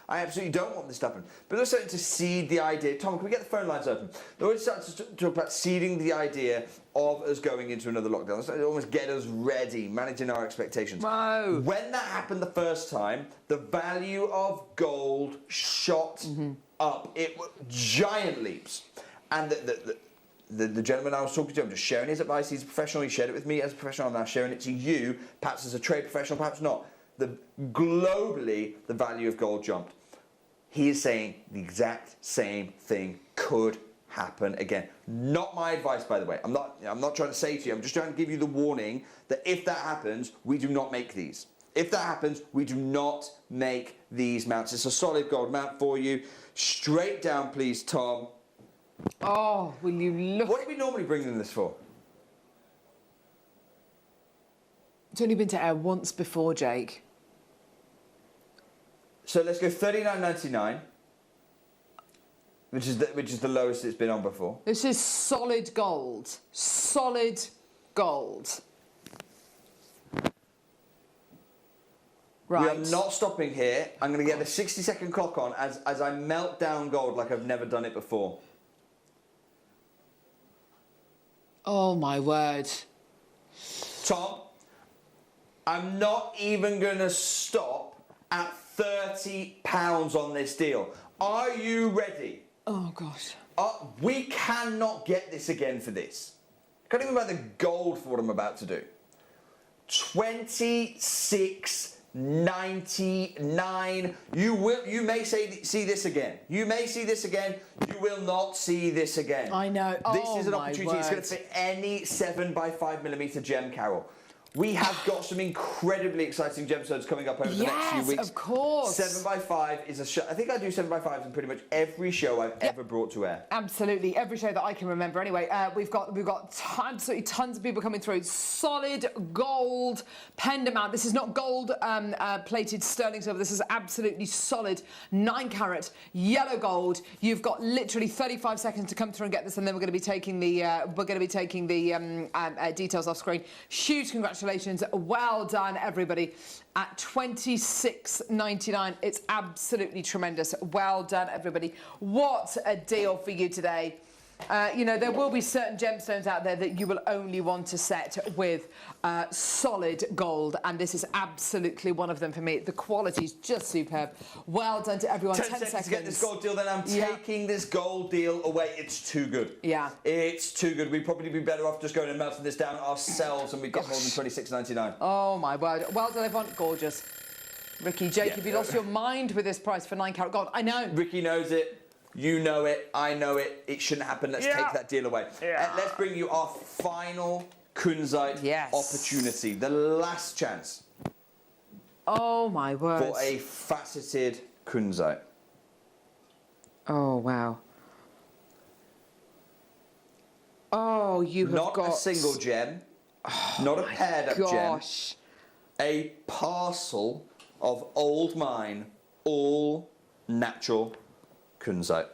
I absolutely don't want this to happen. But they're starting to seed the idea. Tom, can we get the phone lines open? They're already starting to talk about seeding the idea of us going into another lockdown. They're starting to almost get us ready, managing our expectations. Whoa. When that happened the first time, the value of gold shot up. It was giant leaps. And the gentleman I was talking to, I'm just sharing his advice. He's a professional. He shared it with me as a professional. I'm now sharing it to you, perhaps as a trade professional, perhaps not. Globally, the value of gold jumped. He is saying the exact same thing could happen again. Not my advice, by the way. I'm not trying to say to you. I'm just trying to give you the warning that if that happens, we do not make these. If that happens, we do not make these mounts. It's a solid gold mount for you. Straight down, please, Tom. Oh, will you look? What do we normally bring them this for? It's only been to air once before, Jake. So let's go $39.99, which is the lowest it's been on before. This is solid gold. Solid gold. Right. We are not stopping here. I'm going to get the 60-second clock on as I melt down gold like I've never done it before. Oh, my word. Tom, I'm not even going to stop at £30 on this deal. Are you ready? Oh, gosh. We cannot get this again for this. I can't even buy the gold for what I'm about to do. $26.99. You may see this again. You may see this again. You will not see this again. I know. This is an opportunity. It's going to fit any 7x5mm gem, Carol. We have got some incredibly exciting gemstones coming up over the next few weeks. Yes, of course. 7x5 is a show. I think I do 7x5s in pretty much every show I've ever brought to air. Absolutely, every show that I can remember. Anyway, we've got absolutely tons of people coming through. Solid gold pendant mount. This is not gold plated sterling silver. This is absolutely solid 9-carat yellow gold. You've got literally 35 seconds to come through and get this, and then we're going to be taking the details off screen. Huge congratulations. Well done, everybody. At $26.99. It's absolutely tremendous. Well done, everybody. What a deal for you today. You know, there will be certain gemstones out there that you will only want to set with solid gold, and this is absolutely one of them for me. The quality is just superb. Well done to everyone. 10 seconds to get this gold deal, then I'm taking this gold deal away. It's too good. Yeah. It's too good. We'd probably be better off just going and melting this down ourselves, and we've got more than $26.99. Oh, my word. Well done, everyone. Gorgeous. Ricky, Jake, have you lost your mind with this price for 9-carat gold? I know. Ricky knows it. You know it, I know it, it shouldn't happen. Let's take that deal away. Let's bring you our final kunzite opportunity. The last chance. Oh, my word. For a faceted kunzite. Oh, wow. Oh, you have got... Not a single gem, not a paired up gem. A parcel of old mine, all natural kunzite.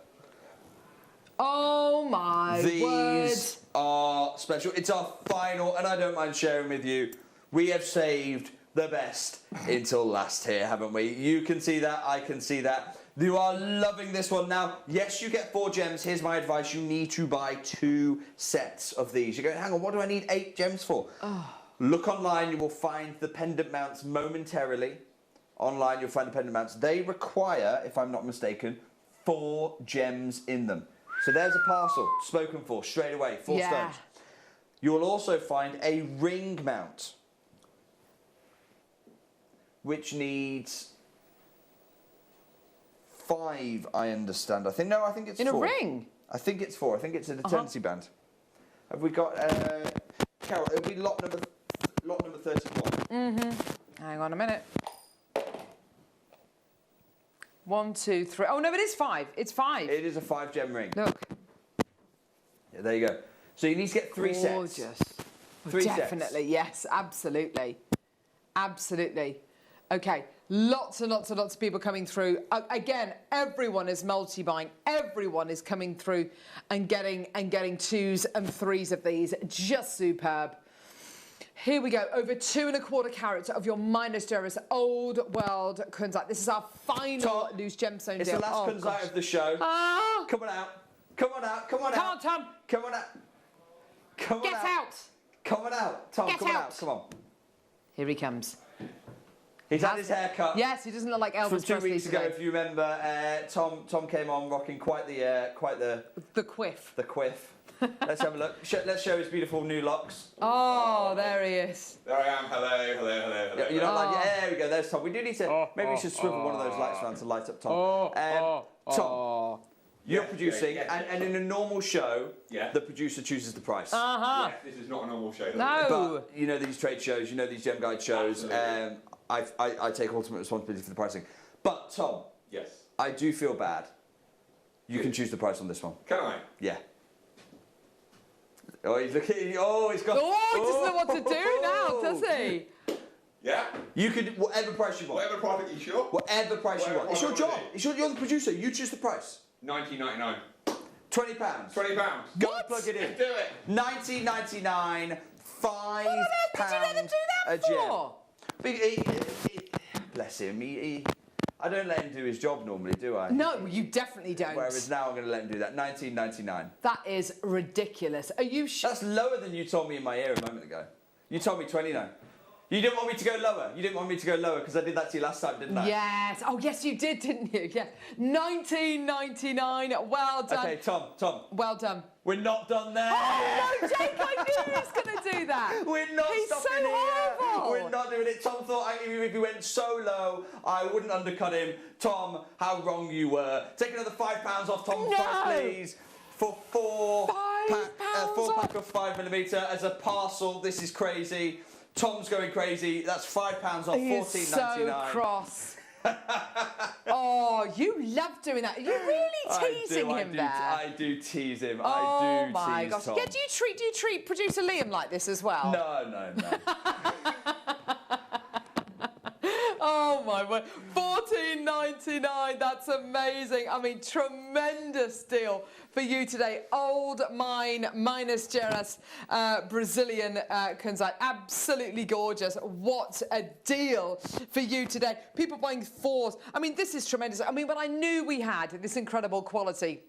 Oh my word. These are special. It's our final, and I don't mind sharing with you. We have saved the best until last here, haven't we? You can see that, I can see that. You are loving this one now. Yes, you get 4 gems. Here's my advice. You need to buy 2 sets of these. You're going, hang on, what do I need 8 gems for? Oh. Look online, you will find the pendant mounts momentarily. Online, you'll find the pendant mounts. They require, if I'm not mistaken, 4 gems in them. So there's a parcel spoken for straight away, 4 stones. You will also find a ring mount, which needs 5, I understand. I think it's 4. In a ring? I think it's 4. I think it's an eternity band. Have we got, Carol, it'll be lot number 31. Hang on a minute. 1, 2, 3. Oh, no, it is 5. It's 5. It is a 5-gem ring. Look. Yeah, there you go. So you need to get 3 sets. Gorgeous. 3 sets. Definitely, yes, absolutely. Absolutely. Okay, lots and lots and lots of people coming through. Again, everyone is multi-buying. Everyone is coming through and getting 2s and 3s of these. Just superb. Here we go. Over 2 1/4 carats of your minus Jerris Old World Kunzite. This is our final Tom, loose gemstone it's deal. the last Kunzite of the show. Ah! Come on out. Come on out. Come on out. Come on, Tom. Come on out. Come on Get out. out. Come on out. Tom, Get come on out. out. Come on. Here he comes. He's had his hair cut. Yes, he doesn't look like Elvis From 2 Presley weeks ago, today. if you remember, Tom came on rocking quite the The quiff. the quiff. Let's have a look. Let's show his beautiful new locks. Oh, there he is. There I am. Hello, hello, hello, hello. You know, like, yeah, there we go. There's Tom. We do need to. Maybe we should swivel one of those lights around to light up Tom. Tom, you're producing, and in a normal show, the producer chooses the price. Uh-huh. Yes, this is not a normal show. No. But you know these trade shows, you know these gem guide shows. I take ultimate responsibility for the pricing. But Tom, Yes. I do feel bad. You can choose the price on this one. Can I? Yeah. Oh, he's looking. Oh, he's got. Oh, he doesn't know what to do now, does he? Yeah. You could whatever price you want. Whatever product you sure? Whatever price you Whatever want. It's your price I job. wanna You're the producer. You choose the price. £19.99. £20. £20. Go What? and plug it in. Let's do it. £19.99. £5 What on earth did you let him do a that gem. for? Bless him. I don't let him do his job normally, do I? No, you definitely don't. Whereas now I'm going to let him do that. £19.99. That is ridiculous. Are you sure? That's lower than you told me in my ear a moment ago. You told me 29. You didn't want me to go lower. You didn't want me to go lower because I did that to you last time, didn't I? Yes. Oh, yes, you did, didn't you? Yeah. $19.99. Well done. Okay, Tom. Well done. We're not done there. Oh, no, Jake, I knew he was going to do that. We're not He's stopping so here. horrible. We're not doing it. Tom thought if he went so low, I wouldn't undercut him. Tom, how wrong you were. Take another £5 off Tom's No. price, please. For four £5 pack of 5mm as a parcel. This is crazy. Tom's going crazy. That's £5 off. He is so cross. Oh, you love doing that. You're really teasing him there. I do tease him. Oh I do my tease gosh. Tom. Yeah, do you treat producer Liam like this as well? No. Oh my word. $14.99. That's amazing. I mean, tremendous deal for you today. Old Mine minus Jerez Brazilian Kunzite. Absolutely gorgeous. What a deal for you today. People buying fours. I mean, this is tremendous. I mean, when I knew we had this incredible quality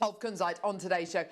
of Kunzite on today's show,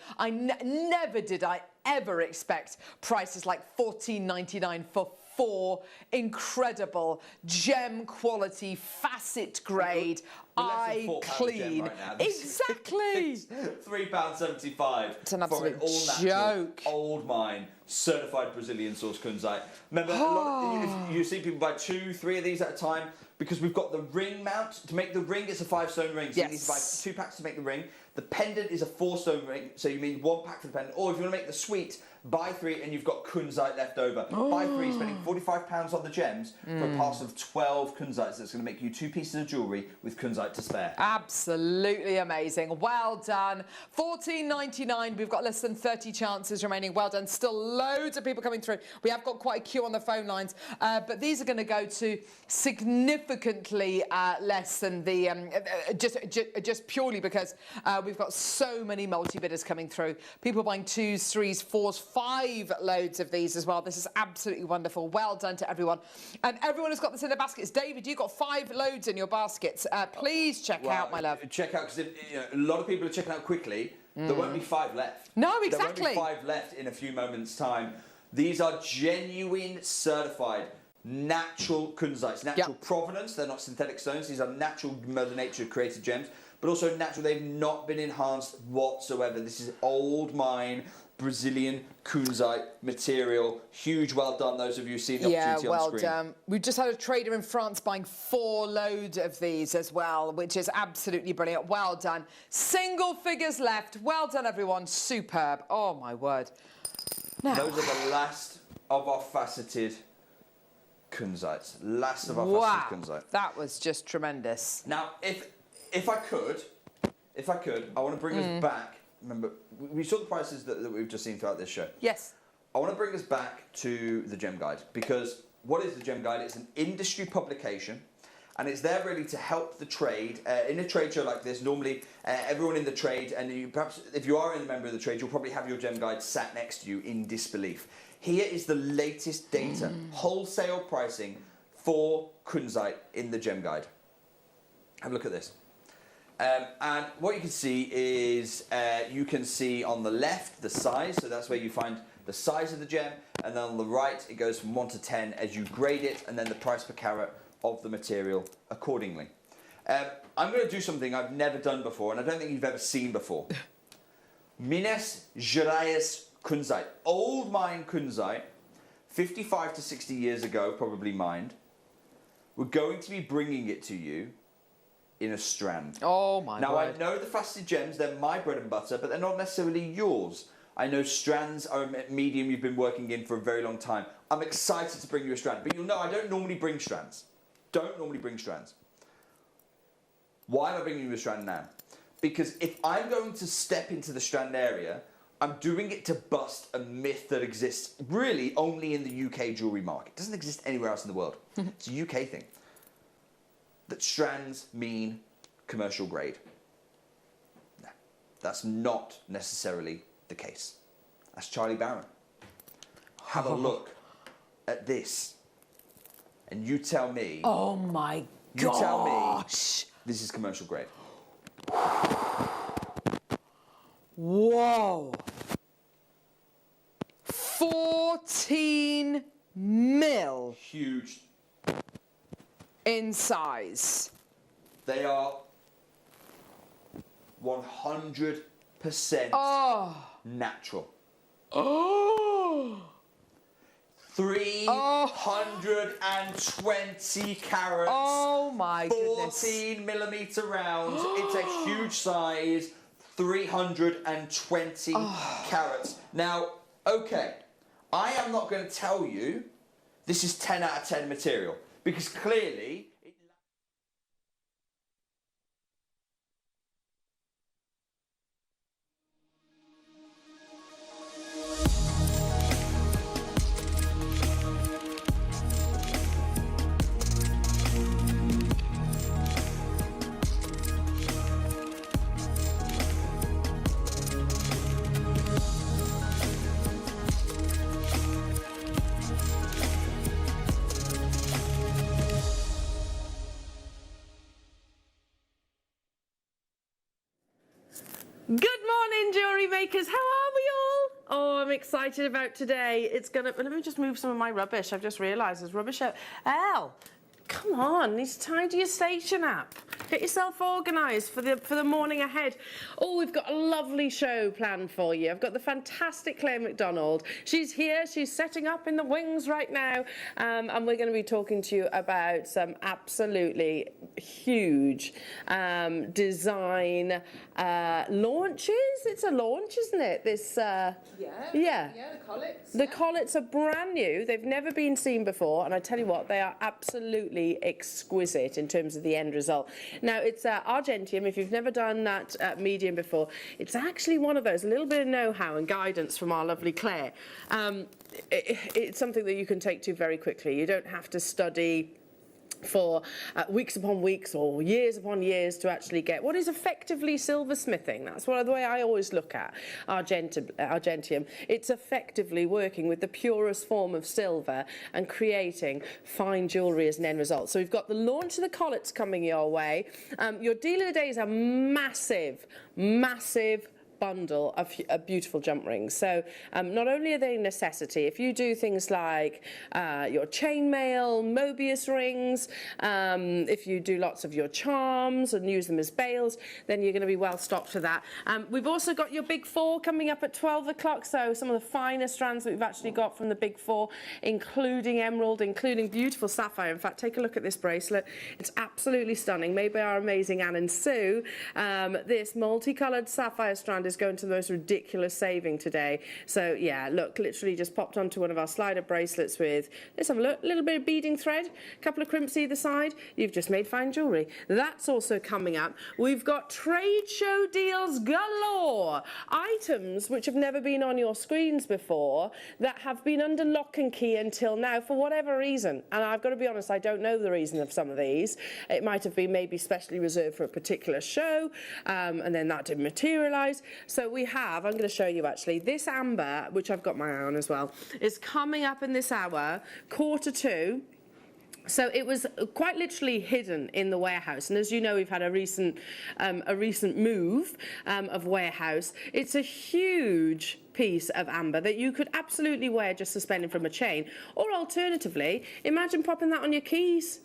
never did I ever expect prices like $14.99 for 4 incredible gem quality facet grade eye clean. Right now. Exactly. £3.75. It's an for absolute all-natural, joke. Old Mine, certified Brazilian source Kunzite. Remember, a lot, you see people buy 2, 3 of these at a time because we've got the ring mount. To make the ring, it's a 5-stone ring. So you need to buy 2 packs to make the ring. The pendant is a 4-stone ring, so you need 1 pack for the pendant. Or if you want to make the suite, buy 3 and you've got Kunzite left over. Buy 3, spending £45 on the gems for a parcel of 12 Kunzites. That's going to make you 2 pieces of jewellery with Kunzite to spare. Absolutely amazing. Well done. $14.99. We've got less than 30 chances remaining. Well done. Still loads of people coming through. We have got quite a queue on the phone lines, but these are going to go to significantly less than the just purely because we've got so many multi-bidders coming through. People buying 2s, 3s, 4s, 5 loads of these as well. This is absolutely wonderful. Well done to everyone. And everyone has got this in their baskets. David, you've got 5 loads in your baskets. Please check out, my love. Check out, because a lot of people are checking out quickly. There won't be 5 left. No, exactly. There won't be 5 left in a few moments' time. These are genuine, certified, natural Kunzites. Natural provenance. They're not synthetic stones. These are natural Mother Nature created gems. But also natural. They've not been enhanced whatsoever. This is Old Mine Brazilian Kunzite material. Huge, well done. Those of you who've seen the opportunity on screen. Well done. We've just had a trader in France buying 4 loads of these as well, which is absolutely brilliant. Well done. Single figures left. Well done, everyone. Superb. Oh, my word. Now, those are the last of our faceted Kunzites. Last of our faceted Kunzite. That was just tremendous. Now, if I could, I want to bring us back. Remember, we saw the prices that we've just seen throughout this show. Yes. I want to bring us back to the Gem Guide, because what is the Gem Guide? It's an industry publication, and it's there really to help the trade. In a trade show like this, normally everyone in the trade, and perhaps if you are a member of the trade, you'll probably have your Gem Guide sat next to you in disbelief. Here is the latest data, wholesale pricing for kunzite in the Gem Guide. Have a look at this. And what you can see is, you can see on the left the size, so that's where you find the size of the gem, and then on the right it goes from 1 to 10 as you grade it, and then the price per carat of the material accordingly. I'm going to do something I've never done before, and I don't think you've ever seen before. Minas Gerais kunzite, old mine kunzite, 55 to 60 years ago, probably mined. We're going to be bringing it to you in a strand. Oh my Now, word. I know the faceted gems, they're my bread and butter, but they're not necessarily yours. I know strands are a medium you've been working in for a very long time. I'm excited to bring you a strand, but you'll know I don't normally bring strands. Don't normally bring strands. Why am I bringing you a strand now? Because if I'm going to step into the strand area, I'm doing it to bust a myth that exists really only in the UK jewellery market. It doesn't exist anywhere else in the world. It's a UK thing. That strands mean commercial grade. No, that's not necessarily the case. That's Charlie Barron. Have a look at this, and you tell me. Oh my gosh. You tell me this is commercial grade. Whoa. 14 mil Huge. in size. They are 100% natural. Oh. 320 carats. Oh my goodness. 14 millimeter rounds. It's a huge size. 320 carats. Now, okay, I am not going to tell you this is 10 out of 10 material, because clearly Good morning, jewellery makers. How are we all? Oh, I'm excited about today. It's gonna. Let me just move some of my rubbish. I've just realised there's rubbish out. Elle, come on. It's time to your station app. Get yourself organised for the morning ahead. Oh, we've got a lovely show planned for you. I've got the fantastic Claire McDonald. She's here. She's setting up in the wings right now, and we're going to be talking to you about some absolutely huge design launches. It's a launch, isn't it? This Yeah, the collets. the collets are brand new. They've never been seen before, and I tell you what, they are absolutely exquisite in terms of the end result. Now, it's Argentium. If you've never done that medium before, it's actually one of those, a little bit of know-how and guidance from our lovely Claire. It's something that you can take to very quickly. You don't have to study for weeks upon weeks or years upon years to actually get what is effectively silversmithing. That's the way I always look at Argentium. It's effectively working with the purest form of silver and creating fine jewellery as an end result. So we've got the launch of the collets coming your way. Your deal of the day is a massive bundle of beautiful jump rings. So not only are they a necessity, if you do things like your chainmail, Mobius rings, if you do lots of your charms and use them as bails, then you're going to be well stocked for that. We've also got your big four coming up at 12 o'clock, so some of the finest strands that we've actually got from the big four, including emerald, including beautiful sapphire. In fact, take a look at this bracelet. It's absolutely stunning, made by our amazing Anne and Sue. This multicoloured sapphire strand is going to the most ridiculous saving today. So yeah, look, literally just popped onto one of our slider bracelets with, let's have a look, a little bit of beading thread, a couple of crimps either side. You've just made fine jewellery. That's also coming up. We've got trade show deals galore. Items which have never been on your screens before that have been under lock and key until now for whatever reason. And I've got to be honest, I don't know the reason of some of these. It might have been maybe specially reserved for a particular show, and then that didn't materialise. So we have, I'm going to show you actually, this amber, which I've got my eye on as well, is coming up in this hour, 1:45. So it was quite literally hidden in the warehouse, and as you know, we've had a recent move of warehouse. It's a huge piece of amber that you could absolutely wear just suspended from a chain, or alternatively, imagine popping that on your keys.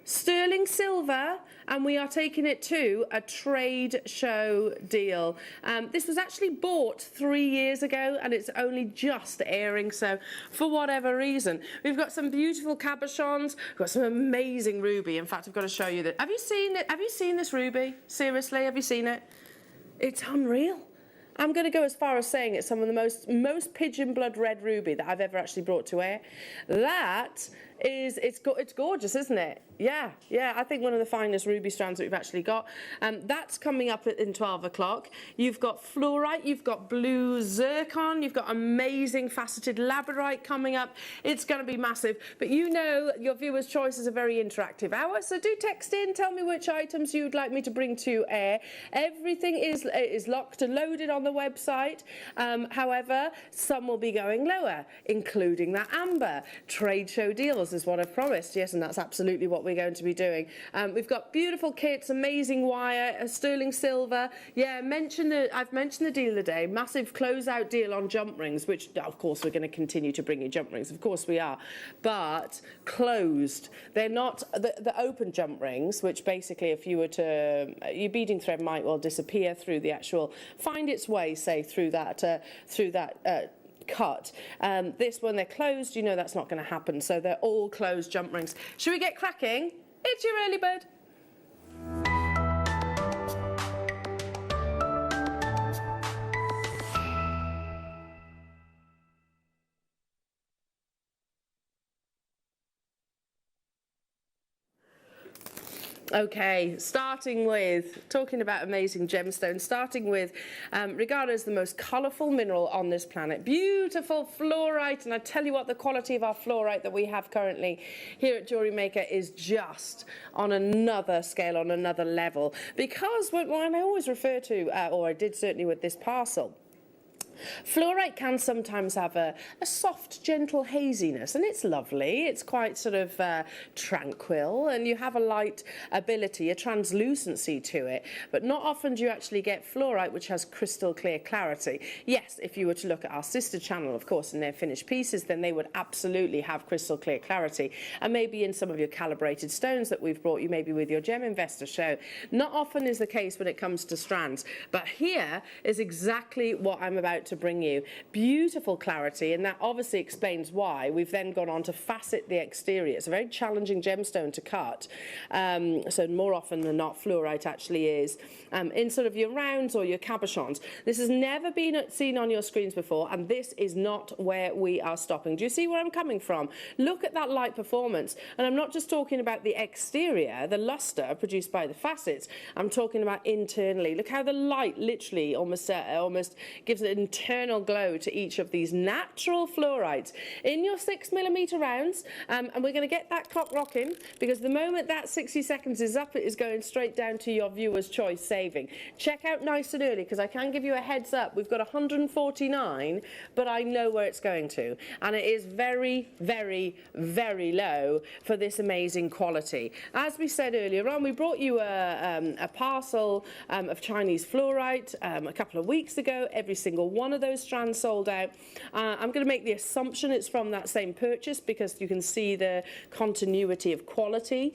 Sterling silver, and we are taking it to a trade show deal. This was actually bought 3 years ago, and it's only just airing, so for whatever reason. We've got some beautiful cabochons, we've got some amazing ruby. In fact, I've got to show you that. Have you seen it? Have you seen this ruby? Seriously, have you seen it? It's unreal. I'm going to go as far as saying it's some of the most pigeon blood red ruby that I've ever actually brought to air. That is, it's gorgeous, isn't it? Yeah, I think one of the finest ruby strands that we've actually got. That's coming up in 12 o'clock. You've got fluorite, you've got blue zircon, you've got amazing faceted labradorite coming up. It's going to be massive. But you know your viewers' choice is a very interactive hour, so do text in, tell me which items you'd like me to bring to air. Everything is locked and loaded on the website. However, some will be going lower, including that amber. Trade show deals is what I've promised, yes, and that's absolutely what we're going to be doing. We've got beautiful kits, amazing wire, sterling silver. Yeah, I've mentioned the deal of the day, massive closeout deal on jump rings, which of course we're going to continue to bring you jump rings, of course we are, but closed. They're not the open jump rings, which basically if you were to, your beading thread might well disappear through the actual, find its way, say, through that cut. This one, they're closed, you know that's not going to happen, so they're all closed jump rings. Should we get cracking? It's your early bird. Okay, talking about amazing gemstones, starting with regarded as the most colourful mineral on this planet. Beautiful fluorite, and I tell you what, the quality of our fluorite that we have currently here at Jewellery Maker is just on another scale, on another level. Because when I always refer to, or I did certainly with this parcel, fluorite can sometimes have a soft, gentle haziness, and it's lovely. It's quite sort of tranquil, and you have a light ability, a translucency to it. But not often do you actually get fluorite which has crystal clear clarity. Yes, if you were to look at our sister channel, of course, in their finished pieces, then they would absolutely have crystal clear clarity. And maybe in some of your calibrated stones that we've brought you, maybe with your Gem Investor show. Not often is the case when it comes to strands. But here is exactly what I'm about to bring you. Beautiful clarity, and that obviously explains why we've then gone on to facet the exterior. It's a very challenging gemstone to cut, so more often than not fluorite actually is in sort of your rounds or your cabochons. This has never been seen on your screens before, and this is not where we are stopping. Do you see where I'm coming from? Look at that light performance, and I'm not just talking about the exterior, the luster produced by the facets. I'm talking about internally. Look how the light literally almost gives an internal glow to each of these natural fluorites in your 6mm rounds, and we're going to get that clock rocking, because the moment that 60 seconds is up, it is going straight down to your viewer's choice saving. Check out nice and early, because I can give you a heads up. We've got 149, but I know where it's going to, and it is very, very, very low for this amazing quality. As we said earlier on, we brought you a parcel of Chinese fluorite a couple of weeks ago. Every single one of those strands sold out. I'm going to make the assumption it's from that same purchase, because you can see the continuity of quality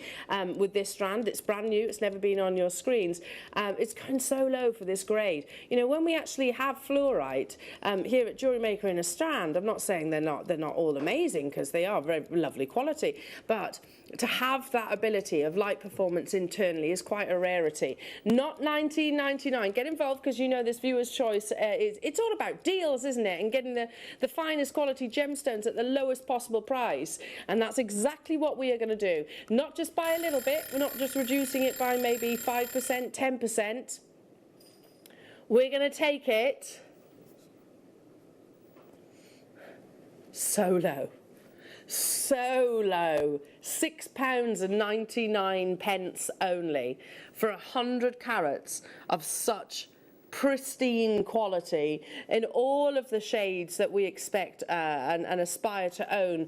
with this strand. It's brand new, it's never been on your screens. It's going so low for this grade. You know, when we actually have fluorite here at Jewellery Maker in a strand, I'm not saying they're not all amazing, because they are very lovely quality, but to have that ability of light performance internally is quite a rarity. Not $19.99. Get involved, because you know this viewer's choice it's all about deals, isn't it? And getting the finest quality gemstones at the lowest possible price. And that's exactly what we are going to do. Not just by a little bit. We're not just reducing it by maybe 5%, 10%. We're going to take it so low. So low, £6.99 only for 100 carats of such pristine quality in all of the shades that we expect and aspire to own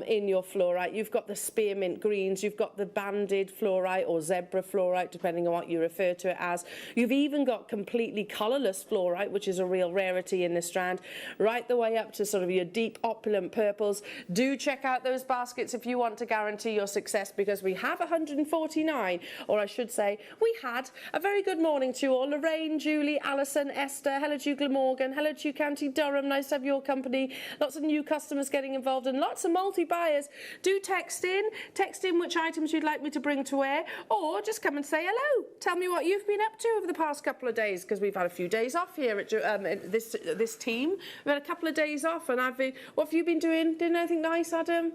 in your fluorite. You've got the spearmint greens, you've got the banded fluorite or zebra fluorite, depending on what you refer to it as. You've even got completely colourless fluorite, which is a real rarity in the strand, right the way up to sort of your deep opulent purples. Do check out those baskets if you want to guarantee your success, because we have 149, or I should say we had. A very good morning to you all. Lorraine, Julie, Alison, Esther, hello to you, Glamorgan, hello to you, County Durham, nice to have your company. Lots of new customers getting involved and lots of multi-buyers. Do text in which items you'd like me to bring to air, or just come and say hello. Tell me what you've been up to over the past couple of days, because we've had a few days off here at this team. We've had a couple of days off, and what have you been doing? Doing anything nice, Adam?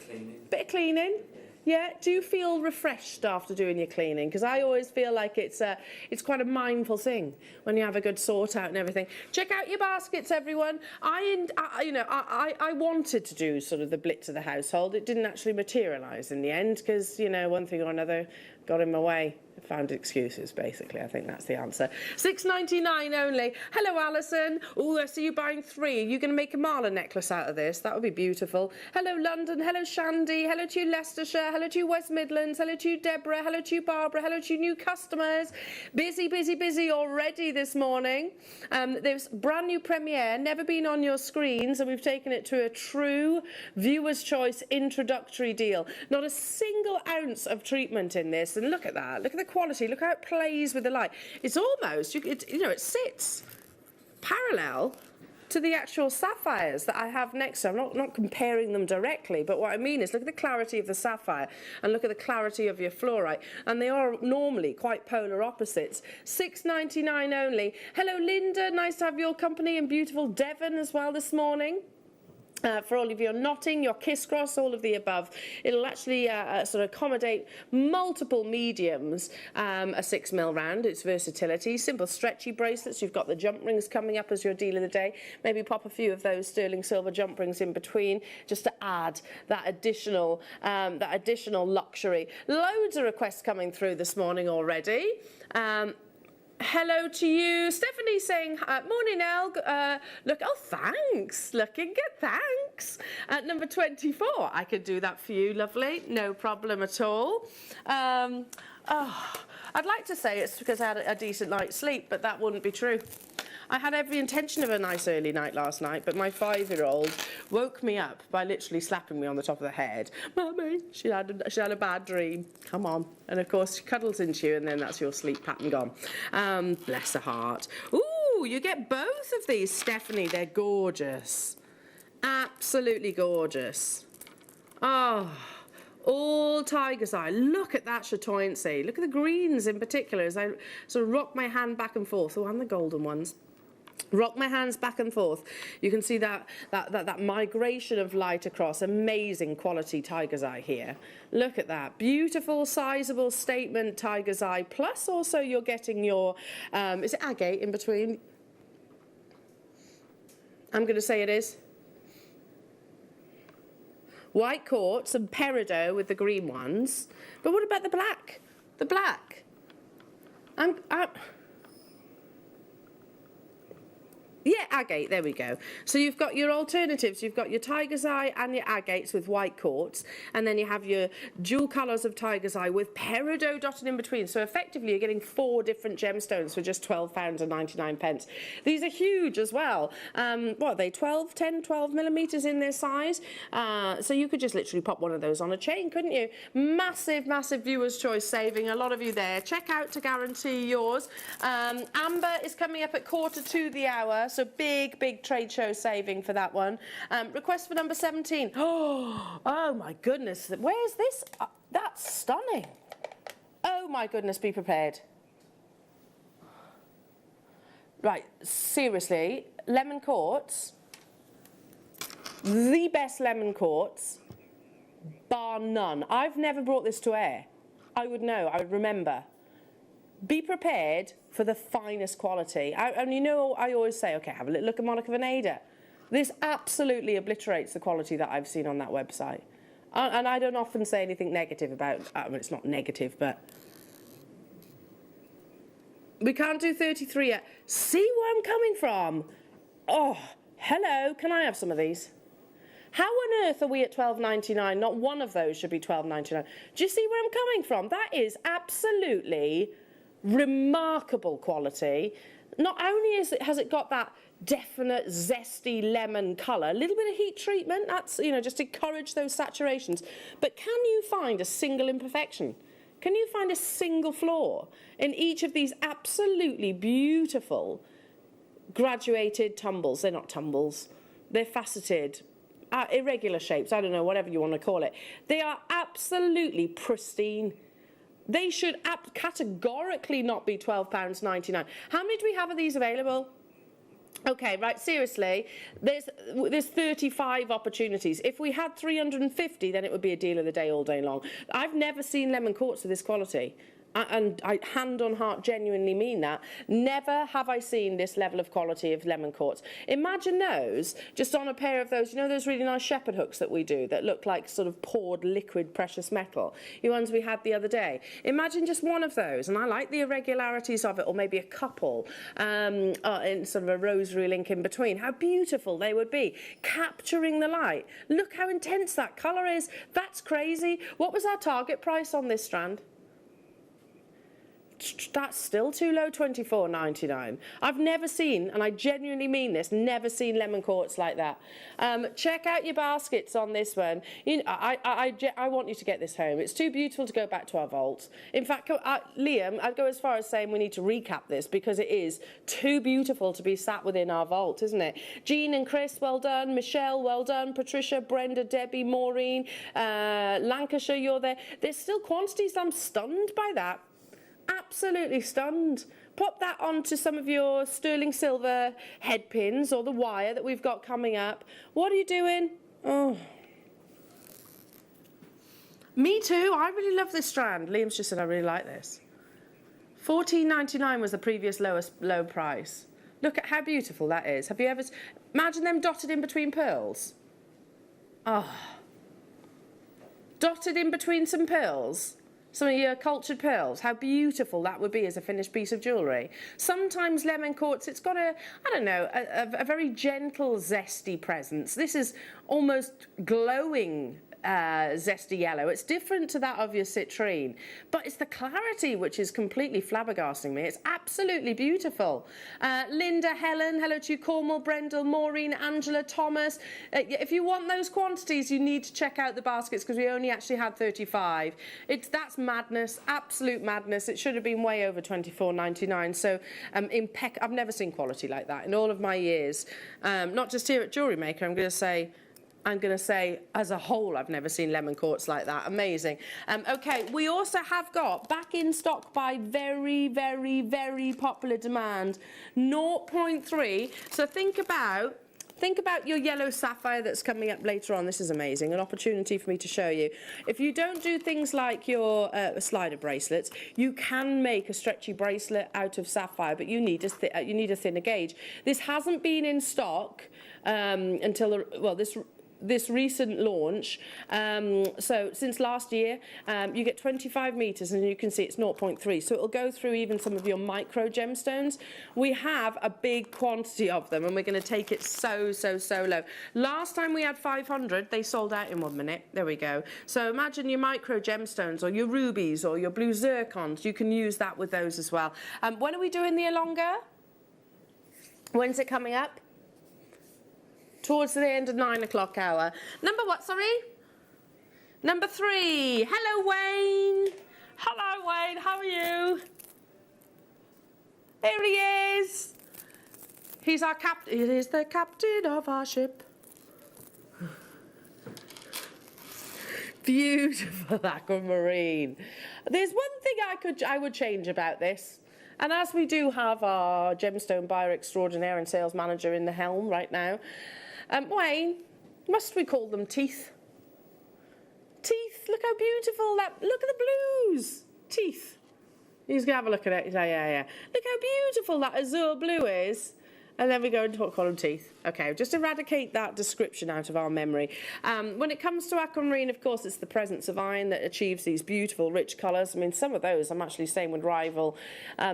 Cleaning. Bit of cleaning. Yeah, do you feel refreshed after doing your cleaning? Because I always feel like it's quite a mindful thing when you have a good sort out and everything. Check out your baskets, everyone. I wanted to do sort of the blitz of the household. It didn't actually materialise in the end because, you know, one thing or another got in my way. I found excuses, basically. I think that's the answer. £6.99 only. Hello, Alison. Oh, I see you buying 3. Are you going to make a mala necklace out of this? That would be beautiful. Hello, London. Hello, Shandy. Hello to you, Leicestershire. Hello to you, West Midlands. Hello to you, Deborah. Hello to you, Barbara. Hello to you, new customers. Busy, busy, busy already this morning. There's brand new premiere, never been on your screens, and we've taken it to a true viewer's choice introductory deal. Not a single ounce of treatment in this, and look at that. Look at the quality. Look how it plays with the light. It's almost, it sits parallel to the actual sapphires that I have next to. I'm not comparing them directly, but what I mean is look at the clarity of the sapphire and look at the clarity of your fluorite, and they are normally quite polar opposites. £6.99 only. Hello, Linda. Nice to have your company, and beautiful Devon as well this morning. For all of your knotting, your kiss-cross, all of the above. It'll actually sort of accommodate multiple mediums, a 6mm round, its versatility. Simple stretchy bracelets. You've got the jump rings coming up as your deal of the day. Maybe pop a few of those sterling silver jump rings in between just to add that additional luxury. Loads of requests coming through this morning already. Hello to you. Stephanie saying, morning, El. Look, oh, thanks. Looking good, thanks. Number 24, I could do that for you, lovely. No problem at all. I'd like to say it's because I had a decent night's sleep, but that wouldn't be true. I had every intention of a nice early night last night, but my 5-year-old woke me up by literally slapping me on the top of the head. Mummy, she had a bad dream. Come on. And of course, she cuddles into you, and then that's your sleep pattern gone. Bless her heart. Ooh, you get both of these, Stephanie. They're gorgeous. Absolutely gorgeous. Oh, all tiger's eye. Look at that chatoyancy. Look at the greens in particular as I sort of rock my hand back and forth. Oh, and the golden ones. Rock my hands back and forth. You can see that migration of light across. Amazing quality tiger's eye here. Look at that. Beautiful, sizable statement tiger's eye. Plus also you're getting your, is it agate in between? I'm going to say it is. White quartz and peridot with the green ones. But what about the black? The black. Yeah, agate, there we go. So you've got your alternatives. You've got your tiger's eye and your agates with white quartz, and then you have your dual colours of tiger's eye with peridot dotted in between. So effectively you're getting 4 different gemstones for just £12.99. These are huge as well. What are they, 12 millimetres in their size? So you could just literally pop one of those on a chain, couldn't you? Massive, massive viewer's choice saving. A lot of you there. Check out to guarantee yours. Amber is coming up at 1/4 the hour. So big, big trade show saving for that one. Request for number 17. Oh my goodness. Where's this? That's stunning. Oh my goodness, be prepared. Right, seriously, lemon quartz. The best lemon quartz, bar none. I've never brought this to air. I would know, I would remember. Be prepared for the finest quality. And you know, I always say, okay, have a little look at Monica Veneda. This absolutely obliterates the quality that I've seen on that website. And I don't often say anything negative about, I mean, it's not negative, but We can't do 33 yet. See where I'm coming from? Oh, hello. Can I have some of these? How on earth are we at £12.99? Not one of those should be £12.99. Do you see where I'm coming from? That is absolutely remarkable quality. Not only has it got that definite zesty lemon colour, a little bit of heat treatment, that's, you know, just encourage those saturations. But can you find a single imperfection? Can you find a single flaw in each of these absolutely beautiful graduated tumbles? They're not tumbles, they're faceted, irregular shapes, I don't know, whatever you want to call it. They are absolutely pristine. They should categorically not be £12.99. How many do we have of these available? Okay, right, seriously, there's 35 opportunities. If we had 350, then it would be a deal of the day all day long. I've never seen lemon quartz of this quality. And I, hand on heart, genuinely mean that. Never have I seen this level of quality of lemon quartz. Imagine those just on a pair of those, you know, those really nice shepherd hooks that we do that look like sort of poured liquid precious metal, the ones we had the other day. Imagine just one of those, and I like the irregularities of it, or maybe a couple in sort of a rosary link in between. How beautiful they would be, capturing the light. Look how intense that colour is. That's crazy. What was our target price on this strand? That's still too low, £24.99. I've never seen, and I genuinely mean this, never seen lemon quartz like that. Check out your baskets on this one. You know, I want you to get this home. It's too beautiful to go back to our vault. In fact, Liam, I'd go as far as saying we need to recap this because it is too beautiful to be sat within our vault, isn't it? Jean and Chris, well done. Michelle, well done. Patricia, Brenda, Debbie, Maureen, Lancashire, you're there. There's still quantities. I'm stunned by that. Absolutely stunned. Pop that onto some of your sterling silver head pins or the wire that we've got coming up. What are you doing? Oh. Me too. I really love this strand. Liam's just said I really like this. £14.99 was the previous low price. Look at how beautiful that is. Have you ever... Imagine them dotted in between pearls. Oh. Dotted in between some pearls. Some of your cultured pearls, how beautiful that would be as a finished piece of jewellery. Sometimes lemon quartz, it's got a, I don't know, a very gentle, zesty presence. This is almost glowing zesty yellow. It's different to that of your citrine, but it's the clarity which is completely flabbergasting me. It's absolutely beautiful. Linda, Helen, hello to you, Cornwall, Brendel, Maureen, Angela, Thomas. If you want those quantities, you need to check out the baskets because we only actually had 35. That's madness, absolute madness. It should have been way over £24.99. So I've never seen quality like that in all of my years. Not just here at Jewellery Maker, I'm going to say, as a whole, I've never seen lemon quartz like that. Amazing. Okay, we also have got back in stock by very, very, very popular demand, 0.3. So think about your yellow sapphire that's coming up later on. This is amazing, an opportunity for me to show you. If you don't do things like your slider bracelets, you can make a stretchy bracelet out of sapphire, but you need a thinner gauge. This hasn't been in stock until, this recent launch. So since last year, you get 25 metres and you can see it's 0.3. So it'll go through even some of your micro gemstones. We have a big quantity of them and we're going to take it so low. Last time we had 500, they sold out in 1 minute. There we go. So imagine your micro gemstones or your rubies or your blue zircons. You can use that with those as well. When are we doing the Elonga? When's it coming up? Towards the end of 9 o'clock hour. Number what, sorry? Number 3. Hello, Wayne. Hello, Wayne. How are you? Here he is. He's our captain. He is the captain of our ship. Beautiful aquamarine. There's one thing I would change about this. And as we do have our gemstone buyer extraordinaire and sales manager in the helm right now, Wayne, must we call them teeth? Teeth, look how beautiful that, look at the blues. Teeth. He's going to have a look at it. Yeah. Look how beautiful that azure blue is. And then we go into column teeth. Okay, just eradicate that description out of our memory. When it comes to aquamarine, of course, it's the presence of iron that achieves these beautiful, rich colours. I mean, some of those I'm actually saying would rival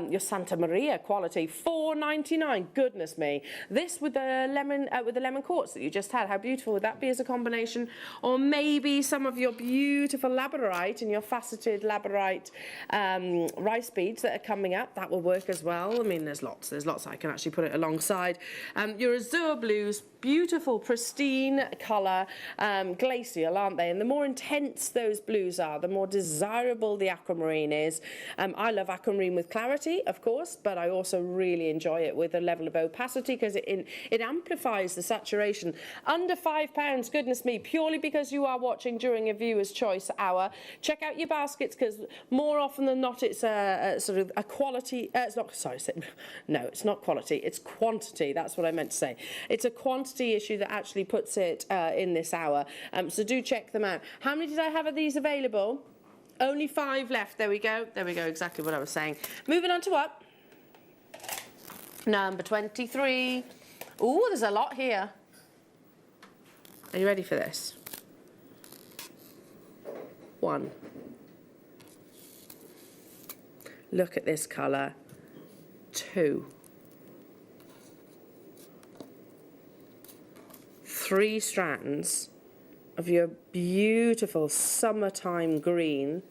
your Santa Maria quality. $4.99. Goodness me. This with the lemon quartz that you just had. How beautiful would that be as a combination? Or maybe some of your beautiful labradorite and your faceted labradorite rice beads that are coming up. That will work as well. I mean, there's lots I can actually put it alongside. Your azure blues, beautiful, pristine colour, glacial, aren't they? And the more intense those blues are, the more desirable the aquamarine is. I love aquamarine with clarity, of course, but I also really enjoy it with a level of opacity because it amplifies the saturation. Under £5, goodness me, purely because you are watching during a viewer's choice hour. Check out your baskets because more often than not it's a sort of a quality, it's not, sorry, no, it's not quality, it's quantity. That's what I meant to say. It's a quantity issue that actually puts it in this hour. So do check them out. How many did I have of these available? Only 5 left. There we go. There we go. Exactly what I was saying. Moving on to what? Number 23. Ooh, there's a lot here. Are you ready for this? 1. Look at this colour. 2. 3 strands of your beautiful summertime green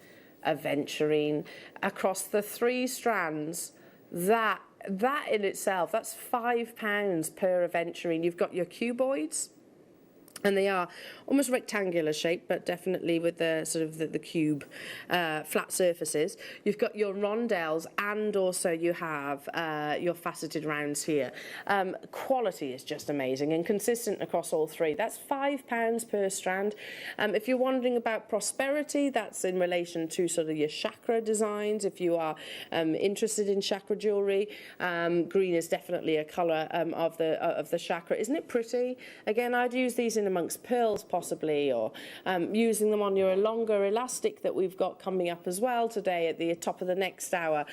aventurine across the 3 strands. That in itself, that's £5 per aventurine. You've got your cuboids, and they are almost rectangular shape, but definitely with the sort of the cube flat surfaces. You've got your rondelles, and also you have your faceted rounds here. Quality is just amazing and consistent across all 3. That's £5 per strand. If you're wondering about prosperity, that's in relation to sort of your chakra designs. If you are interested in chakra jewellery, green is definitely a colour of the chakra. Isn't it pretty? Again, I'd use these in amongst pearls possibly, or using them on your longer elastic that we've got coming up as well today at the top of the next hour.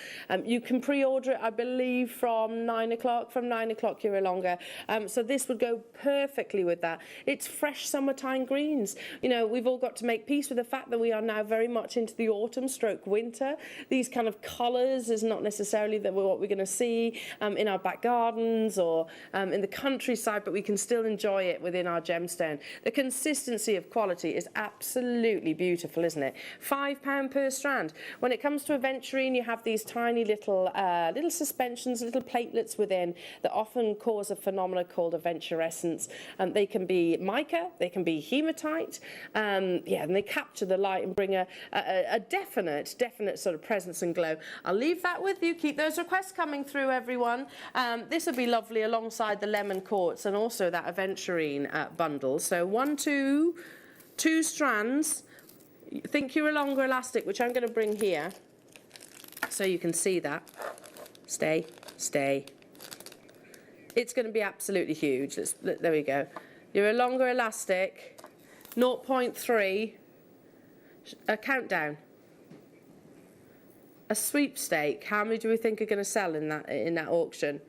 You can pre-order it, I believe, from 9 o'clock. From 9 o'clock your longer. So this would go perfectly with that. It's fresh summertime greens. You know, we've all got to make peace with the fact that we are now very much into the autumn stroke winter. These kind of colours is not necessarily what we're going to see in our back gardens or in the countryside, but we can still enjoy it within our gemstone. The consistency of quality is absolutely beautiful, isn't it? £5 per strand. When it comes to aventurine, you have these tiny little suspensions, little platelets within that often cause a phenomenon called aventurescence. They can be mica, they can be hematite, and they capture the light and bring a definite sort of presence and glow. I'll leave that with you. Keep those requests coming through, everyone. This would be lovely alongside the lemon quartz and also that aventurine bundle. So 1, 2 strands. Think you're a longer elastic, which I'm going to bring here so you can see that. Stay. It's going to be absolutely huge. There we go. You're a longer elastic. 0.3. A countdown. A sweepstake. How many do we think are going to sell in that auction?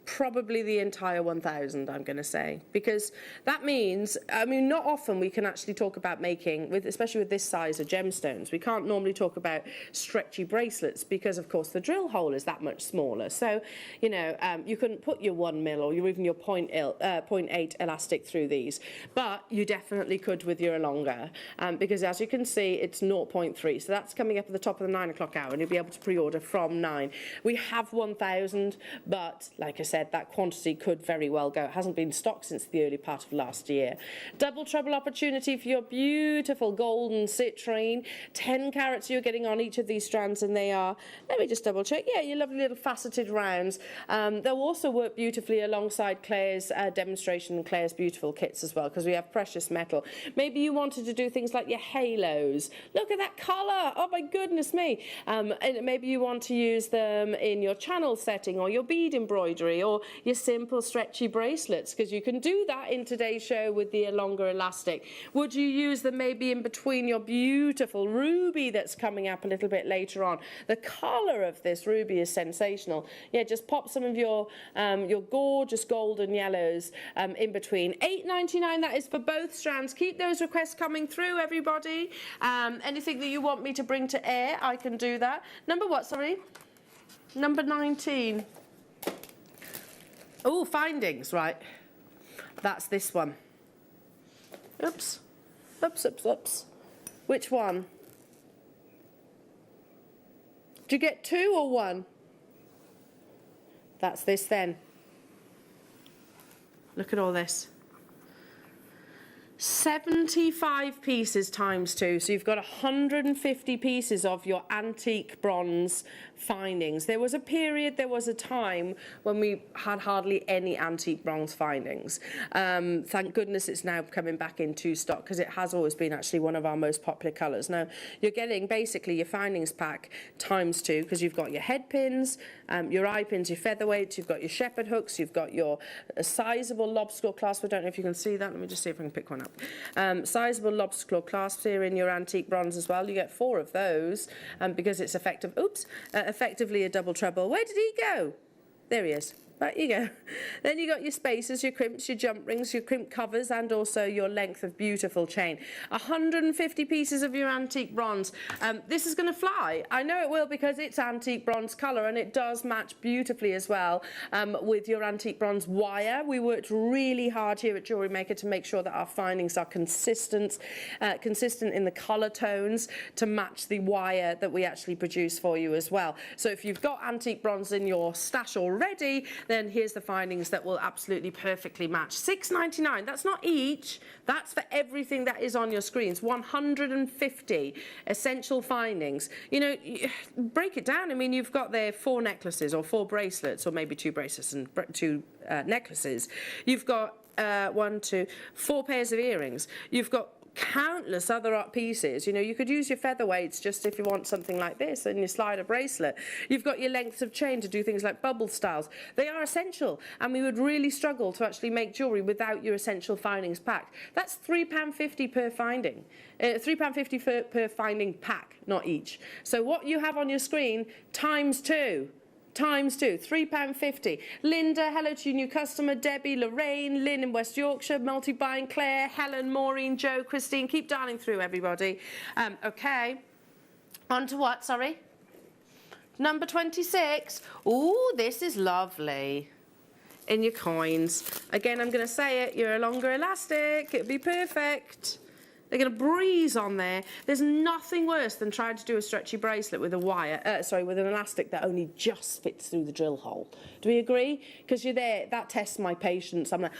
Probably the entire 1,000, I'm going to say, because that means, I mean, not often we can actually talk about making, especially with this size of gemstones, we can't normally talk about stretchy bracelets because, of course, the drill hole is that much smaller. So, you know, you couldn't put your 1 mil or even your 0.8 elastic through these, but you definitely could with your longer, because as you can see, it's 0.3. So that's coming up at the top of the 9 o'clock hour, and you'll be able to pre-order from 9. We have 1,000, but like I said, that quantity could very well go. It hasn't been stocked since the early part of last year. Double trouble opportunity for your beautiful golden citrine. 10 carats you're getting on each of these strands, and they are, let me just double check, yeah, your lovely little faceted rounds. They'll also work beautifully alongside Claire's demonstration and Claire's beautiful kits as well, because we have precious metal. Maybe you wanted to do things like your halos. Look at that colour, oh my goodness me. And maybe you want to use them in your channel setting or your bead embroidery, everybody, or your simple stretchy bracelets, because you can do that in today's show with the longer elastic. Would you use them maybe in between your beautiful ruby that's coming up a little bit later on? The colour of this ruby is sensational. Yeah, just pop some of your gorgeous golden yellows in between. $8.99, that is for both strands. Keep those requests coming through, everybody. Anything that you want me to bring to air, I can do that. Number what, sorry? Number 19. Oh, findings, right. That's this one. Oops. Oops, oops, oops. Which one? Do you get 2 or 1? That's this then. Look at all this. 75 pieces times 2, so you've got 150 pieces of your antique bronze findings. There was a period, there was a time when we had hardly any antique bronze findings. Thank goodness it's now coming back into stock, because it has always been actually one of our most popular colours. Now, you're getting basically your findings pack times 2, because you've got your head pins, your eye pins, your featherweights, you've got your shepherd hooks, you've got your sizable lobster claw clasp. I don't know if you can see that. Let me just see if I can pick one up. Sizable lobster claw clasps here in your antique bronze as well. You get 4 of those because it's effective. Effectively a double treble. Where did he go? There he is. Right, you go. Then you got your spacers, your crimps, your jump rings, your crimp covers, and also your length of beautiful chain. 150 pieces of your antique bronze. This is going to fly. I know it will, because it's antique bronze colour, and it does match beautifully as well with your antique bronze wire. We worked really hard here at Jewellery Maker to make sure that our findings are consistent in the colour tones to match the wire that we actually produce for you as well. So if you've got antique bronze in your stash already, then here's the findings that will absolutely perfectly match. $6.99, that's not each, that's for everything that is on your screens. 150 essential findings. You know, break it down. I mean, you've got there 4 necklaces or 4 bracelets, or maybe 2 bracelets and 2 necklaces. You've got 4 pairs of earrings. You've got countless other art pieces. You know, you could use your featherweights just if you want something like this, and your slider bracelet. You've got your lengths of chain to do things like bubble styles. They are essential, and we would really struggle to actually make jewellery without your essential findings pack. That's £3.50 per finding. £3.50 per finding pack, not each. So what you have on your screen times 2. Times 2, £3.50. Linda, hello to your new customer. Debbie, Lorraine, Lynn in West Yorkshire, multi-buying, Claire, Helen, Maureen, Joe, Christine. Keep dialing through, everybody. Okay. On to what, sorry? Number 26. Ooh, this is lovely. In your coins. Again, I'm going to say it. You're a longer elastic. It'd be perfect. They're going to breeze on there. There's nothing worse than trying to do a stretchy bracelet with a wire, with an elastic that only just fits through the drill hole. Do we agree? Because you're there, that tests my patience. I'm like,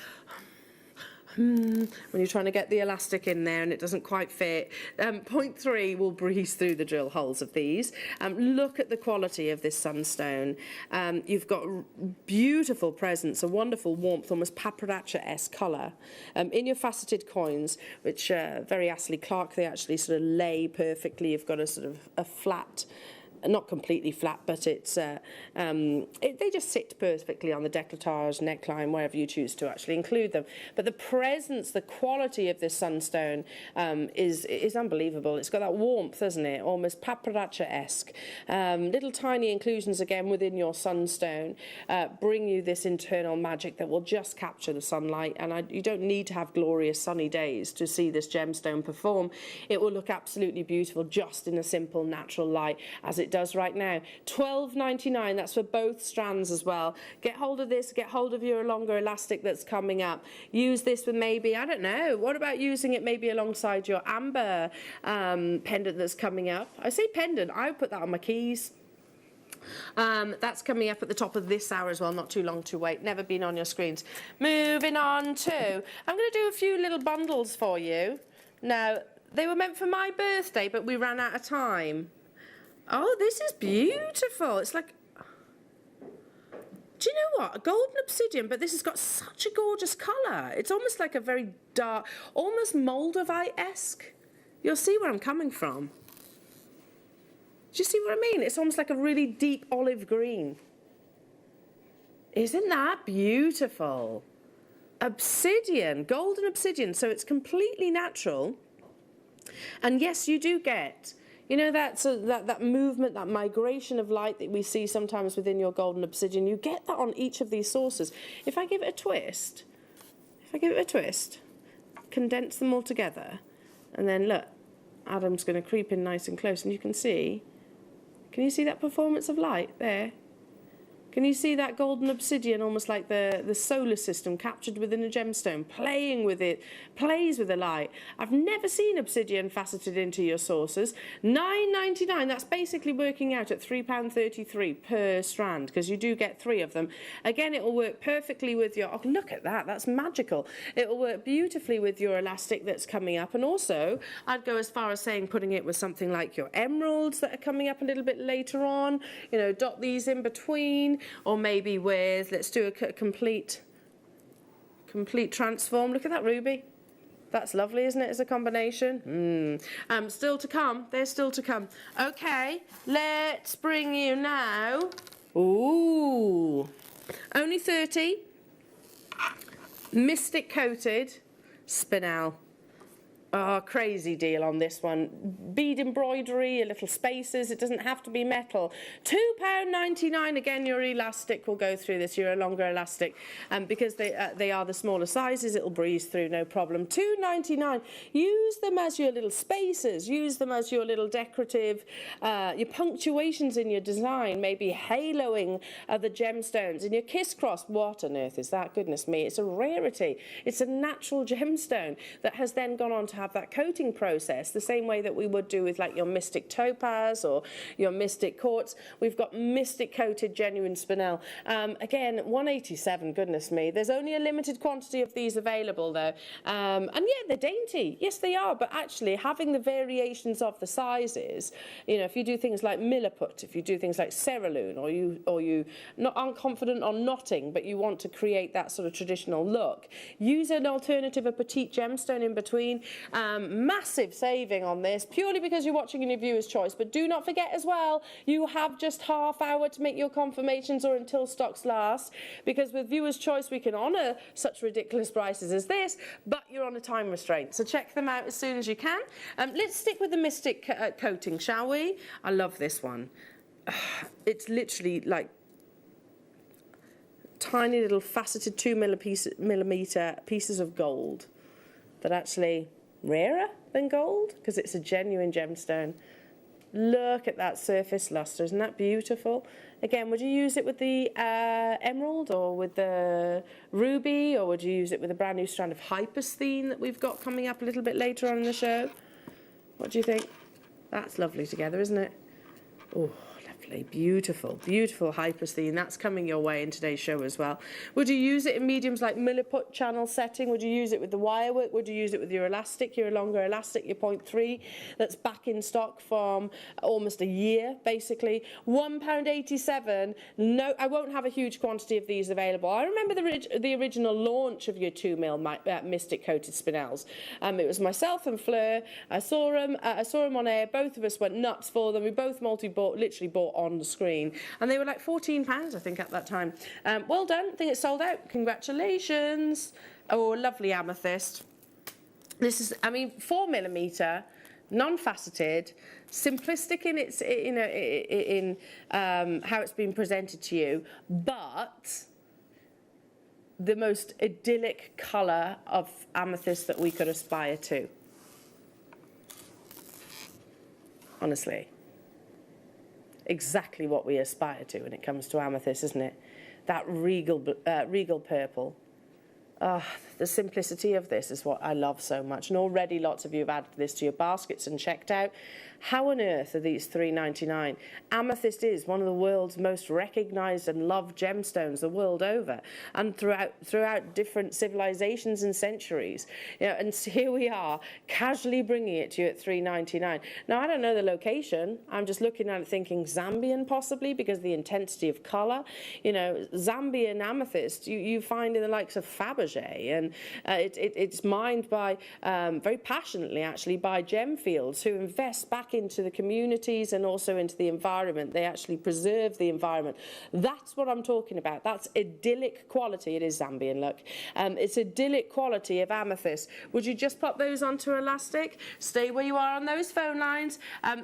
when you're trying to get the elastic in there and it doesn't quite fit. Point 3 will breeze through the drill holes of these. Look at the quality of this sunstone. You've got beautiful presence, a wonderful warmth, almost paparazzi-esque colour. In your faceted coins, which very Astley Clark, they actually sort of lay perfectly. You've got a sort of a flat, not completely flat, but it's they just sit perfectly on the décolletage, neckline, wherever you choose to actually include them. But the presence, the quality of this sunstone is unbelievable. It's got that warmth, hasn't it? Almost paparazzi-esque. Little tiny inclusions again within your sunstone bring you this internal magic that will just capture the sunlight. And you don't need to have glorious sunny days to see this gemstone perform. It will look absolutely beautiful just in a simple natural light, as it does right now. $12.99, that's for both strands as well. Get hold of this, get hold of your longer elastic that's coming up. Use this with maybe, I don't know, what about using it maybe alongside your amber pendant that's coming up? I say pendant, I would put that on my keys. That's coming up at the top of this hour as well, not too long to wait. Never been on your screens. Moving on to, I'm going to do a few little bundles for you. Now, they were meant for my birthday, but we ran out of time. Oh, this is beautiful. It's like, do you know what? A golden obsidian, but this has got such a gorgeous colour. It's almost like a very dark, almost Moldavite-esque. You'll see where I'm coming from. Do you see what I mean? It's almost like a really deep olive green. Isn't that beautiful? Obsidian, golden obsidian, so it's completely natural. And yes, you do get, you know, that movement, that migration of light that we see sometimes within your golden obsidian. You get that on each of these sources. If I give it a twist, condense them all together, and then look, Adam's going to creep in nice and close, and you can see, can you see that performance of light there? Can you see that golden obsidian, almost like the solar system captured within a gemstone, playing with it, plays with the light? I've never seen obsidian faceted into your sources. $9.99, that's basically working out at £3.33 per strand, because you do get 3 of them. Again, it will work perfectly with your, oh, look at that, that's magical. It will work beautifully with your elastic that's coming up, and also, I'd go as far as saying putting it with something like your emeralds that are coming up a little bit later on, you know, dot these in between. Or maybe with, let's do a complete transform. Look at that ruby. That's lovely, isn't it, as a combination? Still to come. They're still to come. Okay, let's bring you now. Ooh. Only 30. Mystic coated spinel. Oh, crazy deal on this one. Bead embroidery, a little spaces. It doesn't have to be metal. £2.99. Again, your elastic will go through this. You're a longer elastic. Because they are the smaller sizes, it'll breeze through, no problem. £2.99. Use them as your little spaces. Use them as your little decorative, your punctuations in your design. Maybe haloing the gemstones. And your kiss cross. What on earth is that? Goodness me. It's a rarity. It's a natural gemstone that has then gone on to have that coating process the same way that we would do with like your mystic topaz or your mystic quartz. We've got mystic coated genuine spinel. Again, $187, goodness me. There's only a limited quantity of these available though. And yeah, they're dainty. Yes, they are, but actually having the variations of the sizes, you know, if you do things like milliput, if you do things like cerulean, or you aren't confident on knotting, but you want to create that sort of traditional look, use an alternative, a petite gemstone in between. Massive saving on this, purely because you're watching in your viewer's choice. But do not forget as well, you have just half hour to make your confirmations or until stocks last, because with viewer's choice we can honour such ridiculous prices as this, but you're on a time restraint. So check them out as soon as you can. Let's stick with the mystic coating, shall we? I love this one. It's literally like tiny little faceted 2mm pieces of gold that actually rarer than gold because it's a genuine gemstone. Look at that surface luster, isn't that beautiful? Again, would you use it with the emerald or with the ruby, or would you use it with a brand new strand of hypersthene that we've got coming up a little bit later on in the show? What do you think? That's lovely together, isn't it? Oh, lovely, beautiful, beautiful hypersthene. That's coming your way in today's show as well. Would you use it in mediums like milliput channel setting? Would you use it with the wire work? Would you use it with your elastic, your longer elastic, your 0.3 that's back in stock from almost a year, basically? £1.87. No, I won't have a huge quantity of these available. I remember the original launch of your 2mm mystic coated spinels. It was myself and Fleur. I saw them on air. Both of us went nuts for them. We both literally bought on the screen, and they were like £14, I think, at that time. Well done. I think it's sold out. Congratulations. Oh, lovely amethyst. This is, I mean, 4mm, non-faceted, simplistic in its, you know, in how it's been presented to you, but the most idyllic colour of amethyst that we could aspire to. Honestly. Exactly what we aspire to when it comes to amethyst, isn't it? That regal purple. The simplicity of this is what I love so much. And already lots of you have added this to your baskets and checked out. How on earth are these $3.99? Amethyst is one of the world's most recognised and loved gemstones the world over, and throughout different civilizations and centuries. You know, and here we are, casually bringing it to you at $3.99. Now, I don't know the location. I'm just looking at it thinking Zambian possibly, because of the intensity of colour. You know, Zambian amethyst you find in the likes of Fabergé, and it's mined by very passionately actually by gem fields who invest back back into the communities and also into the environment. They actually preserve the environment. That's what I'm talking about. That's idyllic quality. It is Zambian, look. It's idyllic quality of amethyst. Would you just pop those onto elastic? Stay where you are on those phone lines.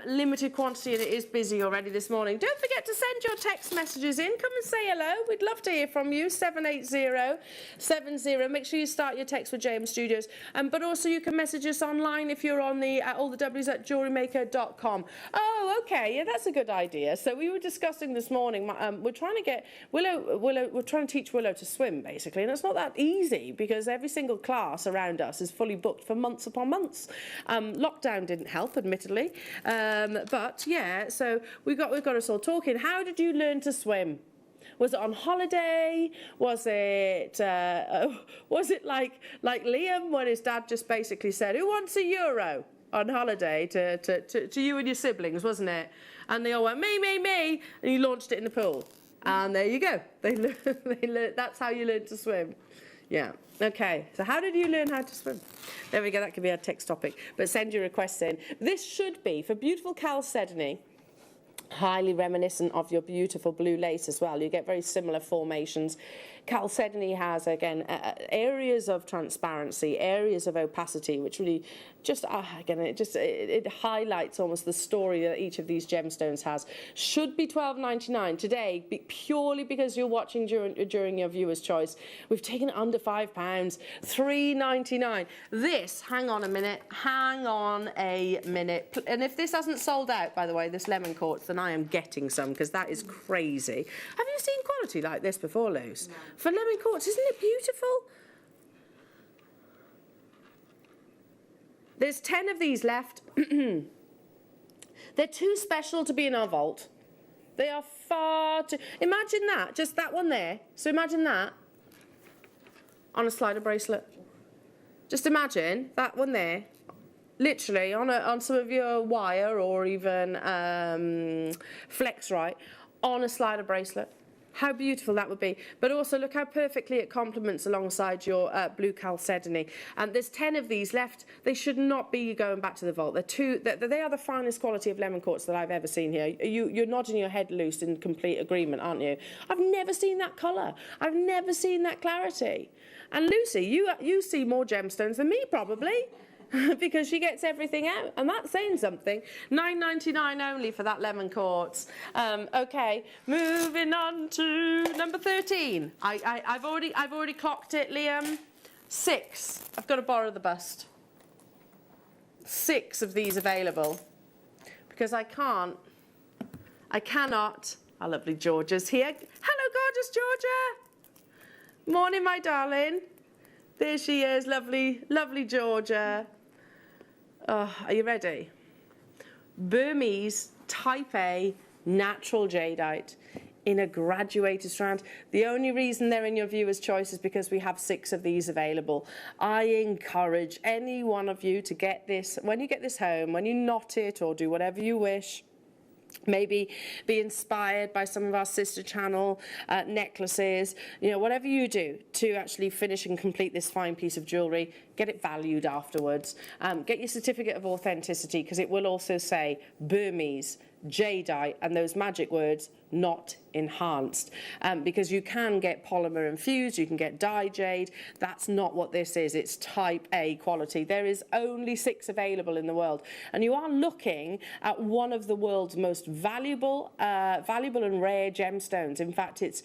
Limited quantity, and it is busy already this morning. Don't forget to send your text messages in. Come and say hello. We'd love to hear from you. 78070. Make sure you start your text with JM Studios. But also you can message us online if you're on the all the W's at JewelleryMaker.com. Oh, okay. Yeah, that's a good idea. So we were discussing this morning. We're trying to get Willow. We're trying to teach Willow to swim, basically, and it's not that easy because every single class around us is fully booked for months upon months. Lockdown didn't help, admittedly, but yeah. So we've got us all talking. How did you learn to swim? Was it on holiday? Was it like Liam when his dad just basically said, "Who wants a euro?" on holiday to you and your siblings, wasn't it? And they all went, me, and you launched it in the pool. And there you go. They learned, that's how you learn to swim. Yeah. Okay. So how did you learn how to swim? There we go. That could be our text topic. But send your requests in. This should be for beautiful chalcedony. Highly reminiscent of your beautiful blue lace as well. You get very similar formations. Chalcedony has, again, areas of transparency, areas of opacity, which really just, again, it highlights almost the story that each of these gemstones has. Should be $12.99 today, purely because you're watching during your viewer's choice. We've taken it under £5, $3.99. This, hang on a minute. And if this hasn't sold out, by the way, this lemon quartz, then I am getting some, because that is crazy. Have you seen quality like this before, Luz? No. For lemon quartz, isn't it beautiful? There's 10 of these left. They're too special to be in our vault. They are far too... Imagine that, just that one there. So imagine that on a slider bracelet. Just imagine that one there, literally on some of your wire or even Flexrite on a slider bracelet. How beautiful that would be. But also look how perfectly it complements alongside your blue chalcedony. And there's 10 of these left. They should not be going back to the vault. They are the finest quality of lemon quartz that I've ever seen here. You're nodding your head loose in complete agreement, aren't you? I've never seen that colour. I've never seen that clarity. And Lucy, you see more gemstones than me, probably. Because she gets everything out, and that's saying something. $9.99 only for that lemon quartz. Okay, moving on to number 13. I've already clocked it, Liam. 6. I've got to borrow the bust. 6 of these available because I cannot. Our lovely Georgia's here. Hello, gorgeous Georgia. Morning, my darling. There she is, lovely, lovely Georgia. Oh, are you ready? Burmese Type A natural jadeite in a graduated strand. The only reason they're in your viewer's choice is because we have 6 of these available. I encourage any one of you to get this, when you get this home, when you knot it or do whatever you wish, maybe be inspired by some of our sister channel necklaces, you know, whatever you do to actually finish and complete this fine piece of jewellery, get it valued afterwards. Get your certificate of authenticity, because it will also say Burmese, jadeite, and those magic words, not enhanced, because you can get polymer infused, you can get dye jade. That's not what this is. It's Type A quality. There is only 6 available in the world, and you are looking at one of the world's most valuable and rare gemstones. In fact, it's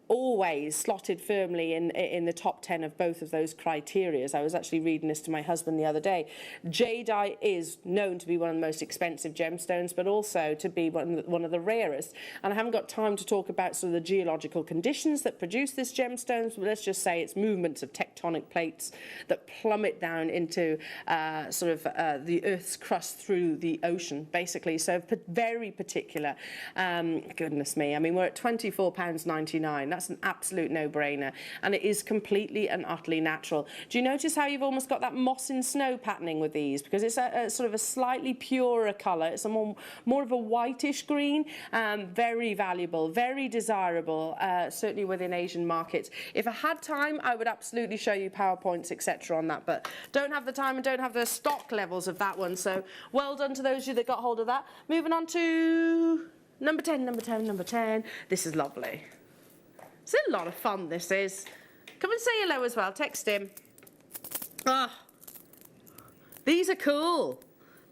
always slotted firmly in the top 10 of both of those criteria. I was actually reading this to my husband the other day. Jadeite is known to be one of the most expensive gemstones, but also to be one of the rarest. And I haven't got time to talk about sort of the geological conditions that produce this gemstones, but let's just say it's movements of tectonic plates that plummet down into the Earth's crust through the ocean, basically. So very particular. Goodness me. I mean, we're at £24.99. That's an absolute no-brainer. And it is completely and utterly natural. Do you notice how you've almost got that moss and snow patterning with these? Because it's a sort of a slightly purer colour. It's a more of a whitish green. Very valuable, very desirable, certainly within Asian markets. If I had time, I would absolutely show you PowerPoints, etc. on that, but don't have the time and don't have the stock levels of that one. So well done to those of you that got hold of that. Moving on to number 10, number 10, number 10. This is lovely. It's a lot of fun, this is. Come and say hello as well. Text him. Ah, these are cool.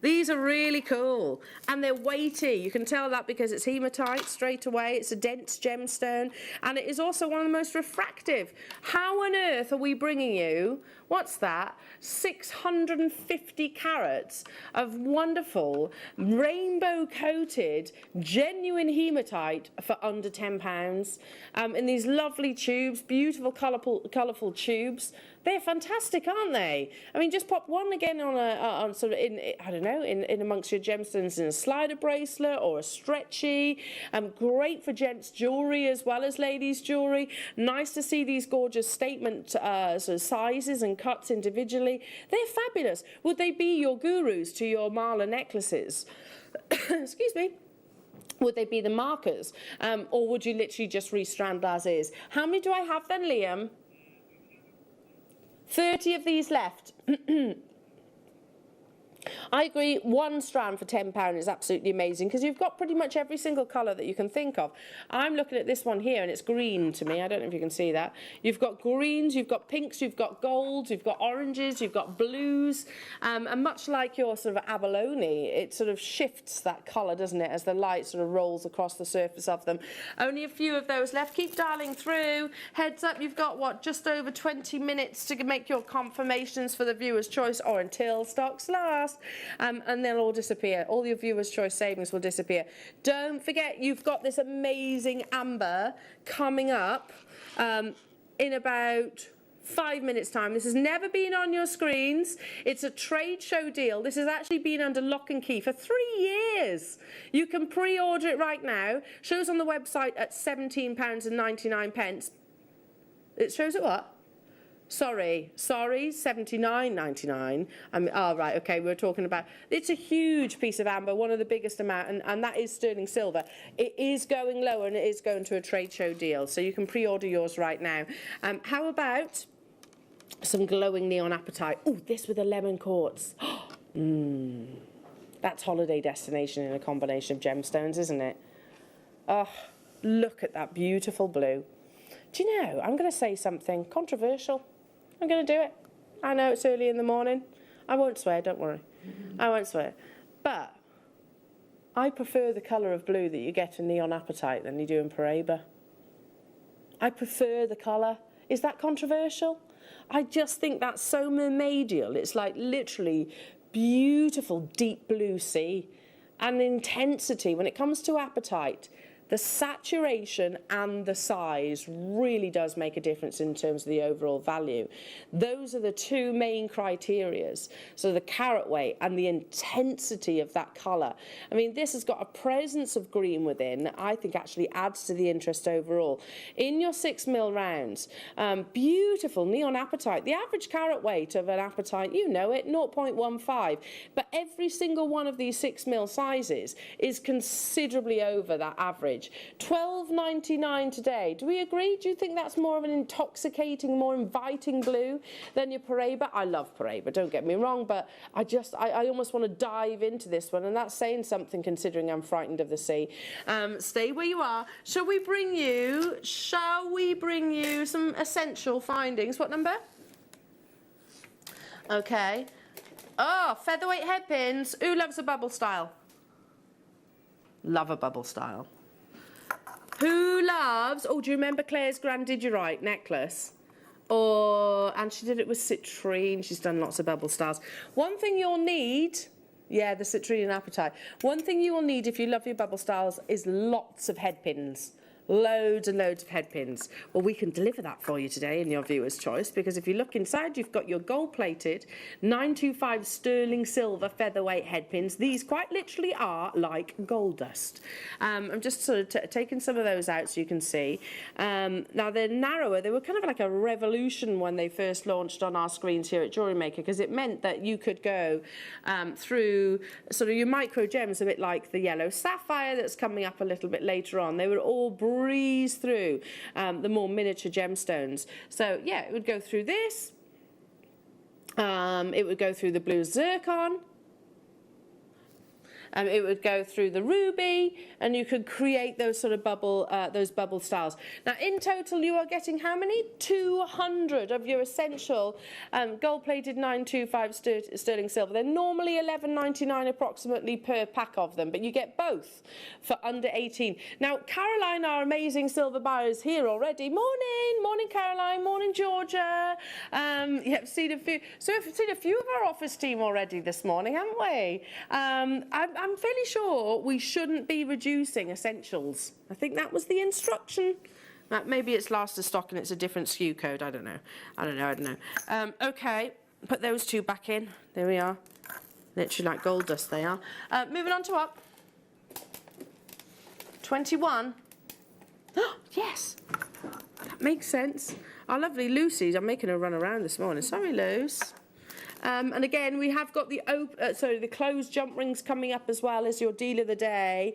These are really cool, and they're weighty. You can tell that because it's hematite straight away. It's a dense gemstone, and it is also one of the most refractive. How on earth are we bringing you, what's that, 650 carats of wonderful, rainbow-coated, genuine hematite for under £10 in these lovely tubes, beautiful, colourful tubes. They're fantastic, aren't they? I mean, just pop one again on sort of in, I don't know, in amongst your gemstones in a slider bracelet or a stretchy. Great for gents' jewellery as well as ladies' jewellery. Nice to see these gorgeous statement sort of sizes and cuts individually. They're fabulous. Would they be your gurus to your mala necklaces? Excuse me. Would they be the markers? Or would you literally just restrand as is? How many do I have then, Liam? 30 of these left. I agree, one strand for £10 is absolutely amazing because you've got pretty much every single colour that you can think of. I'm looking at this one here and it's green to me. I don't know if you can see that. You've got greens, you've got pinks, you've got golds, you've got oranges, you've got blues. And much like your sort of abalone, it sort of shifts that colour, doesn't it, as the light sort of rolls across the surface of them. Only a few of those left. Keep dialing through. Heads up, you've got, what, just over 20 minutes to make your confirmations for the viewer's choice or until stocks last. And they'll all disappear. All your viewers' choice savings will disappear. Don't forget, you've got this amazing amber coming up in about 5 minutes' time. This has never been on your screens. It's a trade show deal. This has actually been under lock and key for 3 years. You can pre-order it right now. Shows on the website at £17.99. It shows at what? Sorry, £79.99. Oh, right, okay, we're talking about, it's a huge piece of amber, one of the biggest amount, and that is sterling silver. It is going lower and it is going to a trade show deal, so you can pre-order yours right now. How about some glowing neon apatite? Oh, this with a lemon quartz. That's holiday destination in a combination of gemstones, isn't it? Oh, look at that beautiful blue. Do you know, I'm going to say something controversial. I'm going to do it. I know it's early in the morning. I won't swear, don't worry. I won't swear. But I prefer the colour of blue that you get in neon apatite than you do in Paraiba. I prefer the colour. Is that controversial? I just think that's so mermaidial. It's like literally beautiful deep blue sea. And intensity, when it comes to apatite, the saturation and the size really does make a difference in terms of the overall value. Those are the two main criterias. So the carat weight and the intensity of that colour. I mean, this has got a presence of green within that I think actually adds to the interest overall. In your 6mm rounds, beautiful neon apatite. The average carat weight of an apatite, you know it, 0.15. But every single one of these 6mm sizes is considerably over that average. £12.99 today. Do we agree? Do you think that's more of an intoxicating, more inviting blue than your Paraiba? I love Paraiba, don't get me wrong, but I almost want to dive into this one, and that's saying something considering I'm frightened of the sea. Stay where you are. Shall we bring you some essential findings? What number? Okay. Oh, featherweight hairpins. Who loves a bubble style? Love a bubble style. Who loves, oh, do you remember Claire's Grandidierite necklace? And she did it with citrine. She's done lots of bubble styles. One thing you'll need, yeah, the citrine and apatite. One thing you will need if you love your bubble styles is lots of head pins. loads and loads of head pins. Well, we can deliver that for you today in your viewer's choice, because if you look inside, you've got your gold-plated 925 sterling silver featherweight head pins. These quite literally are like gold dust. I'm just sort of taking some of those out so you can see. Now, they're narrower. They were kind of like a revolution when they first launched on our screens here at Jewellery Maker, because it meant that you could go through sort of your micro gems, a bit like the yellow sapphire that's coming up a little bit later on. They would all breeze through the more miniature gemstones. So yeah, it would go through this. It would go through the blue zircon. It would go through the ruby, and you could create those sort of bubble styles. Now, in total, you are getting how many? 200 of your essential gold-plated 925 sterling silver. They're normally $11.99 approximately per pack of them, but you get both for under 18. Now, Caroline, our amazing silver buyer, is here already. Morning, Caroline. Morning, Georgia. Yeah, I've seen a few. So we've seen a few of our office team already this morning, haven't we? I'm fairly sure we shouldn't be reducing essentials. I think that was the instruction. Maybe it's last of stock and it's a different SKU code. I don't know. Okay, put those two back in. There we are. Literally like gold dust they are. Moving on to up. 21. Yes, that makes sense. Our lovely Lucy's, I'm making her run around this morning. Sorry, Luce. And again, we have got the closed jump rings coming up as well as your deal of the day.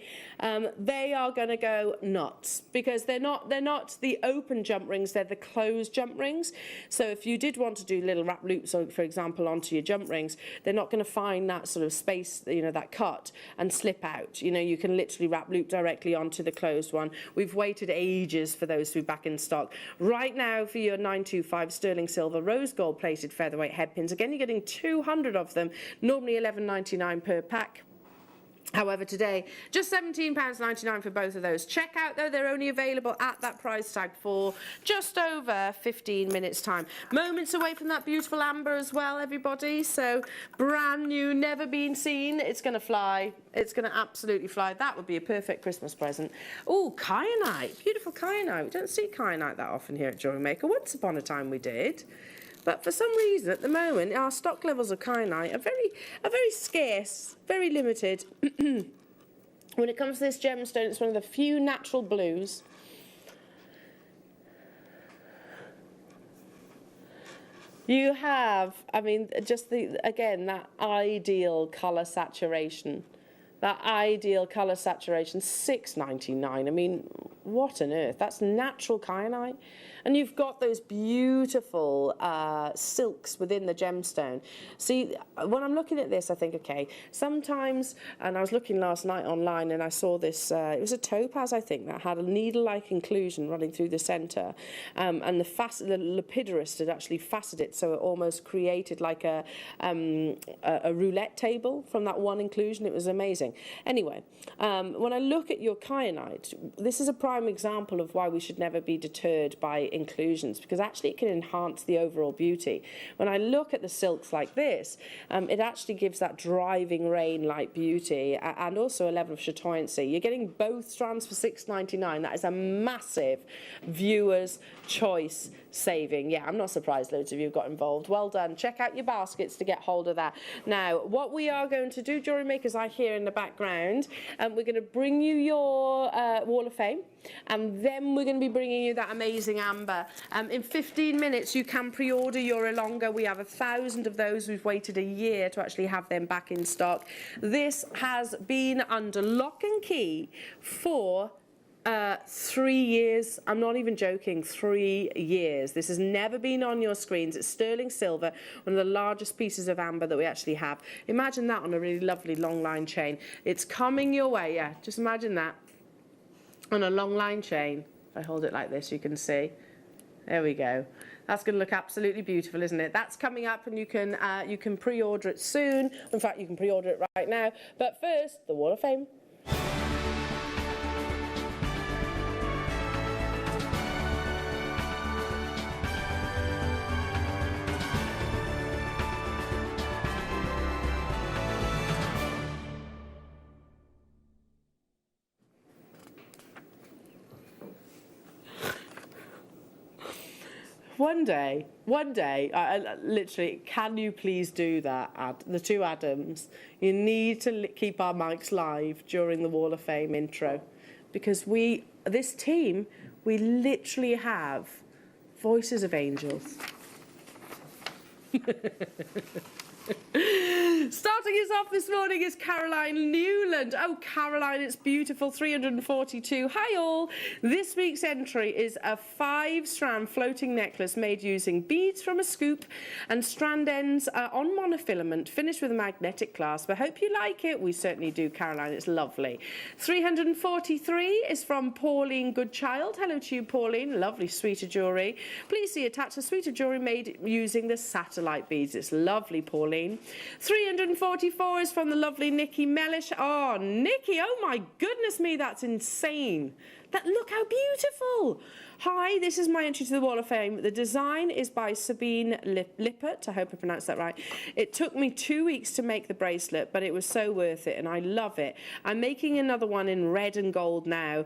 They are going to go nuts because they're not the open jump rings, they're the closed jump rings. So if you did want to do little wrap loops, for example, onto your jump rings, they're not going to find that sort of space, that cut and slip out. You can literally wrap loop directly onto the closed one. We've waited ages for those to be back in stock. Right now, for your 925 sterling silver rose gold plated featherweight head pins, again, you're getting 200 of them, normally $11.99 per pack. However, today, just £17.99 for both of those. Check out, though, they're only available at that price tag for just over 15 minutes' time. Moments away from that beautiful amber as well, everybody. So, brand new, never been seen. It's going to fly. It's going to absolutely fly. That would be a perfect Christmas present. Oh, kyanite. Beautiful kyanite. We don't see kyanite that often here at Jewellery Maker. Once upon a time we did. But for some reason, at the moment, our stock levels of kyanite are very scarce, very limited. When it comes to this gemstone, it's one of the few natural blues. You have, just again, that ideal colour saturation. That ideal colour saturation, $6.99. What on earth? That's natural kyanite. And you've got those beautiful silks within the gemstone. See, when I'm looking at this, I think, okay, sometimes, and I was looking last night online and I saw this, it was a topaz, I think, that had a needle-like inclusion running through the centre. And the lepidurist had actually faceted it, so it almost created like a roulette table from that one inclusion. It was amazing. Anyway, when I look at your kyanite, this is a prime example of why we should never be deterred by inclusions, because actually it can enhance the overall beauty. When I look at the silks like this, it actually gives that driving rain-like beauty and also a level of chatoyancy. You're getting both strands for $6.99. That is a massive viewer's choice saving. Yeah, I'm not surprised loads of you got involved. Well done. Check out your baskets to get hold of that. Now, what we are going to do, Jewellery Makers, I hear in the background, we're going to bring you your Wall of Fame, and then we're going to be bringing you that amazing amber. In 15 minutes, you can pre-order your Ilonga. We have 1,000 of those. We've waited a year to actually have them back in stock. This has been under lock and key for 3 years. I'm not even joking, 3 years. This has never been on your screens. It's sterling silver, one of the largest pieces of amber that we actually have. Imagine that on a really lovely long line chain. It's coming your way, yeah, just imagine that on a long line chain. If I hold it like this, you can see. There we go. That's going to look absolutely beautiful, isn't it? That's coming up, and you can pre-order it soon. In fact, you can pre-order it right now. But first, the Wall of Fame. one day, I literally, can you please do that, the two Adams? You need to keep our mics live during the Wall of Fame intro, because this team, we literally have voices of angels. Starting us off this morning is Caroline Newland. Oh, Caroline, it's beautiful. 342. Hi, all. This week's entry is a 5-strand floating necklace made using beads from a scoop and strand ends on monofilament, finished with a magnetic clasp. I hope you like it. We certainly do, Caroline. It's lovely. 343 is from Pauline Goodchild. Hello to you, Pauline. Lovely suite of jewellery. Please see attached a suite of jewellery made using the satellite beads. It's lovely, Pauline. 344 is from the lovely Nikki Mellish. Oh, Nikki, oh my goodness me, that's insane. Look how beautiful. Hi, this is my entry to the Wall of Fame. The design is by Sabine Lippert. I hope I pronounced that right. It took me 2 weeks to make the bracelet, but it was so worth it, and I love it. I'm making another one in red and gold now.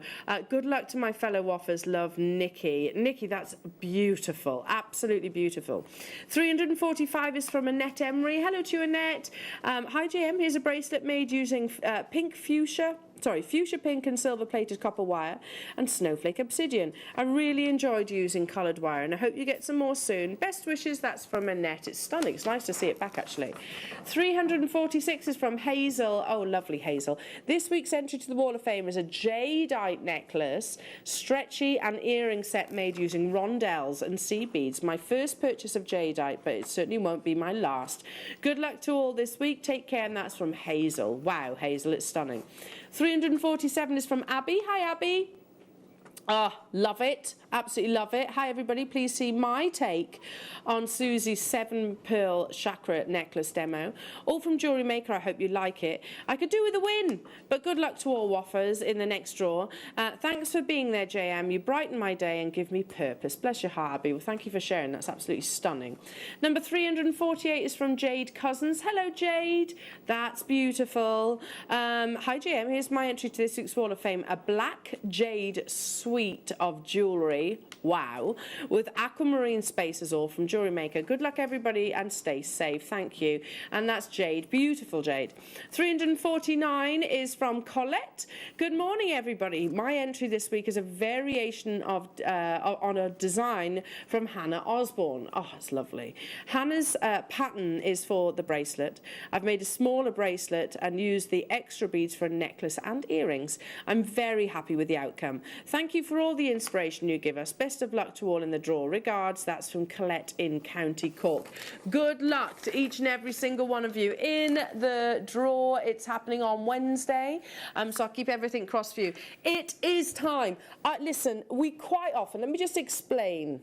Good luck to my fellow waffers. Love, Nikki. Nikki, that's beautiful. Absolutely beautiful. 345 is from Annette Emery. Hello to you, Annette. Hi, JM. Here's a bracelet made using fuchsia pink and silver plated copper wire and snowflake obsidian. I really enjoyed using coloured wire, and I hope you get some more soon. Best wishes. That's from Annette. It's stunning. It's nice to see it back, actually. 346 is from Hazel. Oh, lovely, Hazel. This week's entry to the Wall of Fame is a jadeite necklace, stretchy and earring set made using rondelles and seed beads. My first purchase of jadeite, but it certainly won't be my last. Good luck to all this week. Take care. And that's from Hazel. Wow, Hazel, it's stunning. 347 is from Abby. Hi, Abby. Love it. Absolutely love it. Hi, everybody. Please see my take on Susie's 7-pearl chakra necklace demo. All from Jewellery Maker. I hope you like it. I could do with a win, but good luck to all waffers in the next draw. Thanks for being there, JM. You brighten my day and give me purpose. Bless your heart, Abby. Well, thank you for sharing. That's absolutely stunning. Number 348 is from Jade Cousins. Hello, Jade. That's beautiful. Hi, JM. Here's my entry to this week's Wall of Fame. A black jade suite of jewellery. Wow. With aquamarine spaces all from Jewellery Maker. Good luck, everybody, and stay safe. Thank you. And that's Jade. Beautiful, Jade. 349 is from Colette. Good morning, everybody. My entry this week is a variation of on a design from Hannah Osborne. Oh, it's lovely. Hannah's pattern is for the bracelet. I've made a smaller bracelet and used the extra beads for a necklace and earrings. I'm very happy with the outcome. Thank you for all the inspiration you give us. Best of luck to all in the draw. Regards, that's from Colette in County Cork. Good luck to each and every single one of you in the draw. It's happening on Wednesday, so I'll keep everything crossed for you. It is time. Listen, we quite often, let me just explain.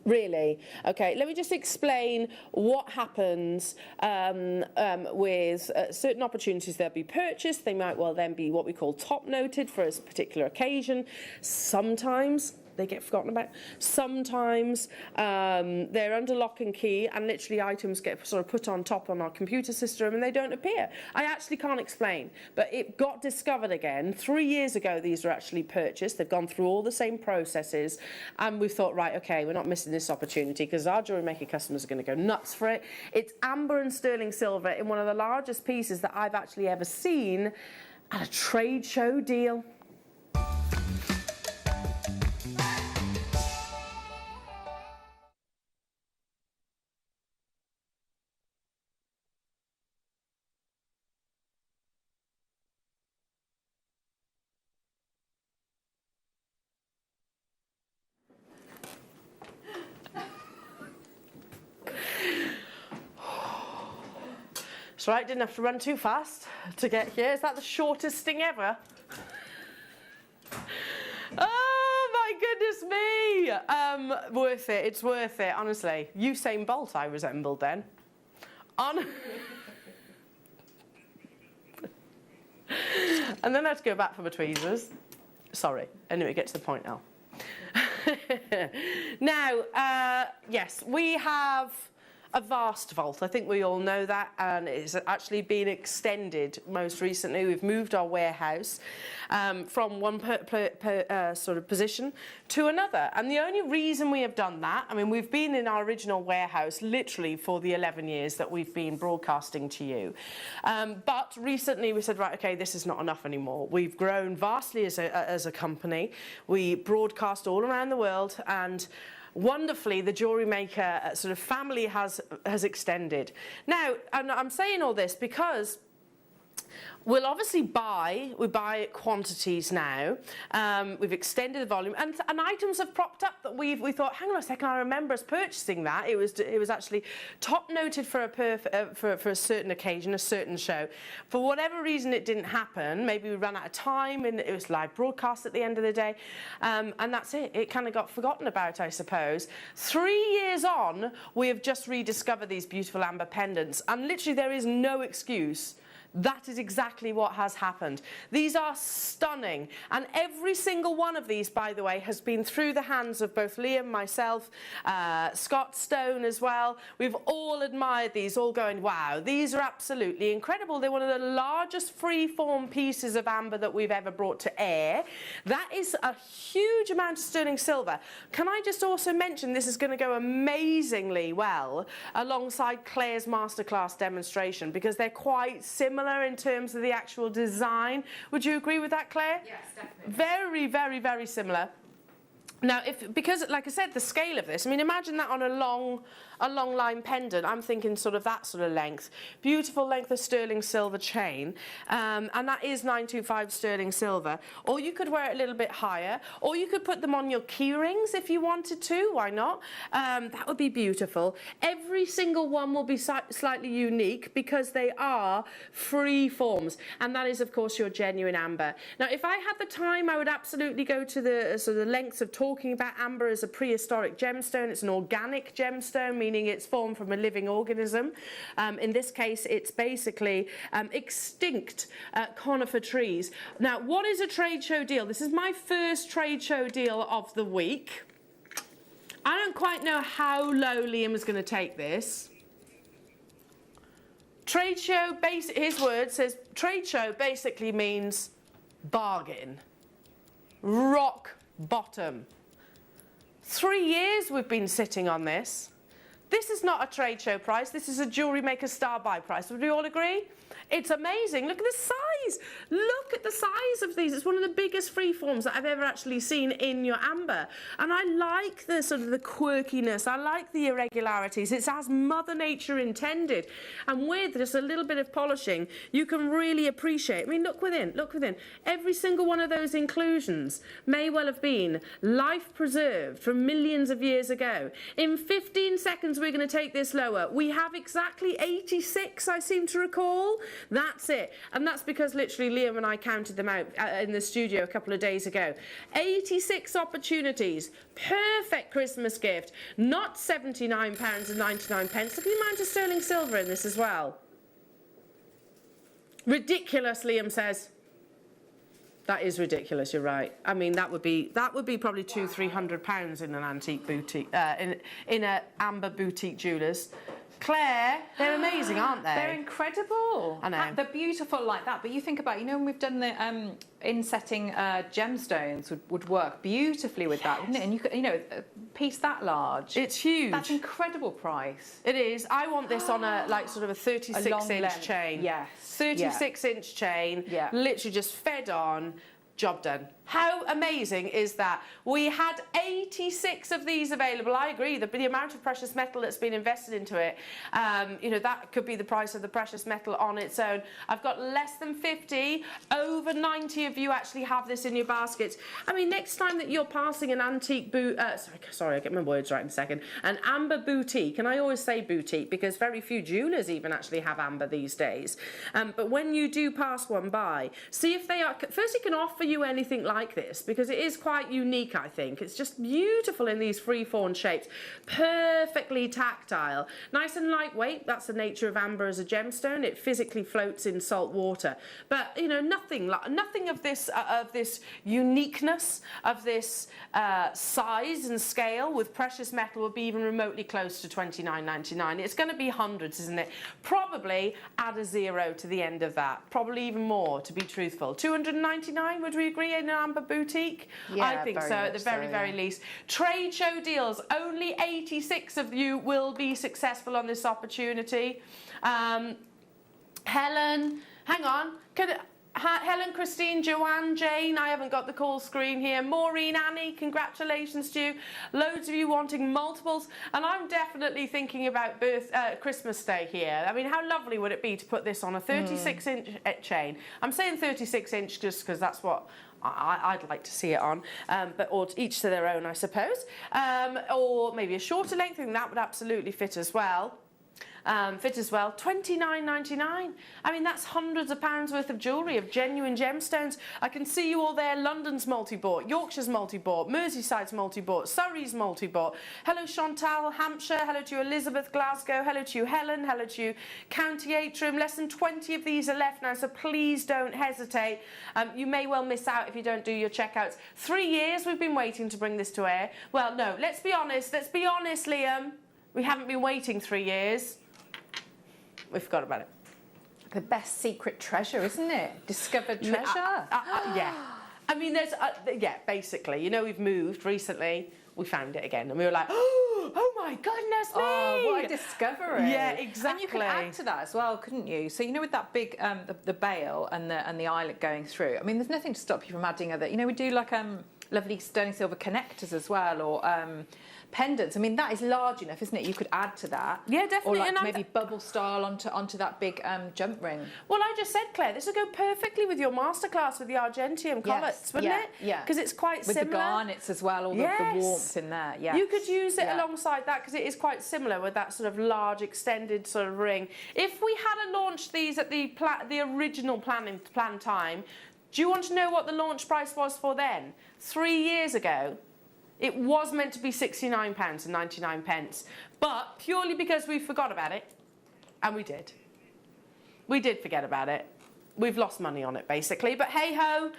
Really? Okay, let me just explain what happens with certain opportunities. They'll be purchased. They might well then be what we call top noted for a particular occasion. Sometimes they get forgotten about. Sometimes they're under lock and key, and literally items get sort of put on top on our computer system and they don't appear. I actually can't explain, but it got discovered again. 3 years ago, these were actually purchased. They've gone through all the same processes, and we thought, right, okay, we're not missing this opportunity because our Jewellery Maker customers are going to go nuts for it. It's amber and sterling silver in one of the largest pieces that I've actually ever seen at a trade show deal. That's right, didn't have to run too fast to get here. Is that the shortest sting ever? Oh my goodness me! Worth it, it's worth it, honestly. Usain Bolt I resembled then. And then I had to go back for my tweezers. Sorry, anyway, get to the point now. Now, yes, we have a vast vault. I think we all know that, and it's actually been extended most recently. We've moved our warehouse from one sort of position to another, and the only reason we have done that, I mean, we've been in our original warehouse literally for the 11 years that we've been broadcasting to you, but recently we said, right, okay, this is not enough anymore. We've grown vastly as a company. We broadcast all around the world, and wonderfully, the Jewellery Maker sort of family has extended. Now, and I'm saying all this because we'll obviously buy at quantities now. We've extended the volume, and items have propped up that we thought, hang on a second, I remember us purchasing that. It was actually top noted for a certain occasion, a certain show. For whatever reason, it didn't happen. Maybe we ran out of time, and it was live broadcast at the end of the day, and that's it. It kind of got forgotten about, I suppose. 3 years on, we have just rediscovered these beautiful amber pendants, and literally there is no excuse. That is exactly what has happened. These are stunning, and every single one of these, by the way, has been through the hands of both Liam, myself, Scott Stone as well. We've all admired these, all going, wow, these are absolutely incredible. They're one of the largest free-form pieces of amber that we've ever brought to air. That is a huge amount of sterling silver. Can I just also mention this is going to go amazingly well alongside Claire's masterclass demonstration, because they're quite similar in terms of the actual design. Would you agree with that, Claire? Yes, definitely. Very, very, very similar. Now, because, like I said, the scale of this, I mean, imagine that on a long line pendant. I'm thinking sort of that sort of length. Beautiful length of sterling silver chain, and that is 925 sterling silver. Or you could wear it a little bit higher, or you could put them on your key rings if you wanted to. Why not? That would be beautiful. Every single one will be slightly unique because they are free forms, and that is, of course, your genuine amber. Now, if I had the time, I would absolutely go to the sort of lengths of talking about amber as a prehistoric gemstone. It's an organic gemstone, meaning it's formed from a living organism. In this case, it's basically extinct conifer trees. Now, what is a trade show deal? This is my first trade show deal of the week. I don't quite know how low Liam is going to take this. Trade show, his word says, trade show basically means bargain. Rock bottom. 3 years we've been sitting on this. This is not a trade show price. This is a Jewellery Maker star buy price. Would we all agree? It's amazing. Look at the size. Look at the size of these. It's one of the biggest freeforms that I've ever actually seen in your amber. And I like the sort of the quirkiness. I like the irregularities. It's as Mother Nature intended. And with just a little bit of polishing, you can really appreciate. I mean, look within. Look within. Every single one of those inclusions may well have been life preserved from millions of years ago. In 15 seconds, we're going to take this lower. We have exactly 86, I seem to recall. That's it. And that's because literally Liam and I counted them out in the studio a couple of days ago. 86 opportunities. Perfect Christmas gift. Not £79.99. Look at the amount of sterling silver in this as well. Ridiculous, Liam says. That is ridiculous, you're right. I mean, that would be probably £200-300 in an antique boutique, in a amber boutique jewellers. Claire, they're amazing, aren't they? They're incredible. I know. They're beautiful like that. But you think about, when we've done the insetting gemstones would work beautifully with that, wouldn't it? And you could, a piece that large. It's huge. That's incredible price. It is. I want this on a sort of a 36-inch chain. Yes. 36-inch chain. Yeah. Literally just fed on. Job done. How amazing is that? We had 86 of these available. I agree, the amount of precious metal that's been invested into it, that could be the price of the precious metal on its own. I've got less than 50. Over 90 of you actually have this in your baskets. I mean, next time that you're passing an antique sorry, I'll get my words right in a second. An amber boutique, and I always say boutique because very few jewellers even actually have amber these days. But when you do pass one by, see if they are, first it can offer you anything like like this because it is quite unique, I think. It's just beautiful in these free-form shapes. Perfectly tactile. Nice and lightweight. That's the nature of amber as a gemstone. It physically floats in salt water. But, you know, nothing of this uniqueness, of this size and scale with precious metal would be even remotely close to $29.99. It's going to be hundreds, isn't it? Probably add a zero to the end of that. Probably even more, to be truthful. $299, would we agree, in an amber boutique? Yeah, I think so, at the very least. Trade show deals. Only 86 of you will be successful on this opportunity. Helen, hang on. Helen, Christine, Joanne, Jane, I haven't got the call screen here. Maureen, Annie, congratulations to you. Loads of you wanting multiples. And I'm definitely thinking about Christmas Day here. I mean, how lovely would it be to put this on a 36-inch chain? I'm saying 36-inch just because that's what I'd like to see it on, or each to their own, I suppose. Or maybe a shorter length, and that would absolutely fit as well. $29.99. I mean, that's hundreds of pounds worth of jewellery, of genuine gemstones. I can see you all there. London's multi-bought, Yorkshire's multi-bought, Merseyside's multi-bought, Surrey's multi-bought. Hello, Chantal, Hampshire. Hello to you, Elizabeth, Glasgow. Hello to you, Helen. Hello to you, County Antrim. Less than 20 of these are left now, so please don't hesitate. You may well miss out if you don't do your checkouts. 3 years we've been waiting to bring this to air. Well, no, let's be honest, Liam. We haven't been waiting 3 years. We forgot about it. The best secret treasure, isn't it? Discovered treasure. Yeah. I mean, yeah, basically. You know, we've moved recently. We found it again, and we were like, oh my goodness me! Oh, what a discovery! Yeah, exactly. And you can add to that as well, couldn't you? So you know, with that big the bail and the eyelet going through. I mean, there's nothing to stop you from adding other. You know, we do like lovely sterling silver connectors as well, or pendants. I mean, that is large enough, isn't it? You could add to that. Yeah, definitely. Or like maybe bubble style onto that big jump ring. Well, I just said, Claire, this would go perfectly with your masterclass with the Argentium collets, wouldn't it? Yeah. Because it's quite similar. With the garnets as well, all the warmth in there. Yeah. You could use it alongside that because it is quite similar with that sort of large extended sort of ring. If we had launched these at the original plan time, do you want to know what the launch price was for then? 3 years ago. It was meant to be £69.99, but purely because we forgot about it, and we did. We did forget about it. We've lost money on it, basically. But hey-ho,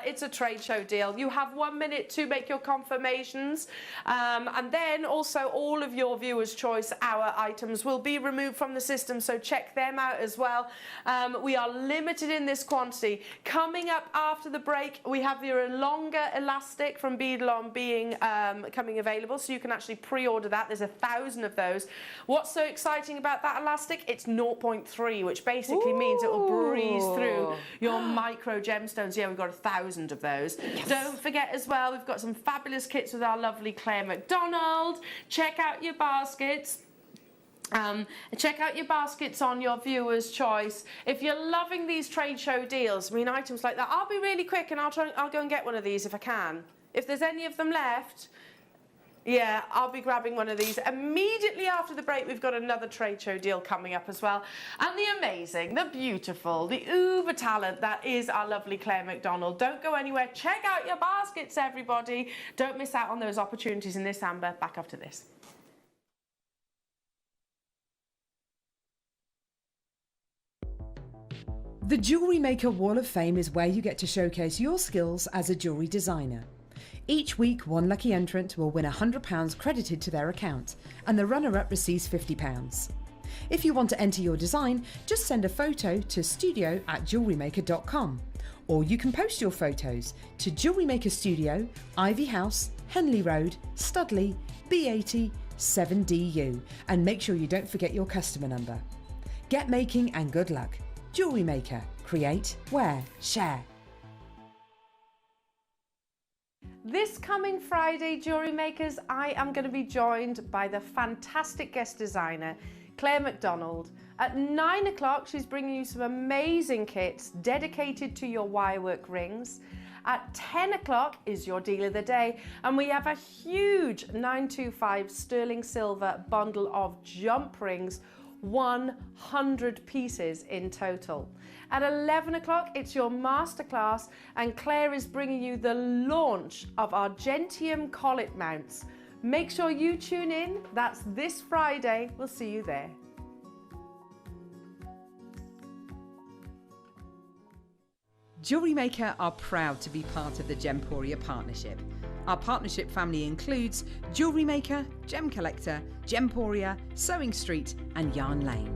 it's a trade show deal. You have 1 minute to make your confirmations. And then also all of your viewers' choice, our items, will be removed from the system, so check them out as well. We are limited in this quantity. Coming up after the break, we have your longer elastic from Beadlon coming available, so you can actually pre-order that. There's 1,000 of those. What's so exciting about that elastic? It's 0.3, which basically means it will breeze through your micro gemstones. Yeah, we've got 1,000 of those. Yes. Don't forget as well, we've got some fabulous kits with our lovely Claire McDonald. Check out your baskets. Check out your baskets on your viewer's choice. If you're loving these trade show deals, I mean, items like that, I'll be really quick and I'll go and get one of these if I can. If there's any of them left, yeah, I'll be grabbing one of these. Immediately after the break, we've got another trade show deal coming up as well. And the amazing, the beautiful, the uber talent that is our lovely Claire McDonald. Don't go anywhere. Check out your baskets, everybody. Don't miss out on those opportunities in this amber. Back after this. The Jewellery Maker Wall of Fame is where you get to showcase your skills as a jewellery designer. Each week, one lucky entrant will win £100 credited to their account, and the runner-up receives £50. If you want to enter your design, just send a photo to studio@jewellerymaker.com, or you can post your photos to Jewellery Maker Studio, Ivy House, Henley Road, Studley, B80 7DU, and make sure you don't forget your customer number. Get making and good luck. Jewellery Maker. Create, wear, share. This coming Friday, Jewellery Makers, I am going to be joined by the fantastic guest designer, Claire McDonald. At 9 o'clock, she's bringing you some amazing kits dedicated to your wirework rings. At 10 o'clock is your deal of the day, and we have a huge 925 sterling silver bundle of jump rings, 100 pieces in total. At 11 o'clock, it's your masterclass, and Claire is bringing you the launch of our Gentium collet mounts. Make sure you tune in. That's this Friday. We'll see you there. Jewellery Maker are proud to be part of the Gemporia partnership. Our partnership family includes Jewellery Maker, Gem Collector, Gemporia, Sewing Street and Yarn Lane.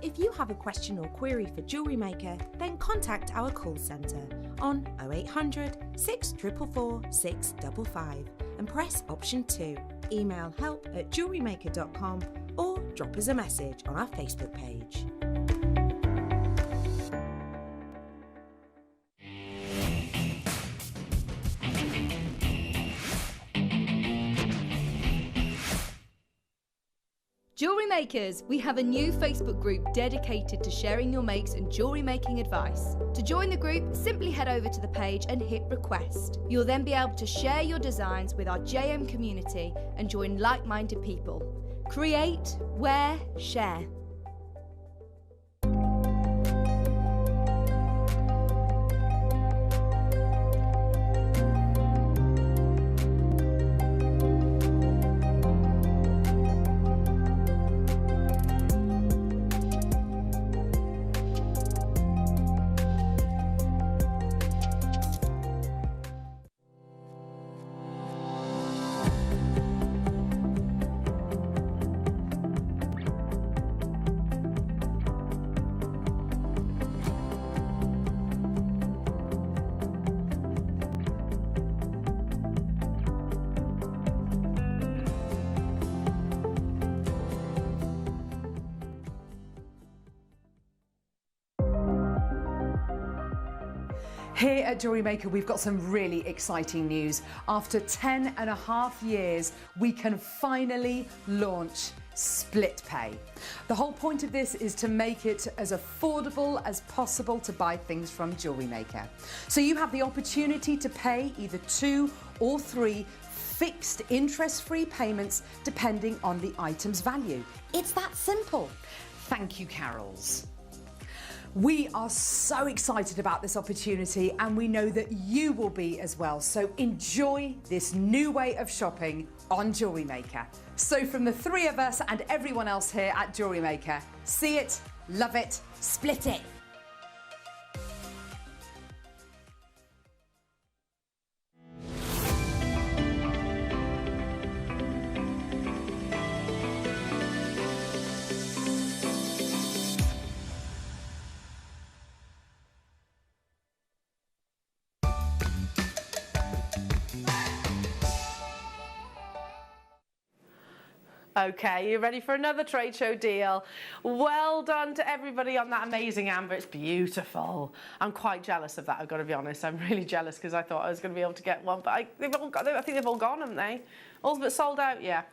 If you have a question or query for Jewellery Maker, then contact our call centre on 0800 644 655 and press option 2. Email help@jewellerymaker.com or drop us a message on our Facebook page. Jewellery Makers, we have a new Facebook group dedicated to sharing your makes and jewellery making advice. To join the group, simply head over to the page and hit request. You'll then be able to share your designs with our JM community and join like-minded people. Create, wear, share. Here at Jewellery Maker, we've got some really exciting news. After 10.5 years, we can finally launch split pay. The whole point of this is to make it as affordable as possible to buy things from Jewellery Maker. So you have the opportunity to pay either 2 or 3 fixed interest-free payments depending on the item's value. It's that simple. Thank you, Carols. We are so excited about this opportunity and we know that you will be as well. So enjoy this new way of shopping on Jewellery Maker. So from the 3 of us and everyone else here at Jewellery Maker, see it, love it, split it. Okay, you ready for another trade show deal? Well done to everybody on that amazing amber. It's beautiful. I'm quite jealous of that, I've got to be honest. I'm really jealous because I thought I was going to be able to get one, but I think they've all gone, haven't they? All but sold out? Yeah,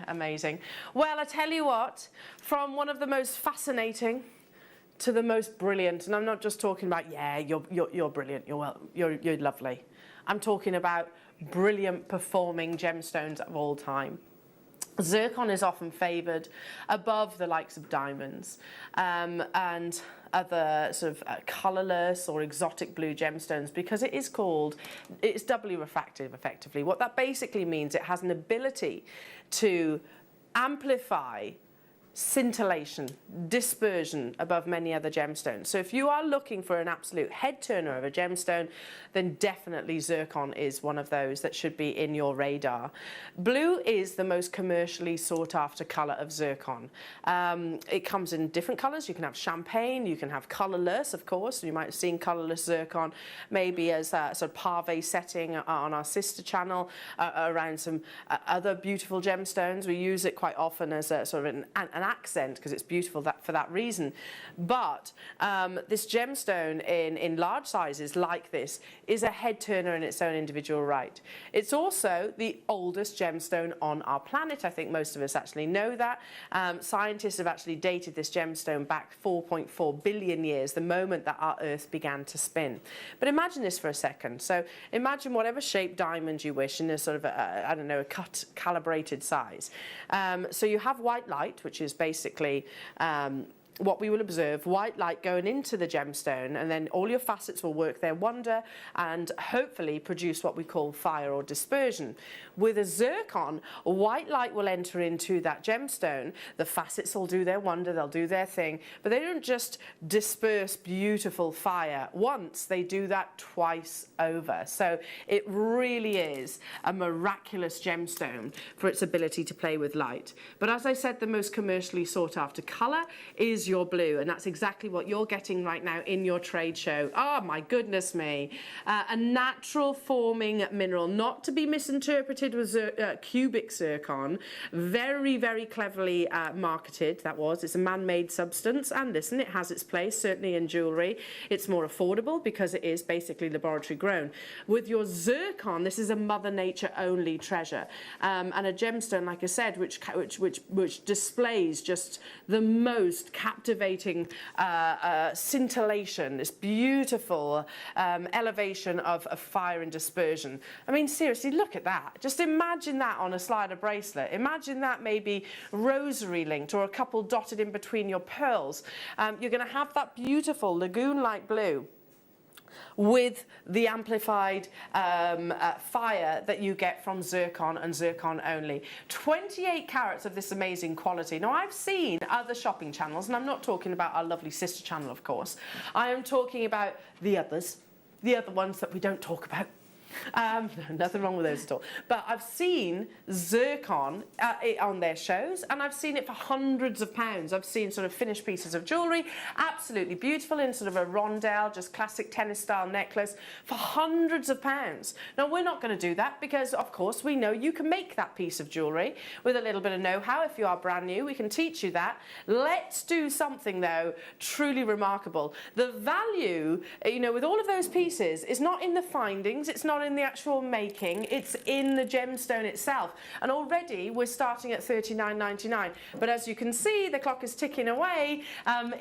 amazing. Well, I tell you what, from one of the most fascinating to the most brilliant, and I'm not just talking about, yeah, you're brilliant, you're lovely. I'm talking about brilliant performing gemstones of all time. Zircon is often favoured above the likes of diamonds and other sort of colourless or exotic blue gemstones because it's doubly refractive effectively. What that basically means, it has an ability to amplify scintillation, dispersion above many other gemstones. So if you are looking for an absolute head turner of a gemstone, then definitely zircon is one of those that should be in your radar. Blue is the most commercially sought after colour of zircon. It comes in different colours. You can have champagne, you can have colourless, of course. You might have seen colourless zircon maybe as a sort of pave setting on our sister channel around some other beautiful gemstones. We use it quite often as a sort of an an accent because it's beautiful for that reason. But this gemstone in large sizes like this is a head turner in its own individual right. It's also the oldest gemstone on our planet. I think most of us actually know that. Scientists have actually dated this gemstone back 4.4 billion years, the moment that our Earth began to spin. But imagine this for a second. So imagine whatever shape diamond you wish in a sort of, I don't know, a calibrated size. So you have white light, which is basically what we will observe, white light going into the gemstone, and then all your facets will work their wonder and hopefully produce what we call fire or dispersion. With a zircon, white light will enter into that gemstone, the facets will do their wonder, they'll do their thing, but they don't just disperse beautiful fire once, they do that twice over. So it really is a miraculous gemstone for its ability to play with light. But as I said, the most commercially sought after colour is your blue, and that's exactly what you're getting right now in your trade show. Oh my goodness me. A natural forming mineral, not to be misinterpreted with cubic zircon. Very, very cleverly marketed, that was. It's a man-made substance, and listen, it has its place, certainly in jewellery. It's more affordable because it is basically laboratory grown. With your zircon, this is a Mother Nature only treasure, and a gemstone, like I said, which displays just the most captivating scintillation, this beautiful elevation of fire and dispersion. I mean, seriously, look at that. Just imagine that on a slider bracelet. Imagine that maybe rosary linked or a couple dotted in between your pearls. You're going to have that beautiful lagoon-like blue with the amplified fire that you get from zircon and zircon only. 28 carats of this amazing quality. Now, I've seen other shopping channels, and I'm not talking about our lovely sister channel, of course. I am talking about the others, the other ones that we don't talk about. No, nothing wrong with those at all. But I've seen zircon on their shows, and I've seen it for hundreds of pounds. I've seen sort of finished pieces of jewellery, absolutely beautiful, in sort of a rondelle, just classic tennis-style necklace, for hundreds of pounds. Now, we're not going to do that because, of course, we know you can make that piece of jewellery with a little bit of know-how. If you are brand new, we can teach you that. Let's do something, though, truly remarkable. The value, you know, with all of those pieces is not in the findings, it's not in the actual making, it's in the gemstone itself. And already we're starting at $39.99. But as you can see, the clock is ticking away.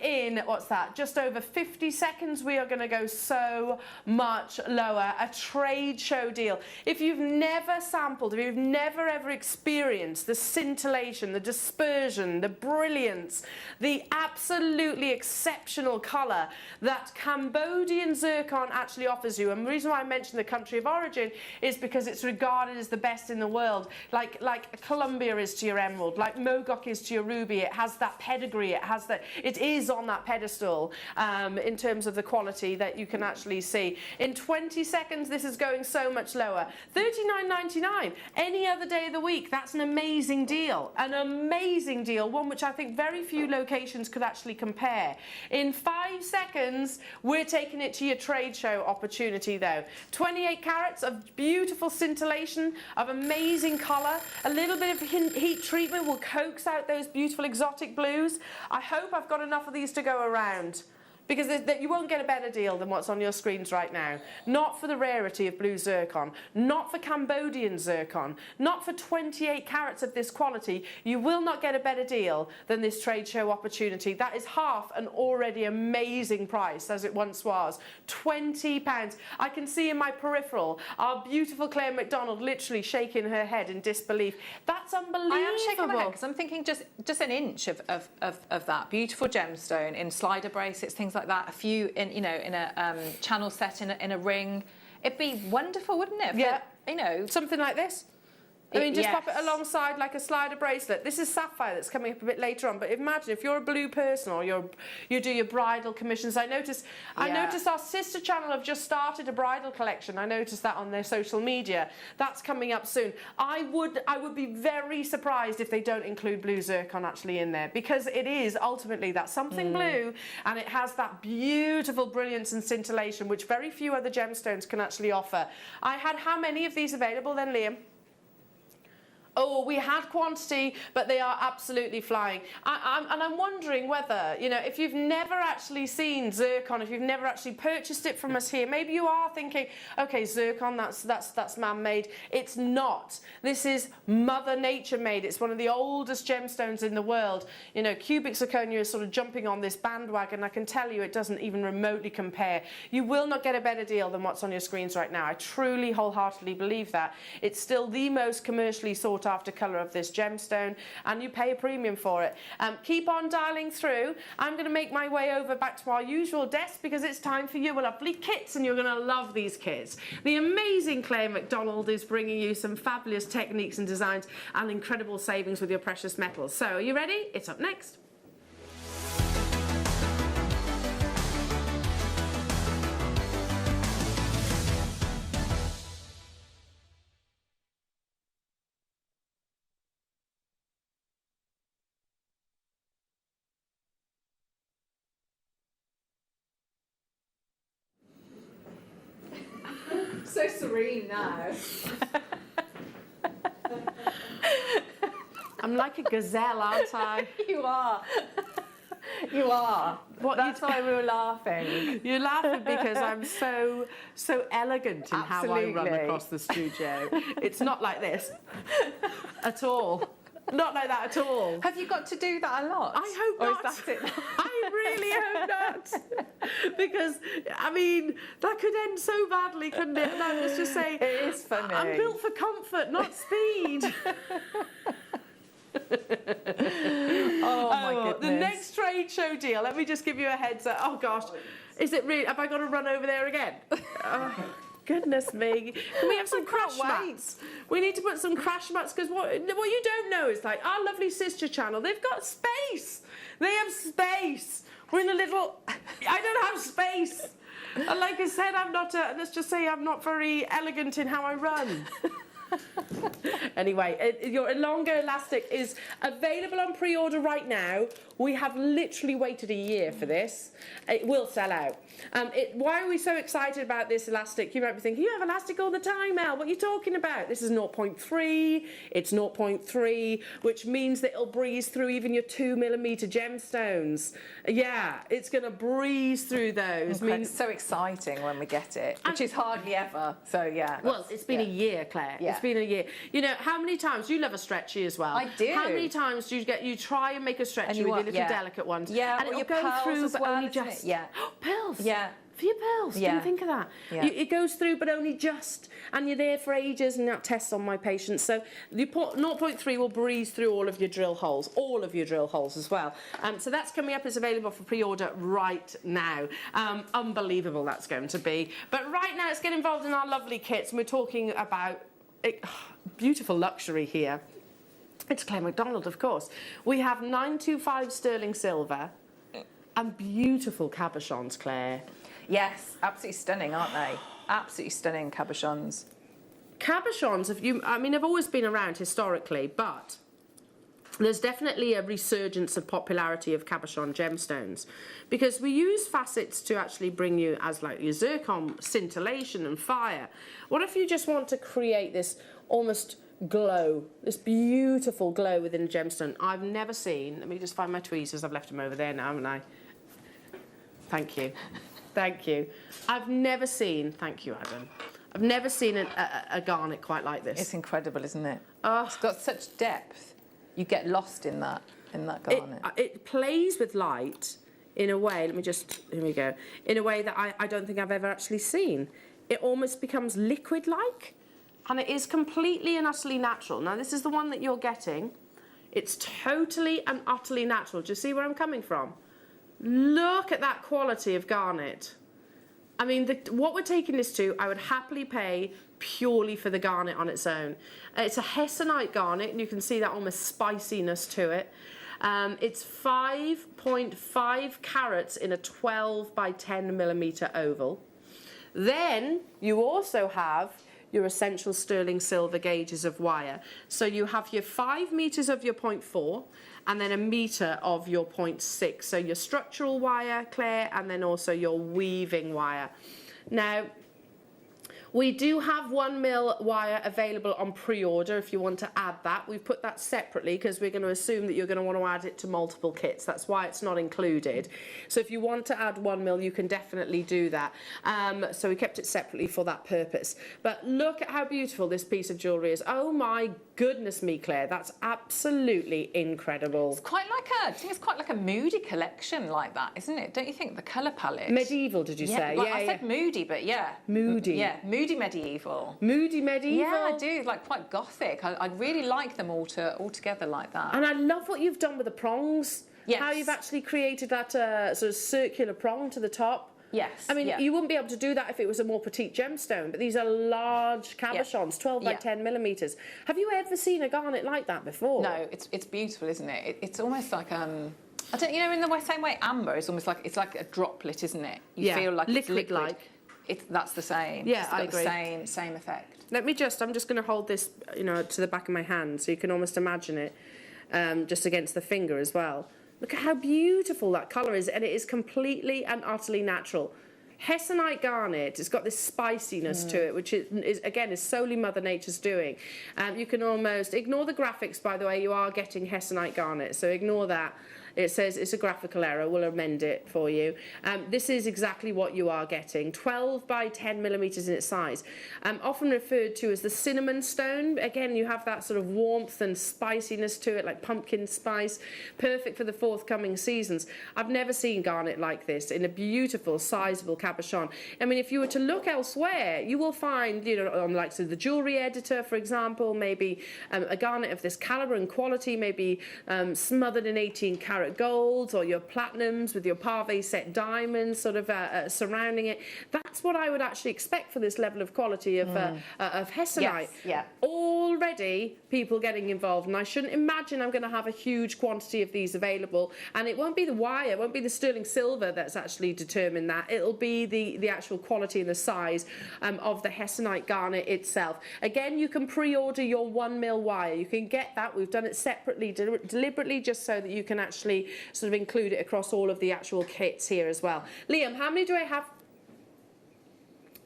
In, what's that, just over 50 seconds, we are going to go so much lower. A trade show deal. If you've never sampled, if you've never ever experienced the scintillation, the dispersion, the brilliance, the absolutely exceptional colour that Cambodian zircon actually offers you, and the reason why I mentioned the country of origin is because it's regarded as the best in the world, like Colombia is to your emerald, like Mogok is to your ruby. It has that pedigree, it is on that pedestal in terms of the quality that you can actually see. In 20 seconds, this is going so much lower. $39.99 any other day of the week. That's an amazing deal, one which I think very few locations could actually compare. In 5 seconds, we're taking it to your trade show opportunity, though. 28 carats of beautiful scintillation, of amazing colour. A little bit of heat treatment will coax out those beautiful exotic blues. I hope I've got enough of these to go around, because you won't get a better deal than what's on your screens right now. Not for the rarity of blue zircon, not for Cambodian zircon, not for 28 carats of this quality. You will not get a better deal than this trade show opportunity. That is half an already amazing price, as it once was. £20. I can see in my peripheral our beautiful Claire McDonald literally shaking her head in disbelief. That's unbelievable. I am shaking my head because I'm thinking just an inch of that beautiful gemstone in slider bracelets, things like that, a few in, you know, in a channel set in a ring. It'd be wonderful, wouldn't it? Yeah. You know, something like this. I mean, just yes. pop it alongside like a slider bracelet. This is sapphire that's coming up a bit later on, but imagine if you're a blue person or you do your bridal commissions. I noticed our sister channel have just started a bridal collection. I noticed that on their social media. That's coming up soon. I would be very surprised if they don't include blue zircon actually in there, because it is ultimately that something blue, and it has that beautiful brilliance and scintillation which very few other gemstones can actually offer. I had how many of these available then, Liam? Oh, we had quantity, but they are absolutely flying. And I'm wondering whether, you know, if you've never actually seen zircon, if you've never actually purchased it from us here, maybe you are thinking, okay, zircon, that's man-made. It's not. This is Mother Nature made. It's one of the oldest gemstones in the world. You know, cubic zirconia is sort of jumping on this bandwagon. I can tell you it doesn't even remotely compare. You will not get a better deal than what's on your screens right now. I truly, wholeheartedly believe that. It's still the most commercially sought after colour of this gemstone, and you pay a premium for it. Keep on dialing through. I'm going to make my way over back to our usual desk because it's time for your lovely kits, and you're going to love these kits. The amazing Claire McDonald is bringing you some fabulous techniques and designs and incredible savings with your precious metals. So are you ready? It's up next. So serene now. I'm like a gazelle, aren't I? You are. You are. That's why we were laughing. You're laughing because I'm so elegant in how I run Absolutely. across the studio. It's not like this at all. Not like that at all. Have you got to do that a lot? I hope Or not. is that it? I really hope not. Because, I mean, that could end so badly, couldn't it? And I was just saying, It is funny. I'm built for comfort, not speed. Oh my goodness. The next trade show deal, let me just give you a heads up. Oh gosh, is it really, have I got to run over there again? Oh, goodness me. Can we have some crash mats? We need to put some crash mats, because what you don't know is, like, our lovely sister channel, they've got space. They have space. We're in a little, I don't have space. And like I said, I'm not, let's just say I'm not very elegant in how I run. Anyway, your Elongo elastic is available on pre-order right now. We have literally waited a year for this. It will sell out. Why are we so excited about this elastic? You might be thinking, you have elastic all the time, Mel. What are you talking about? This is 0.3. It's 0.3, which means that it'll breeze through even your 2mm gemstones. Yeah, it's going to breeze through those. Okay, it's so exciting when we get it, which is hardly ever. So yeah. Well, it's been a year, Claire. Yeah. It's been a year. You know, how many times, you love a stretchy as well. I do. How many times do you try and make a stretchy with your little delicate ones? Yeah, and or it'll your go pearls through, as but well, only isn't just. it? Yeah. Pearls. Yeah. For your pearls. Yeah. Didn't think of that. Yeah. It goes through, but only just. And you're there for ages, and that tests on my patients. So the 0.3 will breeze through all of your drill holes as well. So that's coming up. It's available for pre-order right now. Unbelievable that's going to be. But right now, let's get involved in our lovely kits. And we're talking about beautiful luxury here. It's Claire McDonald, of course. We have 925 sterling silver and beautiful cabochons, Claire. Yes, absolutely stunning, aren't they? Absolutely stunning cabochons. Cabochons, have always been around historically, but there's definitely a resurgence of popularity of cabochon gemstones, because we use facets to actually bring you, as like your zircon, scintillation and fire. What if you just want to create this almost glow, this beautiful glow within a gemstone? I've never seen, let me just find my tweezers, I've left them over there now, haven't I? Thank you. Thank you. I've never seen, thank you, Adam. I've never seen a garnet quite like this. It's incredible, isn't it? Oh. It's got such depth. You get lost in that garnet. It plays with light in a way, here we go, in a way that I don't think I've ever actually seen. It almost becomes liquid-like, and it is completely and utterly natural. Now, this is the one that you're getting. It's totally and utterly natural. Do you see where I'm coming from? Look at that quality of garnet. I mean, what we're taking this to, I would happily pay purely for the garnet on its own. It's a hessonite garnet, and you can see that almost spiciness to it. It's 5.5 carats in a 12 by 10 millimetre oval. Then you also have your essential sterling silver gauges of wire. So you have your 5 metres of your 0.4 and then a metre of your 0.6. So your structural wire, Claire, and then also your weaving wire. Now, We do have 1mm wire available on pre-order if you want to add that. We've put that separately because we're going to assume that you're going to want to add it to multiple kits. That's why it's not included. So if you want to add 1mm, you can definitely do that. So we kept it separately for that purpose. But look at how beautiful this piece of jewellery is. Oh my goodness me, Claire, that's absolutely incredible. It's quite like I think it's quite like a moody collection like that, isn't it? Don't you think, the colour palette? Medieval, did you say? Well, I said moody, but yeah. Moody. Yeah, moody medieval. Moody medieval? Yeah, I do, like quite gothic. I really like them all together like that. And I love what you've done with the prongs. Yes. How you've actually created that sort of circular prong to the top. Yes. I mean, yeah. you wouldn't be able to do that if it was a more petite gemstone, but these are large cabochons, 12 by 10 millimetres. Have you ever seen a garnet like that before? No, it's beautiful, isn't it? It's almost like I don't, you know, in the same way amber is almost like, it's like a droplet, isn't it? You feel like it's liquid. Liquid-like. That's the same. Yeah, it's got I agree. The same effect. I'm just going to hold this, you know, to the back of my hand so you can almost imagine it just against the finger as well. Look at how beautiful that colour is, and it is completely and utterly natural. Hessonite garnet, it's got this spiciness to it, which is again solely Mother Nature's doing. You can almost ignore the graphics, by the way. You are getting Hessonite garnet, so ignore that. It says it's a graphical error. We'll amend it for you. This is exactly what you are getting. 12 by 10 millimetres in its size. Often referred to as the cinnamon stone. Again, you have that sort of warmth and spiciness to it, like pumpkin spice. Perfect for the forthcoming seasons. I've never seen garnet like this in a beautiful, sizable cabochon. I mean, if you were to look elsewhere, you will find, you know, on like so the jewellery editor, for example, maybe a garnet of this calibre and quality, maybe smothered in 18-karat golds, or your platinums with your pave set diamonds sort of surrounding it. That's what I would actually expect for this level of quality of hessonite. Yes, yeah. Already people getting involved, and I shouldn't imagine I'm going to have a huge quantity of these available. And it won't be the wire, it won't be the sterling silver that's actually determined that. It'll be the actual quality and the size of the hessonite garnet itself. Again, you can pre-order your 1mm wire. You can get that. We've done it separately, deliberately, just so that you can actually sort of include it across all of the actual kits here as well. Liam, how many do I have?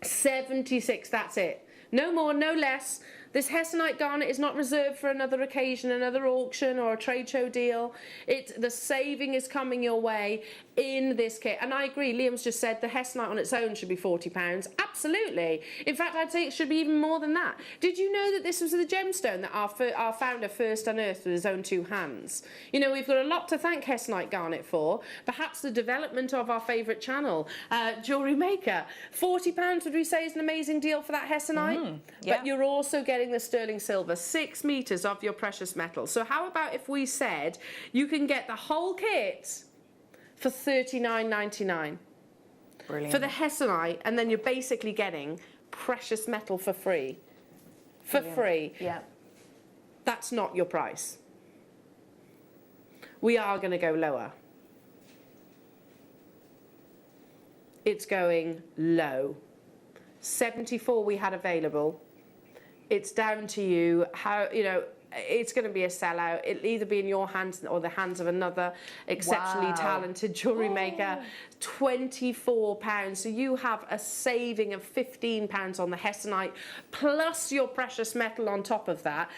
76, that's it. No more, no less. This hessonite garnet is not reserved for another occasion, another auction or a trade show deal. The saving is coming your way in this kit. And I agree, Liam's just said the hessonite on its own should be £40. Absolutely. In fact, I'd say it should be even more than that. Did you know that this was the gemstone that our founder first unearthed with his own two hands? You know, we've got a lot to thank hessonite garnet for. Perhaps the development of our favourite channel, Jewellery Maker. £40 would we say is an amazing deal for that hessonite? Yeah. But you're also getting the sterling silver, 6 metres of your precious metal. So how about if we said you can get the whole kit for $39.99 Brilliant. for the hessonite, and then you're basically getting precious metal for free. For free. Yeah. That's not your price. We are going to go lower. It's going low. 74 we had available. It's down to you how, you know, it's going to be a sellout. It'll either be in your hands or the hands of another exceptionally talented jewellery maker. £24. So you have a saving of £15 on the hessonite, plus your precious metal on top of that,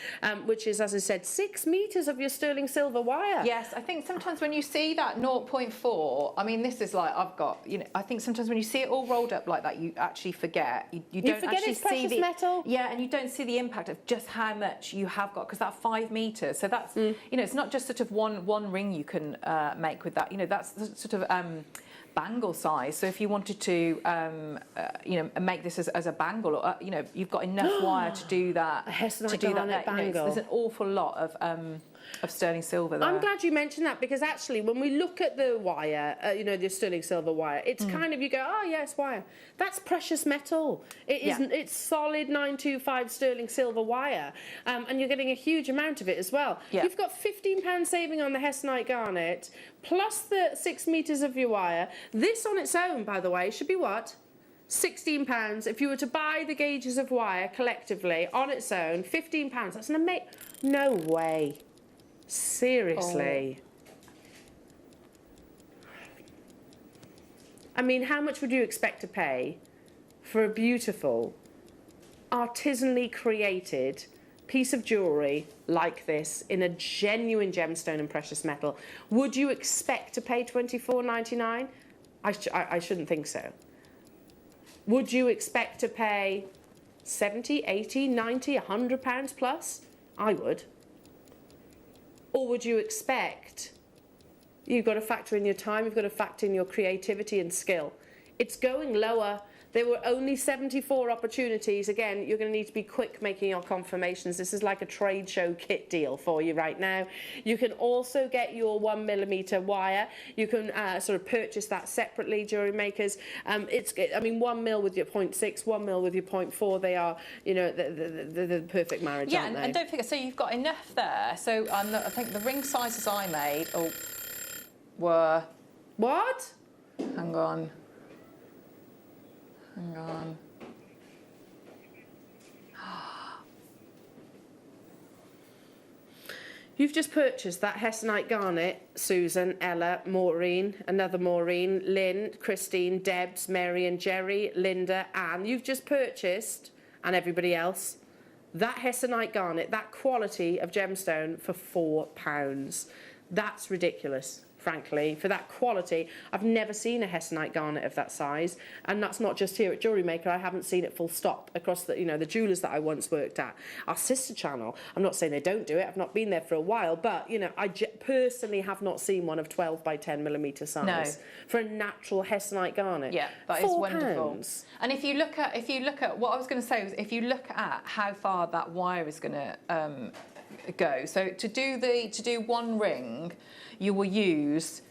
which is, as I said, 6 metres of your sterling silver wire. Yes, I think sometimes when you see that 0.4, I mean, this is like, I've got, you know, I think sometimes when you see it all rolled up like that, you actually forget. You don't forget actually it's precious see metal. Yeah, and you don't see the impact of just how much you have got, because that 5 metres. So that's, you know, it's not just sort of one ring you can make with that. You know, that's the sort of bangle size. So if you wanted to, you know, make this as a bangle, or you know, you've got enough wire to do that. A hessonite to do that bangle. You know, there's an awful lot of sterling silver there. I'm glad you mentioned that, because actually when we look at the wire, you know, the sterling silver wire, it's kind of, you go, oh yeah, it's wire. That's precious metal. It isn't. It's solid 925 sterling silver wire, and you're getting a huge amount of it as well. Yeah. You've got £15 saving on the hessonite garnet, plus the 6 metres of your wire. This on its own, by the way, should be what? £16. If you were to buy the gauges of wire collectively on its own, £15. That's an amazing. No way. Seriously. I mean, how much would you expect to pay for a beautiful artisanally created piece of jewellery like this in a genuine gemstone and precious metal, would you expect to pay $24.99? I shouldn't think so. Would you expect to pay 70, 80, 90, 100 pounds plus? I would. Or would you expect, you've got to factor in your time, you've got to factor in your creativity and skill. It's going lower. There were only 74 opportunities. Again, you're going to need to be quick making your confirmations. This is like a trade show kit deal for you right now. You can also get your 1mm wire. You can sort of purchase that separately, jewellery makers. I mean, 1mm with your 0.6, 1mm with your 0.4. They are, you know, the perfect marriage, aren't they? And don't forget, so you've got enough there. So I think the ring sizes I made were... What? Hang on. Hang on. You've just purchased that Hessonite garnet, Susan, Ella, Maureen, another Maureen, Lynn, Christine, Debs, Mary and Jerry, Linda, Anne. You've just purchased, and everybody else, that Hessonite garnet, that quality of gemstone for £4. That's ridiculous. Frankly, for that quality. I've never seen a Hessonite garnet of that size, and that's not just here at Jewellery Maker. I haven't seen it full stop across the, you know, the jewellers that I once worked at. Our sister channel, I'm not saying they don't do it, I've not been there for a while, but, you know, I personally have not seen one of 12 by 10mm size. No. For a natural Hessonite garnet. Yeah, that is wonderful. £4. And if you look at what I was going to say was, if you look at how far that wire is going to go, so to do one ring, you will use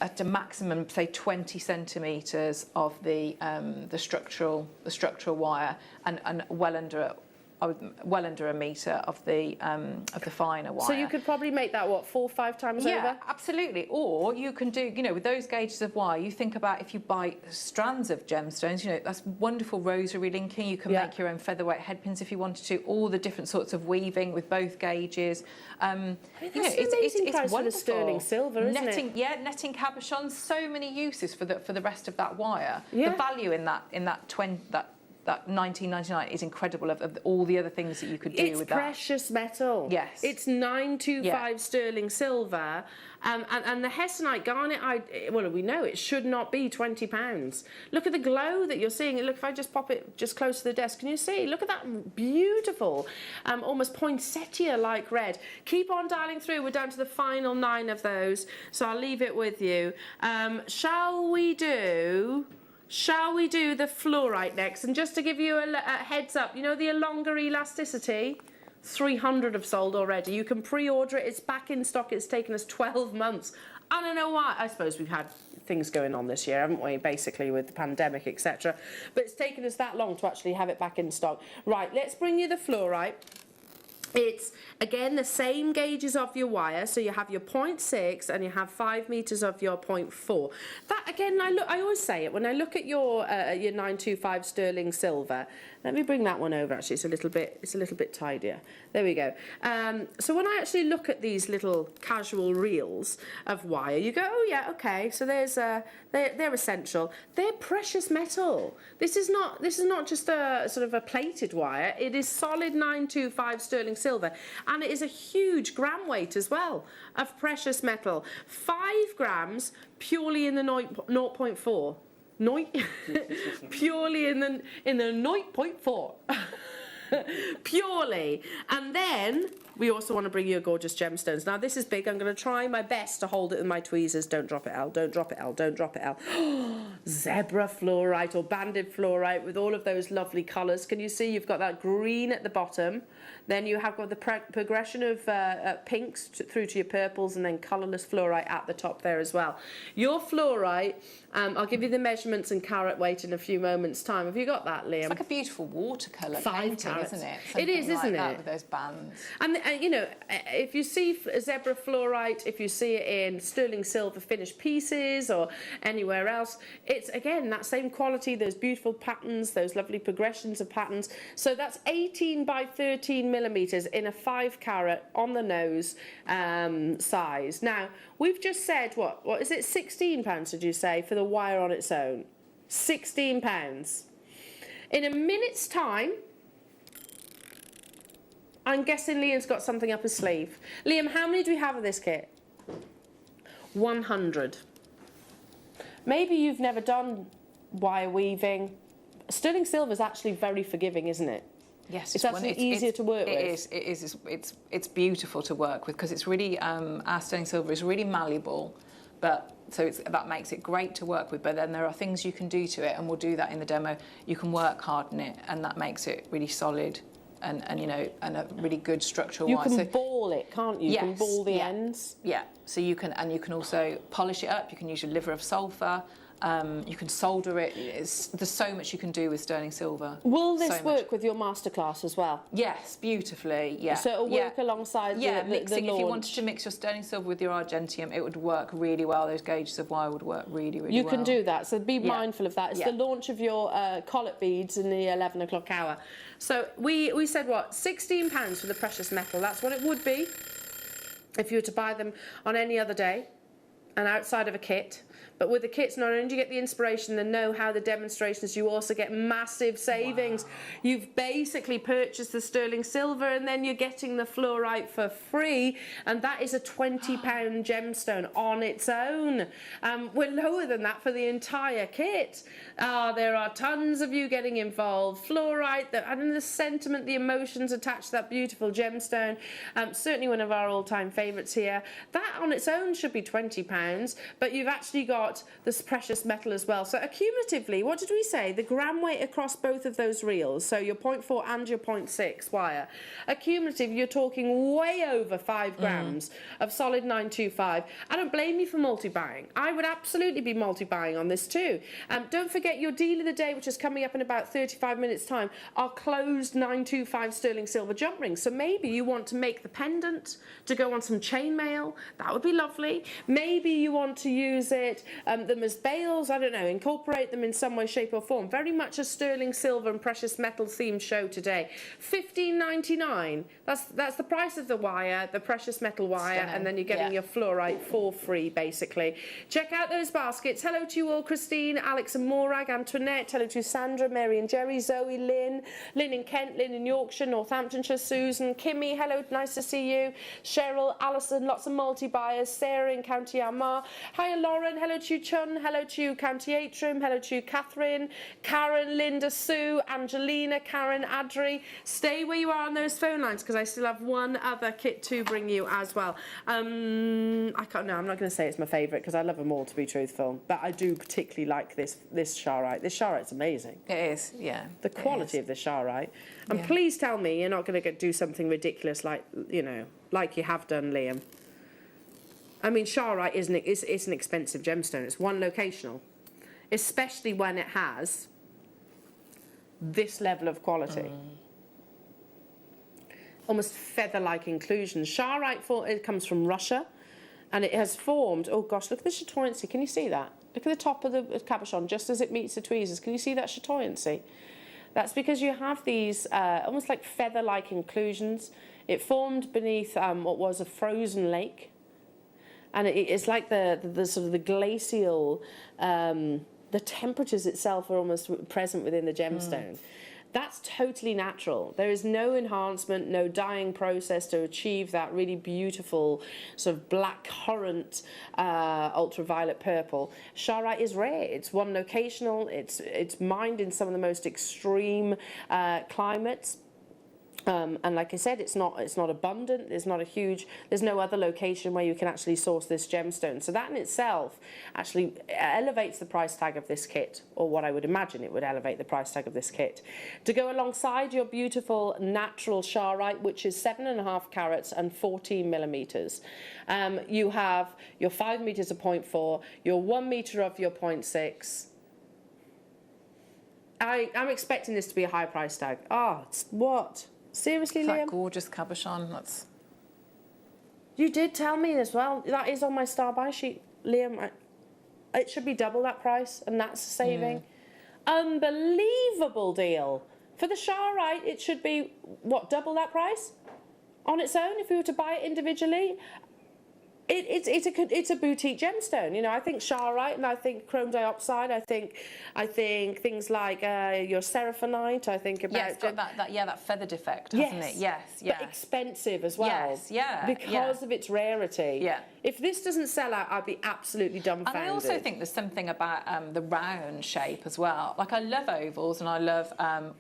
at a maximum, say, 20 centimetres of the structural wire, and well under a metre of the finer wire. So you could probably make that, what, 4 or 5 times over? Yeah, absolutely. Or you can do, you know, with those gauges of wire, you think about if you buy strands of gemstones, you know, that's wonderful rosary linking. You can make your own featherweight headpins if you wanted to, all the different sorts of weaving with both gauges. You know, it's wonderful. For the sterling silver, isn't netting, it? Yeah, netting cabochons, so many uses for the rest of that wire. Yeah. The value in that 1999 is incredible of all the other things that you could do with that. It's precious metal. Yes. It's 925 sterling silver. And the Hessonite garnet, well, we know it should not be £20. Look at the glow that you're seeing. Look, if I just pop it just close to the desk, can you see? Look at that beautiful, almost poinsettia-like red. Keep on dialing through. We're down to the final 9 of those, so I'll leave it with you. Shall we do the fluorite next? And just to give you a heads up, you know the longer elasticity? 300 have sold already. You can pre-order it. It's back in stock. It's taken us 12 months. I don't know why. I suppose we've had things going on this year, haven't we, basically, with the pandemic, etc. But it's taken us that long to actually have it back in stock. Right, let's bring you the fluorite. It's, again, the same gauges of your wire, so you have your 0.6 and you have 5 metres of your 0.4. That, again, I always say it, when I look at your 925 sterling silver, let me bring that one over, actually, it's a little bit tidier. There we go. So when I actually look at these little casual reels of wire, you go, oh yeah, okay, so there's they're essential. They're precious metal. This is not just a sort of a plated wire. It is solid 925 sterling silver, and it is a huge gram weight as well of precious metal. 5 grams purely in the 0.4. Purely in the 0.4. Purely. And then we also want to bring you a gorgeous gemstones. Now this is big. I'm going to try my best to hold it with my tweezers. Don't drop it, Elle. Don't drop it, Elle. Don't drop it, Elle. Zebra fluorite or banded fluorite with all of those lovely colours. Can you see you've got that green at the bottom? Then you have got the progression of pinks through to your purples, and then colourless fluorite at the top there as well. Your fluorite, I'll give you the measurements and carat weight in a few moments' time. Have you got that, Liam? It's like a beautiful watercolour 5 painting, carats. isn't it? It is, Something isn't like that it? with those bands. And you know, if you see zebra fluorite, if you see it in sterling silver finished pieces or anywhere else, it's again that same quality, those beautiful patterns, those lovely progressions of patterns. So that's 18 by 13 millimetres in a 5 carat on the nose size. Now we've just said what is it, £16? Did you say for the wire on its own? £16. In a minute's time, I'm guessing Liam's got something up his sleeve. Liam, how many do we have of this kit? 100. Maybe you've never done wire weaving. Sterling silver is actually very forgiving, isn't it? Yes, It's actually easier to work with. It is. It's beautiful to work with because it's really our sterling silver is really malleable, but so that makes it great to work with. But then there are things you can do to it, and we'll do that in the demo. You can work harden it, and that makes it really solid, and you know, and a really good structural. You wire. can ball it, can't you? Yes, You can ball the yeah. ends. Yeah. So you can, and you can also polish it up. You can use your liver of sulphur. You can solder it. There's so much you can do with sterling silver. Will this So much. work with your masterclass as well? Yes, beautifully. Yeah. So it'll work alongside yeah, the mixing. launch. If you wanted to mix your sterling silver with your argentium, it would work really well. Those gauges of wire would work really, really You well. can do that, so be mindful of that. It's Yeah. the launch of your collet beads in the 11 o'clock hour. So we said, what, £16 for the precious metal. That's what it would be if you were to buy them on any other day and outside of a kit. But with the kits, not only do you get the inspiration, the know-how, the demonstrations, you also get massive savings. Wow. You've basically purchased the sterling silver and then you're getting the fluorite for free, and that is a £20 gemstone on its own. We're lower than that for the entire kit. There are tons of you getting involved. Fluorite, and the sentiment, the emotions attached to that beautiful gemstone. Certainly one of our all-time favourites here. That on its own should be £20, but you've actually got this precious metal as well. So accumulatively, what did we say? The gram weight across both of those reels, so your 0.4 and your 0.6 wire. Accumulative, you're talking way over 5 grams of solid 925. I don't blame you for multi-buying. I would absolutely be multi-buying on this too. Don't forget your deal of the day, which is coming up in about 35 minutes time, are closed 925 sterling silver jump rings. So maybe you want to make the pendant to go on some chainmail. That would be lovely. Maybe you want to use it them as bails, I don't know, incorporate them in some way, shape or form. Very much a sterling silver and precious metal themed show today. $15.99. That's the price of the wire, the precious metal wire, and then you're getting your fluorite for free, basically. Check out those baskets. Hello to you all, Christine, Alex and Morag, Antoinette. Hello to Sandra, Mary and Jerry, Zoe, Lynn in Kent, Lynn in Yorkshire, Northamptonshire, Susan, Kimmy, hello, nice to see you. Cheryl, Alison, lots of multi-buyers. Sarah in County Armagh. Hiya, Lauren. Hello to you, Chun. Hello to you, County Antrim. Hello to you, Catherine, Karen, Linda, Sue, Angelina, Karen, Adri. Stay where you are on those phone lines because I still have one other kit to bring you as well. I'm not going to say it's my favourite because I love them all, to be truthful. But I do particularly like this Sharite. This Sharite's amazing. It is, yeah. The quality of the Sharite. And please tell me you're not going to do something ridiculous like, you know, like you have done, Liam. I mean, Sharite it's an expensive gemstone. It's one locational, especially when it has this level of quality. Almost feather-like inclusions. Sharite, it comes from Russia, and it has formed, oh gosh, look at the chatoyancy. Can you see that? Look at the top of the cabochon, just as it meets the tweezers. Can you see that chatoyancy? That's because you have these almost like feather-like inclusions. It formed beneath what was a frozen lake. And it's like the sort of the glacial, the temperatures itself are almost present within the gemstone. That's totally natural. There is no enhancement, no dyeing process to achieve that really beautiful sort of black currant ultraviolet purple. Sharite is rare. It's one locational. It's mined in some of the most extreme climates. And like I said, it's not abundant. There's no other location where you can actually source this gemstone. So that in itself actually elevates the price tag of this kit, or what I would imagine it would elevate the price tag of this kit. To go alongside your beautiful natural Sharite, which is 7.5 carats and 14 millimeters. You have your 5 meters of 0.4, your 1 meter of your 0.6. I'm expecting this to be a high price tag. What? Seriously, It's Liam? that gorgeous cabochon. That's. You did tell me as well. That is on my star buy sheet, Liam. It should be double that price, and that's a saving. Unbelievable deal. For the Sharite, it should be, what, double that price? On its own, if we were to buy it individually? It's a boutique gemstone. You know, I think charoite and I think chrome dioxide. I think things like your seraphinite. I think about it's got that feathered effect, hasn't it? Yes, yeah. But expensive as well. Yes, yeah. Because of its rarity. Yeah. If this doesn't sell out, I'd be absolutely dumbfounded. And I also think there's something about the round shape as well. Like I love ovals and I love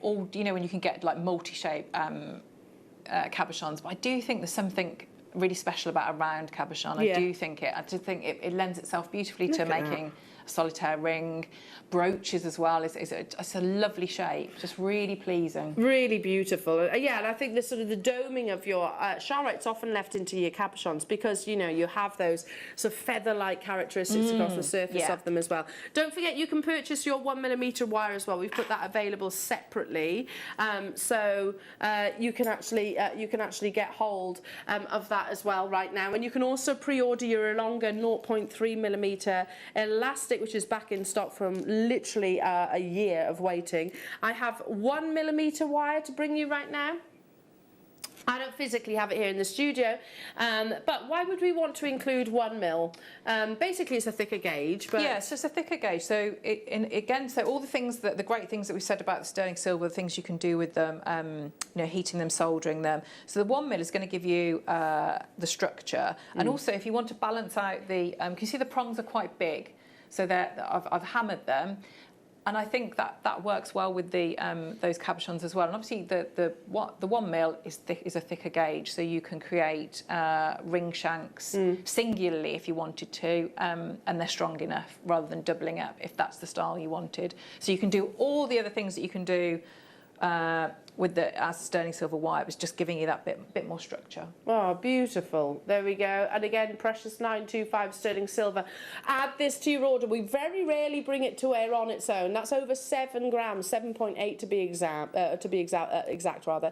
all, you know, when you can get like multi-shape cabochons, but I do think there's something really special about a round cabochon. I do think it lends itself beautifully to making a solitaire ring. Brooches as well. It's a lovely shape, just really pleasing. Really beautiful. Yeah, and I think the sort of the doming of your charoite's often left into your cabochons because, you know, you have those sort of feather-like characteristics across the surface of them as well. Don't forget you can purchase your 1mm wire as well. We've put that available separately, so you can actually get hold of that as well right now. And you can also pre-order your longer 0.3mm elastic, which is back in stock from literally a year of waiting. I have 1mm wire to bring you right now. I don't physically have it here in the studio, but why would we want to include 1mm? Basically, it's a thicker gauge. But yeah, it's just a thicker gauge. So so all the great things that we said about the sterling silver, the things you can do with them, you know, heating them, soldering them. So the 1mm is going to give you the structure, and also if you want to balance out the, can you see the prongs are quite big? So I've hammered them, and I think that works well with the those cabochons as well. And obviously the 1mm is a thicker gauge, so you can create ring shanks singularly if you wanted to, and they're strong enough rather than doubling up if that's the style you wanted. So you can do all the other things that you can do with as sterling silver wire. It was just giving you that bit more structure. Oh, beautiful. There we go. And again, precious 925 sterling silver. Add this to your order. We very rarely bring it to air on its own. That's over 7 grams, 7.8 to be exact rather.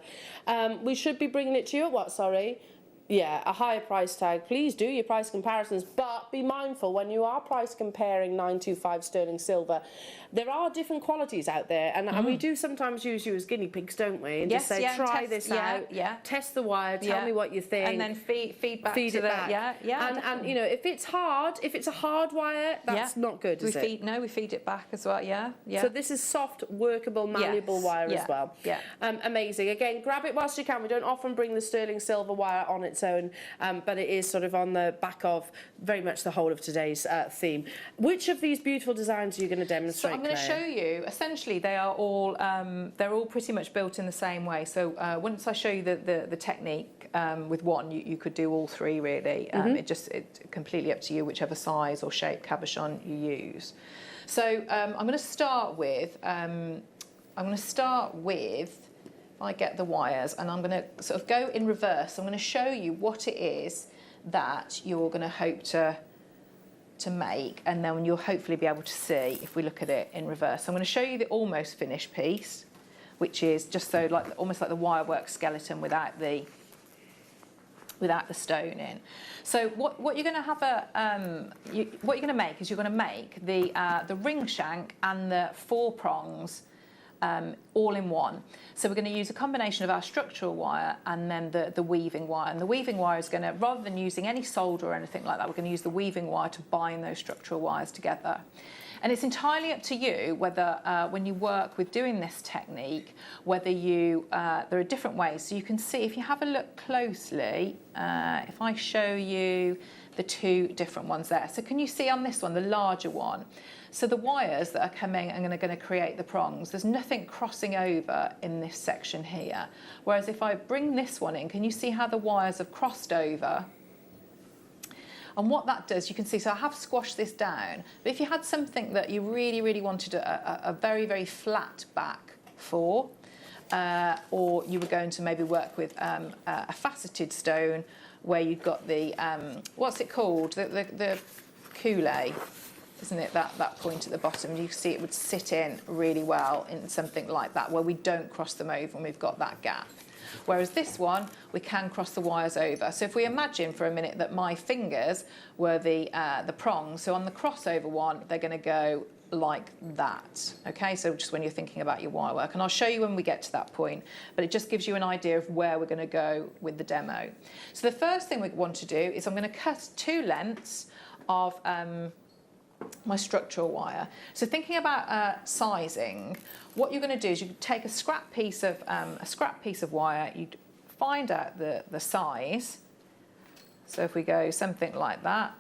We should be bringing it to you at what, sorry? Yeah, a higher price tag. Please do your price comparisons, but be mindful when you are price comparing 925 sterling silver. There are different qualities out there, and we do sometimes use you as guinea pigs, don't we? And just say, try this out, test the wire, tell me what you think, and then feed back. And you know, if it's a hard wire, that's not good. We feed it back as well. Yeah. So this is soft, workable, malleable wire as well. Yeah. Amazing. Again, grab it whilst you can. We don't often bring the sterling silver wire on its own, but it is sort of on the back of very much the whole of today's theme. Which of these beautiful designs are you going to demonstrate? So I'm going to show you. Essentially, they are all they're all pretty much built in the same way. So once I show you the technique with one, you could do all three really. It's completely up to you, whichever size or shape cabochon you use. So I'm going to start with if I get the wires, and I'm going to sort of go in reverse. I'm going to show you what it is that you're going to hope to make, and then you'll hopefully be able to see if we look at it in reverse. So I'm going to show you the almost finished piece, which is just so almost like the wirework skeleton without the stone in. So what you're going to have what you're going to make is you're going to make the ring shank and the 4 prongs all in one. So we're going to use a combination of our structural wire and then the weaving wire. And the weaving wire is going to, rather than using any solder or anything like that, we're going to use the weaving wire to bind those structural wires together. And it's entirely up to you whether, when you work with doing this technique, whether you, there are different ways. So you can see, if you have a look closely, if I show you the 2 different ones there. So can you see on this one, the larger one? So the wires that are coming and are going to create the prongs, there's nothing crossing over in this section here. Whereas if I bring this one in, can you see how the wires have crossed over? And what that does, you can see, so I have squashed this down, but if you had something that you really, really wanted a very, very flat back for, or you were going to maybe work with a faceted stone where you've got the, what's it called? The coulee. Isn't it, that point at the bottom? You can see it would sit in really well in something like that, where we don't cross them over and we've got that gap. Whereas this one, we can cross the wires over. So if we imagine for a minute that my fingers were the prongs, so on the crossover one, they're going to go like that. Okay, so just when you're thinking about your wire work, and I'll show you when we get to that point, but it just gives you an idea of where we're going to go with the demo. So the first thing we want to do is I'm going to cut 2 lengths of my structural wire. So thinking about sizing, what you're going to do is you take a scrap piece of wire, you find out the size. So if we go something like that,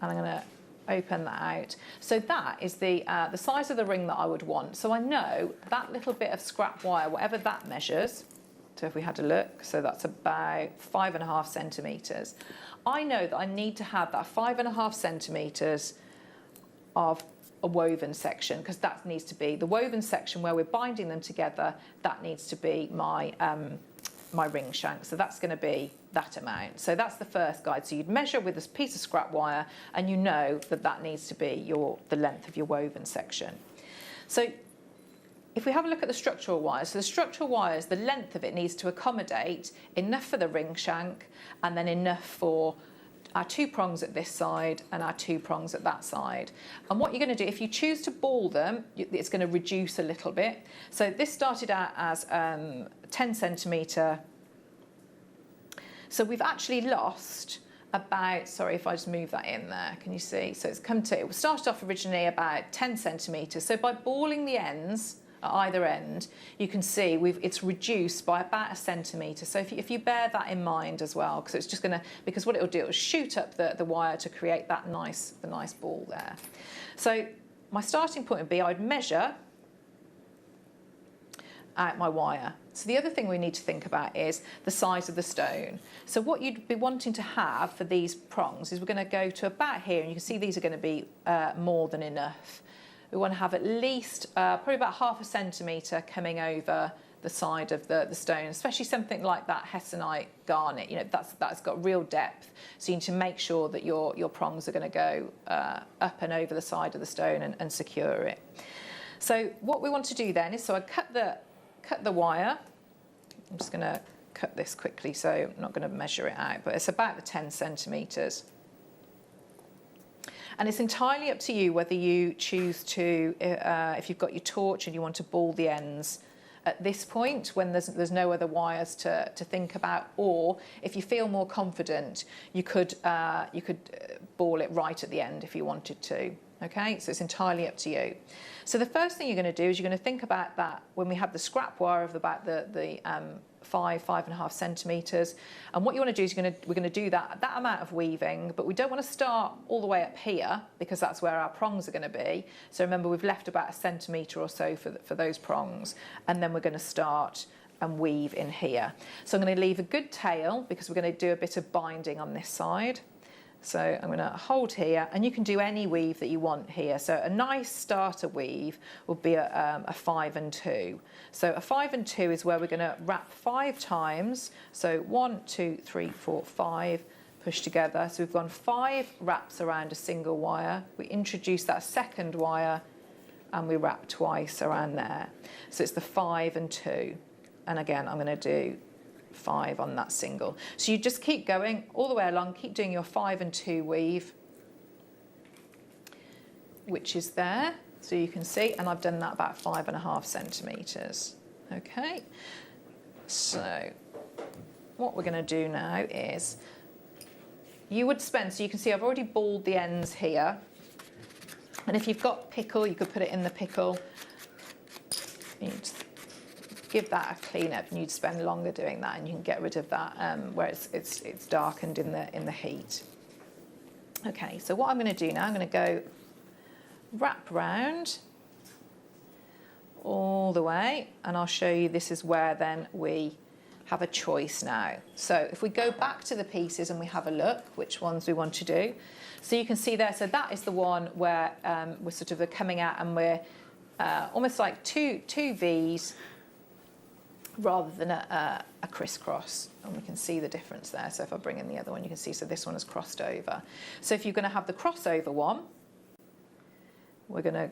and I'm going to open that out. So that is the size of the ring that I would want. So I know that little bit of scrap wire, whatever that measures, so if we had a look, so that's about 5.5 centimetres. I know that I need to have that 5.5 centimetres of a woven section, because that needs to be the woven section where we're binding them together. That needs to be my my ring shank. So that's going to be that amount. So that's the first guide. So you'd measure with this piece of scrap wire, and you know that that needs to be the length of your woven section. So if we have a look at the structural wires, so the structural wires, the length of it needs to accommodate enough for the ring shank and then enough for our 2 prongs at this side and our 2 prongs at that side. And what you're going to do, if you choose to ball them, it's going to reduce a little bit. So this started out as 10 centimetre. So we've actually lost about, sorry if I just move that in there, can you see? So it started off originally about 10 centimetres. So by balling the ends at either end, you can see it's reduced by about 1 centimetre. So if you bear that in mind as well, because it's just going to, because what it'll do, it'll shoot up the wire to create the nice ball there. So my starting point would be I'd measure out my wire. So the other thing we need to think about is the size of the stone. So what you'd be wanting to have for these prongs is we're going to go to about here, and you can see these are going to be more than enough. We want to have at least probably about 0.5 centimetre coming over the side of the stone, especially something like that hessonite garnet. You know, that's got real depth. So you need to make sure that your prongs are going to go up and over the side of the stone and secure it. So what we want to do then is, so I cut the wire. I'm just going to cut this quickly, so I'm not going to measure it out, but it's about the 10 centimetres. And it's entirely up to you whether you choose to, if you've got your torch and you want to ball the ends at this point when there's no other wires to think about, or if you feel more confident, you could ball it right at the end if you wanted to. Okay, so it's entirely up to you. So the first thing you're going to do is you're going to think about that when we have the scrap wire of about the 5.5 centimetres, and what you want to do is we're going to do that amount of weaving, but we don't want to start all the way up here because that's where our prongs are going to be. So remember, we've left about 1 centimetre or so for those prongs, and then we're going to start and weave in here. So I'm going to leave a good tail because we're going to do a bit of binding on this side. So I'm going to hold here, and you can do any weave that you want here. So a nice starter weave would be a 5 and 2. So a 5 and 2 is where we're going to wrap 5 times. So 1, 2, 3, 4, 5, push together. So we've gone 5 wraps around a single wire. We introduce that second wire, and we wrap twice around there. So it's the 5 and 2. And again, I'm going to do 5 on that single. So you just keep going all the way along, keep doing your 5 and 2 weave, which is there. So you can see, and I've done that about 5.5 centimetres. Okay, so what we're going to do now is you would spend, so you can see I've already balled the ends here, and if you've got pickle, you could put it in the pickle. You'd give that a clean up, and you'd spend longer doing that, and you can get rid of that where it's darkened in the heat. Okay, so what I'm going to do now, I'm going to go wrap round all the way, and I'll show you this is where then we have a choice now. So if we go back to the pieces and we have a look which ones we want to do, so you can see there, so that is the one where we're sort of coming out and we're almost like two V's rather than a crisscross, and we can see the difference there. So if I bring in the other one, you can see, so this one is crossed over. So if you're going to have the crossover one, we're going to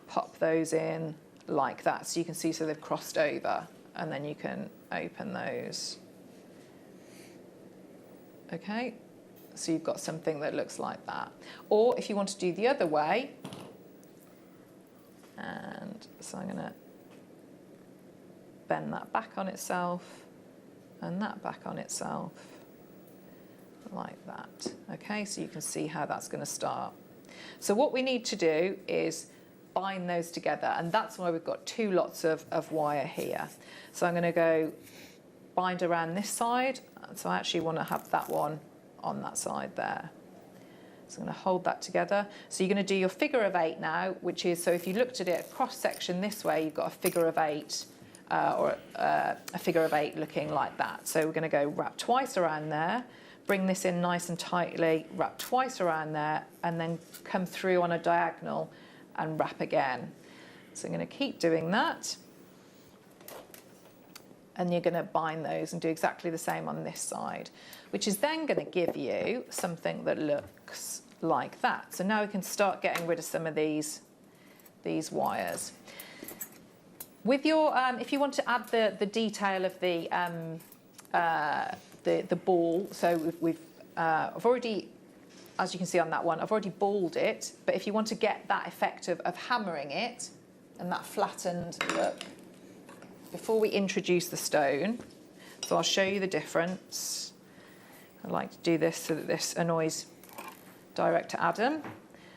pop those in like that, so you can see, so they've crossed over and then you can open those. Okay, so you've got something that looks like that. Or if you want to do the other way, and so I'm going to bend that back on itself and that back on itself like that. Okay, so you can see how that's going to start. So what we need to do is bind those together, and that's why we've got two lots of wire here. So I'm going to go bind around this side, so I actually want to have that one on that side there. So I'm going to hold that together. So you're going to do your figure of 8 now, which is, so if you looked at it cross section this way, you've got a figure of 8 or a figure of 8 looking like that. So we're going to go wrap twice around there, bring this in nice and tightly, wrap twice around there, and then come through on a diagonal and wrap again. So I'm going to keep doing that. And you're going to bind those and do exactly the same on this side, which is then going to give you something that looks like that. So now we can start getting rid of some of these wires. With your, if you want to add the detail of the ball, so I've already, as you can see on that one, I've already balled it. But if you want to get that effect of hammering it and that flattened look, before we introduce the stone, so I'll show you the difference. I like to do this so that this annoys Director Adam.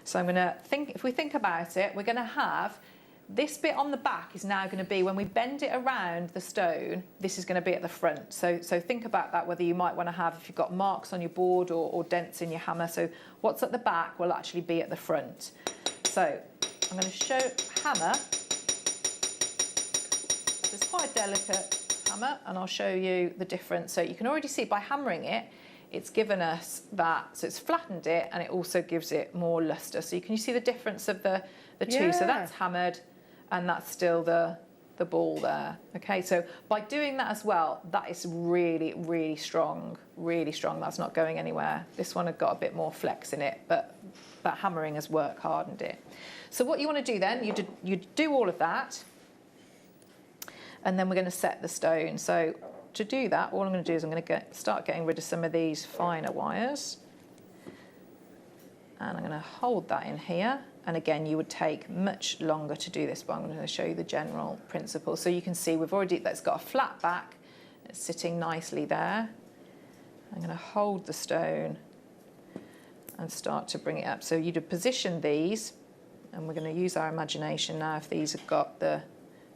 So I'm going to think, if we think about it, we're going to have this bit on the back is now going to be, when we bend it around the stone, this is going to be at the front. So think about that, whether you might want to have, if you've got marks on your board or dents in your hammer. So what's at the back will actually be at the front. So I'm going to show hammer. It's quite a delicate hammer, and I'll show you the difference. So you can already see by hammering it, it's given us that, so it's flattened it, and it also gives it more luster. So you see the difference of the two. So that's hammered, and that's still the ball there. Okay, so by doing that as well, that is really, really strong, really strong. That's not going anywhere. This one had got a bit more flex in it, but that hammering has work hardened it. So what you want to do then, you do all of that, and then we're going to set the stone. So to do that, all I'm going to do is I'm going to start getting rid of some of these finer wires. And I'm going to hold that in here. And again, you would take much longer to do this, but I'm going to show you the general principle. So you can see that's got a flat back. It's sitting nicely there. I'm going to hold the stone and start to bring it up. So you'd position these, and we're going to use our imagination now if these have got the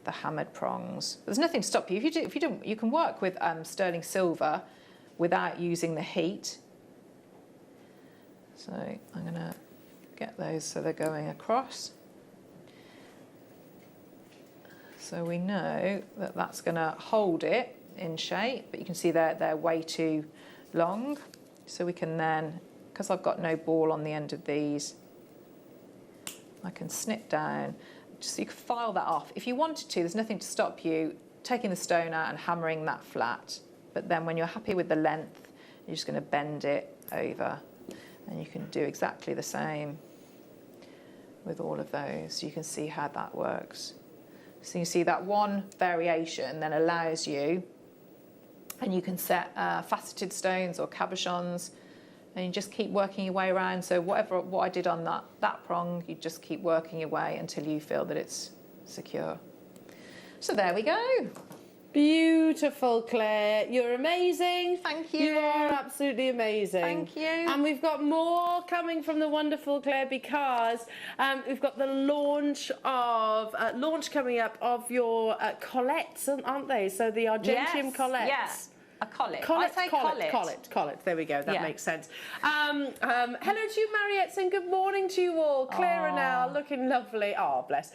hammered prongs. There's nothing to stop you. If you don't, you can work with sterling silver without using the heat. So I'm going to get those so they're going across. So we know that that's going to hold it in shape, but you can see they're way too long. So we can then, because I've got no ball on the end of these, I can snip down. Just so you can file that off. If you wanted to, there's nothing to stop you taking the stone out and hammering that flat. But then when you're happy with the length, you're just going to bend it over. And you can do exactly the same with all of those. You can see how that works. So you see that one variation then allows you, and you can set faceted stones or cabochons, and you just keep working your way around. So what I did on that prong, you just keep working your way until you feel that it's secure. So there we go. Beautiful, Claire. You're amazing. Thank you. You are absolutely amazing. Thank you. And we've got more coming from the wonderful Claire, because we've got the launch coming up of your collates, aren't they? So the Argentium collates. Yeah. A collet. I say collet. There we go. That Yeah. makes sense. Hello to you, Mariette, and good morning to you all. Clara now, looking lovely. Oh, bless.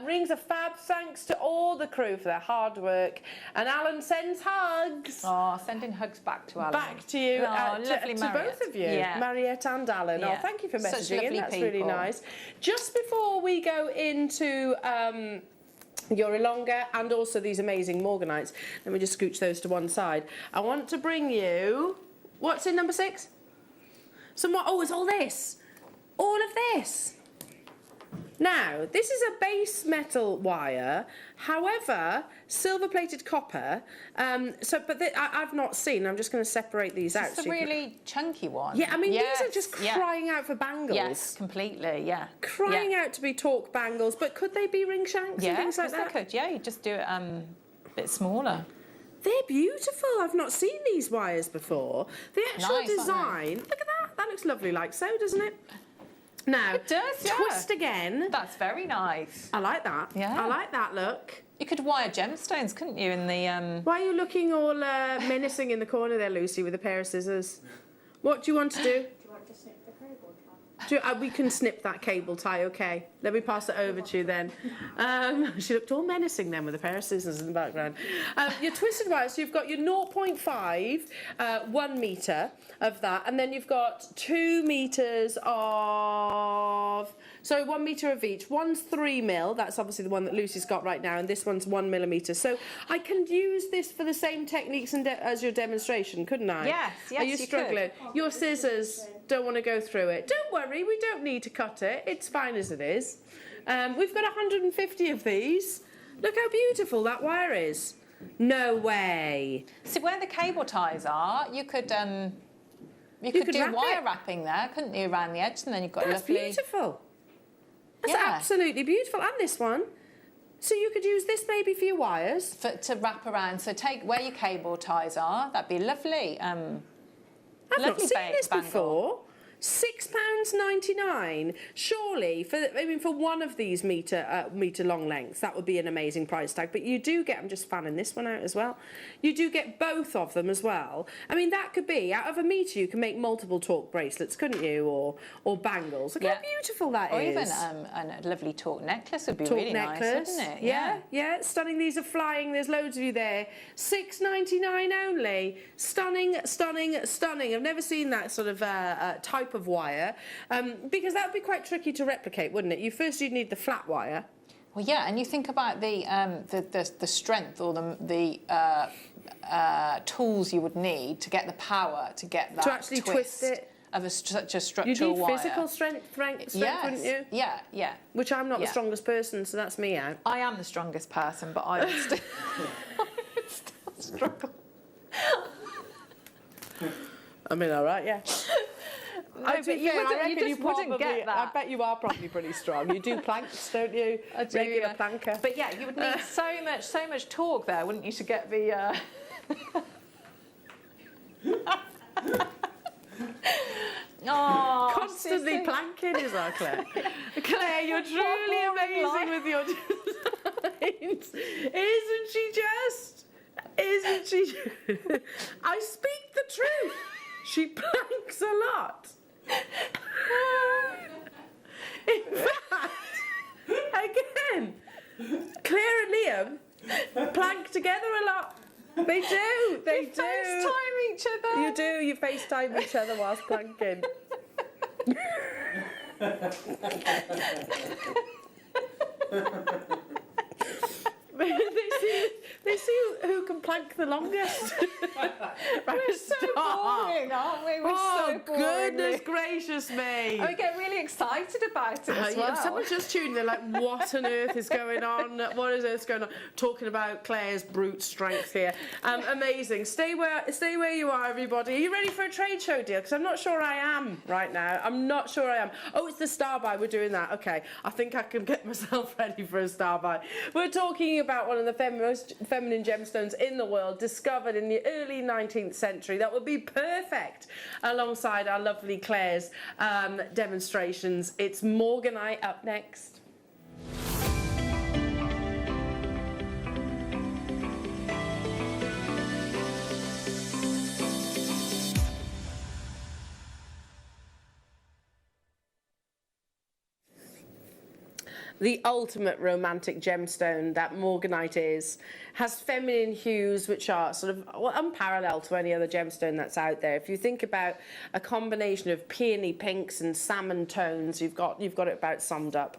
Rings are fab. Thanks to all the crew for their hard work. And Alan sends hugs. Oh, sending hugs back to Alan. Back to you. Lovely to Mariette. both of you, Yeah. Mariette and Alan. Yeah. Oh, thank you for Such messaging in. lovely That's really people. nice. Just before we go into your Ilonga and also these amazing Morganites, let me just scooch those to one side. I want to bring you, what's in number 6? Some more. Oh, it's all this. All of this. Now, this is a base metal wire, however, silver-plated copper. I've not seen. I'm just going to separate these out. It's a really chunky one. Yeah, I mean, these are just crying out for bangles. Yes, completely, yeah. Crying out to be torque bangles, but could they be ring shanks and things like that? They could, yeah. You just do it a bit smaller. They're beautiful. I've not seen these wires before. The actual Nice, design, look at that. That looks lovely like so, doesn't it? Now, It does, yeah. twist again. That's very nice. I like that. Yeah. I like that look. You could wire gemstones, couldn't you, in the... Why are you looking all menacing in the corner there, Lucy, with a pair of scissors? What do you want to do? Do you want to snip the cable tie? We can snip that cable tie, OK. Let me pass it over to you then. She looked all menacing then with a pair of scissors in the background. Your twisted wire, so you've got your 0.5, 1 metre of that, and then you've got 2 metres of... So 1 metre of each. One's 3 mil, that's obviously the one that Lucy's got right now, and this one's 1 millimetre. So I can use this for the same techniques as your demonstration, couldn't I? Yes, Are you you struggling? Your scissors don't want to go through it. Don't worry, we don't need to cut it. It's fine as it is. We've got 150 of these. Look how beautiful that wire is. No way. So where the cable ties are, you could do wrap wire it. wrapping there, couldn't you, around the edge, and then you've got That's lovely... beautiful. That's Yeah. absolutely beautiful. And this one. So you could use this maybe for your wires. To wrap around. So take where your cable ties are. That'd be lovely. I've not lovely seen this bangle. before. £6.99. Surely, for one of these metre long lengths, that would be an amazing price tag. But you do get, I'm just fanning this one out as well. You do get both of them as well. I mean, that could be, out of a metre, you can make multiple torque bracelets, couldn't you? Or bangles. Look how beautiful that or is. even a lovely torque necklace would be Torque really necklace. nice, wouldn't it? Yeah, stunning. These are flying. There's loads of you there. £6.99 only. Stunning, stunning, stunning. I've never seen that sort of type of wire, because that would be quite tricky to replicate, wouldn't it? You'd need the flat wire. Well, yeah, and you think about the strength or the tools you would need to get the power to get that To actually twist it. of such a structural You need wire. physical strength, wouldn't you? Yeah. Which I'm not the strongest person, so that's me out. I am the strongest person, but I would still, struggle. I mean, all right, yeah. No, but you just wouldn't get that. I bet you are probably pretty strong. You do planks, don't you? I do, Regular yeah. planker. But yeah, you would need so much torque there, wouldn't you, to get the... Oh, Constantly planking is our Claire. Claire, you're truly amazing with your designs. Isn't she just? Isn't she? I speak the truth. She planks a lot. In fact, again, Claire and Liam plank together a lot. They do. They do. FaceTime each other. You do. You FaceTime each other whilst planking. They see who can plank the longest. We're so boring, aren't we? We're so boring. Goodness gracious me. And we get really excited about it as well. Someone's just tuned in, they're like, what on earth is going on? What is this going on? Talking about Claire's brute strength here. Amazing. Stay where you are, everybody. Are you ready for a trade show deal? Because I'm not sure I am right now. I'm not sure I am. Oh, it's the star buy. We're doing that. Okay. I think I can get myself ready for a star buy. We're talking about one of the most feminine gemstones in the world, discovered in the early 19th century. That would be perfect alongside our lovely Claire's demonstrations. It's Morganite up next. The ultimate romantic gemstone that Morganite is, has feminine hues which are sort of unparalleled to any other gemstone that's out there. If you think about a combination of peony pinks and salmon tones, you've got it about summed up.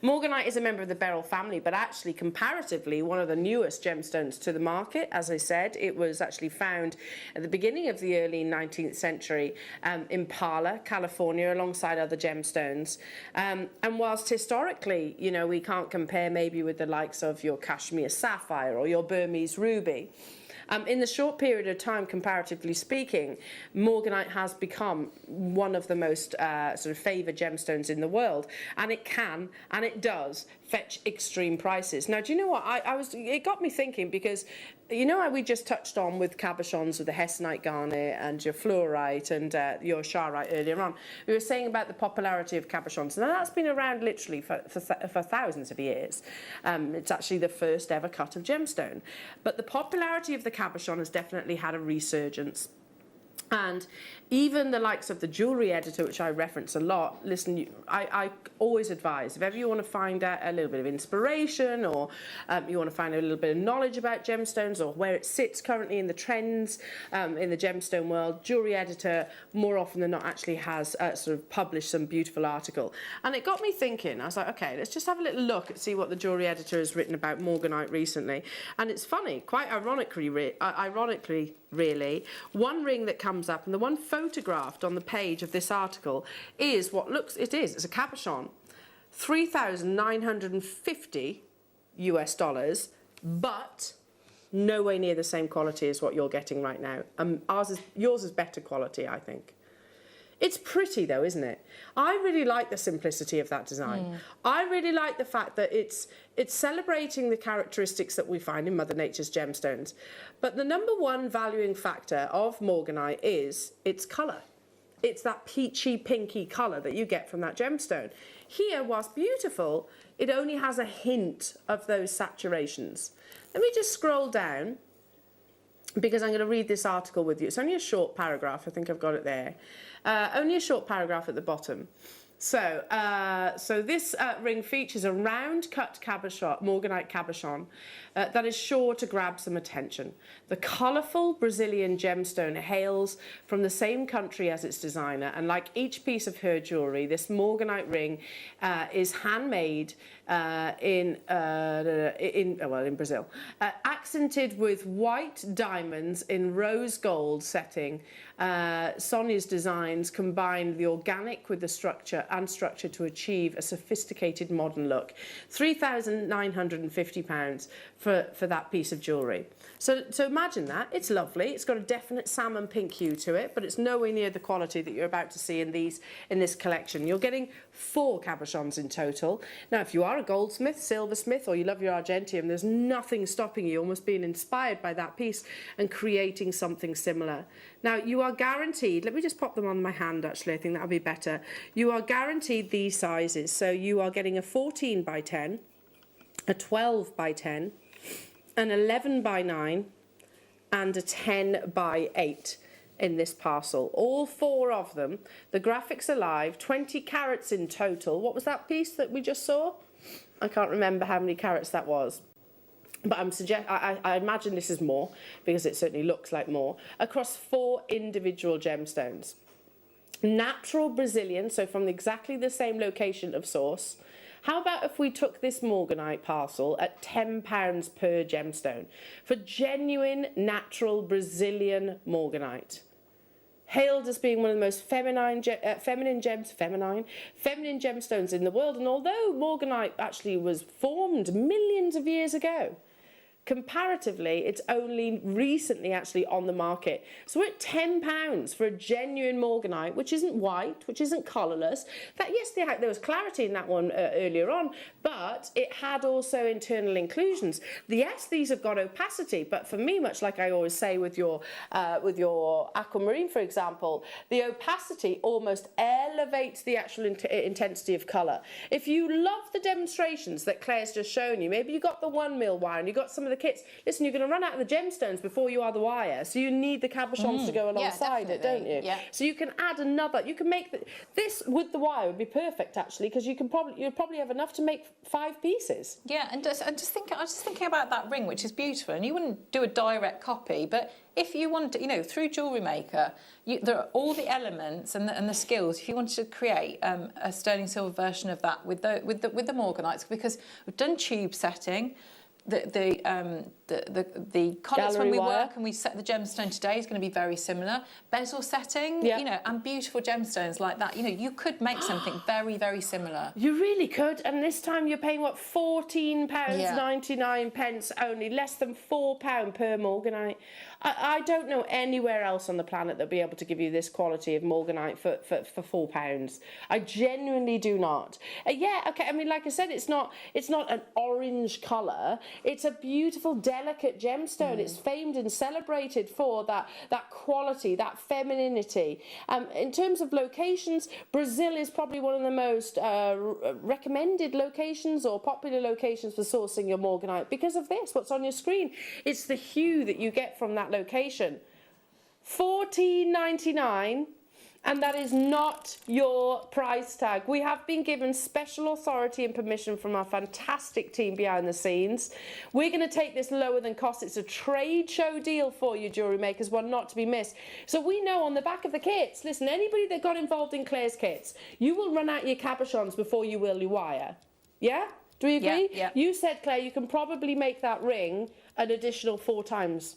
Morganite is a member of the beryl family, but actually comparatively one of the newest gemstones to the market. As I said, it was actually found at the beginning of the early 19th century in Parla, California, alongside other gemstones. And whilst historically, you know, we can't compare maybe with the likes of your Kashmir sapphire or your Burmese ruby, in the short period of time, comparatively speaking, Morganite has become one of the most sort of favoured gemstones in the world, and it can, and it does, fetch extreme prices. Now, do you know what? It got me thinking, because you know how we just touched on with cabochons with the hessonite garnet and your fluorite and your charite earlier on. We were saying about the popularity of cabochons. Now, that's been around literally for thousands of years. It's actually the first ever cut of gemstone. But the popularity of the cabochon has definitely had a resurgence. And even the likes of the jewellery editor, which I reference a lot, listen, I always advise, if ever you want to find out a little bit of inspiration, or you want to find a little bit of knowledge about gemstones or where it sits currently in the trends in the gemstone world, jewellery editor more often than not actually has sort of published some beautiful article. And it got me thinking. I was like, okay, let's just have a little look and see what the jewellery editor has written about Morganite recently. And it's funny, quite ironically really, one ring that comes up, and the one photographed on the page of this article, is it's a cabochon, $3,950 US, but nowhere near the same quality as what you're getting right now. Yours is better quality, I think. It's pretty though, isn't it? I really like the simplicity of that design. I really like the fact that it's celebrating the characteristics that we find in Mother Nature's gemstones. But the number one valuing factor of Morganite is its colour. It's that peachy, pinky colour that you get from that gemstone. Here, whilst beautiful, it only has a hint of those saturations. Let me just scroll down, because I'm going to read this article with you. It's only a short paragraph. I think I've got it there. Only a short paragraph at the bottom. So this ring features a round-cut Morganite cabochon that is sure to grab some attention. The colourful Brazilian gemstone hails from the same country as its designer, and like each piece of her jewellery, this Morganite ring is handmade in Brazil, accented with white diamonds in rose gold setting. Sonia's designs combine the organic with the structure to achieve a sophisticated modern look. £3,950 for that piece of jewellery. So imagine that. It's lovely. It's got a definite salmon pink hue to it, but it's nowhere near the quality that you're about to see in this collection. You're getting 4 cabochons in total. Now, if you are a goldsmith, silversmith, or you love your argentium, there's nothing stopping you almost being inspired by that piece and creating something similar. Now, you are guaranteed, let me just pop them on my hand actually, I think that'll be better. You are guaranteed these sizes. So you are getting a 14 by 10, a 12 by 10, an 11 by 9, and a 10 by 8 in this parcel. All 4 of them. The graphics are live, 20 carats in total. What was that piece that we just saw? I can't remember how many carats that was. But I imagine this is more, because it certainly looks like more, across 4 individual gemstones. Natural Brazilian, so from exactly the same location of source. How about if we took this Morganite parcel at £10 per gemstone for genuine, natural Brazilian Morganite? Hailed as being one of the most feminine gemstones in the world, and although Morganite actually was formed millions of years ago, comparatively, it's only recently actually on the market. So we're at £10 for a genuine Morganite, which isn't white, which isn't colourless. That, yes, there was clarity in that one earlier on, but it had also internal inclusions. Yes, these have got opacity, but for me, much like I always say with your aquamarine, for example, the opacity almost elevates the actual intensity of colour. If you love the demonstrations that Claire's just shown you, maybe you got the 1mm wire and you got some of the kits. Listen, you're going to run out of the gemstones before you are the wire, so you need the cabochons to go alongside it, don't you? Yeah. So you can add another. You can make this with the wire would be perfect actually, because you'd probably have enough to make 5 pieces. Yeah, and I was just thinking about that ring, which is beautiful, and you wouldn't do a direct copy, but if you want to, you know, through Jewellery Maker, there are all the elements and the skills. If you wanted to create a sterling silver version of that with the morganites, because we've done tube setting, the collets when we work and we set the gemstone today is going to be very similar. Bezel setting, you know, and beautiful gemstones like that. You know, you could make something very, very similar. You really could, and this time you're paying what, £14.99 only, less than £4 per morganite. I don't know anywhere else on the planet that'll be able to give you this quality of morganite for £4. I genuinely do not. Yeah, okay. I mean, like I said, it's not an orange colour. It's a beautiful, delicate gemstone. It's famed and celebrated for that quality, that femininity. In terms of locations, Brazil is probably one of the most recommended locations or popular locations for sourcing your morganite because of this. What's on your screen? It's the hue that you get from that location. $14.99, and that is not your price tag. We have been given special authority and permission from our fantastic team behind the scenes. We're going to take this lower than cost. It's a trade show deal for you, Jewellery Makers, one not to be missed. So we know on the back of the kits, listen, anybody that got involved in Claire's kits, you will run out your cabochons before you will your wire. Yeah? Do we agree? Yeah. You said, Claire, you can probably make that ring an additional 4 times.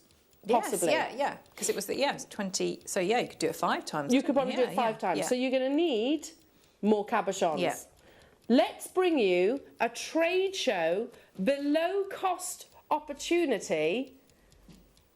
Possibly. Yes, yeah, because it was 20. So yeah, you could do it 5 times. You could probably do it 5 times. Yeah. So you're going to need more cabochons. Yeah. Let's bring you a trade show below cost opportunity.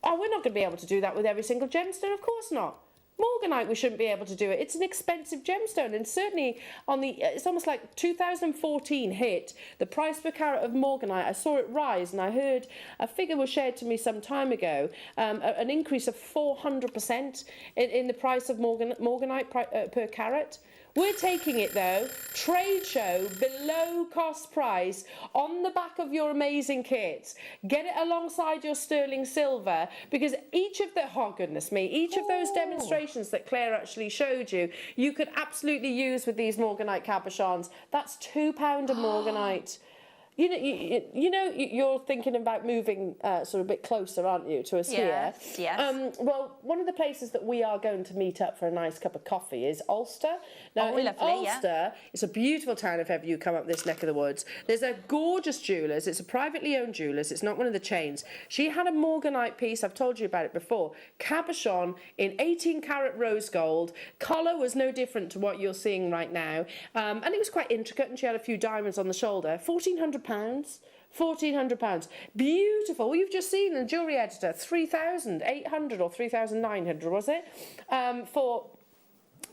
Oh, we're not going to be able to do that with every single gemstone, of course not. Morganite, we shouldn't be able to do it. It's an expensive gemstone, and certainly on the, it's almost like 2014 hit the price per carat of morganite. I saw it rise, and I heard a figure was shared to me some time ago, an increase of 400% in the price of morganite per carat. We're taking it though, trade show, below cost price, on the back of your amazing kits. Get it alongside your sterling silver, because each of the, oh goodness me, each of those demonstrations that Claire actually showed you, you could absolutely use with these morganite cabochons. That's £2 a morganite. You know, you're thinking about moving sort of a bit closer, aren't you, to us here? Yes. Well, one of the places that we are going to meet up for a nice cup of coffee is Ulster. Now, in lovely, Ulster, it's a beautiful town if ever you come up this neck of the woods. There's a gorgeous jewellers. It's a privately owned jewellers. It's not one of the chains. She had a morganite piece. I've told you about it before. Cabochon in 18-carat rose gold. Collar was no different to what you're seeing right now. And it was quite intricate, and she had a few diamonds on the shoulder. £1,400. Beautiful. Well, you've just seen the jewellery editor, 3,800 or 3,900, was it? For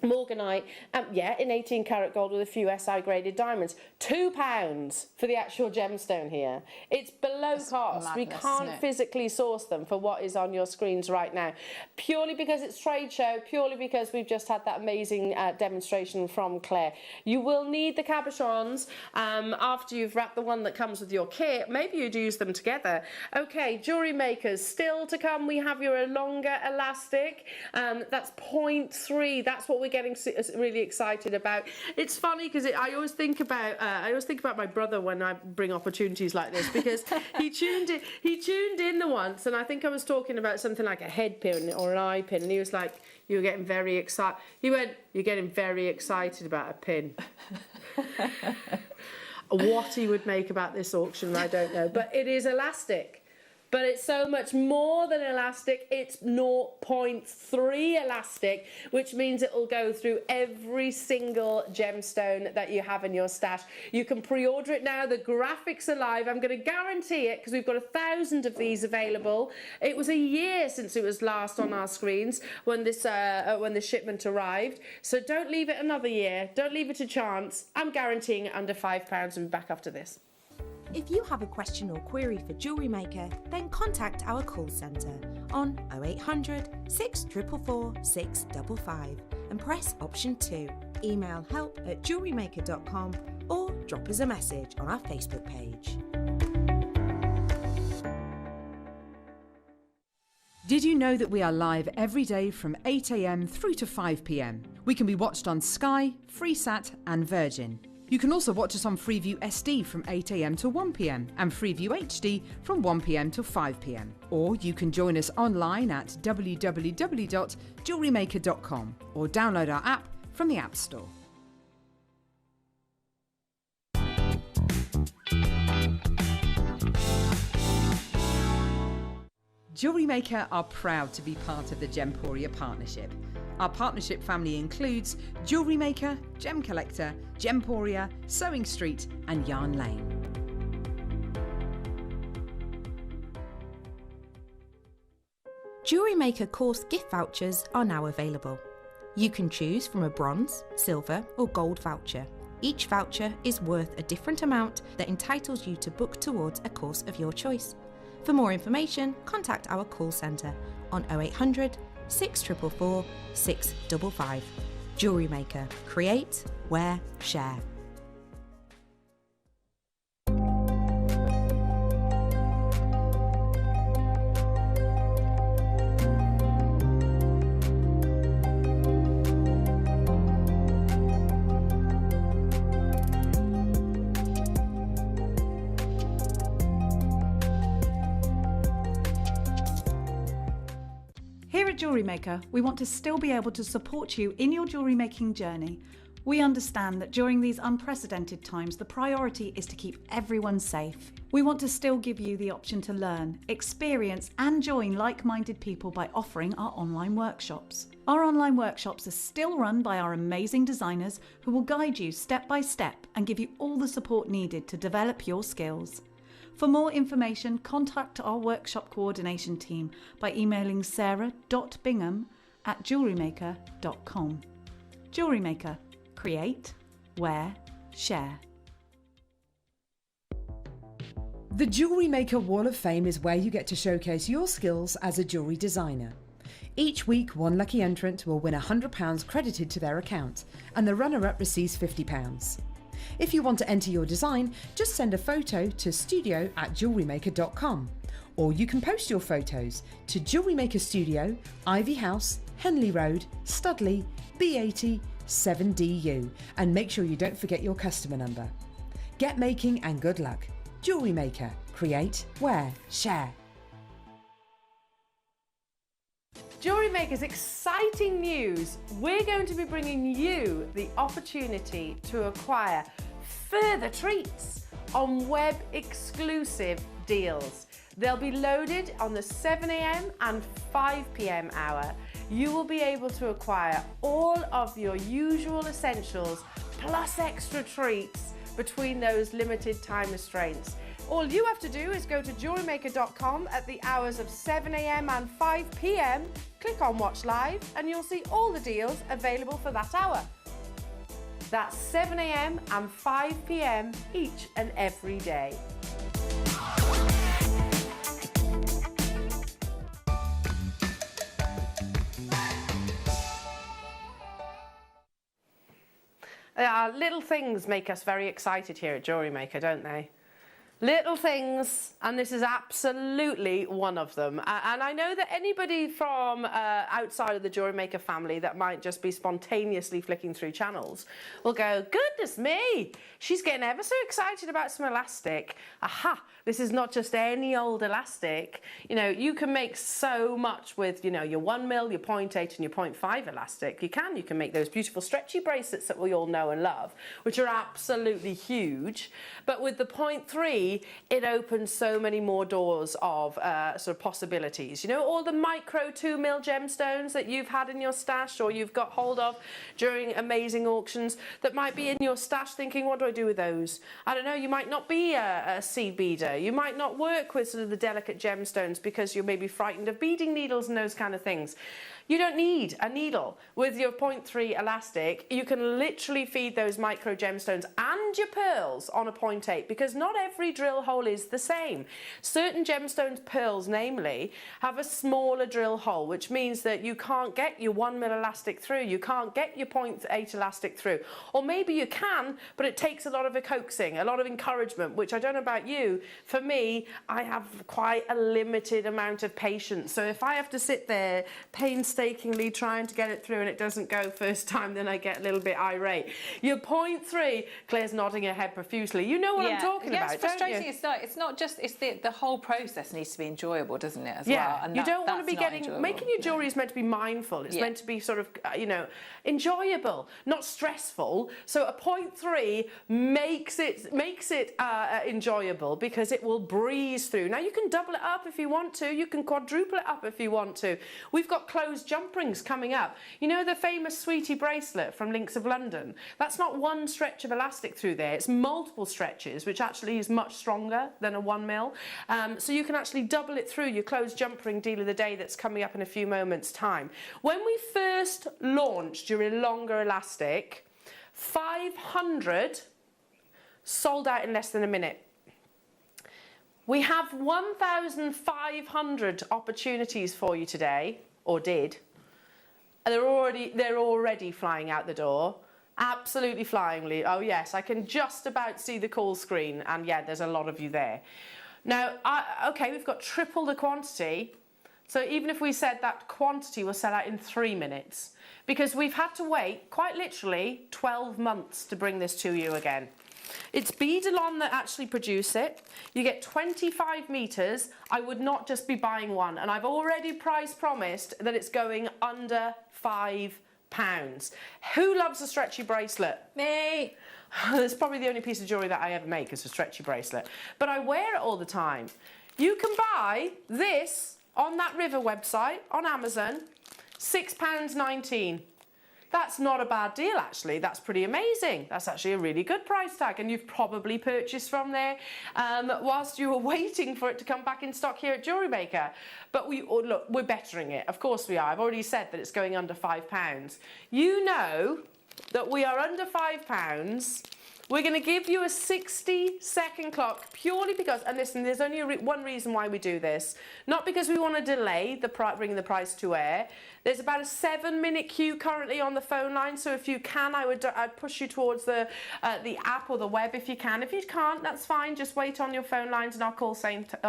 morganite, in 18-carat gold with a few SI graded diamonds. £2 for the actual gemstone here. It's below cost. Madness, we can't physically source them for what is on your screens right now, purely because it's trade show, purely because we've just had that amazing demonstration from Claire. You will need the cabochons after you've wrapped the one that comes with your kit. Maybe you'd use them together. Okay, Jewellery Makers, still to come, we have your longer elastic. That's 0.3. That's what we're getting really excited about. It's funny because I always think about my brother when I bring opportunities like this, because he tuned in the once, and I think I was talking about something like a head pin or an eye pin, and he was like, "You were getting very excited." He went, "You're getting very excited about a pin." What he would make about this auction, I don't know, but it is elastic. But it's so much more than elastic. It's 0.3 elastic, which means it will go through every single gemstone that you have in your stash. You can pre-order it now. The graphics are live. I'm going to guarantee it, because we've got 1,000 of these available. It was a year since it was last on our screens when this when the shipment arrived. So don't leave it another year. Don't leave it to chance. I'm guaranteeing it under £5 and be back after this. If you have a question or query for Jewellery Maker, then contact our call centre on 0800 644 655 and press option 2. Email help@jewellerymaker.com or drop us a message on our Facebook page. Did you know that we are live every day from 8 a.m. through to 5 p.m? We can be watched on Sky, Freesat and Virgin. You can also watch us on Freeview SD from 8 a.m. to 1 p.m. and Freeview HD from 1 p.m. to 5 p.m. Or you can join us online at www.JewelleryMaker.com or download our app from the App Store. Jewellery Maker are proud to be part of the Gemporia partnership. Our partnership family includes Jewellery Maker, Gem Collector, Gemporia, Sewing Street and Yarn Lane. Jewellery Maker course gift vouchers are now available. You can choose from a bronze, silver or gold voucher. Each voucher is worth a different amount that entitles you to book towards a course of your choice. For more information, contact our call centre on 0800 644 655. Jewellery Maker. Create, wear, share. Here at Jewellery Maker, we want to still be able to support you in your jewellery making journey. We understand that during these unprecedented times, the priority is to keep everyone safe. We want to still give you the option to learn, experience and join like-minded people by offering our online workshops. Our online workshops are still run by our amazing designers who will guide you step by step and give you all the support needed to develop your skills. For more information, contact our workshop coordination team by emailing sarah.bingham@jewellerymaker.com. Jewellery Maker. Create, wear, share. The Jewellery Maker Wall of Fame is where you get to showcase your skills as a jewellery designer. Each week, one lucky entrant will win £100 credited to their account, and the runner-up receives £50. If you want to enter your design, just send a photo to studio@jewellerymaker.com, or you can post your photos to Jewellery Maker Studio, Ivy House, Henley Road, Studley, B80 7DU, and make sure you don't forget your customer number. Get making and good luck. Jewellery Maker. Create, wear, share. Jewellery Maker's exciting news. We're going to be bringing you the opportunity to acquire further treats on web exclusive deals. They'll be loaded on the 7 a.m. and 5 p.m. hour. You will be able to acquire all of your usual essentials plus extra treats between those limited time restraints. All you have to do is go to JewelleryMaker.com at the hours of 7 a.m. and 5 p.m, click on Watch Live and you'll see all the deals available for that hour. That's 7 a.m. and 5 p.m. each and every day. Little things make us very excited here at Jewellery Maker, don't they? Little things, and this is absolutely one of them. And I know that anybody from outside of the Jewellery Maker family that might just be spontaneously flicking through channels will go, goodness me, she's getting ever so excited about some elastic. Aha, this is not just any old elastic. You know, you can make so much with, you know, your 1mm, your 0.8 and your 0.5 elastic. You can make those beautiful stretchy bracelets that we all know and love, which are absolutely huge. But with the 0.3, it opens so many more doors of sort of possibilities. You know, all the micro 2mm gemstones that you've had in your stash or you've got hold of during amazing auctions that might be in your stash thinking, what do I do with those? I don't know, you might not be a seed beader. You might not work with sort of the delicate gemstones because you're maybe frightened of beading needles and those kind of things. You don't need a needle. With your 0.3 elastic, you can literally feed those micro gemstones and your pearls on a 0.8 because not every drill hole is the same. Certain gemstones, pearls namely, have a smaller drill hole, which means that you can't get your 1mm elastic through, you can't get your 0.8 elastic through. Or maybe you can, but it takes a lot of coaxing, a lot of encouragement, which I don't know about you. For me, I have quite a limited amount of patience. So if I have to sit there painstakingly trying to get it through and it doesn't go first time, then I get a little bit irate. Your 0.3, Claire's nodding her head profusely. You know what I'm talking about, it's frustrating. don't you? It's not just, it's the whole process needs to be enjoyable, doesn't it, as yeah, well? And you don't want to that's be not getting, enjoyable. making your jewellery is meant to be mindful. It's meant to be sort of, you know, enjoyable, not stressful. So a 0.3 makes it enjoyable because it will breeze through. Now you can double it up if you want to. You can quadruple it up if you want to. We've got closed jump rings coming up. You know the famous Sweetie bracelet from Links of London? That's not one stretch of elastic through there. It's multiple stretches, which actually is much stronger than a 1mm. So you can actually double it through your closed jump ring deal of the day that's coming up in a few moments' time. When we first launched your longer elastic, 500 sold out in less than a minute. We have 1,500 opportunities for you today, or did. They're already flying out the door. Absolutely flyingly. Oh yes, I can just about see the call screen, and yeah, there's a lot of you there. Now, okay, we've got triple the quantity. So even if we said that quantity will sell out in 3 minutes, because we've had to wait, quite literally, 12 months to bring this to you again. It's Beadalon that actually produce it. You get 25 metres. I would not just be buying one. And I've already price promised that it's going under £5. Who loves a stretchy bracelet? Me. It's probably the only piece of jewellery that I ever make is a stretchy bracelet. But I wear it all the time. You can buy this on that River website, on Amazon, £6.19. That's not a bad deal, actually. That's pretty amazing. That's actually a really good price tag, and you've probably purchased from there whilst you were waiting for it to come back in stock here at Jewellery Maker. But look, we're bettering it. Of course we are. I've already said that it's going under £5. You know that we are under £5. We're going to give you a 60-second clock purely because, and listen, there's only one reason why we do this. Not because we want to delay bringing the price to air. There's about a 7-minute queue currently on the phone line, so if you can, I'd push you towards the app or the web if you can. If you can't, that's fine. Just wait on your phone lines and our call centre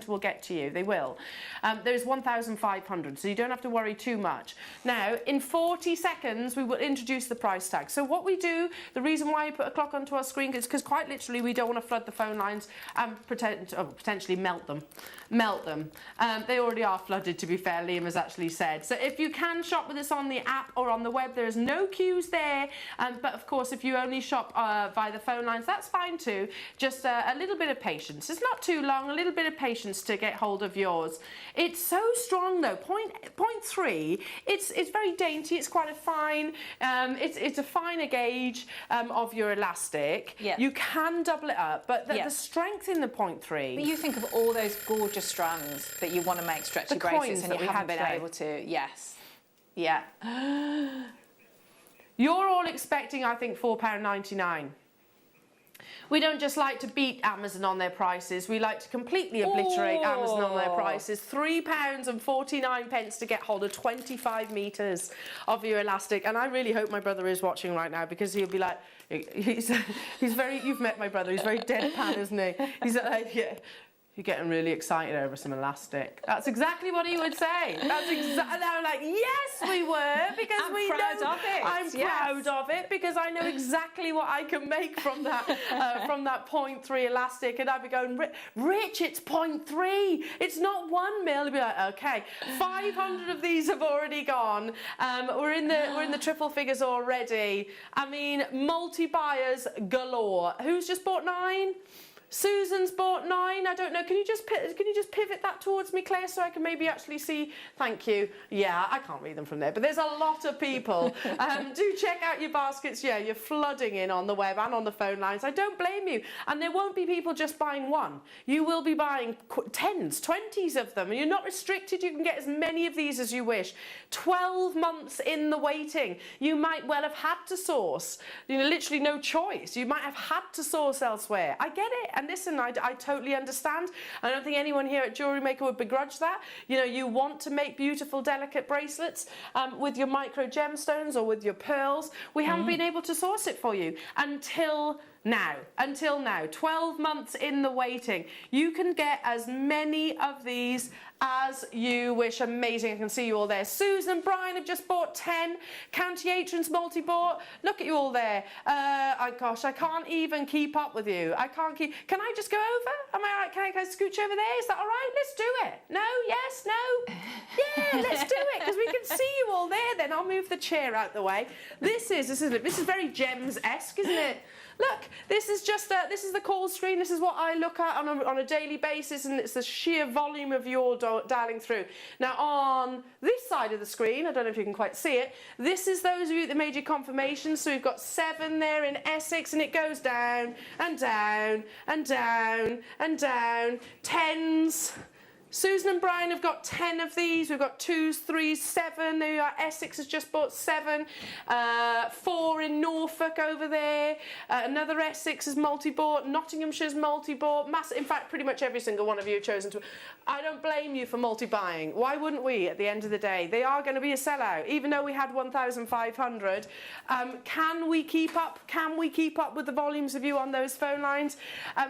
will get to you. They will. There's 1,500, so you don't have to worry too much. Now, in 40 seconds, we will introduce the price tag. So what we do, the reason why we put a clock onto our screen is because quite literally we don't want to flood the phone lines and potentially melt them. They already are flooded, to be fair, Liam has actually said. So if you can shop with us on the app or on the web, there is no queues there. But of course, if you only shop via the phone lines, that's fine too. Just a little bit of patience. It's not too long, a little bit of patience to get hold of yours. It's so strong though, 0.3. It's very dainty, it's quite a fine, it's a finer gauge of your elastic. Yeah. You can double it up, but the strength in the 0.3. But you think of all those gorgeous strands that you want to make stretchy The bracelets coins and that you we haven't have been today. able to. Yes. Yeah. You're all expecting, I think, £4.99. We don't just like to beat Amazon on their prices, we like to completely obliterate Amazon on their prices. £3.49 to get hold of 25 metres of your elastic. And I really hope my brother is watching right now, because he'll be like, he's very, you've met my brother, he's very deadpan, isn't he? He's like, yeah. You're getting really excited over some elastic. That's exactly what he would say. That's exactly. I'm like, yes, we were, because I'm proud of it. I'm proud of it because I know exactly what I can make from that 0.3 elastic, and I'd be going, Rich, it's 0.3. It's not 1mm. I'd be like, okay, 500 of these have already gone. We're in the triple figures already. I mean, multi-buyers galore. Who's just bought 9? Susan's bought 9. I don't know. Can you just pivot that towards me, Claire, so I can maybe actually see? Thank you. Yeah, I can't read them from there, but there's a lot of people. Do check out your baskets. Yeah, you're flooding in on the web and on the phone lines. I don't blame you. And there won't be people just buying one. You will be buying 10s, 20s of them, and you're not restricted. You can get as many of these as you wish. 12 months in the waiting. You might well have had to source. You know, literally no choice. You might have had to source elsewhere. I get it. And And listen, I totally understand. I don't think anyone here at Jewellery Maker would begrudge that. You know, you want to make beautiful, delicate bracelets with your micro gemstones or with your pearls. We haven't been able to source it for you until now. 12 months in the waiting. You can get as many of these as you wish. Amazing. I can see you all there. Susan and Brian have just bought 10. County Atrons multi-bought. Look at you all there. Gosh, I can't even keep up with you. I can't keep... Can I just go over? Am I all right? Can I scooch over there? Is that all right? Let's do it. No? Yes? No? Yeah, let's do it, because we can see you all there then. I'll move the chair out the way. This is very gems-esque, isn't it? Look, this is the call screen. This is what I look at on a daily basis, and it's the sheer volume of your dialing through. Now, on this side of the screen, I don't know if you can quite see it, this is those of you that made your confirmations. So we've got 7 there in Essex, and it goes down and down and down and down. 10s. Susan and Brian have got 10 of these. We've got 2s, 3s, 7. There you are. Essex has just bought 7. 4 in Norfolk over there. Another Essex is multi-bought. Nottinghamshire's multi-bought. In fact, pretty much every single one of you have chosen to. I don't blame you for multi-buying. Why wouldn't we at the end of the day? They are going to be a sellout. Even though we had 1,500. Can we keep up? Can we keep up with the volumes of you on those phone lines?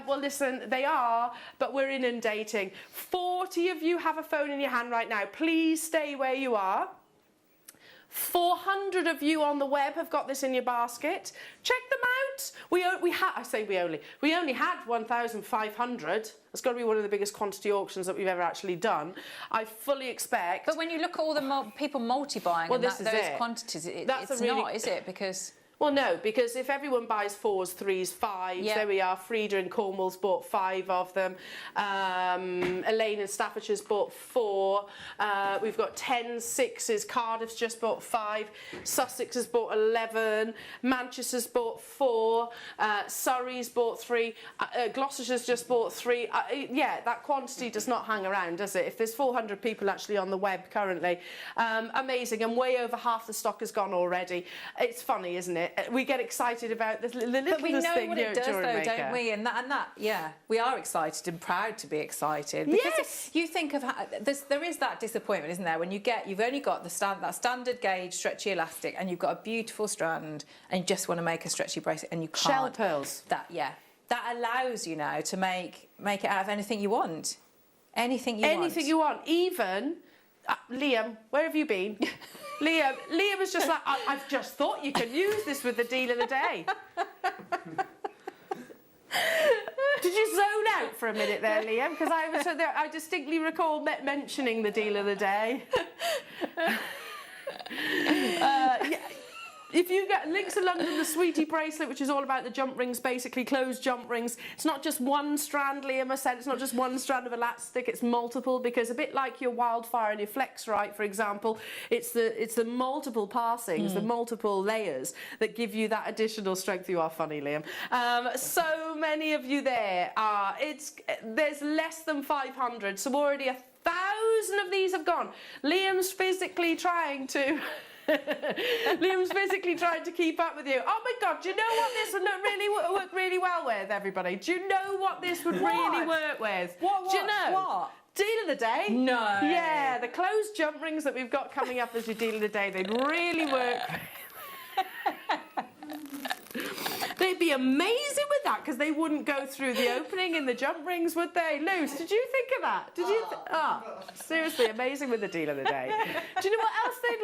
Well, listen, they are, but we're inundating. 40 of you have a phone in your hand right now. Please stay where you are. 400 of you on the web have got this in your basket. Check them out. We only had 1,500. It's got to be one of the biggest quantity auctions that we've ever actually done. I fully expect. But when you look at all the people multi-buying and those quantities, it's not, is it? Because... Well, no, because if everyone buys 4s, 3s, 5s, there we are. Frida in Cornwall's bought 5 of them. Elaine in Staffordshire's bought 4. We've got 10s, 6s. Cardiff's just bought 5. Sussex has bought 11. Manchester's bought 4. Surrey's bought 3. Gloucestershire's just bought 3. Yeah, that quantity does not hang around, does it? If there's 400 people actually on the web currently. Amazing, and way over half the stock has gone already. It's funny, isn't it? We get excited about the littlest thing here at Jewellery Maker. But we know what it does, though, don't we? And that, yeah, we are excited and proud to be excited. Because you think of how, there is that disappointment, isn't there? When you've only got that standard gauge stretchy elastic, and you've got a beautiful strand, and you just want to make a stretchy bracelet, and you can't. Shell pearls. That allows you now to make it out of anything you want. Anything you want. Even Liam, where have you been? Liam was just like, I've just thought you could use this with the deal of the day. Did you zone out for a minute there, Liam? Because I distinctly recall mentioning the deal of the day. If you get Links of London, the Sweetie bracelet, which is all about the jump rings, basically closed jump rings. It's not just one strand, Liam has said. It's not just one strand of elastic. It's multiple, because a bit like your Wildfire and your Flexrite, for example, it's the multiple passings, the multiple layers that give you that additional strength. You are funny, Liam. So many of you there. There's less than 500, so already 1,000 of these have gone. Liam's physically trying to keep up with you. Oh my God, do you know what this would really work really well with, everybody? Do you know what this would really work with? What? Do you know? What? Deal of the day? No. Yeah, the closed jump rings that we've got coming up as your deal of the day, they'd really work. They'd be amazing with that, because they wouldn't go through the opening in the jump rings, would they? Luce, did you think of that? Did you? Seriously, amazing with the deal of the day. Do you know what else they'd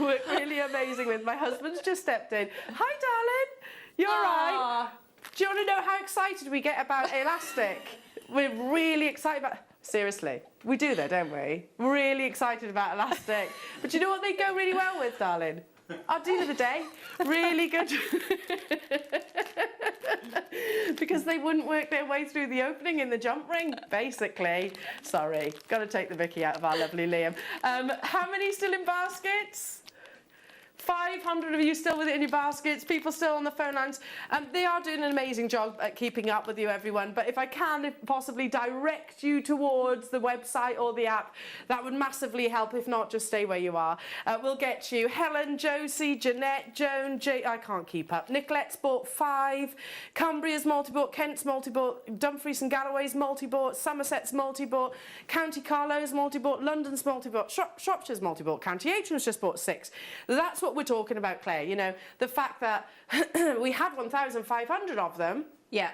work really amazing with? My husband's just stepped in. Hi, darling. You all right? Do you want to know how excited we get about elastic? We're really excited about... Seriously, we do though, don't we? We're really excited about elastic. But do you know what they go really well with, darling? Our deal of the day, really good. Because they wouldn't work their way through the opening in the jump ring, basically. Sorry, got to take the Vicky out of our lovely Liam. How many still in baskets? 500 of you still with it in your baskets, people still on the phone lines. They are doing an amazing job at keeping up with you, everyone. But if I can possibly direct you towards the website or the app, that would massively help. If not, just stay where you are. We'll get you Helen, Josie, Jeanette, Joan, I can't keep up. Nicolette's bought 5. Cumbria's multi-bought. Kent's multi-bought. Dumfries and Galloway's multi-bought. Somerset's multi-bought. County Carlo's multi-bought. London's multi-bought. Shropshire's multi-bought. County Aitrim's just bought 6. That's what we're talking about, Claire. You know, the fact that we had 1,500 of them. Yeah.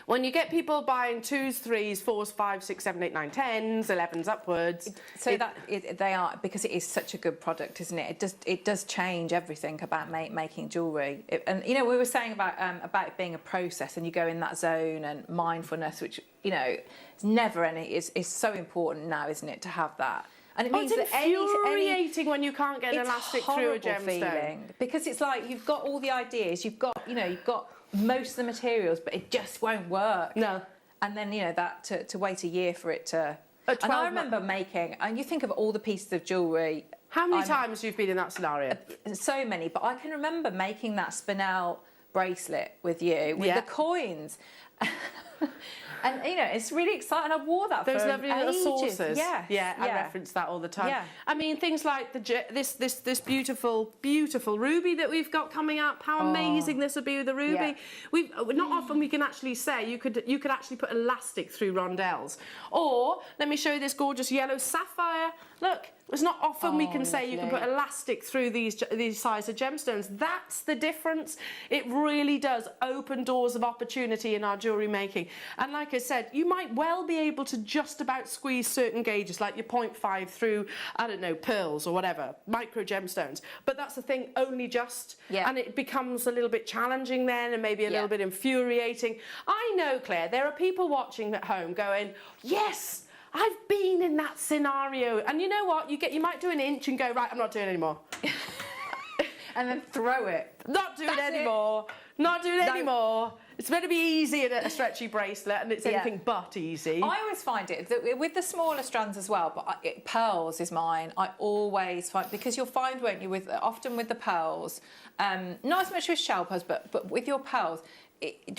When you get people buying 2s, 3s, 4s, 5s, 6s, 7s, 8s, 9s, 10s, 11s upwards. So they are, because it is such a good product, isn't it? It does change everything about making jewellery. And you know, we were saying about it being a process, and you go in that zone, and mindfulness, which, you know, it's never any is so important now, isn't it, to have that. And it means it's infuriating when you can't get an elastic through a gemstone. Feeling, because it's like you've got all the ideas, you've got most of the materials, but it just won't work. No. And then, you know, that to wait a year for it to. And I remember making, and you think of all the pieces of jewellery. How many times you've been in that scenario? So many, but I can remember making that spinel bracelet with you, with the coins. And, you know, it's really exciting. I wore that those for lovely little ages. saucers. Yeah, I reference that all the time. Yeah. I mean, things like this beautiful ruby that we've got coming up. How amazing this would be with the ruby. Yeah. Not often we can actually say you could actually put elastic through rondelles. Or let me show you this gorgeous yellow sapphire. Look. It's not often we can say you can put elastic through these size of gemstones. That's the difference. It really does open doors of opportunity in our jewellery making. And like I said, you might well be able to just about squeeze certain gauges, like your 0.5 through, I don't know, pearls or whatever, micro gemstones. But that's the thing, only just. Yeah. And it becomes a little bit challenging then, and maybe a little bit infuriating. I know, Claire, there are people watching at home going, yes, I've been in that scenario. And you know what? You might do an inch and go, right, I'm not doing it anymore. And then throw it. Not doing it anymore. Not doing it anymore. It's meant to be easy in a stretchy bracelet, and it's anything but easy. I always find it, that with the smaller strands as well, but pearls is mine. I always find, because you'll find, won't you, often with the pearls, not as much with shell pearls, but with your pearls,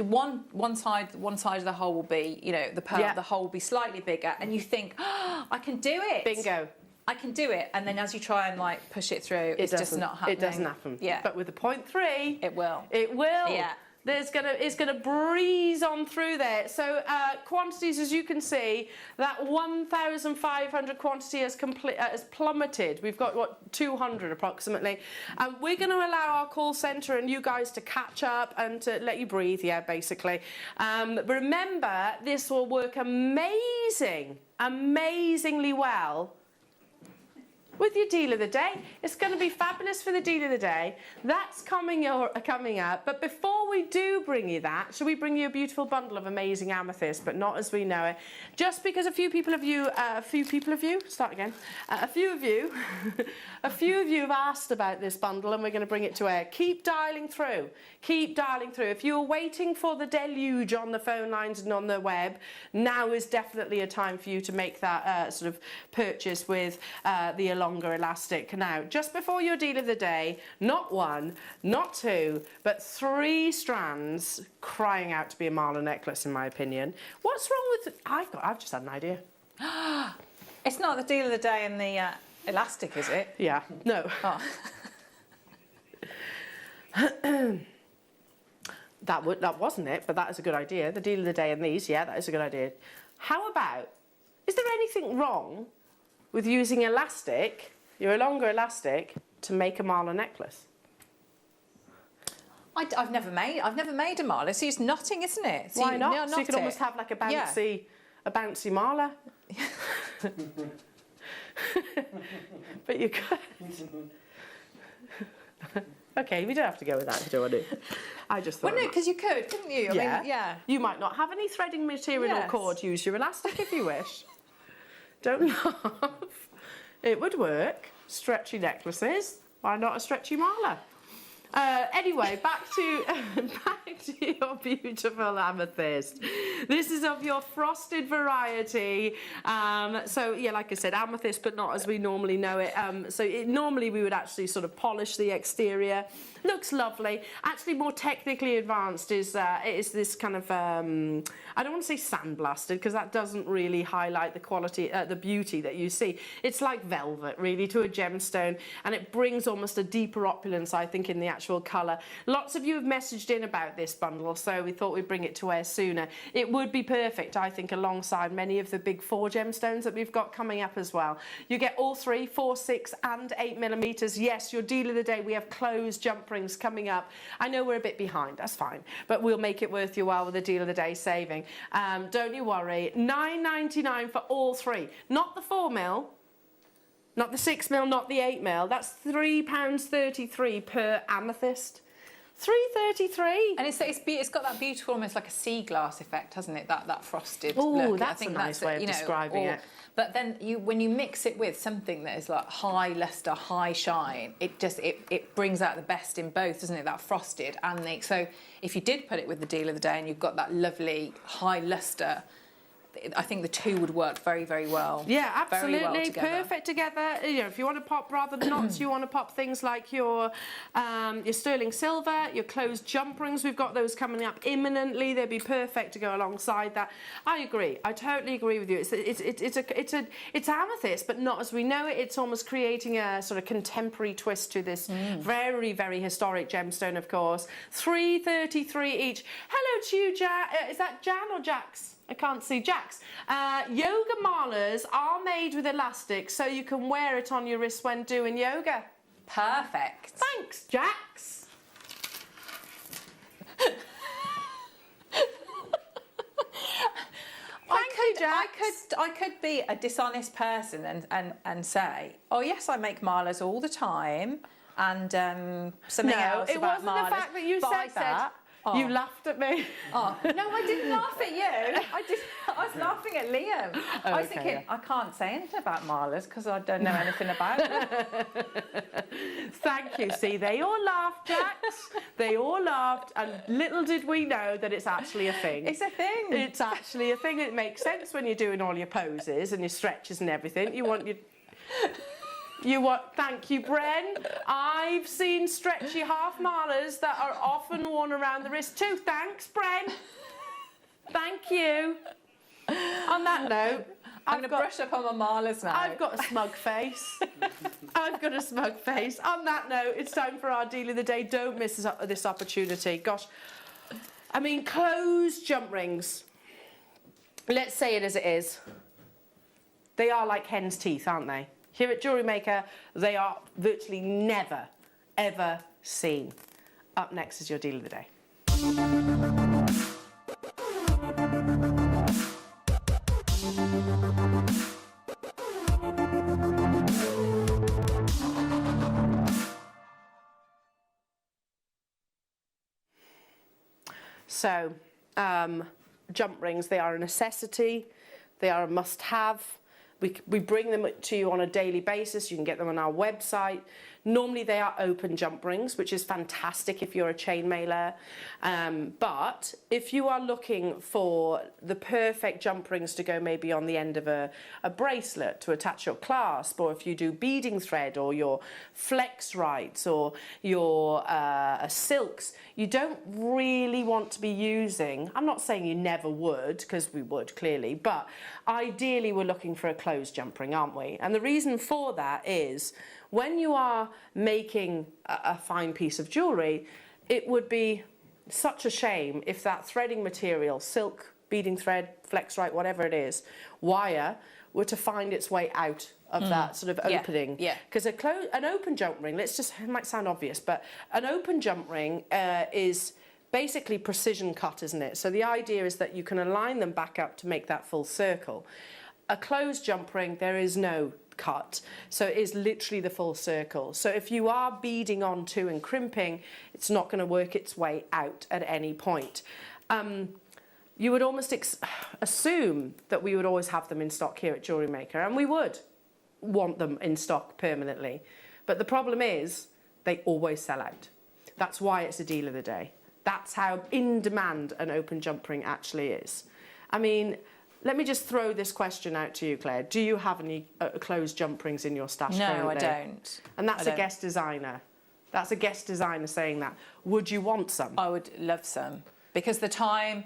one side of the hole will be, you know, the pearl, the hole will be slightly bigger, and you think, oh, I can do it. Bingo. I can do it. And then as you try and like push it through, it's just not happening. It doesn't happen. Yeah. But with the 0.3, it will. It will. Yeah. It's gonna breeze on through there. So quantities, as you can see, that 1,500 quantity has plummeted. We've got, what, 200 approximately. And we're going to allow our call centre and you guys to catch up and to let you breathe, basically. But remember, this will work amazingly well with your deal of the day. It's going to be fabulous for the deal of the day. That's coming up. But before we do bring you that, shall we bring you a beautiful bundle of amazing amethyst, but not as we know it? Just because a few of you have asked about this bundle, and we're going to bring it to air. Keep dialing through. Keep dialing through. If you're waiting for the deluge on the phone lines and on the web, now is definitely a time for you to make that sort of purchase with the longer elastic. Now, just before your deal of the day, not 1, not 2, but 3 strands crying out to be a Marla necklace, in my opinion. What's wrong with... I've just had an idea. It's not the deal of the day and the elastic, is it? Yeah, no. Oh. That wasn't it, but that is a good idea. The deal of the day and these, that is a good idea. How about, is there anything wrong with using elastic, your longer elastic, to make a Marla necklace? I've never made a Marla. So it's knotting, isn't it? So why not? Yeah, so you can almost have like a bouncy Marla. But you could. Okay, we don't have to go with that if you don't want to. I just thought. Well, no, because you could, couldn't you? I mean, yeah. You might not have any threading material or cord. Use your elastic if you wish. Don't laugh. It would work. Stretchy necklaces. Why not a stretchy Marla? Anyway, back to your beautiful amethyst. This is of your frosted variety. So yeah, like I said, amethyst, but not as we normally know it. Normally we would actually sort of polish the exterior. Looks lovely. Actually, more technically advanced is this kind of I don't want to say sandblasted because that doesn't really highlight the quality, the beauty that you see. It's like velvet, really, to a gemstone, and it brings almost a deeper opulence, I think, in the actual colour. Lots of you have messaged in about this bundle, so we thought we'd bring it to air sooner. It would be perfect, I think, alongside many of the big 4 gemstones that we've got coming up as well. You get all 3, 4, 6 and 8mm. Yes, your deal of the day, we have closed jump rings coming up. I know we're a bit behind, that's fine, but we'll make it worth your while with the deal of the day saving. Don't you worry. £9.99 for all 3. Not the 4mm, not the 6mm, not the 8mm. That's £3.33 per amethyst. £3.33. And it's got that beautiful, almost like a sea glass effect, hasn't it? That frosted Oh, look. that's a nice way of describing it. But then when you mix it with something that is like high luster, high shine, it brings out the best in both, doesn't it? That frosted and so if you did put it with the deal of the day and you've got that lovely high luster, I think the two would work very, very well. Yeah, absolutely. Very well together. Perfect together. You know, if you want to pop rather than knots, you want to pop things like your sterling silver, your closed jump rings. We've got those coming up imminently. They'd be perfect to go alongside that. I agree. I totally agree with you. It's amethyst, but not as we know it. It's almost creating a sort of contemporary twist to this very, very historic gemstone, of course. £3.33 each. Hello to you, is that Jan or Jax? I can't see Jax. Yoga malers are made with elastic, so you can wear it on your wrist when doing yoga. Perfect. Thanks, Jax. I could be a dishonest person and say, oh yes, I make malers all the time, and something else about malers. No, it wasn't the fact that you said that. Oh. You laughed at me. Oh. No, I didn't laugh at you. I was laughing at Liam. Oh, I was thinking, I can't say anything about malers because I don't know anything about them. Thank you. See, they all laughed, Jax. They all laughed, and little did we know that it's actually a thing. It's a thing. It's actually a thing. It makes sense when you're doing all your poses and your stretches and everything. Thank you, Bren. I've seen stretchy half malers that are often worn around the wrist too. Thanks, Bren. Thank you. On that note, I'm going to brush up on my malers now. I've got a smug face. I've got a smug face. On that note, it's time for our deal of the day. Don't miss this opportunity. Gosh, I mean, closed jump rings. Let's say it as it is. They are like hen's teeth, aren't they? Here at Jewellery Maker, they are virtually never, ever seen. Up next is your deal of the day. So, jump rings, they are a necessity, they are a must-have. We bring them to you on a daily basis. You can get them on our website. Normally they are open jump rings, which is fantastic if you're a chain mailer. But if you are looking for the perfect jump rings to go maybe on the end of a bracelet to attach your clasp, or if you do beading thread or your flex rights or your silks, you don't really want to be using, I'm not saying you never would, because we would clearly, but ideally we're looking for a closed jump ring, aren't we? And the reason for that is when you are making a fine piece of jewellery, it would be such a shame if that threading material, silk, beading thread, flex right, whatever it is, wire, were to find its way out of that sort of opening. Yeah. Because an open jump ring, it might sound obvious, but an open jump ring is basically precision cut, isn't it? So the idea is that you can align them back up to make that full circle. A closed jump ring, there is no cut, so it is literally the full circle. So if you are beading onto and crimping, it's not going to work its way out at any point. You would almost assume that we would always have them in stock here at Jewellery Maker, and we would want them in stock permanently. But the problem is, they always sell out. That's why it's a deal of the day. That's how in demand an open jump ring actually is. I mean, let me just throw this question out to you, Claire. Do you have any closed jump rings in your stash currently? No, I don't. And that's a guest designer. That's a guest designer saying that. Would you want some? I would love some, because the time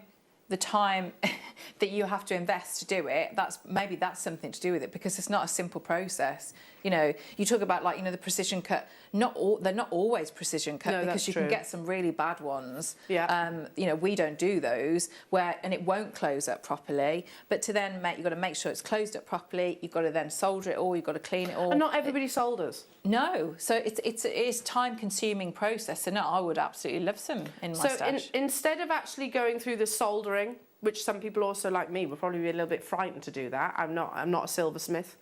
that you have to invest to do it, that's something to do with it, because it's not a simple process. You know, you talk about, like, you know, the precision cut. They're not always precision cut, No, because you true. can get some really bad ones. Yeah. You know, we don't do those and it won't close up properly. But to then you've got to make sure it's closed up properly. You've got to then solder it all. You've got to clean it all. And not everybody solders. No, so it's time-consuming process. So no, I would absolutely love some in my stash. Instead of actually going through the soldering, which some people also like me will probably be a little bit frightened to do that. I'm not a silversmith.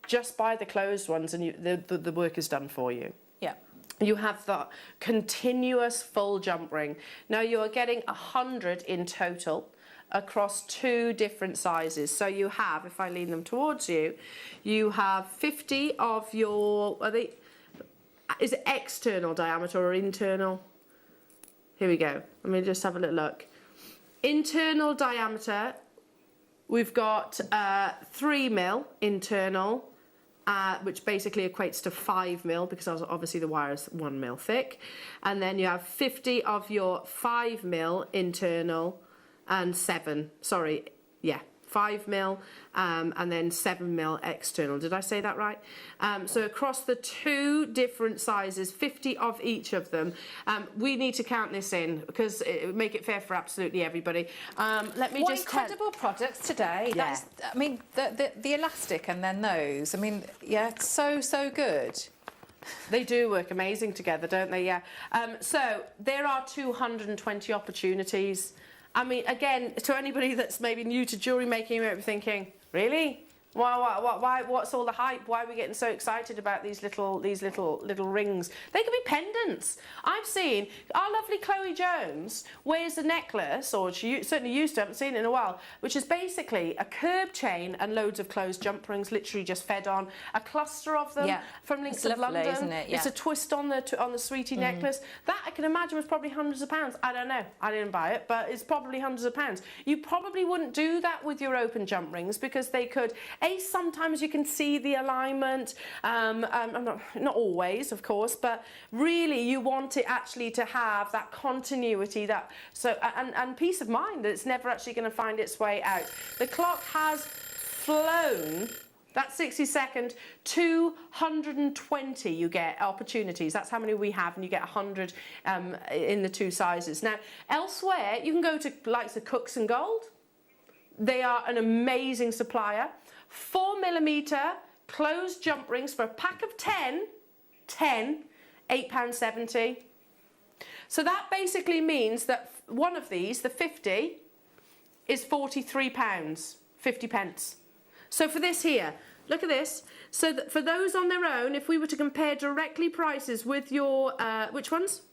Just buy the closed ones, and the work is done for you. Yeah. You have the continuous full jump ring. Now you are getting 100 in total across 2 different sizes. So you have, if I lean them towards you, you have 50 of your, is it external diameter or internal? Here we go. Let me just have a little look. Internal diameter, we've got 3 mil internal, which basically equates to 5 mil, because obviously the wire is 1 mil thick. And then you have 50 of your 5 mil internal and 5 mil, and then 7 mil external. Did I say that right? So across the 2 different sizes, 50 of each of them. We need to count this in, because it would make it fair for absolutely everybody. Let me What just incredible products today. Yeah. I mean, the elastic and then those. I mean, yeah, it's so good. They do work amazing together, don't they? Yeah. So there are 220 opportunities. I mean, again, to anybody that's maybe new to jewellery making, you might be thinking, really? Why? What's all the hype? Why are we getting so excited about these little rings? They can be pendants. I've seen our lovely Chloe Jones wears a necklace, or she certainly used to. I haven't seen it in a while, which is basically a curb chain and loads of closed jump rings, literally just fed on. A cluster of them from Links of lovely, London. isn't it? Yeah. It's a twist on the sweetie necklace. That I can imagine was probably hundreds of pounds. I don't know. I didn't buy it, but it's probably hundreds of pounds. You probably wouldn't do that with your open jump rings, because they could. Sometimes you can see the alignment, not always, of course, but really you want it actually to have that continuity, and peace of mind that it's never actually going to find its way out. The clock has flown. That 60-second, 220 you get opportunities. That's how many we have, and you get 100 in the 2 sizes. Now, elsewhere, you can go to likes of Cooks and Gold. They are an amazing supplier. 4mm closed jump rings for a pack of 10, £8.70. So that basically means that one of these, the 50, is £43.50. So for this here, look at this. So that for those on their own, if we were to compare directly prices with your, which ones?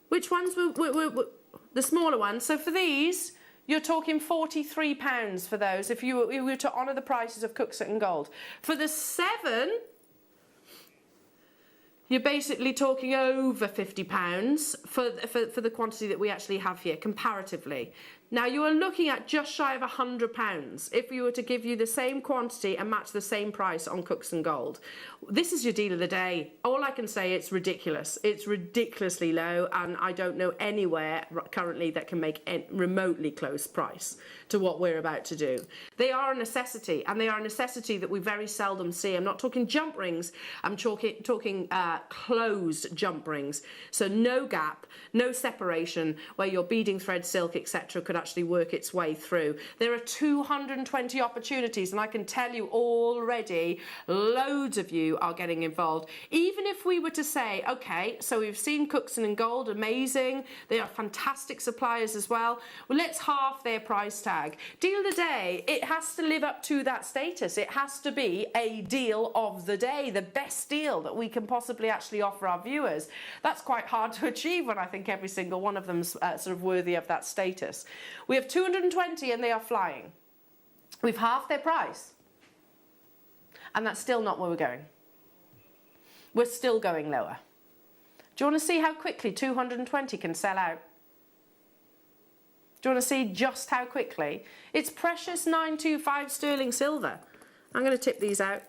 Which ones were the smaller ones? So for these, you're talking £43 for those if you were to honour the prices of Cooks and Gold. For the 7, you're basically talking over £50 for the quantity that we actually have here, comparatively. Now, you are looking at just shy of £100 if we were to give you the same quantity and match the same price on Cooks and Gold. This is your deal of the day. All I can say, it's ridiculous. It's ridiculously low, and I don't know anywhere currently that can make a remotely close price to what we're about to do. They are a necessity, and they are a necessity that we very seldom see. I'm not talking jump rings. I'm talking closed jump rings. So no gap, no separation, where your beading thread, silk, etc. could actually work its way through. There are 220 opportunities, and I can tell you already loads of you are getting involved. Even if we were to say, okay, so we've seen Cooks and Gold, amazing, they are fantastic suppliers as well. Well, let's half their price tag. Deal of the day, it has to live up to that status. It has to be a deal of the day, the best deal that we can possibly actually offer our viewers. That's quite hard to achieve when I think every single one of them's sort of worthy of that status. We have 220 and they are flying. We've halved their price. And that's still not where we're going. We're still going lower. Do you want to see how quickly 220 can sell out? Do you want to see just how quickly? It's precious 925 sterling silver. I'm going to tip these out.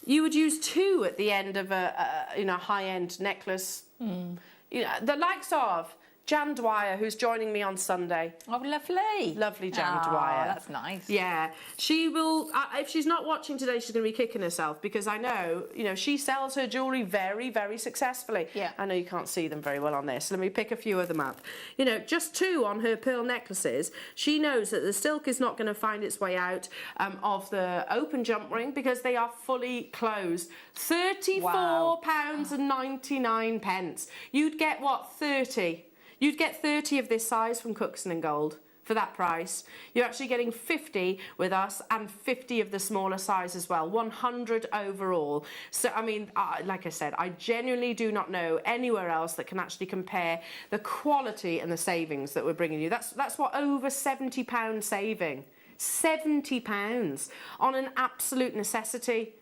You would use 2 at the end of a high-end necklace. You know, the likes of Jan Dwyer, who's joining me on Sunday. Oh, lovely. Lovely Jan Oh, Dwyer. that's nice. Yeah. She will, if she's not watching today, she's going to be kicking herself because I know, you know, she sells her jewellery very, very successfully. Yeah. I know you can't see them very well on this. Let me pick a few of them up. You know, just 2 on her pearl necklaces. She knows that the silk is not going to find its way out of the open jump ring because they are fully closed. £34.99. You'd get, what, 30? You'd get 30 of this size from Cookson & Gold for that price. You're actually getting 50 with us and 50 of the smaller size as well, 100 overall. So, I mean, like I said, I genuinely do not know anywhere else that can actually compare the quality and the savings that we're bringing you. That's what, over £70 saving. £70 on an absolute necessity.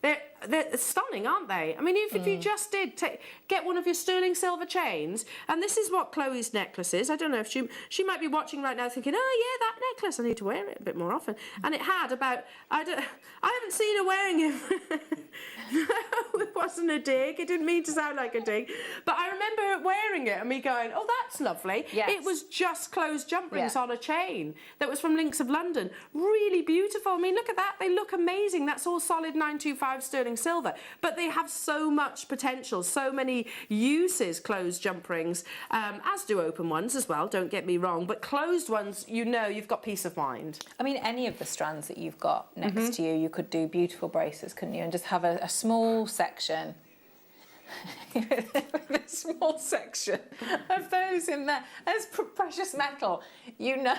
They're stunning, aren't they? I mean, if you just did get one of your sterling silver chains, and this is what Chloe's necklace is. I don't know if she might be watching right now thinking, oh yeah, that necklace, I need to wear it a bit more often. And it had about, I haven't seen her wearing it. No, it wasn't a dig. It didn't mean to sound like a dig. But I remember her wearing it and me going, oh, that's lovely. Yes. It was just closed jump rings Yeah. on a chain that was from Links of London. Really beautiful. I mean, look at that. They look amazing. That's all solid 925 sterling silver. But they have so much potential, so many uses, closed jump rings, as do open ones as well, don't get me wrong. But closed ones, you know, you've got peace of mind. I mean, any of the strands that you've got next to you, you could do beautiful bracelets, couldn't you? And just have a small section. A small section of those in there as precious metal. You know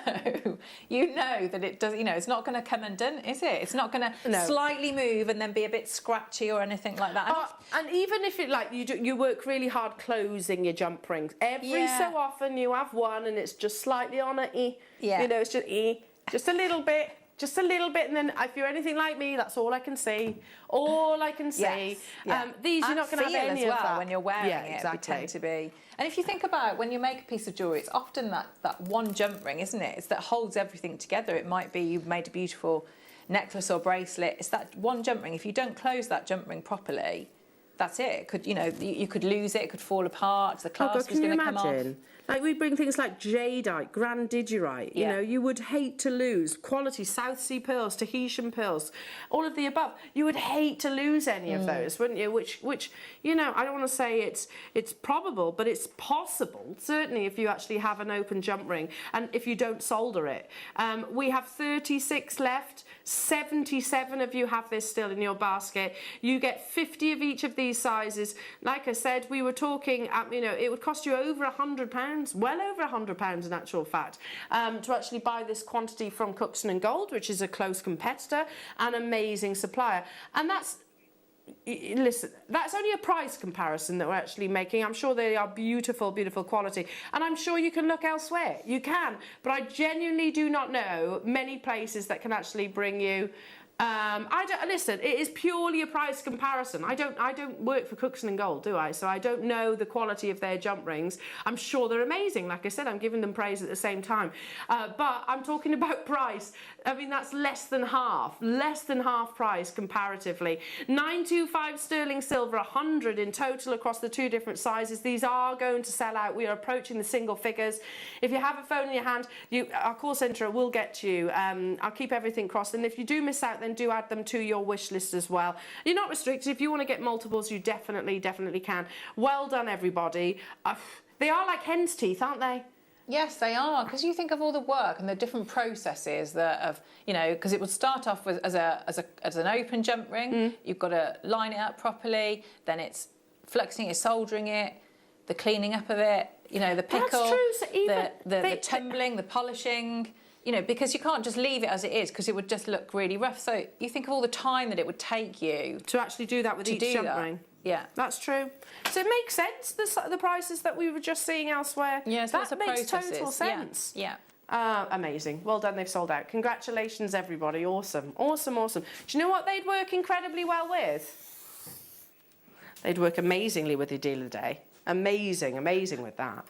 that it does. You know, it's not going to come undone, is it? It's not going to slightly move and then be a bit scratchy or anything like that. And even if it you work really hard closing your jump rings. Every so often you have one and it's just slightly on a e. Yeah. You know, it's just e, just a little bit. Just a little bit, and then if you're anything like me, that's all I can see. All I can see. Yes. Yeah. These you're not going to have any as well of that when you're wearing yeah, it. exactly. They tend to be. And if you think about when you make a piece of jewellery, it's often that one jump ring, isn't it? It's that holds everything together. It might be you've made a beautiful necklace or bracelet. It's that one jump ring. If you don't close that jump ring properly, that's it. You could lose it. It could fall apart. The clasp is going to come off. Like we bring things like jadeite, grandidierite. You know, you would hate to lose quality South Sea pearls, Tahitian pearls, all of the above. You would hate to lose any of those, wouldn't you? Which you know, I don't want to say it's probable, but it's possible. Certainly, if you actually have an open jump ring and if you don't solder it. We have 36 left. 77 of you have this still in your basket. You get 50 of each of these sizes. Like I said, we were talking, you know, it would cost you over £100, well over £100 in actual fact, to actually buy this quantity from Cookson & Gold, which is a close competitor, an amazing supplier. And that's, listen, that's only a price comparison that we're actually making. I'm sure they are beautiful, beautiful quality. And I'm sure you can look elsewhere. You can. But I genuinely do not know many places that can actually bring you... listen, it is purely a price comparison. I don't work for Cookson & Gold, do I? So I don't know the quality of their jump rings. I'm sure they're amazing. Like I said, I'm giving them praise at the same time. But I'm talking about price. I mean, that's less than half price comparatively. 925 sterling silver, 100 in total across the 2 different sizes. These are going to sell out. We are approaching the single figures. If you have a phone in your hand, our call centre will get to you. I'll keep everything crossed. And if you do miss out, then do add them to your wish list as well. You're not restricted. If you want to get multiples, you definitely can. Well done, everybody. They are like hen's teeth, aren't they? Yes, they are, because you think of all the work and the different processes that have, you know, because it would start off with as an open jump ring. You've got to line it up properly, then it's fluxing it, soldering it, the cleaning up of it, you know, the pickle, That's true. So even the tumbling, the polishing. You know, because you can't just leave it as it is because it would just look really rough. So you think of all the time that it would take you to actually do that with each jump ring. Yeah, that's true. So it makes sense, the prices that we were just seeing elsewhere. Yes, that makes total sense. Yeah. Amazing. Well done, they've sold out. Congratulations, everybody. Awesome. Awesome, awesome. Do you know what they'd work incredibly well with? They'd work amazingly with your deal of the day. Amazing, amazing with that.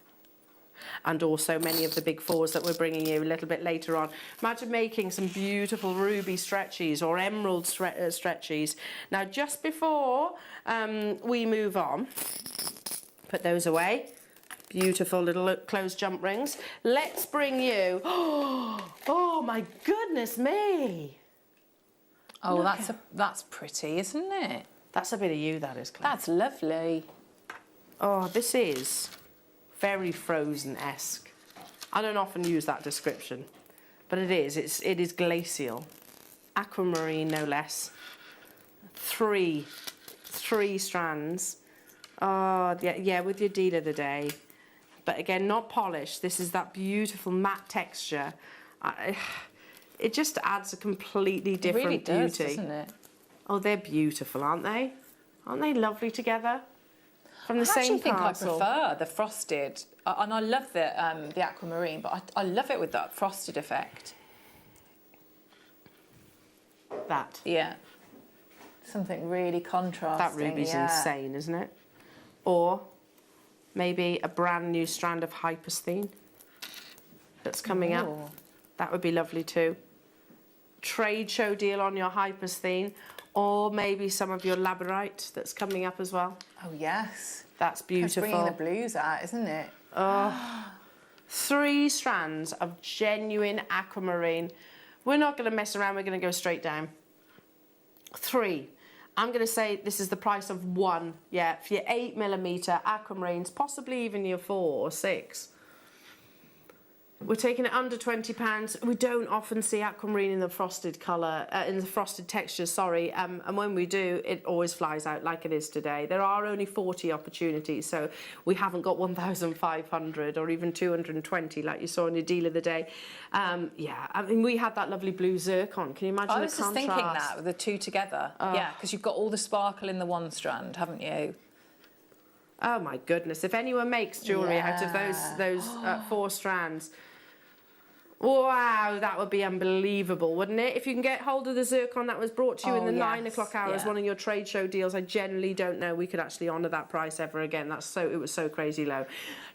And also many of the big fours that we're bringing you a little bit later on. Imagine making some beautiful ruby stretchies or emerald stretchies. Now, just before we move on, put those away. Beautiful little closed jump rings. Let's bring you, oh my goodness me. Oh, that's pretty, isn't it? That's a bit of you, that is, Claire. That's lovely. Oh, this is very Frozen-esque. I don't often use that description, but it is. It is glacial. Aquamarine, no less. Three strands. Oh, yeah, with your deal of the day. But again, not polished. This is that beautiful matte texture. It just adds a completely different really does, beauty. doesn't it? Oh, they're beautiful, aren't they? Aren't they lovely together? From the I same actually think parcel. I prefer the frosted, and I love the aquamarine, but I love it with that frosted effect. That. Yeah. Something really contrasting. That ruby's yeah. insane, isn't it? Or maybe a brand new strand of hypersthene that's coming up. Ooh. That would be lovely too. Trade show deal on your hypersthene, or maybe some of your labradorite that's coming up as well. Oh yes. That's It's beautiful. bringing the blues out, isn't it? Oh, 3 strands of genuine aquamarine. We're not going to mess around. We're going to go straight down. 3. I'm going to say this is the price of 1. Yeah, for your 8mm aquamarines, possibly even your 4 or 6. We're taking it under £20. We don't often see aquamarine in the frosted colour, in the frosted texture, sorry. And when we do, it always flies out like it is today. There are only 40 opportunities, so we haven't got 1,500 or even 220 like you saw in your deal of the day. Yeah, I mean, we had that lovely blue zircon. Can you imagine I the was just contrast? thinking that with the two together. Yeah, because you've got all the sparkle in the one strand, haven't you? Oh my goodness! If anyone makes jewellery out of those 4 strands, wow, that would be unbelievable, wouldn't it? If you can get hold of the zircon that was brought to you in the 9 o'clock hour as one of your trade show deals, I generally don't know we could actually honour that price ever again. It was so crazy low.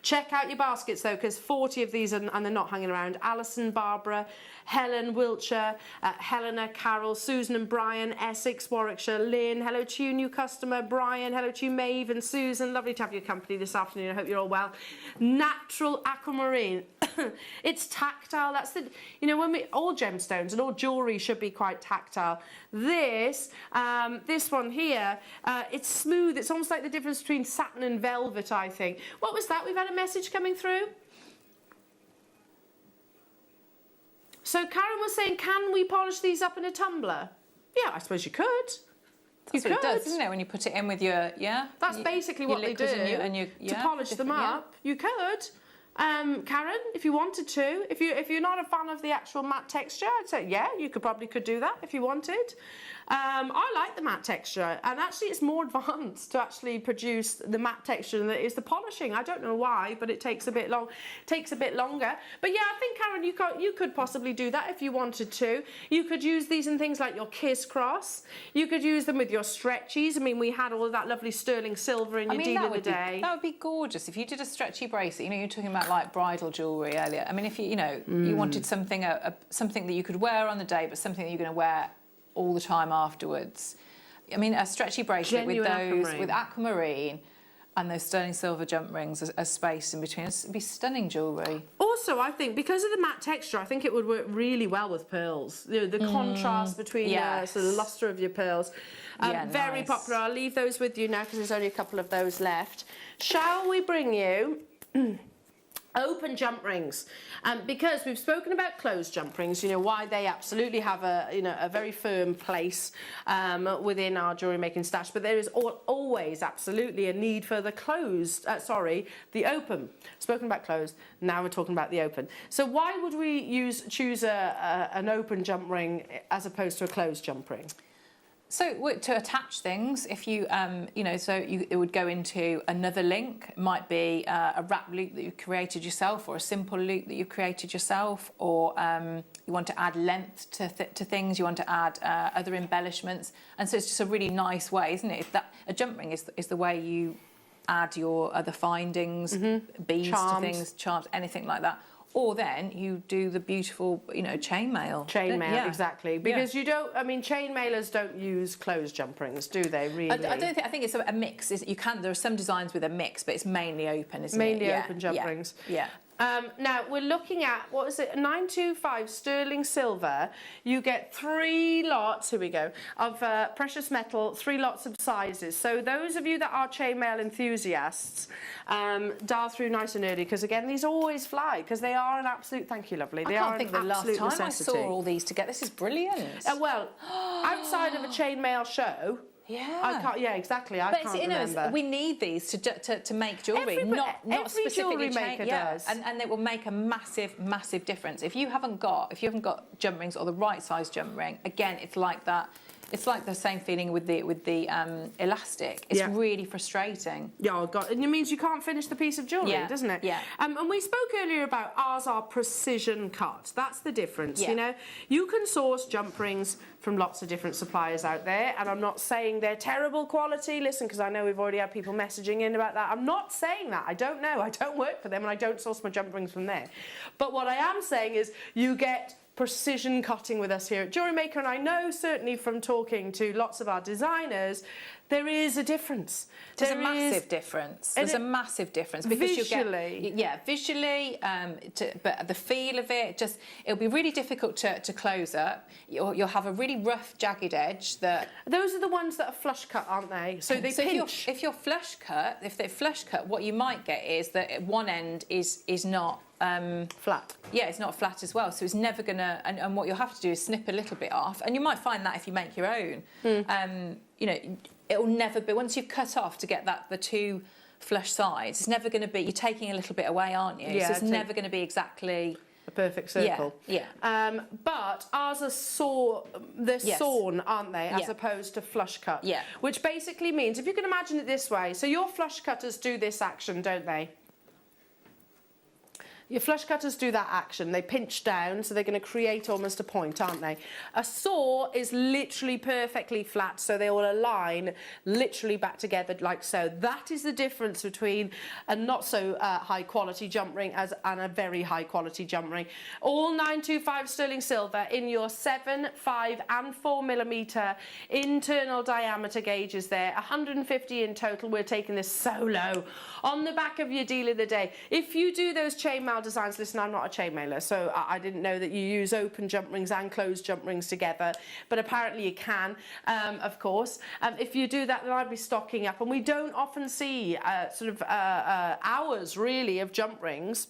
Check out your baskets though, because 40 of these and they're not hanging around. Alison, Barbara, Helen, Wiltshire, Helena, Carol, Susan and Brian, Essex, Warwickshire, Lynn, hello to you, new customer, Brian, hello to you, Maeve and Susan, lovely to have your company this afternoon, I hope you're all well. Natural aquamarine, it's tactile, that's the, you know, all gemstones and all jewellery should be quite tactile. This one here, it's smooth, it's almost like the difference between satin and velvet, I think. What was that? We've had a message coming through. So Karen was saying, can we polish these up in a tumbler? Yeah, I suppose you could. That's what it does, isn't it? When you put it in with your, That's basically what they do to polish them up. You could. Karen, if you wanted to. If you're not a fan of the actual matte texture, I'd say, yeah, you could do that if you wanted. I like the matte texture, and actually it's more advanced to actually produce the matte texture than it is the polishing. I don't know why, but it takes a bit longer. But yeah, I think, Karen, you could possibly do that if you wanted to. You could use these in things like your Kiss Cross. You could use them with your stretchies. I mean, we had all of that lovely sterling silver in your deal of the day. That would be gorgeous if you did a stretchy bracelet. You know, you're talking about like bridal jewellery earlier. I mean, if you wanted something something that you could wear on the day, but something that you're going to wear all the time afterwards. I mean, a stretchy bracelet with aquamarine and those sterling silver jump rings as space in between. It'd be stunning jewellery. Also, I think because of the matte texture, I think it would work really well with pearls. You know, the contrast between the sort of lustre of your pearls. Very nice. popular. I'll leave those with you now because there's only a couple of those left. Shall we bring you open jump rings? Because we've spoken about closed jump rings, you know, why they absolutely have a very firm place within our jewellery making stash, but there is always absolutely a need for the the open. Spoken about closed, now we're talking about the open. So why would we choose an open jump ring as opposed to a closed jump ring? So to attach things, if you, it would go into another link. It might be a wrap loop that you've created yourself, or a simple loop that you've created yourself, or you want to add length to things. You want to add other embellishments, and so it's just a really nice way, isn't it? A jump ring is the way you add your other findings, beads to things, charms, anything like that. Or then you do the beautiful, you know, chainmail. Chainmail, exactly. Because you don't, I mean, chainmailers don't use closed jump rings, do they, really? I don't think, I think it's a mix. You can, there are some designs with a mix, but it's mainly open, isn't it? Mainly open jump rings. Yeah. Now, we're looking at, what is it, 925 sterling silver. You get 3 lots, here we go, of precious metal, 3 lots of sizes. So those of you that are chainmail enthusiasts, dial through nice and early, because again, these always fly, because they are an absolute, thank you, lovely. They are an absolute necessity. I can't think the last time I saw all these together. This is brilliant. Well, outside of a chainmail show, yeah, I can't. Yeah, exactly. I can't remember. We need these to make jewellery, not every specifically jewellery maker does. and it will make a massive difference. If you haven't got jump rings or the right size jump ring, again, it's like that. It's like the same feeling with the elastic. It's really frustrating. Yeah, oh God, and it means you can't finish the piece of jewellery, doesn't it? Yeah. And we spoke earlier about ours are precision cut. That's the difference. You know, you can source jump rings from lots of different suppliers out there, and I'm not saying they're terrible quality. Listen, because I know we've already had people messaging in about that. I'm not saying that. I don't know. I don't work for them, and I don't source my jump rings from there. But what I am saying is, you get precision cutting with us here at Jewellery Maker, and I know certainly from talking to lots of our designers, there is a difference. There's a massive difference. There's a massive difference because visually, you get visually, but the feel of it, just it'll be really difficult to close up. You'll have a really rough, jagged edge. Those are the ones that are flush cut, aren't they? So they pinch. If they're flush cut, what you might get is that one end is not flat. Yeah, it's not flat as well, so it's never gonna. And what you'll have to do is snip a little bit off, and you might find that if you make your own, you know, it'll never be. Once you've cut off to get the 2 flush sides, it's never going to be. You're taking a little bit away, aren't you? Yeah, so it's never going to be exactly a perfect circle. Yeah. But ours are sawn, aren't they, as opposed to flush cut? Yeah. Which basically means, if you can imagine it this way, so your flush cutters do this action, don't they? Your flush cutters do that action. They pinch down, so they're going to create almost a point, aren't they? A saw is literally perfectly flat, so they will align literally back together like so. That is the difference between a not so high quality jump ring and a very high quality jump ring. All 925 sterling silver in your 7, 5 and 4mm internal diameter gauges there. 150 in total. We're taking this so low. On the back of your deal of the day. If you do those chainmail designs, listen, I'm not a chainmailer, so I didn't know that you use open jump rings and closed jump rings together, but apparently you can, of course. If you do that, then I'd be stocking up, and we don't often see hours really of jump rings.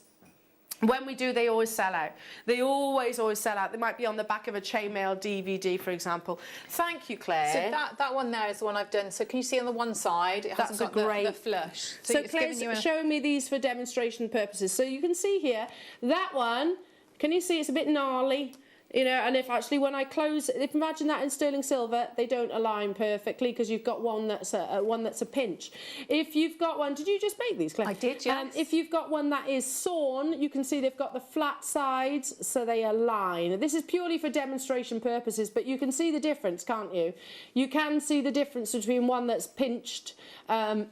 When we do, they always sell out. They always sell out. They might be on the back of a chainmail DVD, for example. Thank you, Claire. So that one there is the one I've done. So can you see on the one side, it hasn't got the flush. So Claire's showing me these for demonstration purposes. So you can see here, that one, can you see it's a bit gnarly? You know, and if actually when I close, if imagine that in sterling silver, they don't align perfectly because you've got one that's a pinch. If you've got one, did you just make these, Claire? I did, yes. If you've got one that is sawn, you can see they've got the flat sides, so they align. This is purely for demonstration purposes, but you can see the difference, can't you? You can see the difference between one that's pinched, and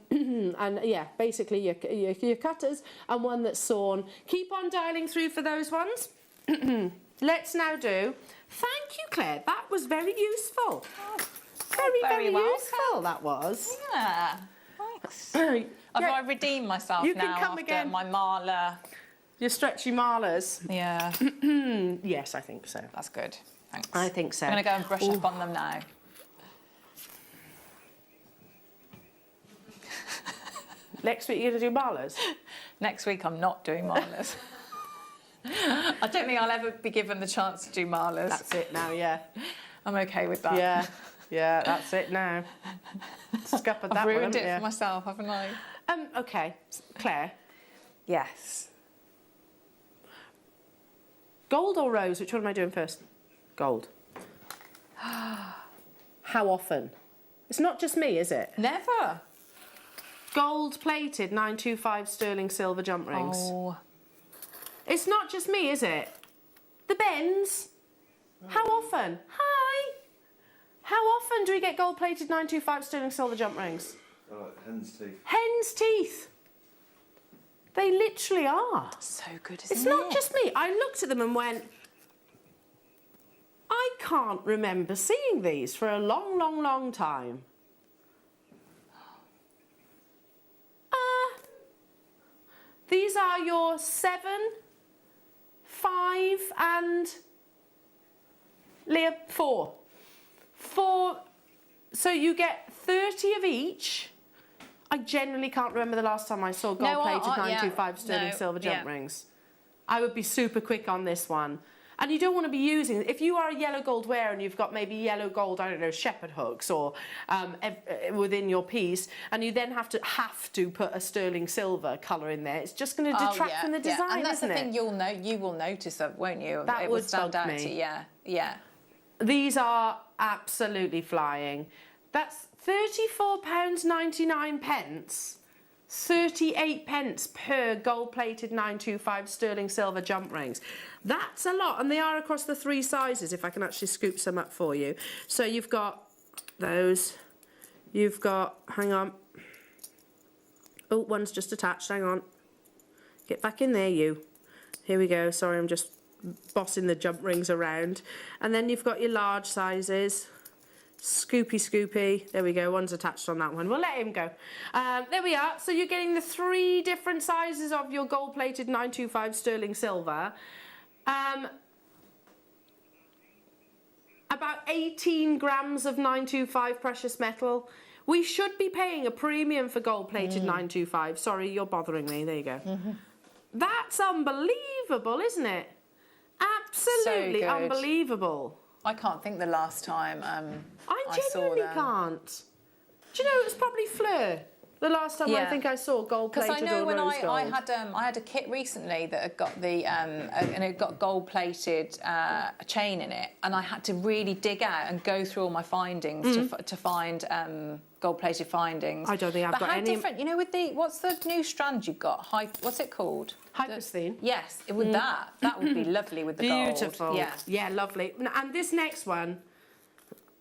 yeah, basically your cutters, and one that's sawn. Keep on dialing through for those ones. Let's now do. Thank you, Claire. That was very useful. Oh, very useful. That was. Yeah. Thanks. I redeemed myself you now can come after again. my marler. Your stretchy marlers. Yeah. Yes, I think so. That's good. Thanks. I think so. I'm going to go and brush up on them now. Next week you're going to do marlers? Next week I'm not doing marlers. I don't think I'll ever be given the chance to do marlers. That's it now, yeah. I'm okay with that. Yeah, that's it now. Scuppered that I've ruined one, it for myself, haven't I? Okay, Claire. Yes. Gold or rose? Which one am I doing first? Gold. How often? It's not just me, is it? Never. Gold-plated 925 sterling silver jump rings. Oh. It's not just me, is it? The Bens. How often? Hi. How often do we get gold-plated 925 sterling silver jump rings? hen's teeth. Hen's teeth. They literally are. So good, isn't it? It's not just me. I looked at them and went, I can't remember seeing these for a long, long, long time. These are your 7, 5 and Leah 4. 4, so you get 30 of each. I genuinely can't remember the last time I saw gold-plated 925 sterling silver jump rings. I would be super quick on this one. And you don't want to be using, if you are a yellow gold wearer and you've got maybe yellow gold, I don't know, shepherd hooks or within your piece, and you then have to put a sterling silver colour in there, it's just going to detract from the design, and that's isn't the it? thing you will notice that, won't you? That it would will stand bug out me. to you. Yeah. These are absolutely flying. That's £34.99. 38 pence per gold-plated 925 sterling silver jump rings. That's a lot, and they are across the 3 sizes, if I can actually scoop some up for you. So you've got those. You've got, hang on. Oh, one's just attached, hang on. Get back in there, you. Here we go, sorry, I'm just bossing the jump rings around. And then you've got your large sizes. Scoopy. There we go. One's attached on that one. We'll let him go. There we are. So you're getting the 3 different sizes of your gold-plated 925 sterling silver. About 18 grams of 925 precious metal. We should be paying a premium for gold-plated 925. Sorry, you're bothering me. There you go. That's unbelievable, isn't it? Absolutely So good. Unbelievable. I can't think the last time I saw genuinely them. can't. Do you know, it was probably Fleur. The last time I think I saw gold-plated or Because I know when rose gold. I had a kit recently that had got the and it got gold-plated chain in it, and I had to really dig out and go through all my findings to find gold-plated findings. I don't think I've but got how any. different, you know, with the what's the new strand you've got? What's it called? Hypersthene. Yes, with that would be lovely with the Beautiful. gold. Yeah, lovely. And this next one,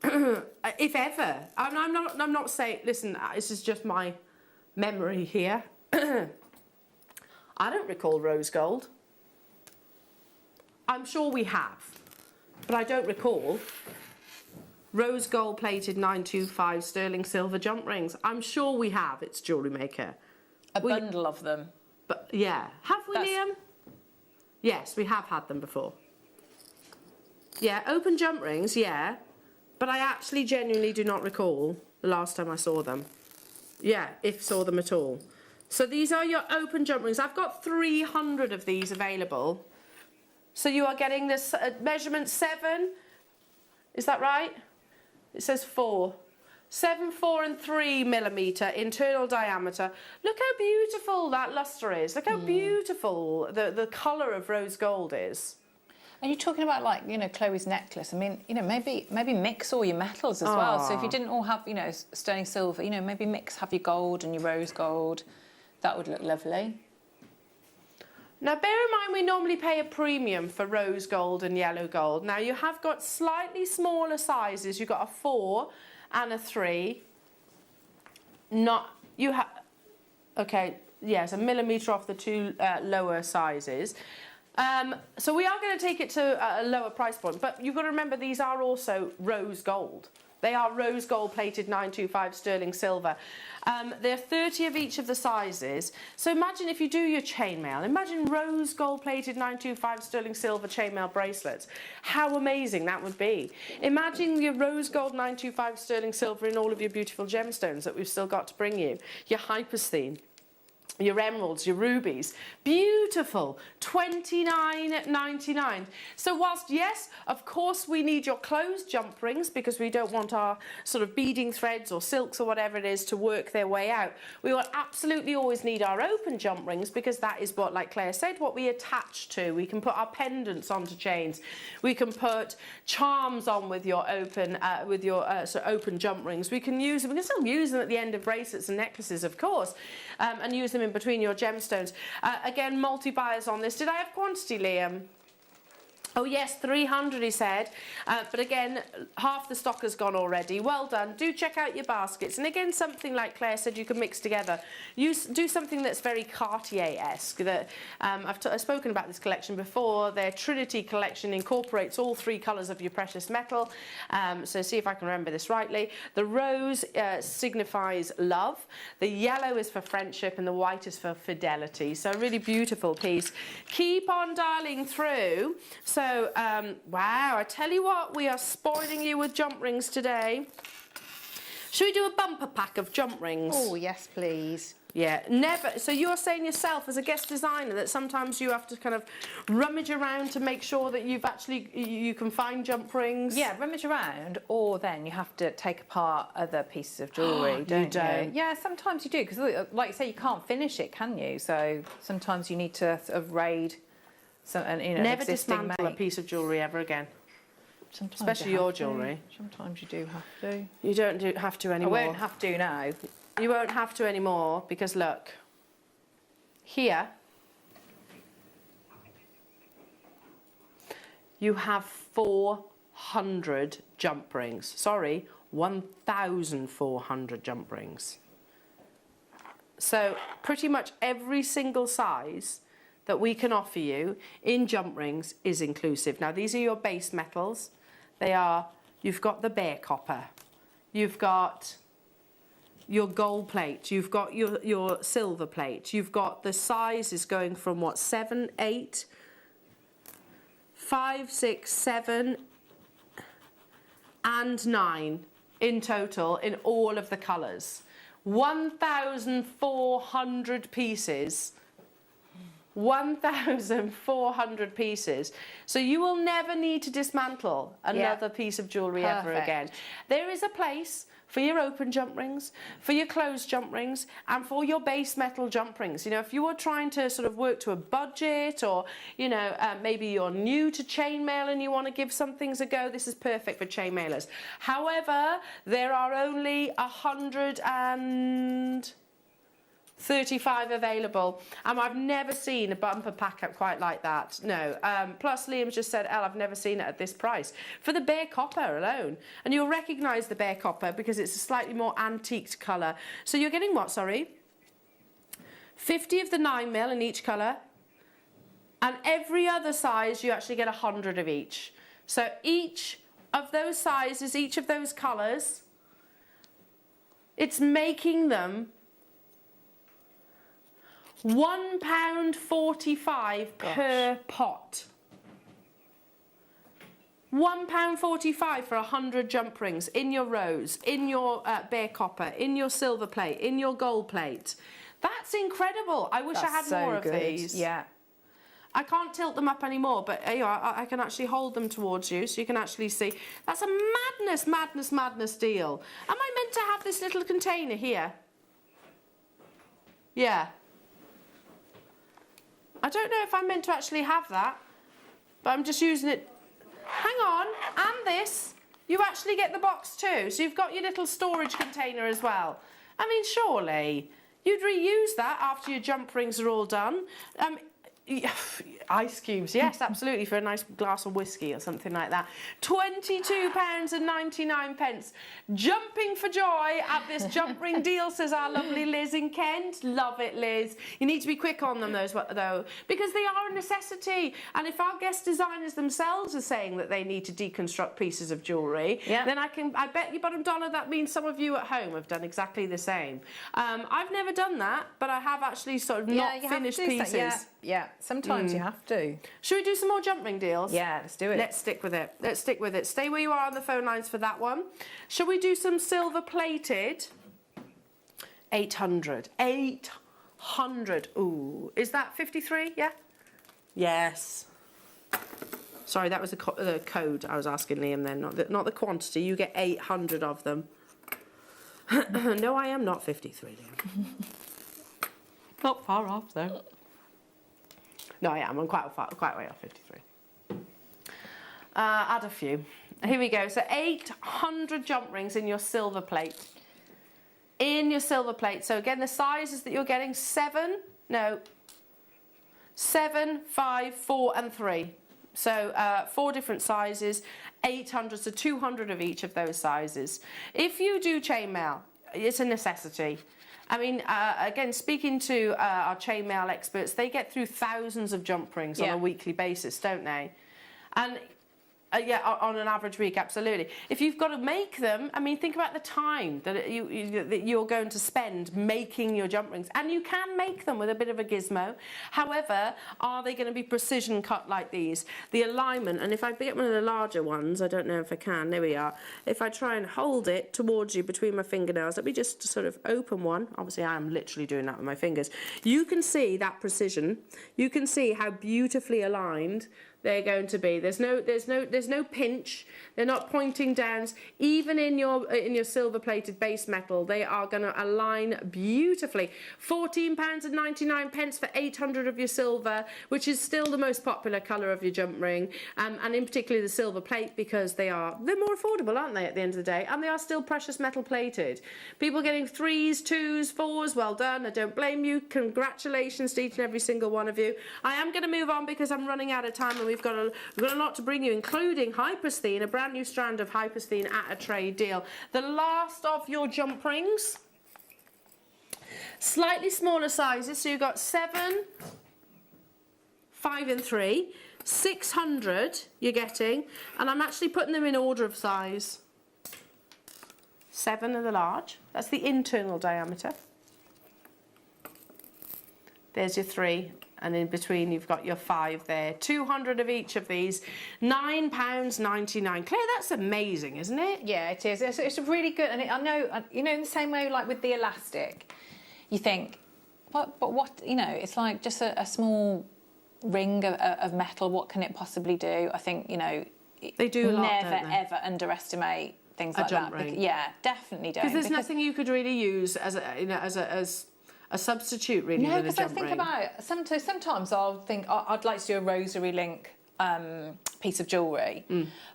if ever, I'm not saying. Listen, this is just my memory here. I don't recall rose gold. I'm sure we have, but I don't recall rose gold plated 925 sterling silver jump rings. I'm sure we have. It's Jewellery Maker. A bundle of them. But yeah, have we, Liam? Yes, we have had them before. Yeah, open jump rings, yeah, but I actually genuinely do not recall the last time I saw them. Yeah, if saw them at all. So these are your open jump rings. I've got 300 of these available. So you are getting this measurement 7. Is that right? It says 4. 7, 4 and 3 millimetre internal diameter. Look how beautiful that lustre is. Look how beautiful the colour of rose gold is. And you're talking about, like, you know, Chloe's necklace. I mean, you know, maybe mix all your metals as well. So if you didn't all have, you know, sterling silver, you know, maybe have your gold and your rose gold. That would look lovely. Now, bear in mind, we normally pay a premium for rose gold and yellow gold. Now, you have got slightly smaller sizes. You've got a 4 and a 3. Okay, yes, a millimetre off the 2 lower sizes. So we are going to take it to a lower price point, but you've got to remember these are also rose gold. They are rose gold plated 925 sterling silver. They're 30 of each of the sizes. So imagine if you do your chainmail, imagine rose gold plated 925 sterling silver chainmail bracelets. How amazing that would be. Imagine your rose gold 925 sterling silver in all of your beautiful gemstones that we've still got to bring you. Your hypersthene. Your emeralds, your rubies, beautiful, $29.99. So whilst, yes, of course we need your closed jump rings because we don't want our sort of beading threads or silks or whatever it is to work their way out. We will absolutely always need our open jump rings because that is what, like Claire said, what we attach to. We can put our pendants onto chains. We can put charms on with your open, open jump rings. We can use them. We can still use them at the end of bracelets and necklaces, of course, and use them in between your gemstones. Again, multi-buyers on this. Did I have quantity, Liam? Oh yes, 300 he said, but again, half the stock has gone already. Well done. Do check out your baskets. And again, something like Claire said, you can mix together. Do something that's very Cartier-esque. That I've spoken about this collection before. Their Trinity collection incorporates all 3 colours of your precious metal. So see if I can remember this rightly. The rose signifies love. The yellow is for friendship, and the white is for fidelity. So a really beautiful piece. Keep on dialing through. So, wow, I tell you what, we are spoiling you with jump rings today. Should we do a bumper pack of jump rings? Oh, yes, please. Yeah, never. So you're saying yourself as a guest designer that sometimes you have to kind of rummage around to make sure that you can find jump rings? Yeah, rummage around, or then you have to take apart other pieces of jewellery, don't you? Yeah, sometimes you do, because like you say, you can't finish it, can you? So sometimes you need to sort of raid never dismantle a piece of jewellery ever again. Sometimes especially your jewellery. Sometimes you do have to. You don't have to anymore. I won't have to now. You won't have to anymore because look, here you have 400 jump rings. Sorry, 1,400 jump rings. So pretty much every single size that we can offer you in jump rings is inclusive. Now these are your base metals. You've got the bare copper, you've got your gold plate, you've got your silver plate, you've got the sizes going from what, 7, 8, 5, 6, 7 and 9 in total in all of the colours. 1,400 pieces. 1,400 pieces. So you will never need to dismantle another piece of jewellery ever again. There is a place for your open jump rings, for your closed jump rings, and for your base metal jump rings. You know, if you are trying to sort of work to a budget, or, you know, maybe you're new to chainmail and you want to give some things a go, this is perfect for chainmailers. However, there are only 135 available, and I've never seen a bumper pack up quite like that. No. Plus, Liam's just said, Elle, I've never seen it at this price for the bare copper alone. And you'll recognise the bare copper because it's a slightly more antiqued colour. So you're getting what, sorry? 50 of the 9mm in each colour, and every other size you actually get 100 of each. So each of those sizes, each of those colours, it's making them £1.45 per pot. £1.45 for 100 jump rings in your rose, in your bare copper, in your silver plate, in your gold plate. That's incredible. I wish I had more of these. Yeah. I can't tilt them up anymore, but you know, I can actually hold them towards you so you can actually see. That's a madness, madness, madness deal. Am I meant to have this little container here? Yeah. I don't know if I'm meant to actually have that, but I'm just using it. Hang on, and this, you actually get the box too, so you've got your little storage container as well. I mean, surely you'd reuse that after your jump rings are all done. Ice cubes, yes, absolutely, for a nice glass of whiskey or something like that. £22.99. Jumping for joy at this jump ring deal, says our lovely Liz in Kent. Love it, Liz. You need to be quick on them, though, because they are a necessity. And if our guest designers themselves are saying that they need to deconstruct pieces of jewellery, then I bet you bottom dollar that means some of you at home have done exactly the same. I've never done that, but I have actually sort of not finished pieces. Yeah, sometimes you have to. Should we do some more jump ring deals? Yeah, let's do it. Let's stick with it. Let's stick with it. Stay where you are on the phone lines for that one. Shall we do some silver plated? 800. 800. Ooh. Is that 53? Yeah? Yes. Sorry, that was the code I was asking Liam then, not the quantity. You get 800 of them. No, I am not 53, Liam. Not far off, though. No, I am. I'm quite way off 53. Add a few. Here we go. So 800 jump rings in your silver plate. In your silver plate. So again, the sizes that you're getting, 7, 5, 4 and 3. So 4 different sizes, 800 to 200 of each of those sizes. If you do chainmail, it's a necessity. I mean, again, speaking to our chainmail experts, they get through thousands of jump rings on a weekly basis, don't they? And yeah, on an average week, absolutely. If you've got to make them, I mean, think about the time that you're going to spend making your jump rings. And you can make them with a bit of a gizmo. However, are they going to be precision cut like these? The alignment, and if I get one of the larger ones, I don't know if I can, there we are. If I try and hold it towards you between my fingernails, let me just sort of open one. Obviously, I am literally doing that with my fingers. You can see that precision. You can see how beautifully aligned they're going to be. There's no pinch. They're not pointing downs. Even in your silver-plated base metal, they are going to align beautifully. £14.99 for 800 of your silver, which is still the most popular colour of your jump ring, and in particular the silver plate, because they're more affordable, aren't they, at the end of the day? And they are still precious metal plated. People getting 3s, 2s, 4s, well done. I don't blame you. Congratulations to each and every single one of you. I am going to move on because I'm running out of time, and we've got a lot to bring you, including hypersthene, a brand new strand of hypersthene at a trade deal. The last of your jump rings, slightly smaller sizes, so you've got 7, 5 and 3, 600 you're getting, and I'm actually putting them in order of size. 7 are the large, that's the internal diameter. There's your 3. And in between, you've got your 5 there. 200 of each of these. £9.99. Claire, that's amazing, isn't it? Yeah, it is. It's really good. And I know, you know, in the same way, like with the elastic, you think, but what, you know, it's like just a small ring of metal. What can it possibly do? I think, you know, they do a lot, never, ever underestimate things like that. Ring. Yeah, definitely don't. Because there's nothing you could really use as a substitute, really. No, because I think about sometimes I'll think I'd like to do a rosary link piece of jewellery,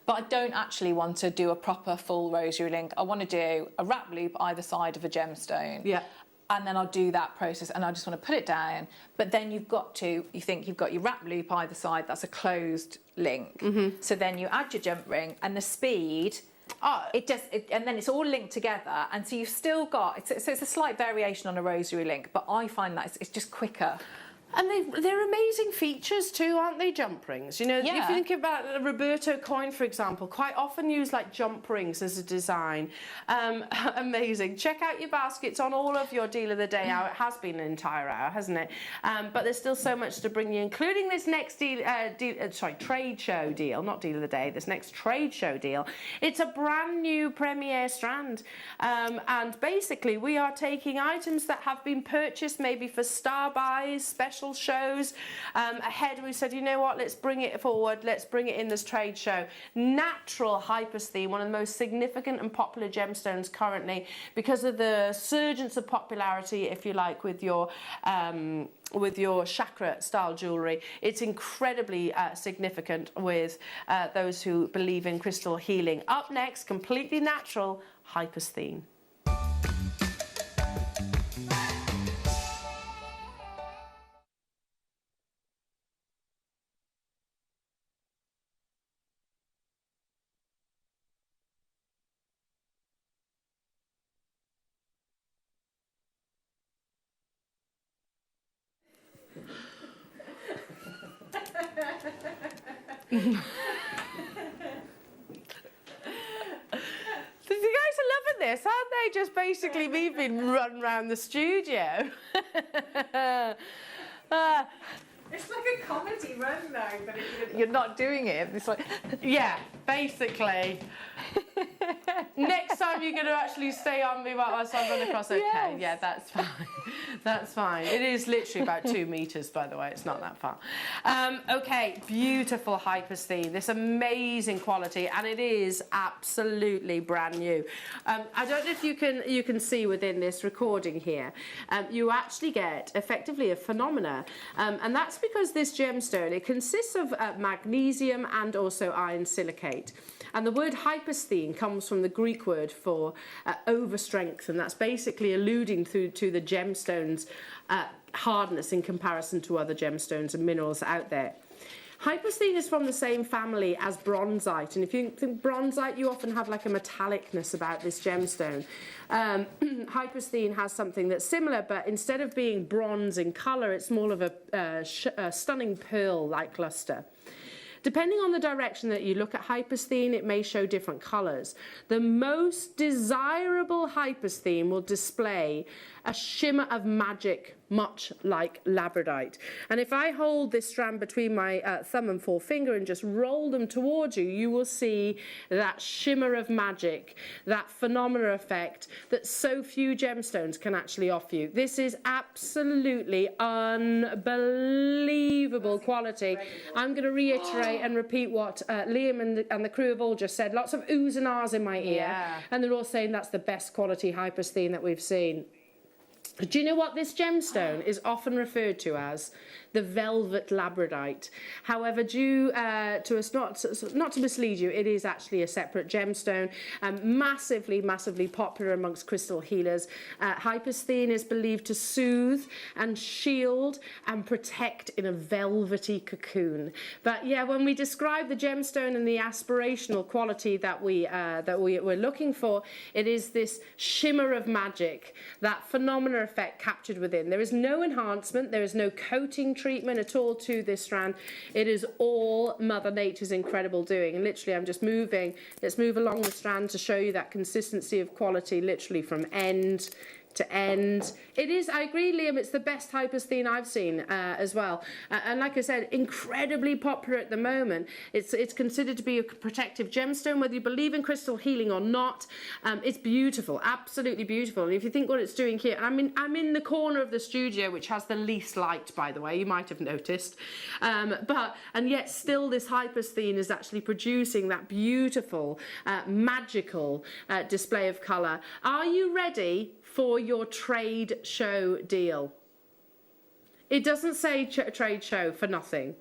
but I don't actually want to do a proper full rosary link. I want to do a wrap loop either side of a gemstone. Yeah. And then I'll do that process, and I just want to put it down. But then you think you've got your wrap loop either side. That's a closed link. So then you add your jump ring, and the speed. And then it's all linked together, and so you've still got it's a slight variation on a rosary link, but I find that it's just quicker. And they're amazing features too, aren't they, jump rings? You know, Yeah. if you think about a Roberto coin, for example, quite often use like jump rings as a design. Amazing. Check out your baskets on all of your deal of the day hour. It has been an entire hour, hasn't it? But there's still so much to bring you, including this next trade show deal, not deal of the day, this next trade show deal. It's a brand new premiere strand. And basically we are taking items that have been purchased maybe for star buys, special shows ahead. We said, you know what, let's bring it forward, let's bring it in this trade show. Natural hypersthene, one of the most significant and popular gemstones currently, because of the surgence of popularity, if you like, with your chakra style jewellery. It's incredibly significant with those who believe in crystal healing. Up next, completely natural hypersthene. You guys are loving this, aren't they? Just basically me being run around the studio. It's like a comedy run though, but you're not doing it. It's like yeah, basically. Next time you're going to actually stay on me whilst I run across. Okay, Yes. yeah, that's fine. That's fine. It is literally about 2 meters, by the way. It's not that far. Okay, beautiful hypersthene. This amazing quality, and it is absolutely brand new. I don't know if you can see within this recording here. You actually get effectively a phenomena, and that's because this gemstone, it consists of magnesium and also iron silicate. And the word hypersthene comes from the Greek word for overstrength, and that's basically alluding to the gemstone's hardness in comparison to other gemstones and minerals out there. Hyposthene is from the same family as bronzite, and if you think bronzite, you often have like a metallicness about this gemstone. Hyposthene has something that's similar, but instead of being bronze in colour, it's more of a stunning pearl-like luster. Depending on the direction that you look at hyposthene, it may show different colours. The most desirable hyposthene will display a shimmer of magic, much like labradorite. And if I hold this strand between my thumb and forefinger and just roll them towards you, you will see that shimmer of magic, that phenomenal effect that so few gemstones can actually offer you. This is absolutely unbelievable quality. I'm going to reiterate and repeat what Liam and the crew have all just said. Lots of oohs and ahs in my ear, and they're all saying that's the best quality hyposthene that we've seen. Do you know what this gemstone is often referred to as? The velvet labradorite. However, due to us not to mislead you, it is actually a separate gemstone, massively popular amongst crystal healers. Hyposthene is believed to soothe and shield and protect in a velvety cocoon. But yeah, when we describe the gemstone and the aspirational quality that we're looking for, it is this shimmer of magic, that phenomenal effect captured within. There is no enhancement, there is no coating treatment at all to this strand. It is all Mother Nature's incredible doing. And literally, I'm just moving. Let's move along the strand to show you that consistency of quality, literally from end to end. It is, I agree, Liam, it's the best hyposthene I've seen as well. And like I said, incredibly popular at the moment. It's considered to be a protective gemstone, whether you believe in crystal healing or not. It's beautiful, absolutely beautiful. And if you think what it's doing here, I'm in the corner of the studio, which has the least light, by the way, you might have noticed. And yet still this hyposthene is actually producing that beautiful, magical display of colour. Are you ready for your trade show deal? It doesn't say trade show for nothing.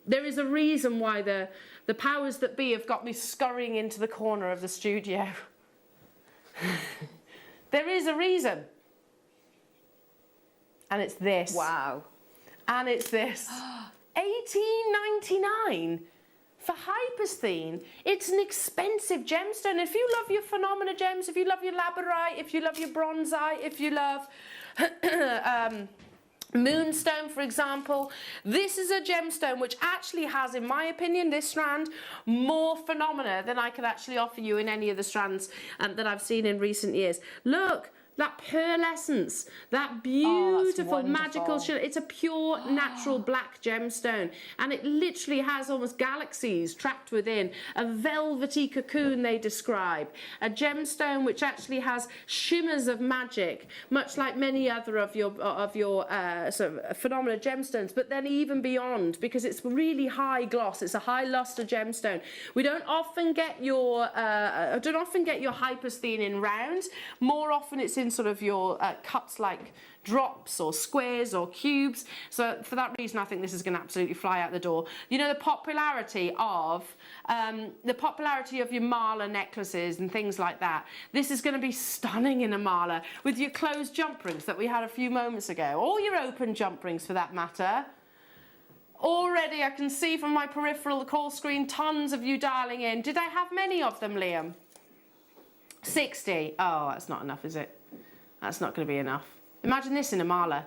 There is a reason why the powers that be have got me scurrying into the corner of the studio. There is a reason. And it's this. Wow. And it's this. $18.99 for hyposthene. It's an expensive gemstone. If you love your phenomena gems, if you love your labradorite, if you love your bronzite, if you love moonstone, for example, this is a gemstone which actually has, in my opinion, this strand, more phenomena than I could actually offer you in any of the strands that I've seen in recent years. Look. That pearlescence, that beautiful magical shimmer. It's a pure natural black gemstone, and it literally has almost galaxies trapped within a velvety cocoon, they describe. A gemstone which actually has shimmers of magic, much like many other of your sort of phenomena gemstones, but then even beyond, because it's really high gloss. It's a high luster gemstone. We don't often get your hyposthene in rounds. More often it's in sort of your cuts like drops or squares or cubes. So for that reason, I think this is going to absolutely fly out the door. You know, the popularity of your mala necklaces and things like that. This is going to be stunning in a mala with your closed jump rings that we had a few moments ago, or your open jump rings for that matter. Already, I can see from my peripheral, the call screen, tons of you dialing in. Did I have many of them, Liam? 60. Oh, that's not enough, is it? That's not going to be enough. Imagine this in a mala.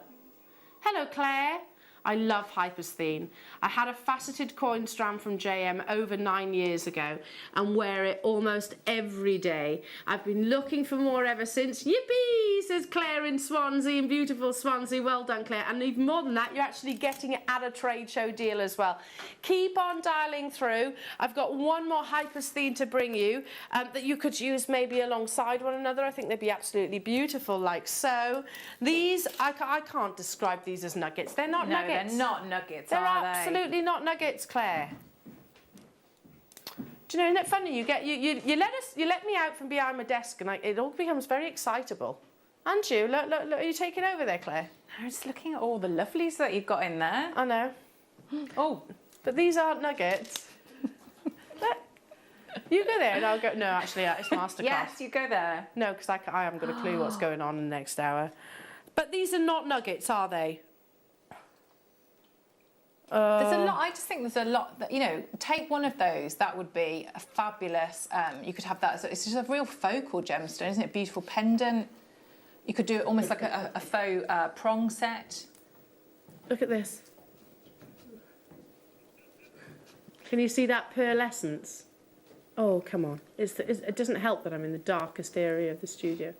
Hello, Claire. I love hyposthene. I had a faceted coin strand from JM over 9 years ago and wear it almost every day. I've been looking for more ever since. Yippee, says Claire in Swansea, in beautiful Swansea. Well done, Claire. And even more than that, you're actually getting it at a trade show deal as well. Keep on dialing through. I've got one more hyposthene to bring you that you could use maybe alongside one another. I think they'd be absolutely beautiful, like so. These, I can't describe these as nuggets. They're not nuggets. They're not nuggets, They're are they? absolutely not nuggets, Claire. Do you know, isn't it funny? You let me out from behind my desk, and it all becomes very excitable. Aren't you? Look, are you taking over there, Claire? I was looking at all the lovelies that you've got in there. I know. Oh, but these aren't nuggets. Look. You go there, and I'll go. No, actually, it's masterclass. Yes, you go there. No, because I haven't got a clue what's going on in the next hour. But these are not nuggets, are they? There's a lot. I just think there's a lot that, you know, take one of those. That would be a fabulous. You could have that as it's just a real focal gemstone, isn't it? Beautiful pendant. You could do it almost like a faux prong set. Look at this. Can you see that pearlescence? Oh, come on. It doesn't help that I'm in the darkest area of the studio.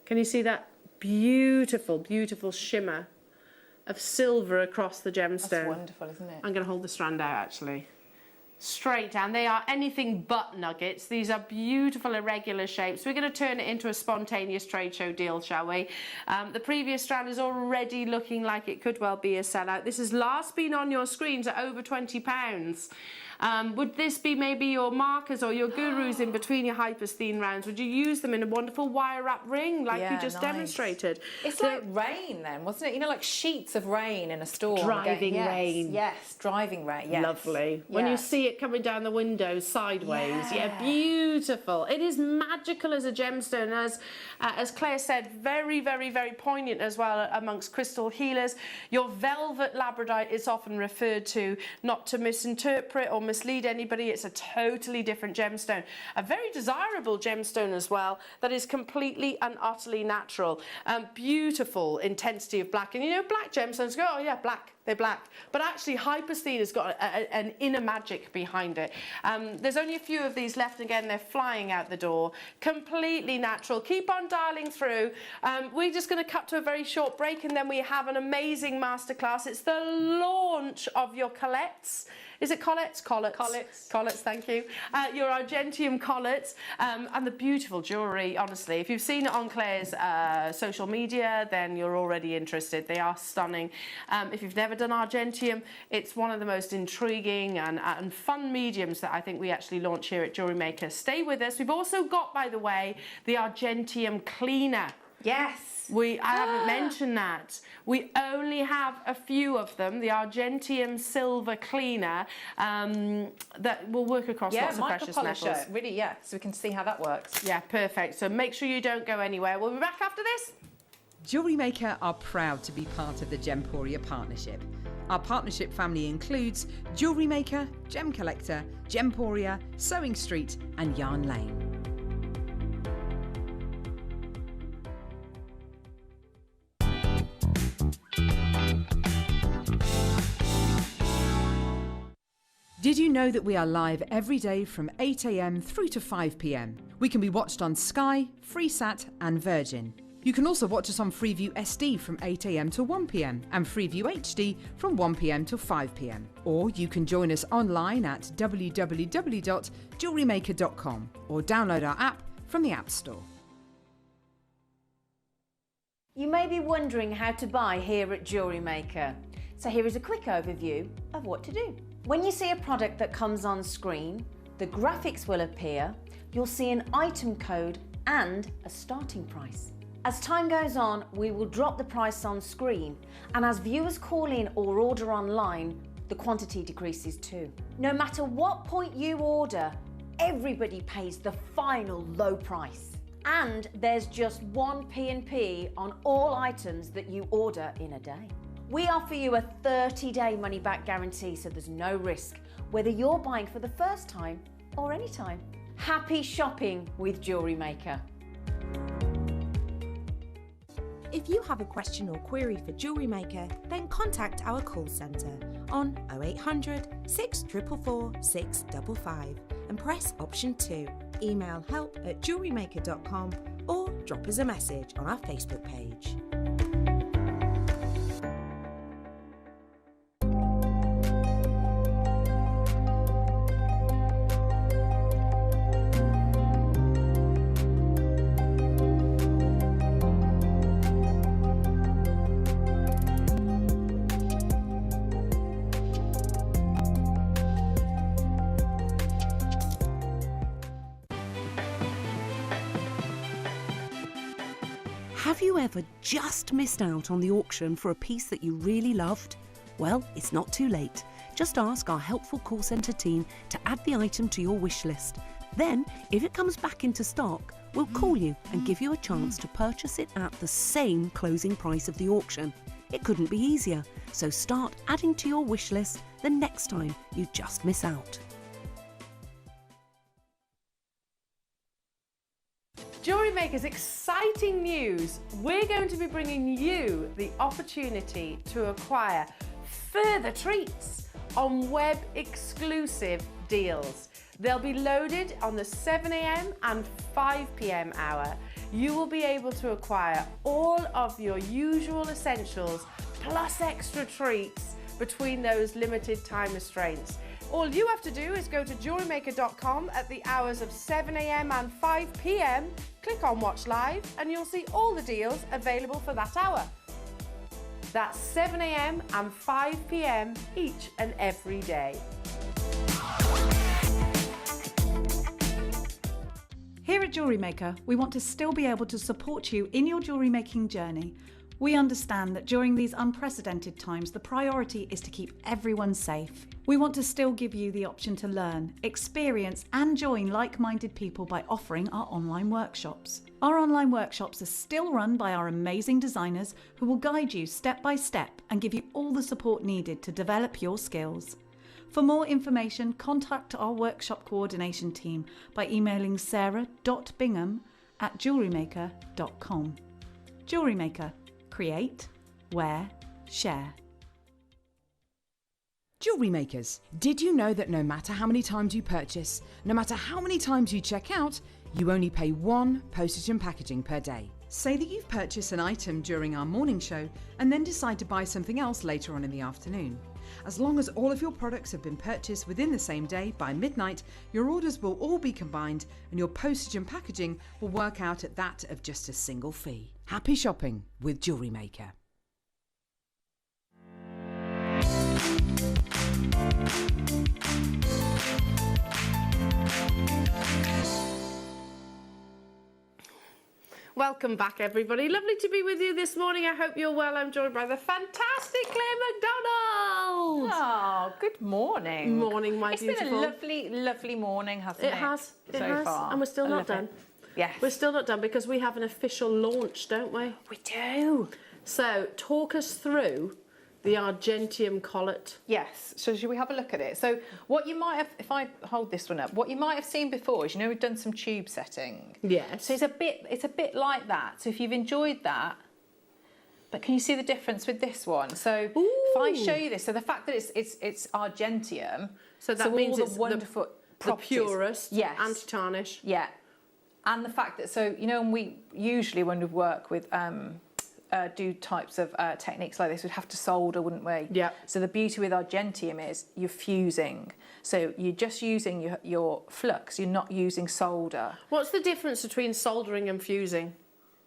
Can you see that beautiful, beautiful shimmer of silver across the gemstone? That's wonderful, isn't it? I'm going to hold the strand out, actually. Straight down. They are anything but nuggets. These are beautiful irregular shapes. We're going to turn it into a spontaneous trade show deal, shall we? The previous strand is already looking like it could well be a sellout. This has last been on your screens at over £20. Would this be maybe your markers or your gurus in between your hypersthene rounds? Would you use them in a wonderful wire wrap ring like you just demonstrated? It's like rain then, wasn't it? You know, like sheets of rain in a storm. Driving rain. Yes, driving rain. Yes. Lovely. When you see it coming down the window sideways. Yeah, beautiful. It is magical as a gemstone. As Claire said, very, very, very poignant as well amongst crystal healers. Your velvet labradorite is often referred to, not to misinterpret or mislead anybody. It's a totally different gemstone. A very desirable gemstone as well that is completely and utterly natural. Beautiful intensity of black. And you know, black gemstones go, oh yeah, black. They're black. But actually, hypersthene has got an inner magic behind it. There's only a few of these left. Again, they're flying out the door. Completely natural. Keep on dialing through. We're just going to cut to a very short break, and then we have an amazing masterclass. It's the launch of your collates. Is it collates? Collets. Collets. Collets, thank you. Your Argentium collets and the beautiful jewellery, honestly. If you've seen it on Claire's social media, then you're already interested. They are stunning. If you've never done Argentium, it's one of the most intriguing and fun mediums that I think we actually launch here at Jewellery Maker. Stay with us. We've also got, by the way, the Argentium cleaner. Yes. I haven't mentioned that. We only have a few of them. The Argentium silver cleaner that will work across lots of precious metals. Really, so we can see how that works. Yeah, perfect. So make sure you don't go anywhere. We'll be back after this. Jewellery Maker are proud to be part of the Gemporia partnership. Our partnership family includes Jewellery Maker, Gem Collector, Gemporia, Sewing Street and Yarn Lane. Did you know that we are live every day from 8 a.m. through to 5 p.m? We can be watched on Sky, Freesat and Virgin. You can also watch us on Freeview SD from 8 a.m. to 1 p.m. and Freeview HD from 1 p.m. till 5 p.m. Or you can join us online at www.jewellerymaker.com or download our app from the App Store. You may be wondering how to buy here at Jewellery Maker. So here is a quick overview of what to do. When you see a product that comes on screen, the graphics will appear, you'll see an item code and a starting price. As time goes on, we will drop the price on screen, and as viewers call in or order online, the quantity decreases too. No matter what point you order, everybody pays the final low price. And there's just one P&P on all items that you order in a day. We offer you a 30-day money-back guarantee, so there's no risk, whether you're buying for the first time or any time. Happy shopping with Jewellery Maker. If you have a question or query for Jewellery Maker, then contact our call centre on 0800 644 655 and press option 2. Email help@jewellerymaker.com or drop us a message on our Facebook page. Have you ever just missed out on the auction for a piece that you really loved? Well, it's not too late. Just ask our helpful call centre team to add the item to your wish list. Then, if it comes back into stock, we'll call you and give you a chance to purchase it at the same closing price of the auction. It couldn't be easier, so start adding to your wish list the next time you just miss out. Jewellery Maker's exciting news. We're going to be bringing you the opportunity to acquire further treats on web exclusive deals. They'll be loaded on the 7 a.m. and 5 p.m. hour. You will be able to acquire all of your usual essentials plus extra treats between those limited time restraints. All you have to do is go to JewelleryMaker.com at the hours of 7 a.m. and 5 p.m. Click on Watch Live and you'll see all the deals available for that hour. That's 7 a.m. and 5 p.m. each and every day. Here at Jewellery Maker, we want to still be able to support you in your jewellery making journey. We understand that during these unprecedented times, the priority is to keep everyone safe. We want to still give you the option to learn, experience and join like-minded people by offering our online workshops. Our online workshops are still run by our amazing designers who will guide you step by step and give you all the support needed to develop your skills. For more information, contact our workshop coordination team by emailing sarah.bingham@jewellerymaker.com. Jewellery Maker. Create, wear, share. Jewellery makers, did you know that no matter how many times you purchase, no matter how many times you check out, you only pay one postage and packaging per day? Say that you've purchased an item during our morning show and then decide to buy something else later on in the afternoon. As long as all of your products have been purchased within the same day by midnight, your orders will all be combined and your postage and packaging will work out at that of just a single fee. Happy shopping with Jewellery Maker. Welcome back, everybody. Lovely to be with you this morning. I hope you're well. I'm joined by the fantastic Claire McDonald. Oh, good morning. Morning, my beautiful. It's been a lovely, lovely morning, hasn't it? It has. It so has. far. And we're still I not love done. it. Yes. We're still not done because we have an official launch, don't we? We do. So, talk us through the Argentium collet. Yes, so should we have a look at it? So what you might have, if I hold this one up, what you might have seen before is, you know, we've done some tube setting. Yes. So it's a bit like that. So if you've enjoyed that, but can you see the difference with this one? So if I show you this, so the fact that it's Argentium, so that means all it's the wonderful the purest, yes, anti-tarnish. Yeah, and the fact that, so you know, and we usually when we work with do types of techniques like this, we'd have to solder, wouldn't we? Yeah. So the beauty with Argentium is you're fusing. So you're just using your flux, you're not using solder. What's the difference between soldering and fusing?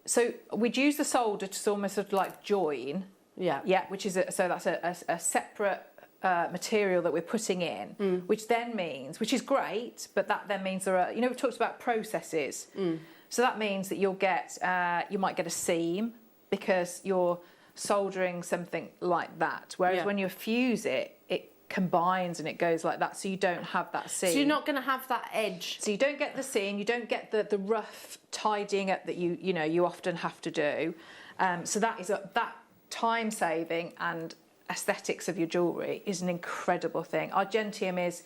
So we'd use the solder to almost sort of like join. Yeah. Yeah, which is so that's a separate material that we're putting in, which then means, which is great, but that then means there are, you know, we've talked about processes. So that means that you'll get, you might get a seam, because you're soldering something like that. Whereas when you fuse it, it combines and it goes like that, so you don't have that seam. So you're not going to have that edge. So you don't get the seam, you don't get the rough tidying up that you often have to do. So that is that time saving and aesthetics of your jewellery is an incredible thing. Argentium is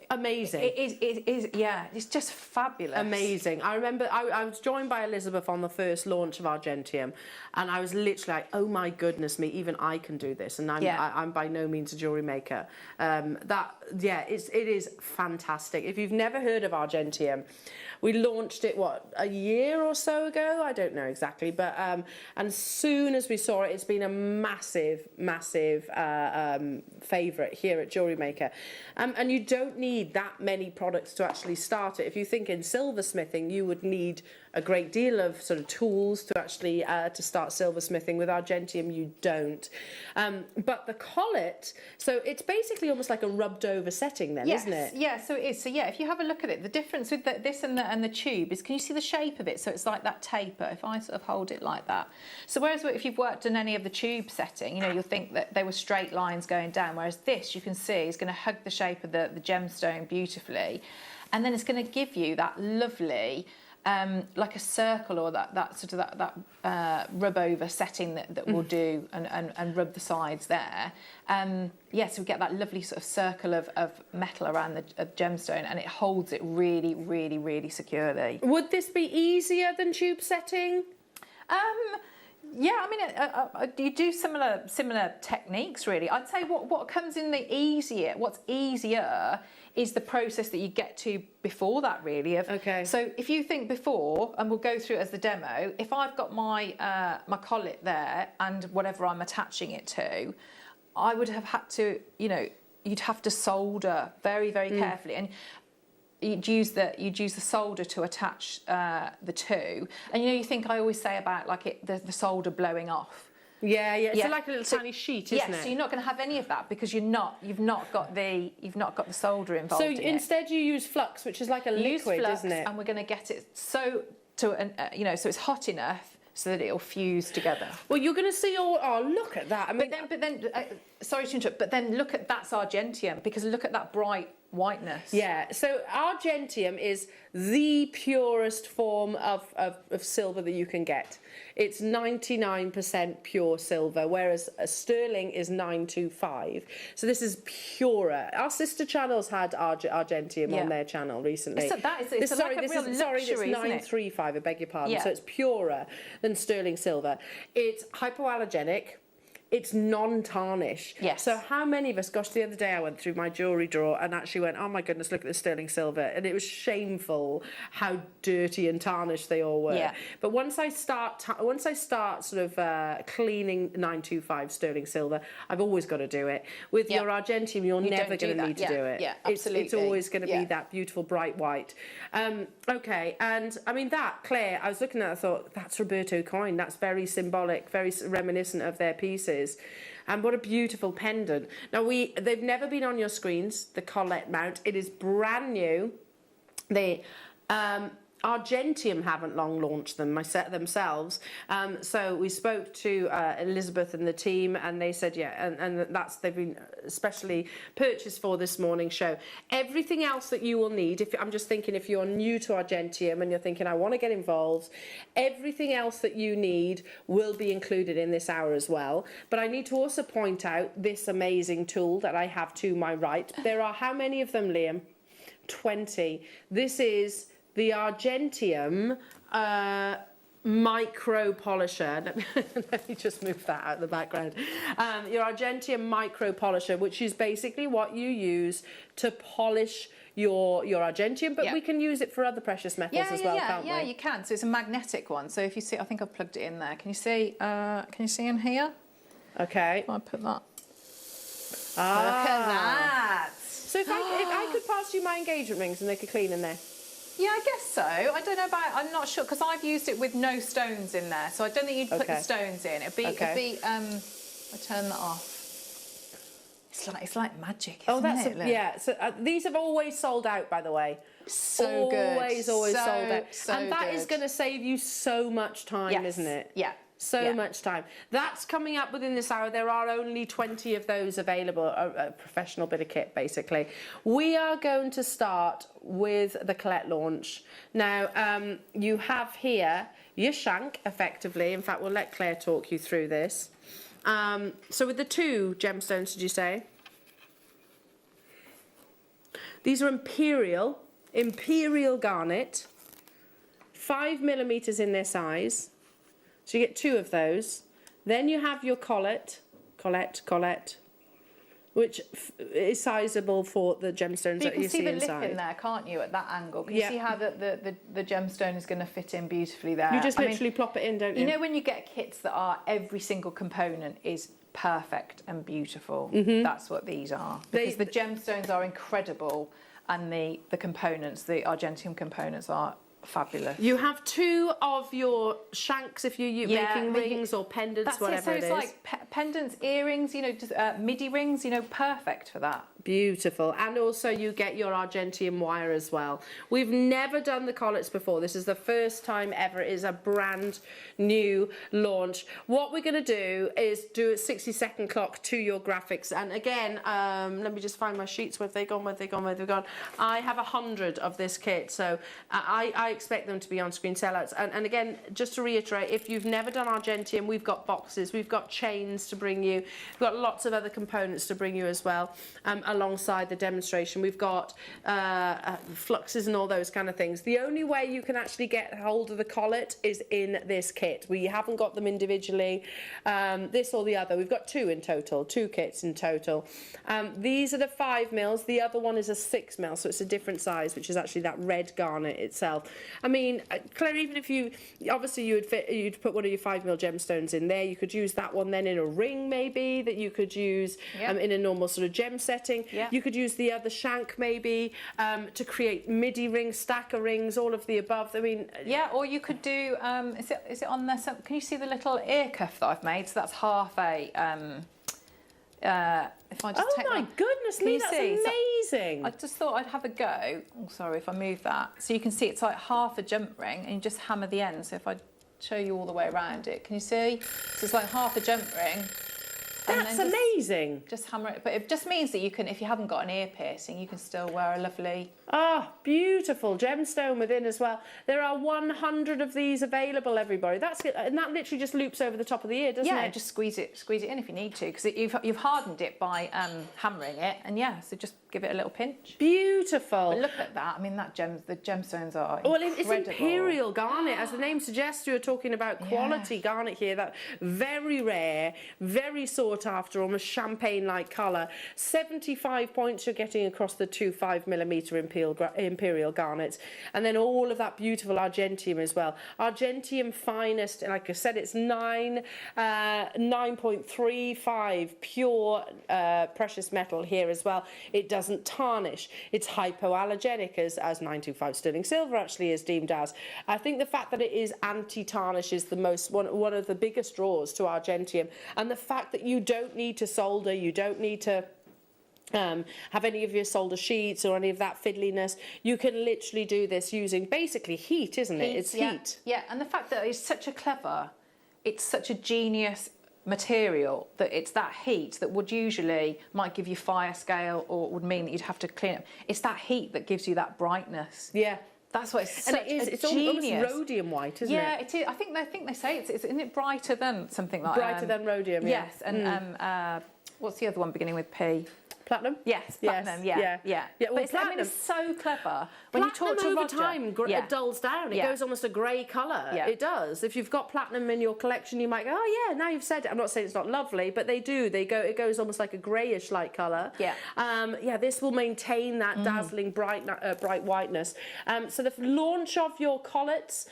amazing. It is, yeah, it's just fabulous. Amazing. I remember I was joined by Elizabeth on the first launch of Argentium, and I was literally like, oh my goodness me, even I can do this, and I'm by no means a jewellery maker. It is fantastic. If you've never heard of Argentium, we launched it, a year or so ago? I don't know exactly, but and as soon as we saw it, it's been a massive favourite here at Jewellery Maker. And you don't need that many products to actually start it. If you think in silversmithing, you would need a great deal of sort of tools to actually to start silversmithing. With Argentium, you don't. But the collet, so it's basically almost like a rubbed over setting then, isn't it? Yeah, so it is. So yeah, if you have a look at it, the difference with this and the tube is, can you see the shape of it? So it's like that taper, if I sort of hold it like that. So whereas if you've worked on any of the tube setting, you know, you'll think that they were straight lines going down, whereas this, you can see, is going to hug the shape of the gemstone beautifully. And then it's going to give you that lovely like a circle or that sort of that rub over setting that we'll do and rub the sides there. So we get that lovely sort of circle of metal around the gemstone, and it holds it really, really, really securely. Would this be easier than tube setting? Yeah, I mean, you do similar techniques, really. I'd say what comes in what's easier is the process that you get to before that, really. Okay. So if you think before, and we'll go through it as the demo, if I've got my my collet there and whatever I'm attaching it to, I would have had to, you'd have to solder very, very carefully. And you'd use the solder to attach the two, and you think I always say about like the solder blowing off. Yeah. It's like a little tiny sheet, isn't it? Yes, so you're not going to have any of that because you've not got the solder involved. So in instead, you use flux, which is like a liquid, isn't it? And we're going to get it so it's hot enough so that it'll fuse together. Well, you're going to see look at that. I mean, but then sorry to interrupt, but then look at that's argentium, because look at that bright whiteness. Yeah, so argentium is the purest form of silver that you can get. It's 99% pure silver, whereas a sterling is 925. So this is purer. Our sister channels had argentium on their channel recently. It's like a real luxury, it's 935, I beg your pardon. So it's purer than sterling silver. It's hypoallergenic. It's non-tarnish. Yes. So how many of us, gosh, the other day I went through my jewellery drawer and actually went, oh my goodness, look at the sterling silver. And it was shameful how dirty and tarnished they all were. Yeah. But once I start sort of cleaning 925 sterling silver, I've always got to do it. With your argentium, you're never going to need to do it. Yeah, absolutely. It's always going to be that beautiful bright white. Okay, and I mean that, Claire, I was looking at it, I thought, that's Roberto coin. That's very symbolic, very reminiscent of their pieces. And what a beautiful pendant. Now, they've never been on your screens, the collet mount. It is brand new. The Argentium haven't long launched them themselves. So we spoke to Elizabeth and the team, and they said, and they've been specially purchased for this morning's show. Everything else that you will need, I'm just thinking if you're new to Argentium and you're thinking, I want to get involved, everything else that you need will be included in this hour as well. But I need to also point out this amazing tool that I have to my right. There are how many of them, Liam? 20. This is the Argentium micro polisher. Let me just move that out of the background. Your Argentium micro polisher, which is basically what you use to polish your Argentium, but we can use it for other precious metals as well, can't we? Yeah, you can. So it's a magnetic one. So if you see, I think I've plugged it in there. Can you see? Can you see in here? Okay. If I put that. Look at that. So if I could pass you my engagement rings and they could clean in there. Yeah, I guess so. I don't know about. I'm not sure because I've used it with no stones in there, so I don't think you'd put the stones in. It'd be. I turn that off. It's like magic, isn't it? Yeah. So these have always sold out, by the way. So good. Always sold out. So and that is going to save you so much time, isn't it? Yeah. So much time. That's coming up within this hour. There are only 20 of those available, a professional bit of kit, basically. We are going to start with the Colette launch. Now, you have here your shank, effectively. In fact, we'll let Claire talk you through this. So with the two gemstones, did you say? These are imperial garnet, 5mm in their size. So you get two of those. Then you have your collet, which is sizable for the gemstones that you see inside. You can see the lip in there, can't you, at that angle? Can you see how the gemstone is going to fit in beautifully there? You just literally plop it in, don't you? You know when you get kits that are every single component is perfect and beautiful? That's what these are. Because the gemstones are incredible and the components, the Argentium components are fabulous. You have two of your shanks if you're making rings or pendants, whatever it is. So it's like pendants, earrings, just midi rings, perfect for that. Beautiful. And also you get your Argentium wire as well. We've never done the collets before. This is the first time ever. It is a brand new launch. What we're going to do is do a 60-second clock to your graphics. And again, let me just find my sheets. Where have they gone? Where have they gone? Where have they gone? I have 100 of this kit, so I expect them to be on-screen sellouts. And again, just to reiterate, if you've never done Argentium, we've got boxes, we've got chains to bring you, we've got lots of other components to bring you as well. Alongside the demonstration, we've got fluxes and all those kind of things. The only way you can actually get hold of the collet is in this kit. We haven't got them individually, this or the other. We've got two kits in total. These are the 5mm, the other one is a 6mm, so it's a different size, which is actually that red garnet itself. I mean, Claire, even if you, obviously you'd put one of your 5mm gemstones in there, you could use that one then in a ring maybe, that you could use in a normal sort of gem setting. Yeah. You could use the other shank maybe to create midi rings, stacker rings, all of the above. I mean, yeah, or you could do. Is it on there? Can you see the little ear cuff that I've made? So that's half a. If I just take my goodness me, that's amazing! So I just thought I'd have a go. Oh, sorry if I move that. So you can see it's like half a jump ring, and you just hammer the end. So if I show you all the way around it, can you see? So it's like half a jump ring. That's amazing. Just hammer it, but it just means that you can, if you haven't got an ear piercing, you can still wear a lovely. Ah, beautiful gemstone within as well. There are 100 of these available, everybody. That's it, and that literally just loops over the top of the ear, doesn't it? Yeah, just squeeze it in if you need to, because you've hardened it by hammering it, and yeah, so just give it a little pinch. Beautiful. But look at that. I mean, the gemstones are incredible. Well, it's imperial garnet, as the name suggests. You're talking about quality garnet here. That very rare, very sought after, almost champagne-like colour. 75 points you're getting across the two 5mm imperial garnets, and then all of that beautiful Argentium as well. Argentium finest, like I said, it's 9.35 pure precious metal here as well. It doesn't tarnish. It's hypoallergenic, as 925 sterling silver actually is deemed as. I think the fact that it is anti-tarnish is the one of the biggest draws to Argentium, and the fact that you don't need to solder, you don't need to have any of your solder sheets or any of that fiddliness. You can literally do this using basically heat, isn't it? It's heat. Yeah, and the fact that it's such a genius material, that it's that heat that would usually might give you fire scale or would mean that you'd have to clean it. It's that heat that gives you that brightness. Yeah. That's what it's such it's a genius. Almost rhodium white, isn't it? Yeah, it is. I think they say isn't it brighter than something like brighter than rhodium? Yeah. Yes, and what's the other one beginning with P? Platinum? Yes, platinum. Yeah. Well, but I mean, it's so clever. When platinum you talk to over Roger, time it dulls down. It goes almost a grey colour. Yeah. It does. If you've got platinum in your collection, you might go, oh yeah, now you've said it. I'm not saying it's not lovely, but they do. It goes almost like a greyish light colour. Yeah. This will maintain that dazzling bright whiteness. So the launch of your collets,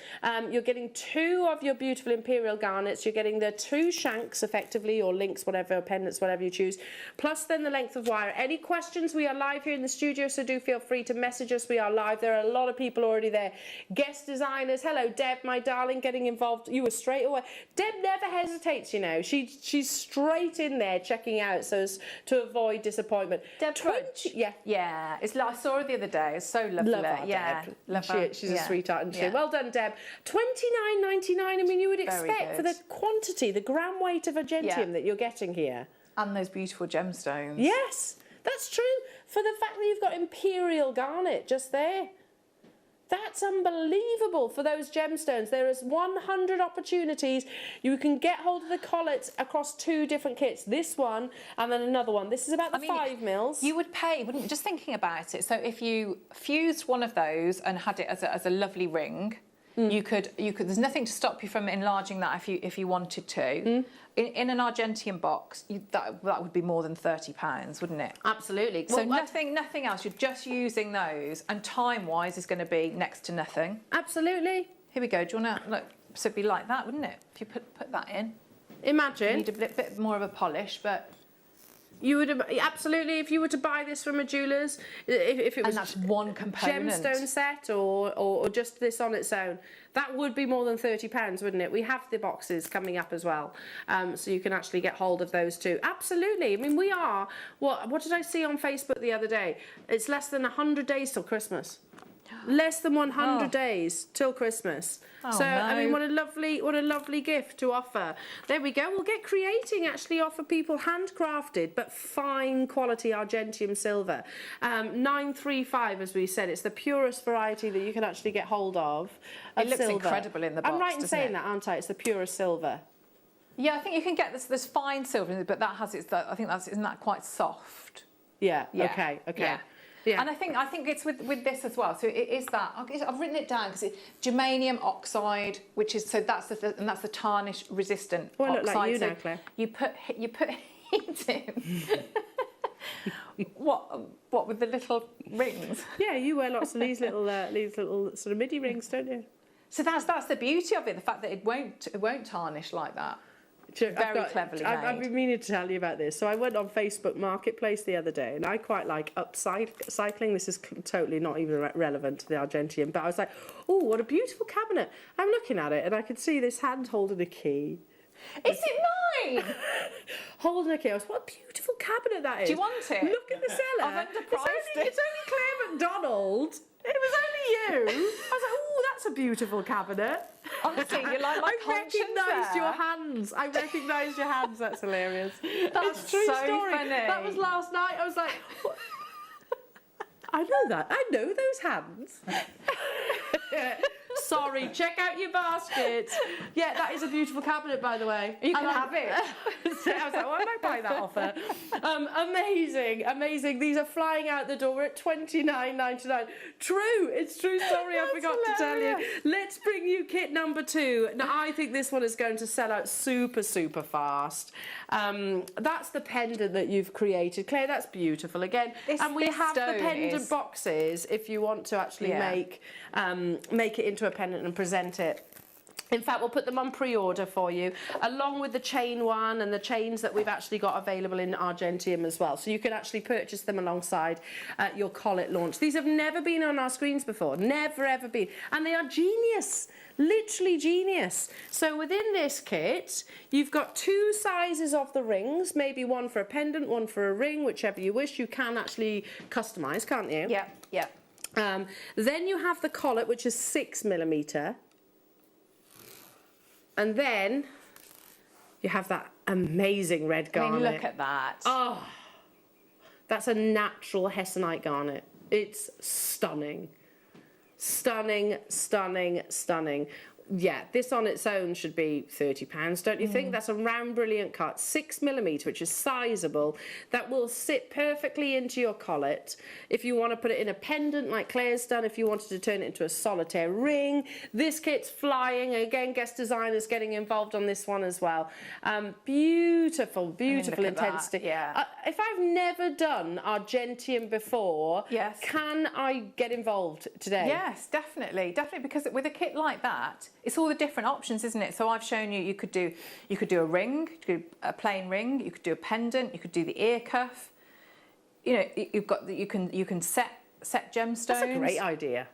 you're getting 2 of your beautiful imperial garnets. You're getting the 2 shanks effectively, or links, whatever, pendants, whatever you choose. Plus then the length of wire. Any questions? We are live here in the studio, so do feel free to message us. We are live. There are a lot of people already there. Guest designers. Hello, Deb, my darling, getting involved. You were straight away. Deb never hesitates, you know. She's straight in there checking out so as to avoid disappointment. Deb, 20, yeah. It's like, I saw her the other day. It's so lovely. Love her, yeah, Deb. Love her. She's a sweetheart, isn't she? Well done, Deb. $29.99. I mean, you would expect for the quantity, the gram weight of Argentium that you're getting here. And those beautiful gemstones. Yes. That's true, for the fact that you've got imperial garnet just there. That's unbelievable for those gemstones. There is 100 opportunities. You can get hold of the collets across 2 different kits. This one and then another one. This is about the 5mm. You would pay, wouldn't you? Just thinking about it. So if you fused one of those and had it as a lovely ring, you could. There's nothing to stop you from enlarging that if you wanted to. In an Argentium box, that would be more than £30, wouldn't it? Absolutely. So nothing else. You're just using those, and time-wise is going to be next to nothing. Absolutely. Here we go. Do you want to look? So it'd be like that, wouldn't it? If you put that in. Imagine. You need a bit more of a polish, but You would absolutely, if you were to buy this from a jeweller's, if it was and that's one component. gemstone set or just this on its own, that would be more than £30, wouldn't it? We have the boxes coming up as well, so you can actually get hold of those too. Absolutely. I mean, we are, what did I see on Facebook the other day? It's less than 100 days till Christmas. Less than 100 days till Christmas. So I mean, what a lovely gift to offer. There we go. We'll get creating. Actually, offer people handcrafted but fine quality Argentium silver. 935, as we said, it's the purest variety that you can actually get hold of. It looks silver. incredible in the box. I'm right in saying that, aren't I? It's the purest silver. Yeah, I think you can get this fine silver in it, but that has its. I think isn't that quite soft? Yeah. Okay. Yeah. Yeah. And I think it's with this as well. So it is that I've written it down because it's germanium oxide, which is that's the tarnish resistant well, oxide. Look like you so now, Claire. You put heat in. What with the little rings? Yeah, you wear lots of these little sort of midi rings, don't you? So that's the beauty of it, the fact that it won't tarnish like that. Very cleverly made. I've been meaning to tell you about this. So I went on Facebook Marketplace the other day, and I quite like upcycling. This is totally not even relevant to the Argentium, but I was like, oh, what a beautiful cabinet. I'm looking at it, and I could see this hand holding a key. Is it mine? Holding a key. I was, what a beautiful cabinet that is. Do you want it? Look in the cellar. I've underpriced it. It's only Claire McDonald. It was only you. I was like, oh, that's a beautiful cabinet. Honestly, you're like my conscience recognised there. your hands. I recognised your hands. That's hilarious. That's it's true so story. funny. That was last night. I was like, what? I know that. I know those hands. Sorry, check out your basket. Yeah, that is a beautiful cabinet, by the way. You can have it. So I was like, why am I buying that offer? Amazing, amazing. These are flying out the door at $29.99. True, it's true story. I forgot to tell you. Let's bring you kit number 2. Now, I think this one is going to sell out super, super fast. That's the pendant that you've created. Claire, that's beautiful again. And we have the pendant boxes if you want to actually make it into a pendant and present it. In fact, we'll put them on pre-order for you, along with the chain one and the chains that we've actually got available in Argentium as well. So you can actually purchase them alongside your collet launch. These have never been on our screens before, never ever been. And they are genius, literally genius. So within this kit, you've got 2 sizes of the rings, maybe one for a pendant, one for a ring, whichever you wish. You can actually customise, can't you? Yeah, yeah. Then you have the collet, which is 6mm. And then you have that amazing red garnet. I mean, look at that. Oh, that's a natural Hessonite garnet. It's stunning. Stunning, stunning, stunning. Yeah, this on its own should be £30, don't you think? That's a round, brilliant cut, 6mm, which is sizable. That will sit perfectly into your collet. If you want to put it in a pendant like Claire's done, if you wanted to turn it into a solitaire ring, this kit's flying. Again, guest designers getting involved on this one as well. Beautiful, beautiful intensity. Yeah. If I've never done Argentium before, yes, can I get involved today? Yes, definitely, definitely, because with a kit like that, it's all the different options, isn't it? So I've shown you could do a ring, you could do a plain ring, you could do a pendant, you could do the ear cuff. You know, you can set gemstones. That's a great idea.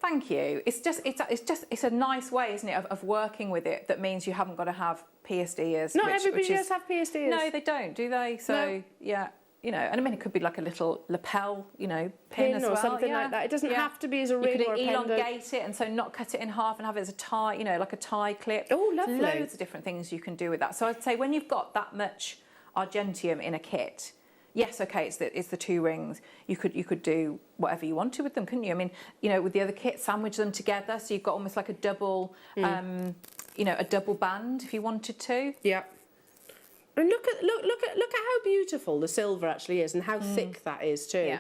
Thank you. It's a nice way, isn't it, of working with it. That means you haven't got to have pierced ears. Not everybody does have pierced ears. No, they don't, do they? So no. Yeah. You know, and I mean, it could be like a little lapel, you know, pin as or well. Something like that. It doesn't have to be as a ring or a pendant. You could elongate it and so not cut it in half and have it as a tie, you know, like a tie clip. Oh, lovely. Loads of different things you can do with that. So I'd say when you've got that much Argentium in a kit, yes, okay, it's the 2 rings. You could do whatever you wanted with them, couldn't you? I mean, you know, with the other kit, sandwich them together so you've got almost like a double, you know, a double band if you wanted to. Yeah. And look at how beautiful the silver actually is and how thick that is too. Yeah.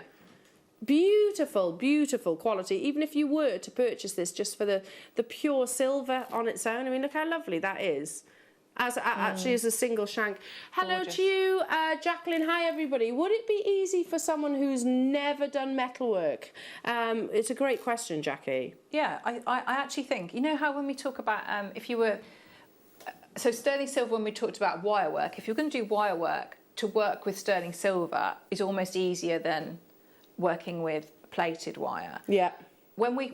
Beautiful, beautiful quality. Even if you were to purchase this just for the pure silver on its own, I mean, look how lovely that is. Actually as a single shank. Hello Gorgeous. to you, Jacqueline. Hi, everybody. Would it be easy for someone who's never done metalwork? It's a great question, Jackie. Yeah, I actually think, you know how when we talk about if you were... So sterling silver, when we talked about wire work, if you're going to do wire work, to work with sterling silver is almost easier than working with plated wire. Yeah. When we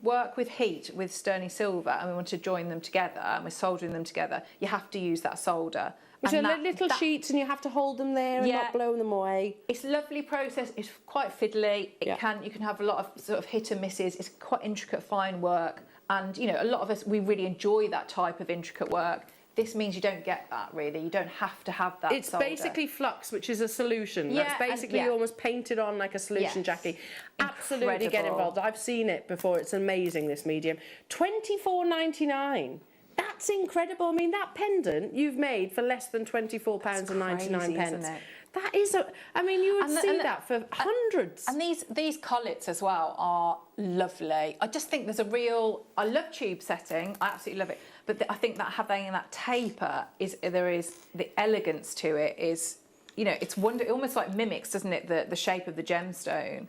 work with heat with sterling silver and we want to join them together and we're soldering them together, you have to use that solder. Which are little sheets, and you have to hold them there and not blow them away. It's a lovely process. It's quite fiddly. You can have a lot of sort of hit and misses. It's quite intricate, fine work, and you know, a lot of us, we really enjoy that type of intricate work. This means you don't get that, really. You don't have to have that. It's solder. basically flux, which is a solution. That's basically you almost paint it on like a solution, Jackie. Absolutely get involved. I've seen it before. It's amazing, this medium. £24.99. That's incredible. I mean, that pendant you've made for less than £24.99. Isn't it? That is I mean, you would see that for hundreds. And these collets as well are lovely. I just think there's a real. I love tube setting. I absolutely love it. But I think that having that taper there is the elegance to it. Is, you know, it's it almost like mimics, doesn't it, the shape of the gemstone.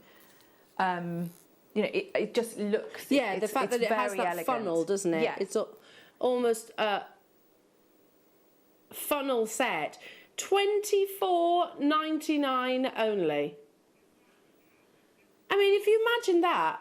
You know, it just looks. Yeah, the fact that it has that elegant. funnel, doesn't it? Yeah. It's almost a funnel set. £24.99 only. I mean, if you imagine that,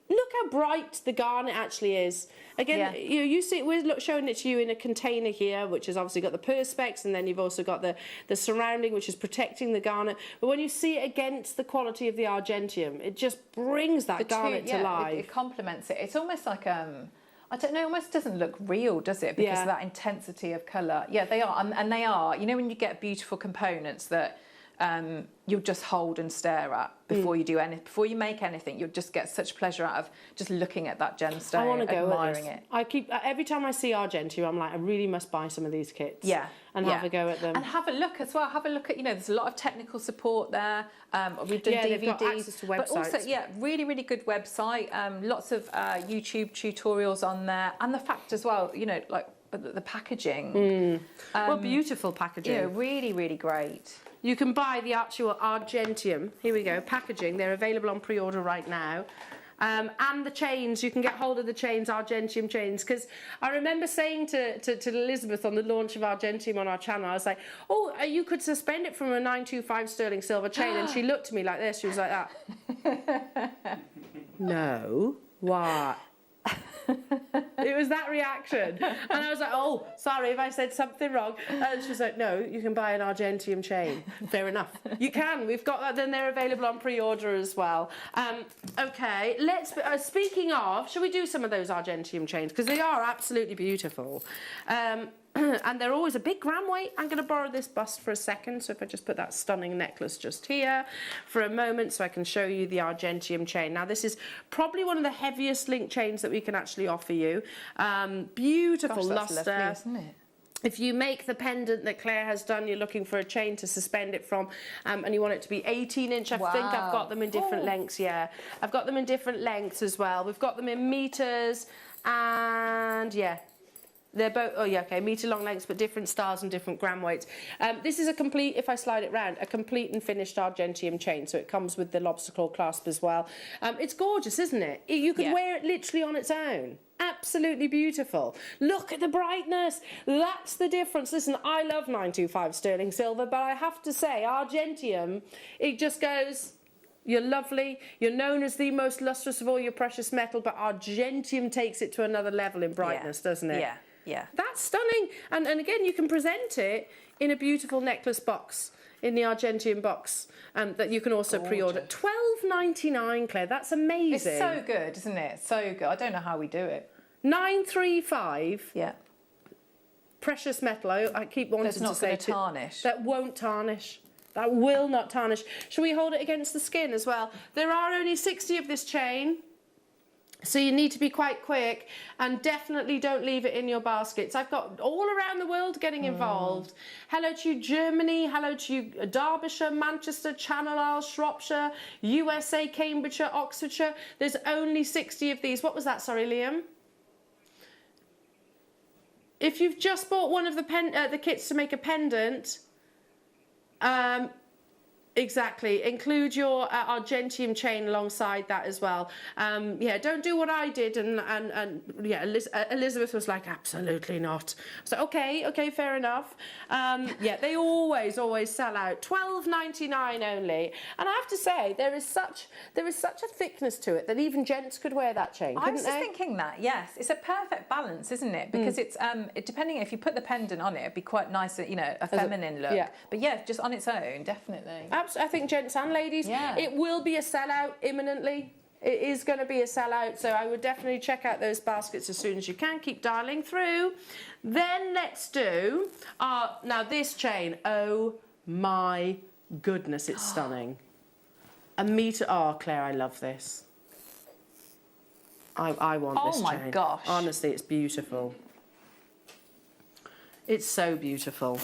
look how bright the garnet actually is. Again, you see, we're showing it to you in a container here, which has obviously got the perspex, and then you've also got the surrounding, which is protecting the garnet. But when you see it against the quality of the argentium, it just brings that garnet to life. It complements it. It's almost like I don't know, it almost doesn't look real, does it? Because of that intensity of colour. Yeah, they are, and they are. You know, when you get beautiful components that you'll just hold and stare at before you do anything, before you make anything, you'll just get such pleasure out of just looking at that gemstone, I want to go admiring with this. it. I keep every time I see argentium, I'm like, I really must buy some of these kits. Yeah, and have a go at them. And have a look as well. Have a look at, you know, there's a lot of technical support there. We've done DVDs, they've got access to websites. But also, really, really good website. Lots of YouTube tutorials on there, and the fact as well, you know, like the packaging. Well, beautiful packaging. You know, really, really great. You can buy the actual argentium. Here we go, packaging. They're available on pre-order right now. And the chains, you can get hold of the chains, argentium chains, because I remember saying to Elizabeth on the launch of argentium on our channel, I was like, oh, you could suspend it from a 925 sterling silver chain, and she looked at me like this, she was like that. No, what? It was that reaction, and I was like, oh, sorry if I said something wrong, and she was like, no, you can buy an argentium chain. Fair enough, you can. We've got that. Then they're available on pre-order as well. Okay, let's speaking of, shall we do some of those argentium chains, because they are absolutely beautiful. And they're always a big gram weight. I'm going to borrow this bust for a second, so if I just put that stunning necklace just here for a moment so I can show you the argentium chain. Now, this is probably one of the heaviest link chains that we can actually offer you. Beautiful luster. Lovely, isn't it? If you make the pendant that Claire has done, you're looking for a chain to suspend it from, and you want it to be 18-inch. I think I've got them in different lengths, I've got them in different lengths as well. We've got them in meters, and they're both, metre long lengths, but different styles and different gram weights. This is a complete, if I slide it round, a complete and finished argentium chain. So it comes with the lobster claw clasp as well. It's gorgeous, isn't it? You could wear it literally on its own. Absolutely beautiful. Look at the brightness. That's the difference. Listen, I love 925 sterling silver, but I have to say, argentium, it just goes... You're lovely. You're known as the most lustrous of all your precious metal, but argentium takes it to another level in brightness, doesn't it? Yeah. That's stunning. And again, you can present it in a beautiful necklace box, in the argentium box, that you can also pre-order. £12.99, Claire. That's amazing. It's so good, isn't it? So good. I don't know how we do it. 935. Yeah. Precious metal. I keep wanting to say... That's not going to tarnish. That won't tarnish. That will not tarnish. Shall we hold it against the skin as well? There are only 60 of this chain, so you need to be quite quick, and definitely don't leave it in your baskets. I've got all around the world getting involved. Hello to you, Germany. Hello to you, Derbyshire, Manchester, Channel Isles, Shropshire, USA, Cambridgeshire, Oxfordshire. There's only 60 of these. What was that? Sorry, Liam. If you've just bought one of the kits to make a pendant... Exactly. Include your Argentium chain alongside that as well. Yeah, don't do what I did. And yeah, Elizabeth was like, absolutely not. So okay, fair enough. Yeah, they always sell out. $12.99 only. And I have to say, there is such a thickness to it that even gents could wear that chain. I was just thinking that. Yes, it's a perfect balance, isn't it? Because it's depending if you put the pendant on it, it'd be quite nice, you know, a feminine look. Yeah. But yeah, just on its own, definitely. I think gents and ladies. Yeah. It will be a sellout imminently. It is going to be a sellout, so I would definitely check out those baskets as soon as you can. Keep dialing through. Then let's do now this chain. Oh my goodness, it's stunning. A metre. Oh, Claire, I love this. I want this chain. Oh my gosh. Honestly, it's beautiful. It's so beautiful.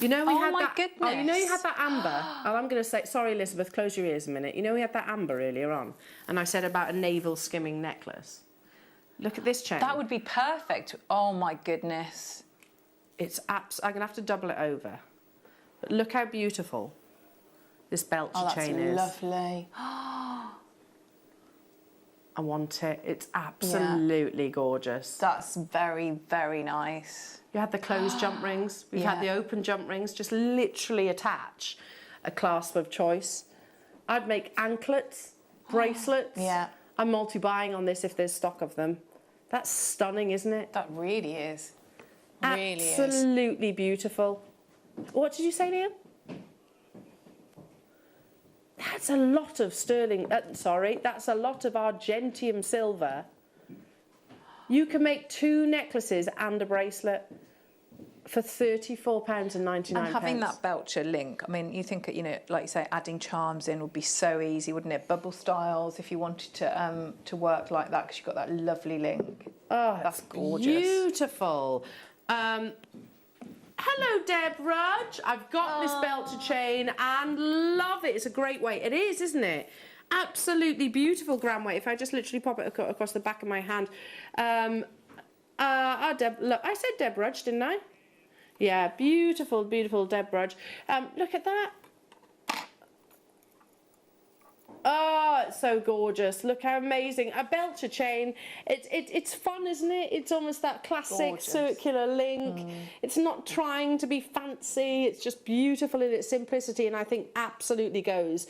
You know we had that. Goodness. Oh, you know you had that amber. Oh, I'm going to say sorry, Elizabeth. Close your ears a minute. You know we had that amber earlier on, and I said about a navel skimming necklace. Look at this chain. That would be perfect. Oh my goodness. It's I'm going to have to double it over. But look how beautiful this belcher chain is. Lovely. I want it. It's absolutely gorgeous. That's very, very nice. You had the closed jump rings. We've had the open jump rings. Just literally attach a clasp of choice. I'd make anklets, bracelets. Yeah. I'm multi-buying on this if there's stock of them. That's stunning, isn't it? That really is. Really is. Absolutely beautiful. What did you say, Liam? That's a lot of sterling. That's a lot of Argentium silver. You can make 2 necklaces and a bracelet for £34.99. And having that Belcher link, I mean, you think, you know, like you say, adding charms in would be so easy, wouldn't it? Bubble styles, if you wanted to work like that, because you've got that lovely link. Oh, that's gorgeous. Beautiful. Hello, Deb Rudge. I've got this Belcher chain and love it. It's a great weight. It is, isn't it? Absolutely beautiful gram weight. If I just literally pop it across the back of my hand. Deb, look, I said Deb Rudge, didn't I? Yeah, beautiful, beautiful Deb Rudge. Look at that. Oh, it's so gorgeous. Look how amazing. A Belcher chain. It's fun, isn't it? It's almost that classic circular link. It's not trying to be fancy. It's just beautiful in its simplicity, and I think absolutely goes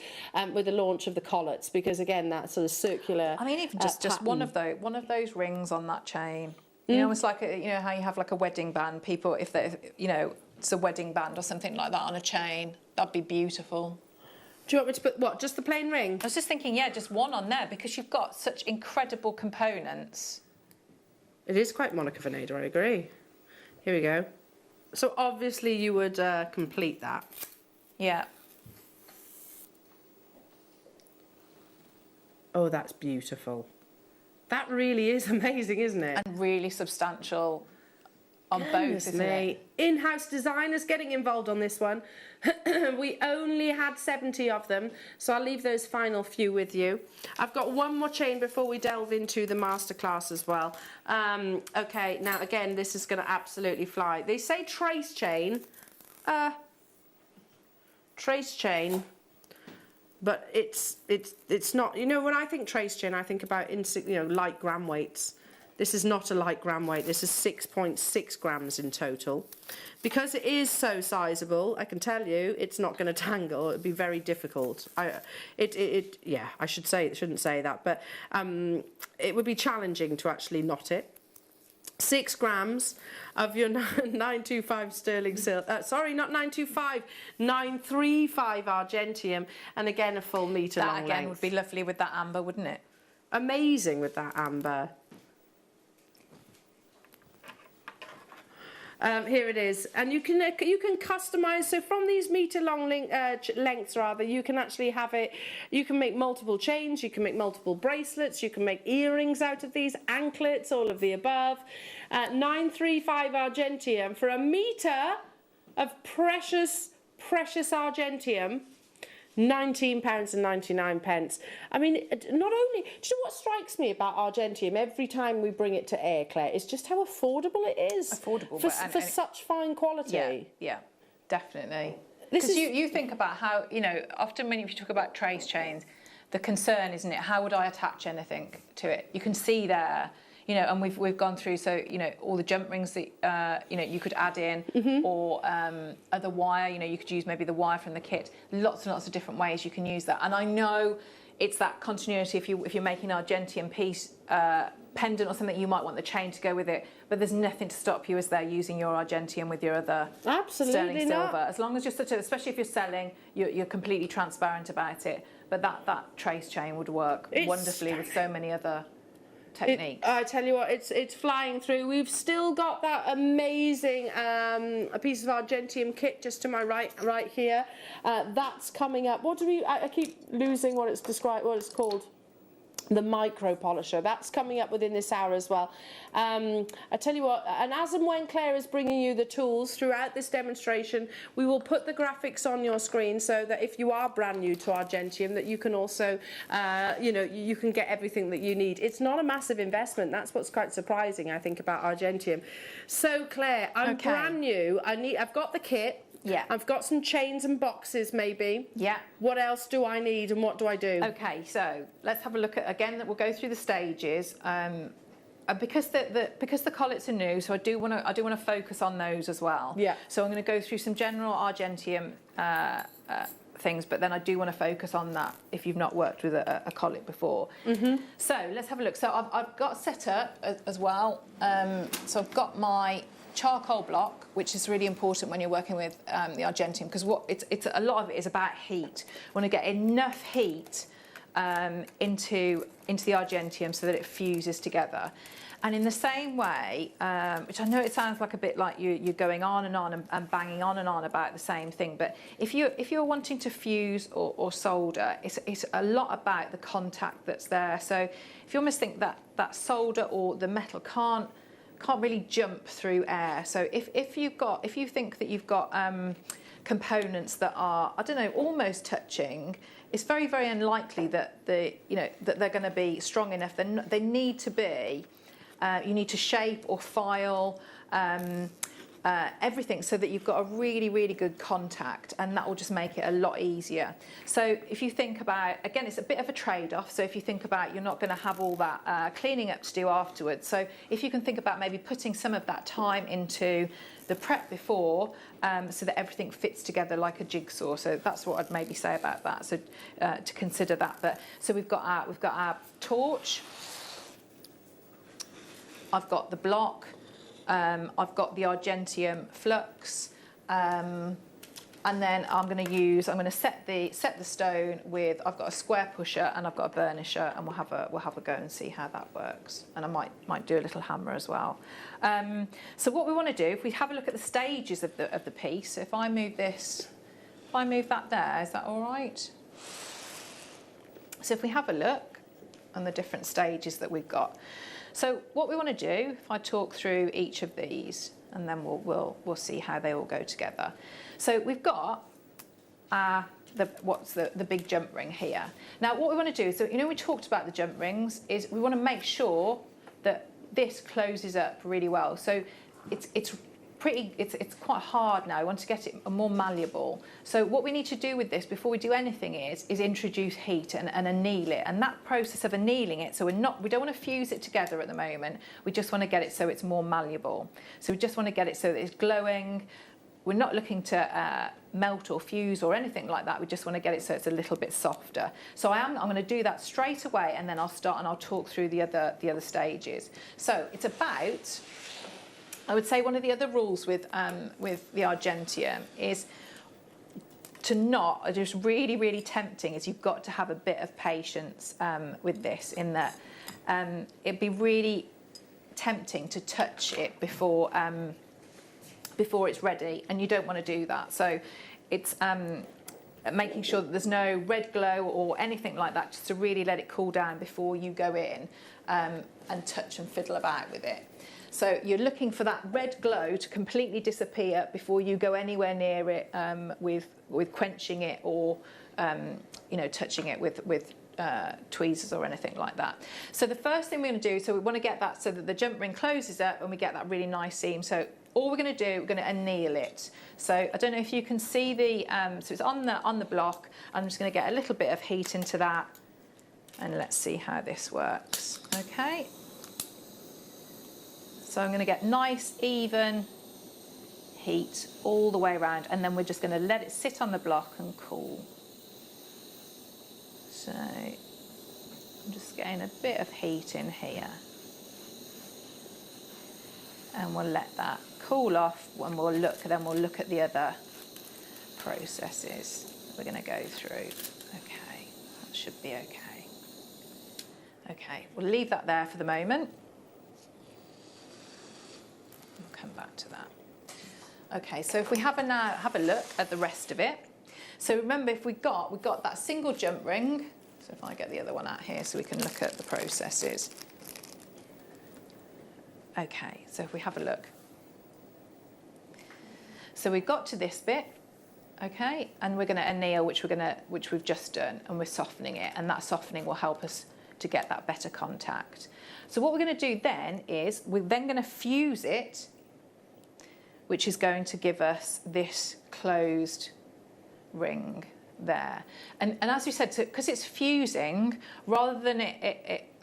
with the launch of the collets, because again, that sort of circular. I mean, even just one of those rings on that chain. You know, it's like you know how you have like a wedding band. People, if they, you know, it's a wedding band or something like that on a chain, that'd be beautiful. Do you want me to put what? Just the plain ring? I was just thinking, yeah, just one on there, because you've got such incredible components. It is quite Monica Vinader, I agree. Here we go. So obviously you would complete that. Yeah. Oh, that's beautiful. That really is amazing, isn't it? And really substantial on both, isn't it? In-house designers getting involved on this one. We only had 70 of them, so I'll leave those final few with you. I've got one more chain before we delve into the masterclass as well. Okay, now again, this is going to absolutely fly. They say trace chain. Trace chain. But it's not. You know, when I think trace chain, I think about light gram weights. This is not a light gram weight. This is 6.6 grams in total. Because it is so sizable, I can tell you, it's not going to tangle. It'd be very difficult. I shouldn't say that, but it would be challenging to actually knot it. 6 grams of your 925 sterling silver. Sorry, not 925, 935 Argentium, and again a full metre long length. That again would be lovely with that amber, wouldn't it? Amazing with that amber. Here it is, and you can customise. So from these metre long lengths, rather, you can actually have it. You can make multiple chains. You can make multiple bracelets. You can make earrings out of these, anklets, all of the above. 935 Argentium for a metre of precious Argentium. £19.99. I mean, not only... Do you know what strikes me about Argentium every time we bring it to air, Claire? It's just how affordable it is. Affordable. For such fine quality. Yeah, definitely. Because you think about how, you know, often when you talk about trace chains, the concern, isn't it, how would I attach anything to it? You can see there, you know, and we've gone through, so, you know, all the jump rings that, you know, you could add in, or other wire, you know, you could use maybe the wire from the kit. Lots and lots of different ways you can use that. And I know it's that continuity if you're making an Argentium piece, pendant or something, you might want the chain to go with it, but there's nothing to stop you as they're using your Argentium with your other sterling silver. As long as you're especially if you're selling, you're completely transparent about it. But that trace chain would work wonderfully with so many other techniques. I tell you what, it's flying through. We've still got that amazing a piece of Argentium kit just to my right here. That's coming up. What do we? I keep losing what it's described. What it's called. The micro polisher. That's coming up within this hour as well. I tell you what, and as and when Claire is bringing you the tools throughout this demonstration, we will put the graphics on your screen so that if you are brand new to Argentium, that you can also, you know, you can get everything that you need. It's not a massive investment. That's what's quite surprising, I think, about Argentium. So Claire, I'm brand new. I've got the kit. Yeah. I've got some chains and boxes maybe. Yeah. What else do I need and what do I do? Okay, so let's have a look at, again, that we'll go through the stages. Because the collets are new, so I do want to focus on those as well. Yeah. So I'm going to go through some general Argentium things, but then I do want to focus on that if you've not worked with a collet before. So let's have a look. So I've got set up as well. So I've got my charcoal block, which is really important when you're working with the Argentium, because it's a lot of it is about heat. I want to get enough heat into the Argentium so that it fuses together. And in the same way, which I know it sounds like a bit like you're going on and banging on and on about the same thing, but if you're wanting to fuse or solder, it's a lot about the contact that's there. So if you almost think that solder or the metal can't really jump through air. So if you think that you've got components that are, I don't know, almost touching, it's very, very unlikely that that they're going to be strong enough. They need to be. You need to shape or file everything so that you've got a really, really good contact, and that will just make it a lot easier. So if you think about, again, it's a bit of a trade-off. So if you think about, you're not going to have all that cleaning up to do afterwards. So if you can think about maybe putting some of that time into the prep before, so that everything fits together like a jigsaw. So that's what I'd maybe say about that. So to consider that. But so we've got our torch. I've got the block. I've got the Argentium flux, and then I'm going to set the stone with. I've got a square pusher and I've got a burnisher, and we'll have a go and see how that works. And I might do a little hammer as well. So what we want to do, if we have a look at the stages of the piece, so if I move that there, is that all right? So if we have a look on the different stages that we've got. So what we want to do, if I talk through each of these, and then we'll see how they all go together. So we've got the big jump ring here. Now what we want to do is, so we talked about the jump rings, is we want to make sure that this closes up really well. So it's quite hard now. We want to get it more malleable. So what we need to do with this before we do anything is introduce heat and anneal it. And that process of annealing it, so we don't want to fuse it together at the moment. We just want to get it so it's more malleable. So we just want to get it so that it's glowing. We're not looking to melt or fuse or anything like that. We just want to get it so it's a little bit softer. So I'm going to do that straight away, and then I'll start and I'll talk through the other stages. So it's about, I would say one of the other rules with the Argentium is to not, just really, really tempting, is you've got to have a bit of patience with this, in that it'd be really tempting to touch it before it's ready, and you don't want to do that. So it's making sure that there's no red glow or anything like that, just to really let it cool down before you go in and touch and fiddle about with it. So you're looking for that red glow to completely disappear before you go anywhere near it with quenching it or touching it with tweezers or anything like that. So the first thing we're going to do, so we want to get that so that the jump ring closes up and we get that really nice seam. So all we're going to do, we're going to anneal it. So I don't know if you can see the, so it's on the block. I'm just going to get a little bit of heat into that, and let's see how this works. Okay. So I'm going to get nice, even heat all the way around, and then we're just going to let it sit on the block and cool. So I'm just getting a bit of heat in here, and we'll let that cool off, and we'll look at the other processes we're going to go through. Okay, that should be okay. Okay, we'll leave that there for the moment. We'll come back to that. Okay, so if we have a look at the rest of it. So remember, if we've got that single jump ring. So if I get the other one out here so we can look at the processes. Okay, so if we have a look. So we've got to this bit, okay, and we're going to anneal, which we've just done, and we're softening it, and that softening will help us to get that better contact. So what we're going to do then is we're then going to fuse it, which is going to give us this closed ring there. And as we said, because it's fusing, rather than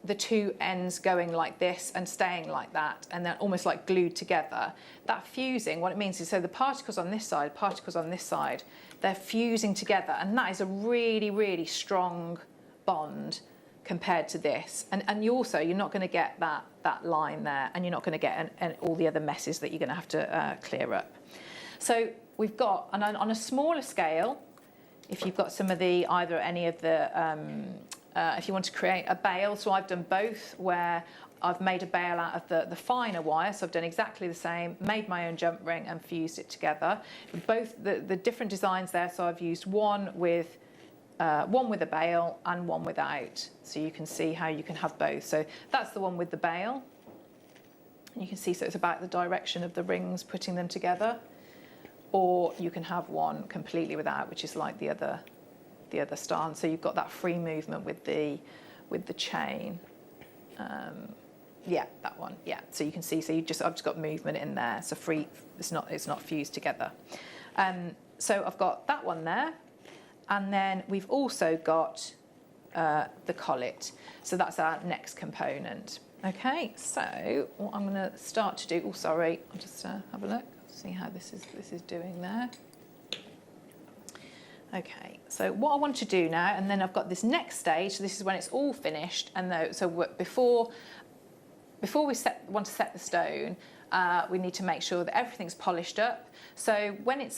the two ends going like this and staying like that, and then almost like glued together, that fusing, what it means is, so the particles on this side, they're fusing together, and that is a really, really strong bond compared to this. And you're not going to get that line there, and you're not going to get all the other messes that you're going to have to clear up. So we've got, and on a smaller scale, if you've got some of the, either any of the, if you want to create a bail, so I've done both, where I've made a bail out of the finer wire, so I've done exactly the same, made my own jump ring and fused it together. Both the different designs there, so I've used one with a bail and one without, so you can see how you can have both. So that's the one with the bail. You can see, so it's about the direction of the rings, putting them together. Or you can have one completely without, which is like the other style. So you've got that free movement with the chain. Yeah, that one. Yeah. So you can see. So I've just got movement in there. So free. It's not fused together. So I've got that one there, and then we've also got the collet. So that's our next component. Okay. So what I'm going to start to do. Oh, sorry. I'll just have a look. See how this is doing there. Okay, so what I want to do now, and then I've got this next stage. So this is when it's all finished, and before we want to set the stone, we need to make sure that everything's polished up. So when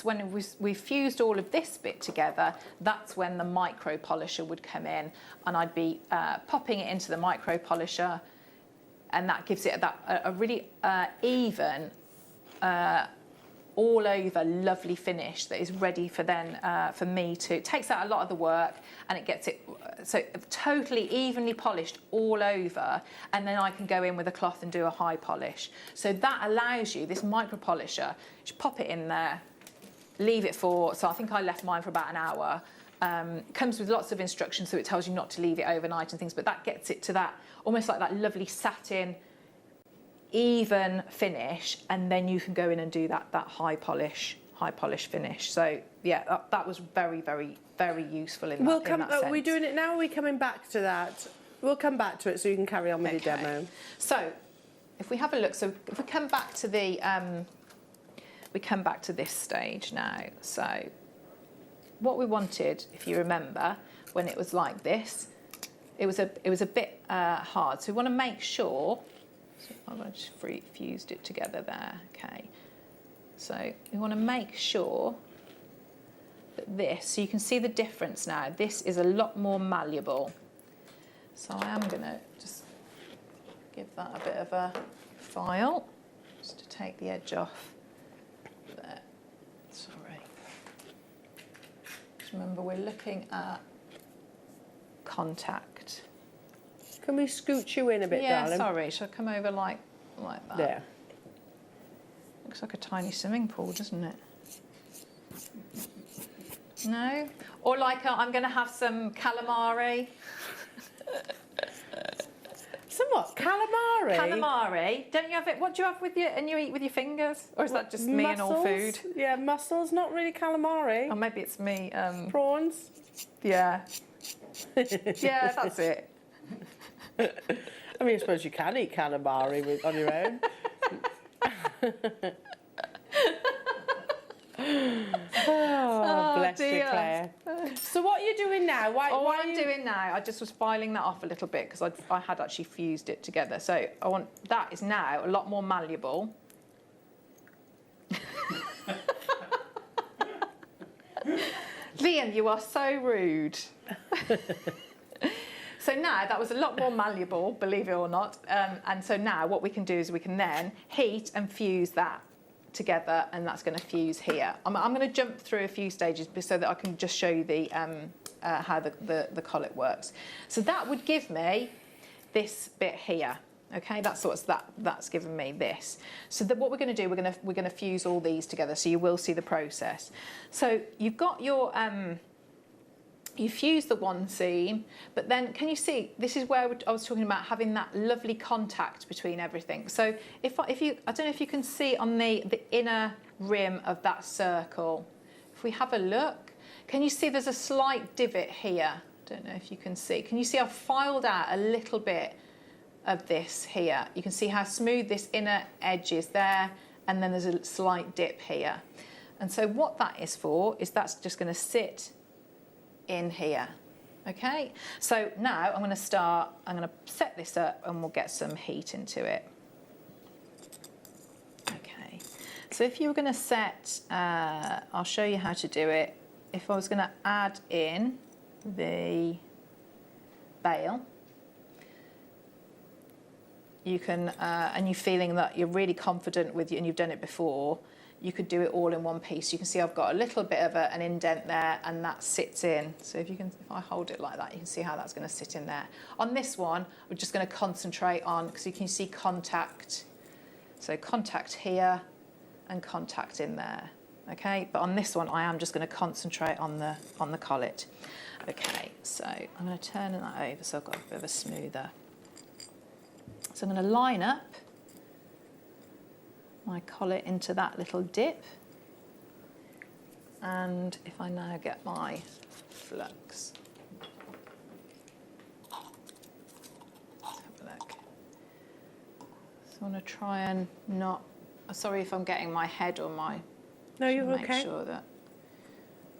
we've fused all of this bit together, that's when the micro polisher would come in, and I'd be popping it into the micro polisher, and that gives it a really even. All over lovely finish that is ready for me to, it takes out a lot of the work, and it gets it so totally evenly polished all over, and then I can go in with a cloth and do a high polish. So that allows you, this micro polisher, just pop it in there, leave it for, so I think I left mine for about an hour. Comes with lots of instructions, so it tells you not to leave it overnight and things, but that gets it to that, almost like that lovely satin, even finish, and then you can go in and do that high polish finish. So yeah, that was very, very, very useful in that sense. Are we doing it now, or are we coming back to that? We'll come back to it so you can carry on with your demo. So if we have a look, so if we come back to this stage now. So what we wanted, if you remember, when it was like this, it was a bit hard. So we want to make sure. So I've just fused it together there. Okay. So we want to make sure that this, so you can see the difference now. This is a lot more malleable. So I am going to just give that a bit of a file, just to take the edge off there. Sorry. Just remember, we're looking at contact. Can we scoot you in a bit, darling? Yeah, sorry. Shall I come over like that? Yeah. Looks like a tiny swimming pool, doesn't it? No? Or like I'm going to have some calamari. Somewhat calamari. Calamari. Don't you have it? What do you have with your and you eat with your fingers, or is that just me and all food? Yeah, mussels. Not really calamari. Or maybe it's me. Prawns. Yeah. Yeah, that's it. I mean, I suppose you can eat calamari on your own. Oh, bless you, Claire. So what are you doing now? Why I'm doing now, I just was filing that off a little bit because I had actually fused it together. So that is now a lot more malleable. Liam, you are so rude. So now that was a lot more malleable, believe it or not. And so now what we can do is we can then heat and fuse that together, and that's going to fuse here. I'm going to jump through a few stages so that I can just show you the how the collet works. So that would give me this bit here. Okay, that's given me this. So what we're going to do, we're going to fuse all these together. So you will see the process. So you've got your you fuse the one seam, but then can you see, this is where I was talking about having that lovely contact between everything. So I don't know if you can see on the inner rim of that circle, if we have a look, can you see there's a slight divot here? I don't know if you can see. Can you see I've filed out a little bit of this here? You can see how smooth this inner edge is there, and then there's a slight dip here. And so what that is for is that's just going to sit in here. Okay, so now I'm going to set this up and we'll get some heat into it. Okay, so if you were going to set, I'll show you how to do it. If I was going to add in the bail, you can, and you're feeling that you're really confident with you and you've done it before, you could do it all in one piece. You can see I've got a little bit of an indent there, and that sits in. So if I hold it like that, you can see how that's going to sit in there. On this one, we're just going to concentrate on, because you can see contact. So contact here and contact in there. Okay, but on this one, I am just going to concentrate on the collet. Okay, so I'm going to turn that over so I've got a bit of a smoother. So I'm going to line up my collet into that little dip, and if I now get my flux, let's have a look. So I want to try and not, sorry if I'm getting my head or my, no, you're make okay. sure that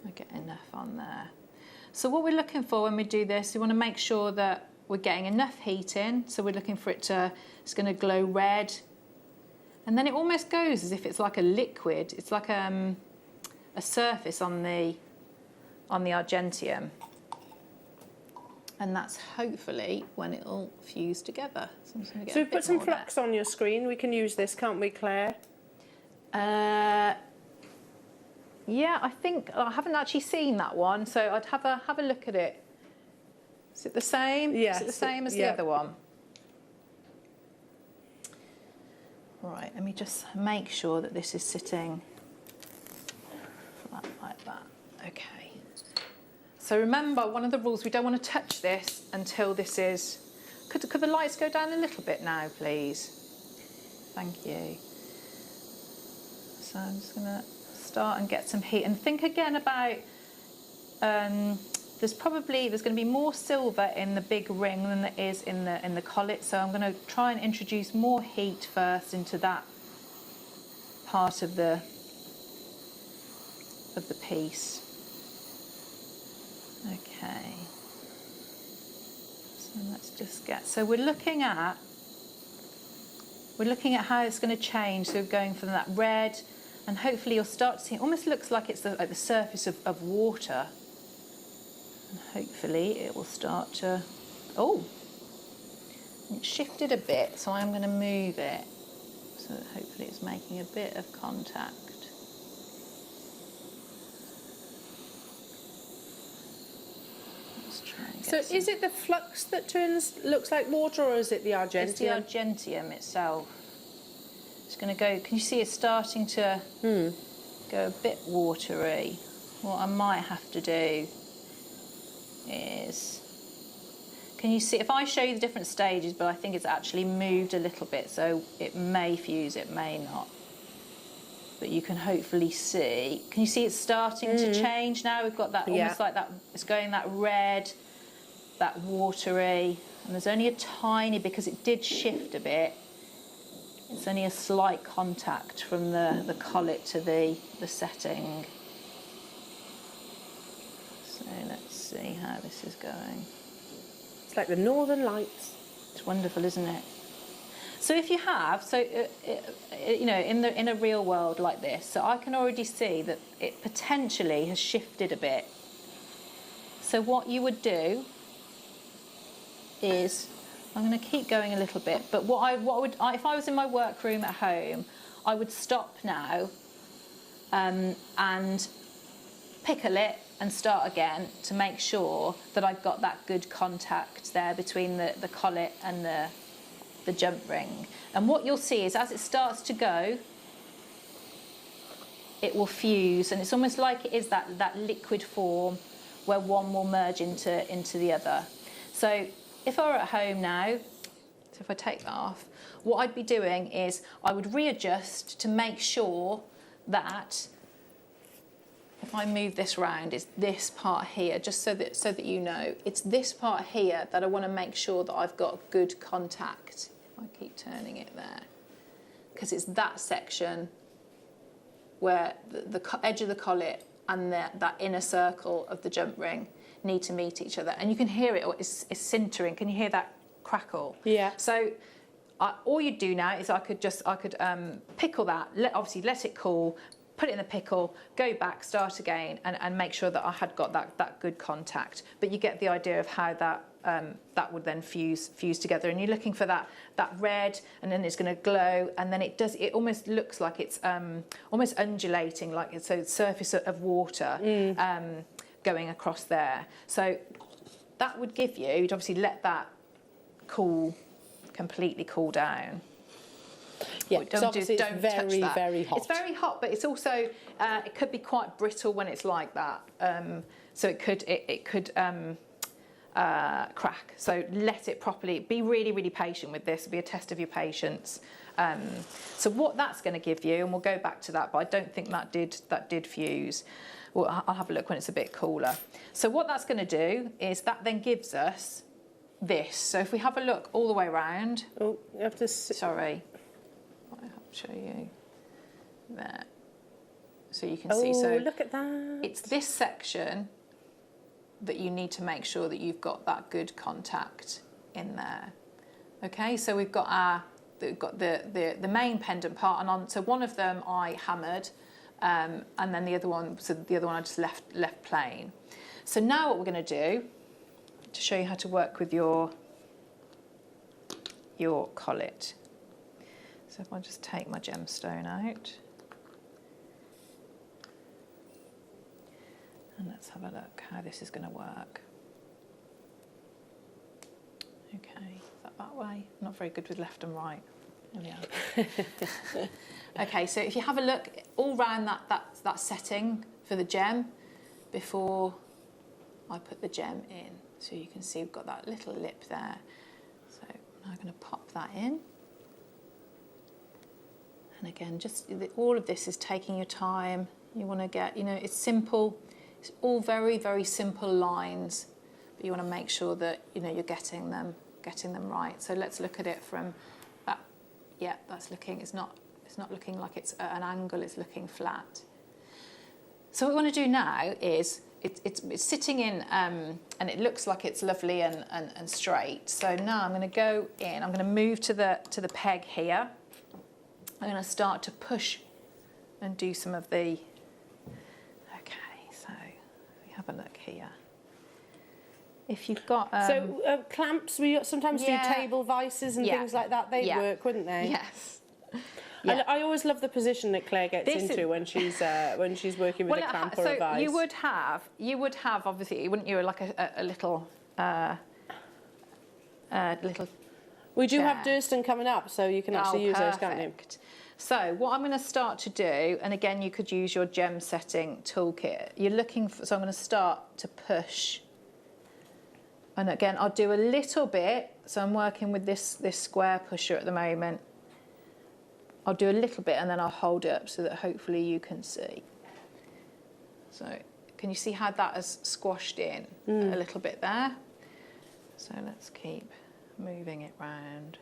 I get enough on there. So what we're looking for when we do this, we want to make sure that we're getting enough heat in, so we're looking for it's going to glow red. And then it almost goes as if it's like a liquid. It's like a surface on the argentium. And that's hopefully when it'll fuse together. So we've put some flux on your screen. We can use this, can't we, Claire? Yeah, I think I haven't actually seen that one, so I'd have a look at it. Is it the same? Yes. Is it the same as the other one? Right, let me just make sure that this is sitting flat like that. Okay. So remember, one of the rules, we don't want to touch this until this is... Could the lights go down a little bit now, please? Thank you. So I'm just going to start and get some heat. And think again about... there's going to be more silver in the big ring than there is in the collet, so I'm going to try and introduce more heat first into that part of the piece. Okay. So let's just get. So we're looking at how it's going to change. So we're going from that red, and hopefully you'll start to see. It almost looks like it's like the surface of water. And hopefully it will start to, it shifted a bit, so I'm going to move it so that hopefully it's making a bit of contact. Let's try and get is it the flux that looks like water, or is it the argentium? It's the argentium itself. It's going to go, can you see it's starting to go a bit watery? What I might have to do is Can you see, if I show you the different stages, but I think it's actually moved a little bit, so it may fuse, it may not. But you can hopefully see. Can you see it's starting to change now? We've got that almost like that, it's going that red, that watery, and there's only a tiny, because it did shift a bit, it's only a slight contact from the collet to the setting. So let's see how this is going. It's like the Northern Lights. It's wonderful, isn't it? So if you have, you know, in a real world like this, so I can already see that it potentially has shifted a bit. So what you would do is, I'm going to keep going a little bit, but if I was in my workroom at home, I would stop now and pick a lit and start again to make sure that I've got that good contact there between the collet and the jump ring. And what you'll see is as it starts to go, it will fuse, and it's almost like it is that liquid form where one will merge into the other. So if I were at home now, so if I take that off, what I'd be doing is I would readjust to make sure that if I move this round, it's this part here, just so that you know, it's this part here that I want to make sure that I've got good contact. I keep turning it there, because it's that section where the edge of the collet and that inner circle of the jump ring need to meet each other, and you can hear it. It's sintering. Can you hear that crackle? Yeah. So all you do now is I could pickle that. Obviously, let it cool. Put it in the pickle, go back, start again, and make sure that I had got that good contact. But you get the idea of how that would then fuse together. And you're looking for that red, and then it's going to glow, and then it almost looks like it's almost undulating, like it's a surface of water going across there. So that would give you'd obviously let that completely cool down. Yeah, don't it's touch that. very hot. It's very hot, but it's also it could be quite brittle when it's like that. So it could crack. So let it properly. Be really, really patient with this. It'll be a test of your patience. So what that's going to give you, and we'll go back to that, but I don't think that did fuse. Well, I'll have a look when it's a bit cooler. So what that's going to do is that then gives us this. So if we have a look all the way around. Oh, you have to. Sorry. I'll show you there, so you can see. So look at that. It's this section that you need to make sure that you've got that good contact in there. Okay, so we've got the main pendant part, and so one of them I hammered, and then the other one I just left plain. So now what we're going to do to show you how to work with your collet. So if I just take my gemstone out, and let's have a look how this is going to work. Okay, is that way? I'm not very good with left and right. There we are. Okay, so if you have a look all round that setting for the gem before I put the gem in, so you can see we've got that little lip there. So I'm now going to pop that in. And again, just all of this is taking your time. You want to get, it's simple. It's all very, very simple lines, but you want to make sure that you're getting them right. So let's look at it from that. Yeah, that's looking. It's not looking like it's at an angle. It's looking flat. So what we want to do now is it's sitting in, and it looks like it's lovely and straight. So now I'm going to go in. I'm going to move to the peg here. I'm going to start to push and do some of the. Okay, so we have a look here. If you've got clamps, we sometimes do table vices and things like that. They'd work, wouldn't they? Yes. Yeah. I always love the position that Claire gets into when she's working with a clamp or a vice. You would have obviously, wouldn't you, like a little little. We do have Durston coming up, so you can actually use those, can't you? So what I'm going to start to do, and again you could use your gem setting toolkit. You're looking for, so I'm going to start to push And again, I'll do a little bit. So I'm working with this square pusher at the moment. I'll do a little bit and then I'll hold it up so that hopefully you can see. So can you see how that has squashed in a little bit there? So let's keep moving it round.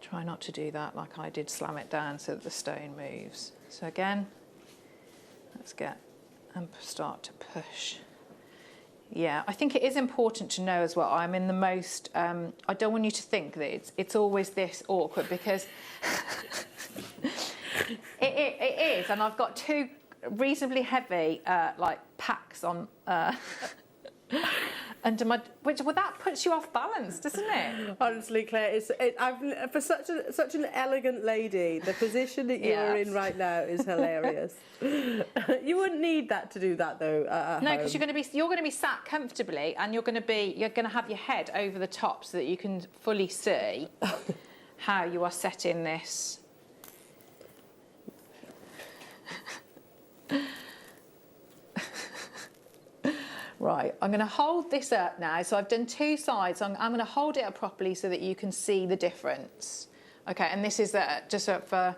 Try not to do that like I did, slam it down so that the stone moves. So again, let's get and start to push. Yeah, I think it is important to know as well, I'm in the most, I don't want you to think that it's always this awkward, because it is, and I've got two reasonably heavy like packs on under my, well, that puts you off balance, doesn't it? Honestly, Claire, for such an elegant lady, the position that you're in right now is hilarious. You wouldn't need that to do that though. No, because you're going to be sat comfortably, and you're going to have your head over the top so that you can fully see how you are setting this. Right, I'm going to hold this up now. So I've done two sides. I'm going to hold it up properly so that you can see the difference. Okay, and this is just for,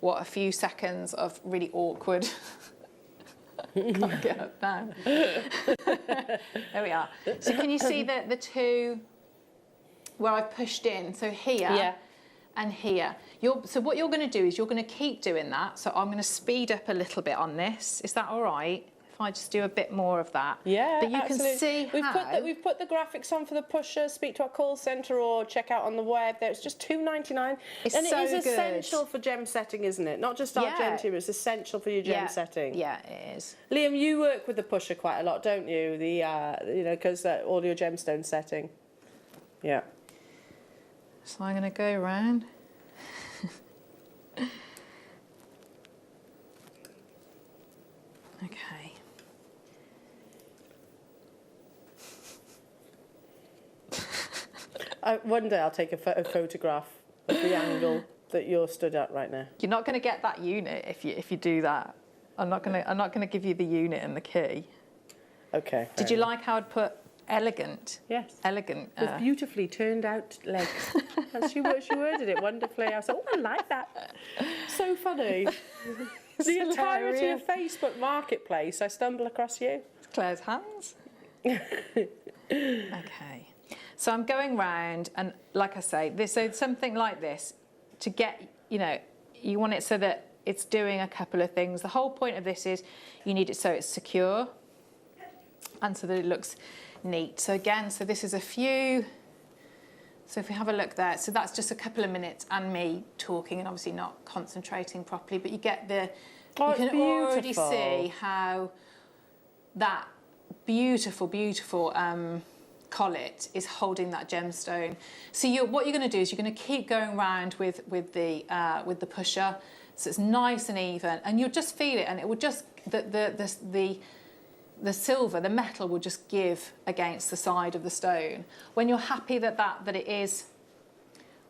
what, a few seconds of really awkward. Can't get up now. There we are. So can you see the two where I've pushed in? So here and here. So what you're going to do is you're going to keep doing that. So I'm going to speed up a little bit on this. Is that all right? If I just do a bit more of that. Yeah, but you absolutely. can see we've put the graphics on for the pusher. Speak to our call centre or check out on the web. There, it's just $2.99, and so it is good. essential for gem setting, isn't it? Not just Argentium, it's essential for your gem setting. Yeah, it is. Liam, you work with the pusher quite a lot, don't you? The you know, because all your gemstone setting. Yeah. So I'm going to go around. Okay. One day I'll take a photograph of the angle that you're stood at right now. You're not going to get that unit if you do that. I'm not going to give you the unit and the key. Okay. Did you like how I'd put elegant? Yes. Elegant. With beautifully turned out legs. she worded it wonderfully. I was like, oh, I like that. So funny. The entirety of Facebook Marketplace, I stumble across you. Claire's hands. Okay. So I'm going round, and like I say, so something like this, to get, you want it so that it's doing a couple of things. The whole point of this is you need it so it's secure and so that it looks neat. So again, so this is a few, so if we have a look there, so that's just a couple of minutes and me talking and obviously not concentrating properly, but you get you can already see how that beautiful collet is holding that gemstone. So what you're going to do is you're going to keep going around with the pusher, so it's nice and even, and you'll just feel it, and it will just the silver, the metal will just give against the side of the stone. When you're happy that it is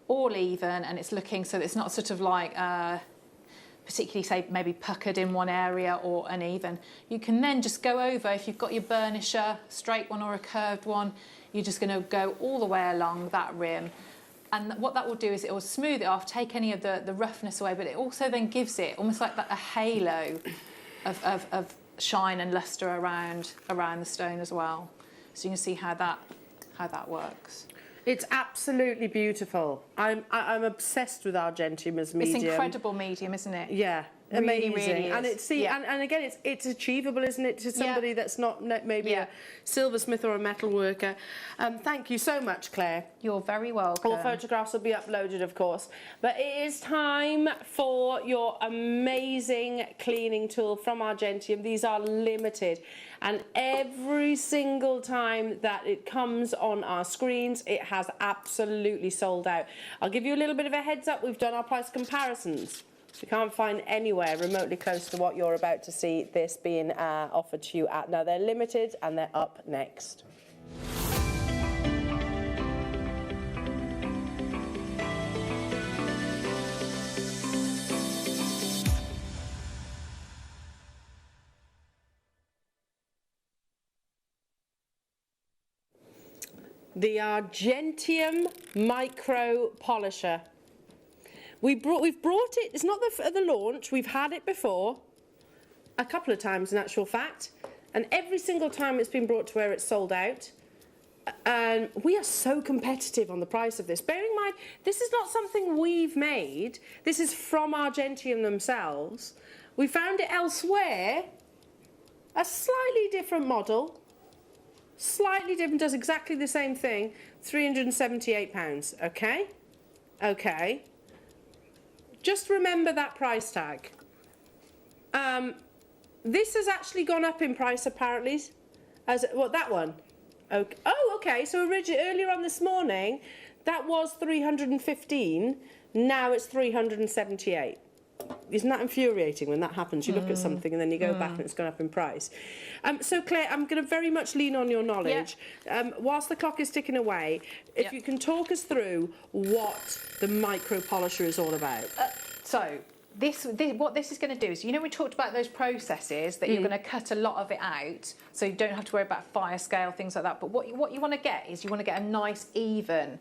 all even and it's looking so that it's not sort of like particularly say maybe puckered in one area or uneven, you can then just go over, if you've got your burnisher, straight one or a curved one, you're just going to go all the way along that rim, and what that will do is it will smooth it off, take any of the roughness away, but it also then gives it almost like a halo of shine and lustre around the stone as well. So you can see how that works. It's absolutely beautiful. I'm obsessed with Argentium as medium. It's incredible medium, isn't it? Yeah, really, amazing. really and it's and again, it's achievable, isn't it, to somebody that's not maybe a silversmith or a metal worker. Thank you so much, Claire. You're very welcome. All photographs will be uploaded, of course. But it is time for your amazing cleaning tool from Argentium. These are limited. And every single time that it comes on our screens, it has absolutely sold out. I'll give you a little bit of a heads up. We've done our price comparisons. We can't find anywhere remotely close to what you're about to see this being offered to you at. Now, they're limited and they're up next. the Argentium Micro Polisher. We've brought it, it's not at the launch, we've had it before, a couple of times in actual fact, and every single time it's been brought to where it's sold out. And we are so competitive on the price of this. Bearing in mind, this is not something we've made, this is from Argentium themselves. We found it elsewhere, a slightly different model, slightly different, does exactly the same thing, £378, okay? Okay. Just remember that price tag. This has actually gone up in price apparently. What, that one? Okay. Oh, okay. So earlier on this morning, that was 315. Now it's 378. Isn't that infuriating when that happens? You look at something and then you go back and it's gone up in price. So Claire, I'm going to very much lean on your knowledge. Whilst the clock is ticking away, if you can talk us through what the micro polisher is all about. What this is going to do is, you know, we talked about those processes that you're going to cut a lot of it out, so you don't have to worry about fire scale, things like that. But what you want to get is you want to get a nice even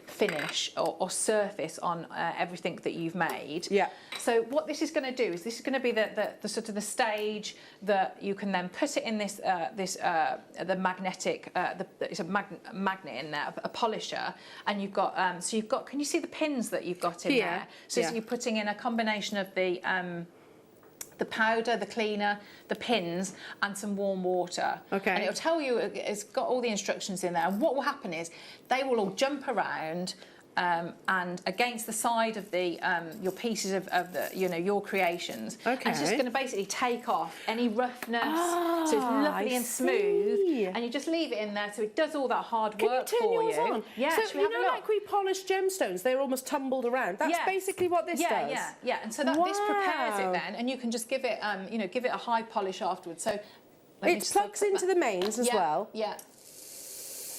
finish or surface on everything that you've made. Yeah. So what this is going to do is this is going to be the sort of the stage that you can then put it in this the magnetic it's a magnet in there, a polisher, and you've got can you see the pins that you've got in there? So you're putting in a combination of the powder, the cleaner, the pins, and some warm water. Okay. And it'll tell you, it's got all the instructions in there. And what will happen is they will all jump around and against the side of the your pieces of the, you know, your creations. Okay. And it's just going to basically take off any roughness, so it's lovely and smooth. And you just leave it in there, so it does all that hard work for you. Can you turn yours on? Yeah. So you know, like we polish gemstones, they're almost tumbled around. That's basically what this does. Yeah. And so this prepares it then, and you can just give it, you know, give it a high polish afterwards. So it plugs into the mains as well. Yeah.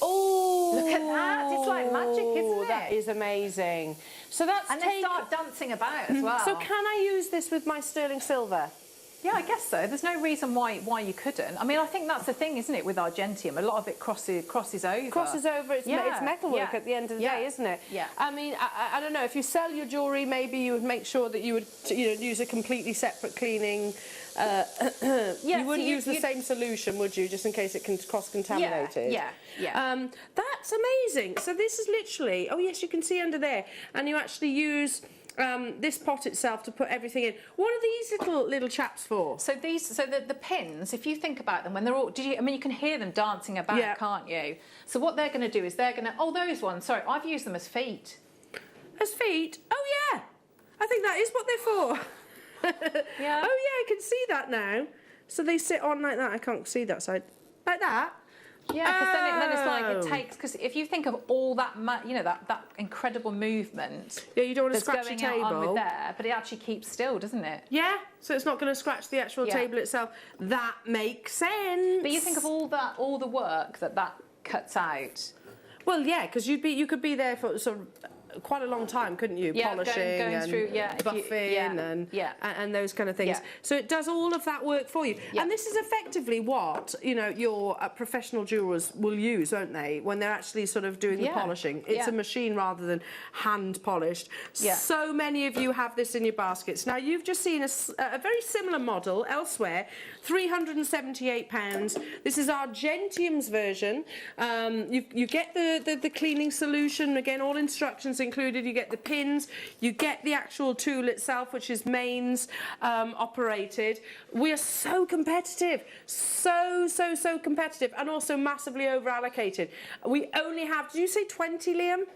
Oh, look at that! It's like magic, isn't it? That is amazing. So that's they start dancing about as well. So can I use this with my sterling silver? Yeah, I guess so. There's no reason why you couldn't. I mean, I think that's the thing, isn't it, with Argentium? A lot of it crosses over. Crosses over. It's metalwork at the end of the day, isn't it? Yeah. I mean, I don't know. If you sell your jewellery, maybe you would make sure that you would, you know, use a completely separate cleaning. You wouldn't use the same solution, would you, just in case it can cross-contaminate it? Yeah. That's amazing. So this is literally, oh yes, you can see under there, and you actually use this pot itself to put everything in. What are these little chaps for? So the pins, if you think about them, when they're all, I mean, you can hear them dancing about, can't you? So what they're going to do is they're going to, those ones, sorry, I've used them as feet. As feet? Oh yeah, I think that is what they're for. Yeah. Oh yeah, I can see that now. So they sit on like that. I can't see that side. Like that? Yeah, because then it's like it takes, because if you think of all that, you know, that incredible movement. Yeah, you don't want to scratch the table. On with there, but it actually keeps still, doesn't it? Yeah, so it's not going to scratch the actual table itself. That makes sense. But you think of all the work that cuts out. Well, yeah, because you could be there for sort of quite a long time, couldn't you? Yeah, polishing going and through, buffing and those kind of things. Yeah. So it does all of that work for you. Yeah. And this is effectively what, you know, your professional jewellers will use, won't they, when they're actually sort of doing the polishing. It's a machine rather than hand polished. Yeah. So many of you have this in your baskets. Now you've just seen a very similar model elsewhere, £378. This is Argentium's version. You get the cleaning solution, again, all instructions included. You get the pins, you get the actual tool itself, which is mains operated. We are so competitive, so competitive, and also massively over allocated. We only have, did you say 20, Liam?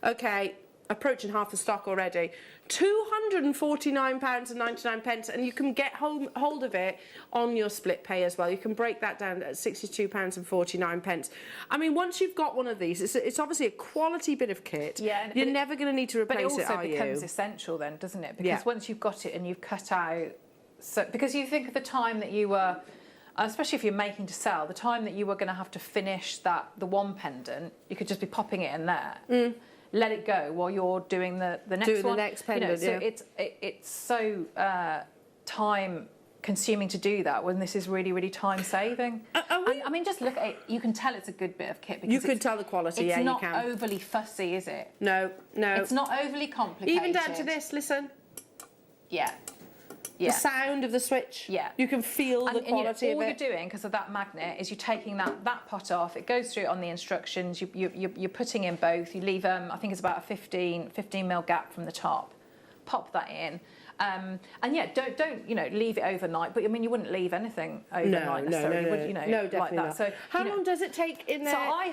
Okay, approaching half the stock already. £249.99, and you can get hold of it on your split pay as well. You can break that down at £62.49. I mean, once you've got one of these, it's obviously a quality bit of kit. Yeah, you're never going to need to replace it, are you? But it also becomes essential then, doesn't it? Because once you've got it and you've cut out, so because you think of the time that you were, especially if you're making to sell, the time that you were going to have to finish the one pendant, you could just be popping it in there. Let it go while you're doing the next one. The next pendant, so it's so time consuming to do that when this is really, really time saving. I mean, just look at it. You can tell it's a good bit of kit because you can tell the quality. It's yeah, not you can. overly fussy, is it? No. It's not overly complicated. Even down to this. Listen. Yeah. The sound of the switch. Yeah. You can feel the quality of it. All you're doing, because of that magnet, is you're taking that pot off. It goes through on the instructions. You're putting in both. You leave, I think it's about a 15 mil gap from the top. Pop that in. And yeah, don't leave it overnight. But I mean, you wouldn't leave anything overnight necessarily. No, definitely like that. not. So how long does it take in there? So I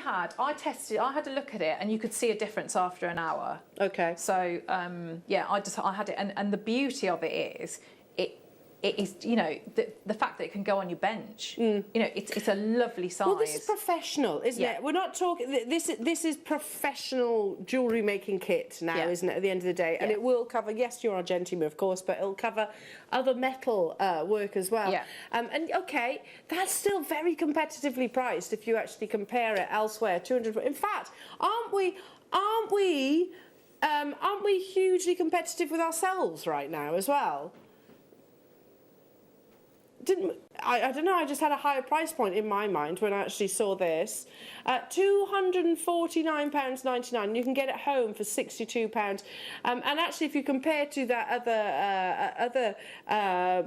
had a look at it, and you could see a difference after an hour. Okay. So yeah, I had it, and the beauty of it is it is, the fact that it can go on your bench. It's a lovely size. Well, this is professional, isn't it? We're not talking. This is professional jewellery making kit now, isn't it? At the end of the day, and it will cover, yes, your Argentina, of course, but it'll cover other metal work as well. Yeah. And okay, that's still very competitively priced if you actually compare it elsewhere. 200. In fact, aren't we hugely competitive with ourselves right now as well? I don't know, I just had a higher price point in my mind when I actually saw this. £249.99, you can get it home for £62. And actually, if you compare to that other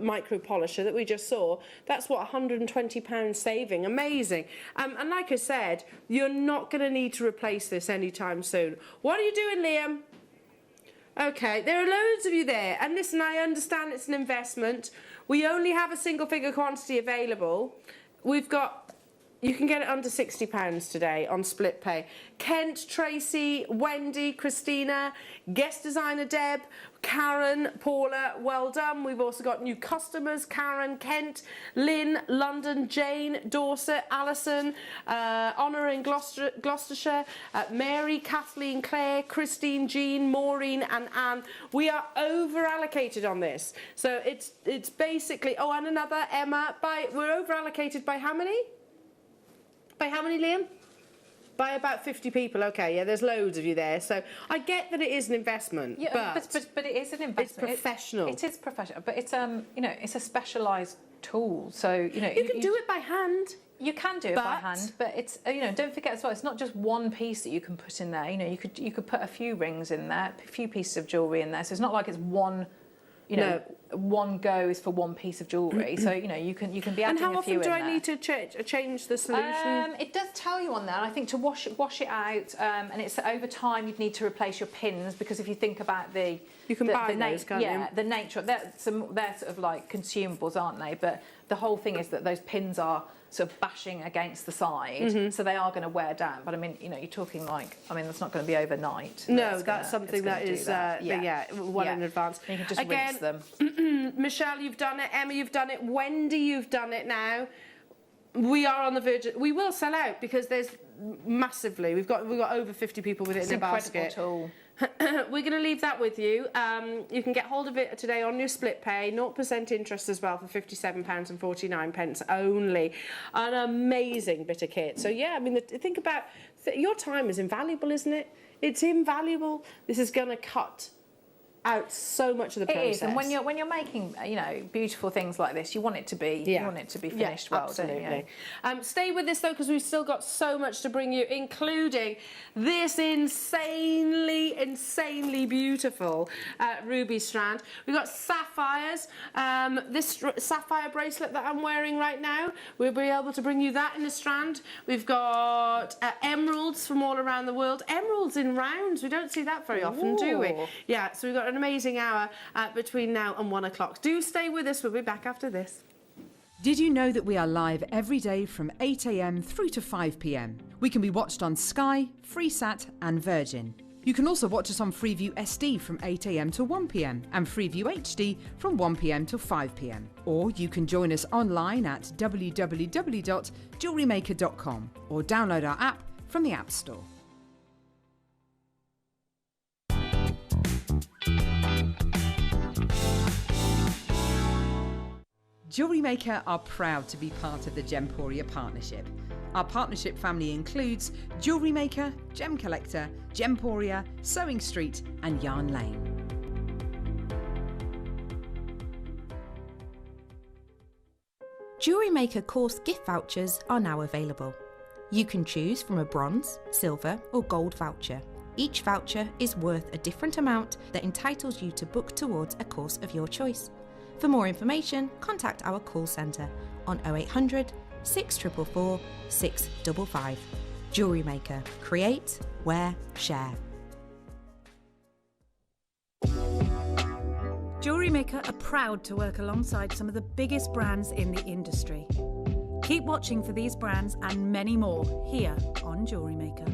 micro polisher that we just saw, that's what, £120 saving. Amazing. And like I said, you're not going to need to replace this anytime soon. What are you doing, Liam? Okay, there are loads of you there. And listen, I understand it's an investment. We only have a single figure quantity available. You can get it under £60 today on split pay. Kent, Tracy, Wendy, Christina, guest designer Deb, Karen, Paula, well done. We've also got new customers, Karen, Kent, Lynn, London, Jane, Dorset, Alison, Honor in Gloucestershire, Mary, Kathleen, Claire, Christine, Jean, Maureen and Anne. We are over allocated on this. So it's basically, oh, and another Emma, we're over allocated by how many? By how many, Liam? By about 50 people. Okay, yeah, there's loads of you there. So I get that it is an investment, but it is an investment. It's professional. It is professional, but it's it's a specialised tool. So you can do it by hand. You can do it by hand, but it's don't forget as well. It's not just one piece that you can put in there. You could put a few rings in there, a few pieces of jewellery in there. So it's not like it's one. One go is for one piece of jewellery, so you can be adding a few in there. And how often do I need to change the solution? It does tell you on there. I think to wash it out, and it's over time you'd need to replace your pins because if you think about the nature, they're sort of like consumables, aren't they? But the whole thing is that those pins are sort of bashing against the side, so they are going to wear down. But I mean, you're talking that's not going to be overnight. No, that's something that is well in advance. And you can just rinse them. Michelle, you've done it. Emma, you've done it. Wendy, you've done it now. We are on the verge. We will sell out because there's massively. We've got over 50 people with it in a basket. Tool. We're going to leave that with you. You can get hold of it today on your split pay, 0% interest as well for £57.49 only. An amazing bit of kit. So yeah, I mean, think about your time is invaluable, isn't it? It's invaluable. This is going to cut out so much of the process. It is, and when you're making beautiful things like this, you want it to be finished well, absolutely. Don't you? Stay with us though, because we've still got so much to bring you, including this insanely beautiful ruby strand. We've got sapphires. This sapphire bracelet that I'm wearing right now, we'll be able to bring you that in a strand. We've got emeralds from all around the world. Emeralds in rounds. We don't see that very often, do we? Yeah. So we've got an amazing hour between now and 1 o'clock. Do stay with us. We'll be back after this. Did you know that we are live every day from 8 a.m. through to 5 p.m? We can be watched on Sky, Freesat and Virgin. You can also watch us on Freeview SD from 8 a.m. to 1 p.m. and Freeview HD from 1 p.m. to 5 p.m. Or you can join us online at www.JewelleryMaker.com or download our app from the App Store. Jewellery Maker are proud to be part of the Gemporia partnership. Our partnership family includes Jewellery Maker, Gem Collector, Gemporia, Sewing Street and Yarn Lane. Jewellery Maker course gift vouchers are now available. You can choose from a bronze, silver or gold voucher. Each voucher is worth a different amount that entitles you to book towards a course of your choice. For more information, contact our call centre on 0800 644 655. Jewellery Maker. Create, wear, share. Jewellery Maker are proud to work alongside some of the biggest brands in the industry. Keep watching for these brands and many more here on Jewellery Maker.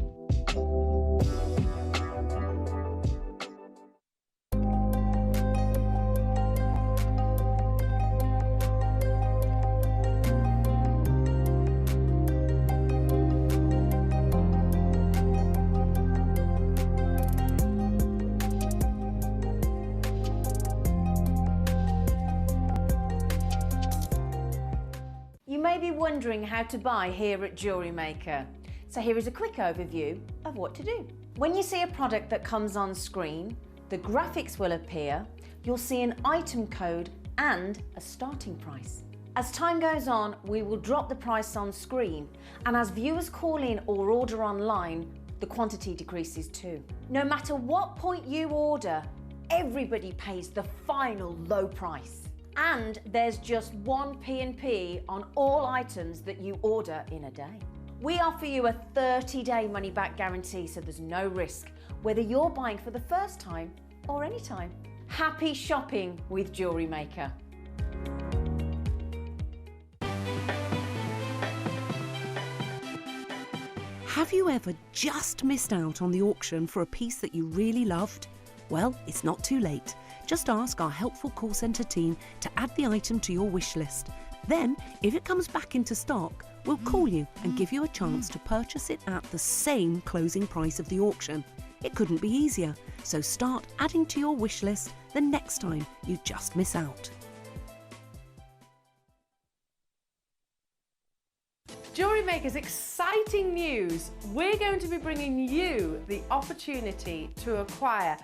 You may be wondering how to buy here at Jewellery Maker. So here is a quick overview of what to do. When you see a product that comes on screen, the graphics will appear, you'll see an item code and a starting price. As time goes on, we will drop the price on screen, and as viewers call in or order online, the quantity decreases too. No matter what point you order, everybody pays the final low price. And there's just one P&P on all items that you order in a day. We offer you a 30-day money-back guarantee, so there's no risk, whether you're buying for the first time or any time. Happy shopping with Jewellery Maker. Have you ever just missed out on the auction for a piece that you really loved? Well, it's not too late. Just ask our helpful call centre team to add the item to your wish list. Then, if it comes back into stock, we'll call you and give you a chance to purchase it at the same closing price of the auction. It couldn't be easier, so start adding to your wish list the next time you just miss out. Jewellery Maker's exciting news. We're going to be bringing you the opportunity to acquire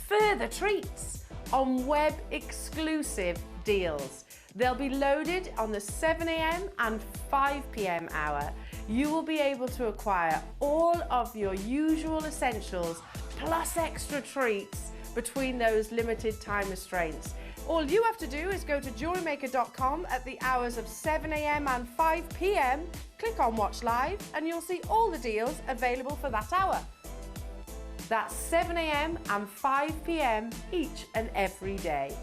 further treats on web exclusive deals. They'll be loaded on the 7 a.m. and 5 p.m. hour. You will be able to acquire all of your usual essentials plus extra treats between those limited time restraints. All you have to do is go to JewelleryMaker.com at the hours of 7 a.m. and 5 p.m, click on Watch Live, and you'll see all the deals available for that hour. That's 7 a.m. and 5 p.m. each and every day.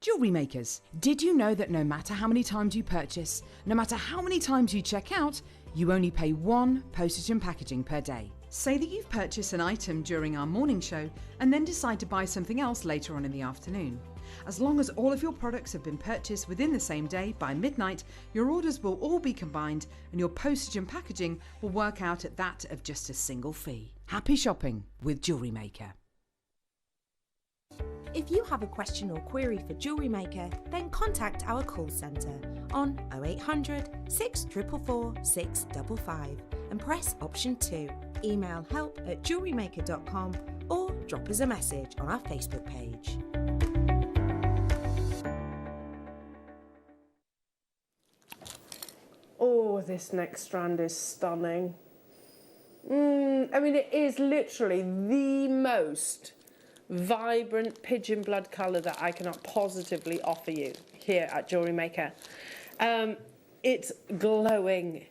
Jewellery makers, did you know that no matter how many times you purchase, no matter how many times you check out, you only pay one postage and packaging per day? Say that you've purchased an item during our morning show and then decide to buy something else later on in the afternoon. As long as all of your products have been purchased within the same day by midnight, your orders will all be combined and your postage and packaging will work out at that of just a single fee. Happy shopping with Jewellery Maker. If you have a question or query for Jewellery Maker, then contact our call centre on 0800 644 655 and press option 2. Email help@jewellerymaker.com or drop us a message on our Facebook page. Oh, this next strand is stunning. I mean, it is literally the most vibrant pigeon blood colour that I cannot positively offer you here at Jewellery Maker. It's glowing.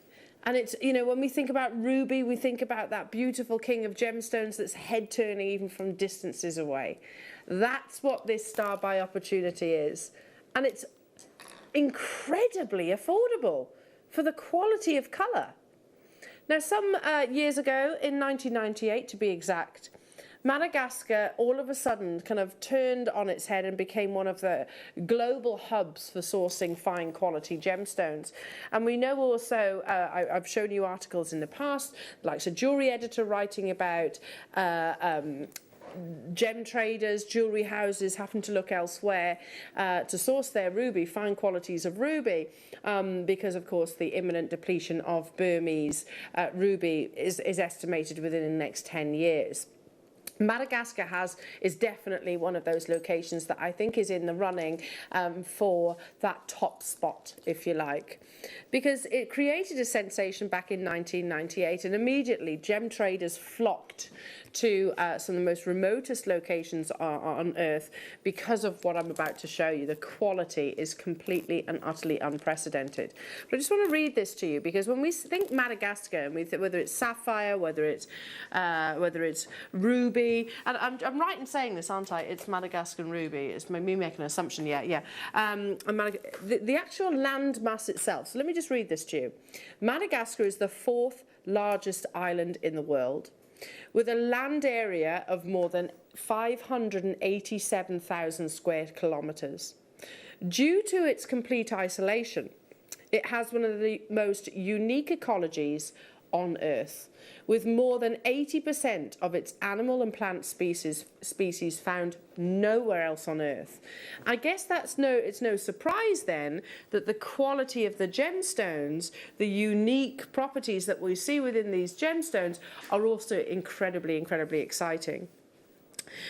And it's, you know, when we think about ruby, we think about that beautiful king of gemstones that's head turning even from distances away. That's what this Star Buy opportunity is. And it's incredibly affordable for the quality of colour. Now, some years ago, in 1998 to be exact, Madagascar all of a sudden kind of turned on its head and became one of the global hubs for sourcing fine quality gemstones. And we know also, I've shown you articles in the past, like a jewellery editor writing about gem traders, jewellery houses having to look elsewhere to source their ruby, fine qualities of ruby, because of course the imminent depletion of Burmese ruby is estimated within the next 10 years. Madagascar is definitely one of those locations that I think is in the running for that top spot, if you like, because it created a sensation back in 1998, and immediately gem traders flocked to some of the most remotest locations on Earth because of what I'm about to show you. The quality is completely and utterly unprecedented. But I just want to read this to you, because when we think Madagascar, and whether it's sapphire, whether it's ruby, and I'm right in saying this, aren't I? It's Madagascan ruby. It's me making an assumption. Yeah. The actual land mass itself. So let me just read this to you. Madagascar is the 4th largest island in the world, with a land area of more than 587,000 square kilometres. Due to its complete isolation, it has one of the most unique ecologies on Earth, with more than 80% of its animal and plant species found nowhere else on Earth. I guess it's no surprise then that the quality of the gemstones, the unique properties that we see within these gemstones, are also incredibly, incredibly exciting.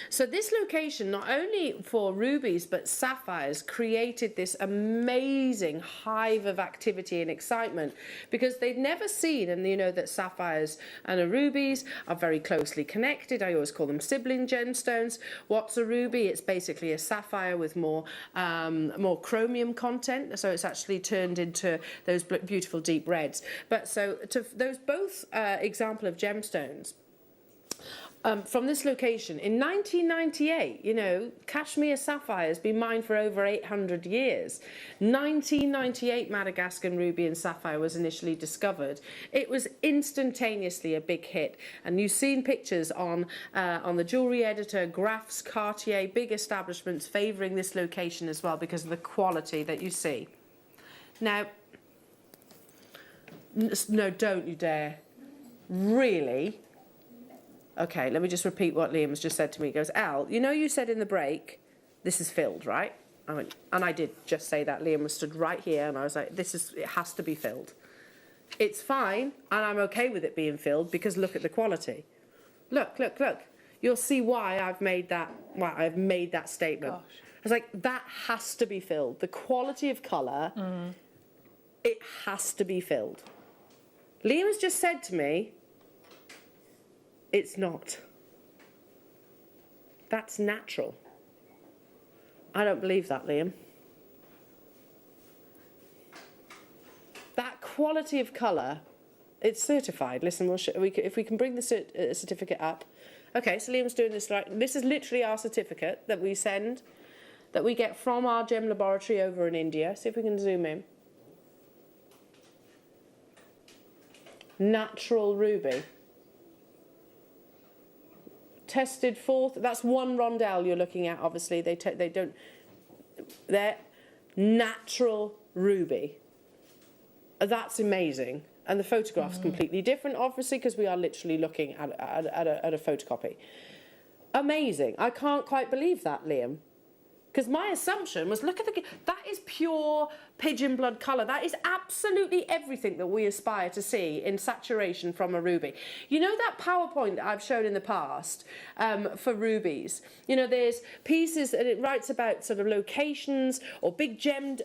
So this location, not only for rubies but sapphires, created this amazing hive of activity and excitement, because they'd never seen, and you know that sapphires and rubies are very closely connected. I always call them sibling gemstones. What's a ruby? It's basically a sapphire with more chromium content, so it's actually turned into those beautiful deep reds. But so to those both example of gemstones, from this location in 1998, you know, Kashmir sapphire has been mined for over 800 years. 1998, Madagascan ruby and sapphire was initially discovered. It was instantaneously a big hit, and you've seen pictures on the jewellery editor, Graphs, Cartier, big establishments favouring this location as well because of the quality that you see. Now, no, don't you dare. Really? Okay, let me just repeat what Liam has just said to me. He goes, Al, you know you said in the break, this is filled, right? I went, and I did just say that. Liam was stood right here, and I was like, it has to be filled. It's fine, and I'm okay with it being filled, because look at the quality. Look. You'll see why I've made that statement. Gosh. I was like, that has to be filled. The quality of colour, it has to be filled. Liam has just said to me, it's not. That's natural. I don't believe that, Liam. That quality of colour, it's certified. Listen, if we can bring the certificate up. Okay, so Liam's doing this right. This is literally our certificate that we send, that we get from our gem laboratory over in India. See if we can zoom in. Natural ruby. Tested 4th, that's one rondelle you're looking at, obviously. They're natural ruby. That's amazing. And the photograph's completely different, obviously, because we are literally looking at a photocopy. Amazing. I can't quite believe that, Liam. Because my assumption was, look at that is pure pigeon blood colour. That is absolutely everything that we aspire to see in saturation from a ruby. You know that PowerPoint that I've shown in the past for rubies? You know, there's pieces, and it writes about sort of locations or big gem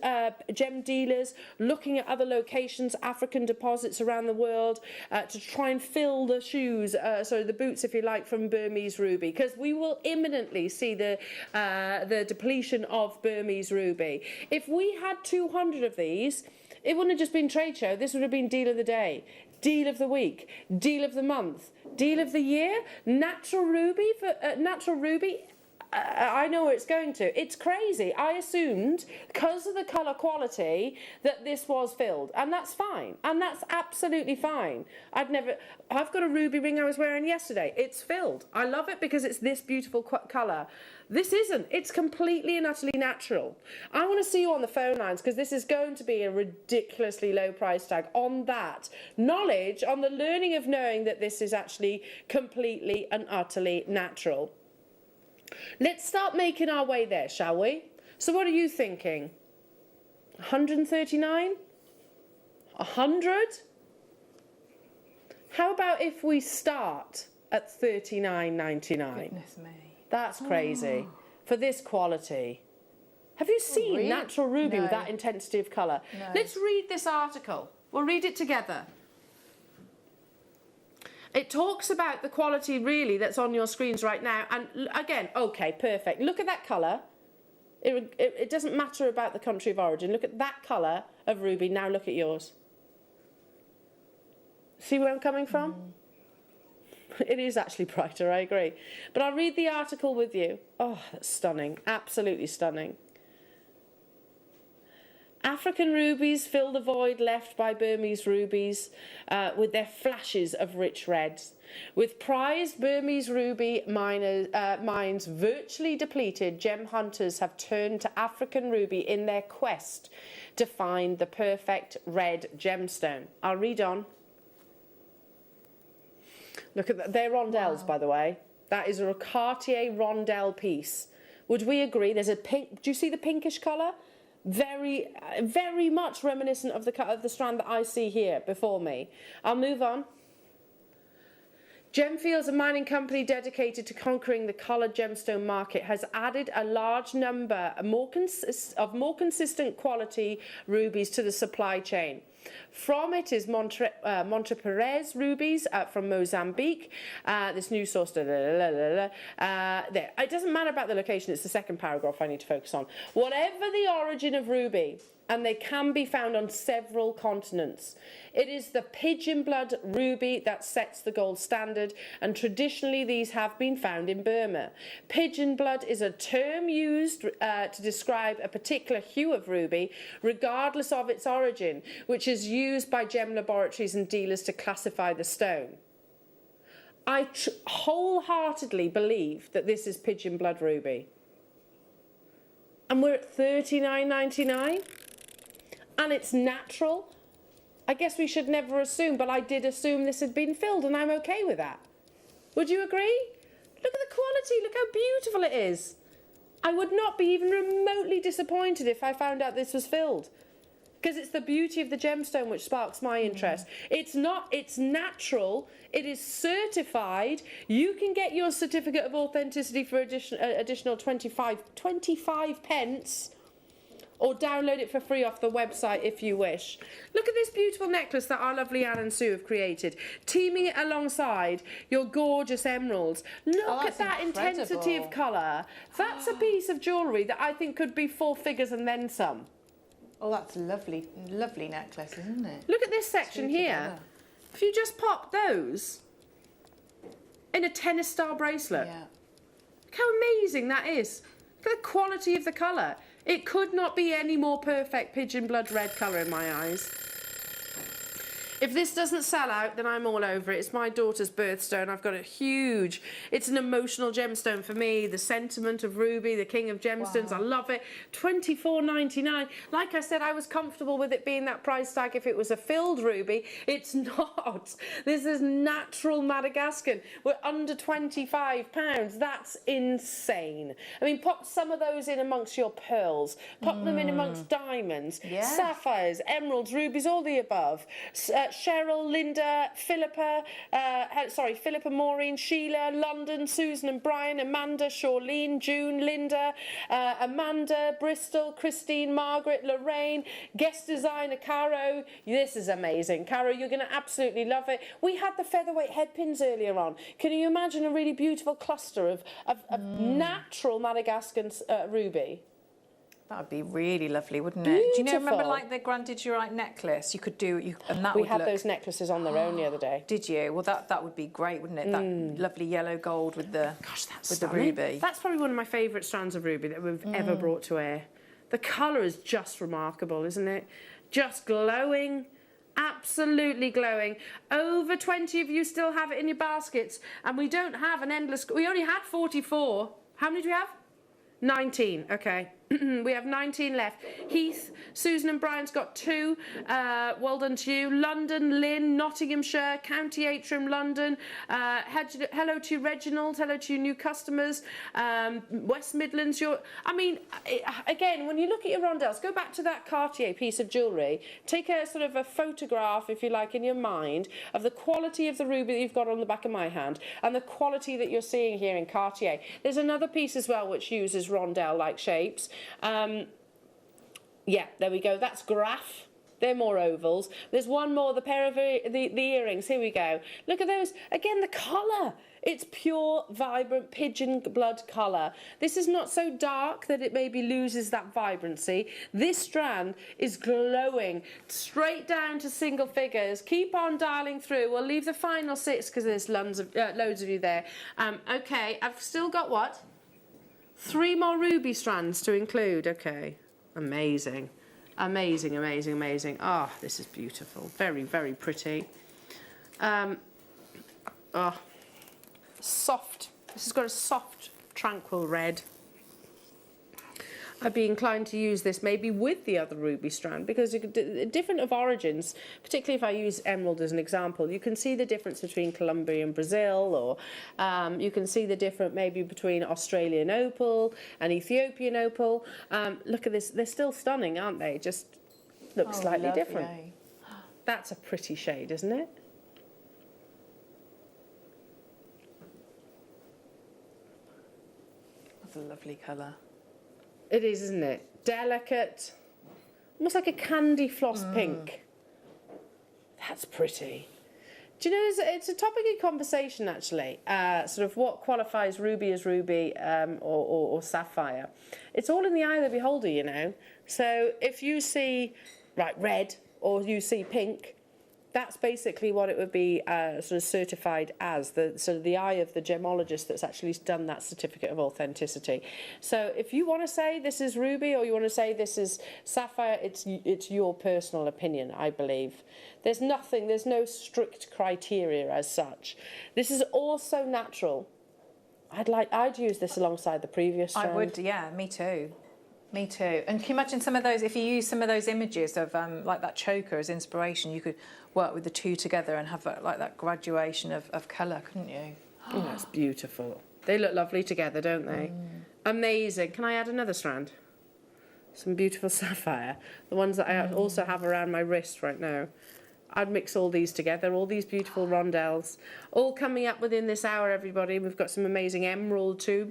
dealers looking at other locations, African deposits around the world, to try and fill the shoes, the boots, if you like, from Burmese ruby, because we will imminently see the depletion of Burmese ruby. If we had 200 of these, it wouldn't have just been trade show. This would have been deal of the day, deal of the week, deal of the month, deal of the year. Natural ruby for natural ruby. I know where it's going to. It's crazy. I assumed, because of the colour quality, that this was filled. And that's fine. And that's absolutely fine. I've got a ruby ring I was wearing yesterday. It's filled. I love it because it's this beautiful colour. This isn't. It's completely and utterly natural. I want to see you on the phone lines, because this is going to be a ridiculously low price tag on that knowledge, on the learning of knowing that this is actually completely and utterly natural. Let's start making our way there, shall we? So what are you thinking? 139? 100? How about if we start at $39.99. Goodness me. That's crazy. For this quality. Have you seen really? natural ruby with No. that intensity of colour? No. Let's read this article. We'll read it together. It talks about the quality really that's on your screens right now. And again, okay, perfect. Look at that colour. It doesn't matter about the country of origin. Look at that colour of ruby. Now look at yours. See where I'm coming from? It is actually brighter, I agree. But I'll read the article with you. Oh, that's stunning. Absolutely stunning. African rubies fill the void left by Burmese rubies with their flashes of rich reds. With prized Burmese ruby mines virtually depleted, gem hunters have turned to African ruby in their quest to find the perfect red gemstone. I'll read on. Look at that. They're rondelles, by the way. That is a Cartier rondelle piece. Would we agree? There's a pink. Do you see the pinkish colour? Very, very much reminiscent of the strand that I see here before me. I'll move on. Gemfields, a mining company dedicated to conquering the coloured gemstone market, has added a large number of more consistent quality rubies to the supply chain. From it is Monte Perez rubies from Mozambique. This news source, there. It doesn't matter about the location, it's the second paragraph I need to focus on. Whatever the origin of ruby, and they can be found on several continents. It is the pigeon blood ruby that sets the gold standard, and traditionally these have been found in Burma. Pigeon blood is a term used to describe a particular hue of ruby, regardless of its origin, which is used by gem laboratories and dealers to classify the stone. I wholeheartedly believe that this is pigeon blood ruby. And we're at $39.99? And it's natural. I guess we should never assume, but I did assume this had been filled, and I'm okay with that. Would you agree? Look at the quality, look how beautiful it is. I would not be even remotely disappointed if I found out this was filled, because it's the beauty of the gemstone which sparks my interest. It's natural, it is certified. You can get your certificate of authenticity for additional 25 pence, or download it for free off the website if you wish. Look at this beautiful necklace that our lovely Anne and Sue have created, teaming it alongside your gorgeous emeralds. Look at that intensity of colour. That's a piece of jewellery that I think could be 4 figures and then some. Oh, that's lovely, lovely necklace, isn't it? Look at this section here. If you just pop those in a tennis star bracelet. Yeah. Look how amazing that is. Look at the quality of the colour. It could not be any more perfect pigeon blood red colour in my eyes. If this doesn't sell out, then I'm all over it. It's my daughter's birthstone. I've got a huge... It's an emotional gemstone for me. The sentiment of ruby, the king of gemstones. Wow. I love it. $24.99. Like I said, I was comfortable with it being that price tag if it was a filled ruby. It's not. This is natural Madagascan. We're under £25. That's insane. I mean, pop some of those in amongst your pearls. Pop them in amongst diamonds, sapphires, emeralds, rubies, all the above. Cheryl, Linda, Philippa, Maureen, Sheila, London, Susan and Brian, Amanda, Shawlene, June, Linda, Amanda, Bristol, Christine, Margaret, Lorraine, guest designer Caro. This is amazing. Caro, you're going to absolutely love it. We had the featherweight headpins earlier on. Can you imagine a really beautiful cluster of natural Madagascan ruby? That would be really lovely, wouldn't it? Beautiful. Do you know, remember like the Grandidurite necklace? You could do, and that we would had look... those necklaces on their own the other day. Did you? Well, that would be great, wouldn't it? That lovely yellow gold with the the ruby. That's probably one of my favourite strands of ruby that we've ever brought to air. The colour is just remarkable, isn't it? Just glowing. Absolutely glowing. Over 20 of you still have it in your baskets, and we don't have an endless... We only had 44. How many do we have? 19. Okay. We have 19 left. Heath, Susan and Brian's got 2. Well done to you. London, Lynn, Nottinghamshire, County Antrim, London. Hello to you, Reginald. Hello to you, new customers. West Midlands. Again, when you look at your rondelles, go back to that Cartier piece of jewellery. Take a sort of a photograph, if you like, in your mind of the quality of the ruby that you've got on the back of my hand and the quality that you're seeing here in Cartier. There's another piece as well which uses rondelle-like shapes. Yeah, there we go. That's Graph. They're more ovals. There's one more, the pair of the earrings. Here we go. Look at those. Again, the colour. It's pure, vibrant pigeon blood colour. This is not so dark that it maybe loses that vibrancy. This strand is glowing straight down to single figures. Keep on dialing through. We'll leave the final 6 because there's loads of you there. Okay, I've still got what? 3 more ruby strands to include. Okay, amazing. Amazing, amazing, amazing. Oh, this is beautiful. Very, very pretty. Soft. This has got a soft, tranquil red. I'd be inclined to use this maybe with the other ruby strand because different of origins, particularly if I use emerald as an example, you can see the difference between Colombia and Brazil, or you can see the difference maybe between Australian opal and Ethiopian opal. Look at this, they're still stunning, aren't they? Just look slightly lovely. different. That's a pretty shade, isn't it? That's a lovely colour. It is, isn't it? Delicate, almost like a candy floss pink. That's pretty. Do you know, it's a topic of conversation actually, sort of what qualifies ruby as ruby or sapphire. It's all in the eye of the beholder, you know. So if you see, red or you see pink, that's basically what it would be sort of certified as, the eye of the gemologist that's actually done that certificate of authenticity. So if you want to say this is ruby or you want to say this is sapphire, it's your personal opinion, I believe. There's no strict criteria as such. This is also natural. I'd use this alongside the previous strand. I would, yeah, me too. Me too. And can you imagine some of those, if you use some of those images of like that choker as inspiration, you could work with the two together and have like that graduation of colour, couldn't you? Oh, that's beautiful. They look lovely together, don't they? Amazing. Can I add another strand? Some beautiful sapphire. The ones that I also have around my wrist right now. I'd mix all these together, all these beautiful rondelles. All coming up within this hour, everybody. We've got some amazing emerald too.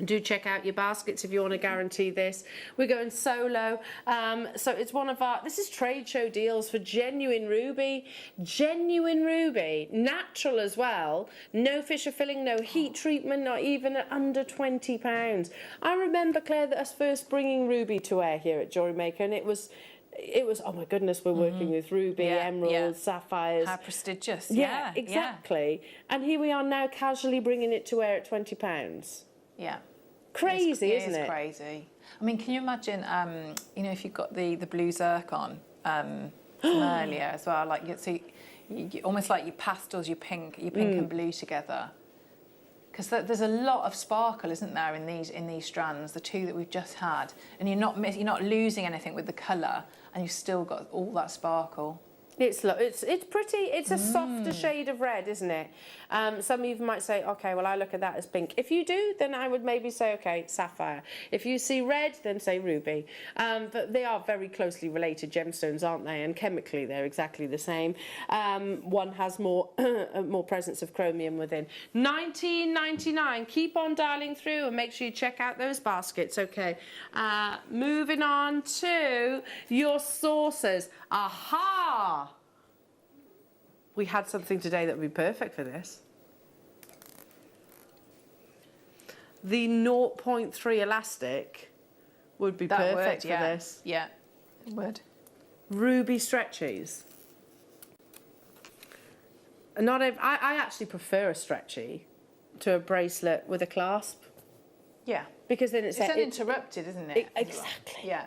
Do check out your baskets if you want to guarantee this. We're going solo. So it's one of our, this is trade show deals for genuine ruby, natural as well. No fissure filling, no heat treatment, not even at under £20. I remember, Claire, that us first bringing ruby to air here at Jewellery Maker, and it was, oh my goodness, we're working with ruby, emeralds, sapphires. How prestigious. Yeah, exactly. And here we are now casually bringing it to air at £20. Yeah. Crazy, isn't it? It is crazy. I mean, can you imagine, you know, if you've got the blue zircon from earlier as well, like you almost like your pastels, your pink and blue together. Because there's a lot of sparkle, isn't there, in these strands, the two that we've just had, and you're not losing anything with the colour, and you've still got all that sparkle. It's pretty. It's a softer shade of red, isn't it? Some of you might say, okay, well, I look at that as pink. If you do, then I would maybe say, okay, sapphire. If you see red, then say ruby. But they are very closely related gemstones, aren't they? And chemically, they're exactly the same. One has more more presence of chromium within. $19.99. Keep on dialing through and make sure you check out those baskets. Okay. Moving on to your saucers. Aha! We had something today that would be perfect for this. The 0.3 elastic would be perfect for this. Yeah, it would. Ruby stretchies. I actually prefer a stretchy to a bracelet with a clasp. Yeah. Because then it's uninterrupted, isn't it? Exactly. Yeah.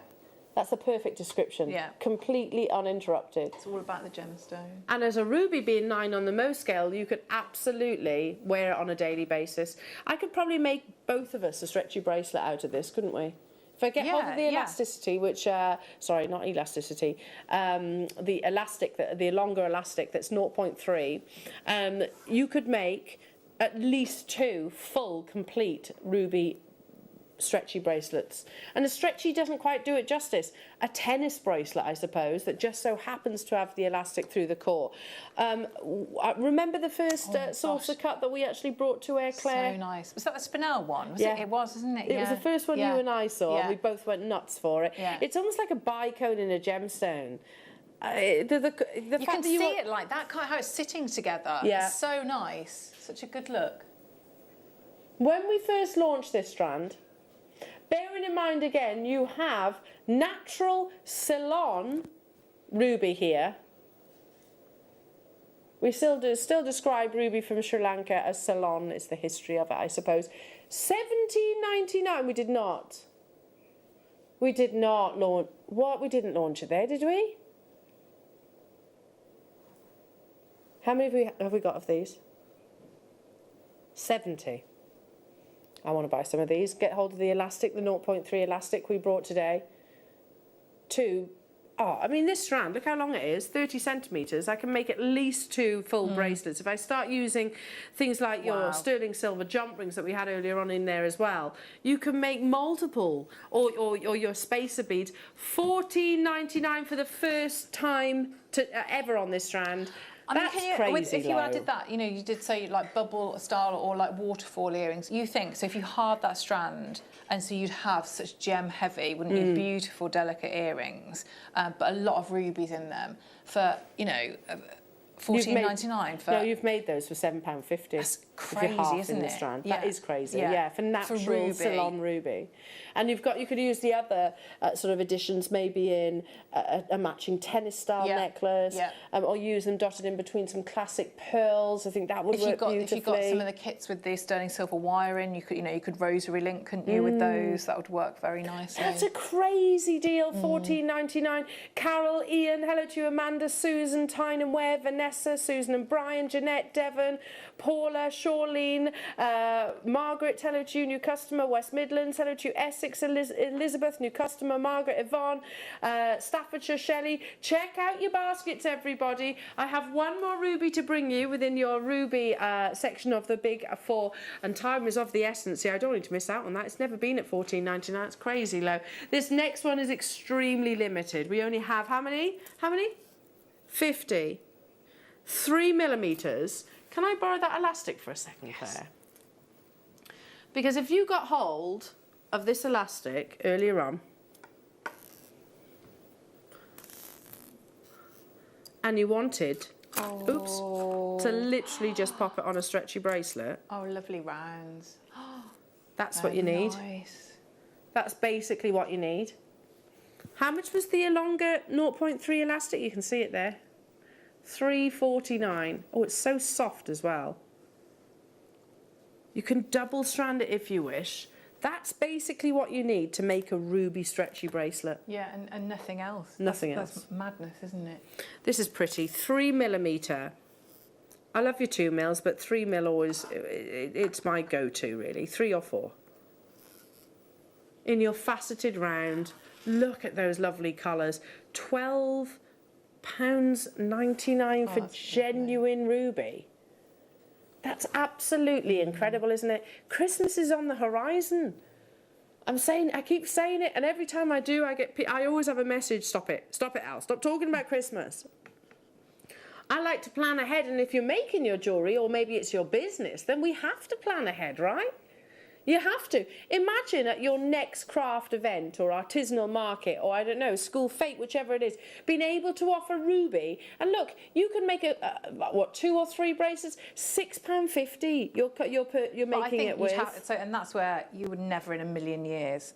That's the perfect description. Yeah. Completely uninterrupted. It's all about the gemstone. And as a ruby being 9 on the Mo scale, you could absolutely wear it on a daily basis. I could probably make both of us a stretchy bracelet out of this, couldn't we? If I get hold of the yeah. elasticity, which, sorry, not elasticity, the elastic, the longer elastic that's 0.3, you could make at least 2 full, complete ruby stretchy bracelets. And a stretchy doesn't quite do it justice. A tennis bracelet, I suppose, that just so happens to have the elastic through the core. Remember the first saucer cut that we actually brought to Air Claire? So nice. Was that the Spinel one? Yeah. It was, isn't it? It was the first one you and I saw. Yeah. We both went nuts for it. Yeah. It's almost like a bicone in a gemstone. You can see it like that, kind of how it's sitting together. Yeah. It's so nice. Such a good look. When we first launched this strand, bearing in mind again, you have natural Ceylon ruby here. We still describe ruby from Sri Lanka as Ceylon. It's the history of it, I suppose. $17.99. We did not. We did not launch. What? We didn't launch it there, did we? How many have we got of these? 70. I want to buy some of these. Get hold of the elastic, the 0.3 elastic we brought today. I mean, this strand, look how long it is, 30 centimetres. I can make at least 2 full bracelets. If I start using things like your sterling silver jump rings that we had earlier on in there as well, you can make multiple, or your spacer beads. $14.99 for the first time ever on this strand. I mean, That's crazy if you low. added that, you know, you did say like bubble style or like waterfall earrings, you think, so if you hard that strand, and so you'd have such gem heavy, wouldn't you? Beautiful, delicate earrings, but a lot of rubies in them for, you know, $14.99 for... No, you've made those for £7.50. That's crazy, isn't it? Strand. Yeah. That is crazy, Yeah. for natural For ruby. Ceylon ruby. And you could use the other sort of additions, maybe in a matching tennis-style necklace, or use them dotted in between some classic pearls. I think that would work beautifully. If you got some of the kits with the sterling silver wiring, you could rosary link, couldn't you, with those? That would work very nicely. That's a crazy deal, $14.99. Carol, Ian, hello to you, Amanda, Susan, Tyne and Ware, Vanessa, Susan and Brian, Jeanette, Devon, Paula, Shawlene, Margaret, hello to you, new customer, West Midlands, hello to you, Essex, Elizabeth, new customer, Margaret, Yvonne, Staffordshire, Shelley. Check out your baskets, everybody. I have one more ruby to bring you within your ruby section of the big 4, and time is of the essence here. I don't need to miss out on that. It's never been at $14.99. It's crazy low. This next one is extremely limited. We only have how many? 50. 3mm. Can I borrow that elastic for a second, Claire? Because if you got hold of this elastic earlier on and you wanted to literally just pop it on a stretchy bracelet. Oh, lovely rounds. That's what you need. Nice. That's basically what you need. How much was the longer 0.3 elastic? You can see it there. $3.49. Oh, it's so soft as well. You can double strand it if you wish. That's basically what you need to make a ruby stretchy bracelet. Yeah, and nothing else. Nothing else. That's madness, isn't it? This is pretty. 3mm. I love your 2mm, but 3mm always, it's my go-to really. 3 or 4. In your faceted round. Look at those lovely colours. £12.99 for genuine ruby. That's absolutely incredible, isn't it? Christmas is on the horizon. I keep saying it, and every time I do, I always have a message. Stop it, Al. Stop talking about Christmas. I like to plan ahead, and if you're making your jewellery, or maybe it's your business, then we have to plan ahead, right? You have to. Imagine at your next craft event or artisanal market or, I don't know, school fete, whichever it is, being able to offer ruby. And look, you can make 2 or 3 bracelets, £6.50 you're making it with. And that's where you would never in a million years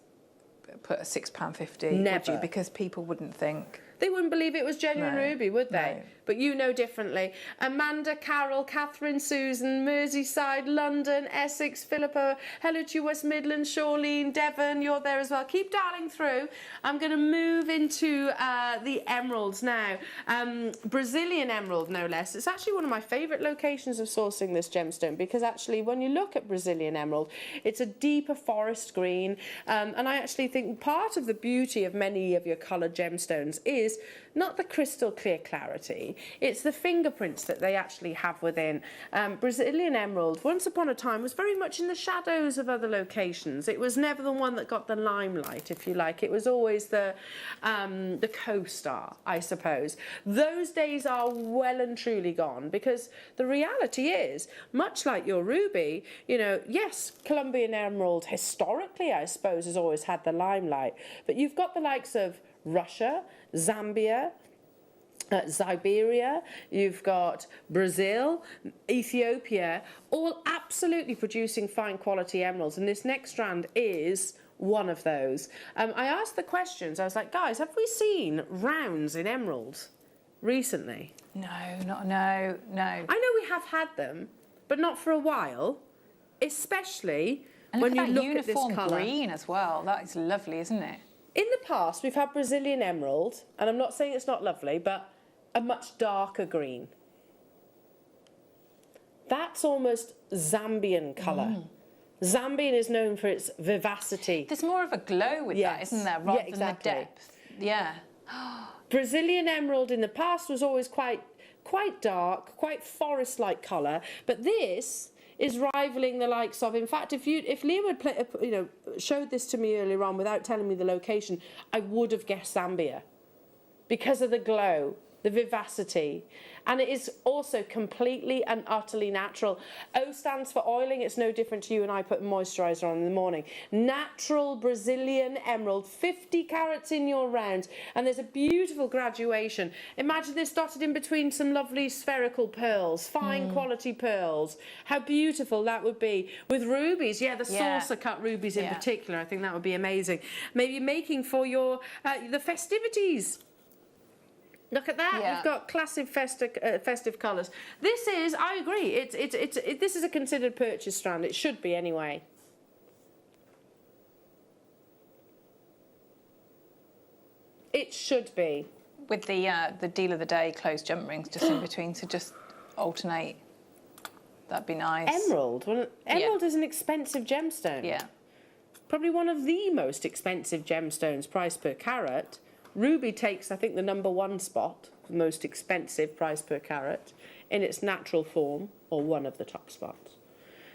put a £6.50, Never. would you? Because people wouldn't think they wouldn't believe it was genuine No, ruby, would they? no. But you know differently. Amanda, Carol, Catherine, Susan, Merseyside, London, Essex, Philippa, hello to you, West Midlands, Shawlene, Devon, you're there as well. Keep dialing through. I'm going to move into the emeralds now. Brazilian emerald, no less. It's actually one of my favourite locations of sourcing this gemstone, because actually when you look at Brazilian emerald, it's a deeper forest green. And I actually think part of the beauty of many of your coloured gemstones is not the crystal clear clarity, it's the fingerprints that they actually have within. Brazilian emerald, once upon a time, was very much in the shadows of other locations. It was never the one that got the limelight, if you like. It was always the co-star, I suppose. Those days are well and truly gone, because the reality is, much like your ruby, you know, yes, Colombian emerald historically, I suppose, has always had the limelight, but you've got the likes of Russia, Zambia, Siberia, you've got Brazil, Ethiopia, all absolutely producing fine quality emeralds, and this next strand is one of those. I asked the questions, I was like, guys, have we seen rounds in emeralds recently? No. I know we have had them, but not for a while, especially And when look you at that look at this uniform colour. green as well. That is lovely, isn't it? In the past, we've had Brazilian emerald, and I'm not saying it's not lovely, but a much darker green. That's almost Zambian colour. Zambian is known for its vivacity. There's more of a glow with that, isn't there, rather than the depth? Yeah. Brazilian emerald in the past was always quite dark, quite forest-like colour, but this is rivaling the likes of. In fact, if Liam had showed this to me earlier on without telling me the location, I would have guessed Zambia, because of the glow, the vivacity, and it is also completely and utterly natural. O stands for oiling. It's no different to you and I putting moisturiser on in the morning. Natural Brazilian emerald, 50 carats in your round, and there's a beautiful graduation. Imagine this dotted in between some lovely spherical pearls, fine quality pearls. How beautiful that would be. With rubies, the saucer cut rubies in particular, I think that would be amazing. Maybe making for your the festivities. Look at that! Yeah. You've got classic festive colours. This is, I agree. This is a considered purchase strand. It should be anyway. It should be. With the deal of the day closed jump rings just in between, to just alternate. That'd be nice. Emerald. Well, emerald is an expensive gemstone. Yeah. Probably one of the most expensive gemstones, price per carat. Ruby takes, I think, the #1 spot, the most expensive price per carat, in its natural form, or one of the top spots.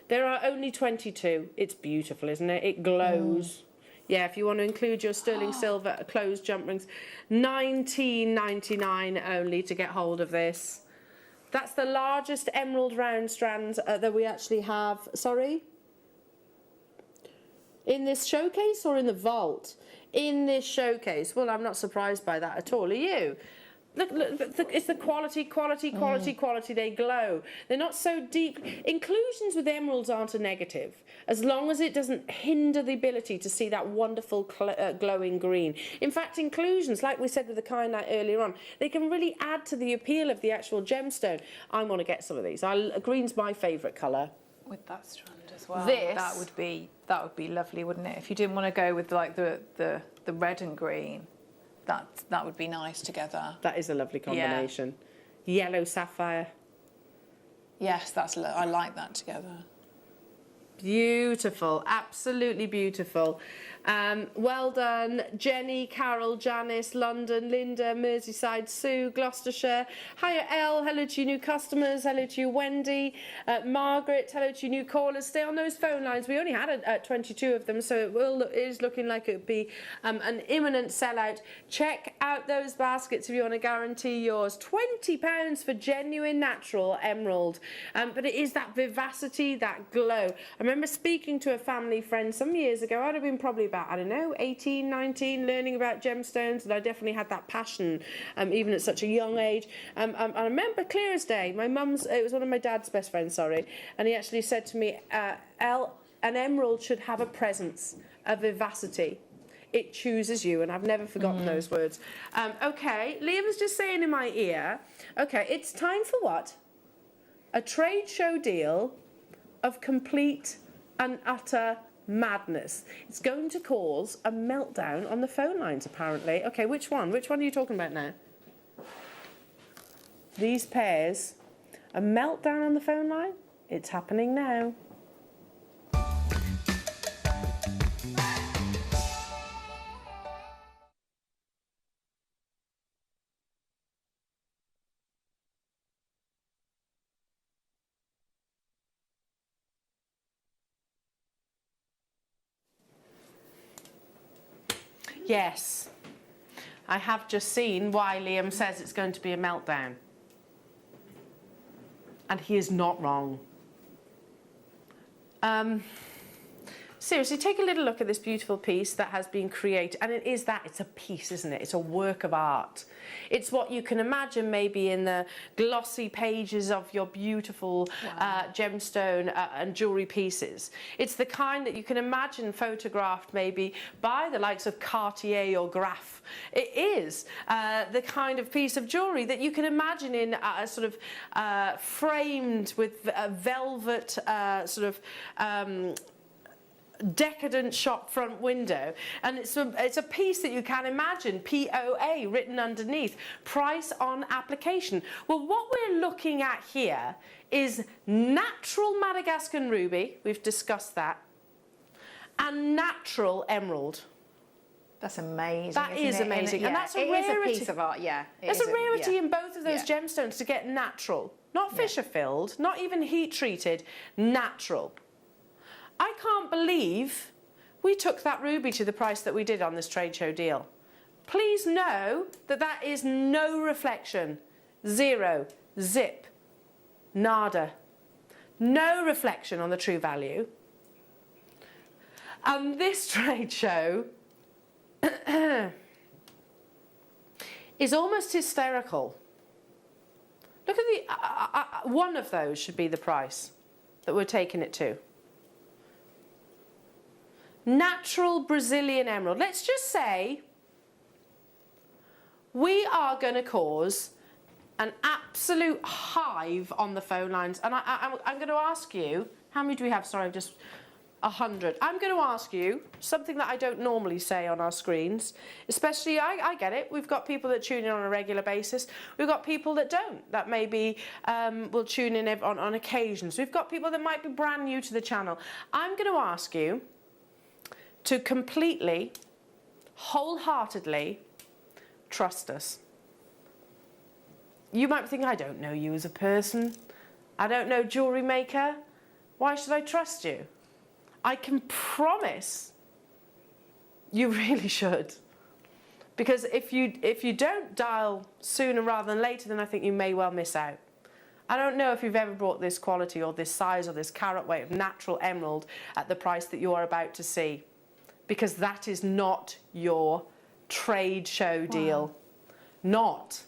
There are only 22. It's beautiful, isn't it? It glows. Yeah, if you want to include your sterling silver closed jump rings, $19.99 only to get hold of this. That's the largest emerald round strands that we actually have. Sorry? In this showcase or in the vault? In this showcase. Well, I'm not surprised by that at all. Are you? Look, it's the quality. They glow. They're not so deep. Inclusions with emeralds aren't a negative, as long as it doesn't hinder the ability to see that wonderful glowing green. In fact, inclusions, like we said with the kyanite earlier on, they can really add to the appeal of the actual gemstone. I want to get some of these. Green's my favourite colour. With that strand as well. This- that would be lovely, wouldn't it? If you didn't want to go with like the red and green, that would be nice together. That is a lovely combination. Yeah. Yellow sapphire. Yes, I like that together. Beautiful, absolutely beautiful. Well done, Jenny, Carol, Janice, London, Linda, Merseyside, Sue, Gloucestershire. Hiya, Elle. Hello to you new customers. Hello to you, Wendy. Margaret. Hello to you new callers. Stay on those phone lines. We only had 22 of them, so it is looking like it would be an imminent sellout. Check out those baskets if you want to guarantee yours. £20 for genuine natural emerald. But it is that vivacity, that glow. I remember speaking to a family friend some years ago. I'd have been probably about, 18, 19, learning about gemstones, and I definitely had that passion, even at such a young age. I remember clear as day, it was one of my dad's best friends, and he actually said to me, Elle, an emerald should have a presence, a vivacity. it chooses you, and I've never forgotten those words. Okay, Liam's just saying in my ear, okay, it's time for what? A trade show deal of complete and utter madness. It's going to cause a meltdown on the phone lines, apparently. Okay, which one? Which one are you talking about now? These pairs. A meltdown on the phone line? It's happening now. Yes, I have just seen why Liam says it's going to be a meltdown. And he is not wrong. Seriously, take a little look at this beautiful piece that has been created. And it is that, it's a piece, isn't it? It's a work of art. It's what you can imagine maybe in the glossy pages of your beautiful gemstone and jewellery pieces. It's the kind that you can imagine photographed maybe by the likes of Cartier or Graff. It is the kind of piece of jewellery that you can imagine in a sort of framed with a velvet sort of decadent shop front window, and it's a piece that you can imagine POA written underneath, price on application. Well, what we're looking at here is natural Madagascan ruby, we've discussed that, and natural emerald. That's amazing. That is amazing, and that's a rarity. It is a piece of art, yeah. There's a rarity in both of those gemstones to get natural, not Fisher filled, not even heat treated, natural. I can't believe we took that ruby to the price that we did on this trade show deal. Please know that that is no reflection. Zero. Zip. Nada. No reflection on the true value. And this trade show is almost hysterical. Look at the... one of those should be the price that we're taking it to. Natural Brazilian emerald. Let's just say we are going to cause an absolute hive on the phone lines. And I'm going to ask you, how many do we have? Sorry, I've just... 100. I'm going to ask you something that I don't normally say on our screens, especially, I get it, we've got people that tune in on a regular basis, we've got people that don't, that maybe will tune in on occasions, we've got people that might be brand new to the channel. I'm going to ask you to completely, wholeheartedly trust us. You might be thinking, I don't know you as a person, I don't know Jewellery Maker, why should I trust you? I can promise you really should. Because if you don't dial sooner rather than later, then I think you may well miss out. I don't know if you've ever bought this quality or this size or this carat weight of natural emerald at the price that you are about to see. Because that is not your trade show deal. Not.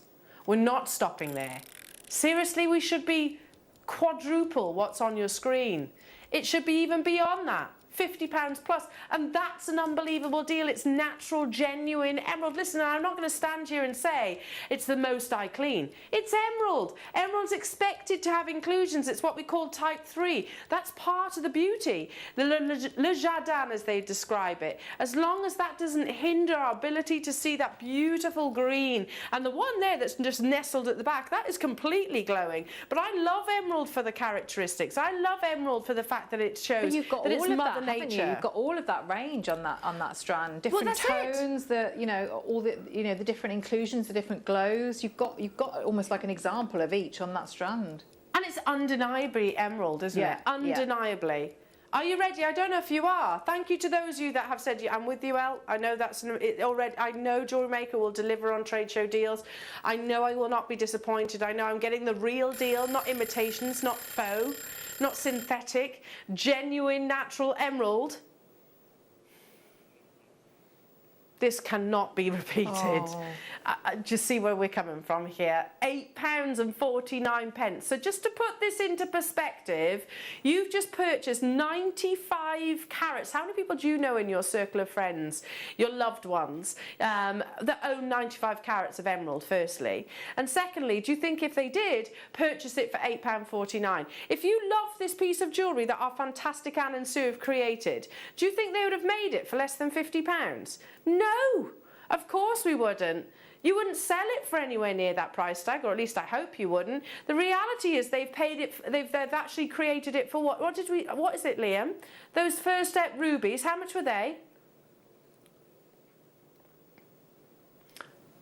We're not stopping there. Seriously, we should be quadruple what's on your screen. It should be even beyond that, £50 plus, and that's an unbelievable deal. It's natural, genuine emerald. Listen, I'm not going to stand here and say it's the most I clean. It's emerald. Emerald's expected to have inclusions. It's what we call type 3. That's part of the beauty. The le jardin, as they describe it. As long as that doesn't hinder our ability to see that beautiful green, and the one there that's just nestled at the back, that is completely glowing. But I love emerald for the characteristics. I love emerald for the fact that it shows that it's Mother Nature. You've got all of that range on that strand, different tones, all the different inclusions, the different glows. You've got almost like an example of each on that strand. And it's undeniably emerald, isn't it? Undeniably. Yeah. Are you ready? I don't know if you are. Thank you to those of you that have said, I'm with you, Elle. I know that's already. I know Jewellery Maker will deliver on trade show deals. I know I will not be disappointed. I know I'm getting the real deal, not imitations, not faux, not synthetic, genuine natural emerald. This cannot be repeated. Just see where we're coming from here. £8.49. So just to put this into perspective, you've just purchased 95 carats. How many people do you know in your circle of friends, your loved ones, that own 95 carats of emerald, firstly? And secondly, do you think if they did purchase it for £8.49, if you love this piece of jewellery that our fantastic Anne and Sue have created, do you think they would have made it for less than £50? No, of course we wouldn't. You wouldn't sell it for anywhere near that price tag, or at least I hope you wouldn't. The reality is they've paid it. They've actually created it for what? What is it, Liam? Those first step rubies. How much were they?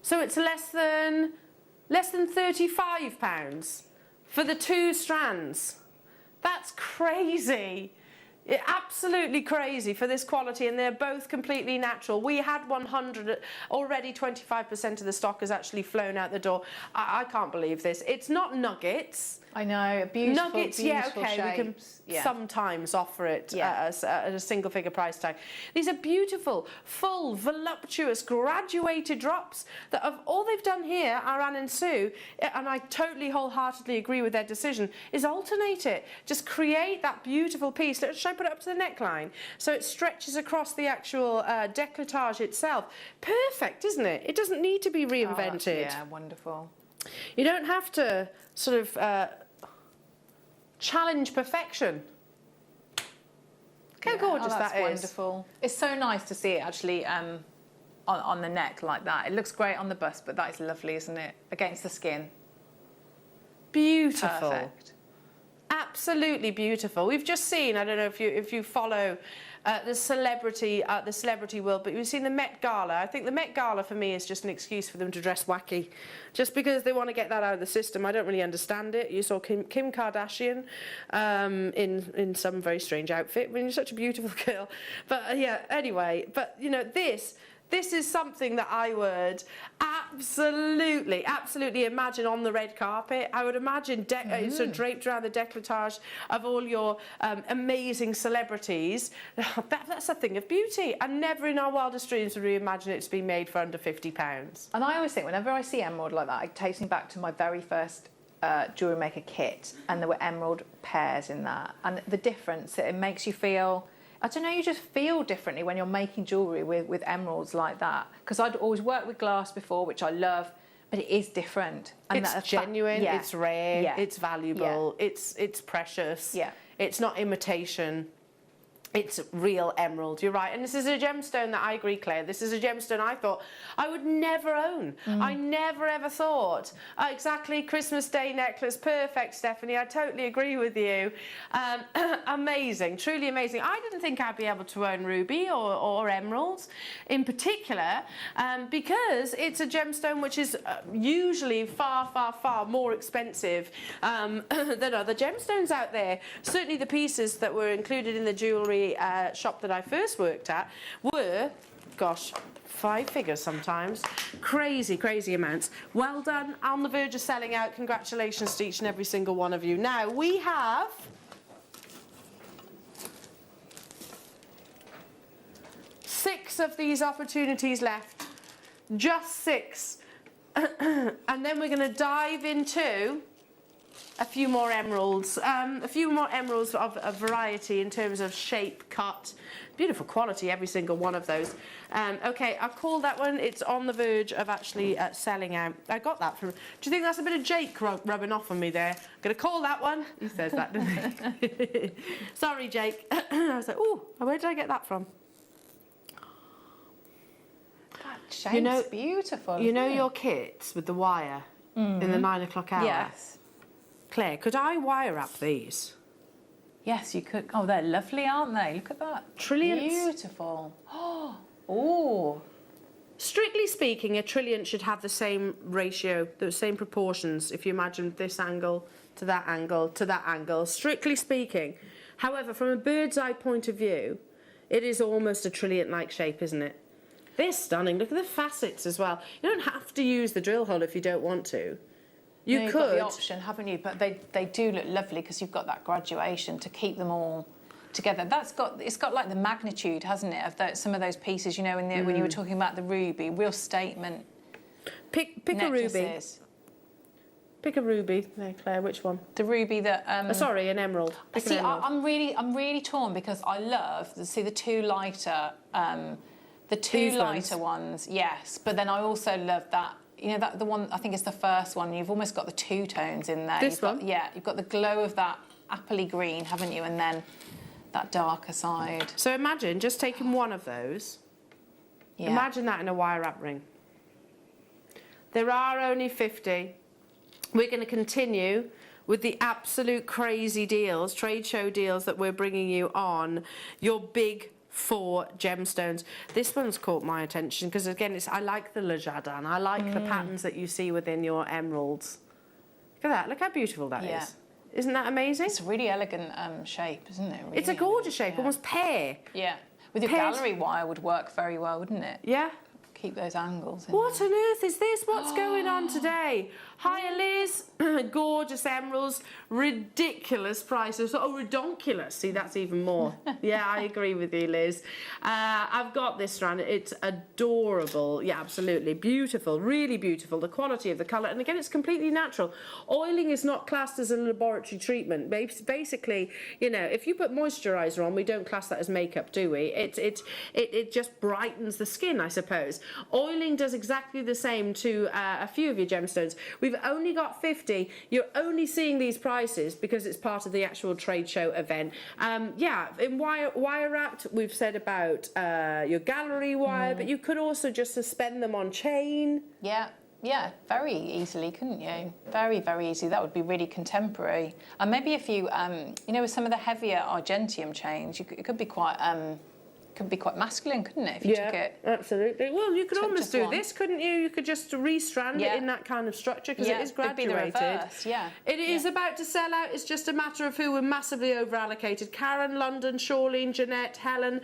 So it's less than £35 for the 2 strands. That's crazy. Absolutely crazy for this quality, and they're both completely natural. We had 100 already. 25% of the stock has actually flown out the door. I can't believe this. It's not nuggets. I know, beautiful, nuggets. beautiful Okay, shapes. we can sometimes offer it at a single figure price tag. These are beautiful, full, voluptuous, graduated drops that of all they've done here, our Anne and Sue, and I totally wholeheartedly agree with their decision, is alternate it. Just create that beautiful piece. Should I put it up to the neckline so it stretches across the actual décolletage itself? Perfect, isn't it? It doesn't need to be reinvented. Yeah, wonderful. You don't have to sort of challenge perfection. Look how gorgeous that is. Wonderful. It's so nice to see it actually on the neck like that. It looks great on the bust, but that is lovely, isn't it? Against the skin. Beautiful. Perfect. Absolutely beautiful. We've just seen, I don't know if you follow the celebrity world, but we've seen the Met Gala. I think the Met Gala for me is just an excuse for them to dress wacky, just because they want to get that out of the system. I don't really understand it. You saw Kim Kardashian in some very strange outfit. I mean, you're such a beautiful girl. But yeah, anyway, but you know, this is something that I would absolutely imagine on the red carpet. I would imagine sort of draped around the décolletage of all your amazing celebrities. That's a thing of beauty. And never in our wildest dreams would we imagine it's been made for under £50. And I always think whenever I see emerald like that, it takes me back to my very first Jewellery Maker kit, and there were emerald pairs in that. And the difference, it makes you feel... I don't know, you just feel differently when you're making jewellery with emeralds like that. Because I'd always worked with glass before, which I love, but it is different. And it's genuine, it's rare, it's valuable, it's precious, it's not imitation. It's real emerald, you're right. And this is a gemstone that I agree, Claire. This is a gemstone I thought I would never own. I never ever thought. Exactly, Christmas Day necklace, perfect, Stephanie. I totally agree with you. Amazing, truly amazing. I didn't think I'd be able to own ruby or emeralds in particular, because it's a gemstone which is usually far more expensive than other gemstones out there. Certainly the pieces that were included in the jewellery shop that I first worked at were, gosh, 5 figures sometimes. Crazy amounts. Well done, on the verge of selling out. Congratulations to each and every single one of you. Now, we have 6 of these opportunities left. Just 6. And then we're going to dive into a few more emeralds of a variety in terms of shape, cut, beautiful quality, every single one of those. Okay, I'll call that one. It's on the verge of actually selling out. I got that from... Do you think that's a bit of Jake rubbing off on me there? I'm going to call that one. He says that, doesn't he? Sorry, Jake. I was like, oh, where did I get that from? That shape's beautiful. You know your kits with the wire in the 9 o'clock hour? Yes. Claire, could I wire wrap these? Yes, you could. Oh, they're lovely, aren't they? Look at that. Trilliants. Beautiful. Oh. Strictly speaking, a trilliant should have the same ratio, the same proportions, if you imagine this angle to that angle to that angle, strictly speaking. However, from a bird's eye point of view, it is almost a trilliant-like shape, isn't it? They're stunning. Look at the facets as well. You don't have to use the drill hole if you don't want to. You've got the option, haven't you? But they do look lovely because you've got that graduation to keep them all together. It's got like the magnitude, hasn't it, of some of those pieces, you know, when you were talking about the ruby, real statement. Pick a ruby. Pick a ruby there, Claire. Which one? The ruby that. Sorry, an emerald. Pick see, an emerald. I'm really torn because I love the two lighter, ones. Yes, but then I also love that. You know, that the one, I think it's the first one. You've almost got the two tones in there. This one? You've got the glow of that appley green, haven't you? And then that darker side. So imagine just taking one of those. Yeah. Imagine that in a wire wrap ring. There are only 50. We're going to continue with the absolute crazy deals, trade show deals that we're bringing you on your big 4 gemstones. This one's caught my attention because, again, I like the Lejadan. I like the patterns that you see within your emeralds. Look at that. Look how beautiful that is. Isn't that amazing? It's a really elegant shape, isn't it? Really, it's a gorgeous shape, almost pear. Yeah. With your gallery wire would work very well, wouldn't it? Yeah. Keep those angles in. What on earth is this? What's going on today? Hi, Liz. Gorgeous emeralds. Ridiculous prices. Oh, redonkulous. See, that's even more. Yeah, I agree with you, Liz. I've got this strand. It's adorable. Yeah, absolutely. Beautiful. Really beautiful. The quality of the colour. And again, it's completely natural. Oiling is not classed as a laboratory treatment. Basically, you know, if you put moisturiser on, we don't class that as makeup, do we? It just brightens the skin, I suppose. Oiling does exactly the same to a few of your gemstones. We've only got 50. You're only seeing these prices because it's part of the actual trade show event. Yeah, in wire wrapped, we've said about your gallery wire, but you could also just suspend them on chain. Yeah, very easily, couldn't you? Very, very easy. That would be really contemporary. And maybe if you, you know, with some of the heavier argentium chains, it could be quite masculine, couldn't it, if you took it? Absolutely. Well, you could almost do this, couldn't you? You could just restrand it in that kind of structure because it is graduated. It'd be the reverse, It is about to sell out. It's just a matter of who we're massively over-allocated. Karen, London, Shawlene, Jeanette, Helen,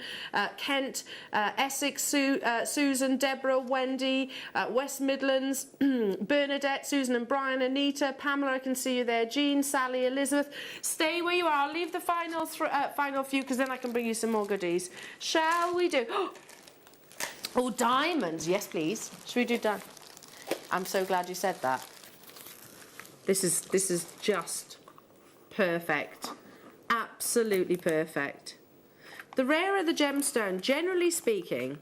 Kent, Essex, Susan, Deborah, Wendy, West Midlands, Bernadette, Susan and Brian, Anita, Pamela, I can see you there, Jean, Sally, Elizabeth. Stay where you are. I'll leave the final few because then I can bring you some more goodies. Shall we do? Oh, diamonds. Yes, please. Should we do diamonds? I'm so glad you said that. This is just perfect. Absolutely perfect. The rarer the gemstone, generally speaking,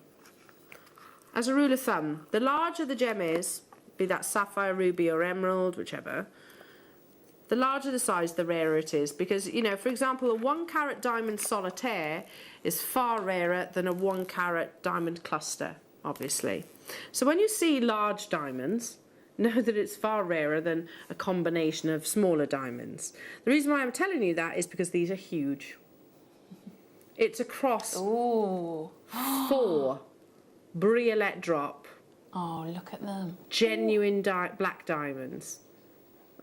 as a rule of thumb, the larger the gem is, be that sapphire, ruby or emerald, whichever, the larger the size, the rarer it is. Because, you know, for example, a 1 carat diamond solitaire is far rarer than a 1 carat diamond cluster, obviously. So when you see large diamonds, know that it's far rarer than a combination of smaller diamonds. The reason why I'm telling you that is because these are huge. It's across 4 briolette drop. Oh, look at them. Genuine black diamonds.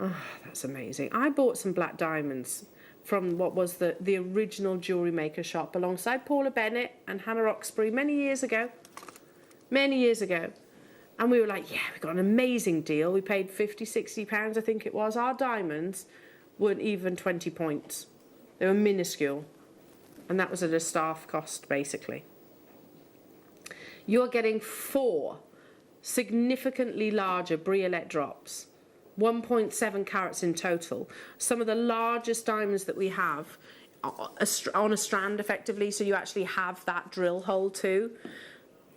Oh, that's amazing. I bought some black diamonds from what was the original Jewellery Maker shop alongside Paula Bennett and Hannah Roxbury many years ago. And we were like, yeah, we got an amazing deal. We paid £50-60, I think it was. Our diamonds weren't even 20 points. They were minuscule. And that was at a staff cost, basically. You're getting 4 significantly larger briolette drops. 1.7 carats in total. Some of the largest diamonds that we have on a strand, effectively, so you actually have that drill hole too.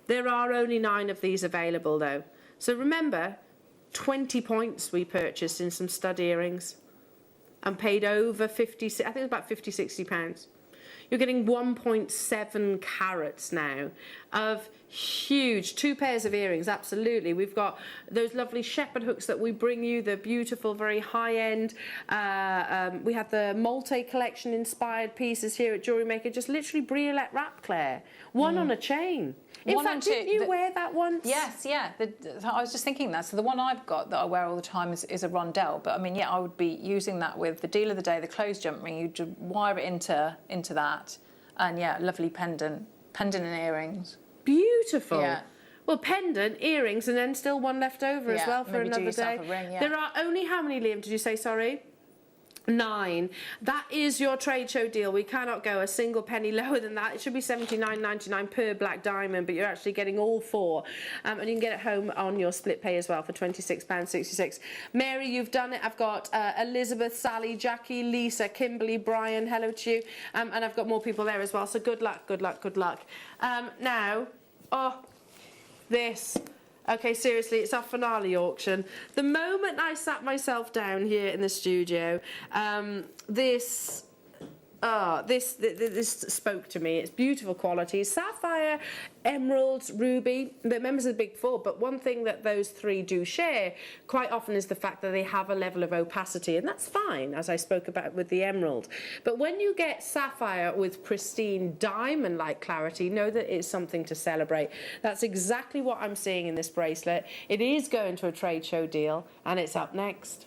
There are only 9 of these available, though. So remember, 20 points we purchased in some stud earrings and paid over 50, I think it was about £50-60. You're getting 1.7 carats now of huge 2 pairs of earrings, absolutely. We've got those lovely shepherd hooks that we bring you, the beautiful, very high-end. We have the Molte collection inspired pieces here at Jewellery Maker, just literally briolette wrap, Claire. One on a chain. In fact, didn't you wear that once? Yes, yeah. I was just thinking that. So the one I've got that I wear all the time is a rondelle. But I mean, yeah, I would be using that with the deal of the day, the closed jump ring. You just wire it into that, and yeah, lovely pendant and earrings. Beautiful. Yeah. Well, pendant, earrings, and then still one left over as well for maybe another day. A ring, yeah. There are only how many, Liam? Did you say? Sorry. 9. That is your trade show deal. We cannot go a single penny lower than that. It should be $79.99 per black diamond, but you're actually getting all 4. And you can get it home on your split pay as well for £26.66. Mary, you've done it. I've got Elizabeth, Sally, Jackie, Lisa, Kimberly, Brian, hello to you. And I've got more people there as well, so good luck, good luck, good luck. Now, this. Okay, seriously, it's our finale auction. The moment I sat myself down here in the studio, this spoke to me. It's beautiful quality. Sapphire, emeralds, ruby. They're members of the Big Four, but one thing that those 3 do share quite often is the fact that they have a level of opacity, and that's fine, as I spoke about with the emerald. But when you get sapphire with pristine diamond-like clarity, know that it's something to celebrate. That's exactly what I'm seeing in this bracelet. It is going to a trade show deal, and it's up next.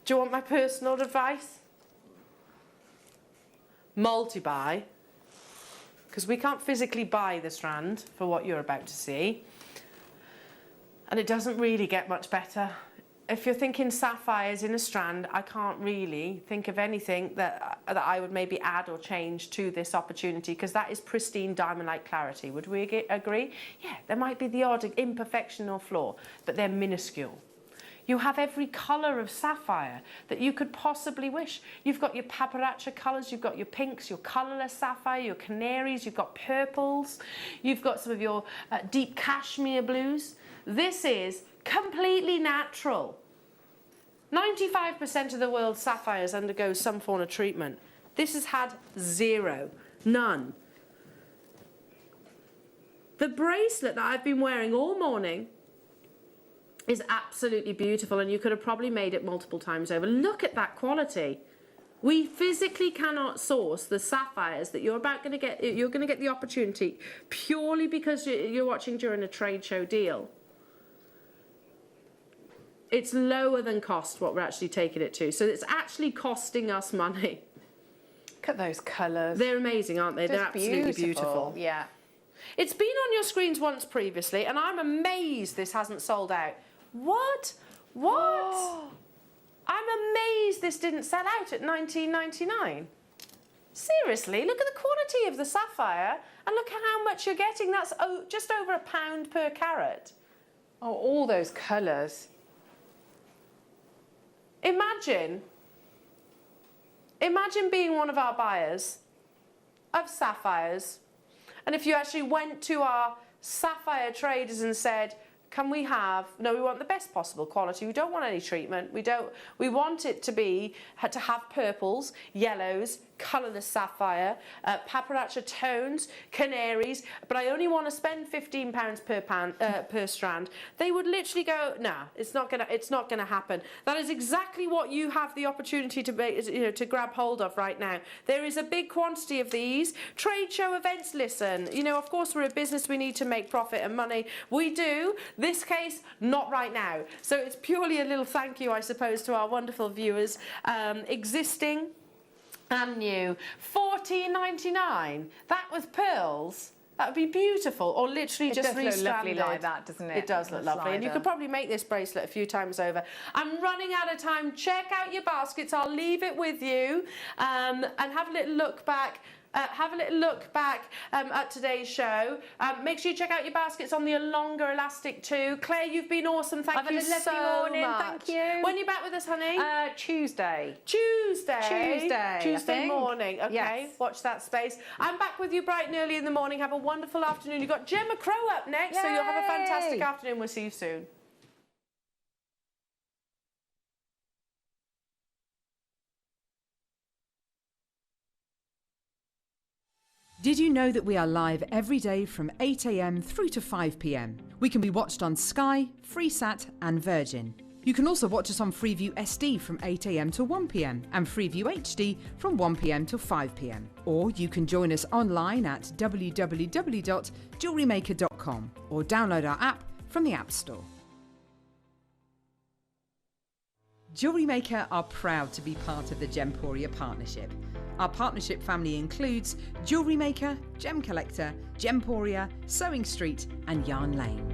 Do you want my personal advice? Multi-buy, because we can't physically buy the strand for what you're about to see, and it doesn't really get much better. If you're thinking sapphires in a strand, I can't really think of anything that I would maybe add or change to this opportunity, because that is pristine diamond-like clarity. Would we agree? Yeah, there might be the odd imperfection or flaw, but they're minuscule. You have every colour of sapphire that you could possibly wish. You've got your paparazzi colours, you've got your pinks, your colourless sapphire, your canaries, you've got purples, you've got some of your deep cashmere blues. This is completely natural. 95% of the world's sapphires undergo some form of treatment. This has had 0, none. The bracelet that I've been wearing all morning is absolutely beautiful, and you could have probably made it multiple times over. Look at that quality. We physically cannot source the sapphires that you're going to get. You're going to get the opportunity purely because you're watching during a trade show deal. It's lower than cost what we're actually taking it to, so it's actually costing us money. Look at those colours. They're amazing, aren't they? They're absolutely beautiful. Yeah. It's been on your screens once previously, and I'm amazed this hasn't sold out. What? What? I'm amazed this didn't sell out at $19.99. Seriously, look at the quality of the sapphire, and look at how much you're getting. That's just over £1 per carat. Oh, all those colours. Imagine being one of our buyers of sapphires, and if you actually went to our sapphire traders and said, can we have, no, we want the best possible quality, we don't want any treatment, we want it to have purples, yellows, colourless sapphire, paparazzi tones, canaries, but I only want to spend £15 per strand. They would literally go, nah, it's not gonna happen. That is exactly what you have the opportunity to make, to grab hold of right now. There is a big quantity of these. Trade show events, listen, of course we're a business, we need to make profit and money. We do. This case, not right now. So it's purely a little thank you, I suppose, to our wonderful viewers. Existing and new. $14.99. That with pearls. That would be beautiful, or literally just restranded. It does look lovely like that, doesn't it? It does look lovely, and you could probably make this bracelet a few times over. I'm running out of time. Check out your baskets. I'll leave it with you, and have a little look back. At today's show. Make sure you check out your baskets on the longer elastic too. Claire, you've been awesome. Thank you so morning. much. Thank you. When are you back with us, honey? Tuesday. Tuesday morning. Okay, yes. Watch that space. I'm back with you bright and early in the morning. Have a wonderful afternoon. You've got Gemma Crow up next, so you'll have a fantastic afternoon. We'll see you soon. Did you know that we are live every day from 8 a.m. through to 5 p.m? We can be watched on Sky, Freesat and Virgin. You can also watch us on Freeview SD from 8am to 1pm and Freeview HD from 1pm to 5pm. Or you can join us online at www.JewelleryMaker.com or download our app from the App Store. Jewellery Maker are proud to be part of the Gemporia partnership. Our partnership family includes Jewellery Maker, Gem Collector, Gemporia, Sewing Street and Yarn Lane.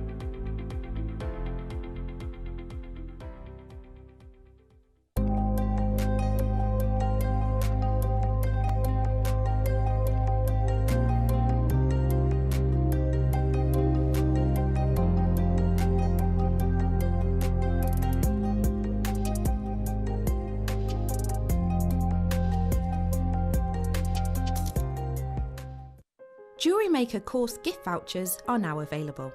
Jewellery Maker course gift vouchers are now available.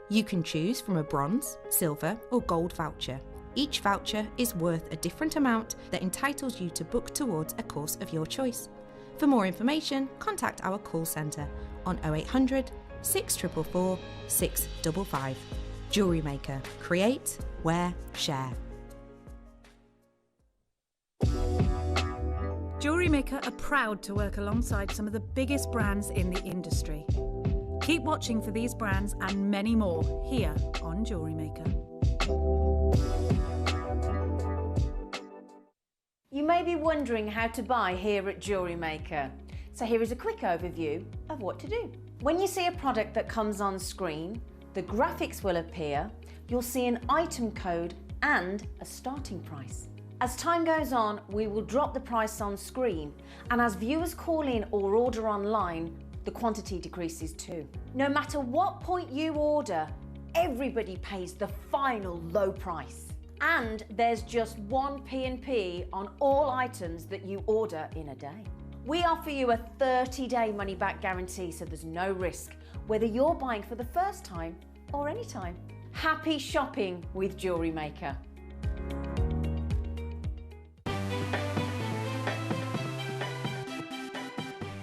You can choose from a bronze, silver or gold voucher. Each voucher is worth a different amount that entitles you to book towards a course of your choice. For more information, contact our call centre on 0800 644 655. Jewellery Maker. Create, wear, share. Jewellery Maker are proud to work alongside some of the biggest brands in the industry. Keep watching for these brands and many more here on Jewellery Maker. You may be wondering how to buy here at Jewellery Maker. So here is a quick overview of what to do. When you see a product that comes on screen, the graphics will appear, you'll see an item code and a starting price. As time goes on, we will drop the price on screen, and as viewers call in or order online, the quantity decreases too. No matter what point you order, everybody pays the final low price. And there's just one P&P on all items that you order in a day. We offer you a 30-day money-back guarantee, so there's no risk, whether you're buying for the first time or any time. Happy shopping with Jewellery Maker.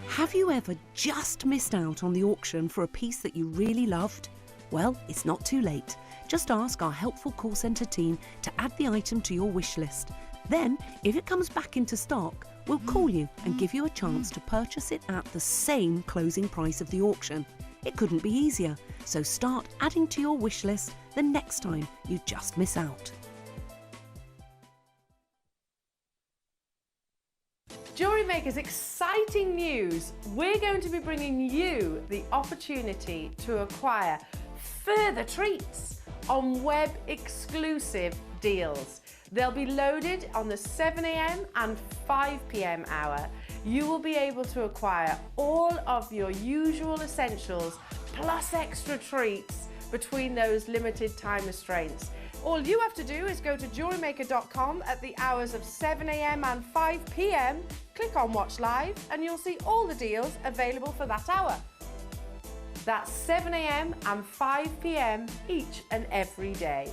Have you ever just missed out on the auction for a piece that you really loved? Well, it's not too late. Just ask our helpful call centre team to add the item to your wish list. Then, if it comes back into stock, we'll call you and give you a chance to purchase it at the same closing price of the auction. It couldn't be easier, so start adding to your wish list the next time you just miss out. Jewellery Maker's exciting news. We're going to be bringing you the opportunity to acquire further treats on web exclusive deals. They'll be loaded on the 7 a.m. and 5 p.m. hour. You will be able to acquire all of your usual essentials plus extra treats between those limited time restraints. All you have to do is go to JewelleryMaker.com at the hours of 7 a.m. and 5 p.m, click on Watch Live, and you'll see all the deals available for that hour. That's 7 a.m. and 5 p.m. each and every day.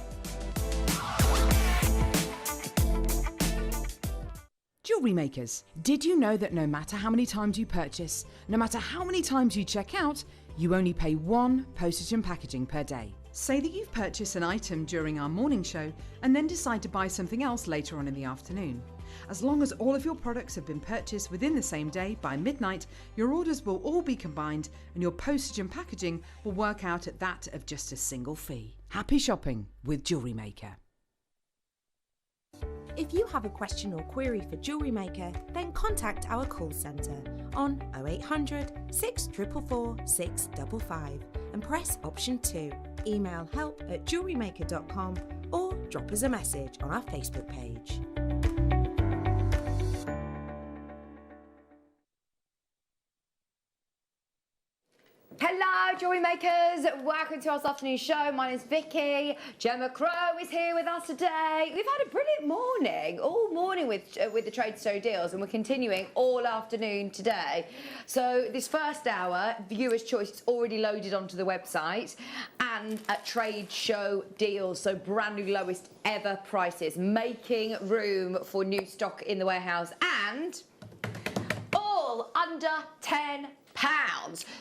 Jewellery Makers, did you know that no matter how many times you purchase, no matter how many times you check out, you only pay one postage and packaging per day? Say that you've purchased an item during our morning show and then decide to buy something else later on in the afternoon. As long as all of your products have been purchased within the same day by midnight, your orders will all be combined and your postage and packaging will work out at that of just a single fee. Happy shopping with Jewellery Maker. If you have a question or query for Jewellery Maker, then contact our call centre on 0800 644 655 and press option 2. Email help@jewellerymaker.com or drop us a message on our Facebook page. Hello, Jewellery Makers. Welcome to our afternoon show. My name's Vicky. Gemma Crow is here with us today. We've had a brilliant morning, all morning with the trade show deals, and we're continuing all afternoon today. So this first hour, viewers' choice is already loaded onto the website, and at trade show deals, so brand new lowest ever prices, making room for new stock in the warehouse, and all under £10.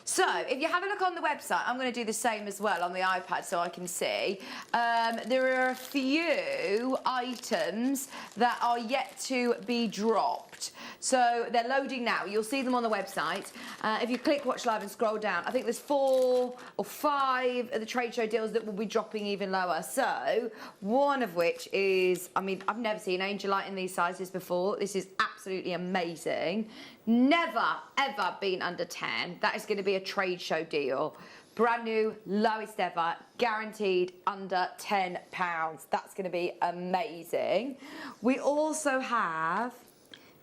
So if you have a look on the website, I'm going to do the same as well on the iPad so I can see. There are a few items that are yet to be dropped. So they're loading now. You'll see them on the website. If you click Watch Live and scroll down, I think there's 4 or 5 of the trade show deals that will be dropping even lower. So one of which is, I mean, I've never seen Angelite in these sizes before. This is absolutely amazing. Never, ever been under 10. That is going to be a trade show deal. Brand new, lowest ever, guaranteed under £10. That's going to be amazing. We also have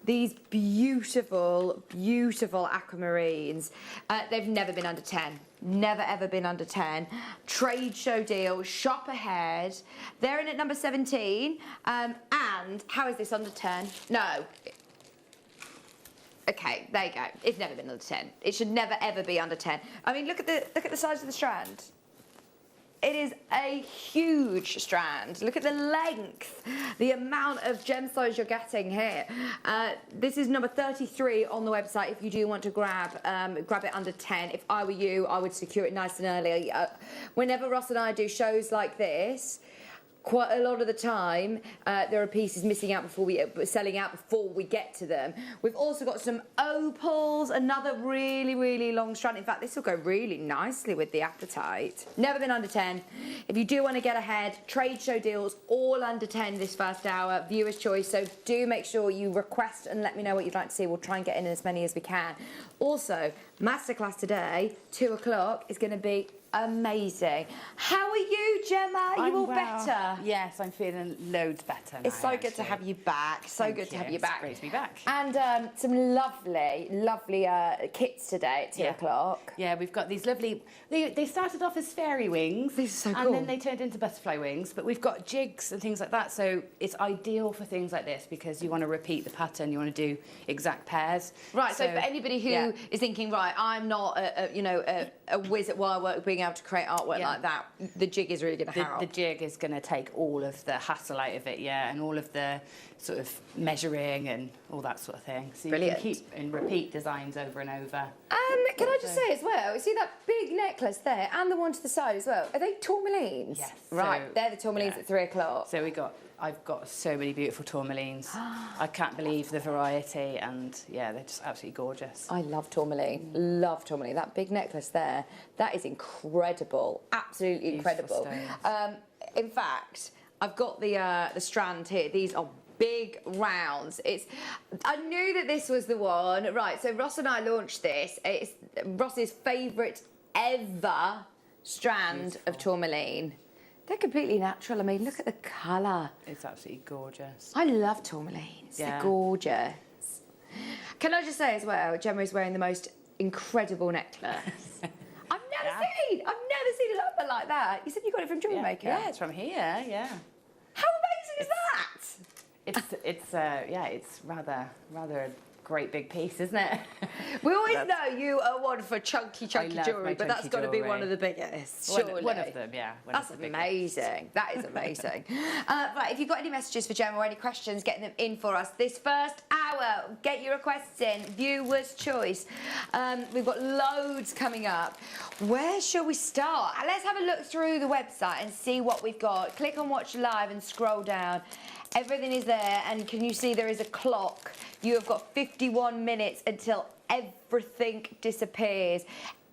these beautiful, beautiful aquamarines. They've never been under 10. Never ever been under 10. Trade show deal, shop ahead. They're in at number 17. And how is this under 10? No. Okay, there you go. It's never been under 10. It should never ever be under 10. I mean, look at the size of the strand. It is a huge strand. Look at the length, the amount of gemstones you're getting here. This is number 33 on the website if you do want to grab it under 10. If I were you, I would secure it nice and early. Whenever Ross and I do shows like this, quite a lot of the time, there are pieces missing out selling out before we get to them. We've also got some opals, another really, really long strand. In fact, this will go really nicely with the apatite. Never been under 10. If you do want to get ahead, trade show deals, all under 10 this first hour, viewer's choice. So do make sure you request and let me know what you'd like to see. We'll try and get in as many as we can. Also, masterclass today, 2 o'clock, is going to be amazing. How are you, Gemma? Are you all better? Yes, I'm feeling loads better now. It's so good to have you back. So good to have you back. It's great to be back. And some lovely, lovely kits today at 2 o'clock. Yeah, we've got these lovely... They started off as fairy wings. These are so cool. And then they turned into butterfly wings. But we've got jigs and things like that. So it's ideal for things like this because you want to repeat the pattern. You want to do exact pairs. Right, so for anybody who is thinking, right, I'm not a whiz at wire work, being able to create artwork like that, the jig is really going to help. The jig is going to take all of the hassle out of it, and all of the sort of measuring and all that sort of thing. So you can keep and repeat designs over and over. Can I just say as well, you see that big necklace there and the one to the side as well? Are they tourmalines? Yes. Right, so, they're the tourmalines at 3 o'clock. So I've got so many beautiful tourmalines. I can't believe the variety, and they're just absolutely gorgeous. I love tourmaline. Love tourmaline. That big necklace there, that is incredible. Absolutely incredible. In fact, I've got the strand here. These are big rounds. I knew that this was the one. Right, so Ross and I launched this. It's Ross's favourite ever strand of tourmaline. They're completely natural. I mean, look at the colour. It's absolutely gorgeous. I love tourmalines. They're gorgeous. Can I just say as well, Gemma is wearing the most incredible necklace. I've never seen a number like that. You said you got it from Jewellery Maker? Yeah, it's from here, yeah. How amazing is that? It's rather a great big piece, isn't it? We always know you are one for chunky jewellery, but that's got to be one of the biggest, surely. One of them, yeah. That's amazing. That is amazing. Right, if you've got any messages for Gemma or any questions, get them in for us. This first hour, get your requests in. Viewer's choice. We've got loads coming up. Where shall we start? Let's have a look through the website and see what we've got. Click on Watch Live and scroll down. Everything is there, and can you see there is a clock? You have got 51 minutes until everything disappears.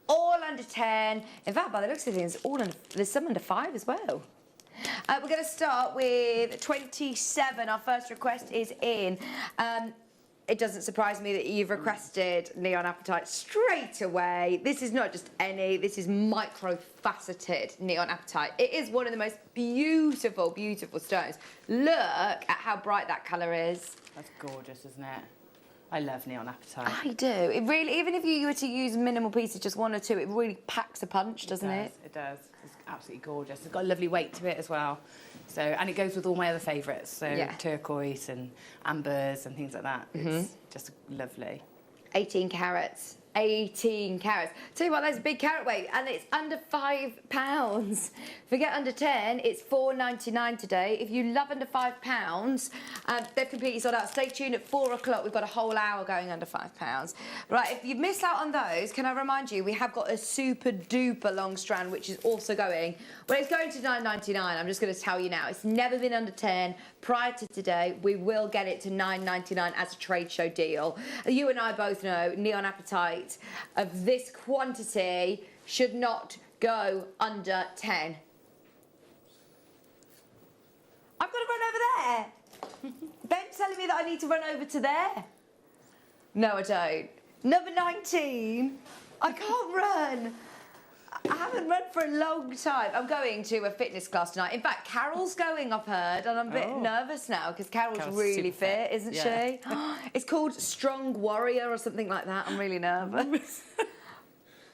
All under 10. In fact, by the looks of things, there's some under 5 as well. We're going to start with 27. Our first request is in. It doesn't surprise me that you've requested Neon Apatite straight away. This is not just any, this is micro-faceted Neon Apatite. It is one of the most beautiful, beautiful stones. Look at how bright that colour is. That's gorgeous, isn't it? I love Neon Apatite. I do. It really, even if you were to use minimal pieces, just 1 or 2, it really packs a punch, doesn't it? It does. It's absolutely gorgeous. It's got a lovely weight to it as well. So, and it goes with all my other favourites, so turquoise and ambers and things like that. It's just lovely. 18 carats. 18 carats. Tell you what, that's a big carat weight, and it's under £5. Forget under 10, it's £4.99 today. If you love under £5, they've completely sold out. Stay tuned at 4 o'clock. We've got a whole hour going under £5. Right, if you've missed out on those, can I remind you, we have got a super duper long strand, which is also going, well, it's going to £9.99. I'm just going to tell you now, it's never been under 10 prior to today. We will get it to £9.99 as a trade show deal. You and I both know Neon Appetite of this quantity should not go under 10. I've got to run over there. Ben's telling me that I need to run over to there. No, I don't. Number 19. I can't run. I haven't run for a long time. I'm going to a fitness class tonight. In fact, Carol's going, I've heard, and I'm a bit nervous now because Carol's really fit, isn't she? It's called Strong Warrior or something like that. I'm really nervous.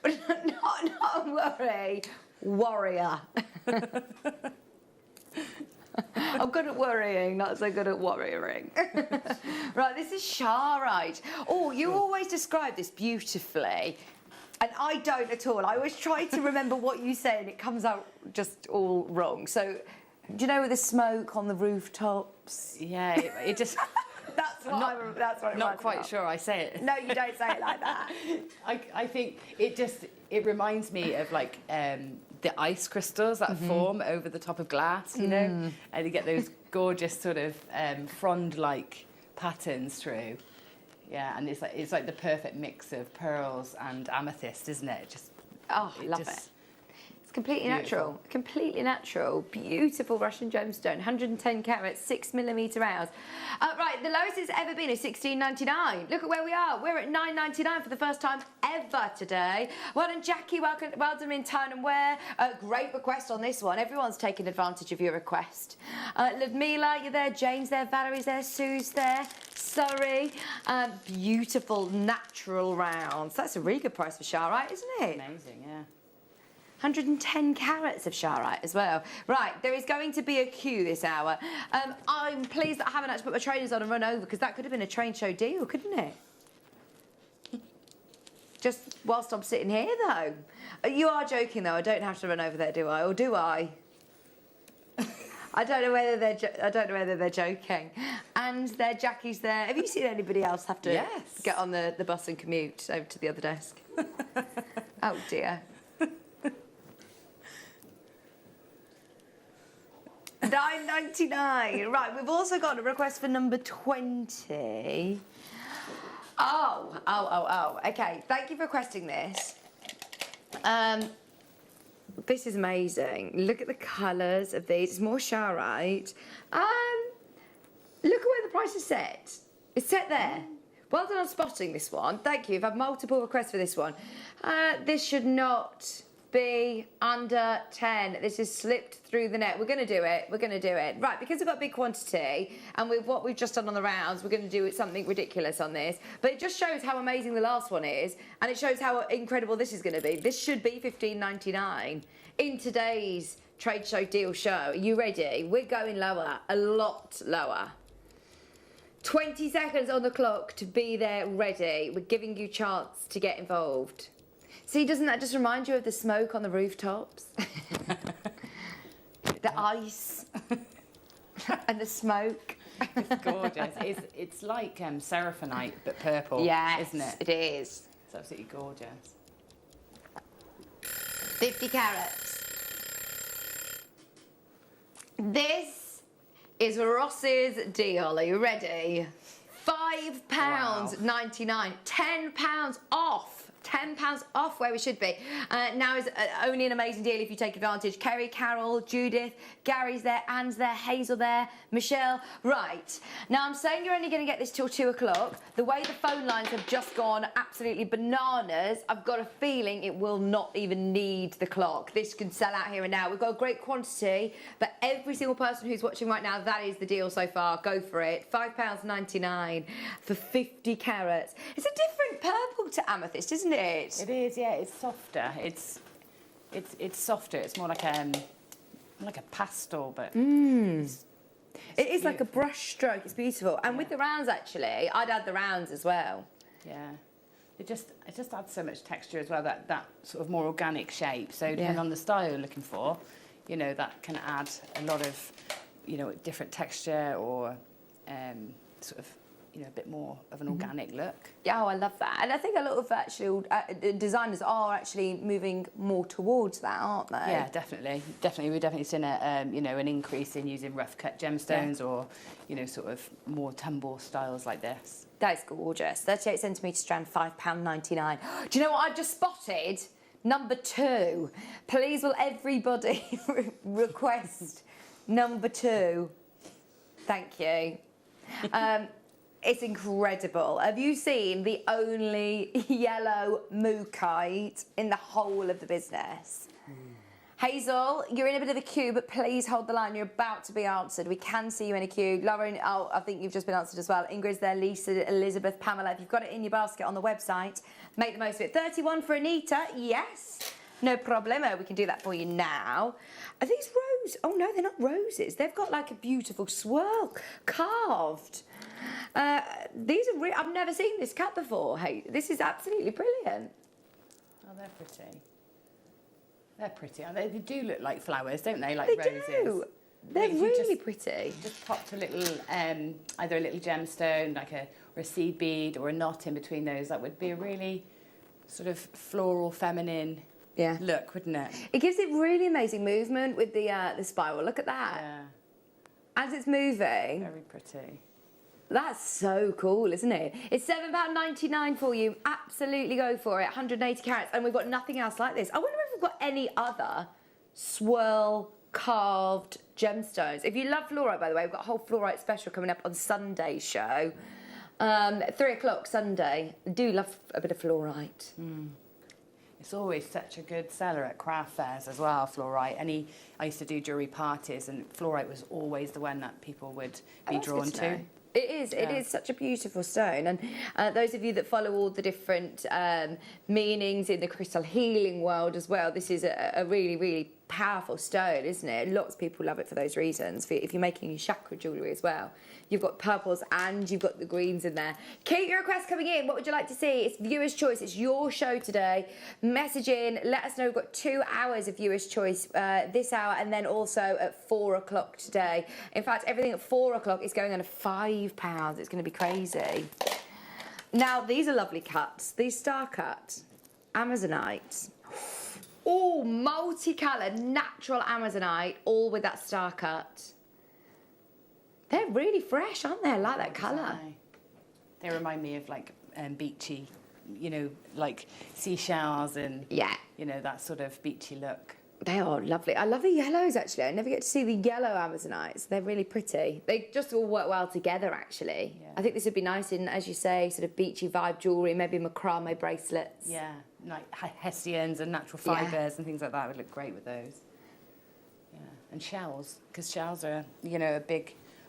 not worry. Warrior. I'm good at worrying, not so good at worrying. Right, this is Sharite. Oh, you always describe this beautifully. And I don't at all. I always try to remember what you say and it comes out just all wrong. So, do you know with the smoke on the rooftops? Yeah, it just... That's what I'm not quite sure I say it. No, you don't say it like that. I think it reminds me of like the ice crystals that form over the top of glass, you know? And you get those gorgeous sort of frond-like patterns through. Yeah, and it's like the perfect mix of pearls and amethyst, isn't it? Love it. It's completely natural. Completely natural. Beautiful Russian gemstone. 110 carats, 6mm rounds. Right, the lowest it's ever been is £16.99. Look at where we are. We're at £9.99 for the first time ever today. Well done, Jackie. Well done in Tone and Wear. Great request on this one. Everyone's taken advantage of your request. Ludmila, you're there. Jane's there. Valerie's there. Sue's there. Sorry. Beautiful natural rounds. That's a really good price for Sharite, isn't it? Amazing, yeah. 110 carats of Sharite as well. Right, there is going to be a queue this hour. I'm pleased that I haven't actually put my trainers on and run over because that could have been a train show deal, couldn't it? Just whilst I'm sitting here, though. You are joking, though. I don't have to run over there, do I? Or do I? I don't know whether they're joking. And there, Jackie's there. Have you seen anybody else have to get on the bus and commute over to the other desk? Oh dear. £9.99. Right, we've also got a request for number 20. Oh. Okay, thank you for requesting this. This is amazing. Look at the colours of these. It's more Sharite. Look at where the price is set. It's set there. Well done on spotting this one. Thank you. I've had multiple requests for this one. This should not be under 10. This has slipped through the net. We're going to do it. Right, because we've got a big quantity and with what we've just done on the rounds, we're going to do something ridiculous on this. But it just shows how amazing the last one is and it shows how incredible this is going to be. This should be £15.99 in today's trade show deal show. Are you ready? We're going lower, a lot lower. 20 seconds on the clock to be there ready. We're giving you a chance to get involved. See, doesn't that just remind you of the smoke on the rooftops? The ice and the smoke. It's gorgeous. It's like seraphonite, but purple, isn't it? It is. It's absolutely gorgeous. 50 carats. This is Ross's deal. Are you ready? £5.99. £10 off. £10 off where we should be. Now is only an amazing deal if you take advantage. Kerry, Carol, Judith, Gary's there, Anne's there, Hazel there, Michelle. Right. Now I'm saying you're only going to get this till 2 o'clock. The way the phone lines have just gone absolutely bananas, I've got a feeling it will not even need the clock. This can sell out here and now. We've got a great quantity, but every single person who's watching right now, that is the deal so far. Go for it. £5.99 for 50 carats. It's a different purple to amethyst, isn't it? It is, yeah. It's softer. It's softer. It's more like a pastel, but it is like a brush stroke. It's beautiful. And with the rounds, actually, I'd add the rounds as well. Yeah. it just adds so much texture as well, that sort of more organic shape. So depending on the style you're looking for, you know, that can add a lot of, you know, different texture or sort of, you know, a bit more of an organic look. Yeah, I love that. And I think a lot of actual designers are actually moving more towards that, aren't they? Yeah, definitely. We've definitely seen you know, an increase in using rough cut gemstones or, you know, sort of more tumble styles like this. That is gorgeous. 38 centimetre strand, £5.99. Do you know what I've just spotted? Number 2. Please will everybody request number 2? Thank you. It's incredible. Have you seen the only yellow mookaite in the whole of the business? Hazel, you're in a bit of a queue, but please hold the line. You're about to be answered. We can see you in a queue. Lauren, oh, I think you've just been answered as well. Ingrid's there, Lisa, Elizabeth, Pamela. If you've got it in your basket on the website, make the most of it. 31 for Anita, yes. No problemo. We can do that for you now. Are these roses? Oh, no, they're not roses. They've got like a beautiful swirl carved. These are I've never seen this cut before. Hey, this is absolutely brilliant. Oh, they're pretty. They're pretty. They do look like flowers, don't they? Like they roses. Do. They're really pretty. Just popped a little, either a little gemstone, like or a seed bead, or a knot in between those. That would be a really sort of floral, feminine look, wouldn't it? It gives it really amazing movement with the spiral. Look at that. Yeah. As it's moving. Very pretty. That's so cool, isn't it? It's £7.99 for you. Absolutely go for it. 180 carats, and we've got nothing else like this. I wonder if we've got any other swirl carved gemstones. If you love fluorite, by the way, we've got a whole fluorite special coming up on Sunday's show. 3 o'clock Sunday. I do love a bit of fluorite. It's always such a good seller at craft fairs as well, fluorite. I used to do jewellery parties, and fluorite was always the one that people would be drawn to. It is. It is such a beautiful stone. And those of you that follow all the different meanings in the crystal healing world as well, this is a really, really powerful stone, isn't it? Lots of people love it for those reasons. If you're making your chakra jewellery as well, you've got purples and you've got the greens in there. Keep your requests coming in. What would you like to see? It's viewer's choice. It's your show today. Message in. Let us know. We've got 2 hours of viewer's choice this hour, and then also at 4 o'clock today. In fact, everything at 4 o'clock is going on at £5. It's going to be crazy. Now, these are lovely cuts. These star cut Amazonite. Oh, multicoloured, natural Amazonite, all with that star cut. They're really fresh, aren't they? I like that colour. They remind me of like beachy, you know, like seashells and, you know, that sort of beachy look. They are lovely. I love the yellows, actually. I never get to see the yellow Amazonites. They're really pretty. They just all work well together, actually. Yeah. I think this would be nice in, as you say, sort of beachy vibe jewellery, maybe macrame bracelets. Yeah, like hessians and natural fibres and things like that would look great with those. Yeah, and shells, because shells are, you know,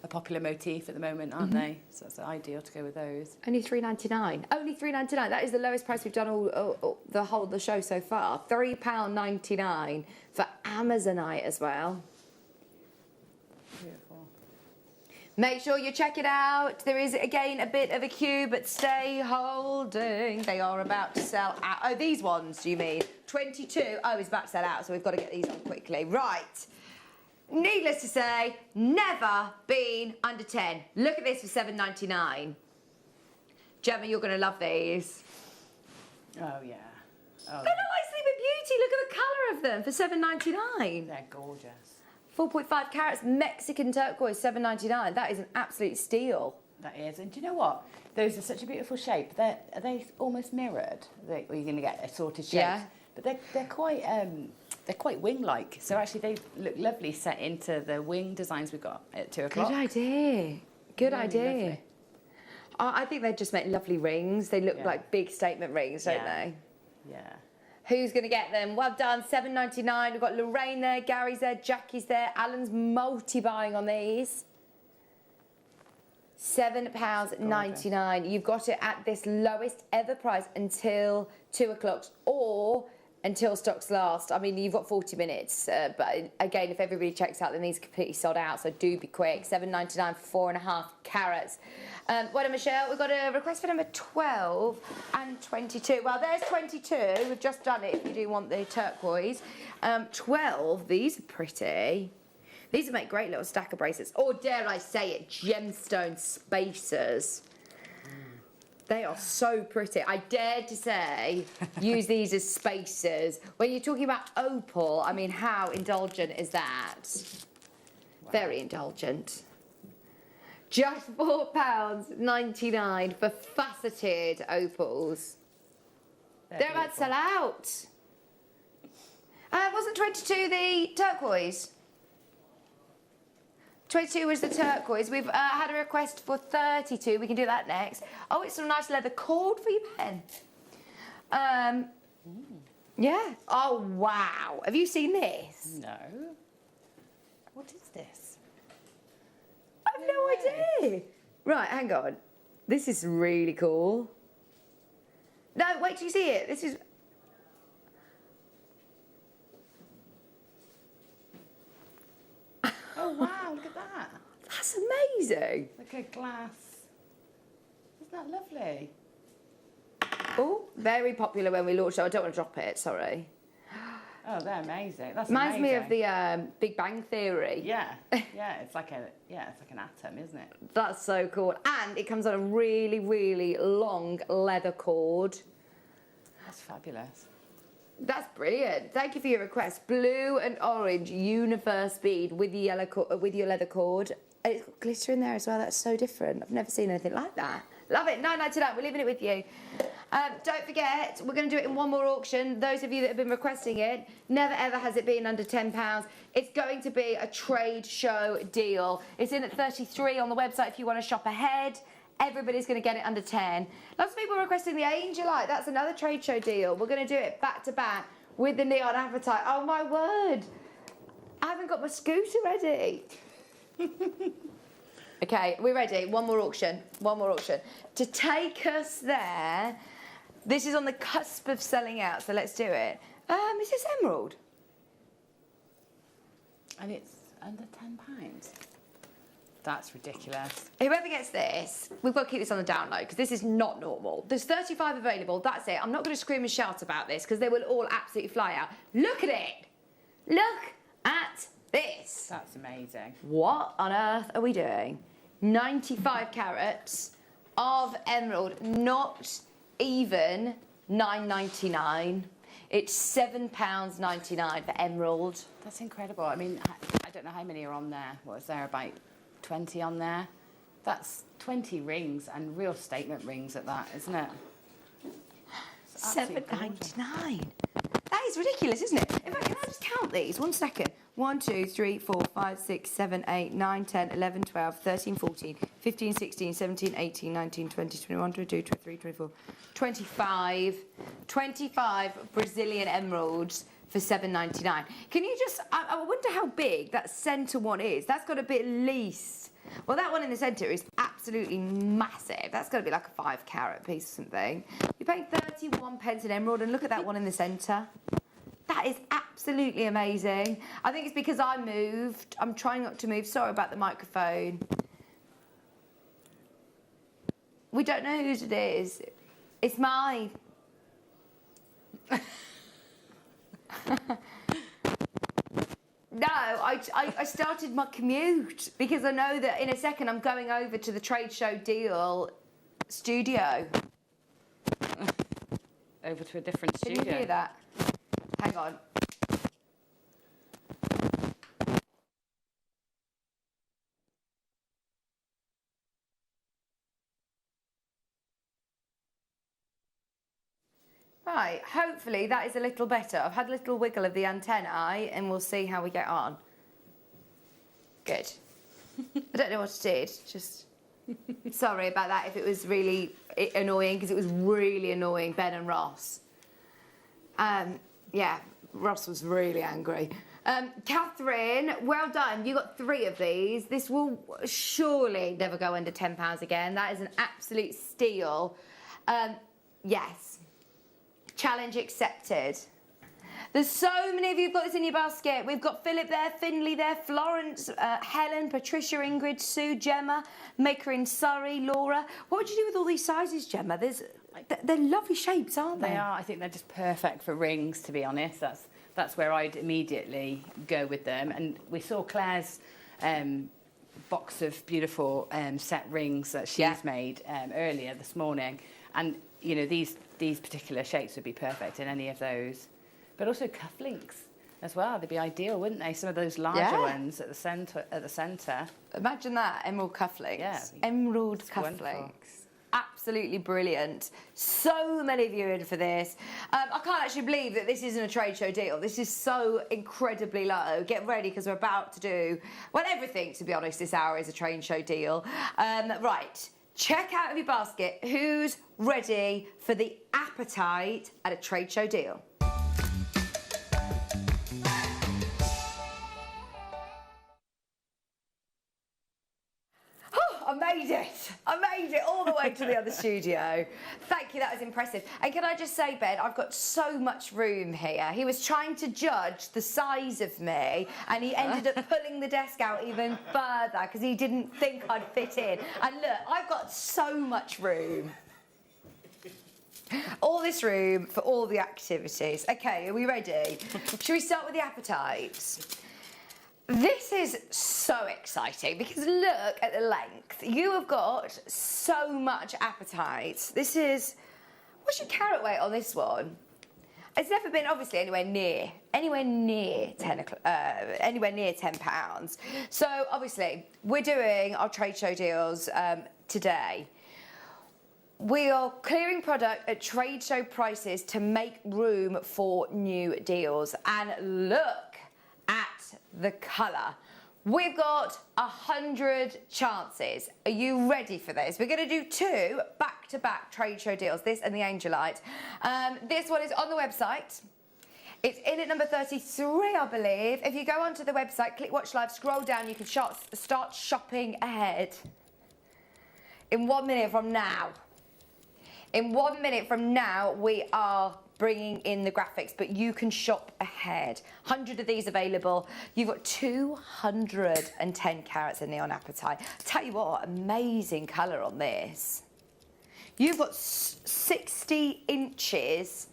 a popular motif at the moment, aren't they? So it's ideal to go with those. Only $3.99. Only $3.99. That is the lowest price we've done all the show so far. £3.99 for Amazonite as well. Beautiful. Make sure you check it out. There is, again, a bit of a queue, but stay holding. They are about to sell out. Oh, these ones, do you mean? 22. Oh, it's about to sell out, so we've got to get these on quickly. Right. Needless to say, never been under 10. Look at this for $7.99. Gemma, you're going to love these. Oh, yeah. Oh, They look like Sleeping Beauty. Look at the colour of them for $7.99. They're gorgeous. 4.5 carats, Mexican turquoise, $7.99. That is an absolute steal. That is. And do you know what? Those are such a beautiful shape. Are they almost mirrored? Or you're going to get assorted shapes. Yeah. But they're quite wing-like. So actually they look lovely set into the wing designs we've got at 2 o'clock. Good idea. Good really idea. Lovely. I think they just make lovely rings. They look like big statement rings, don't they? Yeah. Who's going to get them? Well done, $7.99. We've got Lorraine there, Gary's there, Jackie's there. Alan's multi-buying on these. £7.99. You've got it at this lowest ever price until 2 o'clock. Or until stocks last. I mean, you've got 40 minutes, but again, if everybody checks out, then these are completely sold out, so do be quick. $7.99 for 4.5 carats. Well done, Michelle. We've got a request for number 12 and 22. Well, there's 22. We've just done it if you do want the turquoise. 12, these are pretty. These would make great little stacker bracelets, or dare I say it, gemstone spacers. They are so pretty. I dare to say, use these as spacers. When you're talking about opal, I mean, how indulgent is that? Wow. Very indulgent. Just £4.99 for faceted opals. They're about to sell out. Wasn't 22 the turquoise? 22 was the turquoise. We've had a request for 32. We can do that next. Oh, it's some nice leather cord for your pen. Yeah. Oh, wow. Have you seen this? No. What is this? I've no idea. Right, hang on. This is really cool. No, wait till you see it. This is... Oh, wow, look at that. That's amazing. Look at glass. Isn't that lovely? Oh, very popular when we launched it. I don't want to drop it, sorry. Oh, they're amazing. That's Reminds amazing. me of the Big Bang Theory. Yeah, yeah, it's like an atom, isn't it? That's so cool. And it comes on a really, really long leather cord. That's fabulous. That's brilliant. Thank you for your request. Blue and orange universe bead with your leather cord. And it's got glitter in there as well. That's so different. I've never seen anything like that. Love it. $9.99. We're leaving it with you. Don't forget, we're going to do it in one more auction. Those of you that have been requesting it, never ever has it been under £10. It's going to be a trade show deal. It's in at 33 on the website if you want to shop ahead. Everybody's going to get it under 10. Lots of people are requesting the Angelite. That's another trade show deal. We're going to do it back to back with the neon apatite. Oh my word. I haven't got my scooter ready. Okay, we're ready. One more auction. One more auction. To take us there, this is on the cusp of selling out, so let's do it. Is this emerald? And it's under £10. That's ridiculous. Whoever gets this, we've got to keep this on the down low because this is not normal. There's 35 available, that's it. I'm not going to scream and shout about this because they will all absolutely fly out. Look at it. Look at this. That's amazing. What on earth are we doing? 95 carats of emerald, not even £9.99. It's £7.99 for emerald. That's incredible. I mean, I don't know how many are on there. What is there, about 20 on there? That's 20 rings and real statement rings at that, isn't it? £7.99. That is ridiculous, isn't it? In fact, can I just count these? 1 second. 1, 2, 3, 4, 5, 6, 7, 8, 9, 10, 11, 12, 13, 14, 15, 16, 17, 18, 19, 20, 21, 22, 23, 24, 25. 25 Brazilian emeralds for £7.99. Can you just... I wonder how big that centre one is. That's got to be at least... Well, that one in the centre is absolutely massive. That's got to be like a 5 carat piece or something. You're paying 31p an emerald, and look at that one in the centre. That is absolutely amazing. I think it's because I moved. I'm trying not to move. Sorry about the microphone. We don't know whose it is. It's mine. No, I started my commute because I know that in a second I'm going over to the trade show deal studio. Over to a different studio. Can you hear that? Hang on. Right, hopefully that is a little better. I've had a little wiggle of the antennae and we'll see how we get on. Good. I don't know what it did, just... Sorry about that if it was really annoying, because it was really annoying, Ben and Ross. Yeah, Ross was really angry. Catherine, well done. You got 3 of these. This will surely never go under £10 again. That is an absolute steal. Yes. Challenge accepted. There's so many of you who've got this in your basket. We've got Philip there, Finley there, Florence, Helen, Patricia, Ingrid, Sue, Gemma, Maker in Surrey, Laura. What would you do with all these sizes, Gemma? They're lovely shapes, aren't they? They are. I think they're just perfect for rings, to be honest. That's where I'd immediately go with them. And we saw Claire's box of beautiful set rings that she's made earlier this morning. And, you know, these particular shapes would be perfect in any of those. But also cufflinks as well. They'd be ideal, wouldn't they? Some of those larger ones at the centre. Imagine that, emerald cufflinks. Yeah. Emerald cufflinks. Wonderful. Absolutely brilliant. So many of you in for this. I can't actually believe that this isn't a trade show deal. This is so incredibly low. Get ready, because we're about to do, well, everything, to be honest, this hour is a trade show deal. Right, check out of your basket who's ready for the appetite at a trade show deal. I made it all the way to the other studio. Thank you, that was impressive. And can I just say, Ben, I've got so much room here. He was trying to judge the size of me, and he ended up pulling the desk out even further because he didn't think I'd fit in. And look, I've got so much room. All this room for all the activities. Okay, are we ready? Should we start with the appetites? This is so exciting because look at the length. You have got so much appetite. This is, what's your carat weight on this one? It's never been obviously anywhere near 10 pounds. So obviously we're doing our trade show deals today. We are clearing product at trade show prices to make room for new deals. And look at the colour. We've got 100 chances. Are you ready for this? We're going to do 2 back-to-back trade show deals, this and the Angelite. This one is on the website. It's in at number 33, I believe. If you go onto the website, click Watch Live, scroll down, you can start shopping ahead. In 1 minute from now. In 1 minute from now, we are bringing in the graphics, but you can shop ahead. 100 of these available. You've got 210 carats of neon apatite. Tell you what, amazing colour on this. You've got 60 inches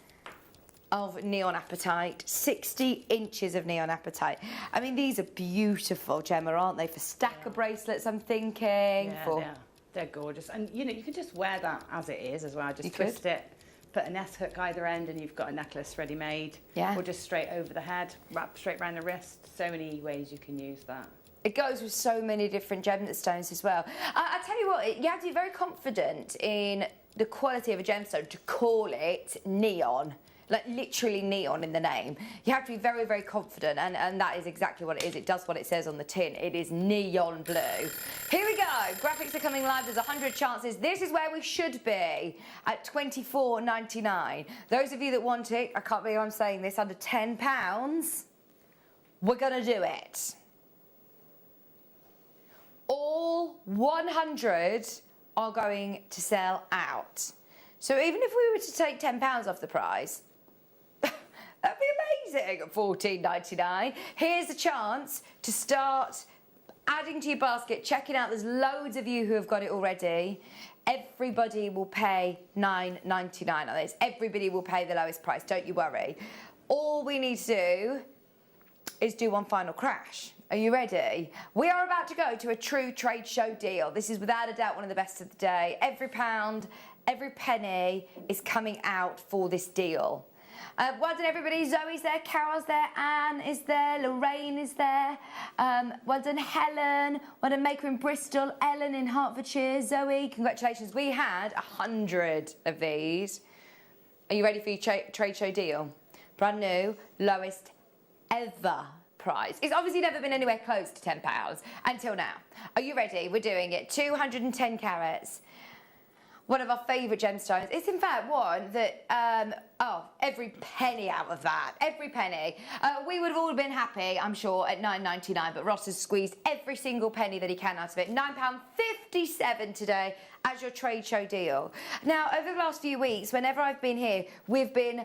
of neon apatite, 60 inches of neon apatite. I mean, these are beautiful, Gemma, aren't they? For stacker bracelets, I'm thinking. Yeah, they're gorgeous. And, you know, you could just wear that as it is as well. Just twist it, put an S-hook either end, and you've got a necklace ready-made. Yeah. Or just straight over the head, wrap straight around the wrist. So many ways you can use that. It goes with so many different gemstones as well. I tell you what, you have to be very confident in the quality of a gemstone to call it neon. Like literally neon in the name. You have to be very, very confident, and that is exactly what it is. It does what it says on the tin. It is neon blue. Here we go. Graphics are coming live. There's 100 chances. This is where we should be at £24.99. Those of you that want it, I can't believe I'm saying this, under £10, we're going to do it. All 100 are going to sell out. So even if we were to take £10 off the price, that'd be amazing at £14.99. Here's a chance to start adding to your basket, checking out. There's loads of you who have got it already. Everybody will pay £9.99 on this. Everybody will pay the lowest price, don't you worry. All we need to do is do one final crash. Are you ready? We are about to go to a true trade show deal. This is without a doubt one of the best of the day. Every pound, every penny is coming out for this deal. Well done, everybody. Zoe's there, Carol's there, Anne is there, Lorraine is there. Well done, Helen. Well done, Maker in Bristol, Ellen in Hertfordshire, Zoe, congratulations. We had 100 of these. Are you ready for your trade show deal? Brand new, lowest ever price. It's obviously never been anywhere close to £10 until now. Are you ready? We're doing it. 210 carats. One of our favourite gemstones. It's in fact one that, every penny out of that, every penny. We would have all been happy, I'm sure, at £9.99, but Ross has squeezed every single penny that he can out of it. £9.57 today as your trade show deal. Now, over the last few weeks, whenever I've been here, we've been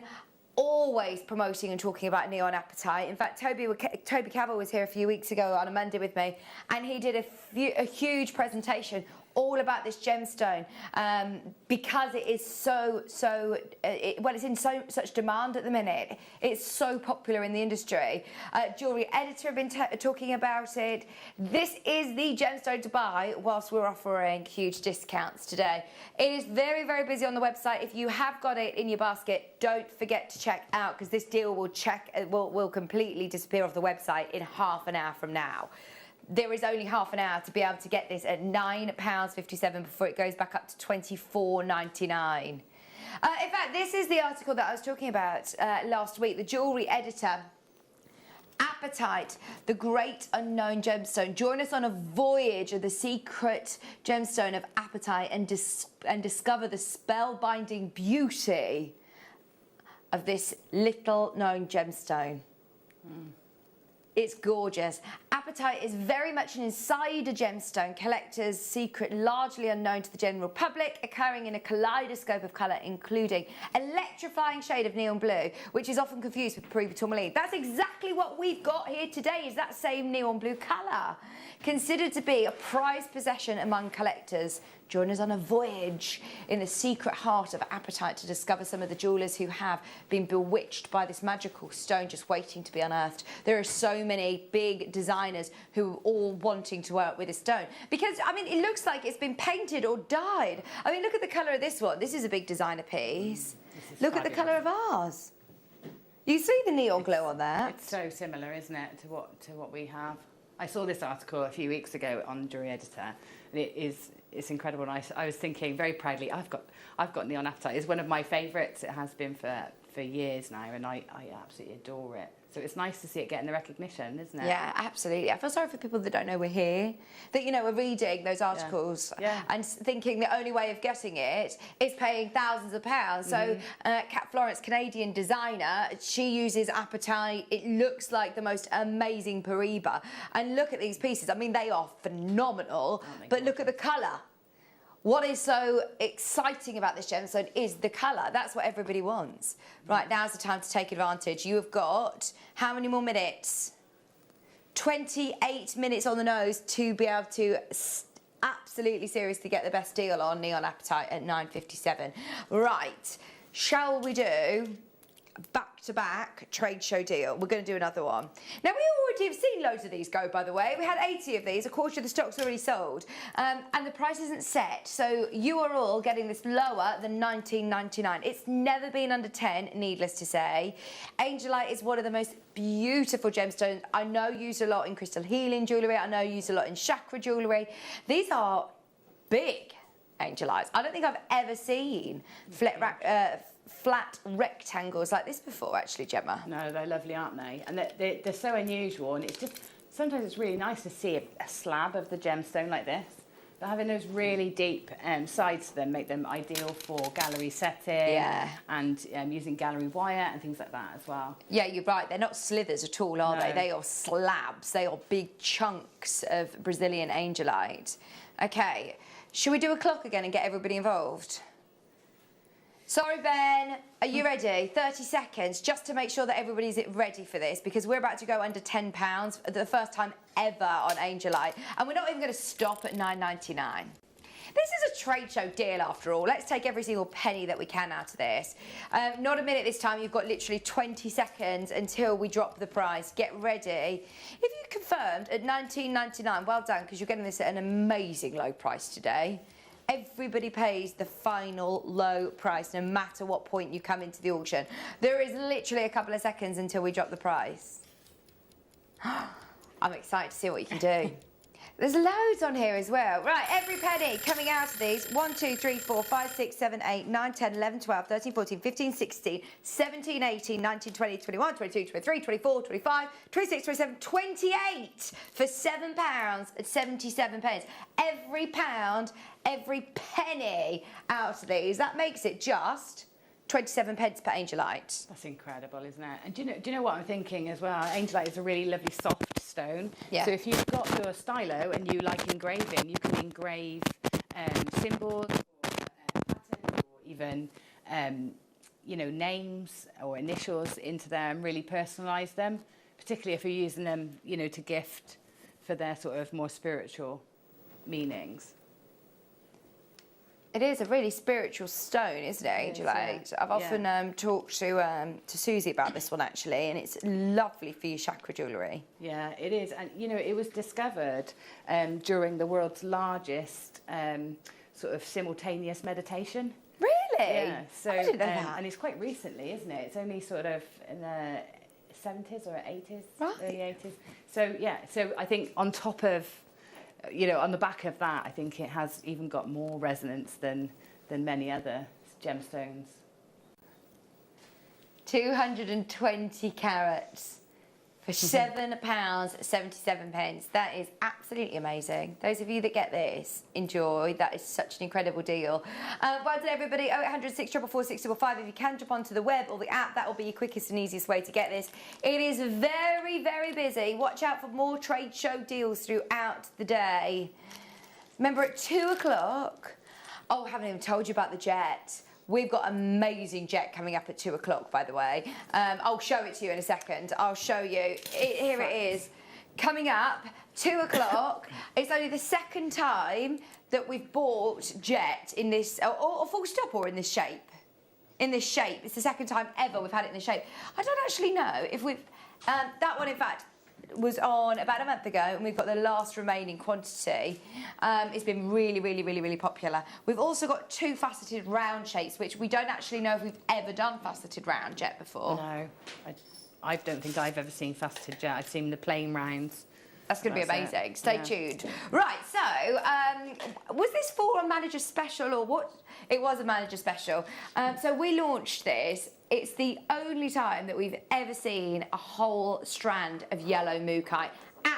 always promoting and talking about neon apatite. In fact, Toby Cavill was here a few weeks ago on a Monday with me, and he did a huge presentation all about this gemstone because it is it's in such demand at the minute. It's so popular in the industry. Jewellery Editor have been talking about it. This is the gemstone to buy whilst we're offering huge discounts today. It is very, very busy on the website. If you have got it in your basket, don't forget to check out, because this deal will completely disappear off the website in half an hour from now. There is only half an hour to be able to get this at £9.57 before it goes back up to £24.99. In fact, this is the article that I was talking about last week. The Jewellery Editor, Apatite, the great unknown gemstone. Join us on a voyage of the secret gemstone of apatite and discover the spellbinding beauty of this little known gemstone. It's gorgeous. Apatite is very much an insider gemstone, collector's secret, largely unknown to the general public, occurring in a kaleidoscope of colour, including electrifying shade of neon blue, which is often confused with Periba tourmaline. That's exactly what we've got here today, is that same neon blue colour. Considered to be a prized possession among collectors. Join us on a voyage in the secret heart of apatite to discover some of the jewellers who have been bewitched by this magical stone just waiting to be unearthed. There are so many big designers who are all wanting to work with this stone because, I mean, it looks like it's been painted or dyed. I mean, look at the colour of this one. This is a big designer piece. Look at the colour of ours. You see the neon glow on that? It's so similar, isn't it, to what we have. I saw this article a few weeks ago on Jewellery Editor, and it's incredible. And I was thinking very proudly, I've got neon apatite. It's one of my favourites. It has been for years now, and I absolutely adore it. So it's nice to see it getting the recognition, isn't it? Yeah, absolutely. I feel sorry for people that don't know we're here, that, you know, are reading those articles and thinking the only way of getting it is paying thousands of pounds. So Kat Florence, Canadian designer, she uses apatite. It looks like the most amazing Periba. And look at these pieces. I mean, they are phenomenal, but look at the colour. What is so exciting about this gemstone is the colour. That's what everybody wants. Right, now's the time to take advantage. You have got how many more minutes? 28 minutes on the nose to be able to absolutely seriously get the best deal on neon apatite at £9.57. Right, shall we do back-to-back trade show deal? We're going to do another one. Now, we already have seen loads of these go, by the way. We had 80 of these. A quarter of the stock's already sold. And the price isn't set. So you are all getting this lower than $19.99. It's never been under 10, needless to say. Angelite is one of the most beautiful gemstones. I know used a lot in crystal healing jewellery. I know used a lot in chakra jewellery. These are big angelites. I don't think I've ever seen flat rectangles like this before, actually, Gemma. No, they're lovely, aren't they? And they're so unusual, and it's just, sometimes it's really nice to see a slab of the gemstone like this. But having those really deep sides to them make them ideal for gallery setting and using gallery wire and things like that as well. Yeah, you're right. They're not slithers at all, are they? They are slabs. They are big chunks of Brazilian angelite. Okay, should we do a clock again and get everybody involved? Sorry, Ben. Are you ready? 30 seconds, just to make sure that everybody's ready for this, because we're about to go under £10 for the first time ever on Angelite, and we're not even going to stop at $9.99. This is a trade show deal, after all. Let's take every single penny that we can out of this. Not a minute this time. You've got literally 20 seconds until we drop the price. Get ready. If you confirmed at $19.99, well done, because you're getting this at an amazing low price today. Everybody pays the final low price, no matter what point you come into the auction. There is literally a couple of seconds until we drop the price. I'm excited to see what you can do. There's loads on here as well. Right, every penny coming out of these. 1, 2, 3, 4, 5, 6, 7, 8, 9, 10, 11, 12, 13, 14, 15, 16, 17, 18, 19, 20, 21, 22, 23, 24, 25, 26, 27, 28 for £7.77. Every pound, every penny out of these. That makes it just 27 pence per Angelite. That's incredible, isn't it? And do you know what I'm thinking as well? Angelite is a really lovely soft stone. Yeah. So if you've got your stylo and you like engraving, you can engrave symbols or patterns, or even you know, names or initials into there and really personalise them, particularly if you're using them, you know, to gift for their sort of more spiritual meanings. It is a really spiritual stone, isn't it, Angel 8? I've often talked to Susie about this one, actually, and it's lovely for your chakra jewellery. Yeah, it is. And, you know, it was discovered during the world's largest sort of simultaneous meditation. Really? Yeah. So, I didn't know that. And it's quite recently, isn't it? It's only sort of in the 70s or 80s, early 80s. So, yeah, so I think on top of, you know, on the back of that, I think it has even got more resonance than many other gemstones. 220 carats for £7.77. That is absolutely amazing. Those of you that get this, enjoy. That is such an incredible deal. Well done, everybody. 0800 644 655. If you can jump onto the web or the app, that will be your quickest and easiest way to get this. It is very, very busy. Watch out for more trade show deals throughout the day. Remember, at 2 o'clock, oh, I haven't even told you about the jet. We've got amazing jet coming up at 2 o'clock, by the way. I'll show it to you in a second. I'll show you. Here it is. Coming up, 2 o'clock. It's only the second time that we've bought jet in this, or full stop, or in this shape. In this shape. It's the second time ever we've had it in this shape. I don't actually know if we've... that one, in fact, was on about a month ago, and we've got the last remaining quantity. It's been really, really, really, really popular. We've also got 2 faceted round shapes, which we don't actually know if we've ever done faceted round jet before. No, I don't think I've ever seen faceted jet. I've seen the plain rounds. That's going to be amazing. Stay tuned. Right, so, was this for a manager special or what? It was a manager special. So we launched this. It's the only time that we've ever seen a whole strand of yellow mookaite,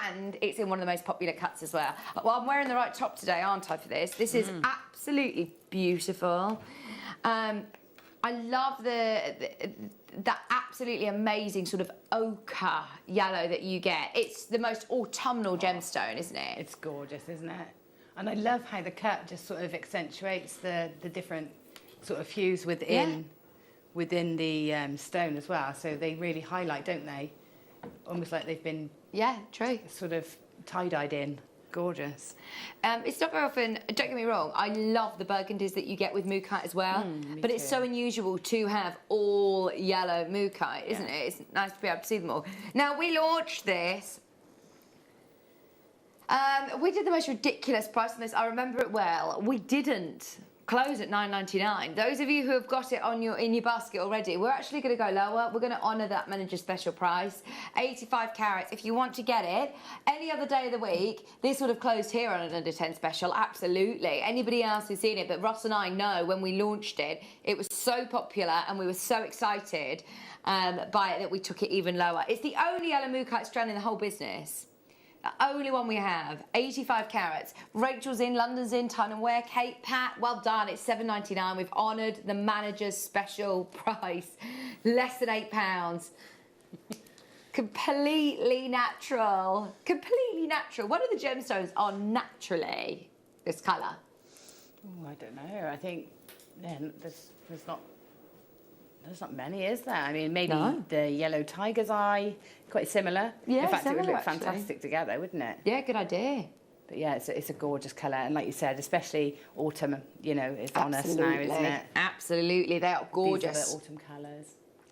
and it's in one of the most popular cuts as well. Well, I'm wearing the right top today, aren't I, for this? This is absolutely beautiful. I love that absolutely amazing sort of ochre yellow that you get. It's the most autumnal gemstone, isn't it? It's gorgeous, isn't it? And I love how the cut just sort of accentuates the different sort of hues within the stone as well. So they really highlight, don't they? Almost like they've been sort of tie-dyed in. Gorgeous. It's not very often, don't get me wrong, I love the burgundies that you get with mookaite as well, but it's so unusual to have all yellow mookaite, isn't it? It's nice to be able to see them all. Now, we launched this. We did the most ridiculous price on this. I remember it well. We didn't close at £9.99. Those of you who have got it in your basket already, we're actually going to go lower. We're going to honour that manager special price, 85 carats. If you want to get it any other day of the week, this would have closed here on an under 10 special, absolutely. Anybody else who's seen it, but Ross and I know when we launched it, it was so popular and we were so excited by it that we took it even lower. It's the only yellow mookaite strand in the whole business. The only one we have, 85 carats. Rachel's in, London's in, Time and Wear, Kate, Pat, well done. It's £7.99. We've honoured the manager's special price, less than £8. Completely natural. Completely natural. One of the gemstones are naturally this colour. Oh, I don't know. I think there's not many, is there? I mean, maybe the yellow tiger's eye, quite similar. Yeah, in fact, it would look actually fantastic together, wouldn't it? Yeah, good idea. But yeah, it's a gorgeous colour, and like you said, especially autumn, you know, is on us now, isn't it? Absolutely, they are gorgeous. These are the autumn colours.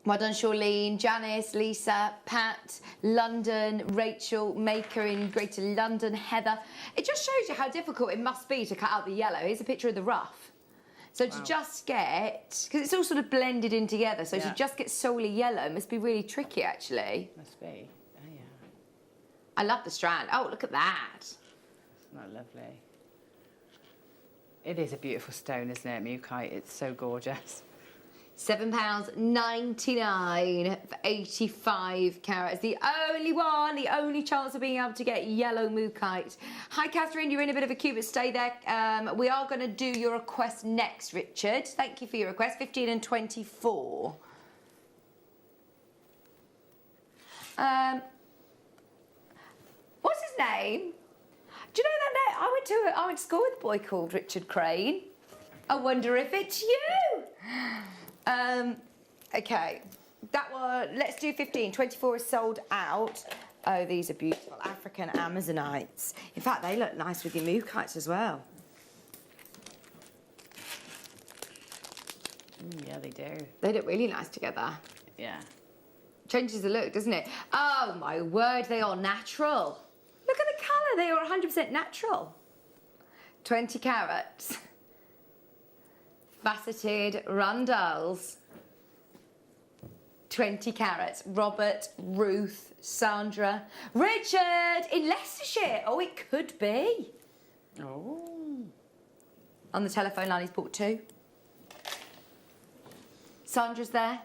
Well done, Charlene, Janice, Lisa, Pat, London, Rachel, Maker in Greater London, Heather. It just shows you how difficult it must be to cut out the yellow. Here's a picture of the rough. So to just get, because it's all sort of blended in together, so to just get solely yellow must be really tricky, actually. Must be, oh yeah. I love the strand. Oh, look at that. Isn't that lovely? It is a beautiful stone, isn't it, mookaite? It's so gorgeous. £7.99 for 85 carats. The only one, the only chance of being able to get yellow mookaite. Hi, Catherine. You're in a bit of a queue, but stay there. We are going to do your request next, Richard. Thank you for your request. 15 and 24. What's his name? Do you know that name? I went to school with a boy called Richard Crane. I wonder if it's you. Okay, that one, let's do 15. 24 is sold out. Oh, these are beautiful African Amazonites. In fact, they look nice with your mookites as well. Yeah, they do. They look really nice together. Yeah. Changes the look, doesn't it? Oh, my word, they are natural. Look at the colour, they are 100% natural. 20 carats. Faceted rondelles. 20 carats. Robert, Ruth, Sandra, Richard in Leicestershire. Oh, it could be. Oh. On the telephone line, he's bought 2. Sandra's there.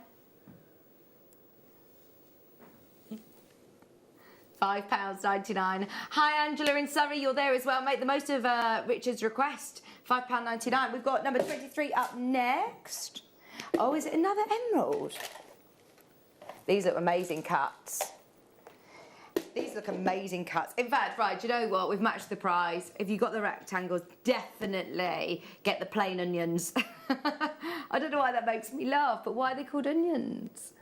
£5.99. Hi, Angela in Surrey. You're there as well. Make the most of Richard's request. £5.99. We've got number 23 up next. Oh, is it another emerald? These look amazing cuts. These look amazing cuts. In fact, right, do you know what? We've matched the price. If you've got the rectangles, definitely get the plain onions. I don't know why that makes me laugh, but why are they called onions?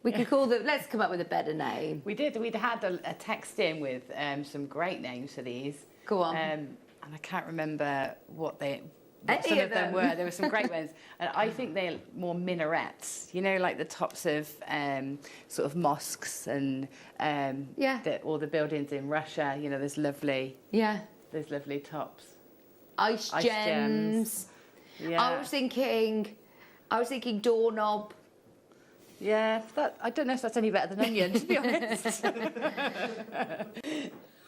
We could call them, let's come up with a better name. We did. We'd had a text in with some great names for these. Go on. And I can't remember what Any some of of them were. There were some great ones. And I think they're more minarets, you know, like the tops of sort of mosques and all the buildings in Russia. You know, there's lovely tops. Ice gems. Yeah. I was thinking doorknob. Yeah, I don't know if that's any better than onion, to be honest.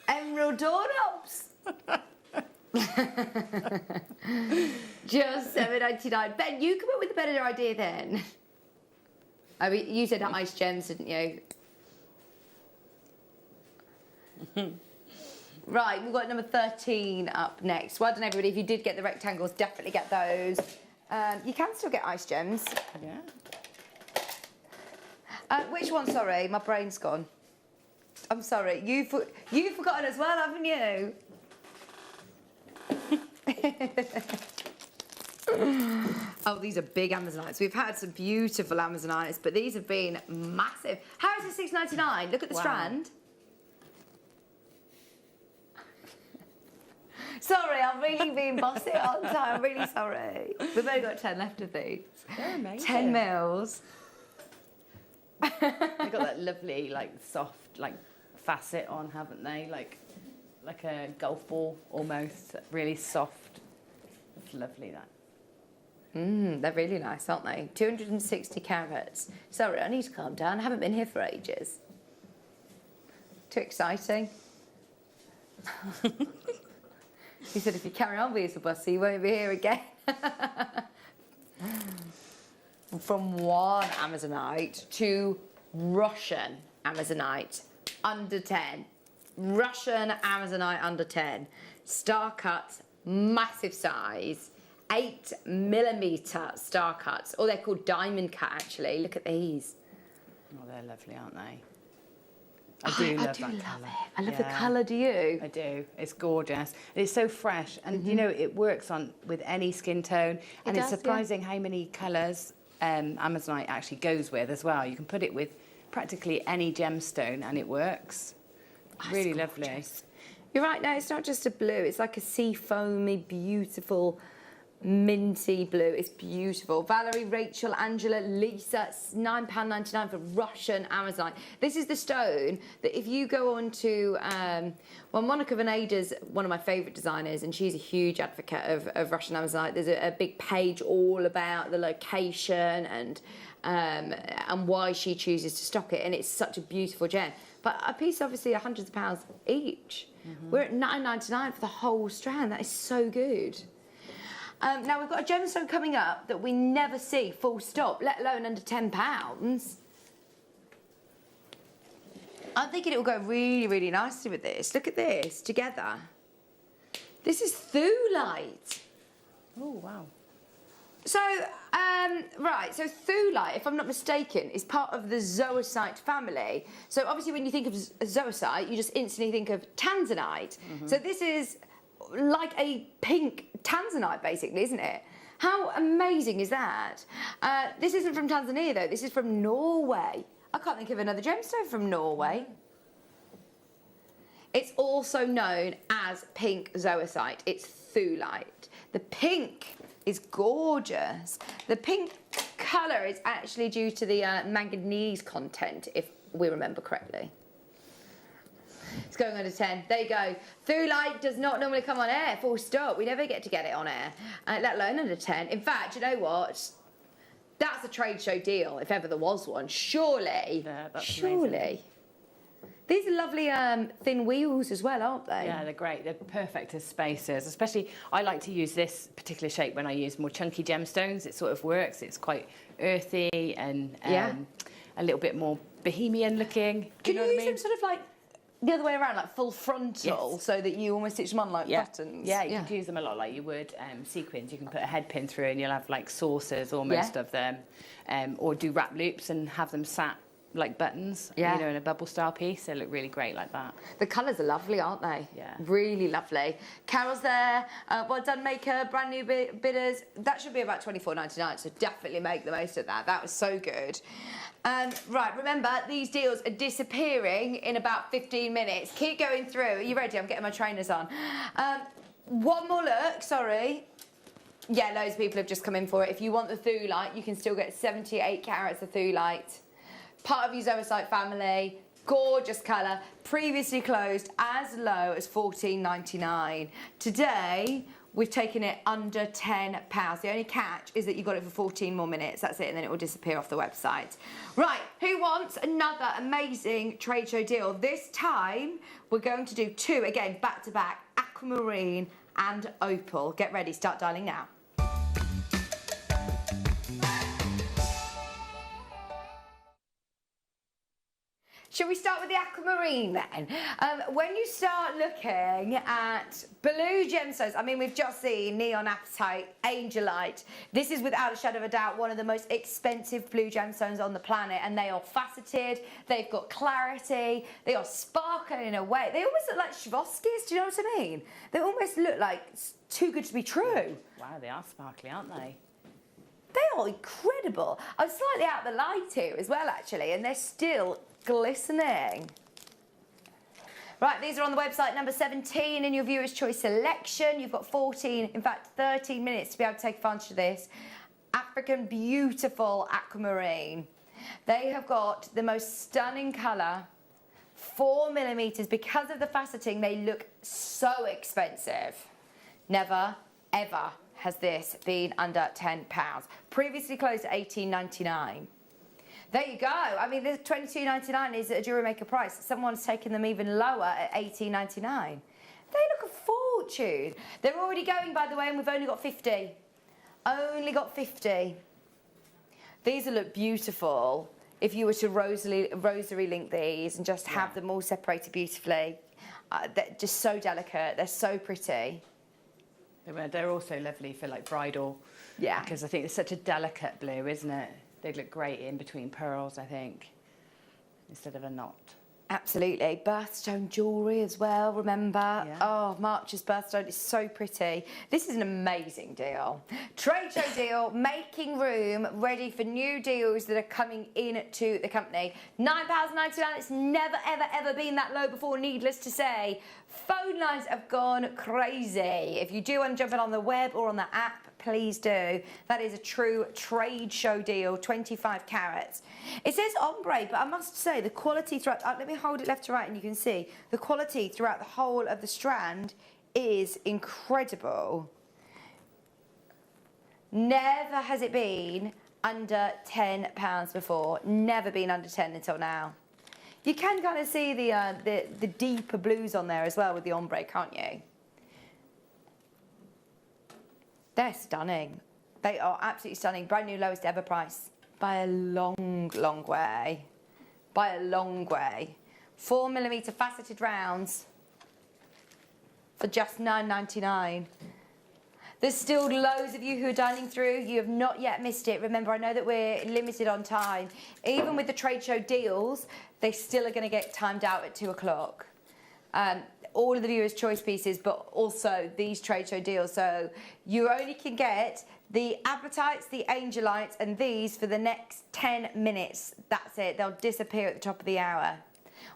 Emerald doorknobs. Just £7.99. Ben, you come up with a better idea then. I mean, you said ice gems, didn't you? Right, we've got number 13 up next. Well done, everybody. If you did get the rectangles, definitely get those. You can still get ice gems. Yeah. Which one? Sorry, my brain's gone. I'm sorry. You've forgotten as well, haven't you? Oh, these are big Amazonites. We've had some beautiful Amazonites, but these have been massive. How is it £6.99? Look at the strand. Sorry, I'm really being bossy, aren't I? I'm really sorry. We've only got 10 left of these. They're amazing. 10 mils. They've got that lovely, like, soft, like, facet on, haven't they? Like a golf ball, almost. Really soft. It's lovely, that. They're really nice, aren't they? 260 carats. Sorry, I need to calm down. I haven't been here for ages. Too exciting. He said, if you carry on being so bossy, you won't be here again. From one Amazonite to Russian Amazonite, under 10. Russian Amazonite under 10. Star cuts, massive size. 8mm star cuts. Or they're called diamond cut, actually. Look at these. Oh, they're lovely, aren't they? I do love that colour. I love the colour, do you? I do. It's gorgeous. It's so fresh. And, you know, it works with any skin tone. And it's surprising how many colours Amazonite actually goes with as well. You can put it with practically any gemstone and it works. Really lovely. You're right, no, it's not just a blue. It's like a sea foamy, beautiful, minty blue. It's beautiful. Valerie, Rachel, Angela, Lisa, £9.99 for Russian Amazonite. This is the stone that if you go on to, well, Monica Veneda's one of my favourite designers, and she's a huge advocate of Russian Amazonite. There's a big page all about the location and why she chooses to stock it, and it's such a beautiful gem. But a piece, obviously, hundreds of pounds each. We're at £9.99 for the whole strand. That is so good. Now, we've got a gemstone coming up that we never see, full stop, let alone under £10. I'm thinking it will go really, really nicely with this. Look at this, together. This is thulite. Oh, wow. So, right, so thulite, if I'm not mistaken, is part of the zoisite family. So, obviously, when you think of zoisite, you just instantly think of tanzanite. So, this is like a pink tanzanite, basically, isn't it? How amazing is that? This isn't from Tanzania though, this is from Norway. I can't think of another gemstone from Norway. It's also known as pink zoisite. It's thulite. The pink is gorgeous. The pink colour is actually due to the manganese content, if we remember correctly. It's going under 10. There you go. Thulite does not normally come on air, full stop. We never get to get it on air, let alone under 10. In fact, you know what? That's a trade show deal, if ever there was one. Surely. Yeah, that's surely. amazing. These are lovely thin wheels as well, aren't they? Yeah, they're great. They're perfect as spacers. Especially, I like to use this particular shape when I use more chunky gemstones. It sort of works. It's quite earthy and a little bit more bohemian looking. Can you know what I use mean? them sort of like the other way around, like full frontal, Yes. so that you almost stitch them on like buttons? Yeah, you can use them a lot like you would sequins. You can put a head pin through and you'll have like saucers almost of them. Or do wrap loops and have them sat like buttons, you know, in a bubble style piece. They look really great like that. The colours are lovely, aren't they? Yeah. Really lovely. Carol's there. Well done, Maker. Brand new bidders. That should be about $24.99, so definitely make the most of that. That was so good. Right, remember, these deals are disappearing in about 15 minutes. Keep going through. Are you ready? I'm getting my trainers on. One more look, sorry. Yeah, loads of people have just come in for it. If you want the thulite, you can still get 78 carats of thulite. Part of your zoisite family, gorgeous colour, previously closed as low as $14.99. Today, we've taken it under £10. The only catch is that you got it for 14 more minutes. That's it, and then it will disappear off the website. Right, who wants another amazing trade show deal? This time, we're going to do two, again, back to back, aquamarine and opal. Get ready, start dialing now. Shall we start with the aquamarine then? When you start looking at blue gemstones, I mean, we've just seen neon apatite, angelite. This is without a shadow of a doubt one of the most expensive blue gemstones on the planet, and they are faceted, they've got clarity, they are sparkling in a way. They almost look like Swarovskis, do you know what I mean? They almost look like too good to be true. Wow, they are sparkly, aren't they? They are incredible. I'm slightly out of the light here as well, actually, and they're still glistening. Right, these are on the website, number 17 in your viewer's choice selection. You've got 14, in fact 13 minutes to be able to take advantage of this. African beautiful aquamarine. They have got the most stunning colour, 4mm. Because of the faceting, they look so expensive. Never, ever has this been under £10. Previously closed at $18.99. There you go. I mean, the $22.99 is a Jewellery Maker price. Someone's taken them even lower at $18.99. They look a fortune. They're already going, by the way, and we've only got 50. Only got 50. These will look beautiful if you were to rosary link these and just have them all separated beautifully. They're just so delicate. They're so pretty. They're also lovely for like bridal. Yeah. Because I think it's such a delicate blue, isn't it? They'd look great in between pearls, I think, instead of a knot. Absolutely. Birthstone jewellery as well, remember? Yeah. Oh, March's birthstone is so pretty. This is an amazing deal. Trade show deal, making room, ready for new deals that are coming into the company. £9.99, it's never, ever, ever been that low before, needless to say. Phone lines have gone crazy. If you do want to jump in on the web or on the app, please do. That is a true trade show deal, 25 carats. It says ombre, but I must say the quality throughout, let me hold it left to right and you can see, the quality throughout the whole of the strand is incredible. Never has it been under £10 before, never been under 10 until now. You can kind of see the deeper blues on there as well with the ombre, can't you? They're stunning. They are absolutely stunning. Brand new lowest ever price by a long, long way. By a long way. 4mm faceted rounds for just $9.99. There's still loads of you who are dining through. You have not yet missed it. Remember, I know that we're limited on time. Even with the trade show deals, they still are going to get timed out at 2 o'clock. All of the viewers' choice pieces, but also these trade show deals. So you only can get the apatites, the angelites, and these for the next 10 minutes. That's it. They'll disappear at the top of the hour.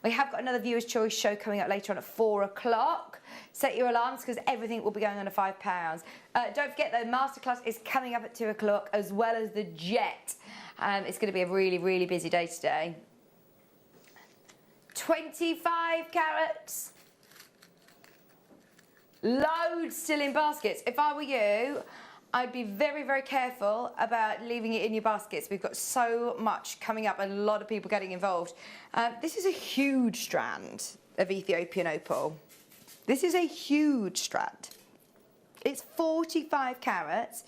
We have got another Viewer's Choice show coming up later on at 4 o'clock. Set your alarms because everything will be going on at £5. Don't forget the masterclass is coming up at 2 o'clock as well as the jet. It's going to be a really, really busy day today. 25 carats. Loads still in baskets. If I were you, I'd be very, very careful about leaving it in your baskets. We've got so much coming up and a lot of people getting involved. This is a huge strand of Ethiopian opal. This is a huge strand. It's 45 carats,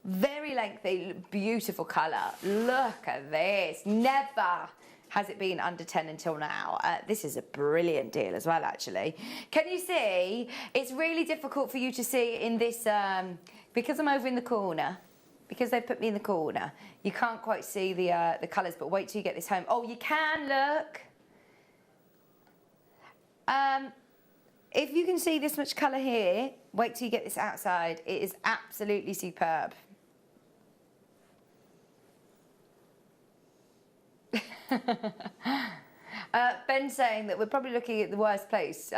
very lengthy, beautiful colour. Look at this. Never has it been under 10 until now. This is a brilliant deal as well, actually. Can you see? It's really difficult for you to see in this, because I'm over in the corner, because they put me in the corner, you can't quite see the colours, but wait till you get this home. Oh, you can, look. If you can see this much colour here, wait till you get this outside. It is absolutely superb. Ben's saying that we're probably looking at the worst place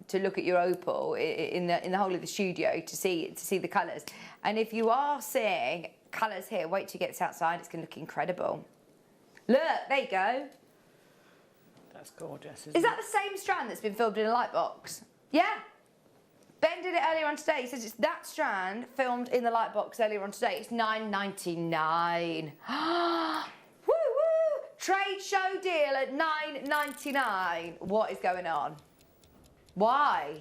to look at your opal in the whole of the studio to see the colours. And if you are seeing colours here, wait till you get this outside. It's going to look incredible. Look, there you go. That's gorgeous. Is that the same strand that's been filmed in a light box? Yeah. Ben did it earlier on today. He says it's that strand filmed in the light box earlier on today. It's $9.99. Woo woo! Trade show deal at $9.99. What is going on? Why?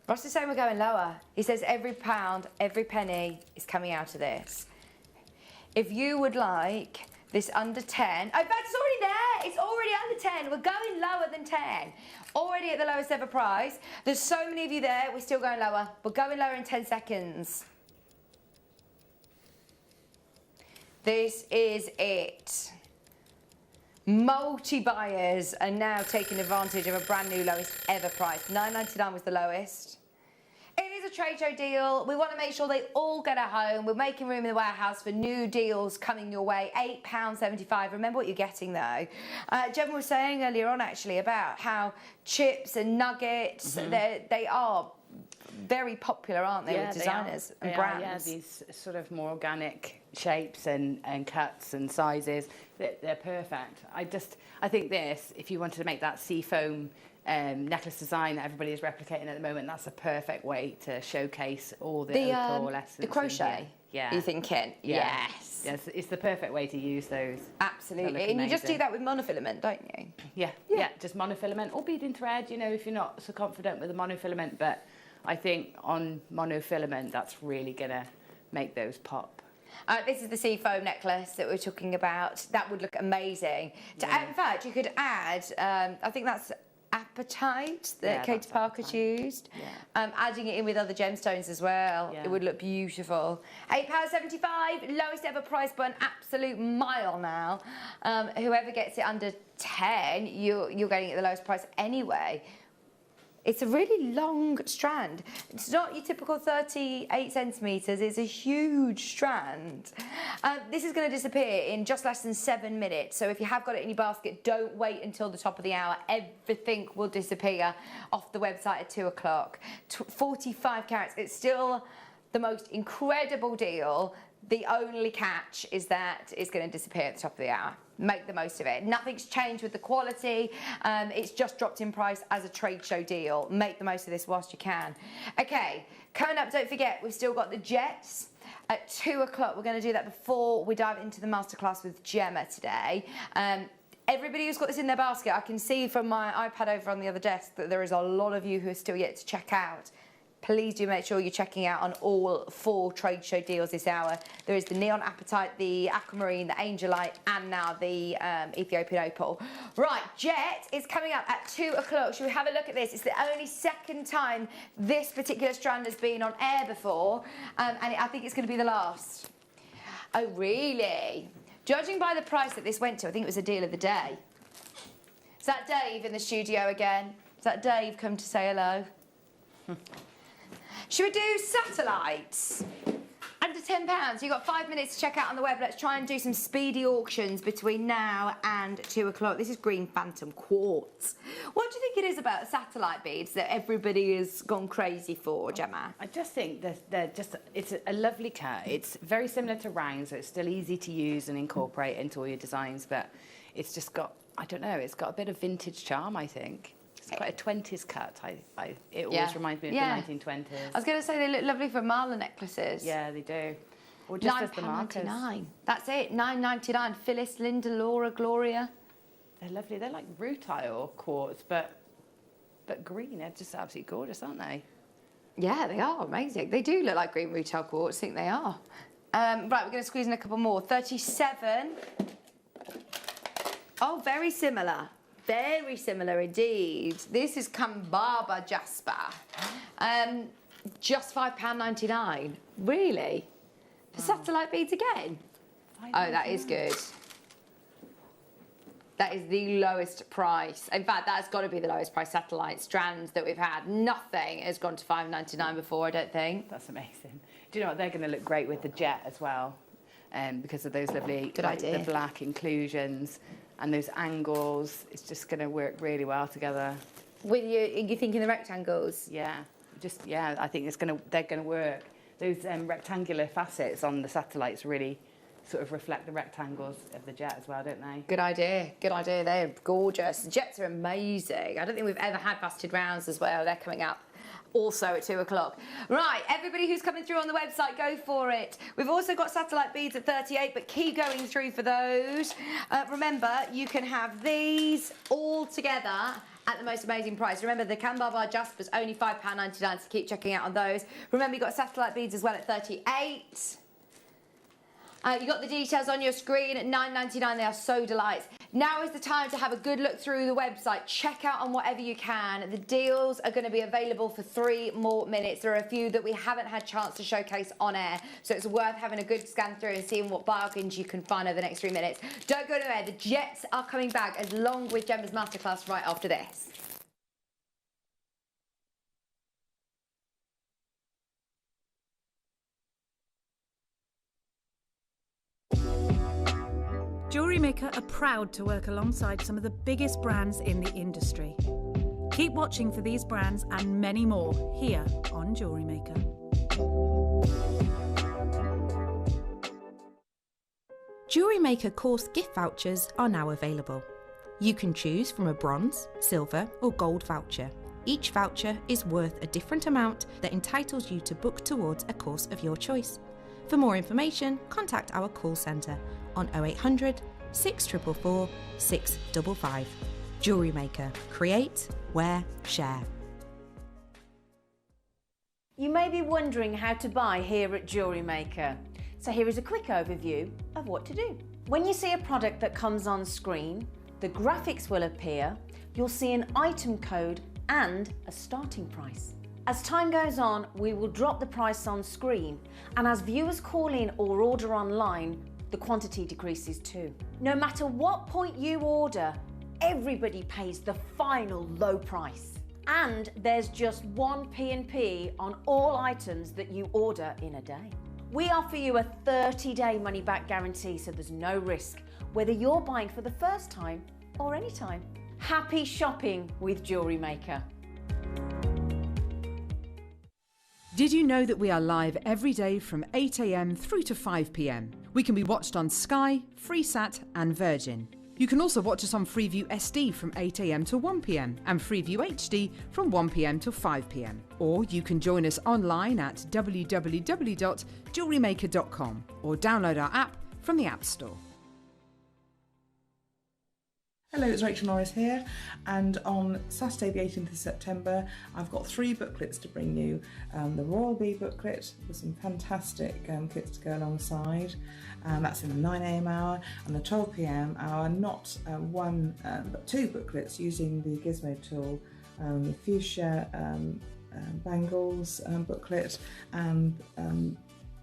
Ross is saying we're going lower. He says every pound, every penny is coming out of this. If you would like this under 10, oh, that's already there. It's already under 10. We're going lower than 10. Already at the lowest ever price. There's so many of you there. We're still going lower. We're going lower in 10 seconds. This is it. Multi-buyers are now taking advantage of a brand new lowest ever price. $9.99 was the lowest. It is a trade show deal. We want to make sure they all get at home. We're making room in the warehouse for new deals coming your way. £8.75. Remember what you're getting though. Gemma was saying earlier on actually about how chips and nuggets, they are very popular, aren't they, with designers and brands? Yeah, these sort of more organic shapes and cuts and sizes, they're perfect. I think this, if you wanted to make that seafoam necklace design that everybody is replicating at the moment, that's a perfect way to showcase all the opal essence. The crochet? Yeah. You thinking? Yeah. Yes. It's the perfect way to use those. Absolutely. And you just do that with monofilament, don't you? Yeah, just monofilament or beading thread, you know, if you're not so confident with the monofilament. But I think on monofilament, that's really going to make those pop. This is the seafoam necklace that we're talking about. That would look amazing. In fact, you could add, I think that's apatite that Katie Parker's used. Adding it in with other gemstones as well. It would look beautiful. £8.75, lowest ever price by an absolute mile now. Whoever gets it under 10, you're getting it at the lowest price anyway. It's a really long strand. It's not your typical 38 centimetres. It's a huge strand. This is going to disappear in just less than 7 minutes. So if you have got it in your basket, don't wait until the top of the hour. Everything will disappear off the website at 2 o'clock. 45 carats. It's still the most incredible deal. The only catch is that it's going to disappear at the top of the hour. Make the most of it. Nothing's changed with the quality. It's just dropped in price as a trade show deal. Make the most of this whilst you can. Okay, coming up, don't forget, we've still got the jets at 2 o'clock. We're going to do that before we dive into the masterclass with Gemma today. Everybody who's got this in their basket, I can see from my iPad over on the other desk that there is a lot of you who are still yet to check out. Please do make sure you're checking out on all 4 trade show deals this hour. There is the Neon Apatite, the Aquamarine, the Angelite, and now the Ethiopian Opal. Right, Jet is coming up at 2 o'clock. Should we have a look at this? It's the only second time this particular strand has been on air before, and I think it's going to be the last. Oh, really? Judging by the price that this went to, I think it was a deal of the day. Is that Dave in the studio again? Is that Dave come to say hello? Should we do satellites? Under £10. You've got 5 minutes to check out on the web. Let's try and do some speedy auctions between now and 2 o'clock. This is Green Phantom Quartz. What do you think it is about satellite beads that everybody has gone crazy for, Gemma? I just think they're just, it's a lovely cut. It's very similar to round, so it's still easy to use and incorporate into all your designs, but it's just got, I don't know, it's got a bit of vintage charm, I think. It's quite a 20s cut. It always reminds me of the 1920s. I was going to say they look lovely for mala necklaces. Yeah, they do. Or just as the markers. £9.99. That's it, £9.99. Phyllis, Linda, Laura, Gloria. They're lovely. They're like rutile quartz, but green. They're just absolutely gorgeous, aren't they? Yeah, they are amazing. They do look like green rutile quartz. I think they are. Right, we're going to squeeze in a couple more. 37. Oh, very similar. Very similar indeed. This is Kambaba Jasper. Just £5.99. Really? For satellite beads again? Oh, that is good. That is the lowest price. In fact, that's got to be the lowest price satellite strands that we've had. Nothing has gone to £5.99 before, I don't think. That's amazing. Do you know what? They're going to look great with the jet as well, because of those lovely idea. The black inclusions and those angles. It's just going to work really well together. With you thinking the rectangles? Yeah, I think they're going to work. Those rectangular facets on the satellites really sort of reflect the rectangles of the jet as well, don't they? Good idea. Good idea. They're gorgeous. The jets are amazing. I don't think we've ever had faceted rounds as well. They're coming up also at 2 o'clock. Right, everybody who's coming through on the website, go for it. We've also got satellite beads at 38, but keep going through for those. Remember, you can have these all together at the most amazing price. Remember, the Kambaba Jasper's only £5.99, so keep checking out on those. Remember, you've got satellite beads as well at 38. You got the details on your screen at £9.99. They are so delights. Now is the time to have a good look through the website. Check out on whatever you can. The deals are going to be available for 3 more minutes. There are a few that we haven't had chance to showcase on air, so it's worth having a good scan through and seeing what bargains you can find over the next 3 minutes. Don't go anywhere. The jets are coming back along with Gemma's masterclass right after this. Jewellery Maker are proud to work alongside some of the biggest brands in the industry. Keep watching for these brands and many more here on Jewellery Maker. Jewellery Maker course gift vouchers are now available. You can choose from a bronze, silver or gold voucher. Each voucher is worth a different amount that entitles you to book towards a course of your choice. For more information, contact our call centre on 0800 644 655. Jewellery Maker. Create, wear, share. You may be wondering how to buy here at Jewellery Maker. So here is a quick overview of what to do. When you see a product that comes on screen, the graphics will appear, you'll see an item code and a starting price. As time goes on, we will drop the price on screen, and as viewers call in or order online, the quantity decreases too. No matter what point you order, everybody pays the final low price. And there's just one P&P on all items that you order in a day. We offer you a 30-day money-back guarantee, so there's no risk, whether you're buying for the first time or any time. Happy shopping with Jewellery Maker. Did you know that we are live every day from 8 a.m. through to 5 p.m? We can be watched on Sky, Freesat and Virgin. You can also watch us on Freeview SD from 8 a.m. to 1 p.m. and Freeview HD from 1 p.m. to 5 p.m. Or you can join us online at www.jewellerymaker.com or download our app from the App Store. Hello, it's Rachel Norris here, and on Saturday the 18th of September I've got 3 booklets to bring you. The Royal Bee booklet with some fantastic kits to go alongside, that's in the 9am hour, and the 12pm hour, not one but 2 booklets using the Gizmo tool, the Fuchsia Bangles booklet and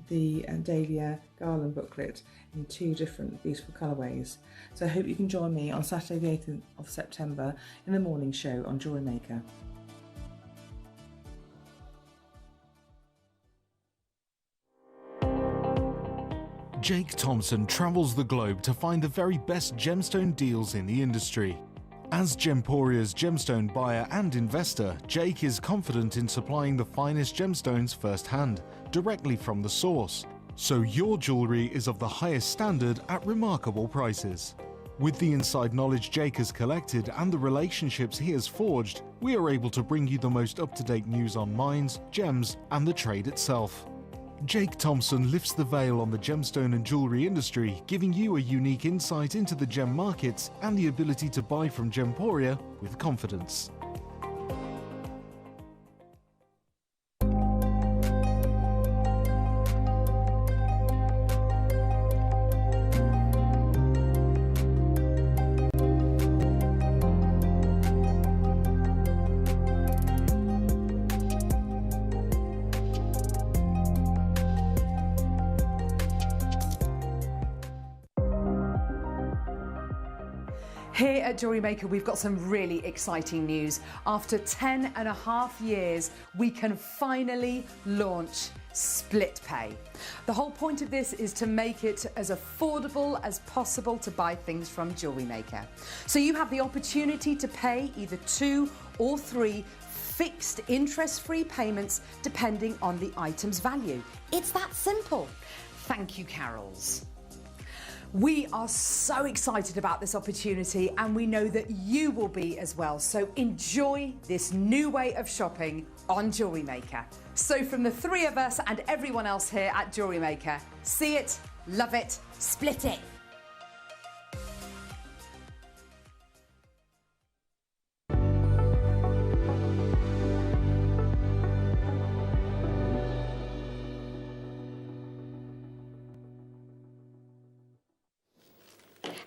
the Dahlia Garland booklet in 2 different beautiful colourways. So I hope you can join me on Saturday the 18th of September in the morning show on Jewellery Maker. Jake Thompson travels the globe to find the very best gemstone deals in the industry. As Gemporia's gemstone buyer and investor, Jake is confident in supplying the finest gemstones firsthand, directly from the source, so your jewellery is of the highest standard at remarkable prices. With the inside knowledge Jake has collected and the relationships he has forged, we are able to bring you the most up-to-date news on mines, gems, and the trade itself. Jake Thompson lifts the veil on the gemstone and jewellery industry, giving you a unique insight into the gem markets and the ability to buy from Gemporia with confidence. Here at Jewellery Maker, we've got some really exciting news. After 10.5 years, we can finally launch split pay. The whole point of this is to make it as affordable as possible to buy things from Jewellery Maker. So you have the opportunity to pay either 2 or 3 fixed interest-free payments depending on the item's value. It's that simple. Thank you, Carols. We are so excited about this opportunity and we know that you will be as well. So enjoy this new way of shopping on Jewellery Maker. So from the 3 of us and everyone else here at Jewellery Maker, see it, love it, split it.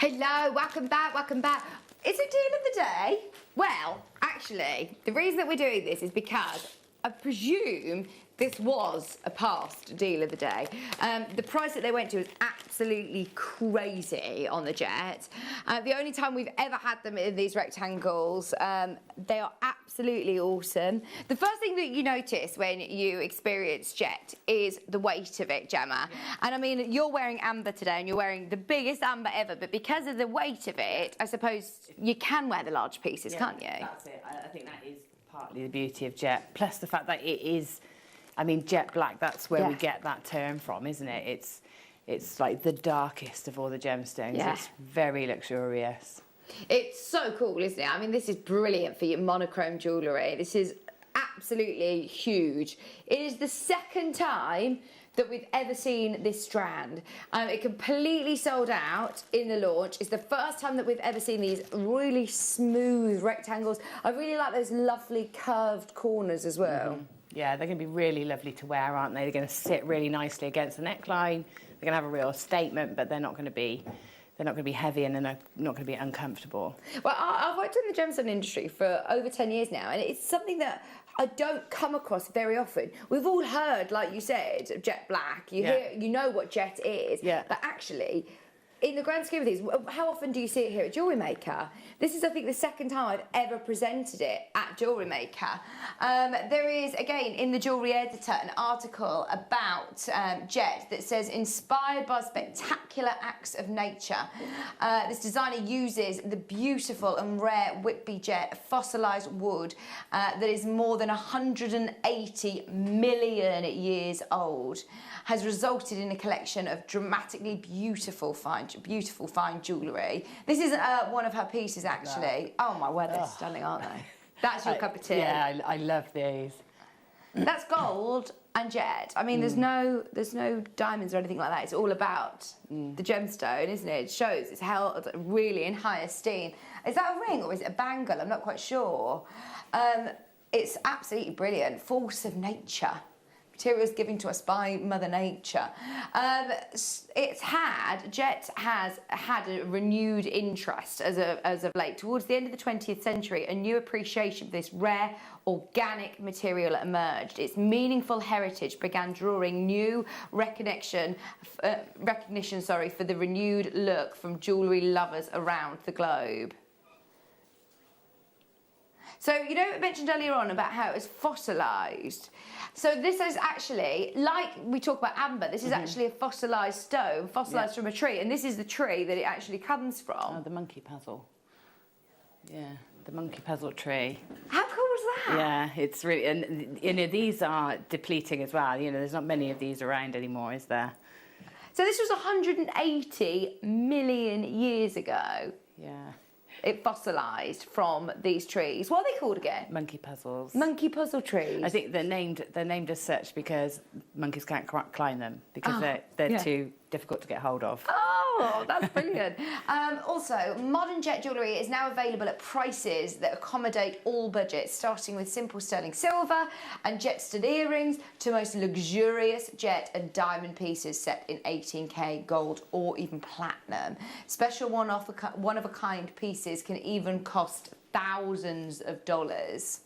Hello, welcome back, welcome back. Is it deal of the day? Well, actually, the reason that we're doing this is because I presume this was a past deal of the day. The price that they went to was absolutely crazy on the Jet. The only time we've ever had them in these rectangles, they are absolutely awesome. The first thing that you notice when you experience Jet is the weight of it, Gemma. And I mean, you're wearing amber today and you're wearing the biggest amber ever, but because of the weight of it, I suppose you can wear the large pieces, can't you? That's it. I think that is partly the beauty of Jet, plus the fact that it is, I mean, jet black, that's where we get that term from, isn't it? It's like the darkest of all the gemstones. Yeah. It's very luxurious. It's so cool, isn't it? I mean, this is brilliant for your monochrome jewellery. This is absolutely huge. It is the second time that we've ever seen this strand. It completely sold out in the launch. It's the first time that we've ever seen these really smooth rectangles. I really like those lovely curved corners as well. Mm-hmm. Yeah, they're going to be really lovely to wear, aren't they? They're going to sit really nicely against the neckline. They're going to have a real statement, but they're not going to be heavy and they're not going to be uncomfortable. Well, I've worked in the gemstone industry for over 10 years now, and it's something that I don't come across very often. We've all heard, like you said, of jet black. You hear, you know what jet is, but actually, in the grand scheme of things, how often do you see it here at Jewellery Maker? This is, I think, the second time I've ever presented it at Jewellery Maker. There is, again, in the Jewellery Editor, an article about jet that says, inspired by spectacular acts of nature, this designer uses the beautiful and rare Whitby jet, fossilised wood that is more than 180 million years old, has resulted in a collection of dramatically beautiful fine jewellery. This is one of her pieces, actually. Oh my word, they're stunning, aren't they? That's your cup of tea. Yeah, I love these. That's gold and jet. I mean, there's no diamonds or anything like that. It's all about the gemstone, isn't it? It shows it's held really in high esteem. Is that a ring or is it a bangle? I'm not quite sure. It's absolutely brilliant. Force of nature. Materials given to us by Mother Nature. Jet has had a renewed interest as of late. Towards the end of the 20th century, a new appreciation for this rare organic material emerged. Its meaningful heritage began drawing new recognition for the renewed look from jewellery lovers around the globe. So, you know, I mentioned earlier on about how it was fossilised. So this is actually, like we talk about amber, this is actually a fossilised stone, fossilised from a tree, and this is the tree that it actually comes from. Oh, the monkey puzzle. Yeah, the monkey puzzle tree. How cool was that? Yeah, it's really, and you know, these are depleting as well. You know, there's not many of these around anymore, is there? So this was 180 million years ago. Yeah. It fossilised from these trees. What are they called again? Monkey puzzles. Monkey puzzle trees. I think they're named as such because monkeys can't climb them because they're too difficult to get hold of. Oh, that's brilliant. Also, modern jet jewellery is now available at prices that accommodate all budgets, starting with simple sterling silver and jet stud earrings to most luxurious jet and diamond pieces set in 18K gold or even platinum. Special one-of-a-kind pieces can even cost thousands of dollars.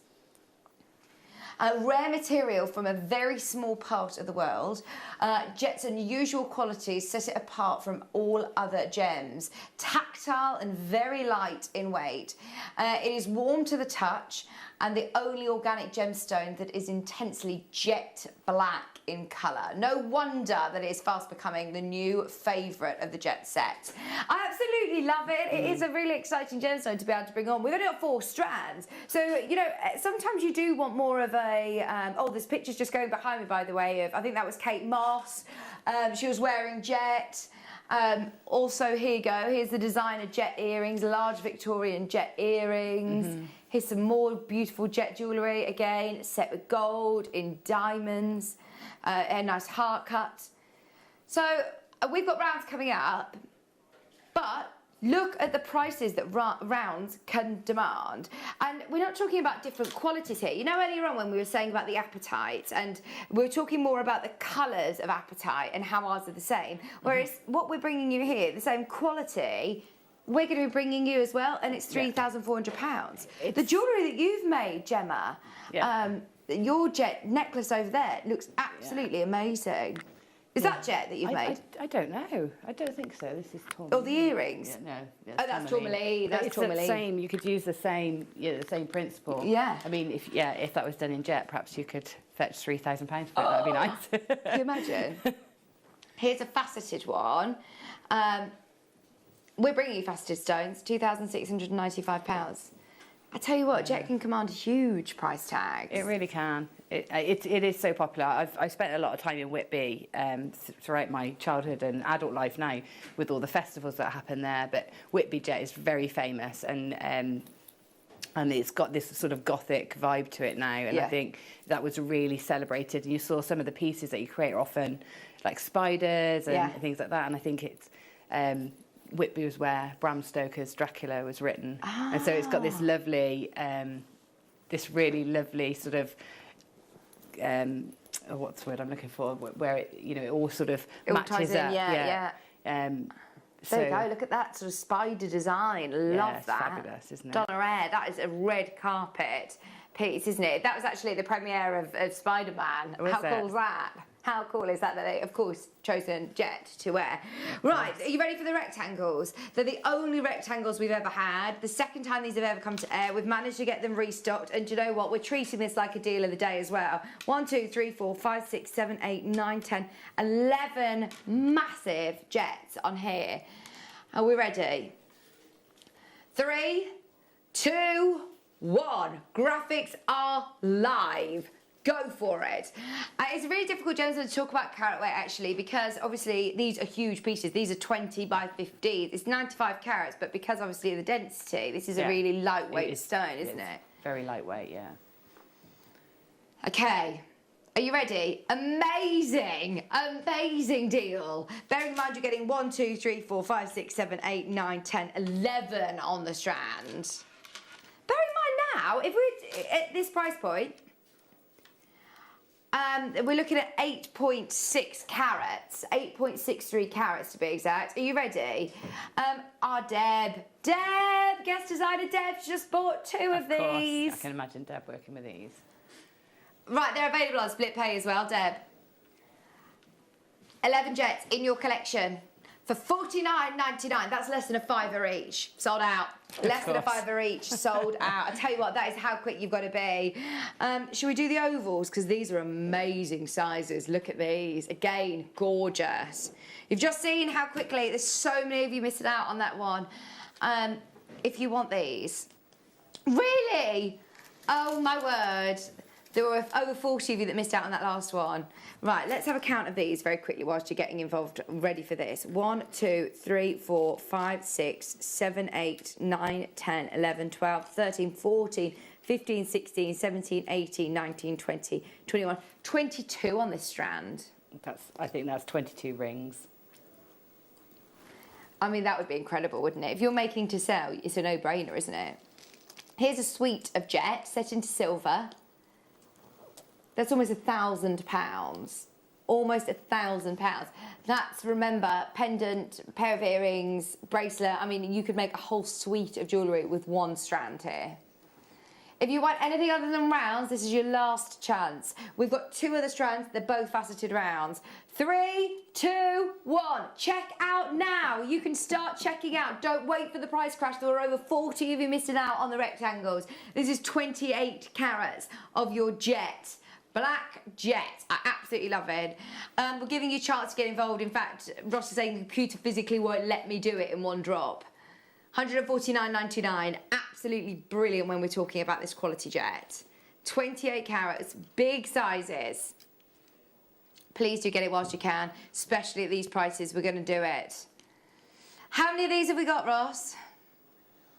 A rare material from a very small part of the world, jet's unusual qualities set it apart from all other gems. Tactile and very light in weight. It is warm to the touch and the only organic gemstone that is intensely jet black in colour. No wonder that it is fast becoming the new favourite of the jet set. I absolutely love it. It is a really exciting gemstone to be able to bring on. We've only got 4 strands. So, you know, sometimes you do want more of a... oh, this picture's just going behind me, by the way, of, I think that was Kate Moss. She was wearing jet. Also, here you go. Here's the designer jet earrings, large Victorian jet earrings. Here's some more beautiful jet jewellery, again, set with gold, in diamonds, a nice heart cut. So, we've got rounds coming up, but look at the prices that rounds can demand. And we're not talking about different qualities here. You know, earlier on when we were saying about the apatite, and we were talking more about the colours of apatite and how ours are the same, whereas what we're bringing you here, the same quality, we're going to be bringing you as well, and it's £3,400. The jewellery that you've made, Gemma, your jet necklace over there looks absolutely amazing. Is that jet that you've made? I don't know. I don't think so. This is tourmaline. Oh, the earrings? Yeah, no. Oh, that's tourmaline. That's it's tourmaline. the same. You could use the same principle. Yeah. I mean, if that was done in jet, perhaps you could fetch £3,000 for it. That'd be nice. Can you imagine? Here's a faceted one. We're bringing you faceted stones, £2,695. I tell you what, jet can command huge price tags. It really can. It is so popular. I've spent a lot of time in Whitby throughout my childhood and adult life now with all the festivals that happen there. But Whitby jet is very famous and it's got this sort of gothic vibe to it now. And I think that was really celebrated. And you saw some of the pieces that you create are often like spiders and things like that. And I think it's... Whitby was where Bram Stoker's Dracula was written. And so it's got this lovely, this really lovely sort of, what's the word I'm looking for, where it, you know, it all sort of matches up. There you go, look at that sort of spider design. Love that. Fabulous, isn't it? Donna Air, that is a red carpet piece, isn't it? That was actually the premiere of Spider-Man. How cool is that? How cool is that they, of course, chosen jet to wear? Right, are you ready for the rectangles? They're the only rectangles we've ever had. The second time these have ever come to air. We've managed to get them restocked. And do you know what? We're treating this like a deal of the day as well. 1, 2, 3, 4, 5, 6, 7, 8, 9, 10, 11 massive jets on here. Are we ready? 3, 2, 1. Graphics are live. Go for it. It's a really difficult gemstone to talk about carat weight actually because obviously these are huge pieces. These are 20 by 50. It's 95 carats, but because obviously of the density, this is a really lightweight stone, isn't it? Very lightweight, yeah. Okay. Are you ready? Amazing, amazing deal. Bearing in mind you're getting 1, 2, 3, 4, 5, 6, 7, 8, 9, 10, 11 on the strand. Bear in mind now, if we're at this price point, we're looking at 8.6 carats, 8.63 carats to be exact. Are you ready? Our Deb, guest designer Deb, just bought 2 of these. I can imagine Deb working with these. Right, they're available on split pay as well, Deb. 11 jets in your collection. for $49.99. That's less than a fiver each. Sold out. Less than a fiver each. Sold out. I tell you what, that is how quick you've got to be. Should we do the ovals? Because these are amazing sizes. Look at these. Again, gorgeous. You've just seen how quickly, there's so many of you missing out on that one. If you want these. Really? Oh my word. There were over 40 of you that missed out on that last one. Right, let's have a count of these very quickly whilst you're getting involved, ready for this. 1, 2, 3, 4, 5, 6, 7, 8, 9, 10, 11, 12, 13, 14, 15, 16, 17, 18, 19, 20, 21, 22 on this strand. I think that's 22 rings. I mean, that would be incredible, wouldn't it? If you're making to sell, it's a no-brainer, isn't it? Here's a suite of jet set into silver. That's almost £1,000. Almost £1,000. That's, remember, pendant, pair of earrings, bracelet. I mean, you could make a whole suite of jewellery with one strand here. If you want anything other than rounds, this is your last chance. We've got 2 other strands. They're both faceted rounds. 3, 2, 1. Check out now. You can start checking out. Don't wait for the price crash. There were over 40 of you missing out on the rectangles. This is 28 carats of your jet. Black jet. I absolutely love it. We're giving you a chance to get involved. In fact, Ross is saying the computer physically won't let me do it in one drop. $149.99. Absolutely brilliant when we're talking about this quality jet. 28 carats, big sizes. Please do get it whilst you can, especially at these prices. We're going to do it. How many of these have we got, Ross?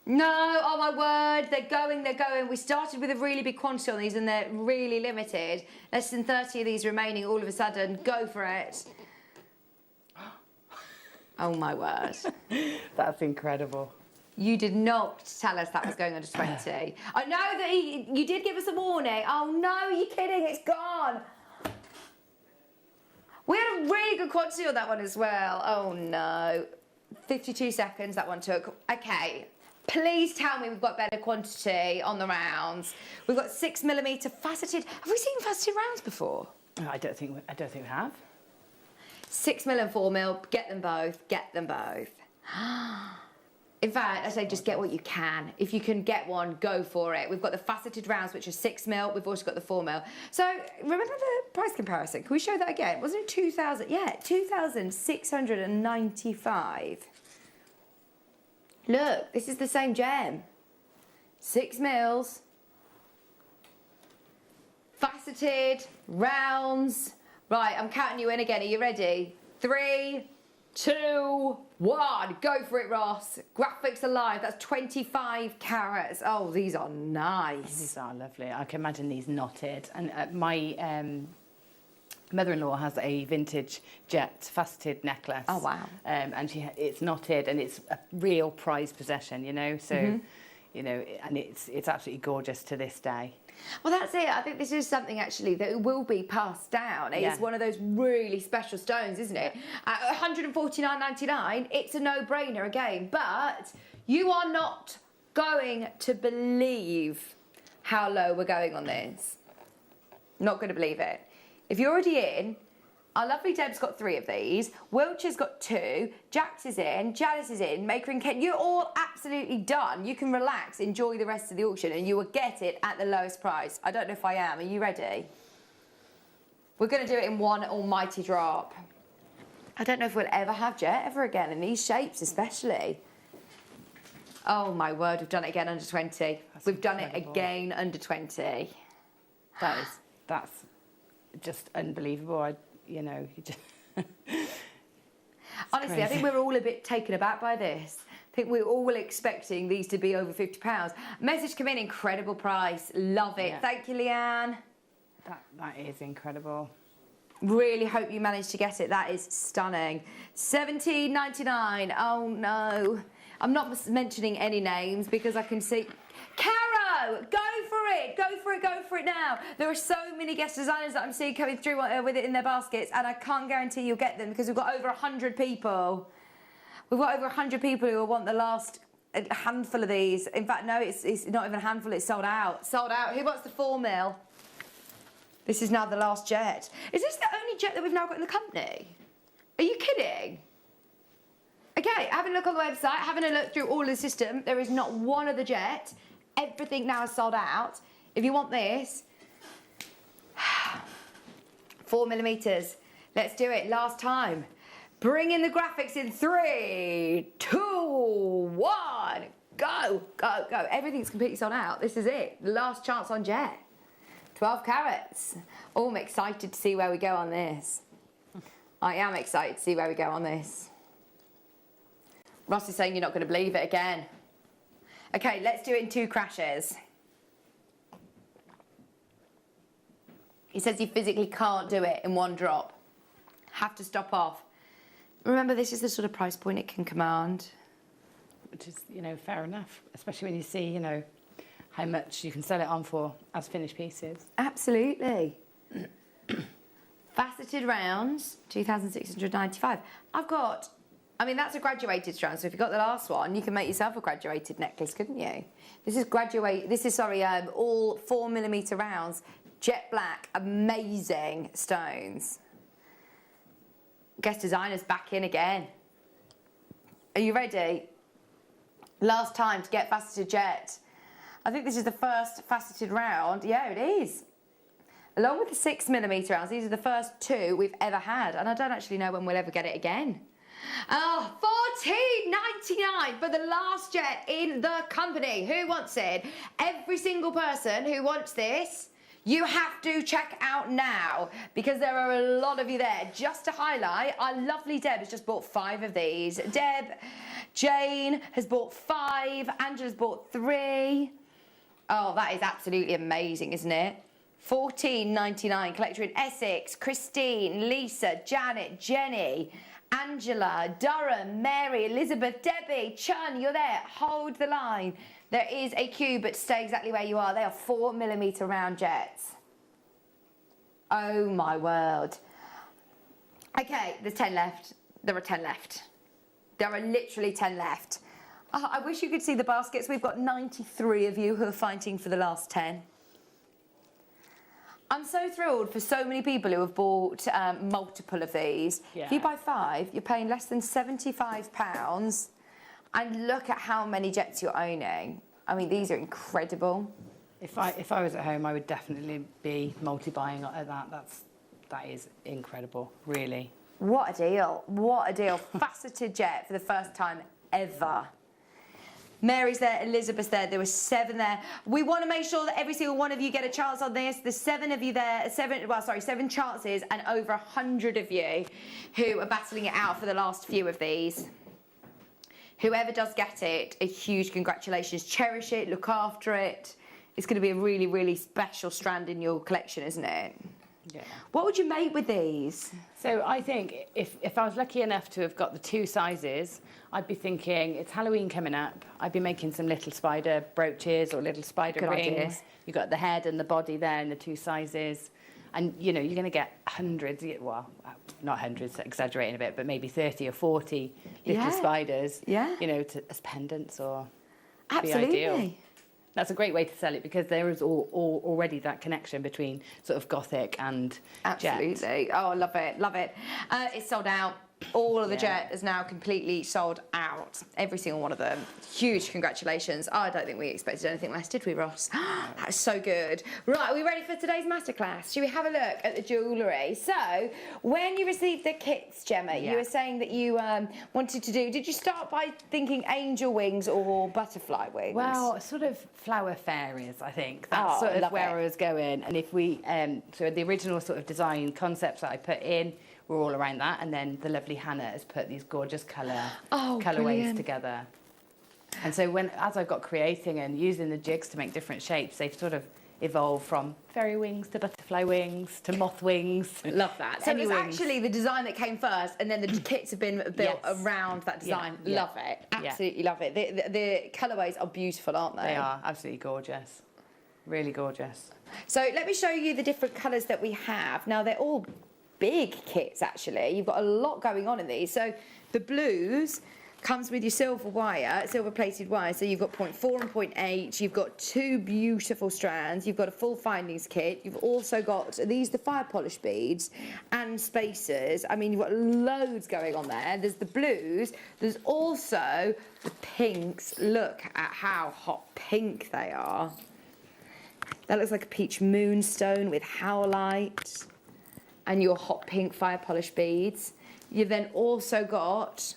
No, oh my word, they're going, they're going. We started with a really big quantity on these and they're really limited. Less than 30 of these remaining all of a sudden. Go for it. Oh my word. That's incredible. You did not tell us that was going under 20. I know that you did give us a warning. Oh no, you're kidding, it's gone. We had a really good quantity on that one as well. Oh no. 52 seconds that one took. Okay. Please tell me we've got better quantity on the rounds. We've got 6mm faceted. Have we seen faceted rounds before? I don't think we have. 6mm and 4mm. Get them both. Get them both. In fact, I say just get what you can. If you can get one, go for it. We've got the faceted rounds, which are 6mm. We've also got the 4mm. So remember the price comparison? Can we show that again? Wasn't it 2,000? Yeah, 2,695. Look, this is the same gem. 6mm. Faceted, rounds. Right, I'm counting you in again. Are you ready? 3, 2, 1. Go for it, Ross. Graphics alive. That's 25 carats. Oh, these are nice. These are lovely. I can imagine these knotted. And my mother-in-law has a vintage jet faceted necklace. Oh wow! And it's knotted and it's a real prized possession, you know. So, you know, and it's absolutely gorgeous to this day. Well, that's it. I think this is something actually that will be passed down. It's one of those really special stones, isn't it? At $149.99, it's a no-brainer again. But you are not going to believe how low we're going on this. Not going to believe it. If you're already in, our lovely Deb's got 3 of these, Wiltshire's got 2, Jax is in, Janice is in, Maker and Ken, you're all absolutely done. You can relax, enjoy the rest of the auction, and you will get it at the lowest price. I don't know if I am. Are you ready? We're going to do it in one almighty drop. I don't know if we'll ever have jet ever again, in these shapes especially. Oh my word, we've done it again under 20. We've done it again under 20. That's just unbelievable. Honestly, I think we're all a bit taken aback by this. I think we're all expecting these to be over £50. Message come in, incredible price. Love it. Yeah. Thank you, Leanne. That is incredible. Really hope you managed to get it. That is stunning. $17.99. Oh no. I'm not mentioning any names because I can see. Caro, go for it. Go for it. Go for it now. There are so many guest designers that I'm seeing coming through with it in their baskets, and I can't guarantee you'll get them because we've got over 100 people. We've got over 100 people who will want the last handful of these. In fact, no, it's not even a handful. It's sold out. Sold out. Who wants the 4mm? This is now the last jet. Is this the only jet that we've now got in the company? Are you kidding? Okay, having a look on the website, having a look through all of the system, there is not one of the jet. Everything now is sold out. If you want this, 4mm. Let's do it. Last time. Bring in the graphics in 3, 2, 1. Go, go, go. Everything's completely sold out. This is it. Last chance on jet. 12 carats. Oh, I'm excited to see where we go on this. I am excited to see where we go on this. Ross is saying you're not going to believe it again. Okay, let's do it in 2 crashes. He says he physically can't do it in 1 drop. Have to stop off. Remember, this is the sort of price point it can command. Which is, you know, fair enough, especially when you see, you know, how much you can sell it on for as finished pieces. Absolutely. Faceted rounds, 2,695. I've got, I mean, that's a graduated strand, so if you got the last one, you can make yourself a graduated necklace, couldn't you? This is all 4mm rounds, jet black, amazing stones. Guest designer's back in again. Are you ready? Last time to get faceted jet. I think this is the first faceted round. Yeah, it is. Along with the 6mm rounds, these are the first 2 we've ever had, and I don't actually know when we'll ever get it again. Oh, $14.99 for the last jet in the company. Who wants it? Every single person who wants this, you have to check out now, because there are a lot of you there. Just to highlight, our lovely Deb has just bought 5 of these. Deb, Jane has bought 5, Angela's bought 3. Oh, that is absolutely amazing, isn't it? $14.99, collector in Essex, Christine, Lisa, Janet, Jenny, Angela, Durham, Mary, Elizabeth, Debbie, Chun, you're there. Hold the line. There is a queue, but stay exactly where you are. They are 4mm round jets. Oh my word. Okay, there's 10 left. There are 10 left. There are literally 10 left. Oh, I wish you could see the baskets. We've got 93 of you who are fighting for the last 10. I'm so thrilled for so many people who have bought multiple of these. Yeah. If you buy 5, you're paying less than £75. And look at how many jets you're owning. I mean, these are incredible. If I was at home, I would definitely be multi-buying at that. That is incredible, really. What a deal. What a deal. Faceted jet for the first time ever. Mary's there, Elizabeth's there, there were 7 there. We want to make sure that every single one of you get a chance on this. There's 7 of you there, 7 chances, and over 100 of you who are battling it out for the last few of these. Whoever does get it, a huge congratulations. Cherish it, look after it. It's going to be a really, really special strand in your collection, isn't it? Yeah. What would you make with these? So I think if I was lucky enough to have got the 2 sizes, I'd be thinking, it's Halloween coming up, I'd be making some little spider brooches or little spider Good rings. idea. You've got the head and the body there in the 2 sizes. And, you know, you're going to get hundreds, well, not hundreds, exaggerating a bit, but maybe 30 or 40 little spiders, you know, as pendants or Absolutely. be ideal. That's a great way to sell it, because there is already that connection between sort of gothic and Absolutely. jet. Oh, I love it, love it. It's sold out. All of the jet is now completely sold out. Every single one of them. Huge congratulations. I don't think we expected anything less, did we, Ross? That was so good. Right, are we ready for today's masterclass? Shall we have a look at the jewellery? So, when you received the kits, Gemma, you were saying that you wanted to do... Did you start by thinking angel wings or butterfly wings? Well, sort of flower fairies, I think. That's sort of where I was going. And if we... so the original sort of design concepts that I put in were all around that, and then the lovely Hannah has put these gorgeous colourways together. And so as I got creating and using the jigs to make different shapes, they've sort of evolved from fairy wings to butterfly wings to moth wings. Love that. So it was actually the design that came first, and then the kits have been built around that design. Love it. Absolutely love it. The colourways are beautiful, aren't they? They are absolutely gorgeous. Really gorgeous. So let me show you the different colours that we have. Now, they're all big kits, actually. You've got a lot going on in these. So the blues, comes with your silver wire, silver plated wire. So you've got 0.4 and 0.8. You've got 2 beautiful strands. You've got a full findings kit. You've also got these, the fire polish beads and spacers. I mean, you've got loads going on there. There's the blues. There's also the pinks. Look at how hot pink they are. That looks like a peach moonstone with howlite and your hot pink fire polish beads. You've then also got,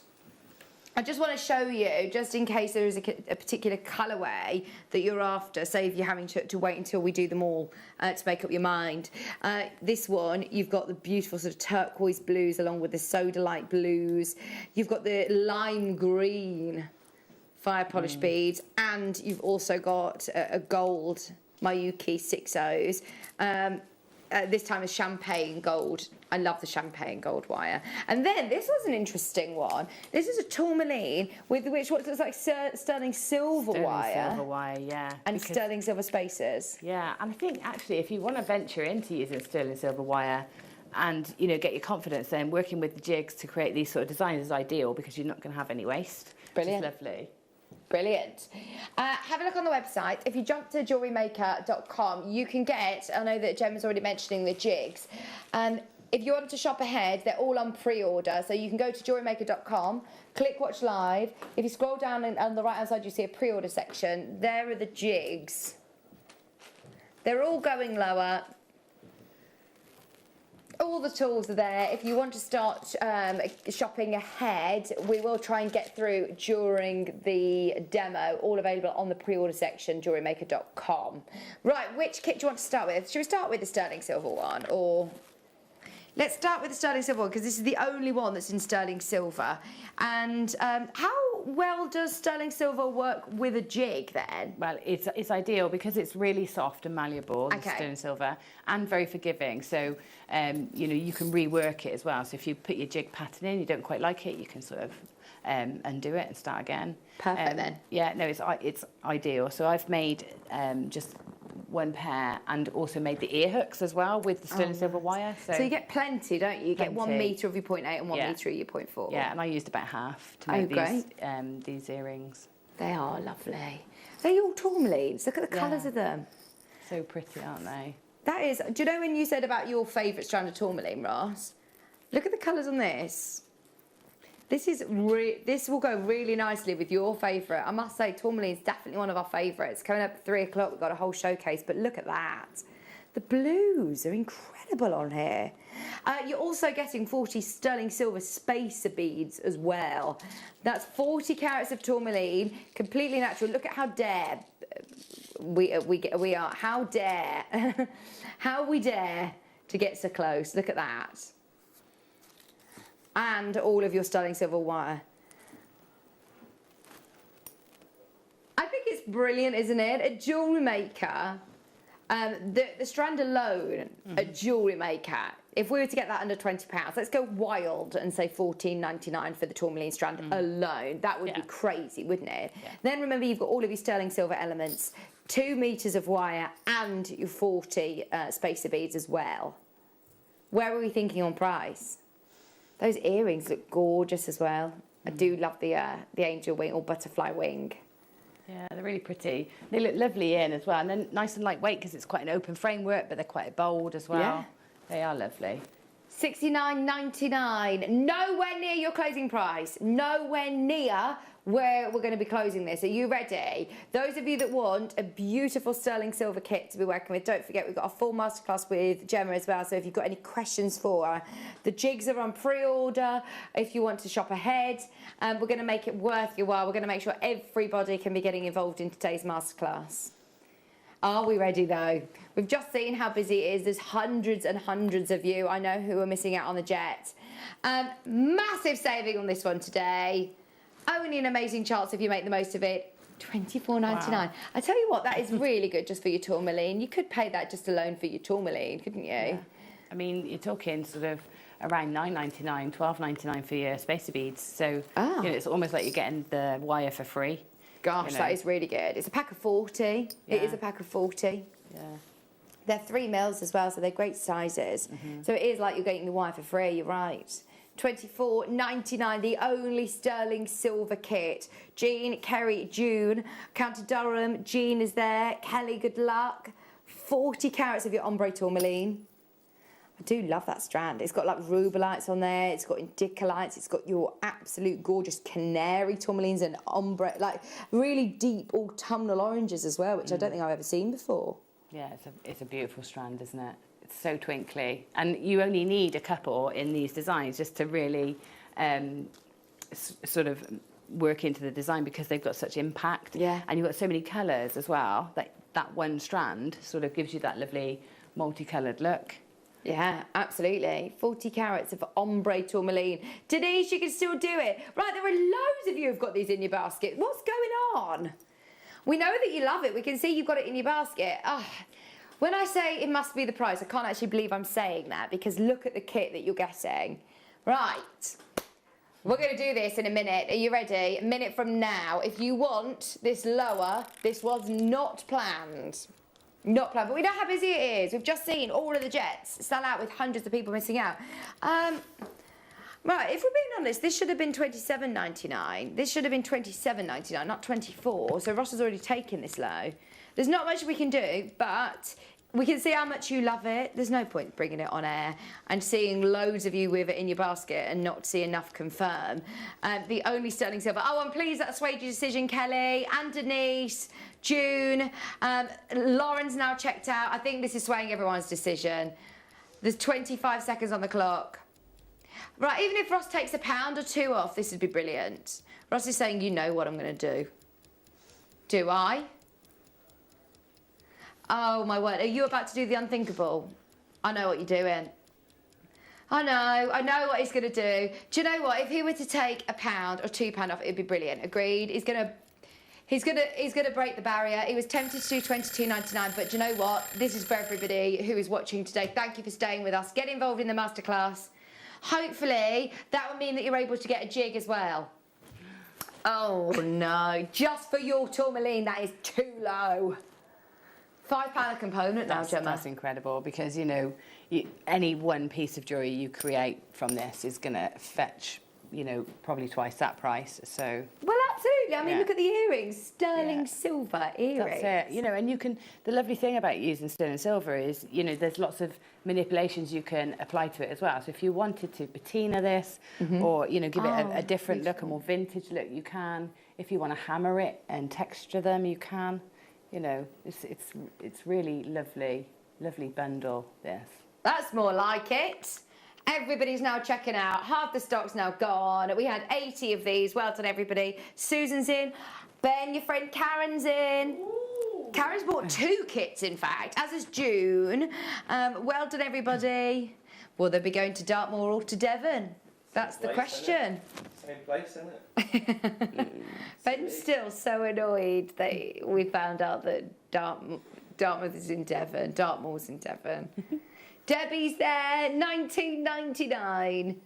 I just want to show you, just in case there is a particular colourway that you're after, say if you're having to wait until we do them all to make up your mind. This one, you've got the beautiful sort of turquoise blues along with the soda light blues. You've got the lime green fire polish beads, and you've also got a gold Mayuki 6Os. This time is champagne gold. I love the champagne gold wire. And then this was an interesting one. This is a tourmaline with what looks like sterling silver wire. Sterling silver wire, yeah. And sterling silver spacers. Yeah, and I think actually if you want to venture into using sterling silver wire and, you know, get your confidence, then working with the jigs to create these sort of designs is ideal because you're not going to have any waste. Brilliant. Which is lovely. Brilliant. Have a look on the website. If you jump to JewelleryMaker.com, you can get, I know that Jem was already mentioning the jigs. If you want to shop ahead, they're all on pre-order. So you can go to JewelleryMaker.com, click watch live. If you scroll down and on the right-hand side, you see a pre-order section. There are the jigs. They're all going lower. All the tools are there. If you want to start shopping ahead, we will try and get through during the demo, all available on the pre-order section, JewelleryMaker.com. Right, which kit do you want to start with? Should we start with the sterling silver one, or... Let's start with the sterling silver one, because this is the only one that's in sterling silver. And how well does sterling silver work with a jig then? Well, it's ideal because it's really soft and malleable, the sterling silver, and very forgiving. So, you know, you can rework it as well. So if you put your jig pattern in, you don't quite like it, you can sort of undo it and start again. Perfect then. Yeah, no, it's ideal. So I've made just one pair and also made the ear hooks as well with the sterling silver wire. So you get plenty, don't you? You get 1 metre of your 0.8 and 1 Yeah. metre of your 0.4. Yeah, and I used about half to make these earrings. They are lovely. They're all tourmalines. Look at the colours of them. So pretty, aren't they? That is, do you know when you said about your favourite strand of tourmaline, Ross? Look at the colours on this. This will go really nicely with your favourite. I must say, tourmaline is definitely one of our favourites. Coming up at 3 o'clock, we've got a whole showcase, but look at that. The blues are incredible on here. You're also getting 40 sterling silver spacer beads as well. That's 40 carats of tourmaline, completely natural. Look at how dare we are. How dare, how we dare to get so close. Look at that. And all of your sterling silver wire. I think it's brilliant, isn't it? A Jewellery Maker, the strand alone, a Jewellery Maker, if we were to get that under £20, let's go wild and say $14.99 for the tourmaline strand alone. That would be crazy, wouldn't it? Yeah. Then remember, you've got all of your sterling silver elements, 2 metres of wire, and your 40 spacer beads as well. Where are we thinking on price? Those earrings look gorgeous as well. I do love the angel wing or butterfly wing. Yeah, they're really pretty. They look lovely in as well, and then nice and lightweight because it's quite an open framework, but they're quite bold as well. Yeah. They are lovely. $69.99. Nowhere near your closing price. Nowhere near where we're going to be closing this. Are you ready? Those of you that want a beautiful sterling silver kit to be working with, don't forget we've got a full masterclass with Gemma as well. So if you've got any questions for her, the jigs are on pre-order. If you want to shop ahead, we're going to make it worth your while. We're going to make sure everybody can be getting involved in today's masterclass. Are we ready though? We've just seen how busy it is. There's hundreds and hundreds of you I know who are missing out on the jet. Massive saving on this one today. Only an amazing chance if you make the most of it. $24.99. Wow. I tell you what, that is really good just for your tourmaline. You could pay that just alone for your tourmaline, couldn't you? Yeah. I mean, you're talking sort of around $9.99, $12.99 for your spacer beads. So you know, it's almost like you're getting the wire for free. Gosh, that is really good. It's a pack of 40. Yeah. It is a pack of 40. Yeah. They're 3 mils as well, so they're great sizes. So it is like you're getting the wire for free, you're right. £24.99, the only sterling silver kit. Jean, Kerry, June, County Durham, Jean is there, Kelly, good luck. 40 carats of your ombre tourmaline. I do love that strand. It's got like rubelites on there, it's got indicolites, it's got your absolute gorgeous canary tourmalines and ombre, like really deep autumnal oranges as well, which I don't think I've ever seen before. Yeah, it's a beautiful strand, isn't it? It's so twinkly. And you only need a couple in these designs just to really sort of work into the design because they've got such impact. Yeah. And you've got so many colours as well, that one strand sort of gives you that lovely multicoloured look. Yeah, absolutely. 40 carats of ombre tourmaline. Denise, you can still do it. Right, there are loads of you who've got these in your basket. What's going on? We know that you love it. We can see you've got it in your basket. When I say it must be the price, I can't actually believe I'm saying that because look at the kit that you're getting. Right. We're going to do this in a minute. Are you ready? A minute from now. If you want this lower, this was not planned. Not planned, but we know how busy it is. We've just seen all of the jets sell out with hundreds of people missing out. Right, if we're being honest, this should have been £27.99. This should have been £27.99, not £24. So Ross has already taken this low. There's not much we can do, but we can see how much you love it. There's no point bringing it on air and seeing loads of you with it in your basket and not see enough confirm. The only sterling silver. Oh, I'm pleased that swayed your decision, Kelly and Denise, June. Lauren's now checked out. I think this is swaying everyone's decision. There's 25 seconds on the clock. Right, even if Ross takes £1 or £2 off, this would be brilliant. Ross is saying, you know what I'm going to do. Do I? Oh, my word. Are you about to do the unthinkable? I know what you're doing. I know what he's going to do. Do you know what? If he were to take £1 or £2 off, it'd be brilliant. Agreed? He's going to break the barrier. He was tempted to do £22.99, but do you know what? This is for everybody who is watching today. Thank you for staying with us. Get involved in the masterclass. Hopefully, that will mean that you're able to get a jig as well. Oh, no. Just for your tourmaline, that is too low. £5 a component now, Gemma. That's incredible because, you know, any one piece of jewellery you create from this is going to fetch, you know, probably twice that price. So. Well, absolutely. I mean, look at the earrings. Sterling silver earrings. That's it. You know, and you can, the lovely thing about using sterling silver is, you know, there's lots of manipulations you can apply to it as well. So if you wanted to patina this or, you know, give it a different look, a more vintage look, you can. If you want to hammer it and texture them, you can. You know, it's really lovely bundle, this. That's more like it. Everybody's now checking out. Half the stock's now gone. We had 80 of these. Well done, everybody. Susan's in. Ben, your friend Karen's in. Ooh. Karen's bought 2 kits, in fact, as is June. Well done, everybody. Will they be going to Dartmoor or to Devon? That's the question. Same place, isn't it? Ben's still so annoyed that we found out that Dartmouth is in Devon. Dartmoor's in Devon. Debbie's there. £19.99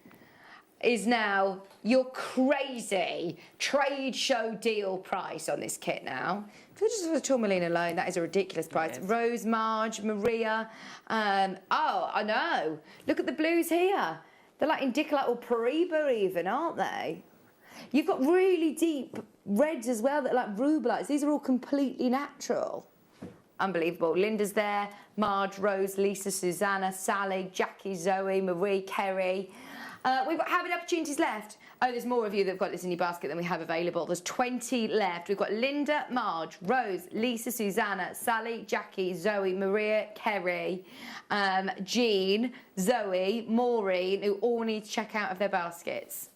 is now your crazy trade show deal price on this kit now. Just for the tourmaline alone, that is a ridiculous price. Rose, Marge, Maria. Oh, I know. Look at the blues here. They're like indicolite or Paribas even, aren't they? You've got really deep reds as well that are like rubelites. These are all completely natural. Unbelievable. Linda's there, Marge, Rose, Lisa, Susanna, Sally, Jackie, Zoe, Marie, Kerry. We've got how many opportunities left? Oh, there's more of you that have got this in your basket than we have available. There's 20 left. We've got Linda, Marge, Rose, Lisa, Susanna, Sally, Jackie, Zoe, Maria, Kerry, Jean, Zoe, Maureen, who all need to check out of their baskets.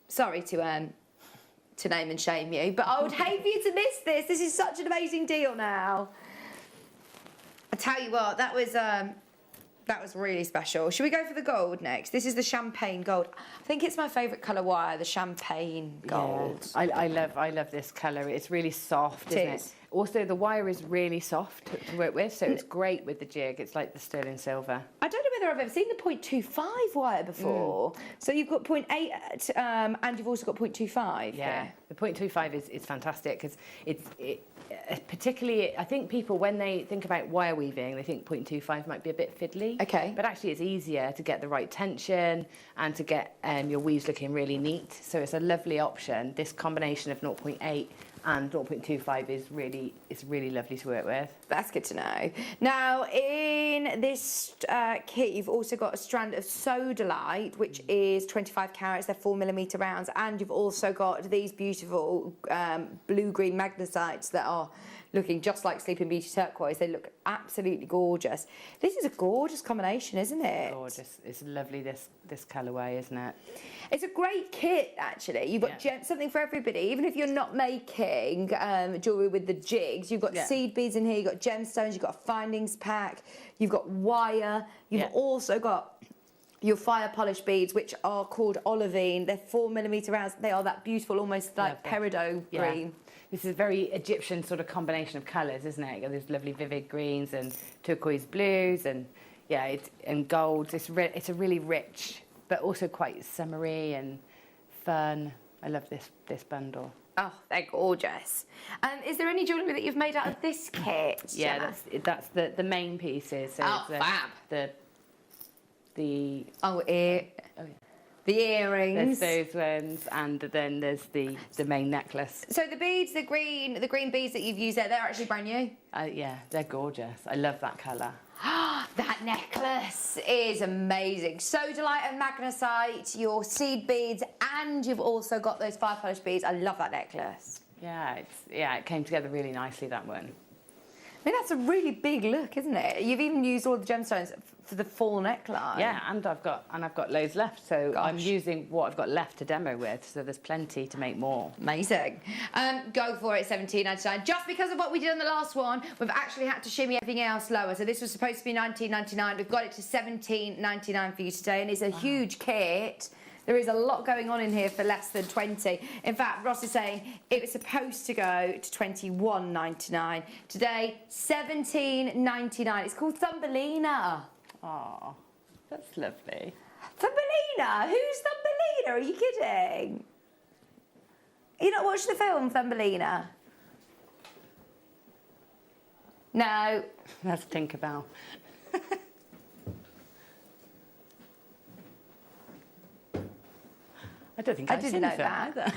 Sorry to name and shame you, but I would hate for you to miss this. This is such an amazing deal now. I tell you what, that was really special. Should we go for the gold next? This is the champagne gold. I think it's my favourite colour wire, the champagne gold. Yeah, I love this colour. It's really soft, isn't it? Also, the wire is really soft to work with, so it's great with the jig. It's like the sterling silver. I don't know whether I've ever seen the 0.25 wire before. So you've got 0.8 and you've also got 0.25. Yeah, the 0.25 is fantastic because particularly, I think people, when they think about wire weaving, they think 0.25 might be a bit fiddly. Okay. But actually it's easier to get the right tension and to get your weaves looking really neat. So it's a lovely option. This combination of 0.8 and 0.25 is really lovely to work with. That's good to know. Now, in this kit, you've also got a strand of sodalite, which is 25 carats, they're 4mm rounds, and you've also got these beautiful blue-green magnesites that are looking just like Sleeping Beauty turquoise. They look absolutely gorgeous. This is a gorgeous combination, isn't it? Gorgeous. It's lovely, this colourway, isn't it? It's a great kit, actually. You've got something for everybody. Even if you're not making jewellery with the jigs, you've got seed beads in here, you've got gemstones, you've got a findings pack, you've got wire, you've also got your fire polish beads, which are called olivine. They're 4mm rounds. They are that beautiful, almost like peridot green. This is a very Egyptian sort of combination of colours, isn't it? There's lovely vivid greens and turquoise blues and and golds. It's a really rich, but also quite summery and fun. I love this bundle. Oh, they're gorgeous. Is there any jewellery that you've made out of this kit? Yeah, that's the main pieces. So fab. The earrings. There's those ones, and then there's the main necklace. So the beads, the green beads that you've used there, they're actually brand new? Yeah, they're gorgeous. I love that colour. That necklace is amazing. Sodalite and magnesite, your seed beads, and you've also got those fire polish beads. I love that necklace. Yeah, it came together really nicely, that one. I mean, that's a really big look, isn't it? You've even used all the gemstones for the full neckline. Yeah, and I've got loads left, so I'm using what I've got left to demo with. So there's plenty to make more. Amazing. Go for it, $17.99. Just because of what we did on the last one, we've actually had to shimmy everything else lower. So this was supposed to be $19.99. We've got it to $17.99 for you today, and it's a huge kit. There is a lot going on in here for less than 20. In fact, Ross is saying it was supposed to go to $21.99. Today, $17.99. It's called Thumbelina. Oh, that's lovely. Thumbelina? Who's Thumbelina? Are you kidding? You not watched the film Thumbelina? No. That's Tinkerbell. I don't think I didn't know that. Either.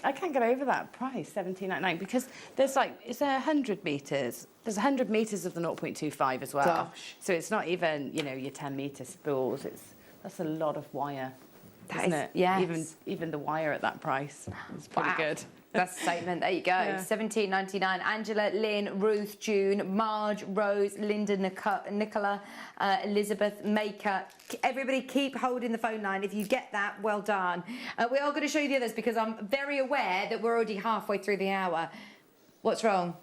I can't get over that price, $17.99, because there's it's 100 metres. There's 100 metres of the 0.25 as well. Gosh. So it's not even, your 10-metre spools. That's a lot of wire, isn't it? Yes. Even the wire at that price is pretty good. That's a statement. There you go. Yeah. $17.99. Angela, Lynn, Ruth, June, Marge, Rose, Linda, Nicola, Elizabeth, Maker. Everybody keep holding the phone line. If you get that, well done. We are going to show you the others because I'm very aware that we're already halfway through the hour. What's wrong?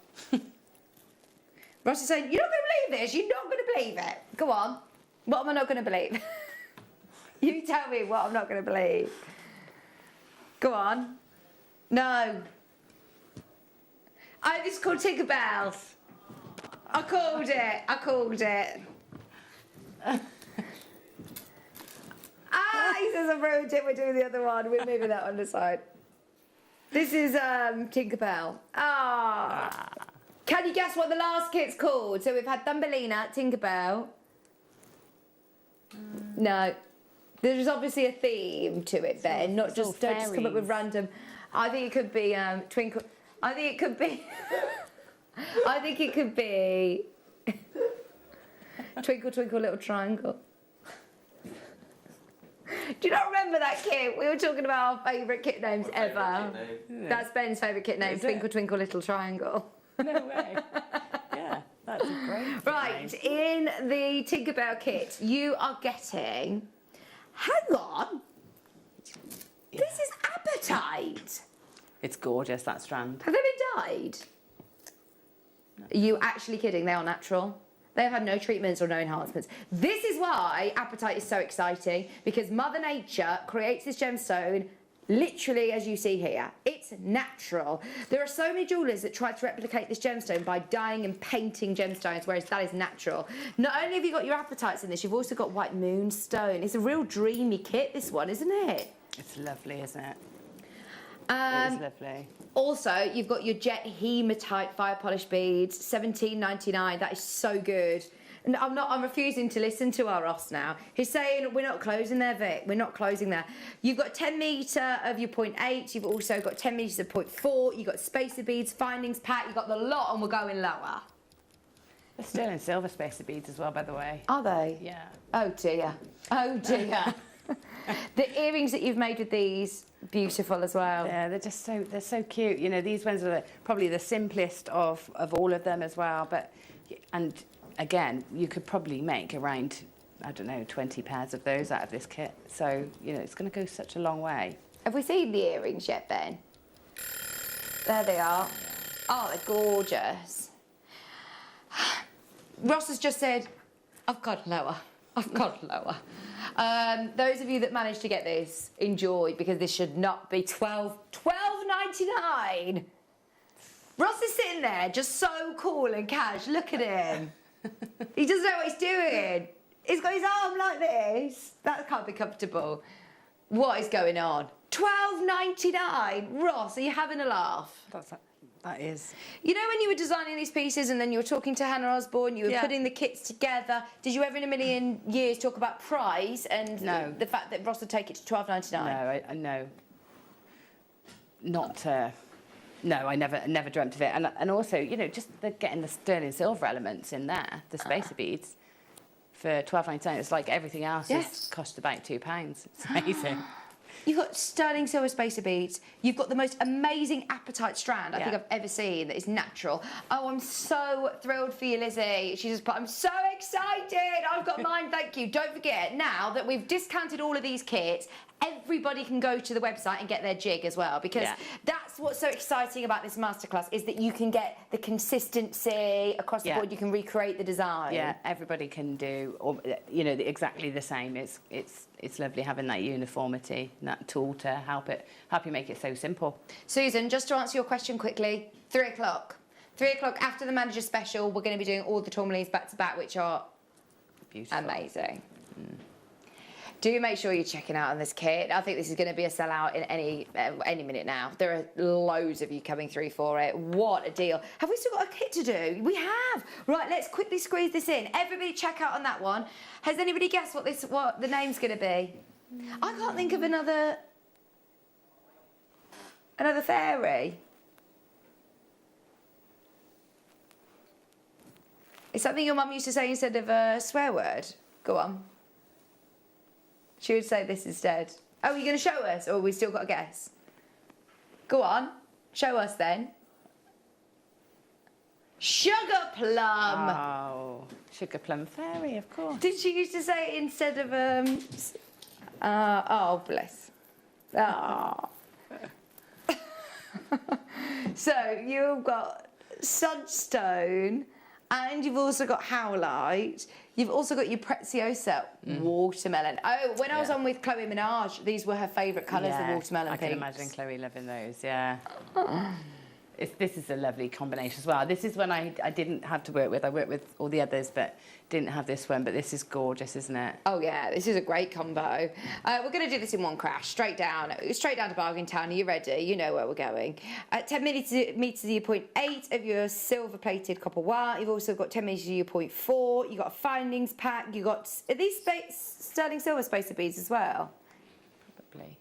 Ross is saying, you're not going to believe this. You're not going to believe it. Go on. What am I not going to believe? You tell me what I'm not going to believe. Go on. No. This is called Tinkerbell. I called it. He says I've ruined it. We're doing the other one. We're moving that on the side. This is Tinkerbell. Can you guess what the last kit's called? So we've had Thumbelina, Tinkerbell. No. There's obviously a theme to it then, not just don't just come up with random. I think it could be Twinkle. I think it could be. I think it could be Twinkle Twinkle Little Triangle. Do you not remember that kit? We were talking about our favourite kit names ever. That's Ben's favourite kit name, Twinkle Twinkle Little Triangle. No way. Yeah, that's a great Right, in the Tinkerbell kit, you are getting... Hang on. Yeah. This is apatite. It's gorgeous, that strand. Have they been dyed? No. Are you actually kidding? They are natural. They have had no treatments or no enhancements. This is why apatite is so exciting, because Mother Nature creates this gemstone Literally, as you see here, it's natural. There are so many jewellers that try to replicate this gemstone by dyeing and painting gemstones, whereas that is natural. Not only have you got your apatites in this, you've also got white moonstone. It's a real dreamy kit, this one, isn't it? It's lovely, isn't it? It is lovely. Also, you've got your jet hematite fire polish beads, $17.99. That is so good. And I'm refusing to listen to our Ross now. He's saying we're not closing there, Vic. We're not closing there. You've got 10 metre of your 0.8. You've also got 10 metres of 0.4. You've got spacer beads, findings pack. You've got the lot, and we're going lower. They're sterling silver spacer beads as well, by the way. Are they? Yeah. Oh dear. Oh dear. The earrings that you've made with these, beautiful as well. Yeah, they're so cute. You know, these ones are probably the simplest of all of them as well. And again, you could probably make around, I don't know, 20 pairs of those out of this kit. So, you know, it's going to go such a long way. Have we seen the earrings yet, Ben? There they are. Oh, they're gorgeous. Ross has just said, I've got lower. I've got lower. Those of you that managed to get this, enjoy, because this should not be $12.99. Ross is sitting there just so cool and cash. Look at him. He doesn't know what he's doing. He's got his arm like this. That can't be comfortable. What is going on? $12.99. Ross, are you having a laugh? That is. You know when you were designing these pieces and then you were talking to Hannah Osborne, you were putting the kits together, did you ever in a million years talk about price and the fact that Ross would take it to $12.99? No, no. Not... No, I never dreamt of it. And also, you know, just getting the sterling silver elements in there, the spacer beads, for $12.99. It's like everything else has cost about £2. It's amazing. You've got sterling silver spacer beads. You've got the most amazing apatite strand I think I've ever seen that is natural. Oh, I'm so thrilled for you, Lizzie. She just put, I'm so excited. I've got mine, thank you. Don't forget, now that we've discounted all of these kits, everybody can go to the website and get their jig as well, because that's what's so exciting about this masterclass, is that you can get the consistency across the board. You can recreate the design. Yeah, everybody can do, you know, exactly the same. It's lovely having that uniformity, and that tool to help you make it so simple. Susan, just to answer your question quickly, 3 o'clock. 3 o'clock after the manager special, we're going to be doing all the tourmalines back to back, which are beautiful, amazing. Do make sure you're checking out on this kit. I think this is going to be a sellout in any minute now. There are loads of you coming through for it. What a deal. Have we still got a kit to do? We have. Right, let's quickly squeeze this in. Everybody check out on that one. Has anybody guessed what the name's going to be? I can't think of another fairy. It's something your mum used to say instead of a swear word. Go on. She would say this instead. Oh, are you going to show us, or have we still got to guess? Go on, show us then. Sugar plum. Oh, sugar plum fairy, of course. Did she used to say it instead of oh, bless. Oh. So you've got sunstone, and you've also got howlite. You've also got your Preziosa watermelon. Oh, when I was on with Chloe Minaj, these were her favourite colours, the watermelon pinks. I can imagine Chloe loving those, yeah. This is a lovely combination as well. This is one I didn't have to work with. I worked with all the others, but didn't have this one. But this is gorgeous, isn't it? Oh yeah, this is a great combo. We're going to do this in one crash, straight down to Bargain Town. Are you ready? You know where we're going. 10 metres of your 0.8 of your silver-plated copper wire. You've also got 10 metres of your 0.4. You've got a findings pack. You've got... Are these sterling silver spacer beads as well? Probably.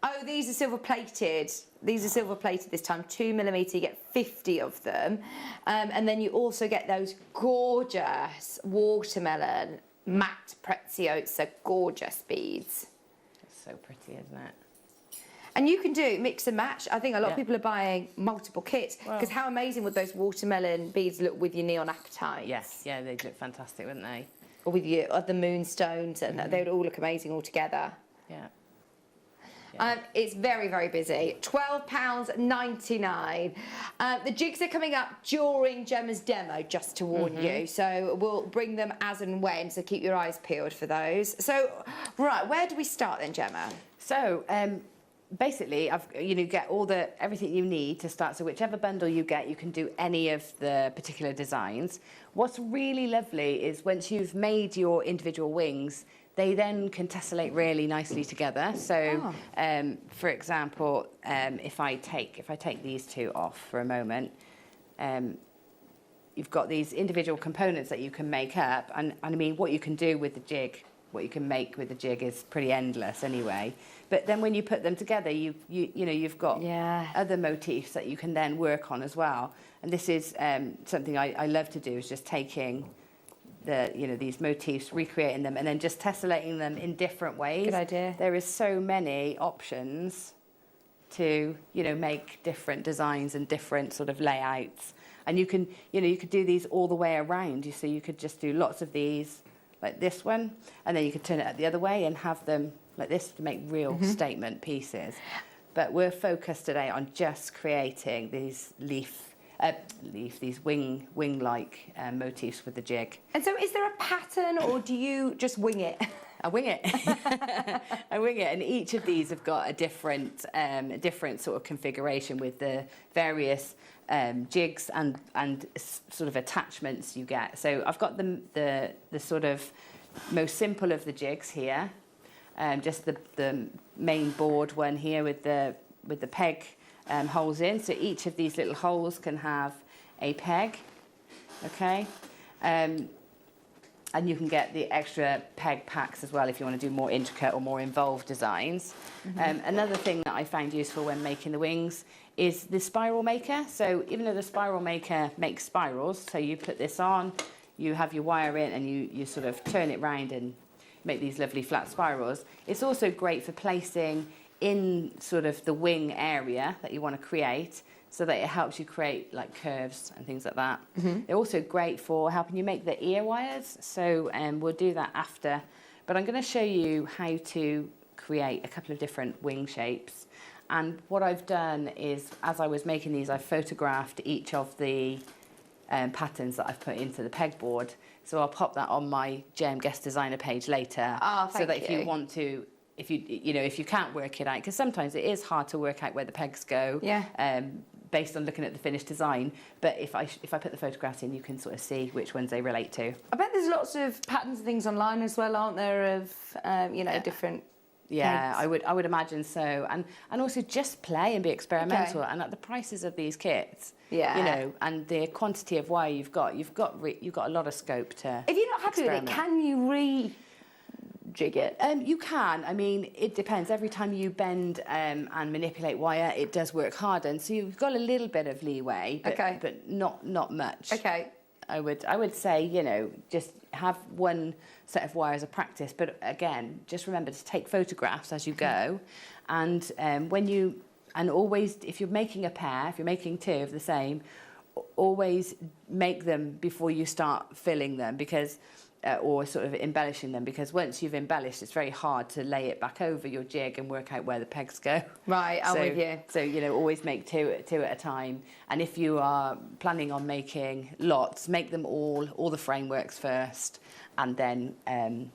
Oh, these are silver-plated. These are silver-plated this time, 2mm, you get 50 of them. And then you also get those gorgeous watermelon matte Preziosa gorgeous beads. It's so pretty, isn't it? And you can do mix and match. I think a lot of people are buying multiple kits, because how amazing would those watermelon beads look with your neon apatite? Yes, yeah, they'd look fantastic, wouldn't they? Or with your the moonstones, and they would all look amazing all together. Yeah. It's very, very busy. £12.99. The jigs are coming up during Gemma's demo, just to warn you. So we'll bring them as and when, so keep your eyes peeled for those. So, right, where do we start then, Gemma? So, basically, you get everything you need to start. So whichever bundle you get, you can do any of the particular designs. What's really lovely is once you've made your individual wings, they then can tessellate really nicely together. So, for example, if I take these two off for a moment, you've got these individual components that you can make up, and I mean, what you can do with the jig, what you can make with the jig is pretty endless anyway. But then when you put them together, you've got other motifs that you can then work on as well. And this is something I love to do, is just taking these motifs, recreating them, and then just tessellating them in different ways. Good idea. There is so many options to make different designs and different sort of layouts. And you could do these all the way around. So you could just do lots of these, like this one, and then you could turn it the other way and have them like this to make real statement pieces. But we're focused today on just creating these these wing-like motifs with the jig. And so is there a pattern, or do you just wing it? I wing it. I wing it, and each of these have got a different sort of configuration with the various jigs and sort of attachments you get. So I've got the sort of most simple of the jigs here, just the main board one here with the peg holes in. So each of these little holes can have a peg, okay? And you can get the extra peg packs as well if you want to do more intricate or more involved designs. Another thing that I found useful when making the wings is the spiral maker. So even though the spiral maker makes spirals, so you put this on, you have your wire in, and you sort of turn it round and make these lovely flat spirals. It's also great for placing in sort of the wing area that you want to create, so that it helps you create like curves and things like that. They're also great for helping you make the ear wires, so we'll do that after. But I'm going to show you how to create a couple of different wing shapes. And what I've done is, as I was making these, I photographed each of the patterns that I've put into the pegboard. So I'll pop that on my Gem Guest Designer page later, so that if you want to, if you can't work it out, because sometimes it is hard to work out where the pegs go. Based on looking at the finished design, but if I put the photographs in, you can sort of see which ones they relate to. I bet there's lots of patterns and things online as well, aren't there, of different Yeah, pegs? I would imagine so, and also just play and be experimental. And at the prices of these kits, and the quantity of wire you've got a lot of scope to. If you're not happy with it, can you jig it? You can. I mean, it depends. Every time you bend and manipulate wire, it does work harder, and so you've got a little bit of leeway, but not much. Okay. I would say, just have one set of wire as a practice, but again, just remember to take photographs as you go, and always, if you're making a pair, if you're making two of the same, always make them before you start filling them, because or sort of embellishing them, because once you've embellished, it's very hard to lay it back over your jig and work out where the pegs go. Right, I'm with you. So, always make two at a time. And if you are planning on making lots, make them all the frameworks first, and then and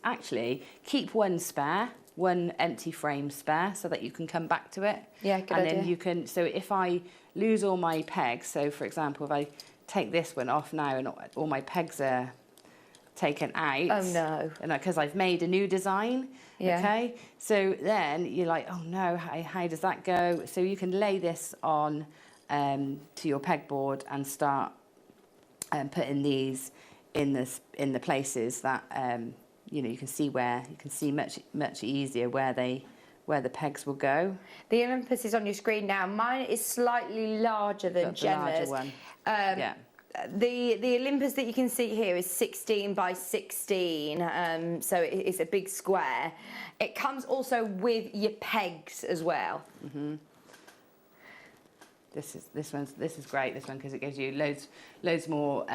actually keep one empty frame spare, so that you can come back to it. Yeah, good idea. And then you can, so if I lose all my pegs, so for example, if I take this one off now and all my pegs are taken out. Oh no. And because I've made a new design. Okay. So then you're like, oh no, how does that go? So you can lay this on to your pegboard and start putting these in the places that you can see much easier where the pegs will go. The Olympus is on your screen now. Mine is slightly larger than Gemma's. The larger one. The Olympus that you can see here is 16 by 16, so it's a big square. It comes also with your pegs as well. This is great, this one, because it gives you loads more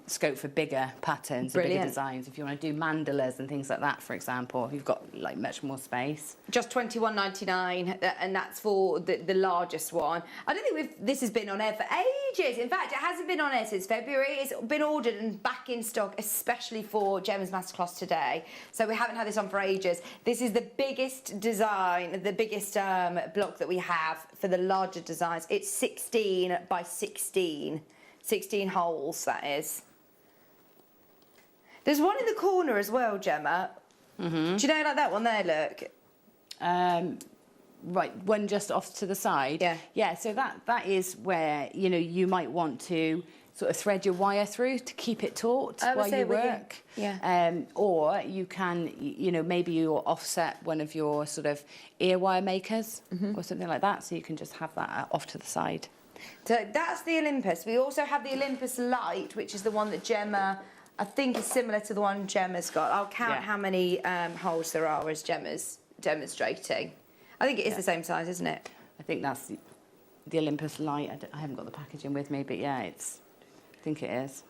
scope for bigger patterns, and bigger Brilliant. designs. If you want to do mandalas and things like that, for example, you've got like much more space. Just $21.99, and that's for the largest one. I don't think this has been on air for ages. In fact, it hasn't been on air since February. It's been ordered and back in stock, especially for Gemma's Masterclass today. So we haven't had this on for ages. This is the biggest design, the biggest block that we have for the larger designs. It's 16 by 16. 16 holes, that is. There's one in the corner as well, Gemma. Mm-hmm. Do you know, like that one there, look? Right, one just off to the side. Yeah. Yeah, so that is where, you know, you might want to sort of thread your wire through to keep it taut while you work. Yeah. Or you can, you know, maybe you'll offset one of your sort of ear wire makers or something like that, so you can just have that off to the side. So that's the Olympus. We also have the Olympus Light, which is the one that Gemma, I think, is similar to the one Gemma's got. I'll count how many holes there are as Gemma's demonstrating. I think it is the same size, isn't it? I think that's the Olympus Light. I haven't got the packaging with me, but yeah, I think it is.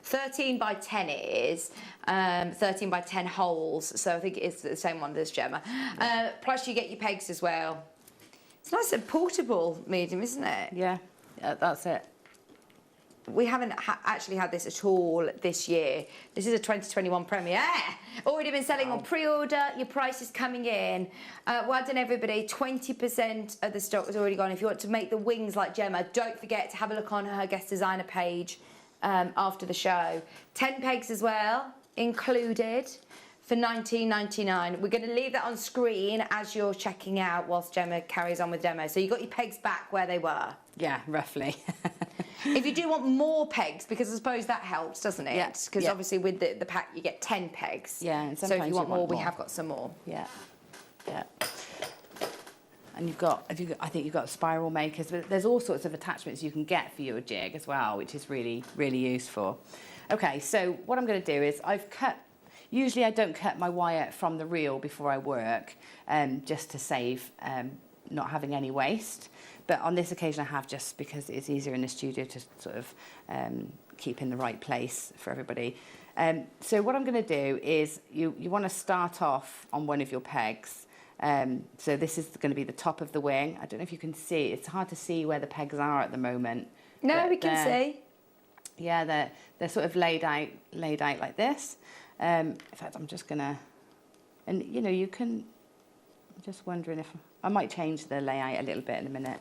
13 by 10 it is, 13 by 10 holes, so I think it's the same one as Gemma. Plus you get your pegs as well. It's nice and portable medium, isn't it? Yeah, that's it. We haven't actually had this at all this year. This is a 2021 premiere. Already been selling on pre-order. Your price is coming in. Well done, everybody. 20% of the stock has already gone. If you want to make the wings like Gemma, don't forget to have a look on her guest designer page after the show. 10 pegs as well, included, for $19.99. We're going to leave that on screen as you're checking out whilst Gemma carries on with demo. So you got your pegs back where they were. Yeah, roughly. If you do want more pegs, because I suppose that helps, doesn't it? Yeah. Because obviously with the pack you get 10 pegs. Yeah, and so if sometimes you want more, more, we have got some more. Yeah, yeah. And I think you've got spiral makers, but there's all sorts of attachments you can get for your jig as well, which is really, really useful. Okay, so what I'm going to do is usually I don't cut my wire from the reel before I work, just to save not having any waste. But on this occasion I have, just because it's easier in the studio to sort of keep in the right place for everybody. So what I'm going to do is you want to start off on one of your pegs. So this is going to be the top of the wing. I don't know if you can see. It's hard to see where the pegs are at the moment. No, we can see. Yeah, they're sort of laid out like this. In fact, I'm just going to... And, you know, you can... I'm just wondering if... I might change the layout a little bit in a minute.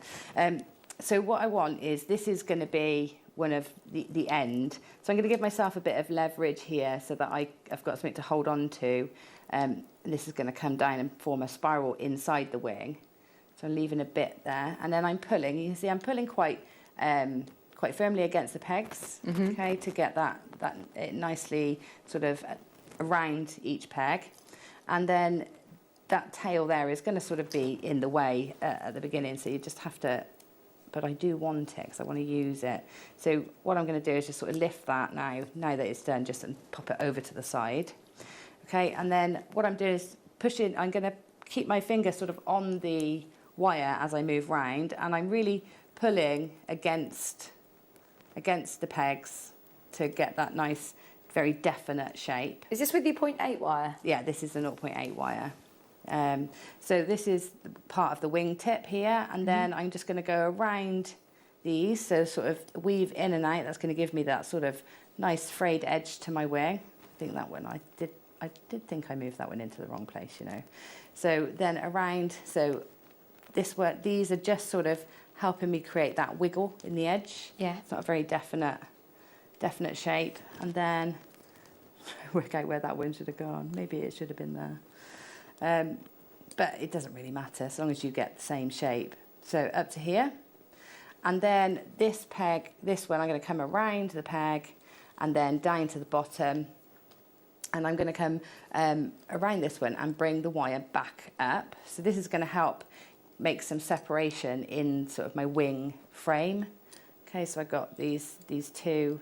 So what I want is, this is going to be one of the end. So I'm going to give myself a bit of leverage here so that I've got something to hold on to. And this is going to come down and form a spiral inside the wing. So I'm leaving a bit there. And then I'm pulling. You can see I'm pulling quite firmly against the pegs, okay, to get that nicely sort of around each peg. And then that tail there is going to sort of be in the way at the beginning, so you just have to, but I do want it because I want to use it. So what I'm going to do is just sort of lift that now that it's done, just and pop it over to the side. Okay, and then what I'm doing is pushing, I'm going to keep my finger sort of on the wire as I move round, and I'm really pulling against the pegs to get that nice, very definite shape. Is this with your 0.8 wire? Yeah, this is a 0.8 wire. So this is part of the wing tip here, and then I'm just going to go around these, so sort of weave in and out. That's going to give me that sort of nice frayed edge to my wing. I think that one I did think I moved that one into the wrong place, you know. So then around, so these are just sort of helping me create that wiggle in the edge. Yeah. It's not a very definite shape. And then work out where that one should have gone. Maybe it should have been there. But it doesn't really matter as long as you get the same shape. So up to here. And then this one, I'm going to come around the peg and then down to the bottom. And I'm going to come around this one and bring the wire back up. So this is going to help make some separation in sort of my wing frame. Okay, so I've got these two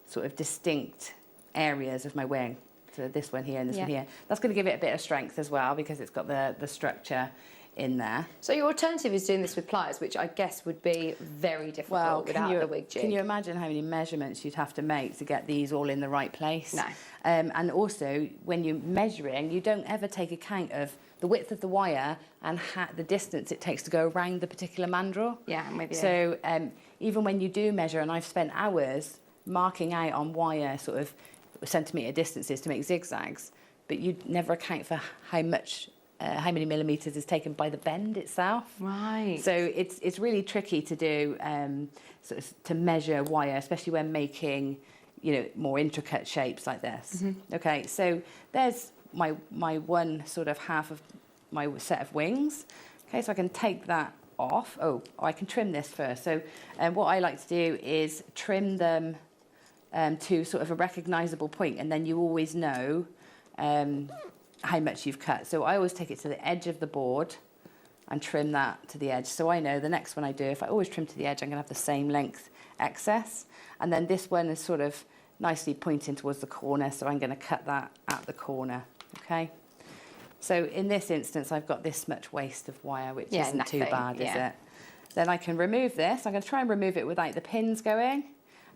sort of distinct areas of my wing. So this one here and this one here. That's going to give it a bit of strength as well, because it's got the structure in there. So your alternative is doing this with pliers, which I guess would be very difficult without the wig jig. Can you imagine how many measurements you'd have to make to get these all in the right place? No. And also, when you're measuring, you don't ever take account of the width of the wire and the distance it takes to go around the particular mandrel. Yeah, I'm with you. So even when you do measure, and I've spent hours marking out on wire sort of centimetre distances to make zigzags, but you never account for how many millimetres is taken by the bend itself. Right. So it's really tricky to do, sort of to measure wire, especially when making, you know, more intricate shapes like this. Okay, so there's my one sort of half of my set of wings. Okay, so I can take that off. Oh, I can trim this first. So what I like to do is trim them to sort of a recognisable point, and then you always know how much you've cut. So I always take it to the edge of the board and trim that to the edge. So I know the next one I do, if I always trim to the edge, I'm going to have the same length excess. And then this one is sort of nicely pointing towards the corner, so I'm going to cut that at the corner. Okay. So in this instance, I've got this much waste of wire, which isn't too bad, is it? Then I can remove this. I'm going to try and remove it without the pins going.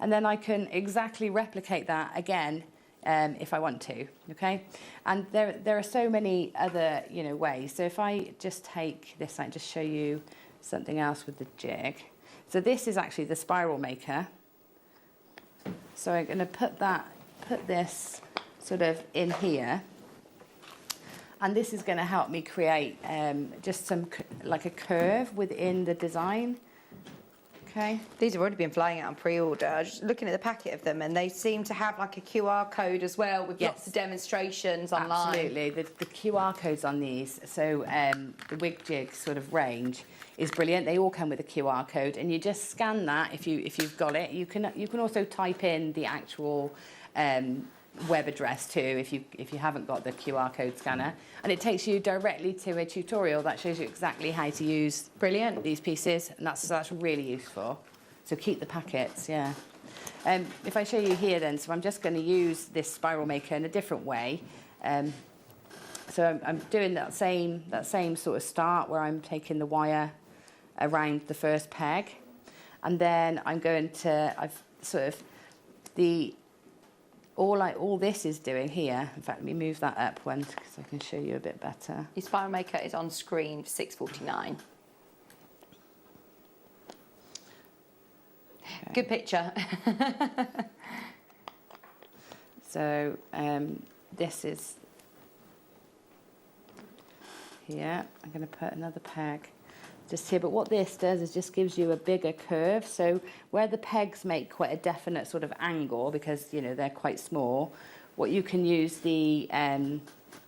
And then I can exactly replicate that again if I want to, okay? And there are so many other, you know, ways. So if I just take this out, just show you something else with the jig. So this is actually the spiral maker. So I'm going to put this sort of in here. And this is going to help me create just like a curve within the design. Okay. These have already been flying out on pre-order. I was just looking at the packet of them, and they seem to have like a QR code as well with lots of demonstrations online. Absolutely, the QR codes on these. So the wig jig sort of range is brilliant. They all come with a QR code, and you just scan that if you've got it. You can also type in the actual web address too if you haven't got the QR code scanner, and it takes you directly to a tutorial that shows you exactly how to use these pieces, and that's really useful. So keep the packets. If I show you here then, so I'm just going to use this spiral maker in a different way. So I'm doing that same sort of start where I'm taking the wire around the first peg, and then I'm going to all this is doing here. In fact, let me move that up one because I can show you a bit better. Your spiral maker is on screen for £6.49. Okay. Good picture. So this is here. I'm going to put another peg just here, but what this does is just gives you a bigger curve. So where the pegs make quite a definite sort of angle because, you know, they're quite small, what you can use the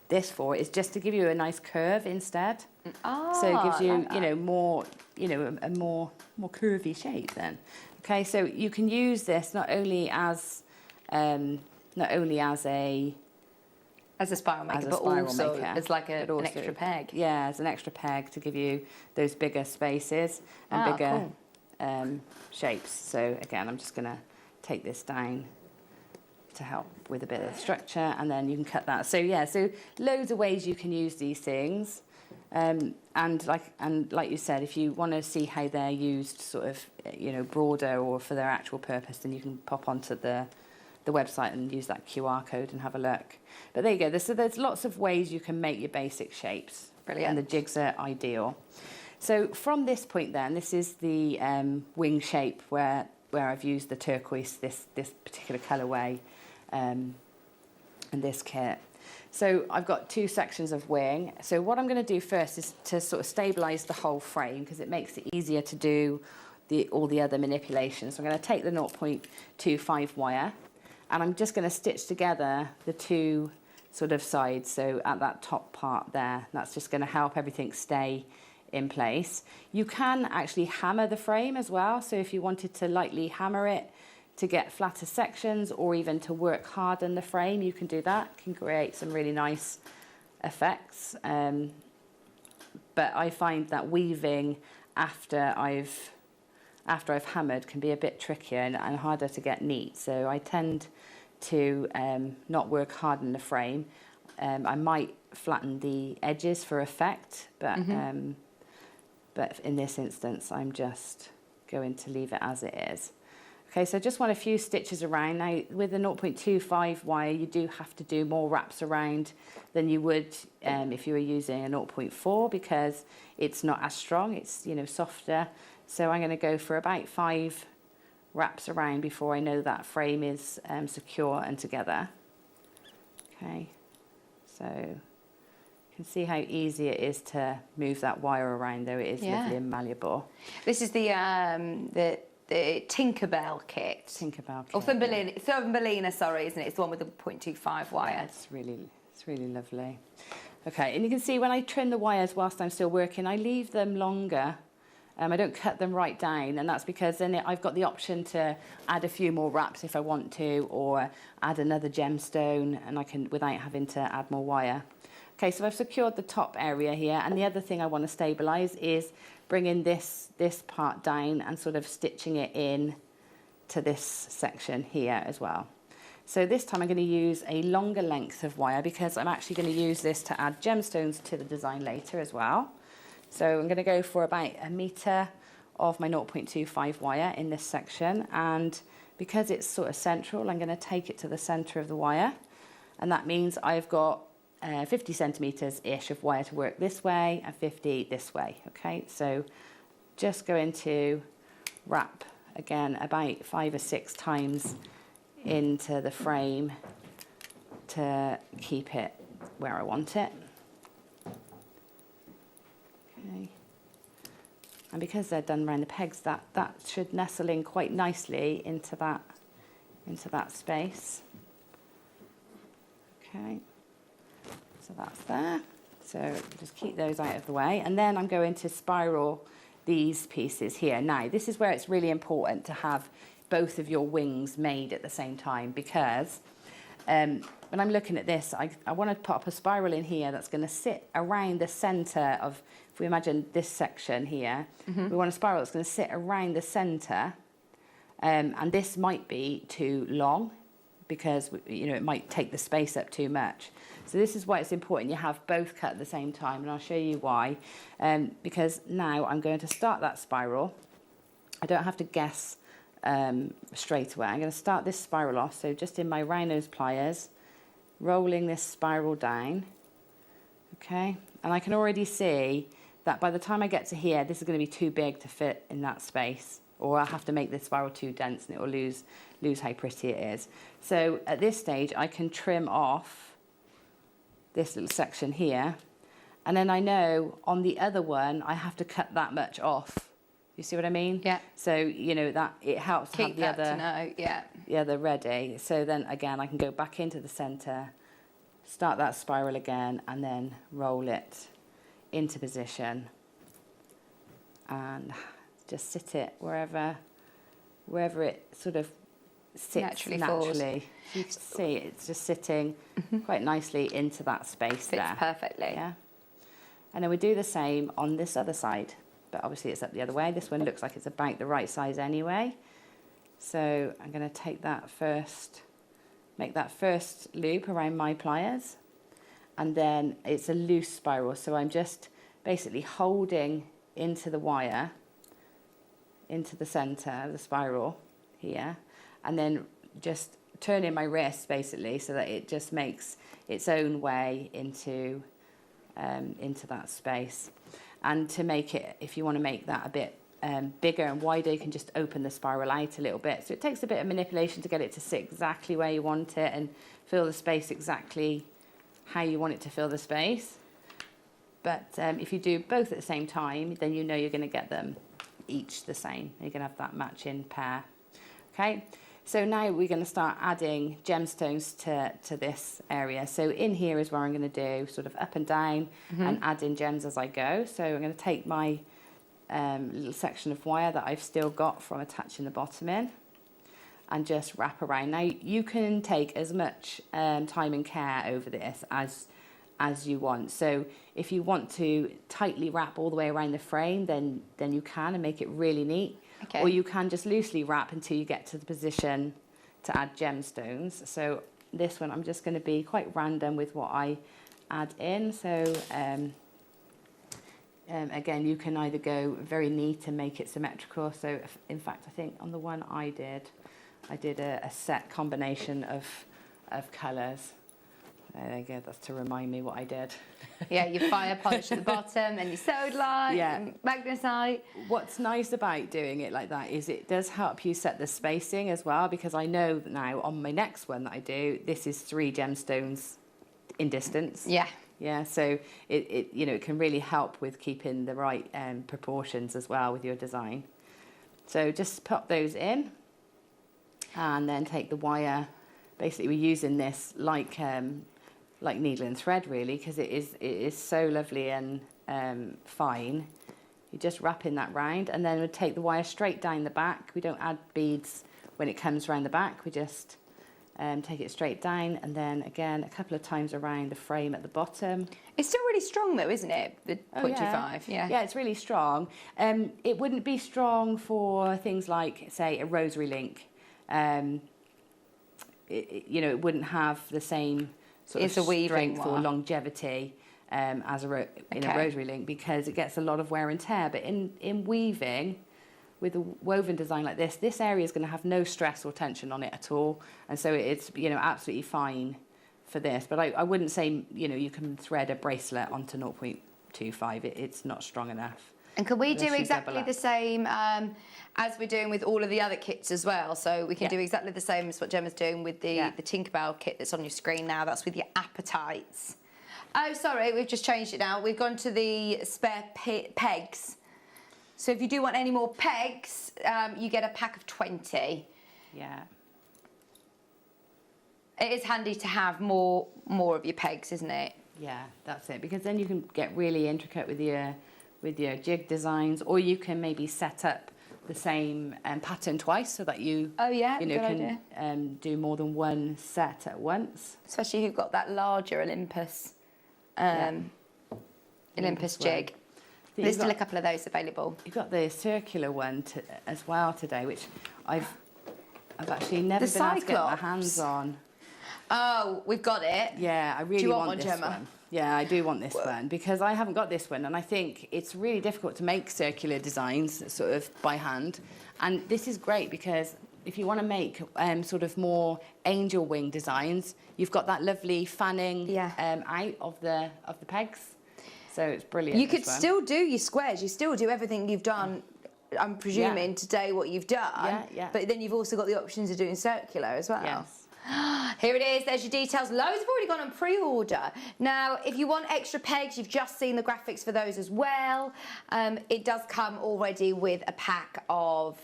this for is just to give you a nice curve instead. So it gives you, you know, more, you know, a more curvy shape then. Okay, so you can use this not only as a spiral maker, but also as like an extra peg. Yeah, as an extra peg to give you those bigger spaces and bigger shapes. So again, I'm just going to take this down to help with a bit of structure, and then you can cut that. So yeah, so loads of ways you can use these things. And like you said, if you want to see how they're used sort of, you know, broader or for their actual purpose, then you can pop onto the website and use that QR code and have a look. But there you go. So there's lots of ways you can make your basic shapes. Brilliant. And the jigs are ideal. So from this point then, this is the wing shape where I've used the turquoise, this particular colourway in this kit. So I've got two sections of wing. So what I'm going to do first is to sort of stabilise the whole frame because it makes it easier to do all the other manipulations. So I'm going to take the 0.25 wire, and I'm just going to stitch together the two sort of sides, so at that top part there. That's just going to help everything stay in place. You can actually hammer the frame as well, so if you wanted to lightly hammer it to get flatter sections or even to work hard on the frame, you can do that. It can create some really nice effects. But I find that weaving after I've hammered can be a bit trickier and harder to get neat. So I tend to not work hard in the frame. I might flatten the edges for effect, but in this instance, I'm just going to leave it as it is. Okay, so I just want a few stitches around. Now, with the 0.25 wire, you do have to do more wraps around than you would if you were using a 0.4 because it's not as strong, it's, you know, softer. So I'm going to go for about 5 wraps around before I know that frame is secure and together. Okay, so you can see how easy it is to move that wire around, though it is lovely and malleable. This is the Tinkerbell kit. Tinkerbell kit. Or Thumbelina, sorry, isn't it? It's the one with the 0.25 wire. Yeah, it's really lovely. Okay, and you can see when I trim the wires whilst I'm still working, I leave them longer. I don't cut them right down, and that's because then I've got the option to add a few more wraps if I want to, or add another gemstone, and I can without having to add more wire. Okay, so I've secured the top area here, and the other thing I want to stabilise is bringing this part down and sort of stitching it in to this section here as well. So this time I'm going to use a longer length of wire because I'm actually going to use this to add gemstones to the design later as well. So I'm going to go for about 1 metre of my 0.25 wire in this section, and because it's sort of central, I'm going to take it to the centre of the wire, and that means I've got 50 centimetres-ish of wire to work this way and 50 this way. Okay, so just going to wrap again about 5 or 6 times into the frame to keep it where I want it. Okay, and because they're done around the pegs, that should nestle in quite nicely into that space. Okay. So that's there. So just keep those out of the way. And then I'm going to spiral these pieces here. Now, this is where it's really important to have both of your wings made at the same time, because when I'm looking at this, I want to put up a spiral in here that's going to sit around the centre of, if we imagine this section here, we want a spiral that's going to sit around the centre, and this might be too long because, you know, it might take the space up too much. So this is why it's important you have both cut at the same time, and I'll show you why. Because now I'm going to start that spiral. I don't have to guess straight away. I'm going to start this spiral off, so just in my round nose pliers, rolling this spiral down. Okay, and I can already see that by the time I get to here, this is going to be too big to fit in that space, or I'll have to make this spiral too dense and it will lose how pretty it is. So at this stage, I can trim off this little section here, and then I know on the other one I have to cut that much off. You see what I mean? Yeah. So you know that it helps to have the other ready. So then again I can go back into the centre, start that spiral again, and then roll it into position and just sit it wherever it sort of sits naturally. You can see it's just sitting quite nicely into that space there. Fits perfectly. Yeah. And then we do the same on this other side, but obviously it's up the other way. This one looks like it's about the right size anyway. So I'm going to take that first, make that first loop around my pliers, and then it's a loose spiral. So I'm just basically holding into the wire, into the centre of the spiral here, and then just turning my wrist basically so that it just makes its own way into that space. And to make it, if you want to make that a bit bigger and wider, you can just open the spiral out a little bit. So it takes a bit of manipulation to get it to sit exactly where you want it and fill the space exactly how you want it to fill the space. But if you do both at the same time, then you know you're going to get them each the same. You're going to have that matching pair. Okay, so now we're going to start adding gemstones to this area. So in here is where I'm going to do sort of up and down and add in gems as I go. So I'm going to take my little section of wire that I've still got from attaching the bottom in and just wrap around. Now you can take as much time and care over this as you want. So if you want to tightly wrap all the way around the frame, then you can and make it really neat. Or you can just loosely wrap until you get to the position to add gemstones. So this one, I'm just going to be quite random with what I add in. So again, you can either go very neat and make it symmetrical. So in fact, I think on the one I did a set combination of colours. There you go, that's to remind me what I did. Yeah, you fire polish at the bottom, then you sewed light, Yeah. magnesite. What's nice about doing it like that is it does help you set the spacing as well, because I know that now on my next one that I do, this is 3 gemstones in distance. Yeah. Yeah, so it you know, it can really help with keeping the right proportions as well with your design. So just pop those in and then take the wire. Basically, we're using this like needle and thread really, because it is so lovely and fine. You just wrap in that round and then we take the wire straight down the back. We don't add beads when it comes around the back. We just take it straight down and then again a couple of times around the frame at the bottom. It's still really strong though, isn't it? The 0.25. Yeah, it's really strong. It wouldn't be strong for things like, say, a rosary link. You know, it wouldn't have the same sort It's of a weaving strength or one. longevity as a rosary link, because it gets a lot of wear and tear. But in weaving, with a woven design like this area is going to have no stress or tension on it at all, and so it's, you know, absolutely fine for this. But I wouldn't say, you know, you can thread a bracelet onto 0.25. It's not strong enough. And can we do Unless you exactly double the up. same as we're doing with all of the other kits as well? So we can do exactly the same as what Gemma's doing with the Tinkerbell kit that's on your screen now. That's with your appetites. Oh, sorry, we've just changed it now. We've gone to the spare pegs. So if you do want any more pegs, you get a pack of 20. Yeah. It is handy to have more of your pegs, isn't it? Yeah, that's it. Because then you can get really intricate with your jig designs, or you can maybe set up the same pattern twice so that you good can do more than one set at once. Especially if you've got that larger Olympus Olympus jig. one. There's still a couple of those available. You've got the circular one as well today, which I've actually never been able to get my hands on. Oh, we've got it. Yeah, I really Do you want one, this Gemma? one. Yeah, I do want this one because I haven't got this one, and I think it's really difficult to make circular designs sort of by hand. And this is great because if you want to make sort of more angel wing designs, you've got that lovely fanning out of the pegs. So it's brilliant. You could still do your squares. You still do everything you've done. I'm presuming today what you've done. Yeah. But then you've also got the options of doing circular as well. Yes. Here it is, there's your details. Loads have already gone on pre-order. Now, if you want extra pegs, you've just seen the graphics for those as well. It does come already with a pack of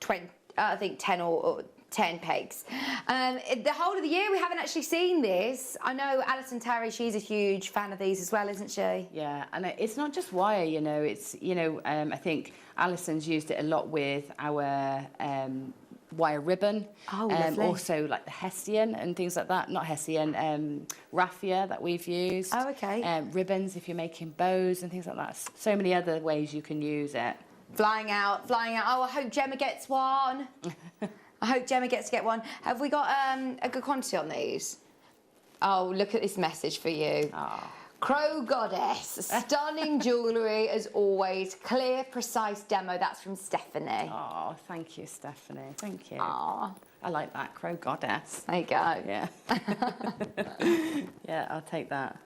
20, I think 10 or 10 pegs. The whole of the year we haven't actually seen this. I know Alison Tarry, she's a huge fan of these as well, isn't she? Yeah, and it's not just wire, you know, it's, you know, I think Alison's used it a lot with our wire ribbon. Oh, lovely. Also like the Hessian and things like that. Not Hessian, raffia that we've used. Oh, okay. Ribbons if you're making bows and things like that. So many other ways you can use it. Flying out. Oh, I hope Gemma gets one. I hope Gemma gets to get one. Have we got a good quantity on these? Oh, look at this message for you. Oh. Crow Goddess, stunning jewellery as always. Clear, precise demo. That's from Stephanie. Oh, thank you, Stephanie. Thank you. Oh, I like that, Crow Goddess. there you go. Yeah. Yeah, I'll take that.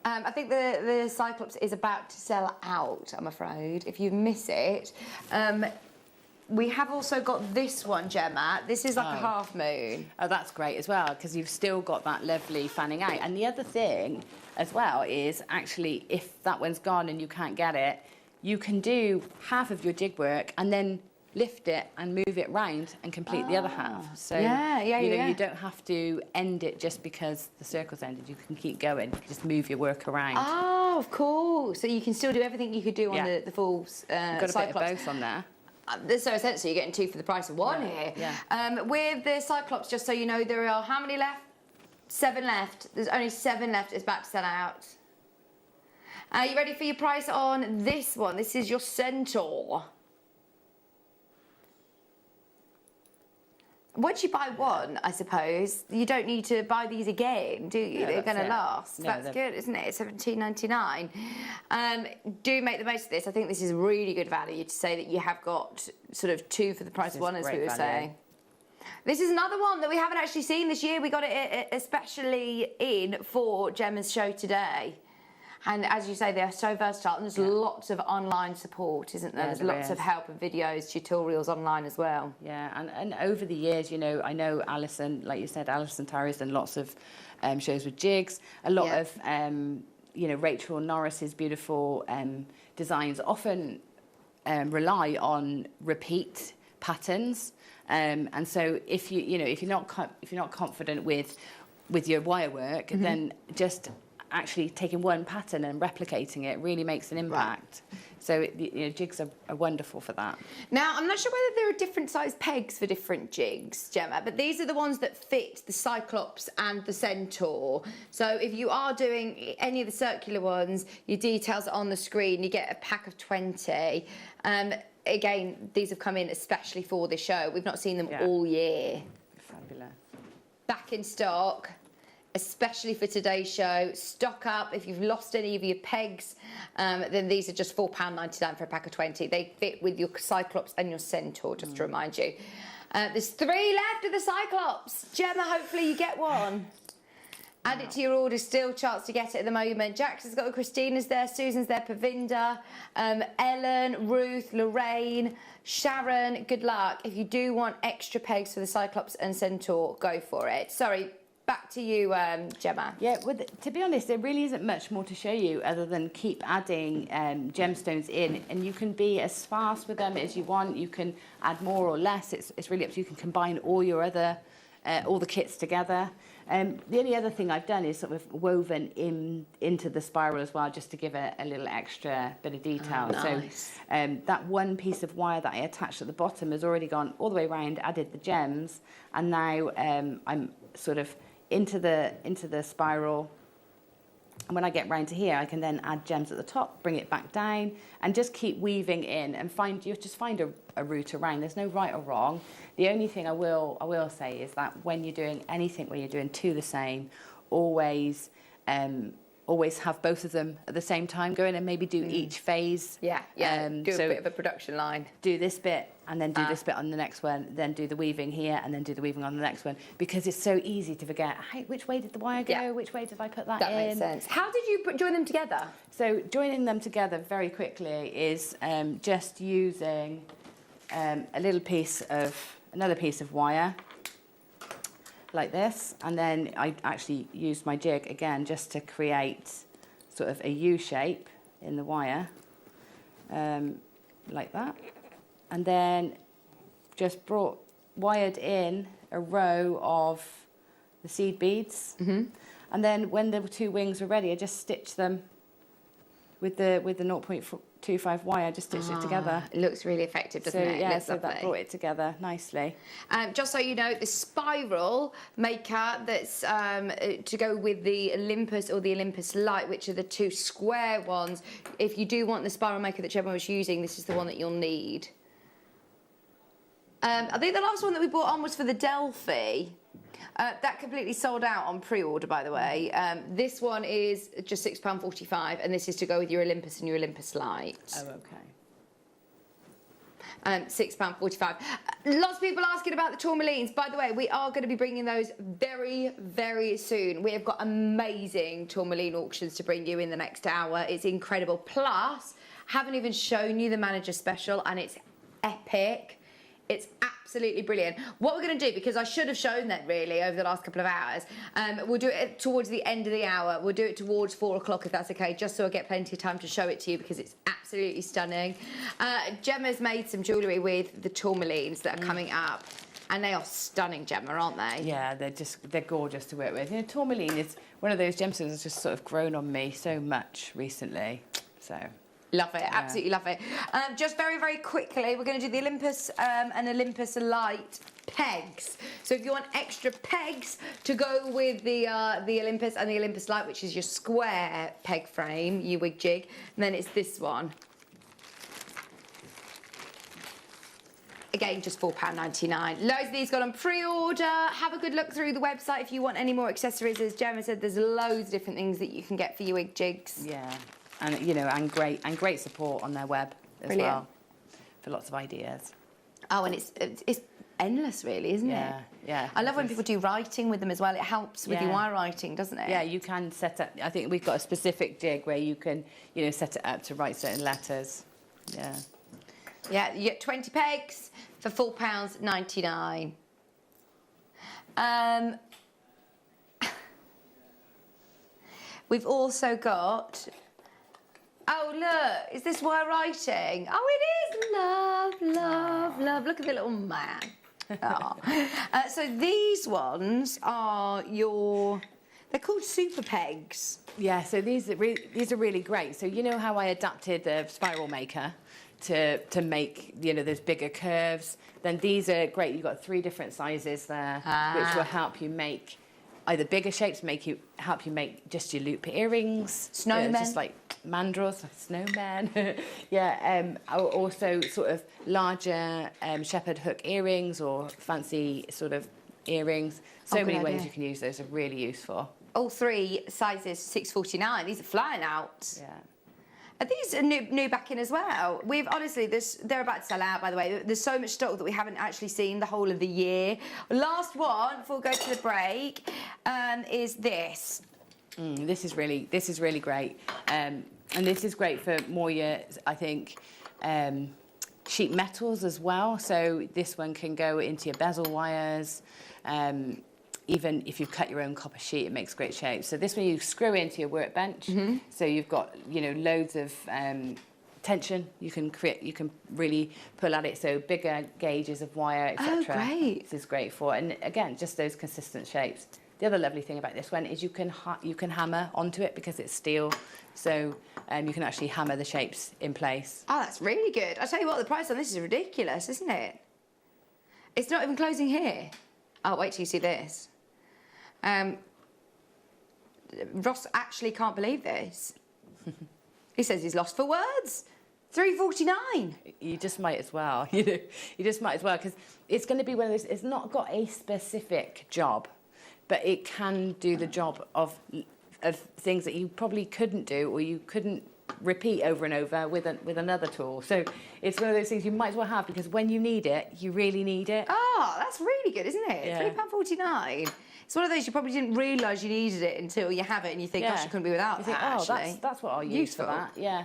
I think the Cyclops is about to sell out, I'm afraid. If you miss it. We have also got this one, Gemma. This is like a half moon. Oh, that's great as well, because you've still got that lovely fanning out. And the other thing as well is actually if that one's gone and you can't get it, you can do half of your jig work and then lift it and move it round and complete the other half. So you know, you don't have to end it just because the circle's ended. You can keep going. You can just move your work around. Oh, of course. So you can still do everything you could do on the full You've got a Cyclops. bit of both on there. So essentially you're getting 2 for the price of 1 here. Yeah. With the Cyclops, just so you know, there are how many left? 7 left. There's only 7 left. It's about to sell out. Are you ready for your price on this one? This is your Centaur. once you buy one, I suppose, you don't need to buy these again, do you? No, They're going to it. last. No, That's good, isn't it? $17.99. Do make the most of this. I think this is really good value to say that you have got sort of 2 for the price of 1, as we were saying. This is another one that we haven't actually seen this year. We got it especially in for Gemma's show today. And as you say, they're so versatile, and there's lots of online support, isn't there? Yeah, There's lots of help and videos, tutorials online as well. Yeah, and over the years, you know, I know Alison, like you said, Alison Tarry's done lots of shows with jigs. A lot of, you know, Rachel Norris's beautiful designs often rely on repeat patterns. And so if you're not confident with your wire work, then just actually taking one pattern and replicating it really makes an impact. Right. So you know, jigs are wonderful for that. Now, I'm not sure whether there are different size pegs for different jigs, Gemma, but these are the ones that fit the Cyclops and the Centaur. So if you are doing any of the circular ones, your details are on the screen. You get a pack of 20. Again, these have come in especially for this show. We've not seen them all year. Fabulous. Back in stock, especially for today's show. Stock up. If you've lost any of your pegs, then these are just £4.99 for a pack of 20. They fit with your Cyclops and your Centaur, just to remind you. There's 3 left of the Cyclops. Gemma, hopefully you get one. Add it to your order, still chance to get it at the moment. Jax has got Christina's there, Susan's there, Pavinda, Ellen, Ruth, Lorraine, Sharon, good luck. If you do want extra pegs for the Cyclops and Centaur, go for it. Sorry, back to you, Gemma. Yeah, to be honest, there really isn't much more to show you other than keep adding gemstones in, and you can be as sparse with them as you want. You can add more or less. It's really up to you. You can combine all your other, all the kits together. The only other thing I've done is sort of woven into the spiral as well, just to give it a little extra bit of detail. Nice. So that one piece of wire that I attached at the bottom has already gone all the way around, added the gems, and now I'm sort of into the spiral. And when I get round to here, I can then add gems at the top, bring it back down, and just keep weaving in and find a route around. There's no right or wrong. The only thing I will say is that when you're doing anything where you're doing 2 the same, always have both of them at the same time. Go in and maybe do each phase. Do a bit of a production line. Do this bit and then do this bit on the next one, then do the weaving here and then do the weaving on the next one, because it's so easy to forget, hey, which way did the wire go? Which way did I put that in? That makes sense. How did you join them together? So joining them together very quickly is just using another piece of wire like this, and then I actually used my jig again just to create sort of a U shape in the wire, like that, and then just wired in a row of the seed beads, and then when the 2 wings were ready, I just stitched them with the 0.25 wire, just stitched it together. It looks really effective, doesn't it? Yeah, so that brought it together nicely. Just so you know, the spiral maker that's to go with the Olympus or the Olympus Light, which are the 2 square ones. If you do want the spiral maker that Gemma was using, this is the one that you'll need. I think the last one that we brought on was for the Delphi. That completely sold out on pre-order, by the way. This one is just £6.45, and this is to go with your Olympus and your Olympus Light. Oh, okay. £6.45. Lots of people asking about the tourmalines. By the way, we are going to be bringing those very, very soon. We have got amazing tourmaline auctions to bring you in the next hour. It's incredible. Plus, haven't even shown you the manager special, and it's epic. It's absolutely brilliant. What we're going to do, because I should have shown that really over the last couple of hours, we'll do it towards the end of the hour. We'll do it towards 4 o'clock if that's okay, just so I get plenty of time to show it to you, because it's absolutely stunning. Gemma's made some jewellery with the tourmalines that are coming up, and they are stunning, Gemma, aren't they? Yeah, they're gorgeous to work with. You know, tourmaline is one of those gemstones that's just sort of grown on me so much recently, so... Love it, absolutely love it. Just very, very quickly, we're going to do the Olympus and Olympus Light pegs. So if you want extra pegs to go with the Olympus and the Olympus Light, which is your square peg frame, your wig jig, and then it's this one. Again, just £4.99. Loads of these got on pre-order. Have a good look through the website if you want any more accessories. As Gemma said, there's loads of different things that you can get for your wig jigs. Yeah, and you know, and great support on their web as well for lots of ideas. Oh, and it's endless, really, isn't it? Yeah. I love when people do writing with them as well. It helps with your wire writing, doesn't it? Yeah, you can set up. I think we've got a specific jig where you can, you know, set it up to write certain letters. Yeah. Yeah, you get 20 pegs for £4.99. We've also got. Oh, look, is this wire writing? Oh, it is. Love. Look at the little man. Oh. So these ones are they're called super pegs. Yeah, so these are really great. So you know how I adapted the spiral maker to make, you know, those bigger curves? Then these are great. You've got 3 different sizes there, which will help you make either bigger shapes, help you make just your loop earrings, snowmen, just like mandrels, snowmen. Yeah, also sort of larger shepherd hook earrings or fancy sort of earrings. So many ways you can use those. Are really useful. All 3 sizes £6.49. These are flying out. Yeah. And these are new back in as well. We've honestly, they're about to sell out, by the way. There's so much stock that we haven't actually seen the whole of the year. Last one before we go to the break is this. This is really great, and this is great for more your, I think, sheet metals as well. So this one can go into your bezel wires. Even if you've cut your own copper sheet, it makes great shapes. So this one you screw into your workbench. So you've got, you know, loads of tension. You can really pull at it. So bigger gauges of wire, etc. Oh, great! This is great for, and again, just those consistent shapes. The other lovely thing about this one is you can hammer onto it because it's steel. So you can actually hammer the shapes in place. Oh, that's really good. I tell you what, the price on this is ridiculous, isn't it? It's not even closing here. Oh, wait till you see this. Ross actually can't believe this. He says he's lost for words. £3.49. You just might as well. You just might as well, because it's going to be one of those. It's not got a specific job, but it can do the job of things that you probably couldn't do or you couldn't repeat over and over with another tool. So it's one of those things you might as well have, because when you need it, you really need it. Oh, that's really good, isn't it? Yeah. £3.49. It's one of those you probably didn't realise you needed it until you have it and you think, gosh, I couldn't be without that, actually. Oh, that's what I'll use for that, yeah.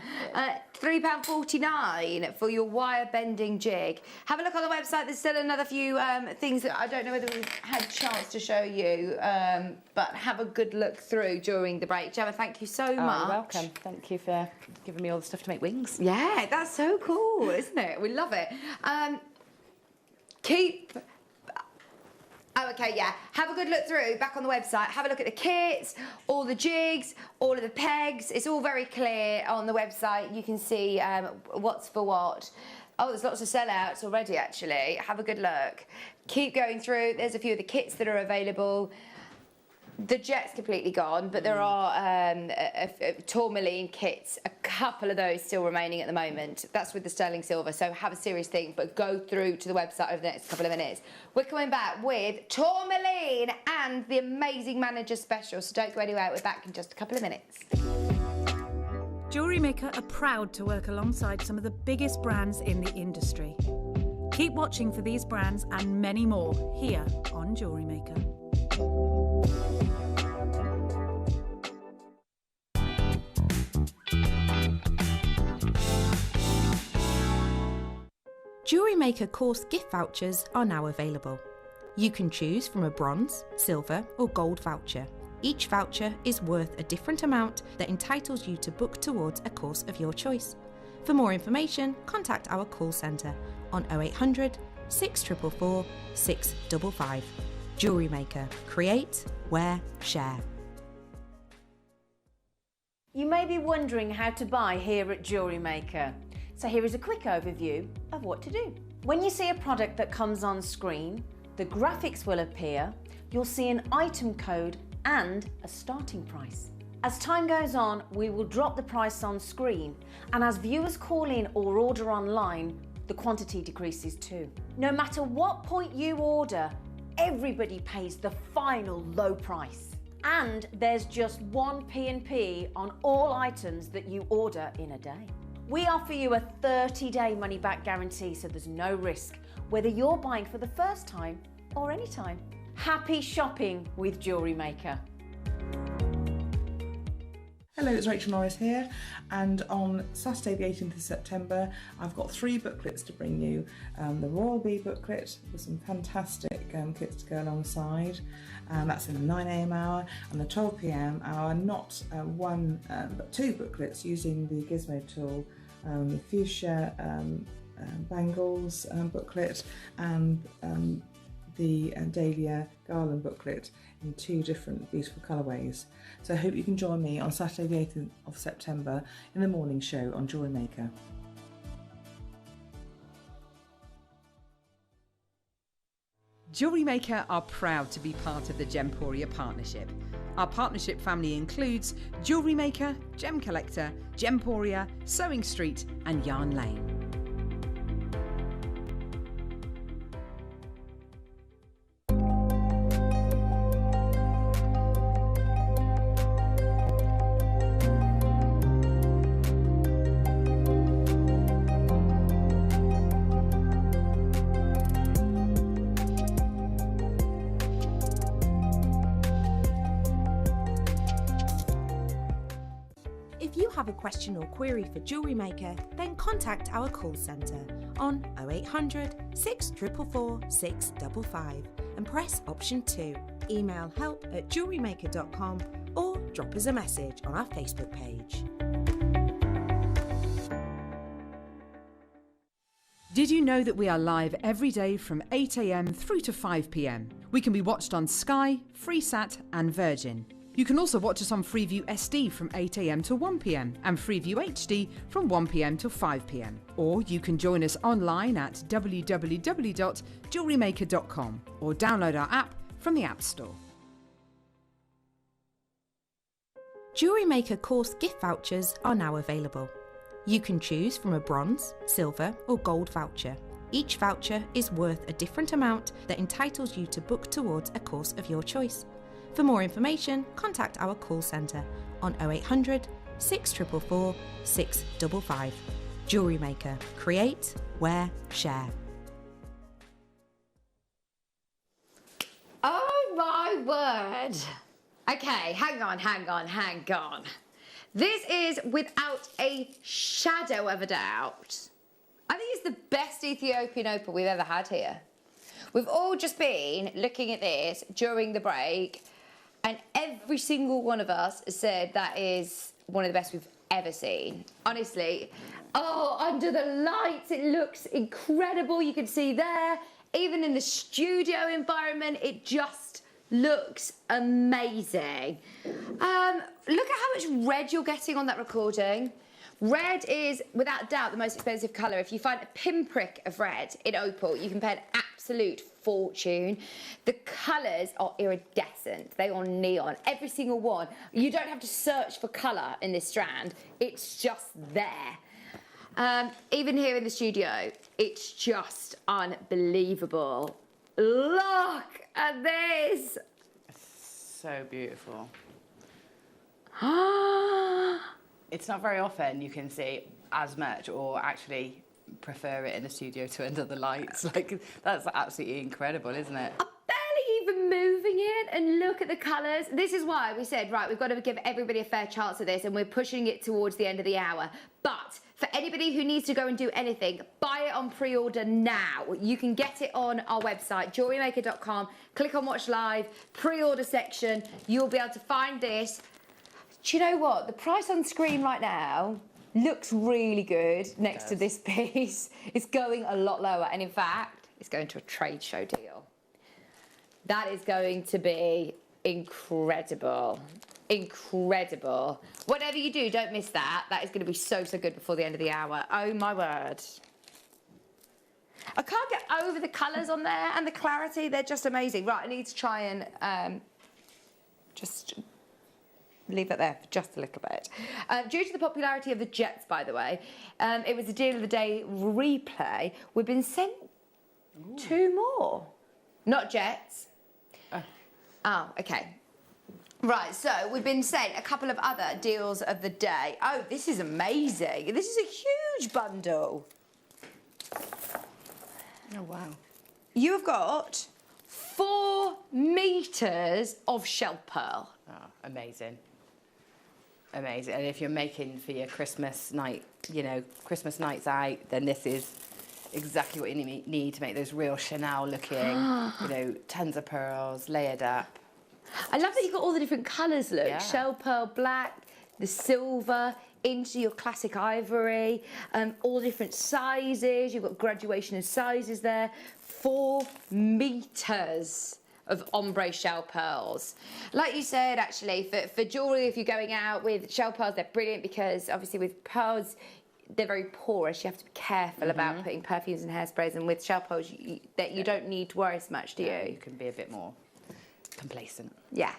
£3.49 for your wire bending jig. Have a look on the website. There's still another few things that I don't know whether we've had a chance to show you, but have a good look through during the break. Gemma, thank you so much. You're welcome. Thank you for giving me all the stuff to make wings. Yeah, that's so cool, isn't it? We love it. Oh, okay, yeah. Have a good look through, back on the website. Have a look at the kits, all the jigs, all of the pegs. It's all very clear on the website. You can see what's for what. Oh, there's lots of sellouts already, actually. Have a good look. Keep going through. There's a few of the kits that are available. The jet's completely gone, but there are tourmaline kits, a couple of those still remaining at the moment. That's with the sterling silver, so have a serious think, but go through to the website over the next couple of minutes. We're coming back with tourmaline and the amazing manager special, so don't go anywhere. We're back in just a couple of minutes. Jewellery Maker are proud to work alongside some of the biggest brands in the industry. Keep watching for these brands and many more here on Jewellery Maker. Jewellery Maker course gift vouchers are now available. You can choose from a bronze, silver or gold voucher. Each voucher is worth a different amount that entitles you to book towards a course of your choice. For more information, contact our call centre on 0800 644 655. Jewellery Maker. Create, wear, share. You may be wondering how to buy here at Jewellery Maker. So here is a quick overview of what to do. When you see a product that comes on screen, the graphics will appear, you'll see an item code and a starting price. As time goes on, we will drop the price on screen, and as viewers call in or order online, the quantity decreases too. No matter what point you order, everybody pays the final low price. And there's just one P&P on all items that you order in a day. We offer you a 30-day money-back guarantee, so there's no risk, whether you're buying for the first time or any time. Happy shopping with Jewellery Maker. Hello, it's Rachel Norris here, and on Saturday the 18th of September I've got 3 booklets to bring you. The Royal Bee booklet with some fantastic kits to go alongside, and that's in the 9am hour, and the 12pm hour, not one but 2 booklets using the Gizmo tool, the Fuchsia Bangles booklet and the Dahlia Garland booklet in 2 different beautiful colourways. So I hope you can join me on Saturday the 18th of September in the morning show on Jewellery Maker. Jewellery Maker are proud to be part of the Gemporia partnership. Our partnership family includes Jewellery Maker, Gem Collector, Gemporia, Sewing Street and Yarn Lane. If you have a question or query for Jewellery Maker, then contact our call centre on 0800 644 655 and press option 2. Email help@jewellerymaker.com or drop us a message on our Facebook page. Did you know that we are live every day from 8am through to 5pm? We can be watched on Sky, Freesat and Virgin. You can also watch us on Freeview SD from 8am to 1pm and Freeview HD from 1pm to 5pm. Or you can join us online at www.jewellerymaker.com or download our app from the App Store. Jewellery Maker course gift vouchers are now available. You can choose from a bronze, silver or gold voucher. Each voucher is worth a different amount that entitles you to book towards a course of your choice. For more information, contact our call centre on 0800 644 655. Jewellery Maker. Create, wear, share. Oh my word. Okay, hang on. This is, without a shadow of a doubt, I think it's the best Ethiopian opal we've ever had here. We've all just been looking at this during the break, and every single one of us said that is one of the best we've ever seen. Honestly. Oh, under the lights, it looks incredible. You can see there, even in the studio environment, it just looks amazing. Look at how much red you're getting on that recording. Red is, without doubt, the most expensive colour. If you find a pinprick of red in opal, you can pay an absolute fortune. The colours are iridescent. They are neon. Every single one. You don't have to search for colour in this strand. It's just there. Even here in the studio, it's just unbelievable. Look at this. So beautiful. It's not very often you can see as much or actually prefer it in the studio to under the lights. Like, that's absolutely incredible, isn't it? I'm barely even moving it, and look at the colours. This is why we said, right, we've got to give everybody a fair chance at this, and we're pushing it towards the end of the hour. But for anybody who needs to go and do anything, buy it on pre-order now. You can get it on our website, jewellerymaker.com. Click on Watch Live, pre-order section. You'll be able to find this. Do you know what? The price on screen right now looks really good next to this piece. It's going a lot lower, and in fact, it's going to a trade show deal. That is going to be incredible. Incredible. Whatever you do, don't miss that. That is going to be so, so good before the end of the hour. Oh my word. I can't get over the colours on there and the clarity. They're just amazing. Right, I need to try and just Leave that there for just a little bit. Due to the popularity of the Jets, by the way, it was a deal of the day replay. We've been sent 2 more. Not Jets. Oh, okay. Right, so we've been sent a couple of other deals of the day. Oh, this is amazing. This is a huge bundle. Oh, wow. You've got 4 metres of shell pearl. Oh, amazing. Amazing. And if you're making for your Christmas night, you know, Christmas nights out, then this is exactly what you need to make those real Chanel looking, you know, tons of pearls, layered up. I love that you've got all the different colours, look. Yeah. Shell pearl black, the silver, into your classic ivory, all different sizes. You've got graduation of sizes there. 4 metres of ombre shell pearls. Like you said, actually, for jewellery, if you're going out with shell pearls, they're brilliant because obviously with pearls, they're very porous. You have to be careful about putting perfumes and hairsprays, and with shell pearls, you don't need to worry so much, do you? You can be a bit more complacent. Yeah.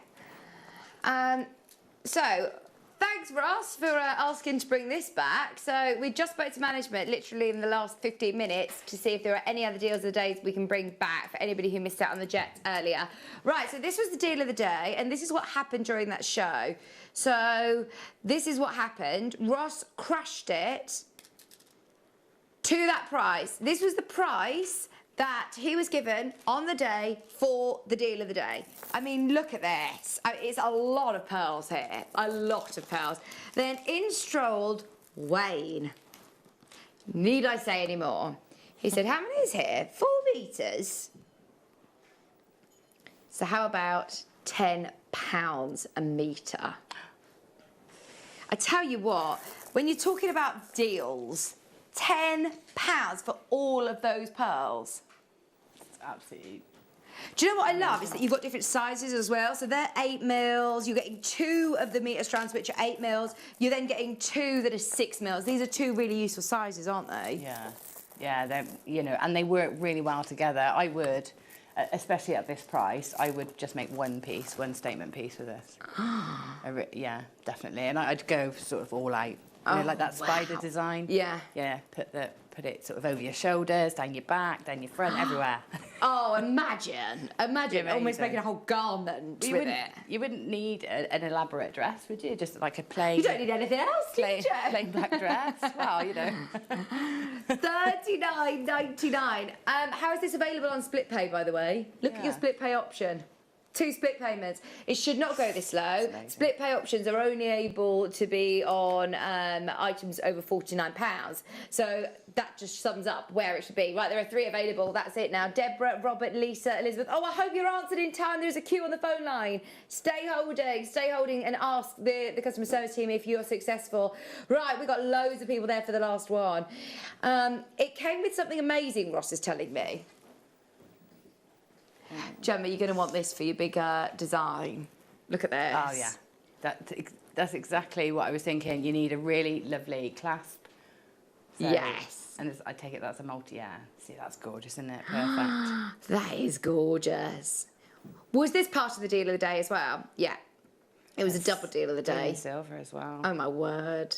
So, thanks Ross for asking to bring this back. So we just spoke to management literally in the last 15 minutes to see if there are any other deals of the day we can bring back for anybody who missed out on the Jets earlier. Right, so this was the deal of the day, and this is what happened during that show. So this is what happened. Ross crushed it to that price. This was the price that he was given on the day for the deal of the day. I mean, look at this. It's a lot of pearls here. A lot of pearls. Then in strolled Wayne. Need I say any more? He said, how many is here? 4 metres. So how about £10 a metre? I tell you what, when you're talking about deals, £10 for all of those pearls. It's absolutely. Do you know what I love is that you've got different sizes as well. So they're 8 mils. You're getting 2 of the metre strands, which are 8 mils. You're then getting 2 that are 6 mils. These are 2 really useful sizes, aren't they? Yeah, yeah. They, you know, and they work really well together. I would, especially at this price, I would just make one piece, one statement piece with this. Yeah, definitely. And I'd go sort of all out. You know, like that spider design. Yeah. Yeah, put it sort of over your shoulders, down your back, down your front, everywhere. Oh, imagine almost making a whole garment with it. You wouldn't need an elaborate dress, would you? Just like a plain... You don't need anything else, plain black dress. Well, you know. $39.99. How is this available on split pay, by the way? Look at your split pay option. 2 split payments. It should not go this low. Split pay options are only able to be on items over £49. So that just sums up where it should be. Right, there are 3 available. That's it now. Deborah, Robert, Lisa, Elizabeth. Oh, I hope you're answered in time. There's a queue on the phone line. Stay holding and ask the customer service team if you're successful. Right, we've got loads of people there for the last one. It came with something amazing, Ross is telling me. Gemma, you're going to want this for your bigger design. Look at this. Oh, yeah. That's exactly what I was thinking. You need a really lovely clasp. So, yes. And I take it that's a multi, yeah. See, that's gorgeous, isn't it? Perfect. That is gorgeous. Was this part of the deal of the day as well? Yeah. It was a double deal of the day. Silver as well. Oh, my word.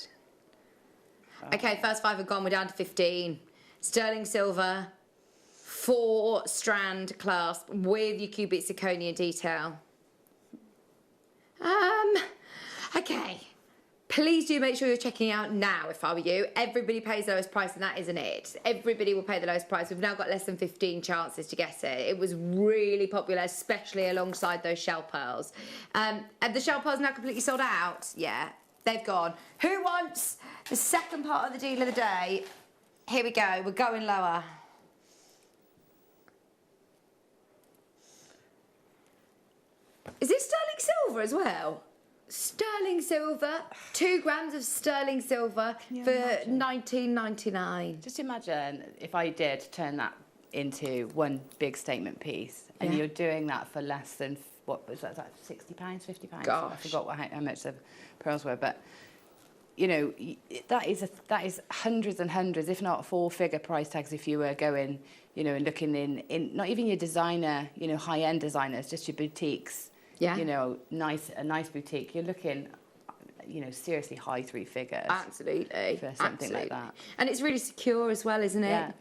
Oh. Okay, first 5 have gone. We're down to 15. Sterling silver. 4-strand clasp with your cubic zirconia detail. Okay. Please do make sure you're checking out now if I were you. Everybody pays the lowest price and that isn't it. Everybody will pay the lowest price. We've now got less than 15 chances to get it. It was really popular, especially alongside those shell pearls. And the shell pearls now completely sold out. Yeah, they've gone. Who wants the second part of the deal of the day? Here we go. We're going lower. Is this sterling silver as well? Sterling silver, 2 grams of sterling silver for £19.99. Just imagine if I did turn that into one big statement piece, and you're doing that for less than what was that? £60, £50? Gosh. I forgot how much the pearls were, but you know that is hundreds and hundreds, if not 4-figure price tags if you were going, you know, and looking in not even your designer, you know, high-end designers, just your boutiques. Yeah. You know, a nice boutique. You're looking you know, seriously high three figures. Absolutely. For something like that. And it's really secure as well, isn't it? Yeah.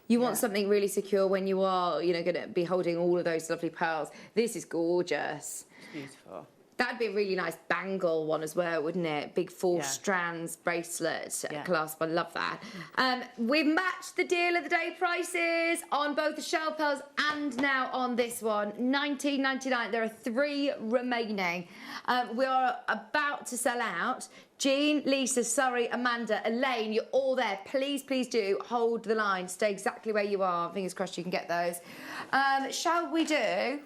You want something really secure when you are, you know, going to be holding all of those lovely pearls. This is gorgeous. It's beautiful. That'd be a really nice bangle one as well, wouldn't it? Big 4 strands bracelet clasp. I love that. We've matched the deal of the day prices on both the shell pearls and now on this one. $19.99. There are 3 remaining. We are about to sell out. Jean, Lisa, Surrey, Amanda, Elaine, you're all there. Please, please do hold the line. Stay exactly where you are. Fingers crossed you can get those. Shall we do...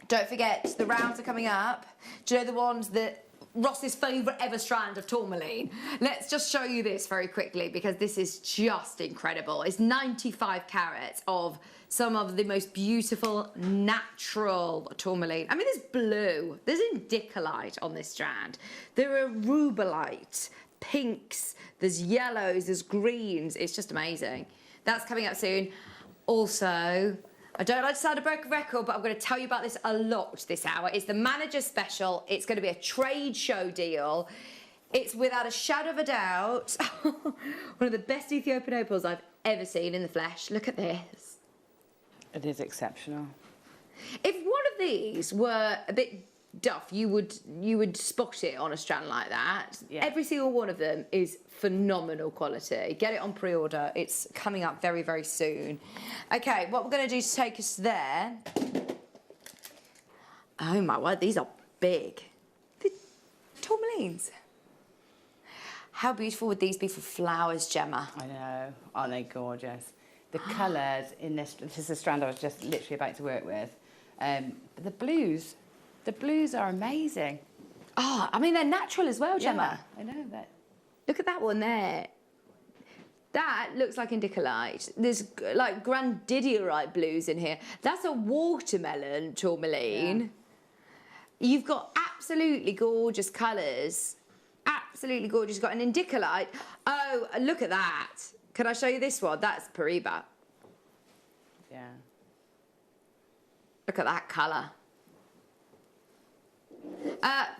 Don't forget, the rounds are coming up. Do you know the ones that Ross's favourite ever strand of tourmaline? Let's just show you this very quickly because this is just incredible. It's 95 carats of some of the most beautiful natural tourmaline. I mean, there's blue, there's indicolite on this strand. There are rubellite, pinks, there's yellows, there's greens. It's just amazing. That's coming up soon. Also, I don't like to sound a broken record, but I'm going to tell you about this a lot this hour. It's the manager special. It's going to be a trade show deal. It's without a shadow of a doubt one of the best Ethiopian opals I've ever seen in the flesh. Look at this. It is exceptional. If one of these were a bit duff, you would spot it on a strand like that. Yeah. Every single one of them is phenomenal quality. Get it on pre-order. It's coming up very, very soon. Okay, what we're going to do to take us there... Oh my word, these are big. The tourmalines. How beautiful would these be for flowers, Gemma? I know. Aren't they gorgeous? The colours in this is a strand I was just literally about to work with. The blues are amazing. Oh, I mean, they're natural as well, Gemma. Yeah, I know that. Look at that one there. That looks like indicolite. There's like grandidiorite blues in here. That's a watermelon tourmaline. Yeah. You've got absolutely gorgeous colours. Absolutely gorgeous. You've got an indicolite. Oh, look at that. Can I show you this one? That's Pariba. Yeah. Look at that colour.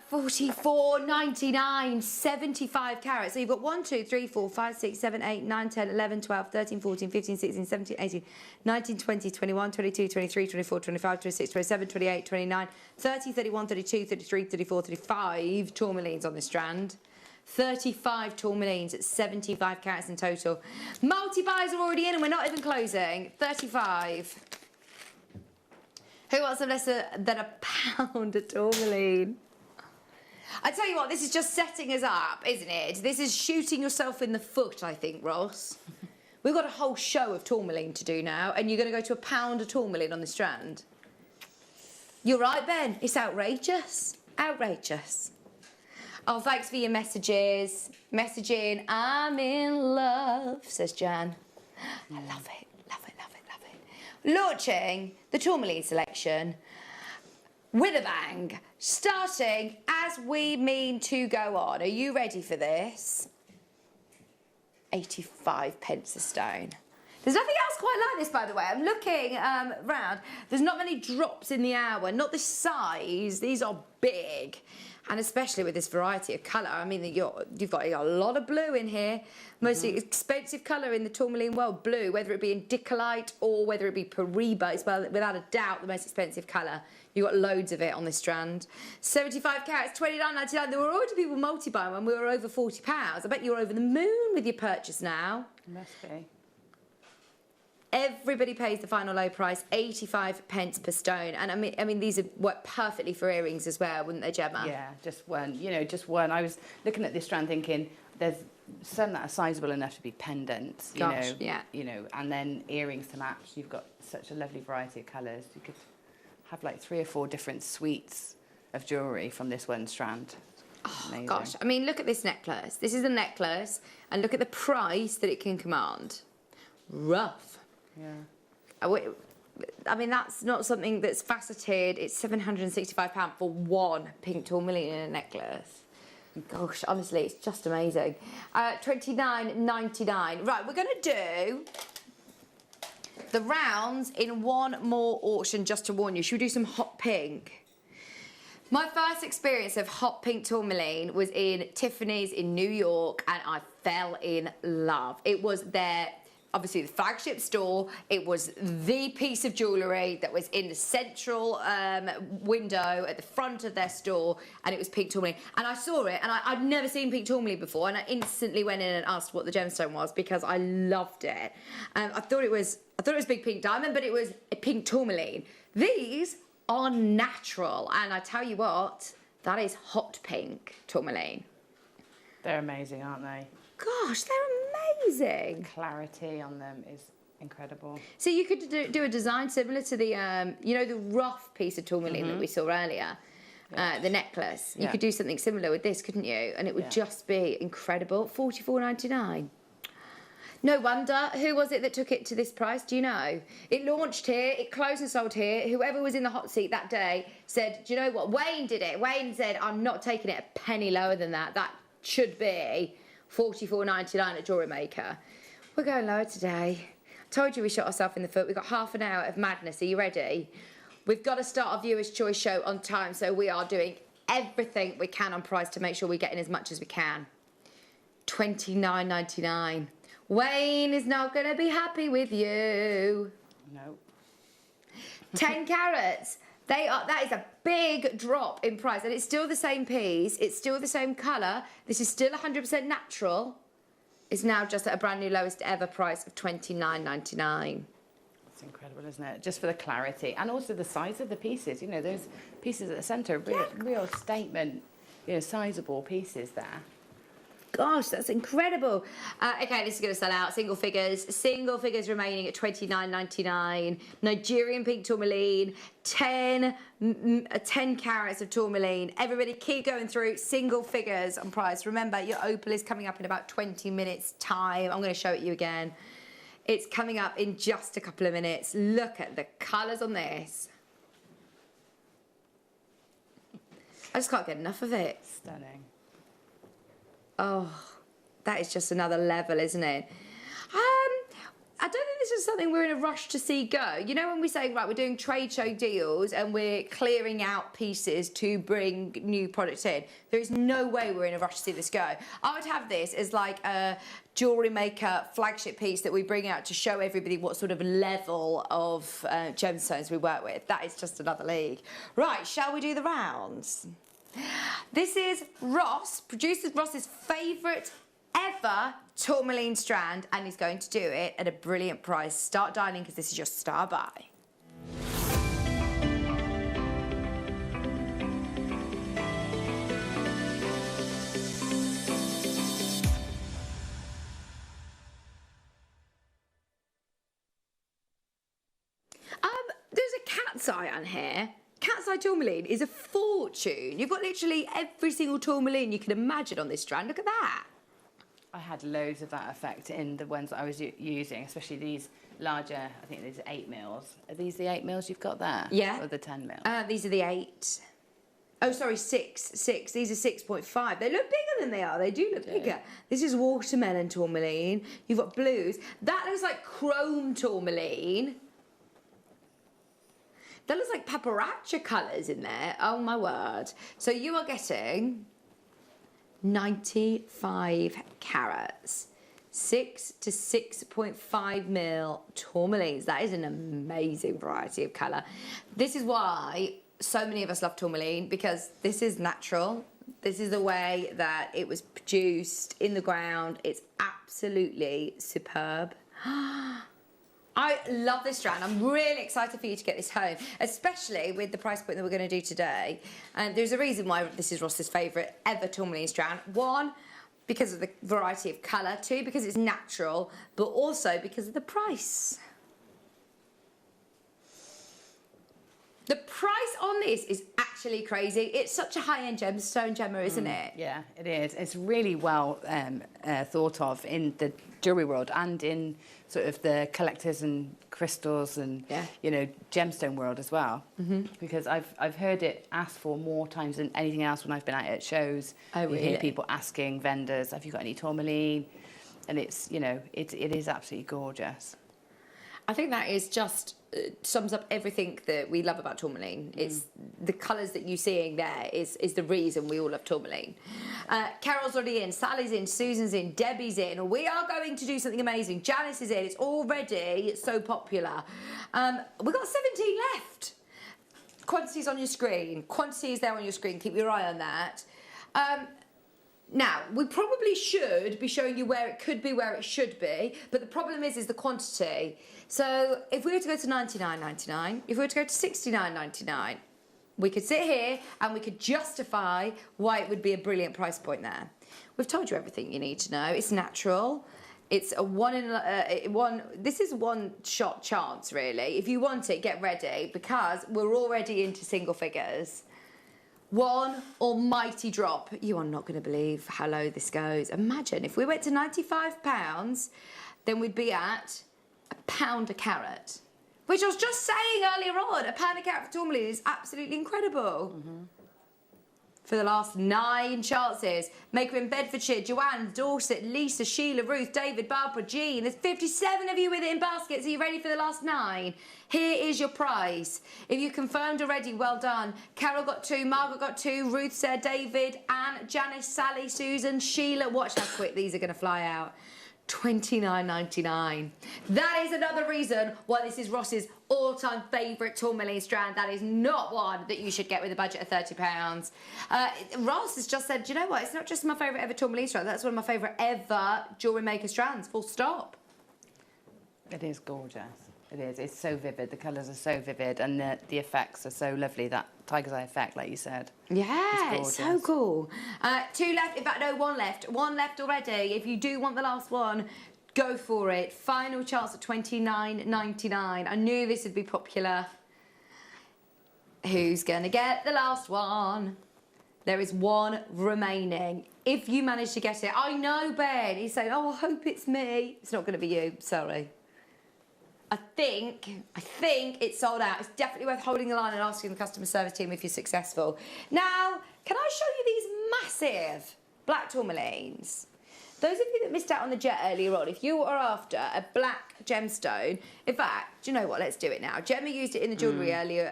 $44.99, 75 carats. So you've got 1, 2, 3, 4, 5, 6, 7, 8, 9, 10, 11, 12, 13, 14, 15, 16, 17, 18, 19, 20, 21, 22, 23, 24, 25, 26, 27, 28, 29, 30, 31, 32, 33, 34, 35 tourmalines on this strand. 35 tourmalines at 75 carats in total. Multi-buys are already in and we're not even closing. 35. Who wants less than a pound of tourmaline? I tell you what, this is just setting us up, isn't it? This is shooting yourself in the foot, I think, Ross. We've got a whole show of tourmaline to do now, and you're going to go to a pound of tourmaline on the strand. You're right, Ben. It's outrageous. Outrageous. Oh, thanks for your messages. Messaging, I'm in love, says Jan. I love it, love it, love it, love it. Launching the tourmaline selection with a bang, starting as we mean to go on. Are you ready for this? 85 pence a stone. There's nothing else quite like this, by the way. I'm looking round. There's not many drops in the hour, not this size. These are big. And especially with this variety of colour. I mean, you've got a lot of blue in here. Most expensive colour in the tourmaline world, blue, whether it be indicolite or whether it be Pariba, is without a doubt the most expensive colour. You've got loads of it on this strand. 75 carats, $29.99. There were already people multi-buying when we were over £40. I bet you're over the moon with your purchase now. Must be. Everybody pays the final low price, 85 pence per stone. And I mean, these would work perfectly for earrings as well, wouldn't they, Gemma? Yeah, just one, just one. I was looking at this strand thinking, there's some that are sizable enough to be pendants, you know, and then earrings to match. You've got such a lovely variety of colours. You could have like 3 or 4 different suites of jewellery from this one strand. Oh, gosh. I mean, look at this necklace. This is a necklace, and look at the price that it can command. Rough. Yeah. I mean, that's not something that's faceted. It's £765 for one pink tourmaline in a necklace. Gosh, honestly, it's just amazing. $29.99. Right, we're going to do the rounds in one more auction, just to warn you. Should we do some hot pink? My first experience of hot pink tourmaline was in Tiffany's in New York, and I fell in love. It was their, obviously, the flagship store. It was the piece of jewellery that was in the central window at the front of their store, and it was pink tourmaline. And I saw it, and I'd never seen pink tourmaline before, and I instantly went in and asked what the gemstone was because I loved it. I thought it was big pink diamond, but it was a pink tourmaline. These are natural, and I tell you what, that is hot pink tourmaline. They're amazing, aren't they? Gosh, they're amazing. The clarity on them is incredible. So you could do a design similar to the, you know, the rough piece of tourmaline that we saw earlier, the necklace. You could do something similar with this, couldn't you? And it would just be incredible. $44.99. No wonder. Who was it that took it to this price? Do you know? It launched here, it closed and sold here. Whoever was in the hot seat that day said, do you know what? Wayne did it. Wayne said, I'm not taking it a penny lower than that. That should be $44.99 at Jewellery Maker. We're going lower today. I told you we shot ourselves in the foot. We've got half an hour of madness. Are you ready? We've got to start our Viewers' Choice show on time, so we are doing everything we can on price to make sure we get in as much as we can. $29.99. Wayne is not going to be happy with you. No. 10 carats. That is a big drop in price, and it's still the same piece. It's still the same colour. This is still 100% natural. It's now just at a brand new lowest ever price of $29.99. It's incredible, isn't it? Just for the clarity and also the size of the pieces. You know, those pieces at the centre, real statement, you know, sizable pieces there. Gosh, that's incredible. Okay, this is going to sell out. Single figures remaining at $29.99. Nigerian pink tourmaline, 10 carats of tourmaline. Everybody keep going through single figures on price. Remember, your opal is coming up in about 20 minutes time. I'm going to show it you again. It's coming up in just a couple of minutes. Look at the colours on this. I just can't get enough of it. Stunning. Oh, that is just another level, isn't it? I don't think this is something we're in a rush to see go. You know when we say, right, we're doing trade show deals and we're clearing out pieces to bring new products in, there is no way we're in a rush to see this go. I would have this as like a Jewellery Maker flagship piece that we bring out to show everybody what sort of level of gemstones we work with. That is just another league. Right, shall we do the rounds? This is producer Ross's favourite ever tourmaline strand, and he's going to do it at a brilliant price. Start dialing because this is your star buy. There's a cat's eye on here. Cat's eye tourmaline is a fortune. You've got literally every single tourmaline you can imagine on this strand. Look at that. I had loads of that effect in the ones that I was using, especially these larger, I think these are 8 mils. Are these the 8 mils you've got there? Yeah. Or the 10 mil? These are the 8. Oh, sorry, 6. These are 6.5. They look bigger than they are. They do look bigger. This is watermelon tourmaline. You've got blues. That looks like chrome tourmaline. That looks like paparazzi colours in there. Oh, my word. So you are getting 95 carats, 6 to 6.5 mil tourmalines. That is an amazing variety of colour. This is why so many of us love tourmaline, because this is natural. This is the way that it was produced in the ground. It's absolutely superb. I love this strand. I'm really excited for you to get this home, especially with the price point that we're going to do today. And there's a reason why this is Ross's favourite ever tourmaline strand. 1, because of the variety of colour. 2, because it's natural, but also because of the price. The price on this is actually crazy. It's such a high-end gemstone, Gemma, isn't it? Yeah, it is. It's really well thought of in the jewellery world and in sort of the collectors and crystals and, you know, gemstone world as well. Because I've heard it asked for more times than anything else when I've been out at shows. Oh, really? You hear people asking vendors, have you got any tourmaline? And it's, you know, it is absolutely gorgeous. I think that is just sums up everything that we love about tourmaline. It's the colours that you're seeing there is the reason we all love tourmaline. Carol's already in, Sally's in, Susan's in, Debbie's in. We are going to do something amazing. Janice is in. It's already so popular. We've got 17 left. Quantities on your screen. Quantity is there on your screen. Keep your eye on that. Now, we probably should be showing you where it could be, where it should be, but the problem is the quantity. So if we were to go to $99.99, if we were to go to $69.99, we could sit here and we could justify why it would be a brilliant price point there. We've told you everything you need to know. It's natural. It's a this is one shot chance, really. If you want it, get ready, because we're already into single figures. One almighty drop. You are not going to believe how low this goes. Imagine if we went to £95, then we'd be at £1 a carat, which I was just saying earlier on. £1 a carat for tourmaline is absolutely incredible. For the last 9 chances, Maker in Bedfordshire, Joanne, Dorset, Lisa, Sheila, Ruth, David, Barbara, Jean. There's 57 of you with it in baskets. Are you ready for the last 9? Here is your prize. If you confirmed already, well done. Carol got 2, Margaret got 2, Ruth, Sarah, David, Anne, Janice, Sally, Susan, Sheila. Watch how quick these are going to fly out. $29.99. That is another reason why this is Ross's all-time favourite tourmaline strand. That is not one that you should get with a budget of £30. Ross has just said, do you know what? It's not just my favourite ever tourmaline strand. That's one of my favourite ever Jewellery Maker strands. Full stop. It is gorgeous. It is. It's so vivid. The colours are so vivid, and the effects are so lovely. That tiger's eye effect, like you said. Yeah, it's so cool. 2 left. In fact, no, 1 left. 1 left already. If you do want the last one, go for it. Final chance at $29.99. I knew this would be popular. Who's going to get the last one? There is 1 remaining. If you manage to get it, I know Ben. He's saying, oh, I hope it's me. It's not going to be you. Sorry. I think it's sold out. It's definitely worth holding the line and asking the customer service team if you're successful. Now, can I show you these massive black tourmalines? Those of you that missed out on the jet earlier on, if you are after a black gemstone, in fact, do you know what? Let's do it now. Gemma used it in the jewellery earlier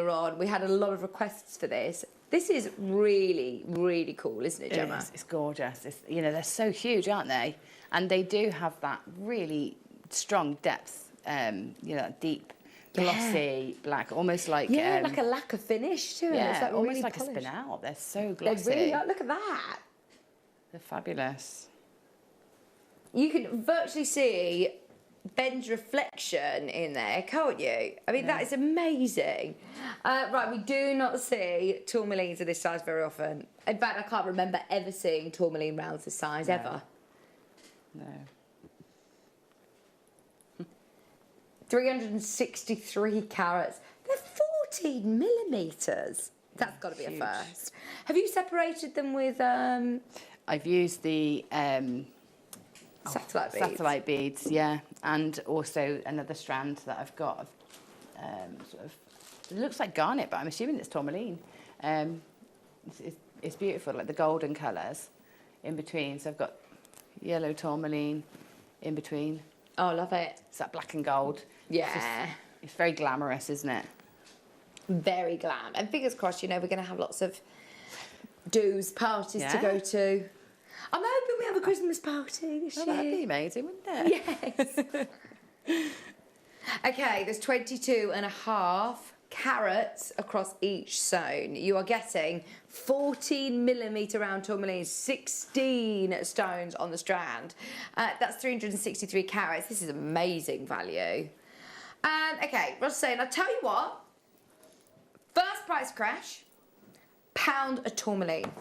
on. We had a lot of requests for this. This is really, really cool, isn't it, Gemma? It is. It's gorgeous. It's, you know, they're so huge, aren't they? And they do have that really strong depth, you know, deep, glossy black, almost like like a lacquer finish to it. Yeah, it's like almost really like polished. a spin out. They're so glossy. They really are. Look at that. They're fabulous. You can virtually see Ben's reflection in there, can't you? I mean, that is amazing. Right, we do not see tourmalines of this size very often. In fact, I can't remember ever seeing tourmaline rounds this size, ever. No. 363 carats. They're 14 millimetres. That's got to be a first. Have you separated them with... I've used the... satellite beads. Satellite beads, yeah. And also another strand that I've got of sort of... It looks like garnet, but I'm assuming it's tourmaline. It's beautiful, like the golden colours in between. So I've got yellow tourmaline in between. Oh, love it. It's that black and gold. Yeah. It's very glamorous, isn't it? Very glam. And fingers crossed, you know, we're going to have lots of parties to go to. I'm hoping we have a Christmas party this year. That'd be amazing, wouldn't it? Yes. Okay, there's 22.5 carats across each zone. You are getting 14 millimetre round tourmaline, 16 stones on the strand. That's 363 carats. This is amazing value. Okay, Ross saying, I'll tell you what, first price crash, £1 a tourmaline.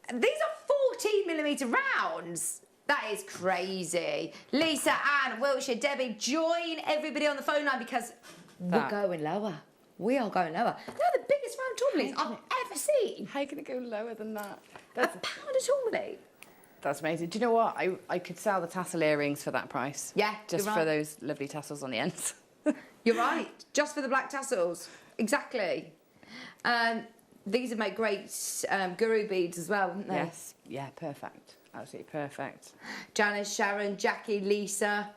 And these are 14 millimetre rounds. That is crazy. Lisa, Anne, Wiltshire, Debbie, join everybody on the phone line because we're going lower. We are going lower. They're the biggest round tourmalines I've ever seen. How are you going to go lower than that? That's £1 a tourmaline. That's amazing. Do you know what? I could sell the tassel earrings for that price. Yeah, just you're for right. those lovely tassels on the ends. You're right. Just for the black tassels. Exactly. These would make great guru beads as well, wouldn't they? Yes. Yeah, perfect. Absolutely perfect. Janice, Sharon, Jackie, Lisa.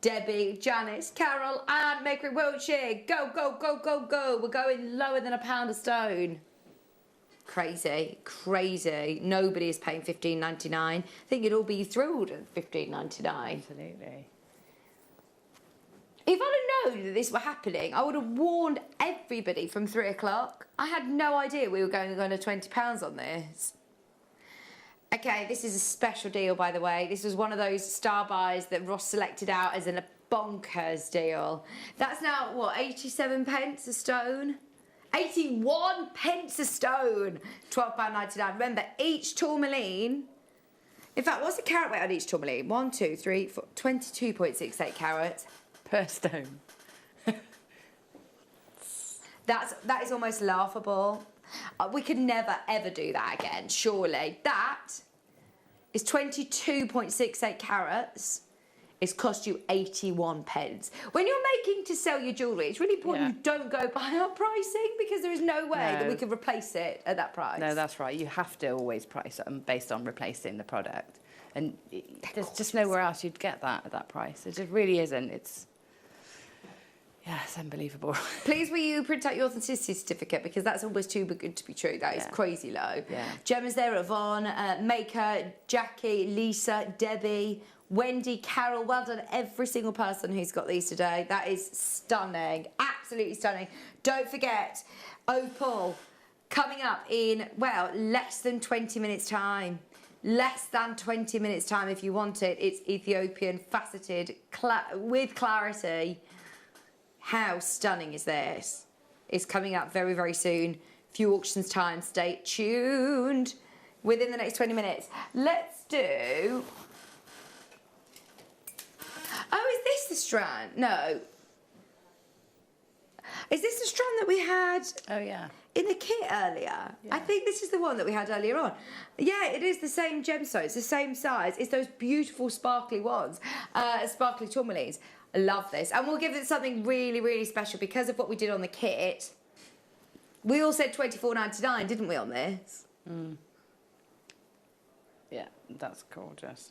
Debbie, Janice, Carol, and Maker in Wiltshire. Go, go, go, go, go. We're going lower than £1 a stone. Crazy, crazy. Nobody is paying $15.99. I think you'd all be thrilled at $15.99. Absolutely. If I'd have known that this were happening, I would have warned everybody from 3 o'clock. I had no idea we were going under £20 on this. Okay, this is a special deal, by the way. This was one of those star buys that Ross selected out as a bonkers deal. That's now, what, 87 pence a stone? 81 pence a stone, £12.99. Remember, each tourmaline, in fact, what's the carat weight on each tourmaline? 1, 2, 3, 4, 22.68 carats. Per stone. That is almost laughable. We could never, ever do that again, surely. That is 22.68 carats. It's cost you 81 pence. When you're making to sell your jewellery, it's really important you don't go by our pricing because there is no way that we could replace it at that price. No, that's right. You have to always price it based on replacing the product. And there's just nowhere else you'd get that at that price. It just really isn't. It's unbelievable. Please will you print out your authenticity certificate because that's almost too good to be true. That is crazy low. Yeah. Gemma's there, Yvonne, Maker, Jackie, Lisa, Debbie, Wendy, Carol. Well done every single person who's got these today. That is stunning. Absolutely stunning. Don't forget, Opal coming up in, well, less than 20 minutes time. Less than 20 minutes time if you want it. It's Ethiopian faceted with clarity. How stunning is this? It's coming up very, very soon. Few auctions time. Stay tuned. Within the next 20 minutes. Let's do... Oh, is this the strand? No. Is this the strand that we had? Oh, yeah. In the kit earlier? I think this is the one that we had earlier on. Yeah, it is the same gemstone. It's the same size. It's those beautiful sparkly ones. Sparkly tourmalines. I love this. And we'll give it something really, really special because of what we did on the kit. We all said $24.99, didn't we, on this? Mm. Yeah, that's gorgeous.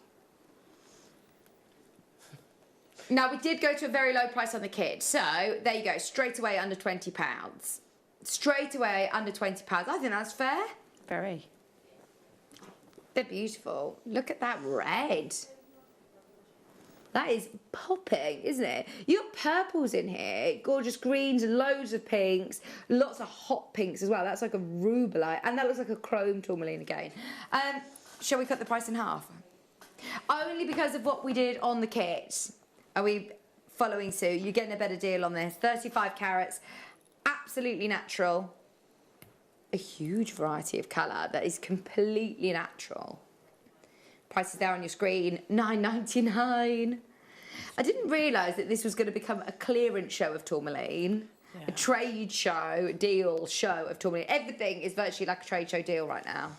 Now, we did go to a very low price on the kit. So, there you go. Straight away under £20. Straight away under £20. I think that's fair. Very. They're beautiful. Look at that red. That is popping, isn't it? You got purples in here, gorgeous greens, loads of pinks, lots of hot pinks as well. That's like a rubelite, and that looks like a chrome tourmaline again. Shall we cut the price in half? Only because of what we did on the kit. Are we following suit? You're getting a better deal on this. 35 carats, absolutely natural. A huge variety of colour that is completely natural. Price is there on your screen, $9.99. I didn't realise that this was going to become a clearance show of tourmaline, a trade show, deal show of tourmaline. Everything is virtually like a trade show deal right now.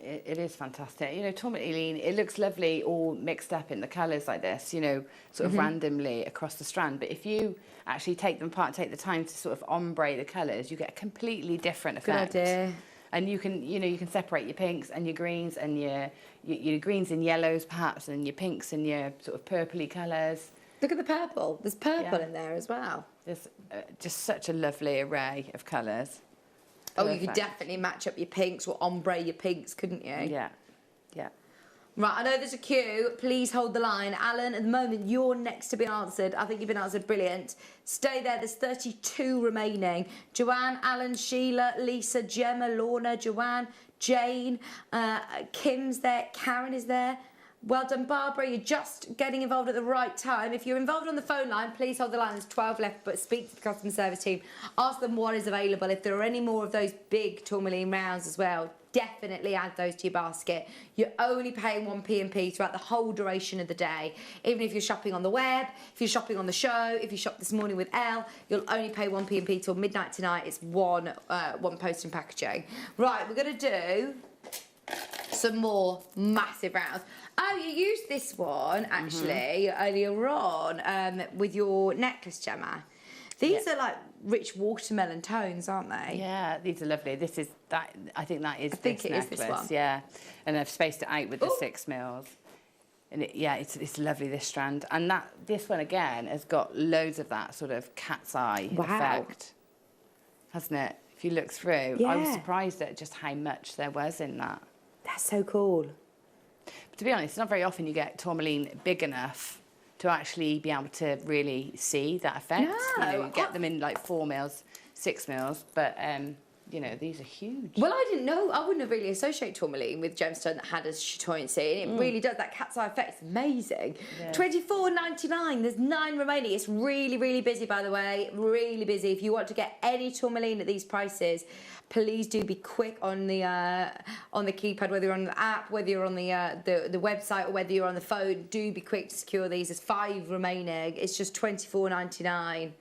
It is fantastic. You know, tourmaline, it looks lovely all mixed up in the colours like this, you know, sort of randomly across the strand. But if you actually take them apart, take the time to sort of ombre the colours, you get a completely different effect. Good idea. And you can, you know, you can separate your pinks and your greens and your greens and yellows perhaps, and your pinks and your sort of purpley colours. Look at the purple. There's purple in there as well. There's just such a lovely array of colours. Oh, you could definitely match up your pinks or ombre your pinks, couldn't you? Yeah, yeah. Right, I know there's a queue. Please hold the line. Alan, at the moment, you're next to be answered. I think you've been answered brilliant. Stay there. There's 32 remaining. Joanne, Alan, Sheila, Lisa, Gemma, Lorna, Joanne, Jane, Kim's there, Karen is there. Well done, Barbara. You're just getting involved at the right time. If you're involved on the phone line, please hold the line. There's 12 left, but speak to the customer service team. Ask them what is available. If there are any more of those big tourmaline rounds as well, definitely add those to your basket. You're only paying 1p&p throughout the whole duration of the day. Even if you're shopping on the web, if you're shopping on the show, if you shop this morning with Elle, you'll only pay 1p&p till midnight tonight. It's one post and packaging. Right, we're going to do some more massive rounds. Oh, you used this one, actually, earlier on with your necklace, Gemma. These are like rich watermelon tones, aren't they? Yeah, these are lovely. This is that. I think that is. I think it is this one. Yeah, and I've spaced it out with the 6 mils. And it's lovely, this strand. And this one again has got loads of that sort of cat's eye effect, hasn't it? If you look through, I was surprised at just how much there was in that. That's so cool. But to be honest, it's not very often you get tourmaline big enough to actually be able to really see that effect. No, you get them in like 4 mils, 6 mils, but you know, these are huge. Well, I didn't know. I wouldn't have really associated tourmaline with gemstone that had a chatoyancy, and it really does. That cat's eye effect is amazing. Yeah. $24.99. There's 9 remaining. It's really, really busy, by the way. Really busy. If you want to get any tourmaline at these prices, please do be quick on the keypad, whether you're on the app, whether you're on the website, or whether you're on the phone. Do be quick to secure these. There's 5 remaining. It's just $24.99.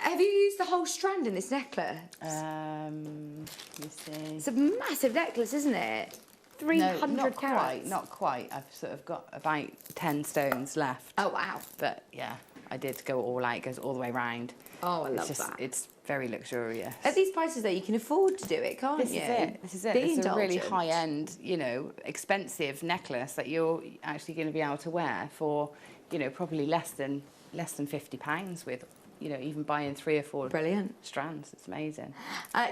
Have you used the whole strand in this necklace? Let me see. It's a massive necklace, isn't it? 300 carats. Not quite. I've sort of got about 10 stones left. Oh, wow. But yeah, I did go all out. It goes all the way round. Oh, I love that. It's very luxurious. At these prices, though, you can afford to do it, can't you? This is it. It's a really high-end, you know, expensive necklace that you're actually going to be able to wear for, you know, probably less than £50 with, you know, even buying 3 or 4 strands. It's amazing.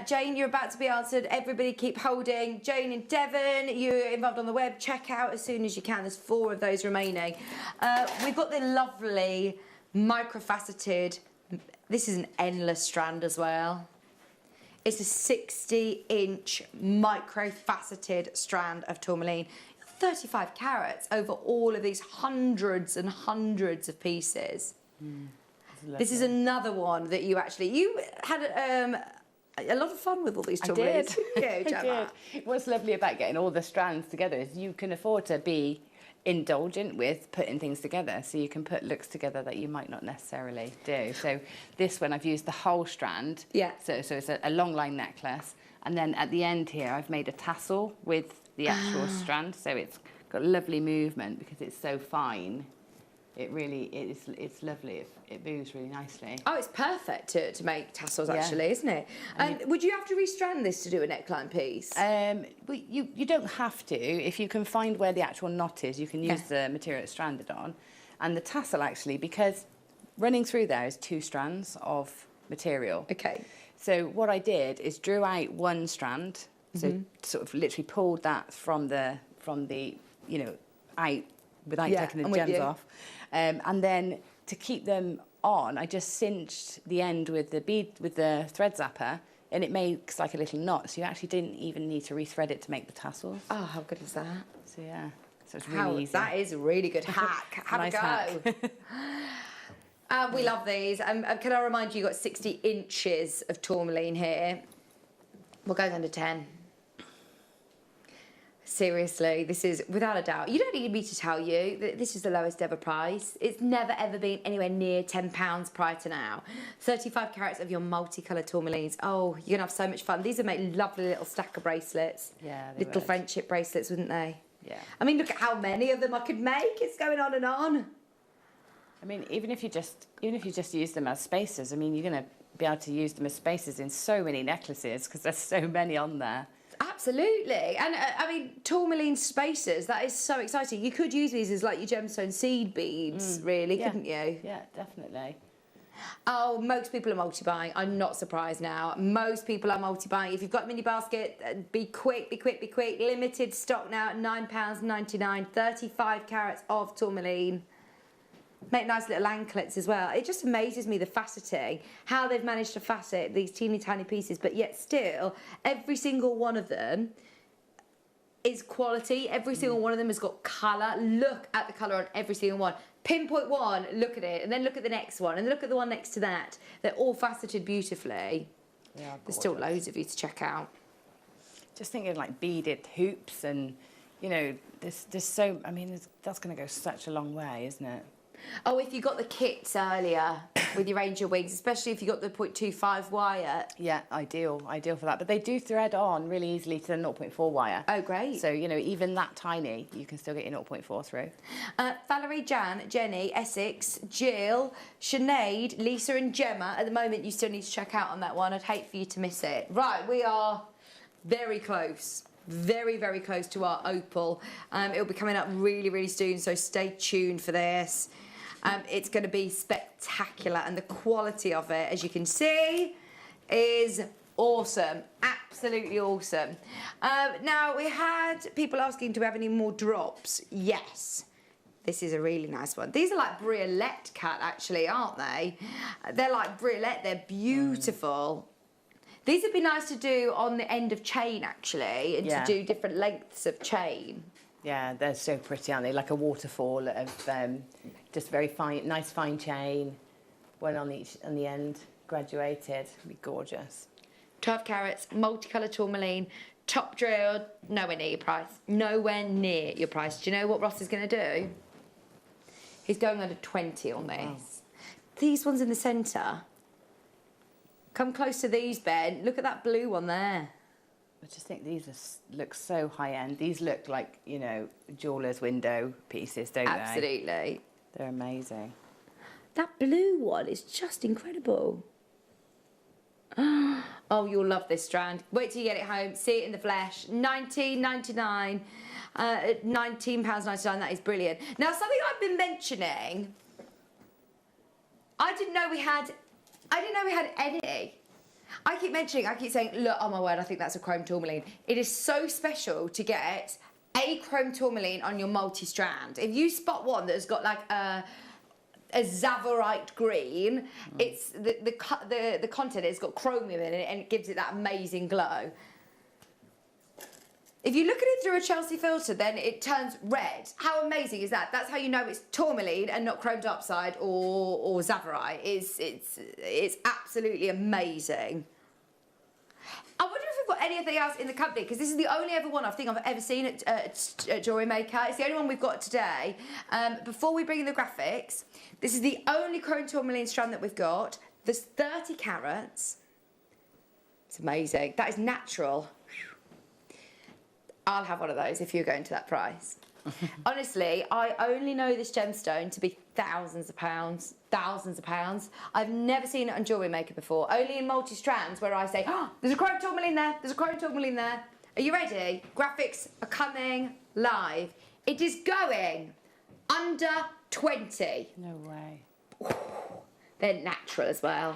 Jane, you're about to be answered. Everybody keep holding. Jane in Devon, you're involved on the web. Check out as soon as you can. There's 4 of those remaining. We've got the lovely microfaceted. This is an endless strand as well. It's a 60-inch microfaceted strand of tourmaline. 35 carats over all of these hundreds and hundreds of pieces. This is another one that you had a lot of fun with all these tourmalines. I did. What's lovely about getting all the strands together is you can afford to be indulgent with putting things together, so you can put looks together that you might not necessarily do. So this one I've used the whole strand. Yeah. So it's a long line necklace, and then at the end here I've made a tassel with the actual strand, so it's got lovely movement because it's so fine. It really it's lovely. It moves really nicely. Oh, it's perfect to make tassels, actually, isn't it? Would you have to restrand this to do a neckline piece? You don't have to. If you can find where the actual knot is, you can use the material it's stranded on. And the tassel, actually, because running through there is 2 strands of material. Okay. So what I did is drew out 1 strand, so sort of literally pulled that from the you know, out without taking the gems off. And then to keep them on, I just cinched the end with the thread zapper, and it makes like a little knot. So you actually didn't even need to rethread it to make the tassels. Oh, how good is that? So yeah, so it's really easy. That is a really good hack. Have nice a go. We love these. Can I remind you, you've got 60 inches of tourmaline here. We're going under 10. Seriously, this is, without a doubt, you don't need me to tell you that this is the lowest ever price. It's never ever been anywhere near £10 prior to now. 35 carats of your multicoloured tourmalines. Oh, you're going to have so much fun. These would make lovely little stacker bracelets. Yeah, they little would. friendship bracelets, wouldn't they? Yeah. I mean, look at how many of them I could make. It's going on and on. I mean, even if you just use them as spacers, I mean, you're going to be able to use them as spacers in so many necklaces because there's so many on there. Absolutely. And I mean, tourmaline spacers, that is so exciting. You could use these as like your gemstone seed beads, really, couldn't you? Yeah, definitely. Oh, most people are multi-buying. I'm not surprised now. Most people are multi-buying. If you've got a mini basket, be quick, be quick, be quick. Limited stock now at £9.99. 35 carats of tourmaline. Make nice little anklets as well. It just amazes me, the faceting, how they've managed to facet these teeny tiny pieces, but yet still, every single one of them is quality. Every single one of them has got colour. Look at the colour on every single one. Pinpoint one, look at it, and then look at the next one, and look at the one next to that. They're all faceted beautifully. Yeah, there's still loads of you to check out. Just thinking like beaded hoops and, you know, there's so, I mean, that's going to go such a long way, isn't it? Oh, if you got the kits earlier with your Angel Wings, especially if you got the 0.25 wire. Yeah, ideal for that. But they do thread on really easily to the 0.4 wire. Oh, great. So, you know, even that tiny, you can still get your 0.4 through. Valerie, Jan, Jenny, Essex, Jill, Sinead, Lisa and Gemma. At the moment, you still need to check out on that one. I'd hate for you to miss it. Right, we are very close. very, very close to our opal. It'll be coming up really, really soon, so stay tuned for this. It's going to be spectacular, and the quality of it, as you can see, is awesome. Absolutely awesome. Now, we had people asking, do we have any more drops? Yes. This is a really nice one. These are like briolette cut, actually, aren't they? They're like briolette. They're beautiful. These would be nice to do on the end of chain, actually, and to do different lengths of chain. Yeah, they're so pretty, aren't they? Like a waterfall of just very fine, nice fine chain, one on the end, graduated. It'd be gorgeous. 12 carats, multicolour tourmaline, top drilled, nowhere near your price. Nowhere near your price. Do you know what Ross is going to do? He's going under 20 on this. Wow. These ones in the centre. Come close to these, Ben. Look at that blue one there. I just think these look so high-end. These look like, you know, jeweller's window pieces, don't they? Absolutely. They're amazing. That blue one is just incredible. Oh, you'll love this strand. Wait till you get it home. See it in the flesh. £19.99. £19.99. That is brilliant. Now, something I've been mentioning. I didn't know we had any. I keep saying, look, oh my word, I think that's a chrome tourmaline. It is so special to get a chrome tourmaline on your multi-strand. If you spot one that's got like a Zavorite green, it's the content has got chromium in it and it gives it that amazing glow. If you look at it through a Chelsea filter, then it turns red. How amazing is that? That's how you know it's tourmaline and not chromed upside or Zavorite. It's absolutely amazing. I wonder if we've got anything else in the company, because this is the only other one I think I've ever seen at Jewellery Maker. It's the only one we've got today. Before we bring in the graphics, this is the only chrome tourmaline strand that we've got. There's 30 carats. It's amazing. That is natural. I'll have one of those if you're going to that price. Honestly, I only know this gemstone to be thousands of pounds. I've never seen it on Jewellery Maker before. Only in multi-strands where I say, oh, there's a chrome tourmaline there, there's a chrome tourmaline there. Are you ready? Graphics are coming live. It is going under 20. No way. They're natural as well.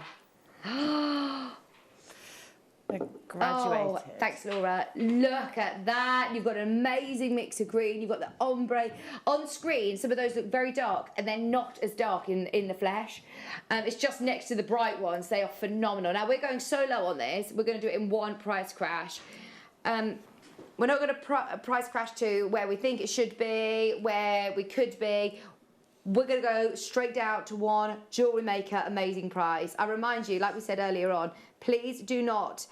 Graduated. Oh, thanks, Laura. Look at that. You've got an amazing mix of green. You've got the ombre. On screen, some of those look very dark, and they're not as dark in the flesh. It's just next to the bright ones. They are phenomenal. Now, we're going so low on this. We're going to do it in one price crash. We're not going to price crash to where we think it should be, where we could be. We're going to go straight down to one Jewellery Maker amazing price. I remind you, like we said earlier on, please don't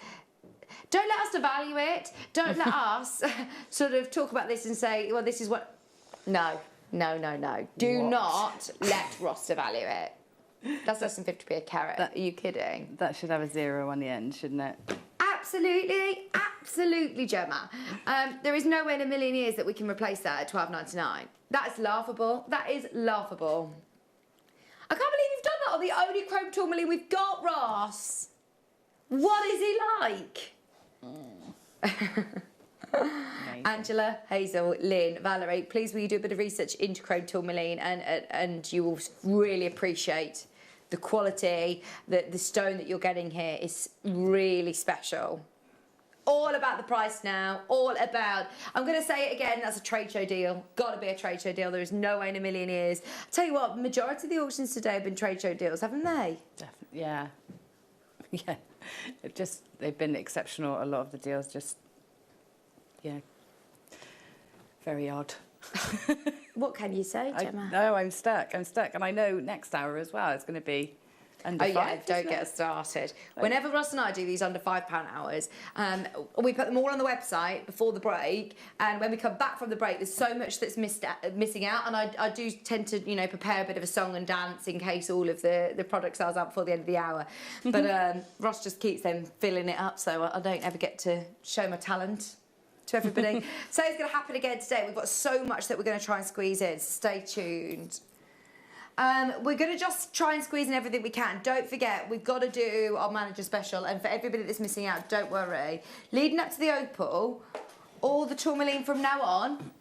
let us devalue it. Don't let us sort of talk about this and say, well, this is what... No. Do not let Ross devalue it. That's less than 50p a carat. Are you kidding? That should have a 0 on the end, shouldn't it? Absolutely, Gemma. There is nowhere in a million years that we can replace that at £12.99. That is laughable. That is laughable. I can't believe you've done that on the only chrome tourmaline we've got, Ross. What is he like? Angela, Hazel, Lynn, Valerie, please will you do a bit of research into chrome tourmaline and you will really appreciate the quality, the stone that you're getting here is really special. All about the price now, all about, I'm going to say it again, that's a trade show deal. Got to be a trade show deal. There is no way in a million years. I'll tell you what, majority of the auctions today have been trade show deals, haven't they? Definitely, yeah. Yeah. They've been exceptional. A lot of the deals just, yeah, very odd. What can you say, Gemma? No, I'm stuck. And I know next hour as well, it's going to be under £5. Yeah, don't get us started. Whenever Ross and I do these under £5 hours, we put them all on the website before the break, and when we come back from the break, there's so much that's missing out, and I do tend to, prepare a bit of a song and dance in case all of the product sales out before the end of the hour. But Ross just keeps them filling it up, so I don't ever get to show my talent to everybody. So it's going to happen again today. We've got so much that we're going to try and squeeze in, so stay tuned. We're going to just try and squeeze in everything we can. Don't forget, we've got to do our manager special, and for everybody that's missing out, don't worry. Leading up to the opal, all the tourmaline from now on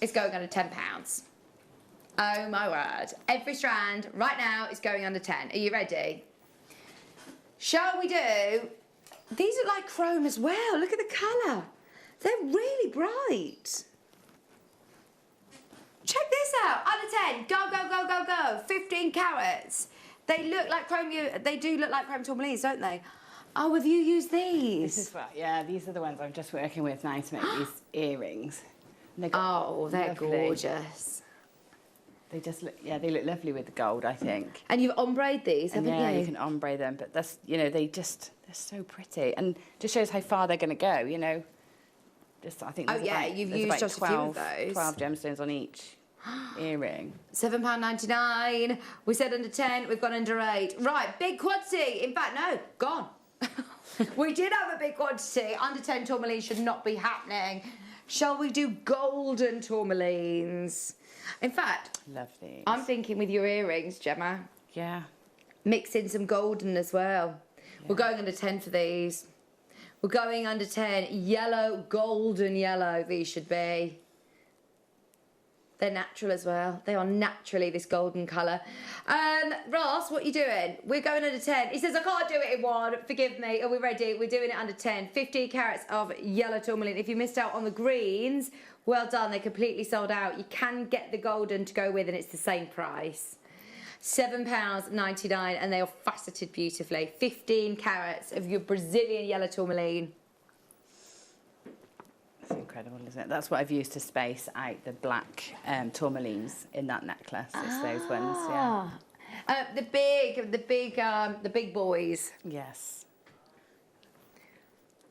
is going under £10. Oh my word. Every strand right now is going under 10. Are you ready? Shall we do... These look like chrome as well. Look at the colour. They're really bright. Check this out. Under 10. Go, go, go, go, go. 15 carats. They look like chrome. They do look like chrome tourmalines, don't they? Oh, have you used these? This is what, yeah, these are the ones I'm just working with now to make these earrings. And they're they're gorgeous. They just look, yeah, they look lovely with the gold, I think. And you've ombre these, haven't you? Yeah, you can ombre them, but that's, you know, they're so pretty. And just shows how far they're going to go, you know. Just, I think you've used just 12, a few of those. 12 gemstones on each earring. £7.99. We said under 10, we've gone under 8. Right, big quantity. In fact, no, gone. We did have a big quantity. Under 10 tourmaline should not be happening. Shall we do golden tourmalines? In fact, lovely. I'm thinking with your earrings, Gemma. Yeah. Mix in some golden as well. Yeah. We're going under 10 for these. We're going under 10. Yellow, golden yellow, these should be. They're natural as well. They are naturally this golden colour. Ross, what are you doing? We're going under 10. He says, I can't do it in one. Forgive me. Are we ready? We're doing it under 10. 15 carats of yellow tourmaline. If you missed out on the greens, well done. They're completely sold out. You can get the golden to go with, and it's the same price. £7.99, and they are faceted beautifully. 15 carats of your Brazilian yellow tourmaline. That's incredible, isn't it? That's what I've used to space out the black tourmalines in that necklace. It's those ones, yeah. The big boys. Yes.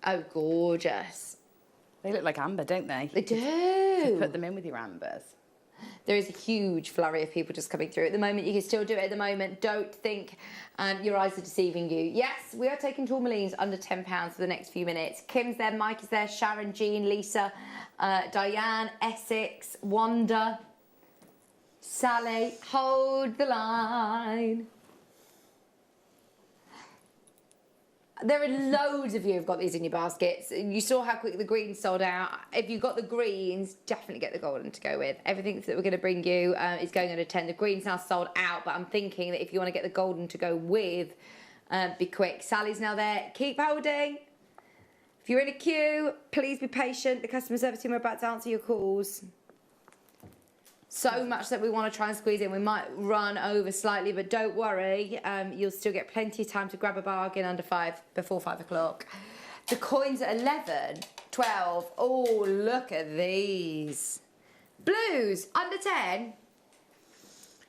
Oh, gorgeous. They look like amber, don't they? They do. To put them in with your ambers. There is a huge flurry of people just coming through at the moment. You can still do it at the moment. Don't think your eyes are deceiving you. Yes, we are taking tourmalines under £10 for the next few minutes. Kim's there, Mike is there, Sharon, Jean, Lisa, Diane, Essex, Wanda, Sally. Hold the line. There are loads of you who've got these in your baskets. You saw how quick the greens sold out. If you've got the greens, definitely get the golden to go with. Everything that we're going to bring you is going under 10. The greens now sold out, but I'm thinking that if you want to get the golden to go with, be quick. Sally's now there. Keep holding. If you're in a queue, please be patient. The customer service team are about to answer your calls. So much that we want to try and squeeze in. We might run over slightly, but don't worry. You'll still get plenty of time to grab a bargain before 5 o'clock. The coins at 11, 12. Oh, look at these. Blues, under 10.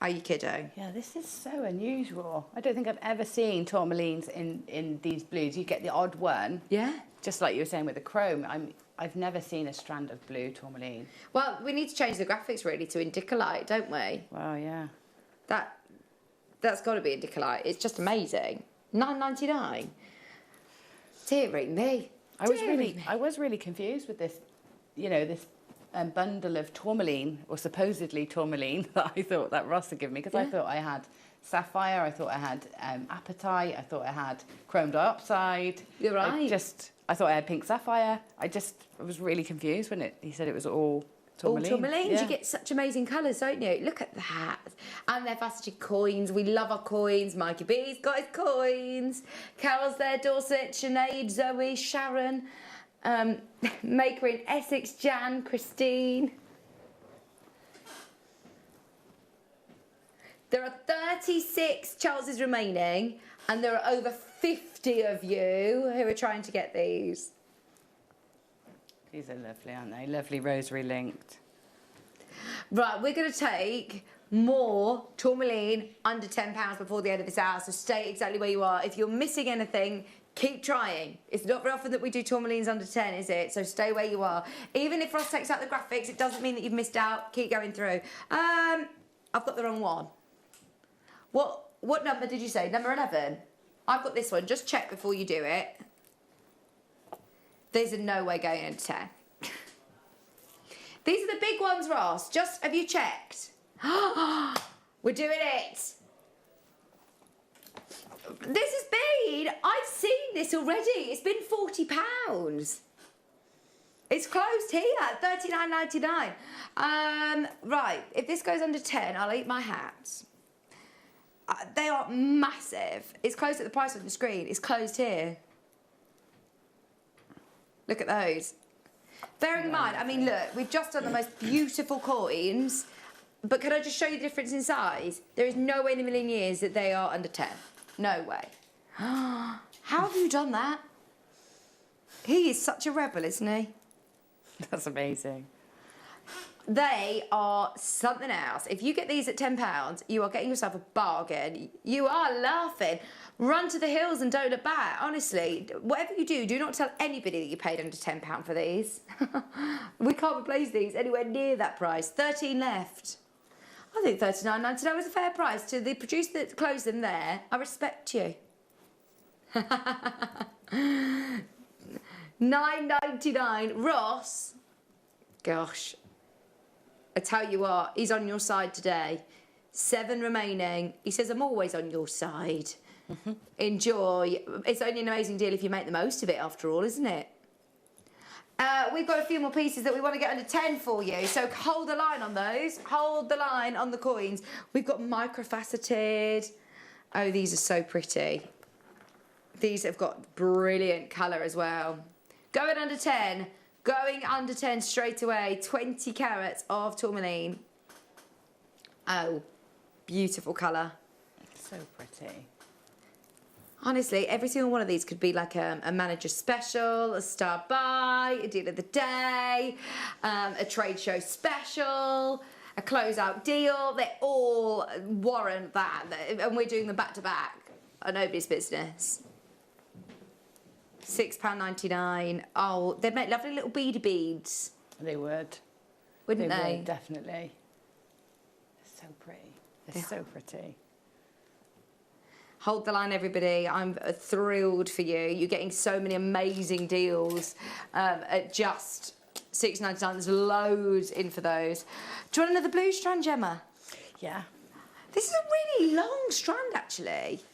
Are you kidding? Yeah, this is so unusual. I don't think I've ever seen tourmalines in these blues. You get the odd one. Yeah. Just like you were saying with the chrome. I've never seen a strand of blue tourmaline. Well, we need to change the graphics really to Indicolite, don't we? Well, yeah. That's got to be Indicolite. It's just amazing. $9.99. Dearie me. I was really confused with this, you know, this bundle of tourmaline, or supposedly tourmaline, that Ross had given me, because I thought I had sapphire, I thought I had apatite, I thought I had chrome dioxide. You're right. I thought I had pink sapphire. I was really confused when he said it was all tourmaline. All tourmalines. Yeah. You get such amazing colours, don't you? Look at that. And they're faceted coins. We love our coins. Mikey B's got his coins. Carol's there, Dorset, Sinead, Zoe, Sharon, Maker in Essex, Jan, Christine. There are 36 Charleses remaining, and there are over 50 of you who are trying to get these. These are lovely, aren't they? Lovely rosary linked. Right, we're going to take more tourmaline under £10 before the end of this hour, so stay exactly where you are. If you're missing anything, keep trying. It's not very often that we do tourmalines under 10, is it? So stay where you are. Even if Ross takes out the graphics, it doesn't mean that you've missed out. Keep going through. I've got the wrong one. What number did you say? Number 11? I've got this one. Just check before you do it. These are no way going into 10. These are the big ones, Ross. Have you checked? We're doing it. This has been, I've seen this already. It's been £40. It's closed here at $39.99. Right, if this goes under 10, I'll eat my hat. They are massive. It's closed at the price on the screen. It's closed here. Look at those. Bearing in mind, I mean, look, we've just done the most beautiful coins, but can I just show you the difference in size? There is no way in a million years that they are under 10. No way. How have you done that? He is such a rebel, isn't he? That's amazing. They are something else. If you get these at £10, you are getting yourself a bargain. You are laughing. Run to the hills and don't look back. Honestly, whatever you do, do not tell anybody that you paid under £10 for these. We can't replace these anywhere near that price. 13 left. I think $39.99 was a fair price. To the producer that closed them there, I respect you. $9.99. Ross, gosh, I tell you what, he's on your side today. 7 remaining. He says, I'm always on your side. Enjoy. It's only an amazing deal if you make the most of it, after all, isn't it? We've got a few more pieces that we want to get under 10 for you, so hold the line on those. Hold the line on the coins. We've got microfaceted. Oh, these are so pretty. These have got brilliant colour as well. Going under 10. Going under 10 straight away. 20 carats of tourmaline. Oh, beautiful colour. So pretty. Honestly, every single one of these could be like a manager special, a star buy, a deal of the day, a trade show special, a closeout deal. They all warrant that. And we're doing them back to back. Nobody's business. £6.99. Oh, they'd make lovely little beady beads. They would. Wouldn't they? Would, definitely. They're so pretty. They're so pretty. Hold the line, everybody. I'm thrilled for you. You're getting so many amazing deals at just £6.99. There's loads in for those. Do you want another blue strand, Gemma? Yeah. This is a really long strand, actually.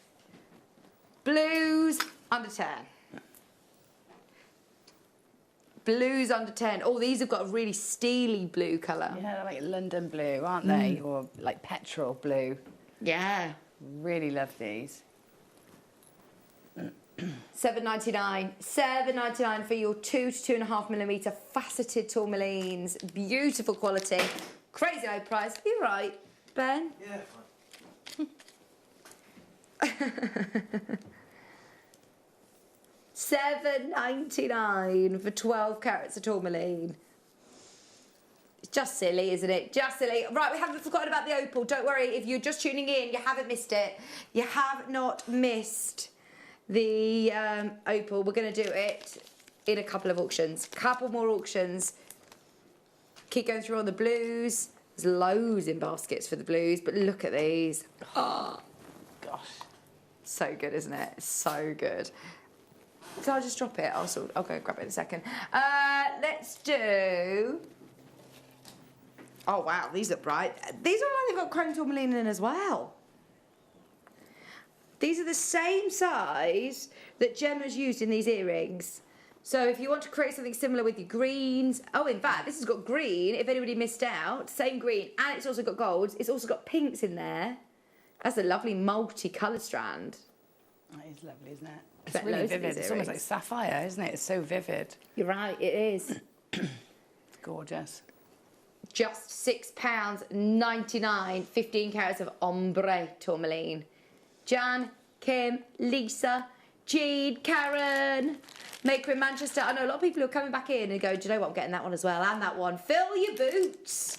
Blues under 10. Blues under 10. Oh, these have got a really steely blue colour. Yeah, they're like London blue, aren't they? Or like petrol blue. Yeah. Really love these. $7.99. $7.99 for your 2 to 2.5mm faceted tourmalines. Beautiful quality. Crazy low price. Are you right, Ben? Yeah, fine. $7.99 for 12 carats of tourmaline. It's just silly, isn't it? Just silly. Right, we haven't forgotten about the opal. Don't worry, if you're just tuning in, you haven't missed it. You have not missed the opal. We're going to do it in a couple of auctions. Couple more auctions. Keep going through on the blues. There's loads in baskets for the blues, but look at these. Oh, gosh. So good, isn't it? So good. Can I just drop it? I'll go grab it in a second. Let's do... Oh, wow, these look bright. These are like they've got chrome tourmaline in as well. These are the same size that Gemma's used in these earrings. So if you want to create something similar with your greens... Oh, in fact, this has got green, if anybody missed out. Same green, and it's also got golds. It's also got pinks in there. That's a lovely multi-coloured strand. That is lovely, isn't it? It's really vivid. It's almost like sapphire, isn't it? It's so vivid. You're right, it is. It's gorgeous. Just £6.99, 15 carats of ombre tourmaline. Jan, Kim, Lisa, Jean, Karen, Maker in Manchester. I know a lot of people who are coming back in and go, do you know what, I'm getting that one as well, and that one. Fill your boots.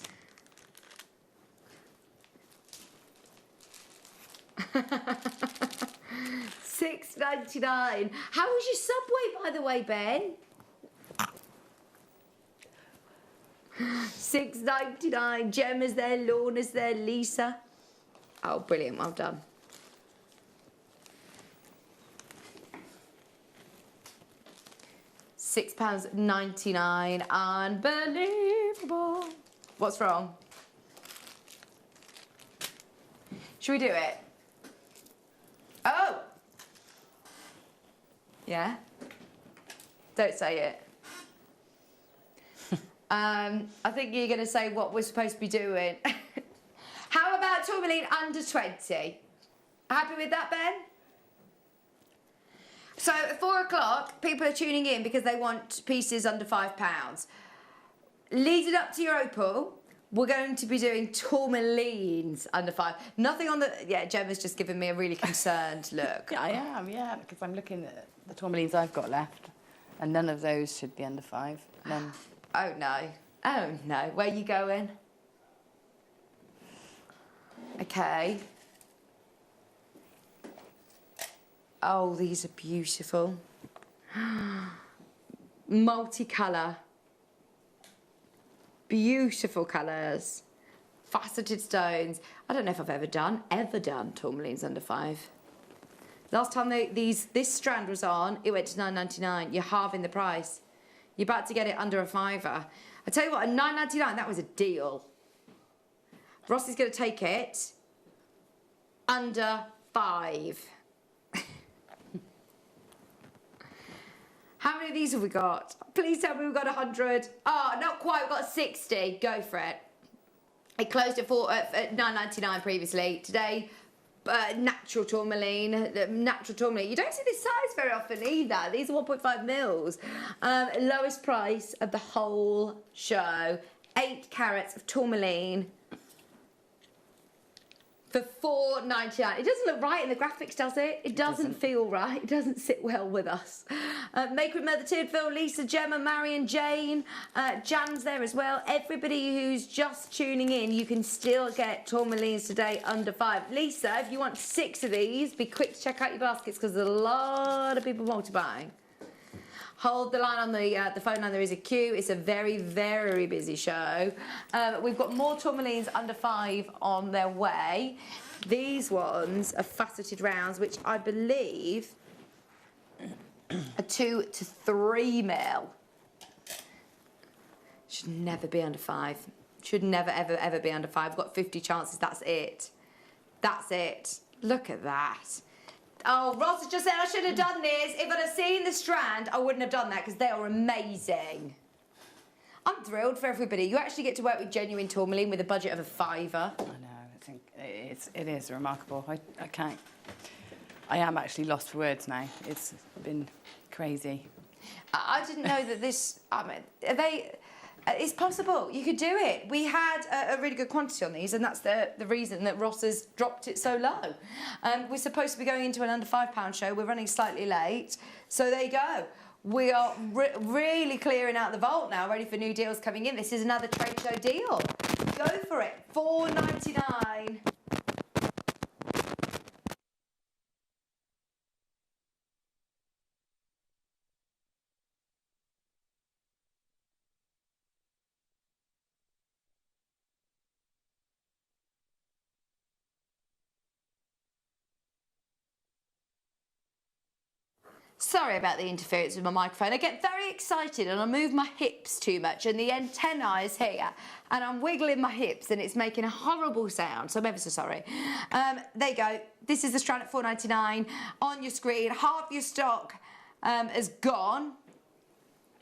$6.99. How was your Subway, by the way, Ben? $6.99. Gemma's there, Lorna's there, Lisa. Oh, brilliant, well done. £6.99. Unbelievable. What's wrong? Should we do it? Oh! Yeah? Don't say it. I think you're going to say what we're supposed to be doing. How about tourmaline under 20? Happy with that, Ben? So at 4 o'clock, people are tuning in because they want pieces under £5. Leading up to your opal, we're going to be doing tourmalines under 5. Nothing on the... Yeah, Gemma's just given me a really concerned look. Yeah, I am, yeah, because I'm looking at the tourmalines I've got left, and none of those should be under 5. None. Oh, no. Oh, no. Where are you going? Okay. Oh, these are beautiful. Multicolour. Beautiful colours. Faceted stones. I don't know if I've ever done tourmalines under 5. Last time this strand was on, it went to £9.99. You're halving the price. You're about to get it under a £5. I tell you what, at £9.99, that was a deal. Ross is going to take it under 5. How many of these have we got? Please tell me we've got 100. Oh, not quite. We've got 60. Go for it. It closed at £9.99 previously. Today, natural tourmaline. Natural tourmaline. You don't see this size very often either. These are 1.5 mils. Lowest price of the whole show. 8 carats of tourmaline for £4.99. It doesn't look right in the graphics, does it? It doesn't feel right. It doesn't sit well with us. Maker with Mother Tidfield, Lisa, Gemma, Marion, Jane, Jan's there as well. Everybody who's just tuning in, you can still get tourmalines today under 5. Lisa, if you want 6 of these, be quick to check out your baskets because there's a lot of people multi-buying. Hold the line on the phone line. There is a queue. It's a very, very busy show. We've got more tourmalines under 5 on their way. These ones are faceted rounds, which I believe are 2 to 3 mil. Should never be under 5. Should never, ever, ever be under 5. I've got 50 chances. That's it. That's it. Look at that. Oh, Ross has just said I should have done this. If I'd have seen the strand, I wouldn't have done that because they are amazing. I'm thrilled for everybody. You actually get to work with genuine tourmaline with a budget of a £5. I know. I think it is remarkable. I can't. I am actually lost for words now. It's been crazy. I didn't know that this. I mean, it's possible. You could do it. We had a really good quantity on these, and that's the reason that Ross has dropped it so low. We're supposed to be going into an under £5 show. We're running slightly late, so there you go. We are really clearing out the vault now, ready for new deals coming in. This is another trade show deal. Go for it. £4.99. Sorry about the interference with my microphone. I get very excited and I move my hips too much and the antenna is here and I'm wiggling my hips and it's making a horrible sound, so I'm ever so sorry. There you go. This is the strand at £4.99 on your screen. Half your stock is gone.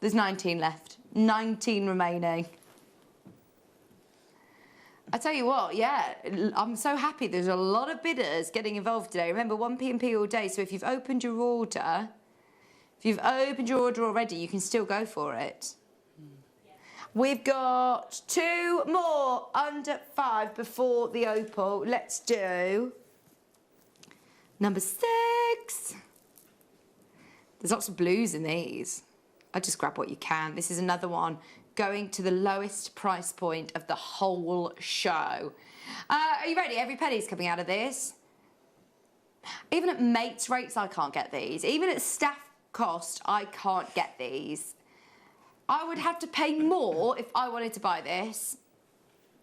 There's 19 left. 19 remaining. I tell you what, yeah, I'm so happy. There's a lot of bidders getting involved today. Remember, 1pm all day, so if you've opened your order, already, you can still go for it. We've got 2 more under 5 before the opal. Let's do number 6. There's lots of blues in these. I just grab what you can. This is another one going to the lowest price point of the whole show. Are you ready? Every penny's coming out of this. Even at mates rates, I can't get these. Even at staff cost, I can't get these. I would have to pay more if I wanted to buy this.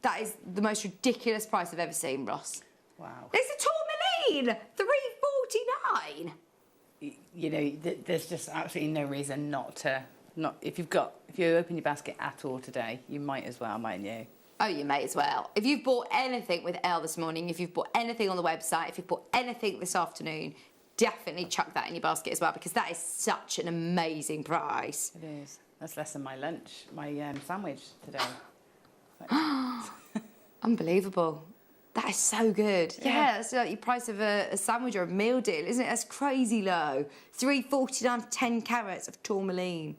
That is the most ridiculous price I've ever seen, Ross. Wow. It's a tourmaline! £3.49. You know, there's just absolutely no reason not to. If you open your basket at all today, you might as well, mightn't you? Oh, you may as well. If you've bought anything with Elle this morning, if you've bought anything on the website, if you've bought anything this afternoon, definitely chuck that in your basket as well because that is such an amazing price. It is. That's less than my lunch, my sandwich today. Unbelievable. That is so good. Yeah, that's like your price of a sandwich or a meal deal, isn't it? That's crazy low. $3.49 for 10 carats of tourmaline.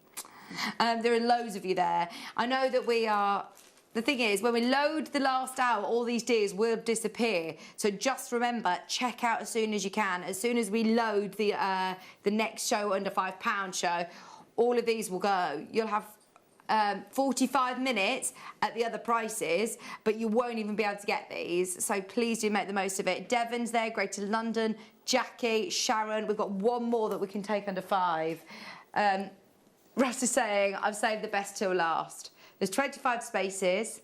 There are loads of you there. I know that we are... The thing is, when we load the last hour, all these deals will disappear. So just remember, check out as soon as you can. As soon as we load the next show, under £5 show, all of these will go. You'll have 45 minutes at the other prices, but you won't even be able to get these. So please do make the most of it. Devon's there, Greater London, Jackie, Sharon. We've got one more that we can take under £5. Russ is saying, I've saved the best till last. There's 25 spaces.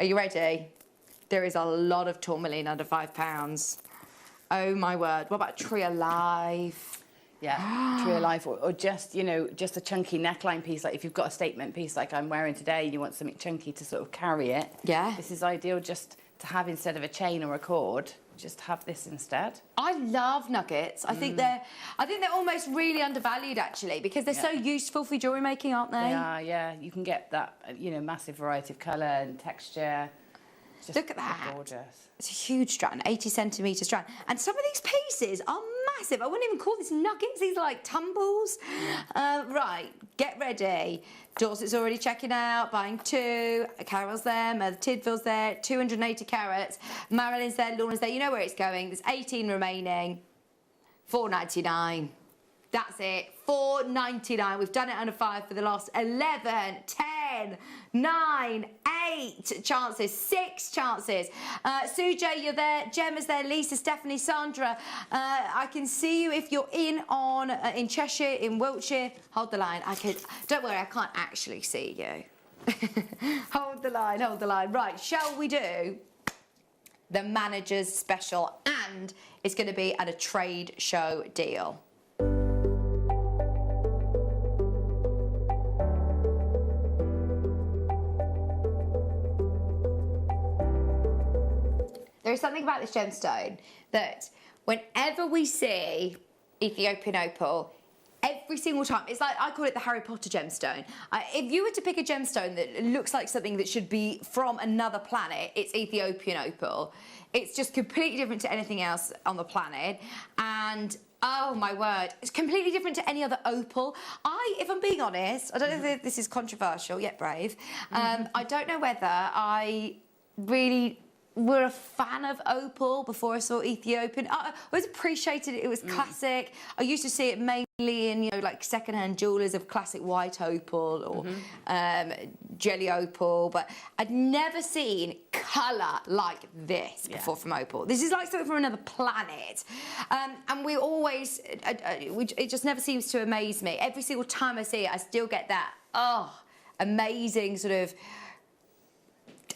Are you ready? There is a lot of tourmaline under £5. Oh my word. What about Tree Alive? Yeah, Tree Alive, or just, you know, just a chunky neckline piece. Like if you've got a statement piece like I'm wearing today and you want something chunky to sort of carry it. Yeah. This is ideal just to have instead of a chain or a cord. Just have this instead. I love nuggets. I think they're almost really undervalued actually, because they're so useful for jewellery making, aren't they? They are, yeah. You can get that, you know, massive variety of colour and texture. Just look at that. Gorgeous. It's a huge strand, 80 centimetre strand. And some of these pieces are massive. I wouldn't even call these nuggets, these are like tumbles. Right, get ready. Dorset's already checking out, buying 2. Carol's there, Mother Tidville's there, 280 carats. Marilyn's there, Lorna's there. You know where it's going. There's 18 remaining. £4.99. That's it. £4.99. We've done it under £5 for the last 11, 10, 9, 8 chances, 6 chances. Sue J, you're there. Gemma's there. Lisa, Stephanie, Sandra. I can see you if you're in Cheshire, in Wiltshire. Hold the line. Don't worry, I can't actually see you. Hold the line, hold the line. Right, shall we do the manager's special? And it's going to be at a trade show deal. There's something about this gemstone that whenever we see Ethiopian opal, every single time, it's like, I call it the Harry Potter gemstone. If you were to pick a gemstone that looks like something that should be from another planet, it's Ethiopian opal. It's just completely different to anything else on the planet. And oh my word, it's completely different to any other opal. If I'm being honest, I don't know if this is controversial, yet brave. I don't know whether I really were a fan of opal before I saw Ethiopian. I always appreciated it. It was classic. I used to see it mainly in, you know, like second-hand jewellers of classic white opal or jelly opal, but I'd never seen colour like this before from opal. This is like something from another planet. And we always, it just never seems to amaze me. Every single time I see it, I still get that, amazing sort of,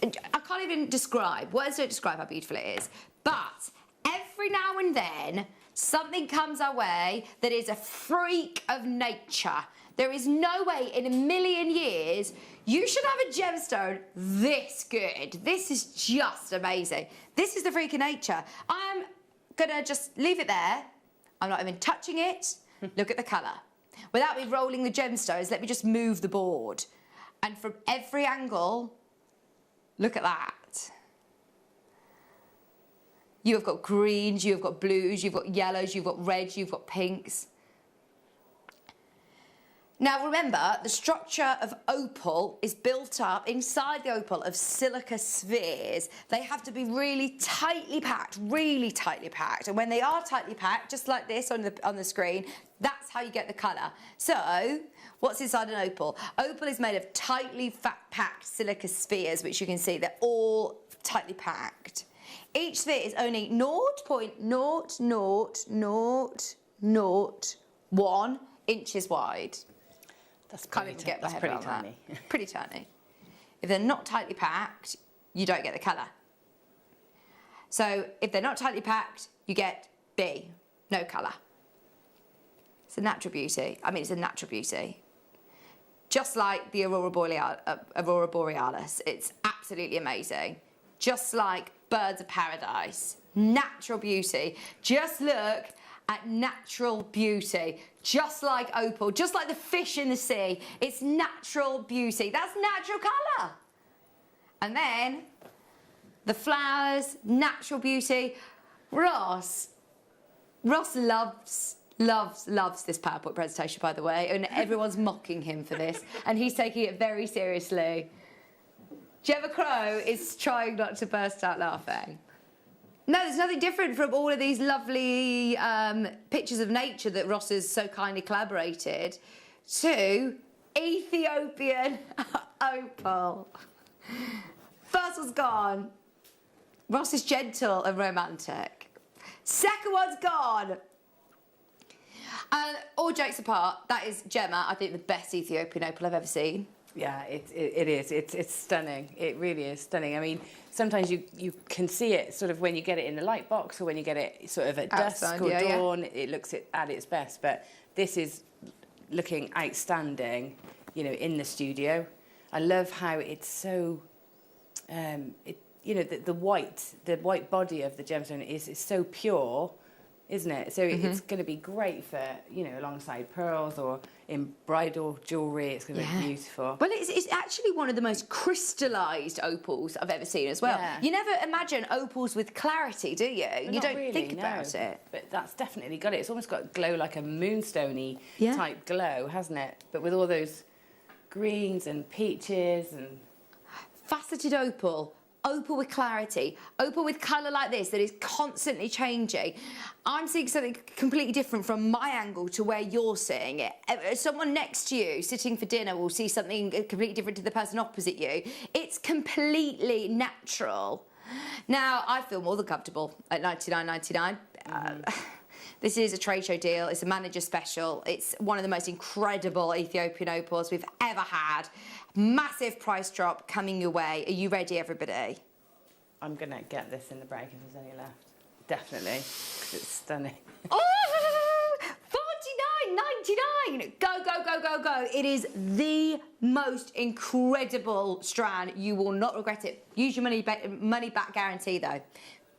I can't even describe, words don't describe how beautiful it is, but every now and then something comes our way that is a freak of nature. There is no way in a million years you should have a gemstone this good. This is just amazing. This is the freak of nature. I'm gonna just leave it there. I'm not even touching it. Look at the colour. Without me rolling the gemstones, let me just move the board. And from every angle, look at that. You have got greens, you have got blues, you've got yellows, you've got reds, you've got pinks. Now remember, the structure of opal is built up inside the opal of silica spheres. They have to be really tightly packed. And when they are tightly packed, just like this on the screen, that's how you get the colour. So, what's inside an opal? Opal is made of tightly packed silica spheres, which you can see, they're all tightly packed. Each sphere is only 0.00001 inches wide. That's Can't even get my head around tiny. that. Pretty tiny. If they're not tightly packed, you don't get the colour. So if they're not tightly packed, you get B, no colour. It's a natural beauty. I mean, it's a natural beauty. Just like the Aurora Borealis. It's absolutely amazing. Just like birds of paradise. Natural beauty. Just look at natural beauty. Just like opal, just like the fish in the sea. It's natural beauty. That's natural colour. And then the flowers, natural beauty. Ross loves this PowerPoint presentation, by the way, and everyone's mocking him for this, and he's taking it very seriously. Gemma Crow is trying not to burst out laughing. No, there's nothing different from all of these lovely pictures of nature that Ross has so kindly collaborated to Ethiopian opal. First one's gone. Ross is gentle and romantic. Second one's gone. All jokes apart, that is Gemma, I think the best Ethiopian opal I've ever seen. Yeah, it is. It's stunning. It really is stunning. I mean, sometimes you can see it sort of when you get it in the light box or when you get it sort of at dusk or dawn. It looks at its best. But this is looking outstanding, you know, in the studio. I love how it's so, you know, the white body of the gemstone is so pure, isn't it? So it's going to be great for, you know, alongside pearls or in bridal jewellery. It's going to be beautiful. Well, it's actually one of the most crystallised opals I've ever seen as well. Yeah. You never imagine opals with clarity, do you? But You not don't really, think no. about it. But that's definitely got it. It's almost got glow like a moonstone-y type glow, hasn't it? But with all those greens and peaches and... Faceted opal. Opal with clarity, opal with colour like this that is constantly changing. I'm seeing something completely different from my angle to where you're seeing it. Someone next to you sitting for dinner will see something completely different to the person opposite you. It's completely natural. Now, I feel more than comfortable at $99.99. This is a trade show deal. It's a manager special. It's one of the most incredible Ethiopian opals we've ever had. Massive price drop coming your way. Are you ready, everybody? I'm going to get this in the break if there's any left. Definitely, because it's stunning. Oh, $49.99. Go, go, go, go, go. It is the most incredible strand. You will not regret it. Use your money back guarantee, though.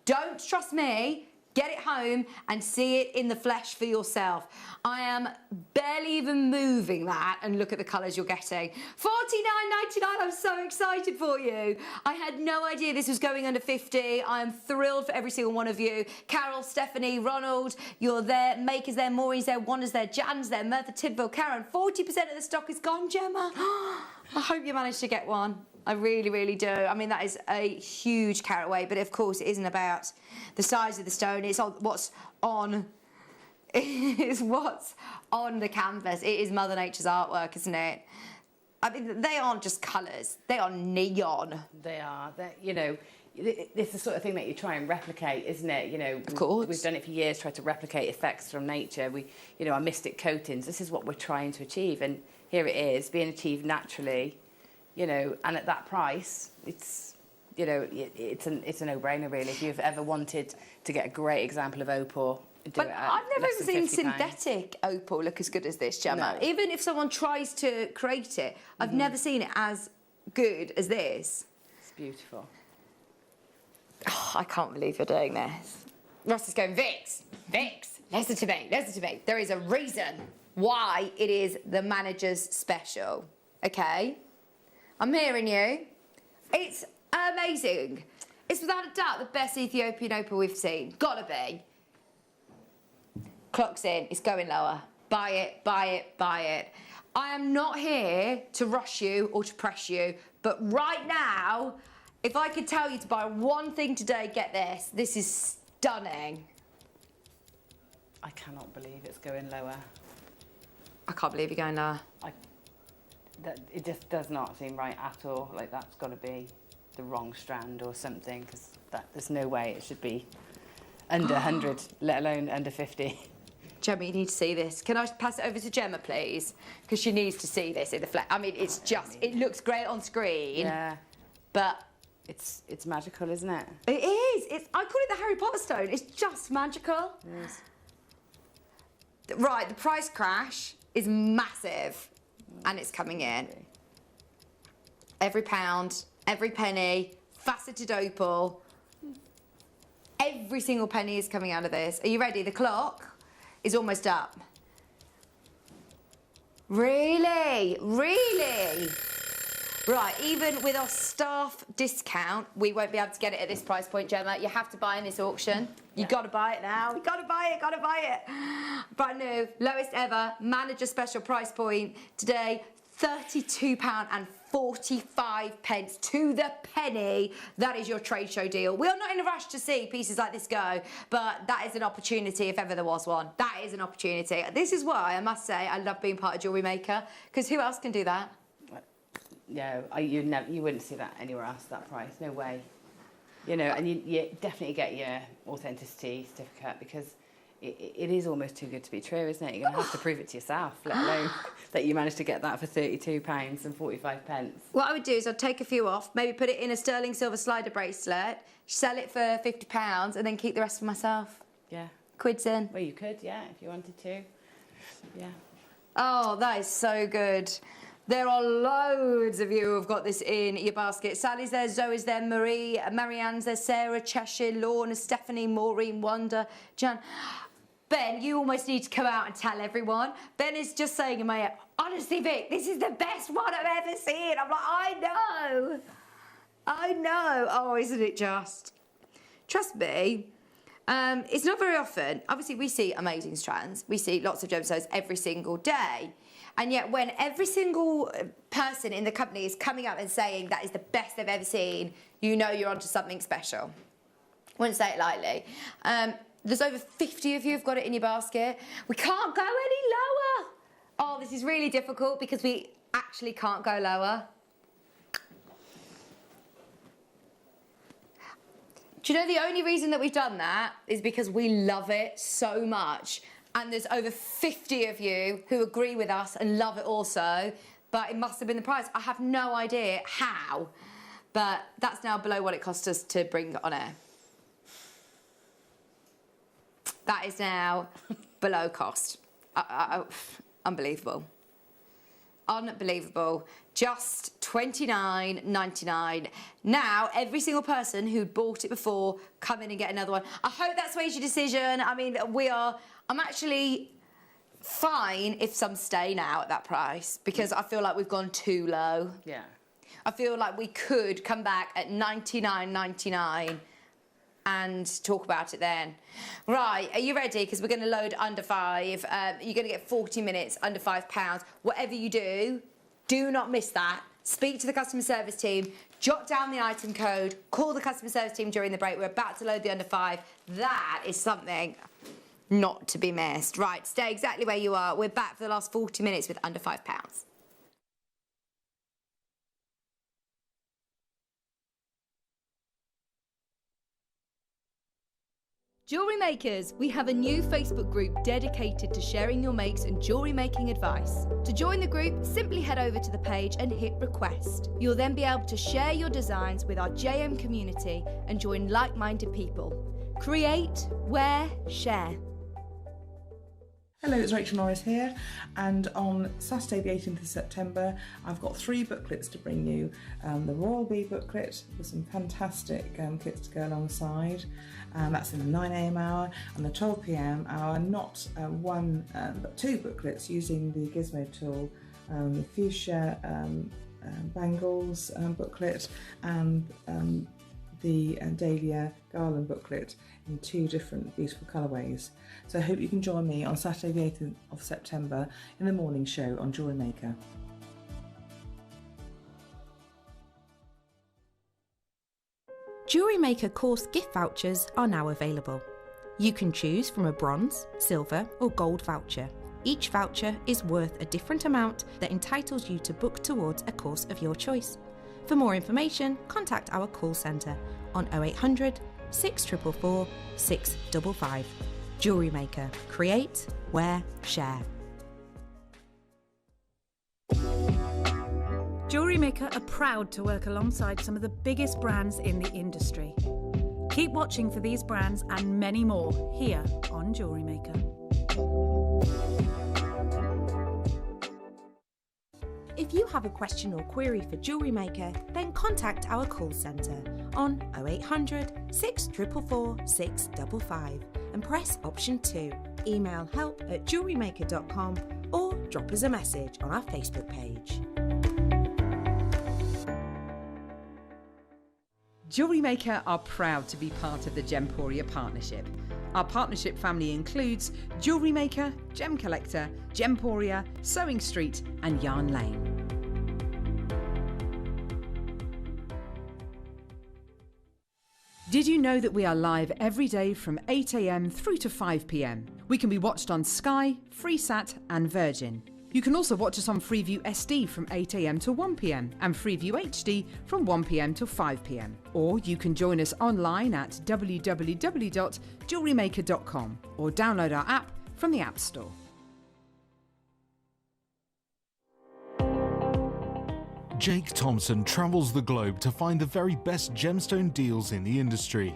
Don't trust me. Get it home and see it in the flesh for yourself. I am barely even moving that, and look at the colours you're getting. $49.99, I'm so excited for you. I had no idea this was going under 50. I am thrilled for every single one of you. Carol, Stephanie, Ronald, you're there. Maker's there, Maureen's there, Wanda's there, Jan's there, Mertha, Tidville, Karen. 40% of the stock is gone, Gemma. I hope you managed to get one. I really, really do. I mean, that is a huge carat weight, but of course it isn't about the size of the stone. It's what's on. It's what's on the canvas. It is Mother Nature's artwork, isn't it? I mean, they aren't just colours. They are neon. They are. You know, it's the sort of thing that you try and replicate, isn't it? You know, of course. We've done it for years, tried to replicate effects from nature. You know, our mystic coatings. This is what we're trying to achieve, and here it is being achieved naturally. You know, and at that price, it's, you know, it's a no-brainer, really. If you've ever wanted to get a great example of opal, but I've never ever seen synthetic opal look as good as this, Gemma. No. Even if someone tries to create it, I've never seen it as good as this. It's beautiful. Oh, I can't believe you're doing this. Ross is going, Vix, listen to me. There is a reason why it is the manager's special, okay? I'm hearing you. It's amazing. It's without a doubt the best Ethiopian opal we've seen. Gotta be. Clock's in. It's going lower. Buy it, buy it, buy it. I am not here to rush you or to press you, but right now, if I could tell you to buy one thing today, get this. This is stunning. I cannot believe it's going lower. I can't believe you're going lower. It just does not seem right at all. Like, that's got to be the wrong strand or something, because there's no way it should be under 100, let alone under 50. Gemma, you need to see this. Can I pass it over to Gemma, please? Because she needs to see this in the flesh. I mean, it's just, it looks great on screen. Yeah. But it's magical, isn't it? It is. I call it the Harry Potter stone. It's just magical. It is. Right, the price crash is massive. And it's coming in. Every pound, every penny, faceted opal. Every single penny is coming out of this. Are you ready? The clock is almost up. Really? Really? Right, even with our staff discount, we won't be able to get it at this price point, Gemma. You have to buy in this auction. You got to buy it now. You got to buy it, got to buy it. Brand new, lowest ever, manager special price point today, £32.45 to the penny. That is your trade show deal. We are not in a rush to see pieces like this go, but that is an opportunity if ever there was one. That is an opportunity. This is why I must say I love being part of Jewellery Maker, because who else can do that? No, you wouldn't see that anywhere else at that price. No way. You know, and you definitely get your authenticity certificate, because it is almost too good to be true, isn't it? You're going to have to prove it to yourself, let alone that you managed to get that for £32.45. What I would do is I'd take a few off, maybe put it in a sterling silver slider bracelet, sell it for £50, and then keep the rest for myself. Yeah. Quids in. Well, you could, yeah, if you wanted to. Yeah. Oh, that is so good. There are loads of you who have got this in your basket. Sally's there, Zoe's there, Marie, Marianne's there, Sarah, Cheshire, Lorna, Stephanie, Maureen, Wanda, Jan. Ben, you almost need to come out and tell everyone. Ben is just saying in my ear, honestly, Vic, this is the best one I've ever seen. I'm like, I know. I know. Oh, isn't it just? Trust me. It's not very often. Obviously, we see amazing strands. We see lots of gemstones every single day. And yet when every single person in the company is coming up and saying that is the best they've ever seen, you know you're onto something special. I wouldn't say it lightly. There's over 50 of you who've got it in your basket. We can't go any lower. Oh, this is really difficult because we actually can't go lower. Do you know the only reason that we've done that is because we love it so much. And there's over 50 of you who agree with us and love it also, but it must have been the price. I have no idea how, but that's now below what it cost us to bring on air. That is now below cost. Unbelievable. Unbelievable. Just $29.99. Now, every single person who bought it before, come in and get another one. I hope that sways your decision. I mean, I'm actually fine if some stay now at that price, because I feel like we've gone too low. Yeah. I feel like we could come back at $99.99 and talk about it then. Right, are you ready? Because we're going to load under £5. You're going to get 40 minutes under £5. Whatever you do not miss that. Speak to the customer service team, jot down the item code, call the customer service team during the break. We're about to load the under £5. That is something not to be missed. Right, stay exactly where you are. We're back for the last 40 minutes with under £5. Jewellery Makers, we have a new Facebook group dedicated to sharing your makes and jewellery making advice. To join the group, simply head over to the page and hit request. You'll then be able to share your designs with our JM community and join like-minded people. Create, wear, share. Hello, it's Rachel Norris here, and on Saturday the 18th of September I've got 3 booklets to bring you. The Royal Bee booklet with some fantastic kits to go alongside, that's in the 9am hour, and the 12pm hour, not one but 2 booklets using the Gizmo tool, the Fuchsia Bangles booklet and the Dahlia Garland booklet in 2 different beautiful colourways. So I hope you can join me on Saturday the 18th of September in the morning show on Jewellery Maker. Jewellery Maker course gift vouchers are now available. You can choose from a bronze, silver or gold voucher. Each voucher is worth a different amount that entitles you to book towards a course of your choice. For more information, contact our call centre on 0800 644 655. Jewellery Maker. Create, wear, share. Jewellery Maker are proud to work alongside some of the biggest brands in the industry. Keep watching for these brands and many more here on Jewellery Maker. If you have a question or query for Jewellery Maker, then contact our call centre on 0800 644 655 and press option 2. email help@jewellerymaker.com or drop us a message on our Facebook page. Jewellery Maker are proud to be part of the Gemporia partnership. Our partnership family includes Jewellery Maker, Gem Collector, Gemporia, Sewing Street and Yarn Lane. Did you know that we are live every day from 8 a.m. through to 5 p.m? We can be watched on Sky, Freesat and Virgin. You can also watch us on Freeview SD from 8 a.m. to 1 p.m. and Freeview HD from 1 p.m. to 5 p.m. Or you can join us online at www.jewellerymaker.com or download our app from the App Store. Jake Thompson travels the globe to find the very best gemstone deals in the industry.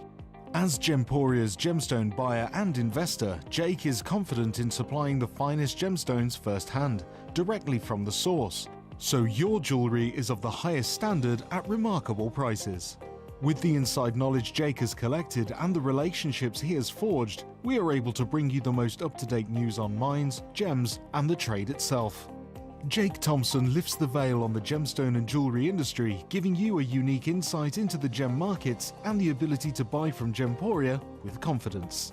As Gemporia's gemstone buyer and investor, Jake is confident in supplying the finest gemstones firsthand, directly from the source, so your jewellery is of the highest standard at remarkable prices. With the inside knowledge Jake has collected and the relationships he has forged, we are able to bring you the most up-to-date news on mines, gems and the trade itself. Jake Thompson lifts the veil on the gemstone and jewellery industry, giving you a unique insight into the gem markets and the ability to buy from Gemporia with confidence.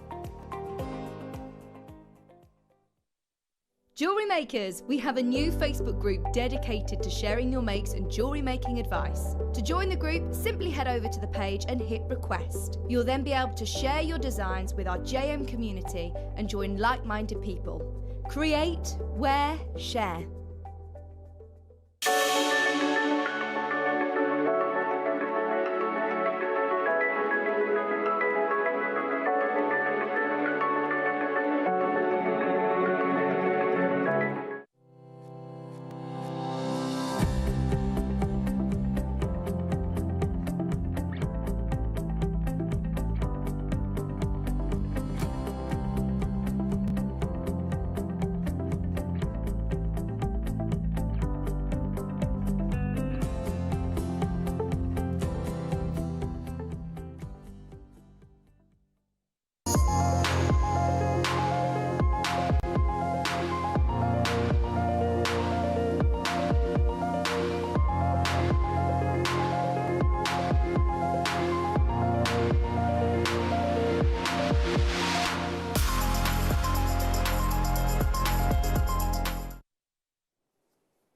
Jewellery Makers, we have a new Facebook group dedicated to sharing your makes and jewellery making advice. To join the group, simply head over to the page and hit request. You'll then be able to share your designs with our JM community and join like-minded people. Create, wear, share.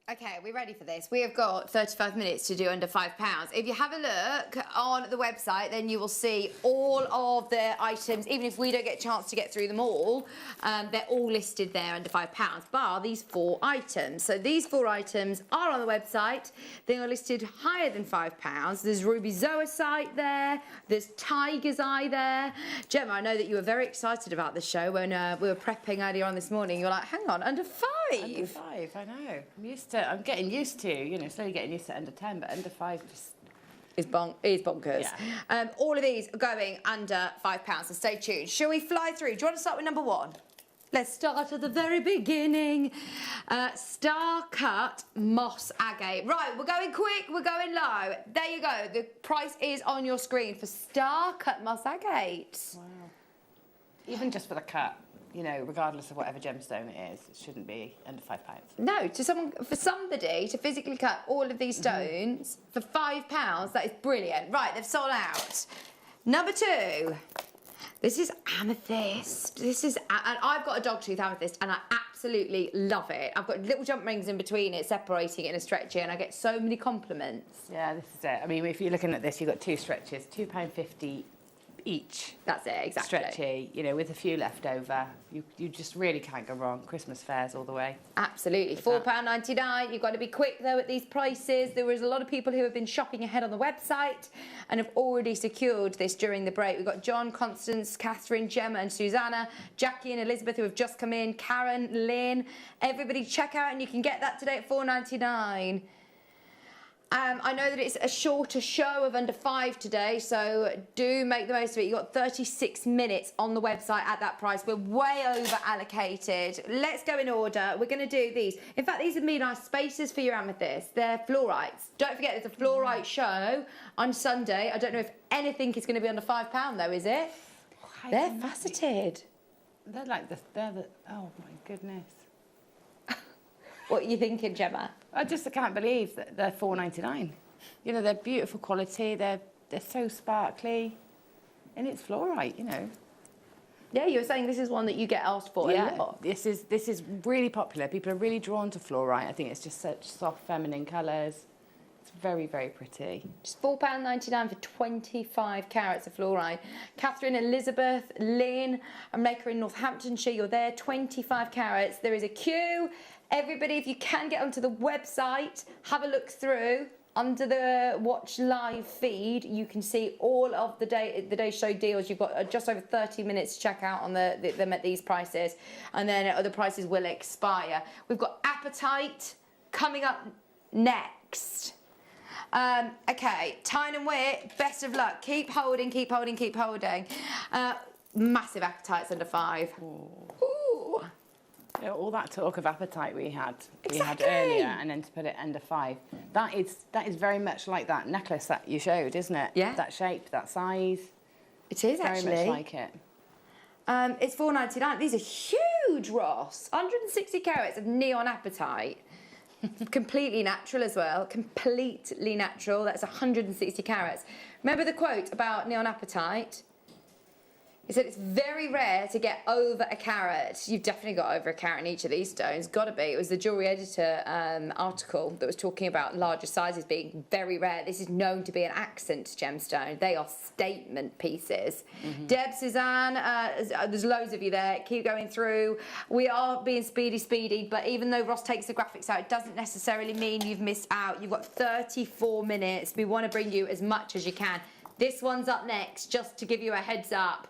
Okay, we're ready for this. We have got 35 minutes to do under £5. If you have a look on the website, then you will see all of the items. Even if we don't get a chance to get through them all, they're all listed there under £5, bar these 4 items. So these 4 items are on the website. They are listed higher than £5. There's Ruby Zoisite there. There's Tiger's Eye there. Gemma, I know that you were very excited about this show when we were prepping earlier on this morning. You were like, hang on, under 5? Under 5, I know. I'm getting used to, slowly getting used to under 10, but under 5 just is bonkers. Yeah. All of these are going under £5, so stay tuned. Shall we fly through? Do you want to start with number 1? Let's start at the very beginning. Star Cut Moss Agate. Right, we're going quick, we're going low. There you go. The price is on your screen for Star Cut Moss Agate. Wow. Even just for the cut. Regardless of whatever gemstone it is, it shouldn't be under £5. No, for somebody to physically cut all of these stones for £5, that is brilliant. Right, they've sold out. Number 2, this is amethyst. And I've got a dogtooth amethyst, and I absolutely love it. I've got little jump rings in between it, separating it in a stretchy, and I get so many compliments. Yeah, this is it. I mean, if you're looking at this, you've got 2 stretches, £2.50 each. That's it, exactly. Stretchy, with a few left over. You just really can't go wrong. Christmas fairs all the way. Absolutely. £4.99. You've got to be quick, though, at these prices. There was a lot of people who have been shopping ahead on the website and have already secured this during the break. We've got John, Constance, Catherine, Gemma and Susanna, Jackie and Elizabeth who have just come in, Karen, Lynn. Everybody check out, and you can get that today at £4.99. I know that it's a shorter show of under 5 today, so do make the most of it. You've got 36 minutes on the website at that price. We're way over allocated. Let's go in order. We're going to do these. In fact, these would be nice spaces for your amethyst. They're fluorites. Don't forget, there's a fluorite show on Sunday. I don't know if anything is going to be under £5 though, is it? They're faceted. they're like they're the, oh my goodness. What are you thinking, Gemma? I can't believe that they're $4.99. You know, they're beautiful quality, they're so sparkly, and it's fluorite, you know. Yeah, you were saying this is one that you get asked for a lot. This is really popular. People are really drawn to fluorite. I think it's just such soft, feminine colours. It's very, very pretty. Just £4.99 for 25 carats of fluorite. Catherine, Elizabeth, Lynn, a maker in Northamptonshire, you're there, 25 carats. There is a queue. Everybody, if you can get onto the website, have a look through. Under the Watch Live feed, you can see all of the day show deals. You've got just over 30 minutes to check out on them at these prices, and then other prices will expire. We've got Appetite coming up next. Okay, Tyne and Witt, best of luck. Keep holding, keep holding, keep holding. Massive Appetites under 5. Ooh. You know, all that talk of Appetite we had earlier, and then to put it under 5. That is very much like that necklace that you showed, isn't it? Yeah. That shape, that size. It is very actually. Very much like it. It's £4.99. These are huge, Ross. 160 carats of neon Appetite. Completely natural as well. Completely natural. That's 160 carats. Remember the quote about neon Appetite? He said it's very rare to get over a carat. You've definitely got over a carat in each of these stones. Got to be. It was the Jewellery Editor article that was talking about larger sizes being very rare. This is known to be an accent gemstone. They are statement pieces. Deb, Suzanne, there's loads of you there. Keep going through. We are being speedy, but even though Ross takes the graphics out, it doesn't necessarily mean you've missed out. You've got 34 minutes. We want to bring you as much as you can. This one's up next, just to give you a heads up.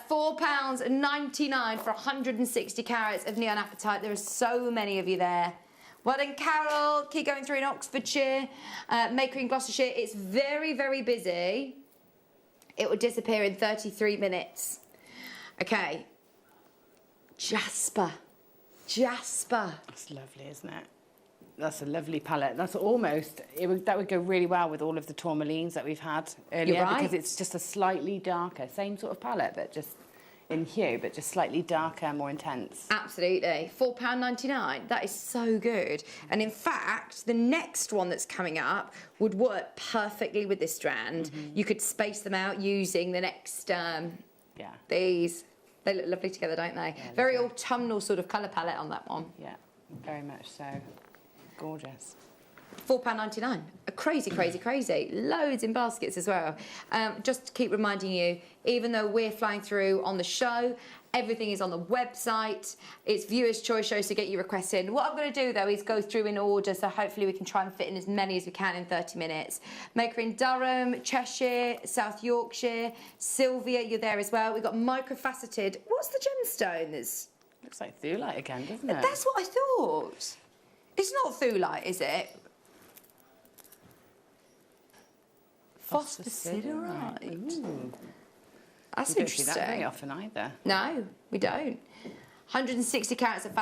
£4.99 for 160 carats of neon Appetite. There are so many of you there. Well done, Carol. Keep going through in Oxfordshire. Maker in Gloucestershire. It's very, very busy. It will disappear in 33 minutes. Okay. Jasper. That's lovely, isn't it? That's a lovely palette. That's almost, that would go really well with all of the tourmalines that we've had earlier. You're right. Because it's just a slightly darker, same sort of palette, but just in hue, but just slightly darker, more intense. Absolutely. £4.99. That is so good. And in fact, the next one that's coming up would work perfectly with this strand. You could space them out using the next, these. They look lovely together, don't they? Yeah, very autumnal sort of colour palette on that one. Yeah, very much so. Gorgeous. £4.99. Crazy. Loads in baskets as well. Just to keep reminding you, even though we're flying through on the show, everything is on the website. It's viewers' choice shows to get your requests in. What I'm going to do, though, is go through in order, so hopefully we can try and fit in as many as we can in 30 minutes. Maker in Durham, Cheshire, South Yorkshire. Sylvia, you're there as well. We've got microfaceted. What's the gemstone? Looks like Thulite again, doesn't it? That's what I thought. It's not Thulite, is it? Phosphosiderite. That's we don't interesting. see that very often either. No, we don't. 160 carats of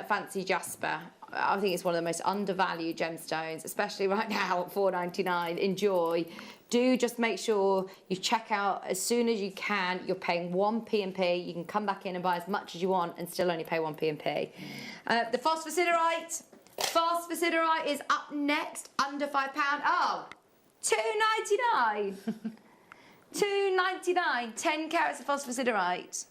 fancy jasper. I think it's one of the most undervalued gemstones, especially right now at $4.99. Enjoy. Do just make sure you check out as soon as you can. You're paying 1p&p. You can come back in and buy as much as you want and still only pay 1p&p. The phosphosiderite. Phosphosiderite is up next, under £5. Oh, $2.99. $2.99. 10 carats of phosphosiderite.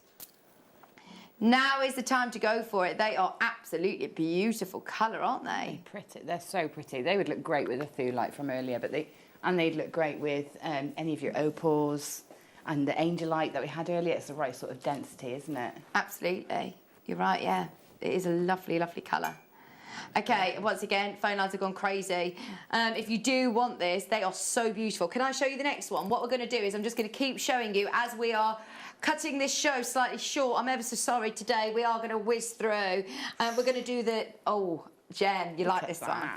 Now is the time to go for it. They are absolutely beautiful colour, aren't they? Pretty. They're so pretty. They would look great with the Thulite from earlier, but they'd look great with any of your opals and the Angelite that we had earlier. It's the right sort of density, isn't it? Absolutely. You're right, yeah. It is a lovely, lovely colour. Okay, once again, phone lines have gone crazy. If you do want this, they are so beautiful. Can I show you the next one? What we're going to do is I'm just going to keep showing you as we are cutting this show slightly short. I'm ever so sorry today. We are going to whiz through. We're going to do the... Oh, Jen, you like this one?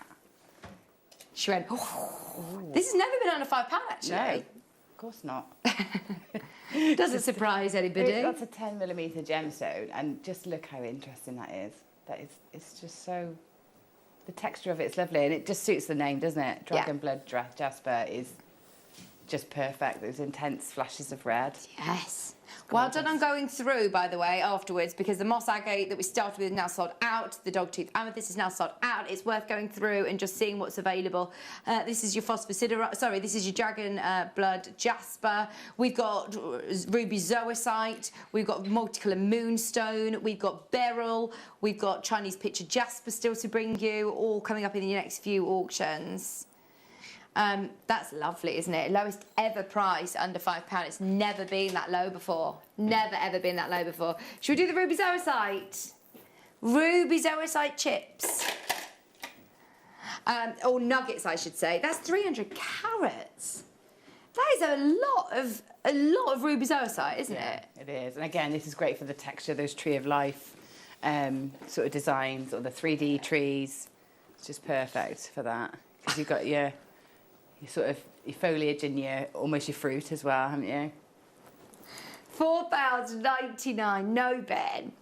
She went... Oh. This has never been under £5, actually. No, of course not. Doesn't surprise anybody. That's a 10mm gemstone, and just look how interesting that is. It's just so... The texture of it's lovely, and it just suits the name, doesn't it? Dragon Blood Jasper is just perfect. Those intense flashes of red. Yes. Well done on going through, by the way, afterwards, because the moss agate that we started with is now sold out. The dogtooth amethyst is now sold out. It's worth going through and just seeing what's available. This is your phosphosiderite. Sorry, this is your dragon blood jasper. We've got ruby zoisite. We've got multicolour moonstone. We've got beryl. We've got Chinese picture jasper still to bring you, all coming up in the next few auctions. That's lovely, isn't it? Lowest ever price under £5. It's never been that low before. Never ever been that low before. Should we do the ruby zoisite? Ruby zoisite chips. Or nuggets, I should say. That's 300 carats. That is a lot of ruby zoisite, isn't it? It is. And again, this is great for the texture, those tree of life sort of designs, or the 3D trees. It's just perfect for that. Because you've got your sort of your foliage and almost your fruit as well, haven't you? £4.99, no Ben.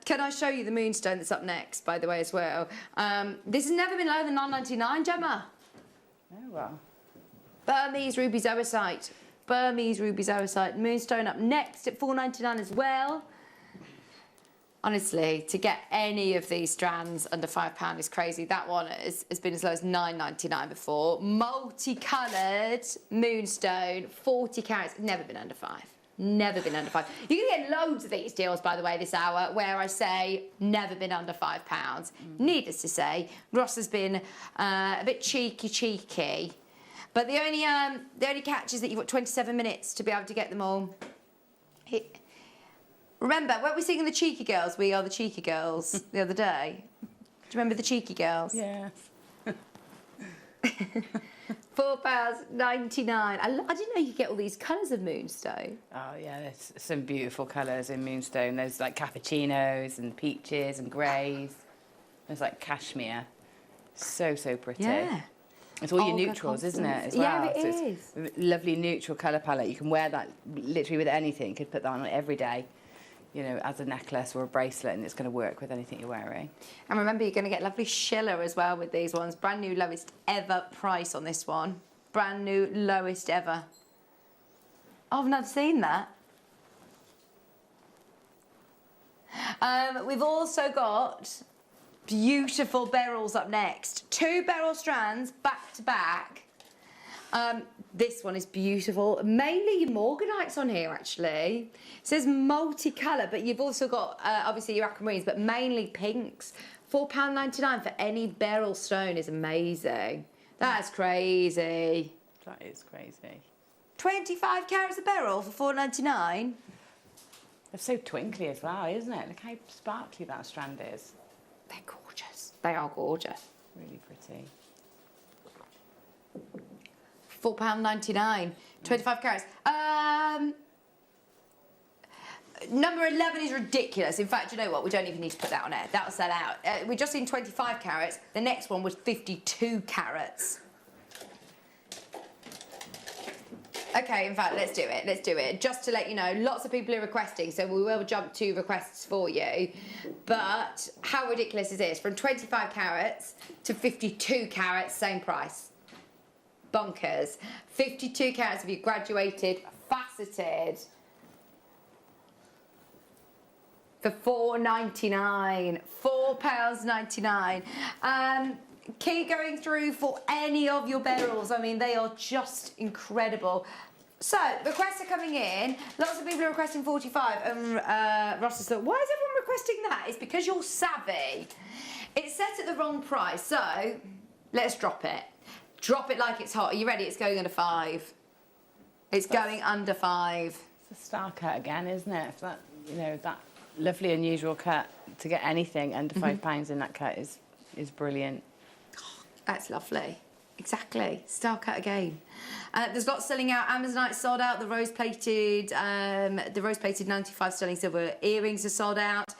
Can I show you the moonstone that's up next, by the way, as well? This has never been lower than £9.99, Gemma. Oh, well. Burmese ruby zoisite. Burmese ruby zoisite. Moonstone up next at £4.99 as well. Honestly, to get any of these strands under £5 is crazy. That one has been as low as £9.99 before. Multicoloured moonstone, 40 carats, never been under £5. Never been under £5. You're going to get loads of these deals, by the way, this hour, where I say never been under £5. Needless to say, Ross has been a bit cheeky. But the only catch is that you've got 27 minutes to be able to get them all. Remember, weren't we singing the Cheeky Girls? We Are the Cheeky Girls the other day. Do you remember the Cheeky Girls? Yes. £4.99. I didn't know you could get all these colours of moonstone. Oh, yeah, there's some beautiful colours in moonstone. There's like cappuccinos and peaches and greys. There's like cashmere. So pretty. Yeah. It's all your neutrals, isn't it, as well? Yeah, it is. It's a lovely neutral colour palette. You can wear that literally with anything. You could put that on every day, you know, as a necklace or a bracelet, and it's going to work with anything you're wearing. And remember, you're going to get lovely Schiller as well with these ones. Brand new lowest ever price on this one. Brand new lowest ever. Oh, I've not seen that. We've also got beautiful beryls up next. 2 beryl strands back to back. This one is beautiful. Mainly your morganites on here, actually. It says multicolour, but you've also got, obviously, your aquamarines, but mainly pinks. £4.99 for any beryl stone is amazing. That's crazy. That is crazy. 25 carats of beryl for £4.99? They're so twinkly as well, isn't it? Look how sparkly that strand is. They're gorgeous. They are gorgeous. Really pretty. £4.99. 25 carats. Number 11 is ridiculous. In fact, you know what? We don't even need to put that on air. That'll sell out. We've just seen 25 carats. The next one was 52 carats. Okay, in fact, let's do it. Let's do it. Just to let you know, lots of people are requesting, so we will jump to requests for you. But how ridiculous is this? From 25 carats to 52 carats, same price. Bonkers. 52 carats if you graduated, faceted. For £4.99. £4.99. Keep going through for any of your beryls. I mean, they are just incredible. So, requests are coming in. Lots of people are requesting 45. Ross has thought, why is everyone requesting that? It's because you're savvy. It's set at the wrong price, so let's drop it. Drop it like it's hot. Are you ready? It's going under £5. It's going under £5. It's a star cut again, isn't it? That, you know, that lovely unusual cut, to get anything under £5 in that cut is brilliant. That's lovely. Exactly. Star cut again. There's lots selling out. Amazonite sold out. The rose-plated 95 sterling silver earrings are sold out.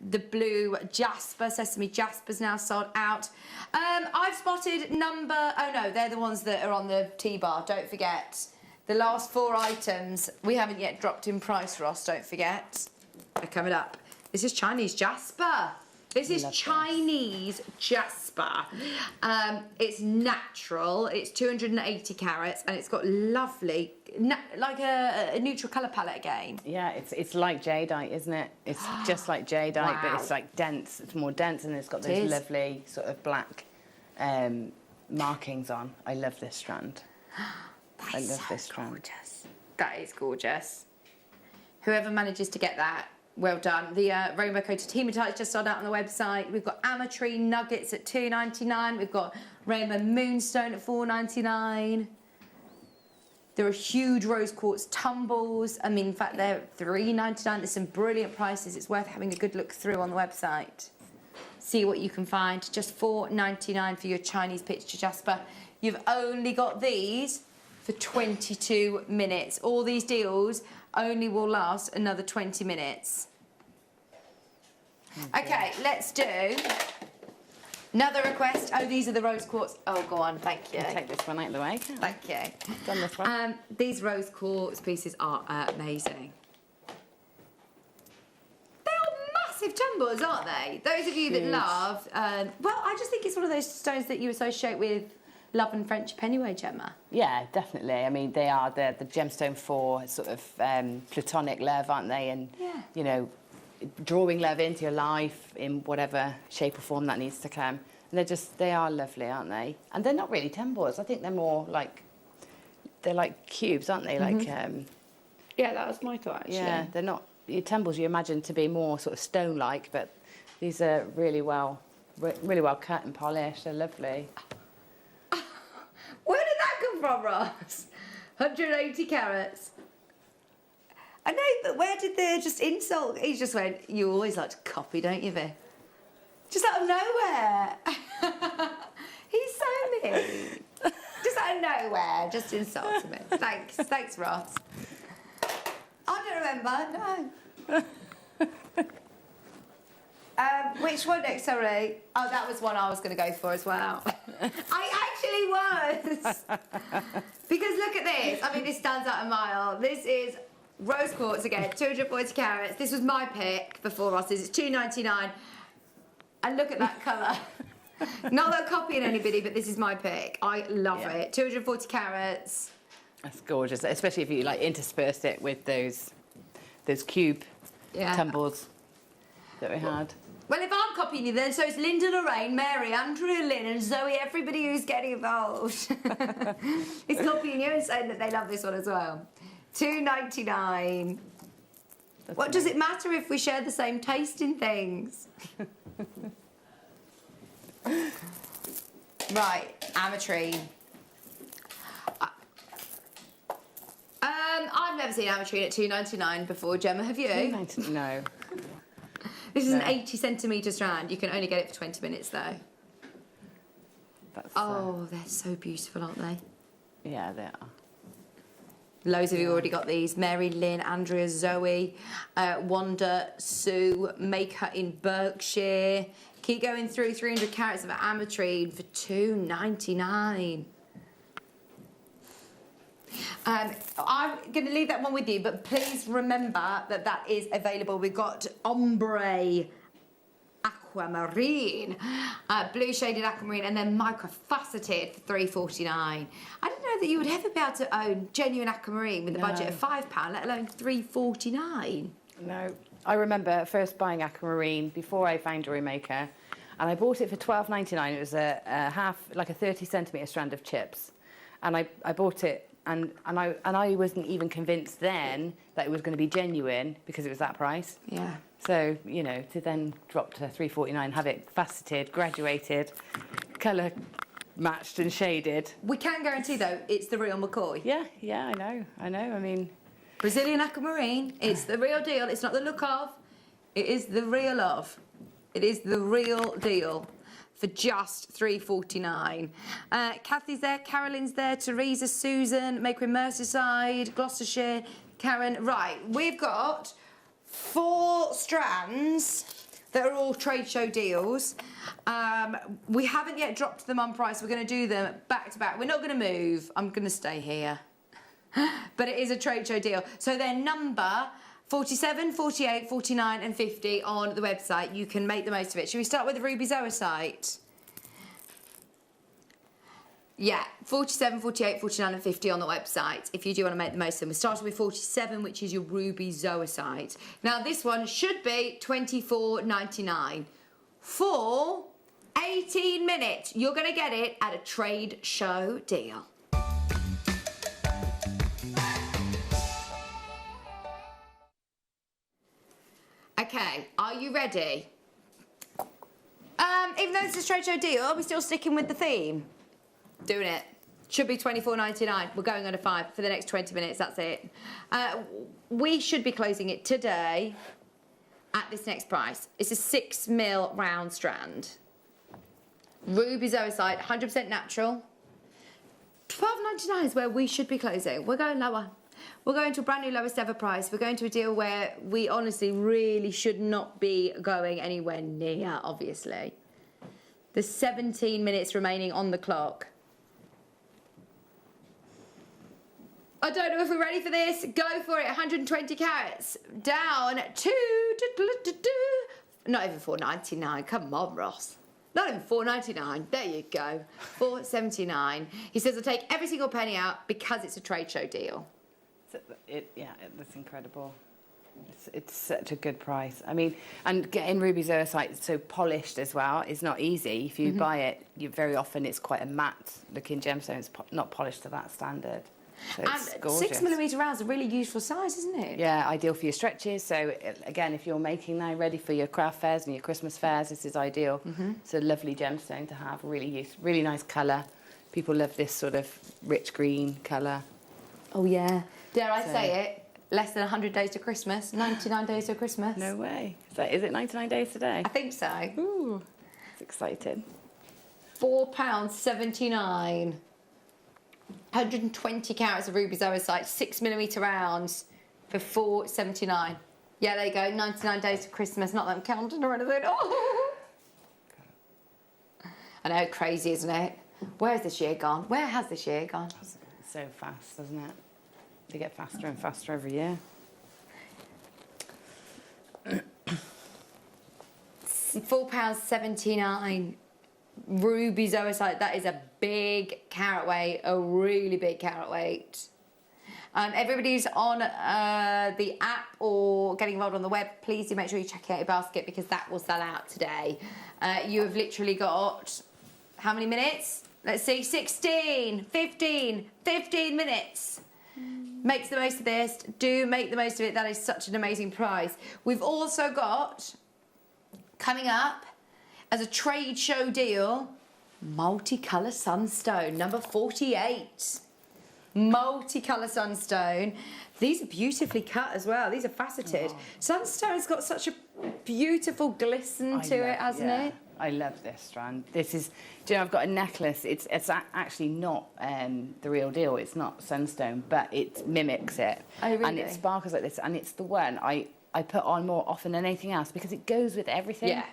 The blue jasper, sesame jasper's now sold out. I've spotted oh no, they're the ones that are on the T-bar. Don't forget. The last 4 items we haven't yet dropped in price, Ross. Don't forget. They're coming up. This is Chinese jasper. This is Chinese jasper. It's natural. It's 280 carats, and it's got lovely, like a neutral colour palette again. Yeah, it's like jadeite, isn't it? It's just like jadeite, Wow. but it's like dense. It's more dense, and it's got those lovely sort of black markings on. I love this strand. I love this strand. Gorgeous. That is gorgeous. Whoever manages to get that, well done. The rainbow coated hematite just sold out on the website. We've got ametrine nuggets at $2.99. We've got rainbow moonstone at $4.99. There are huge rose quartz tumbles. I mean, in fact, they're $3.99. There's some brilliant prices. It's worth having a good look through on the website. See what you can find. Just $4.99 for your Chinese picture jasper. You've only got these for 22 minutes. All these deals only will last another 20 minutes. Okay, let's do another request. Oh, these are the rose quartz. Oh, go on, thank you. I'll take this one out of the way. Thank you. Done this one. These rose quartz pieces are amazing. They are massive tumbles, aren't they? Those of you that Huge. love, well, I just think it's one of those stones that you associate with love and friendship anyway, Gemma. Yeah, definitely. I mean, they are the gemstone for sort of platonic love, aren't they? And, you know, drawing love into your life in whatever shape or form that needs to come. And they are lovely, aren't they? And they're not really tumbles. I think they're more like, they're like cubes, aren't they? Like, yeah, that was my thought, actually. Yeah, they're not, your tumbles you imagine to be more sort of stone-like, but these are really well cut and polished. They're lovely. Where did that come from, Ross? 180 carats. I know, but where did the just insult? He just went, you always like to copy, don't you, Viv? Just out of nowhere. He's so mean. Just out of nowhere, just insulted me. Thanks, Ross. I don't remember, no. Which one next, sorry? Oh, that was one I was going to go for as well. I actually was. Because look at this. I mean, this stands out a mile. This is rose quartz again, 240 carats. This was my pick before Ross's. It's $2.99. And look at that colour. Not that I'm copying anybody, but this is my pick. I love it. 240 carats. That's gorgeous, especially if you like intersperse it with those cube tumbles that we had. Well, if I'm copying you then, so it's Linda, Lorraine, Mary, Andrea, Lynn and Zoe, everybody who's getting involved. Is copying you and saying that they love this one as well. $2.99. What does it matter if we share the same taste in things? Right, ametrine. I've never seen ametrine at $2.99 before, Gemma, have you? $2.99, no. This is an 80 centimetre strand. You can only get it for 20 minutes though. Oh, they're so beautiful, aren't they? Yeah, they are. Loads of you already got these. Mary, Lynn, Andrea, Zoe, Wanda, Sue, Maker in Berkshire. Keep going through 300 carats of ametrine for $2.99. I'm going to leave that one with you, but please remember that that is available. We've got ombre aquamarine, blue shaded aquamarine, and then microfaceted for $3.49. I didn't know that you would ever be able to own genuine aquamarine with a budget of £5, let alone $3.49. No. I remember first buying aquamarine before I found Jewellery Maker, and I bought it for $12.99. It was like a 30 centimetre strand of chips, and I bought it. And I wasn't even convinced then that it was going to be genuine because it was that price. Yeah. So, you know, to then drop to $3.49, have it faceted, graduated, colour matched and shaded. We can guarantee, though, it's the real McCoy. Yeah, I know. I mean... Brazilian aquamarine, it's the real deal. It's not the look of, it is the real of. It is the real deal. For just $3.49. Kathy's there, Carolyn's there, Teresa, Susan, Maker in Merseyside, Gloucestershire, Karen. Right, we've got 4 strands that are all trade show deals. We haven't yet dropped them on price. We're going to do them back to back. We're not going to move. I'm going to stay here. But it is a trade show deal. So they're number 47, 48, 49 and 50 on the website. You can make the most of it. Should we start with the ruby zoisite? Yeah, 47, 48, 49 and 50 on the website if you do want to make the most of them. We're starting with 47, which is your ruby zoisite. Now this one should be $24.99 for 18 minutes. You're going to get it at a trade show deal. Okay, are you ready? Even though it's a trade show deal, we're still sticking with the theme. Doing it. Should be $24.99. We're going on a 5 for the next 20 minutes. That's it. We should be closing it today at this next price. It's a 6mm round strand. Ruby zoisite, 100% natural. $12.99 is where we should be closing. We're going lower. We're going to a brand new lowest ever price. We're going to a deal where we honestly really should not be going anywhere near, obviously. There's 17 minutes remaining on the clock. I don't know if we're ready for this. Go for it. 120 carats. Down to... Not even $4.99. Come on, Ross. Not even $4.99. There you go. $4.79. He says, I'll take every single penny out because it's a trade show deal. That's incredible. It's such a good price. I mean, and getting ruby zoisite so polished as well is not easy. If you buy it, very often it's quite a matte-looking gemstone. It's not polished to that standard. So it's gorgeous. 6mm rounds a really useful size, isn't it? Yeah, ideal for your stretches. So again, if you're making now ready for your craft fairs and your Christmas fairs, this is ideal. It's a lovely gemstone to have. Really nice colour. People love this sort of rich green colour. Oh yeah. Dare I say it? Less than 100 days to Christmas. 99 days to Christmas. No way. Is it 99 days today? I think so. Ooh, it's exciting. £4.79. 120 carats of ruby zoisite, 6mm rounds for $4.79. Yeah, there you go. 99 days to Christmas. Not that I'm counting or anything. Oh. I know, crazy, isn't it? Where's this year gone? Where has this year gone? So fast, doesn't it? They get faster and faster every year. £4.79. Ruby zoisite, that is a big carat weight, a really big carat weight. Everybody's on the app or getting involved on the web, please do make sure you check out your basket because that will sell out today. You have literally got, how many minutes? Let's see, 15 minutes. Makes the most of this. Do make the most of it. That is such an amazing prize. We've also got, coming up, as a trade show deal, multicolour sunstone, number 48. Multicolour sunstone. These are beautifully cut as well. These are faceted. Oh. Sunstone's got such a beautiful glisten to it, hasn't it? I love this strand. This is, do you know, I've got a necklace. It's actually not the real deal. It's not sunstone, but it mimics it. Oh, really? And it sparkles like this. And it's the one I put on more often than anything else because it goes with everything. Yeah.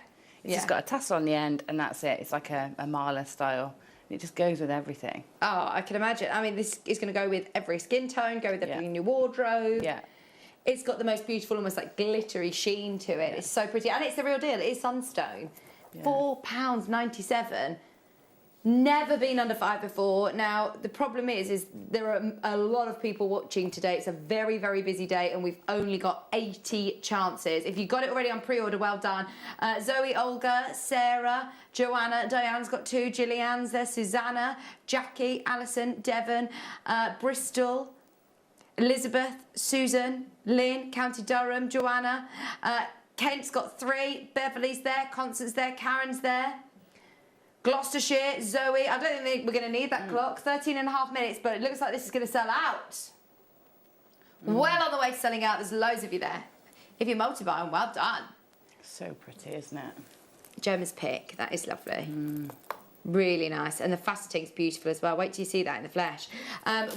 It's just got a tassel on the end and that's it. It's like a mala style. It just goes with everything. Oh, I can imagine. I mean, this is going to go with every skin tone, go with every new wardrobe. Yeah. It's got the most beautiful, almost like glittery sheen to it. Yeah. It's so pretty. And it's the real deal. It is sunstone. Yeah. £4.97. Never been under 5 before. Now, the problem is there are a lot of people watching today. It's a very, very busy day, and we've only got 80 chances. If you got it already on pre-order, well done. Zoe, Olga, Sarah, Joanna, Diane's got 2, Gillian's there, Susanna, Jackie, Alison, Devon, Bristol, Elizabeth, Susan, Lynn, County Durham, Joanna, Kent's got 3, Beverly's there, Constance there, Karen's there. Gloucestershire, Zoe, I don't think we're going to need that clock. 13.5 minutes, but it looks like this is going to sell out. Well on the way to selling out. There's loads of you there. If you're multi-buying, well done. So pretty, isn't it? Gemma's pick. That is lovely. Really nice. And the faceting's beautiful as well. Wait till you see that in the flesh.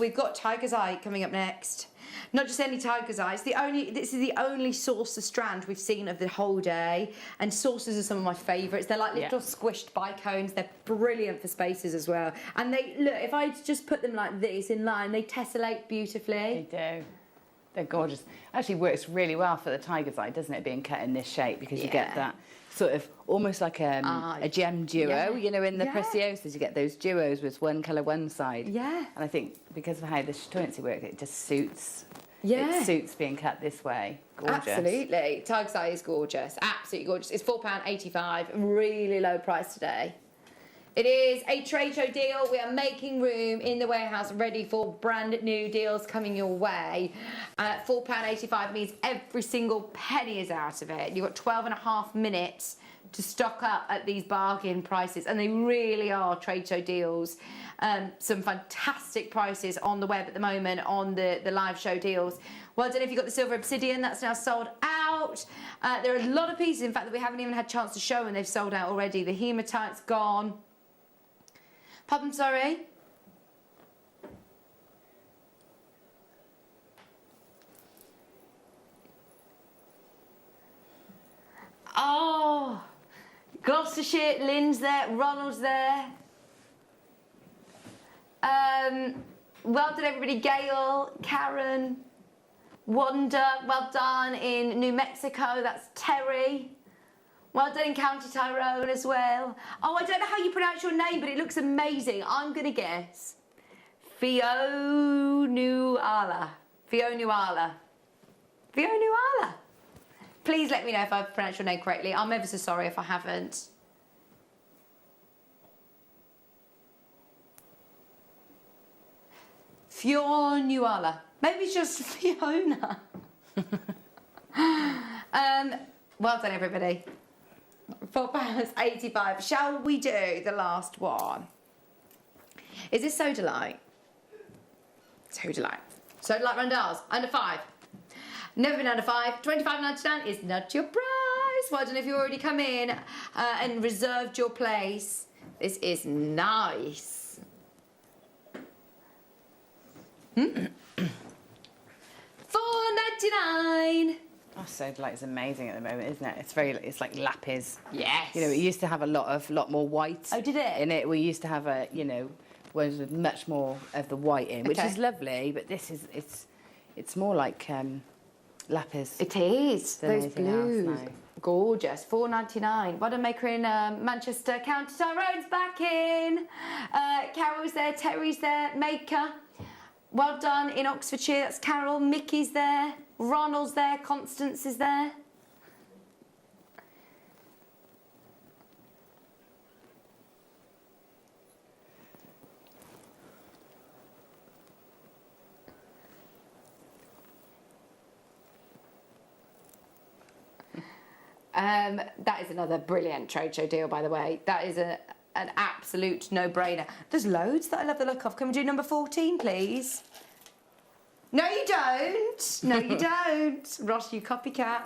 We've got Tiger's Eye coming up next. Not just any Tiger's Eye. This is the only saucer strand we've seen of the whole day. And saucers are some of my favourites. They're like little squished bicones. They're brilliant for spaces as well. And they, look, if I just put them like this in line, they tessellate beautifully. They do. They're gorgeous. Actually works really well for the tiger's eye, doesn't it, being cut in this shape, because you get that sort of almost like a gem duo, you know, in the Preciosas you get those duos with one colour one side. Yeah. And I think because of how the chatoyancy works, it just suits. Yeah. It suits being cut this way. Gorgeous. Absolutely. Tiger's eye is gorgeous. Absolutely gorgeous. It's £4.85. Really low price today. It is a trade show deal. We are making room in the warehouse ready for brand new deals coming your way. £4.85 means every single penny is out of it. You've got 12.5 minutes to stock up at these bargain prices, and they really are trade show deals. Some fantastic prices on the web at the moment on the live show deals. Well done if you got the silver obsidian, that's now sold out. There are a lot of pieces, in fact, that we haven't even had a chance to show, and they've sold out already. The hematite's gone. Pardon, sorry? Oh, Gloucestershire, Lynn's there, Ronald's there. Well done everybody, Gail, Karen, Wanda, well done in New Mexico, that's Terry. Well done in County Tyrone as well. Oh, I don't know how you pronounce your name, but it looks amazing. I'm going to guess Fionuala. Fionuala. Fionuala. Please let me know if I've pronounced your name correctly. I'm ever so sorry if I haven't. Fionuala. Maybe it's just Fiona. Well done, everybody. £4.85. Shall we do the last one? Is this Soda Light? Soda Light. Soda Light Randalls, under 5. Never been under 5. £25.99 is not your price. Well done if you already come in and reserved your place. This is nice. £4.99. Oh, Soda Light is amazing at the moment, isn't it? It's like lapis. Yes. You know, it used to have a lot more white. Oh, did it? In it, we used to have ones with much more of the white in, which is lovely. But this is it's more like lapis. It is. Than Those anything else blues. now. Gorgeous. £4.99. Well done, Maker in Manchester. County Tyrone's back in. Carol's there. Terry's there. Maker. Well done in Oxfordshire. That's Carol. Mickey's there. Ronald's there. Constance is there. That is another brilliant trade show deal, by the way. That is an absolute no-brainer. There's loads that I love the look of. Can we do number 14, please? No, you don't. No, you don't. Ross, you copycat.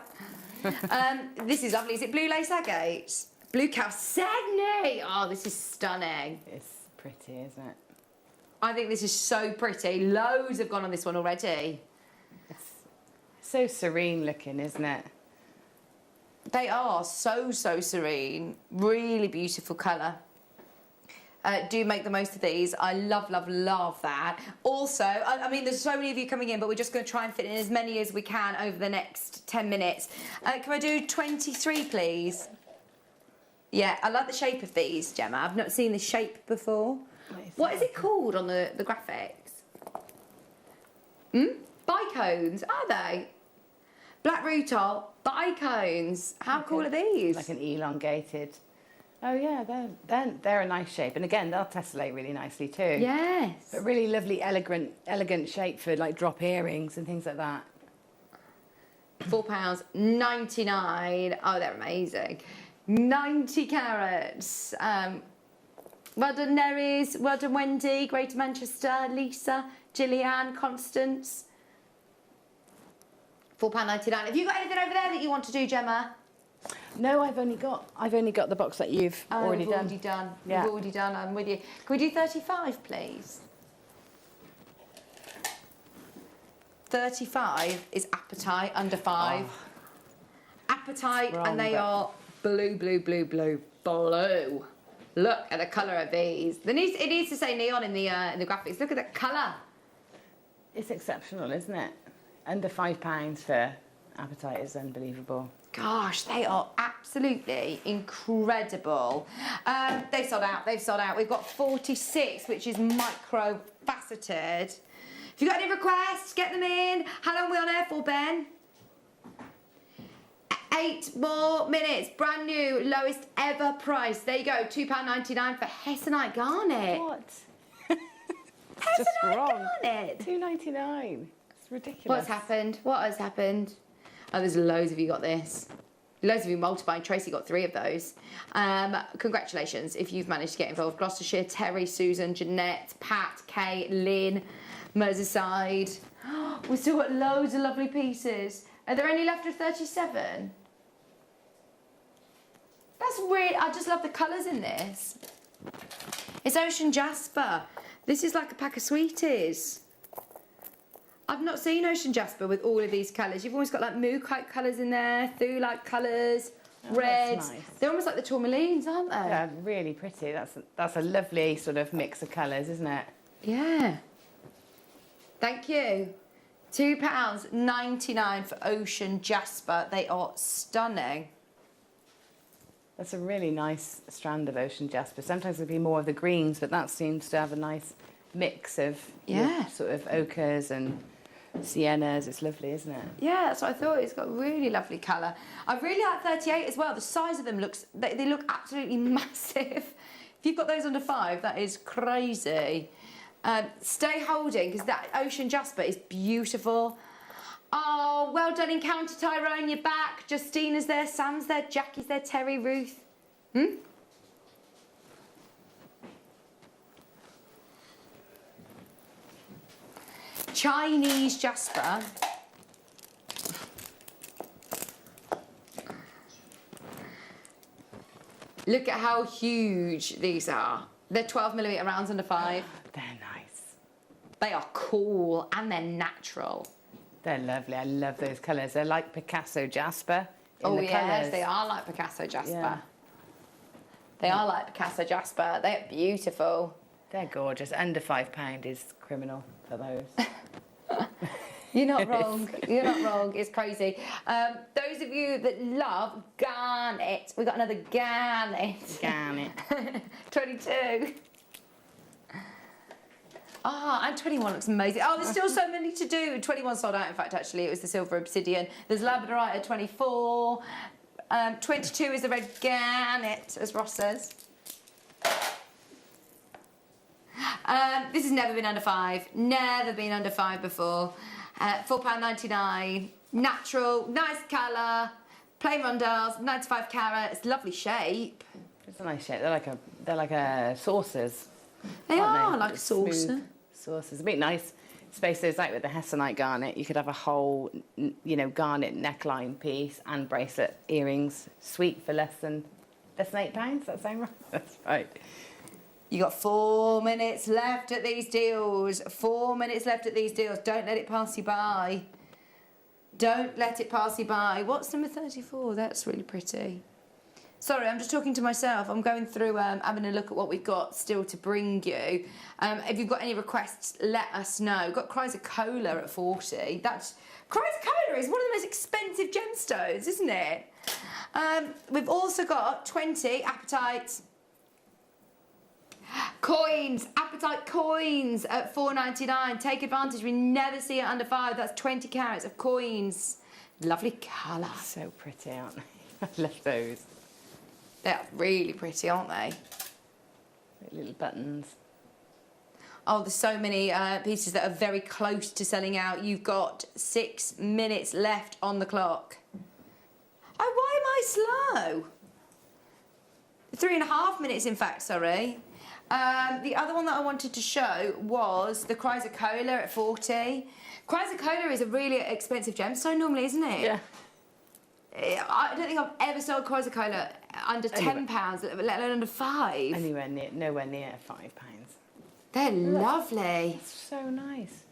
This is lovely. Is it blue lace agate? Blue Chalcedony. Oh, this is stunning. It's pretty, isn't it? I think this is so pretty. Loads have gone on this one already. It's so serene looking, isn't it? They are so serene. Really beautiful colour. Do make the most of these. I love that. Also, I mean, there's so many of you coming in, but we're just going to try and fit in as many as we can over the next 10 minutes. Can I do 23, please? Yeah, I like the shape of these, Gemma. I've not seen this shape before. What is it called on the graphics? Bicones, are they? Black rutile, bicones. How cool are these? Like an elongated. Oh yeah, they're a nice shape, and again they'll tessellate really nicely too. Yes. But really lovely, elegant shape for like drop earrings and things like that. £4.99. Oh, they're amazing. 90 carats. Well done, Nerys. Well done, Wendy. Greater Manchester. Lisa. Gillian. Constance. £4.99. Have you got anything over there that you want to do, Gemma? No, I've only got the box that you've already done. Yeah. You've already done. I'm with you. Can we do 35, please? 35 is Appetite, under 5. Oh. Appetite, and they are blue. Look at the colour of these. It needs to say neon in the graphics. Look at the colour. It's exceptional, isn't it? Under £5 for Apatite is unbelievable. Gosh, they are absolutely incredible. They've sold out, they've sold out. We've got 46, which is micro-faceted. If you've got any requests, get them in. How long are we on air for, Ben? 8 more minutes. Brand new, lowest ever price. There you go, £2.99 for Hessonite garnet. What? Hessonite just wrong. garnet. £2.99. It's ridiculous. What's happened? What has happened? Oh, there's loads of you got this. Loads of you multiplying. Tracy got 3 of those. Congratulations if you've managed to get involved. Gloucestershire, Terry, Susan, Jeanette, Pat, Kay, Lynn, Merseyside. We've still got loads of lovely pieces. Are there any left of 37? That's weird. I just love the colours in this. It's Ocean Jasper. This is like a pack of sweeties. I've not seen Ocean Jasper with all of these colours. You've always got like mookaite colours in there, Thule-like colours, reds. Nice. They're almost like the tourmalines, aren't they? Yeah, really pretty. That's a lovely sort of mix of colours, isn't it? Yeah. Thank you. £2.99 for Ocean Jasper. They are stunning. That's a really nice strand of Ocean Jasper. Sometimes there'll be more of the greens, but that seems to have a nice mix of sort of ochres and siennas. It's lovely, isn't it? Yeah, that's what I thought. It's got a really lovely colour. I really like 38 as well. The size of them they look absolutely massive. If you've got those under 5, that is crazy. Stay holding, because that Ocean Jasper is beautiful. Oh, well done Encounter Tyrone, you're back. Justina's there, Sam's there, Jackie's there, Terry, Ruth. Chinese Jasper. Look at how huge these are. They're 12mm rounds under 5. They're nice. They are cool and they're natural. They're lovely. I love those colours. They're like Picasso Jasper in the yes, colours. they are like Picasso Jasper. Yeah. They are like Picasso Jasper. They're beautiful. They're gorgeous. Under £5 is criminal for those. You're not wrong. You're not wrong. It's crazy. Those of you that love garnet, we've got another garnet. Garnet. 22. Ah, and 21 looks amazing. Oh, there's still so many to do. 21 sold out, in fact, actually. It was the silver obsidian. There's labradorite at 24. 22 is the red garnet, as Ross says. This has never been under 5. Never been under 5 before. £4.99. Natural, nice colour. Plain rondelles, 95 carats. Lovely shape. It's a nice shape. They're like a saucers. They are they? like a saucer. Smooth saucers. A bit nice. Space those out with the Hessonite garnet. You could have a whole, garnet neckline piece and bracelet earrings. Sweet for less than £8. Does that sound right? That's right. You got 4 minutes left at these deals. 4 minutes left at these deals. Don't let it pass you by. Don't let it pass you by. What's number 34? That's really pretty. Sorry, I'm just talking to myself. I'm going through having a look at what we've got still to bring you. If you've got any requests, let us know. We've got Chrysocolla at 40. Chrysocolla is one of the most expensive gemstones, isn't it? We've also got 20 Apatite coins, Apatite coins at £4.99. Take advantage. We never see it under 5. That's 20 carats of coins. Lovely colour. So pretty, aren't they? I love those. They're really pretty, aren't they? Little buttons. Oh, there's so many pieces that are very close to selling out. You've got 6 minutes left on the clock. Oh, why am I slow? 3.5 minutes, in fact, sorry. The other one that I wanted to show was the Chrysocolla at 40. Chrysocolla is a really expensive gemstone normally, isn't it? Yeah. I don't think I've ever sold Chrysocolla under £10, let alone under 5. Nowhere near £5. They're lovely. It's so nice.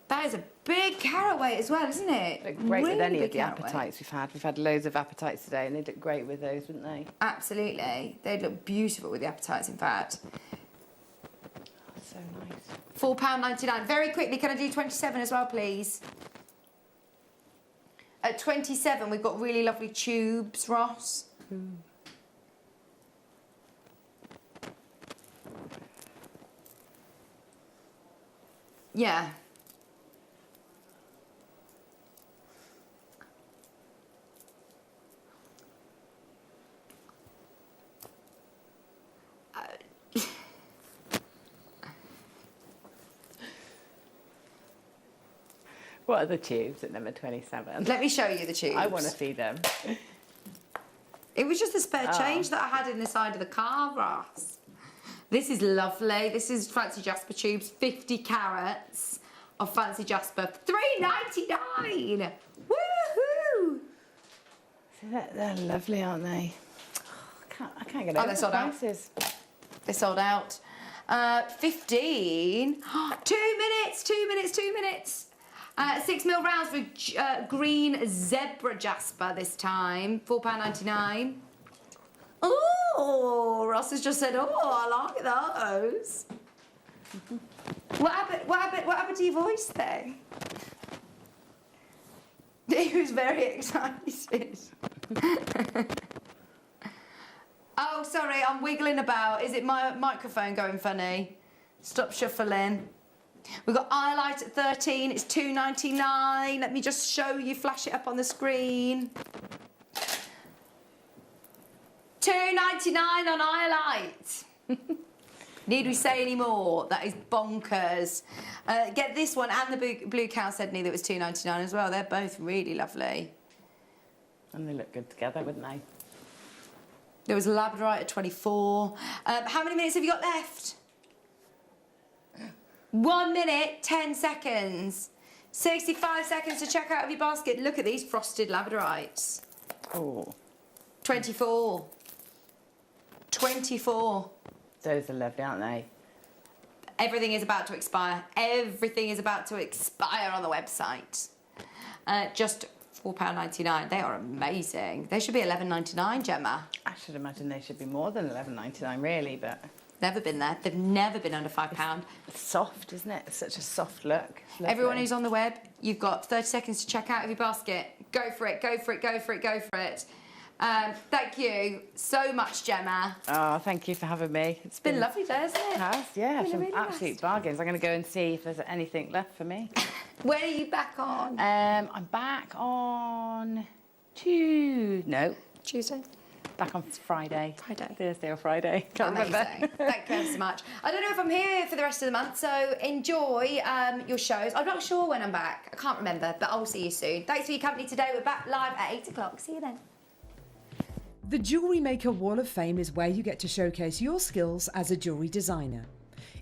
That is a big carat weight as well, isn't it? Look great really with any big of the carat weight. Apatites we've had. We've had loads of Apatites today, and they look great with those, wouldn't they? Absolutely. They'd look beautiful with the Apatites, in fact. So nice. £4.99. Very quickly, can I do 27 as well, please? At 27, we've got really lovely tubes, Ross. Yeah. What are the tubes at number 27? Let me show you the tubes. I want to see them. It was just a spare change that I had in the side of the car, Ross. This is lovely. This is Fancy Jasper tubes, 50 carats of Fancy Jasper, $3.99. Woohoo! So they're lovely, aren't they? I can't get over they're the sold prices. out. They're sold out. 15. 2 minutes, 2 minutes, 2 minutes. 6mm rounds with green zebra jasper this time, £4.99. Oh, Ross has just said, oh, I like those. What happened to your voice then? He was very excited. Oh, sorry, I'm wiggling about. Is it my microphone going funny? Stop shuffling. We've got Eyelight at 13, it's £2.99. Let me just show you, flash it up on the screen. £2.99 on Eyelight. Need we say any more? That is bonkers. Get this one and the Blue Cow Sydney that was £2.99 as well. They're both really lovely. And they look good together, wouldn't they? There was Labradorite at 24. How many minutes have you got left? 1 minute, 10 seconds. 65 seconds to check out of your basket. Look at these frosted Labradorites. Oh. 24. 24. Those are lovely, aren't they? Everything is about to expire. Everything is about to expire on the website. Just £4.99. They are amazing. They should be £11.99, Gemma. I should imagine they should be more than £11.99, really, but... Never been there. They've never been under £5. It's soft, isn't it? It's such a soft look. Everyone who's on the web, you've got 30 seconds to check out of your basket. Go for it, go for it, go for it, go for it. Thank you so much, Gemma. Oh, thank you for having me. It's been lovely day, hasn't it? It has, yeah. Been Some really absolute nice. bargains. I'm going to go and see if there's anything left for me. When are you back on? I'm back on Tuesday. Back on Friday. Friday. Thursday or Friday. Can't remember. Amazing. Thank you so much. I don't know if I'm here for the rest of the month, so enjoy your shows. I'm not sure when I'm back. I can't remember, but I will see you soon. Thanks for your company today. We're back live at 8 o'clock. See you then. The Jewellery Maker Wall of Fame is where you get to showcase your skills as a jewellery designer.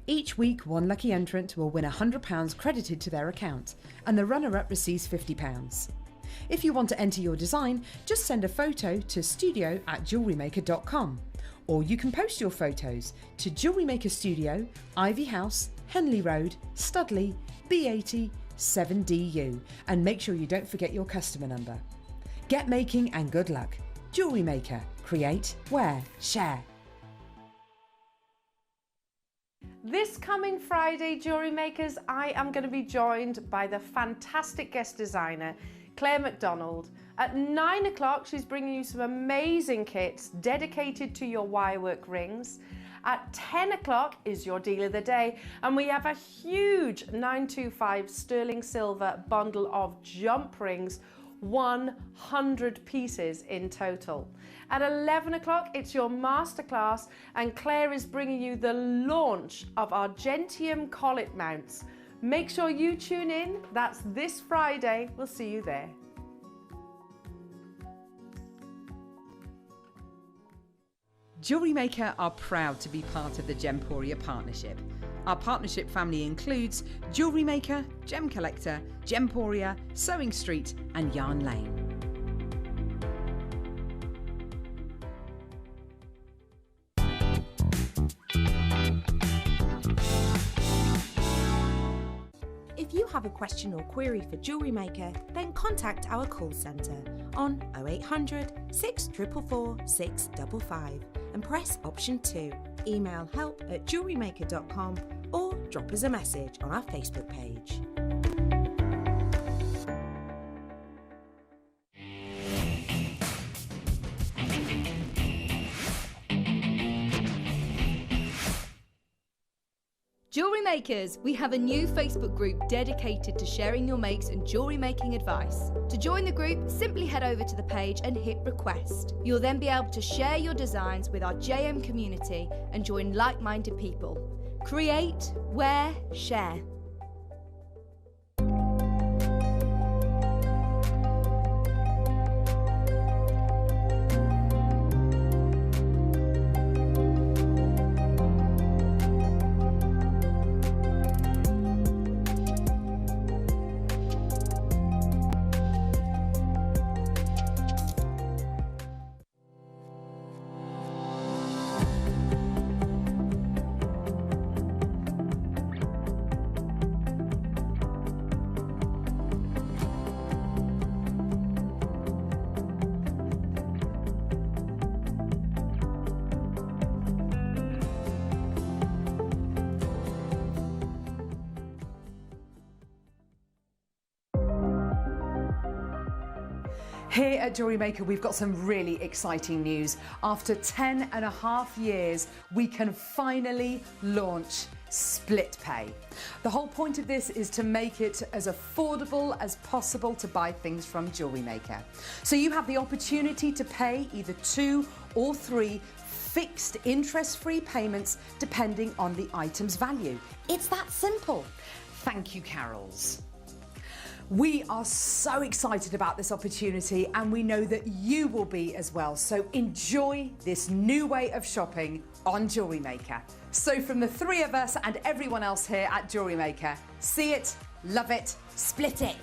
Each week, one lucky entrant will win £100 credited to their account, and the runner-up receives £50. If you want to enter your design, just send a photo to studio@jewellerymaker.com, or you can post your photos to Jewellery Maker Studio, Ivy House, Henley Road, Studley, B80 7DU, and make sure you don't forget your customer number. Get making and good luck. Jewellery Maker. Create, wear, share. This coming Friday, Jewellery Makers, I am going to be joined by the fantastic guest designer, Claire McDonald. At 9 o'clock, she's bringing you some amazing kits dedicated to your wirework rings. At 10 o'clock is your deal of the day, and we have a huge 925 sterling silver bundle of jump rings, 100 pieces in total. At 11 o'clock, it's your masterclass, and Claire is bringing you the launch of Argentium collet mounts. Make sure you tune in. That's this Friday. We'll see you there. Jewellery Maker are proud to be part of the Gemporia partnership. Our partnership family includes Jewellery Maker, Gem Collector, Gemporia, Sewing Street and Yarn Lane. If you have a question or query for Jewellery Maker, then contact our call centre on 0800 644 655 and press option 2. Email help@jewellerymaker.com or drop us a message on our Facebook page. Jewellery Makers, we have a new Facebook group dedicated to sharing your makes and jewellery making advice. To join the group, simply head over to the page and hit request. You'll then be able to share your designs with our JM community and join like-minded people. Create, wear, share. Here at Jewellery Maker, we've got some really exciting news. After 10.5 years, we can finally launch split pay. The whole point of this is to make it as affordable as possible to buy things from Jewellery Maker. So you have the opportunity to pay either 2 or 3 fixed interest-free payments depending on the item's value. It's that simple. Thank you, Carols. We are so excited about this opportunity and we know that you will be as well. So enjoy this new way of shopping on Jewellery Maker. So from the 3 of us and everyone else here at Jewellery Maker, see it, love it, split it.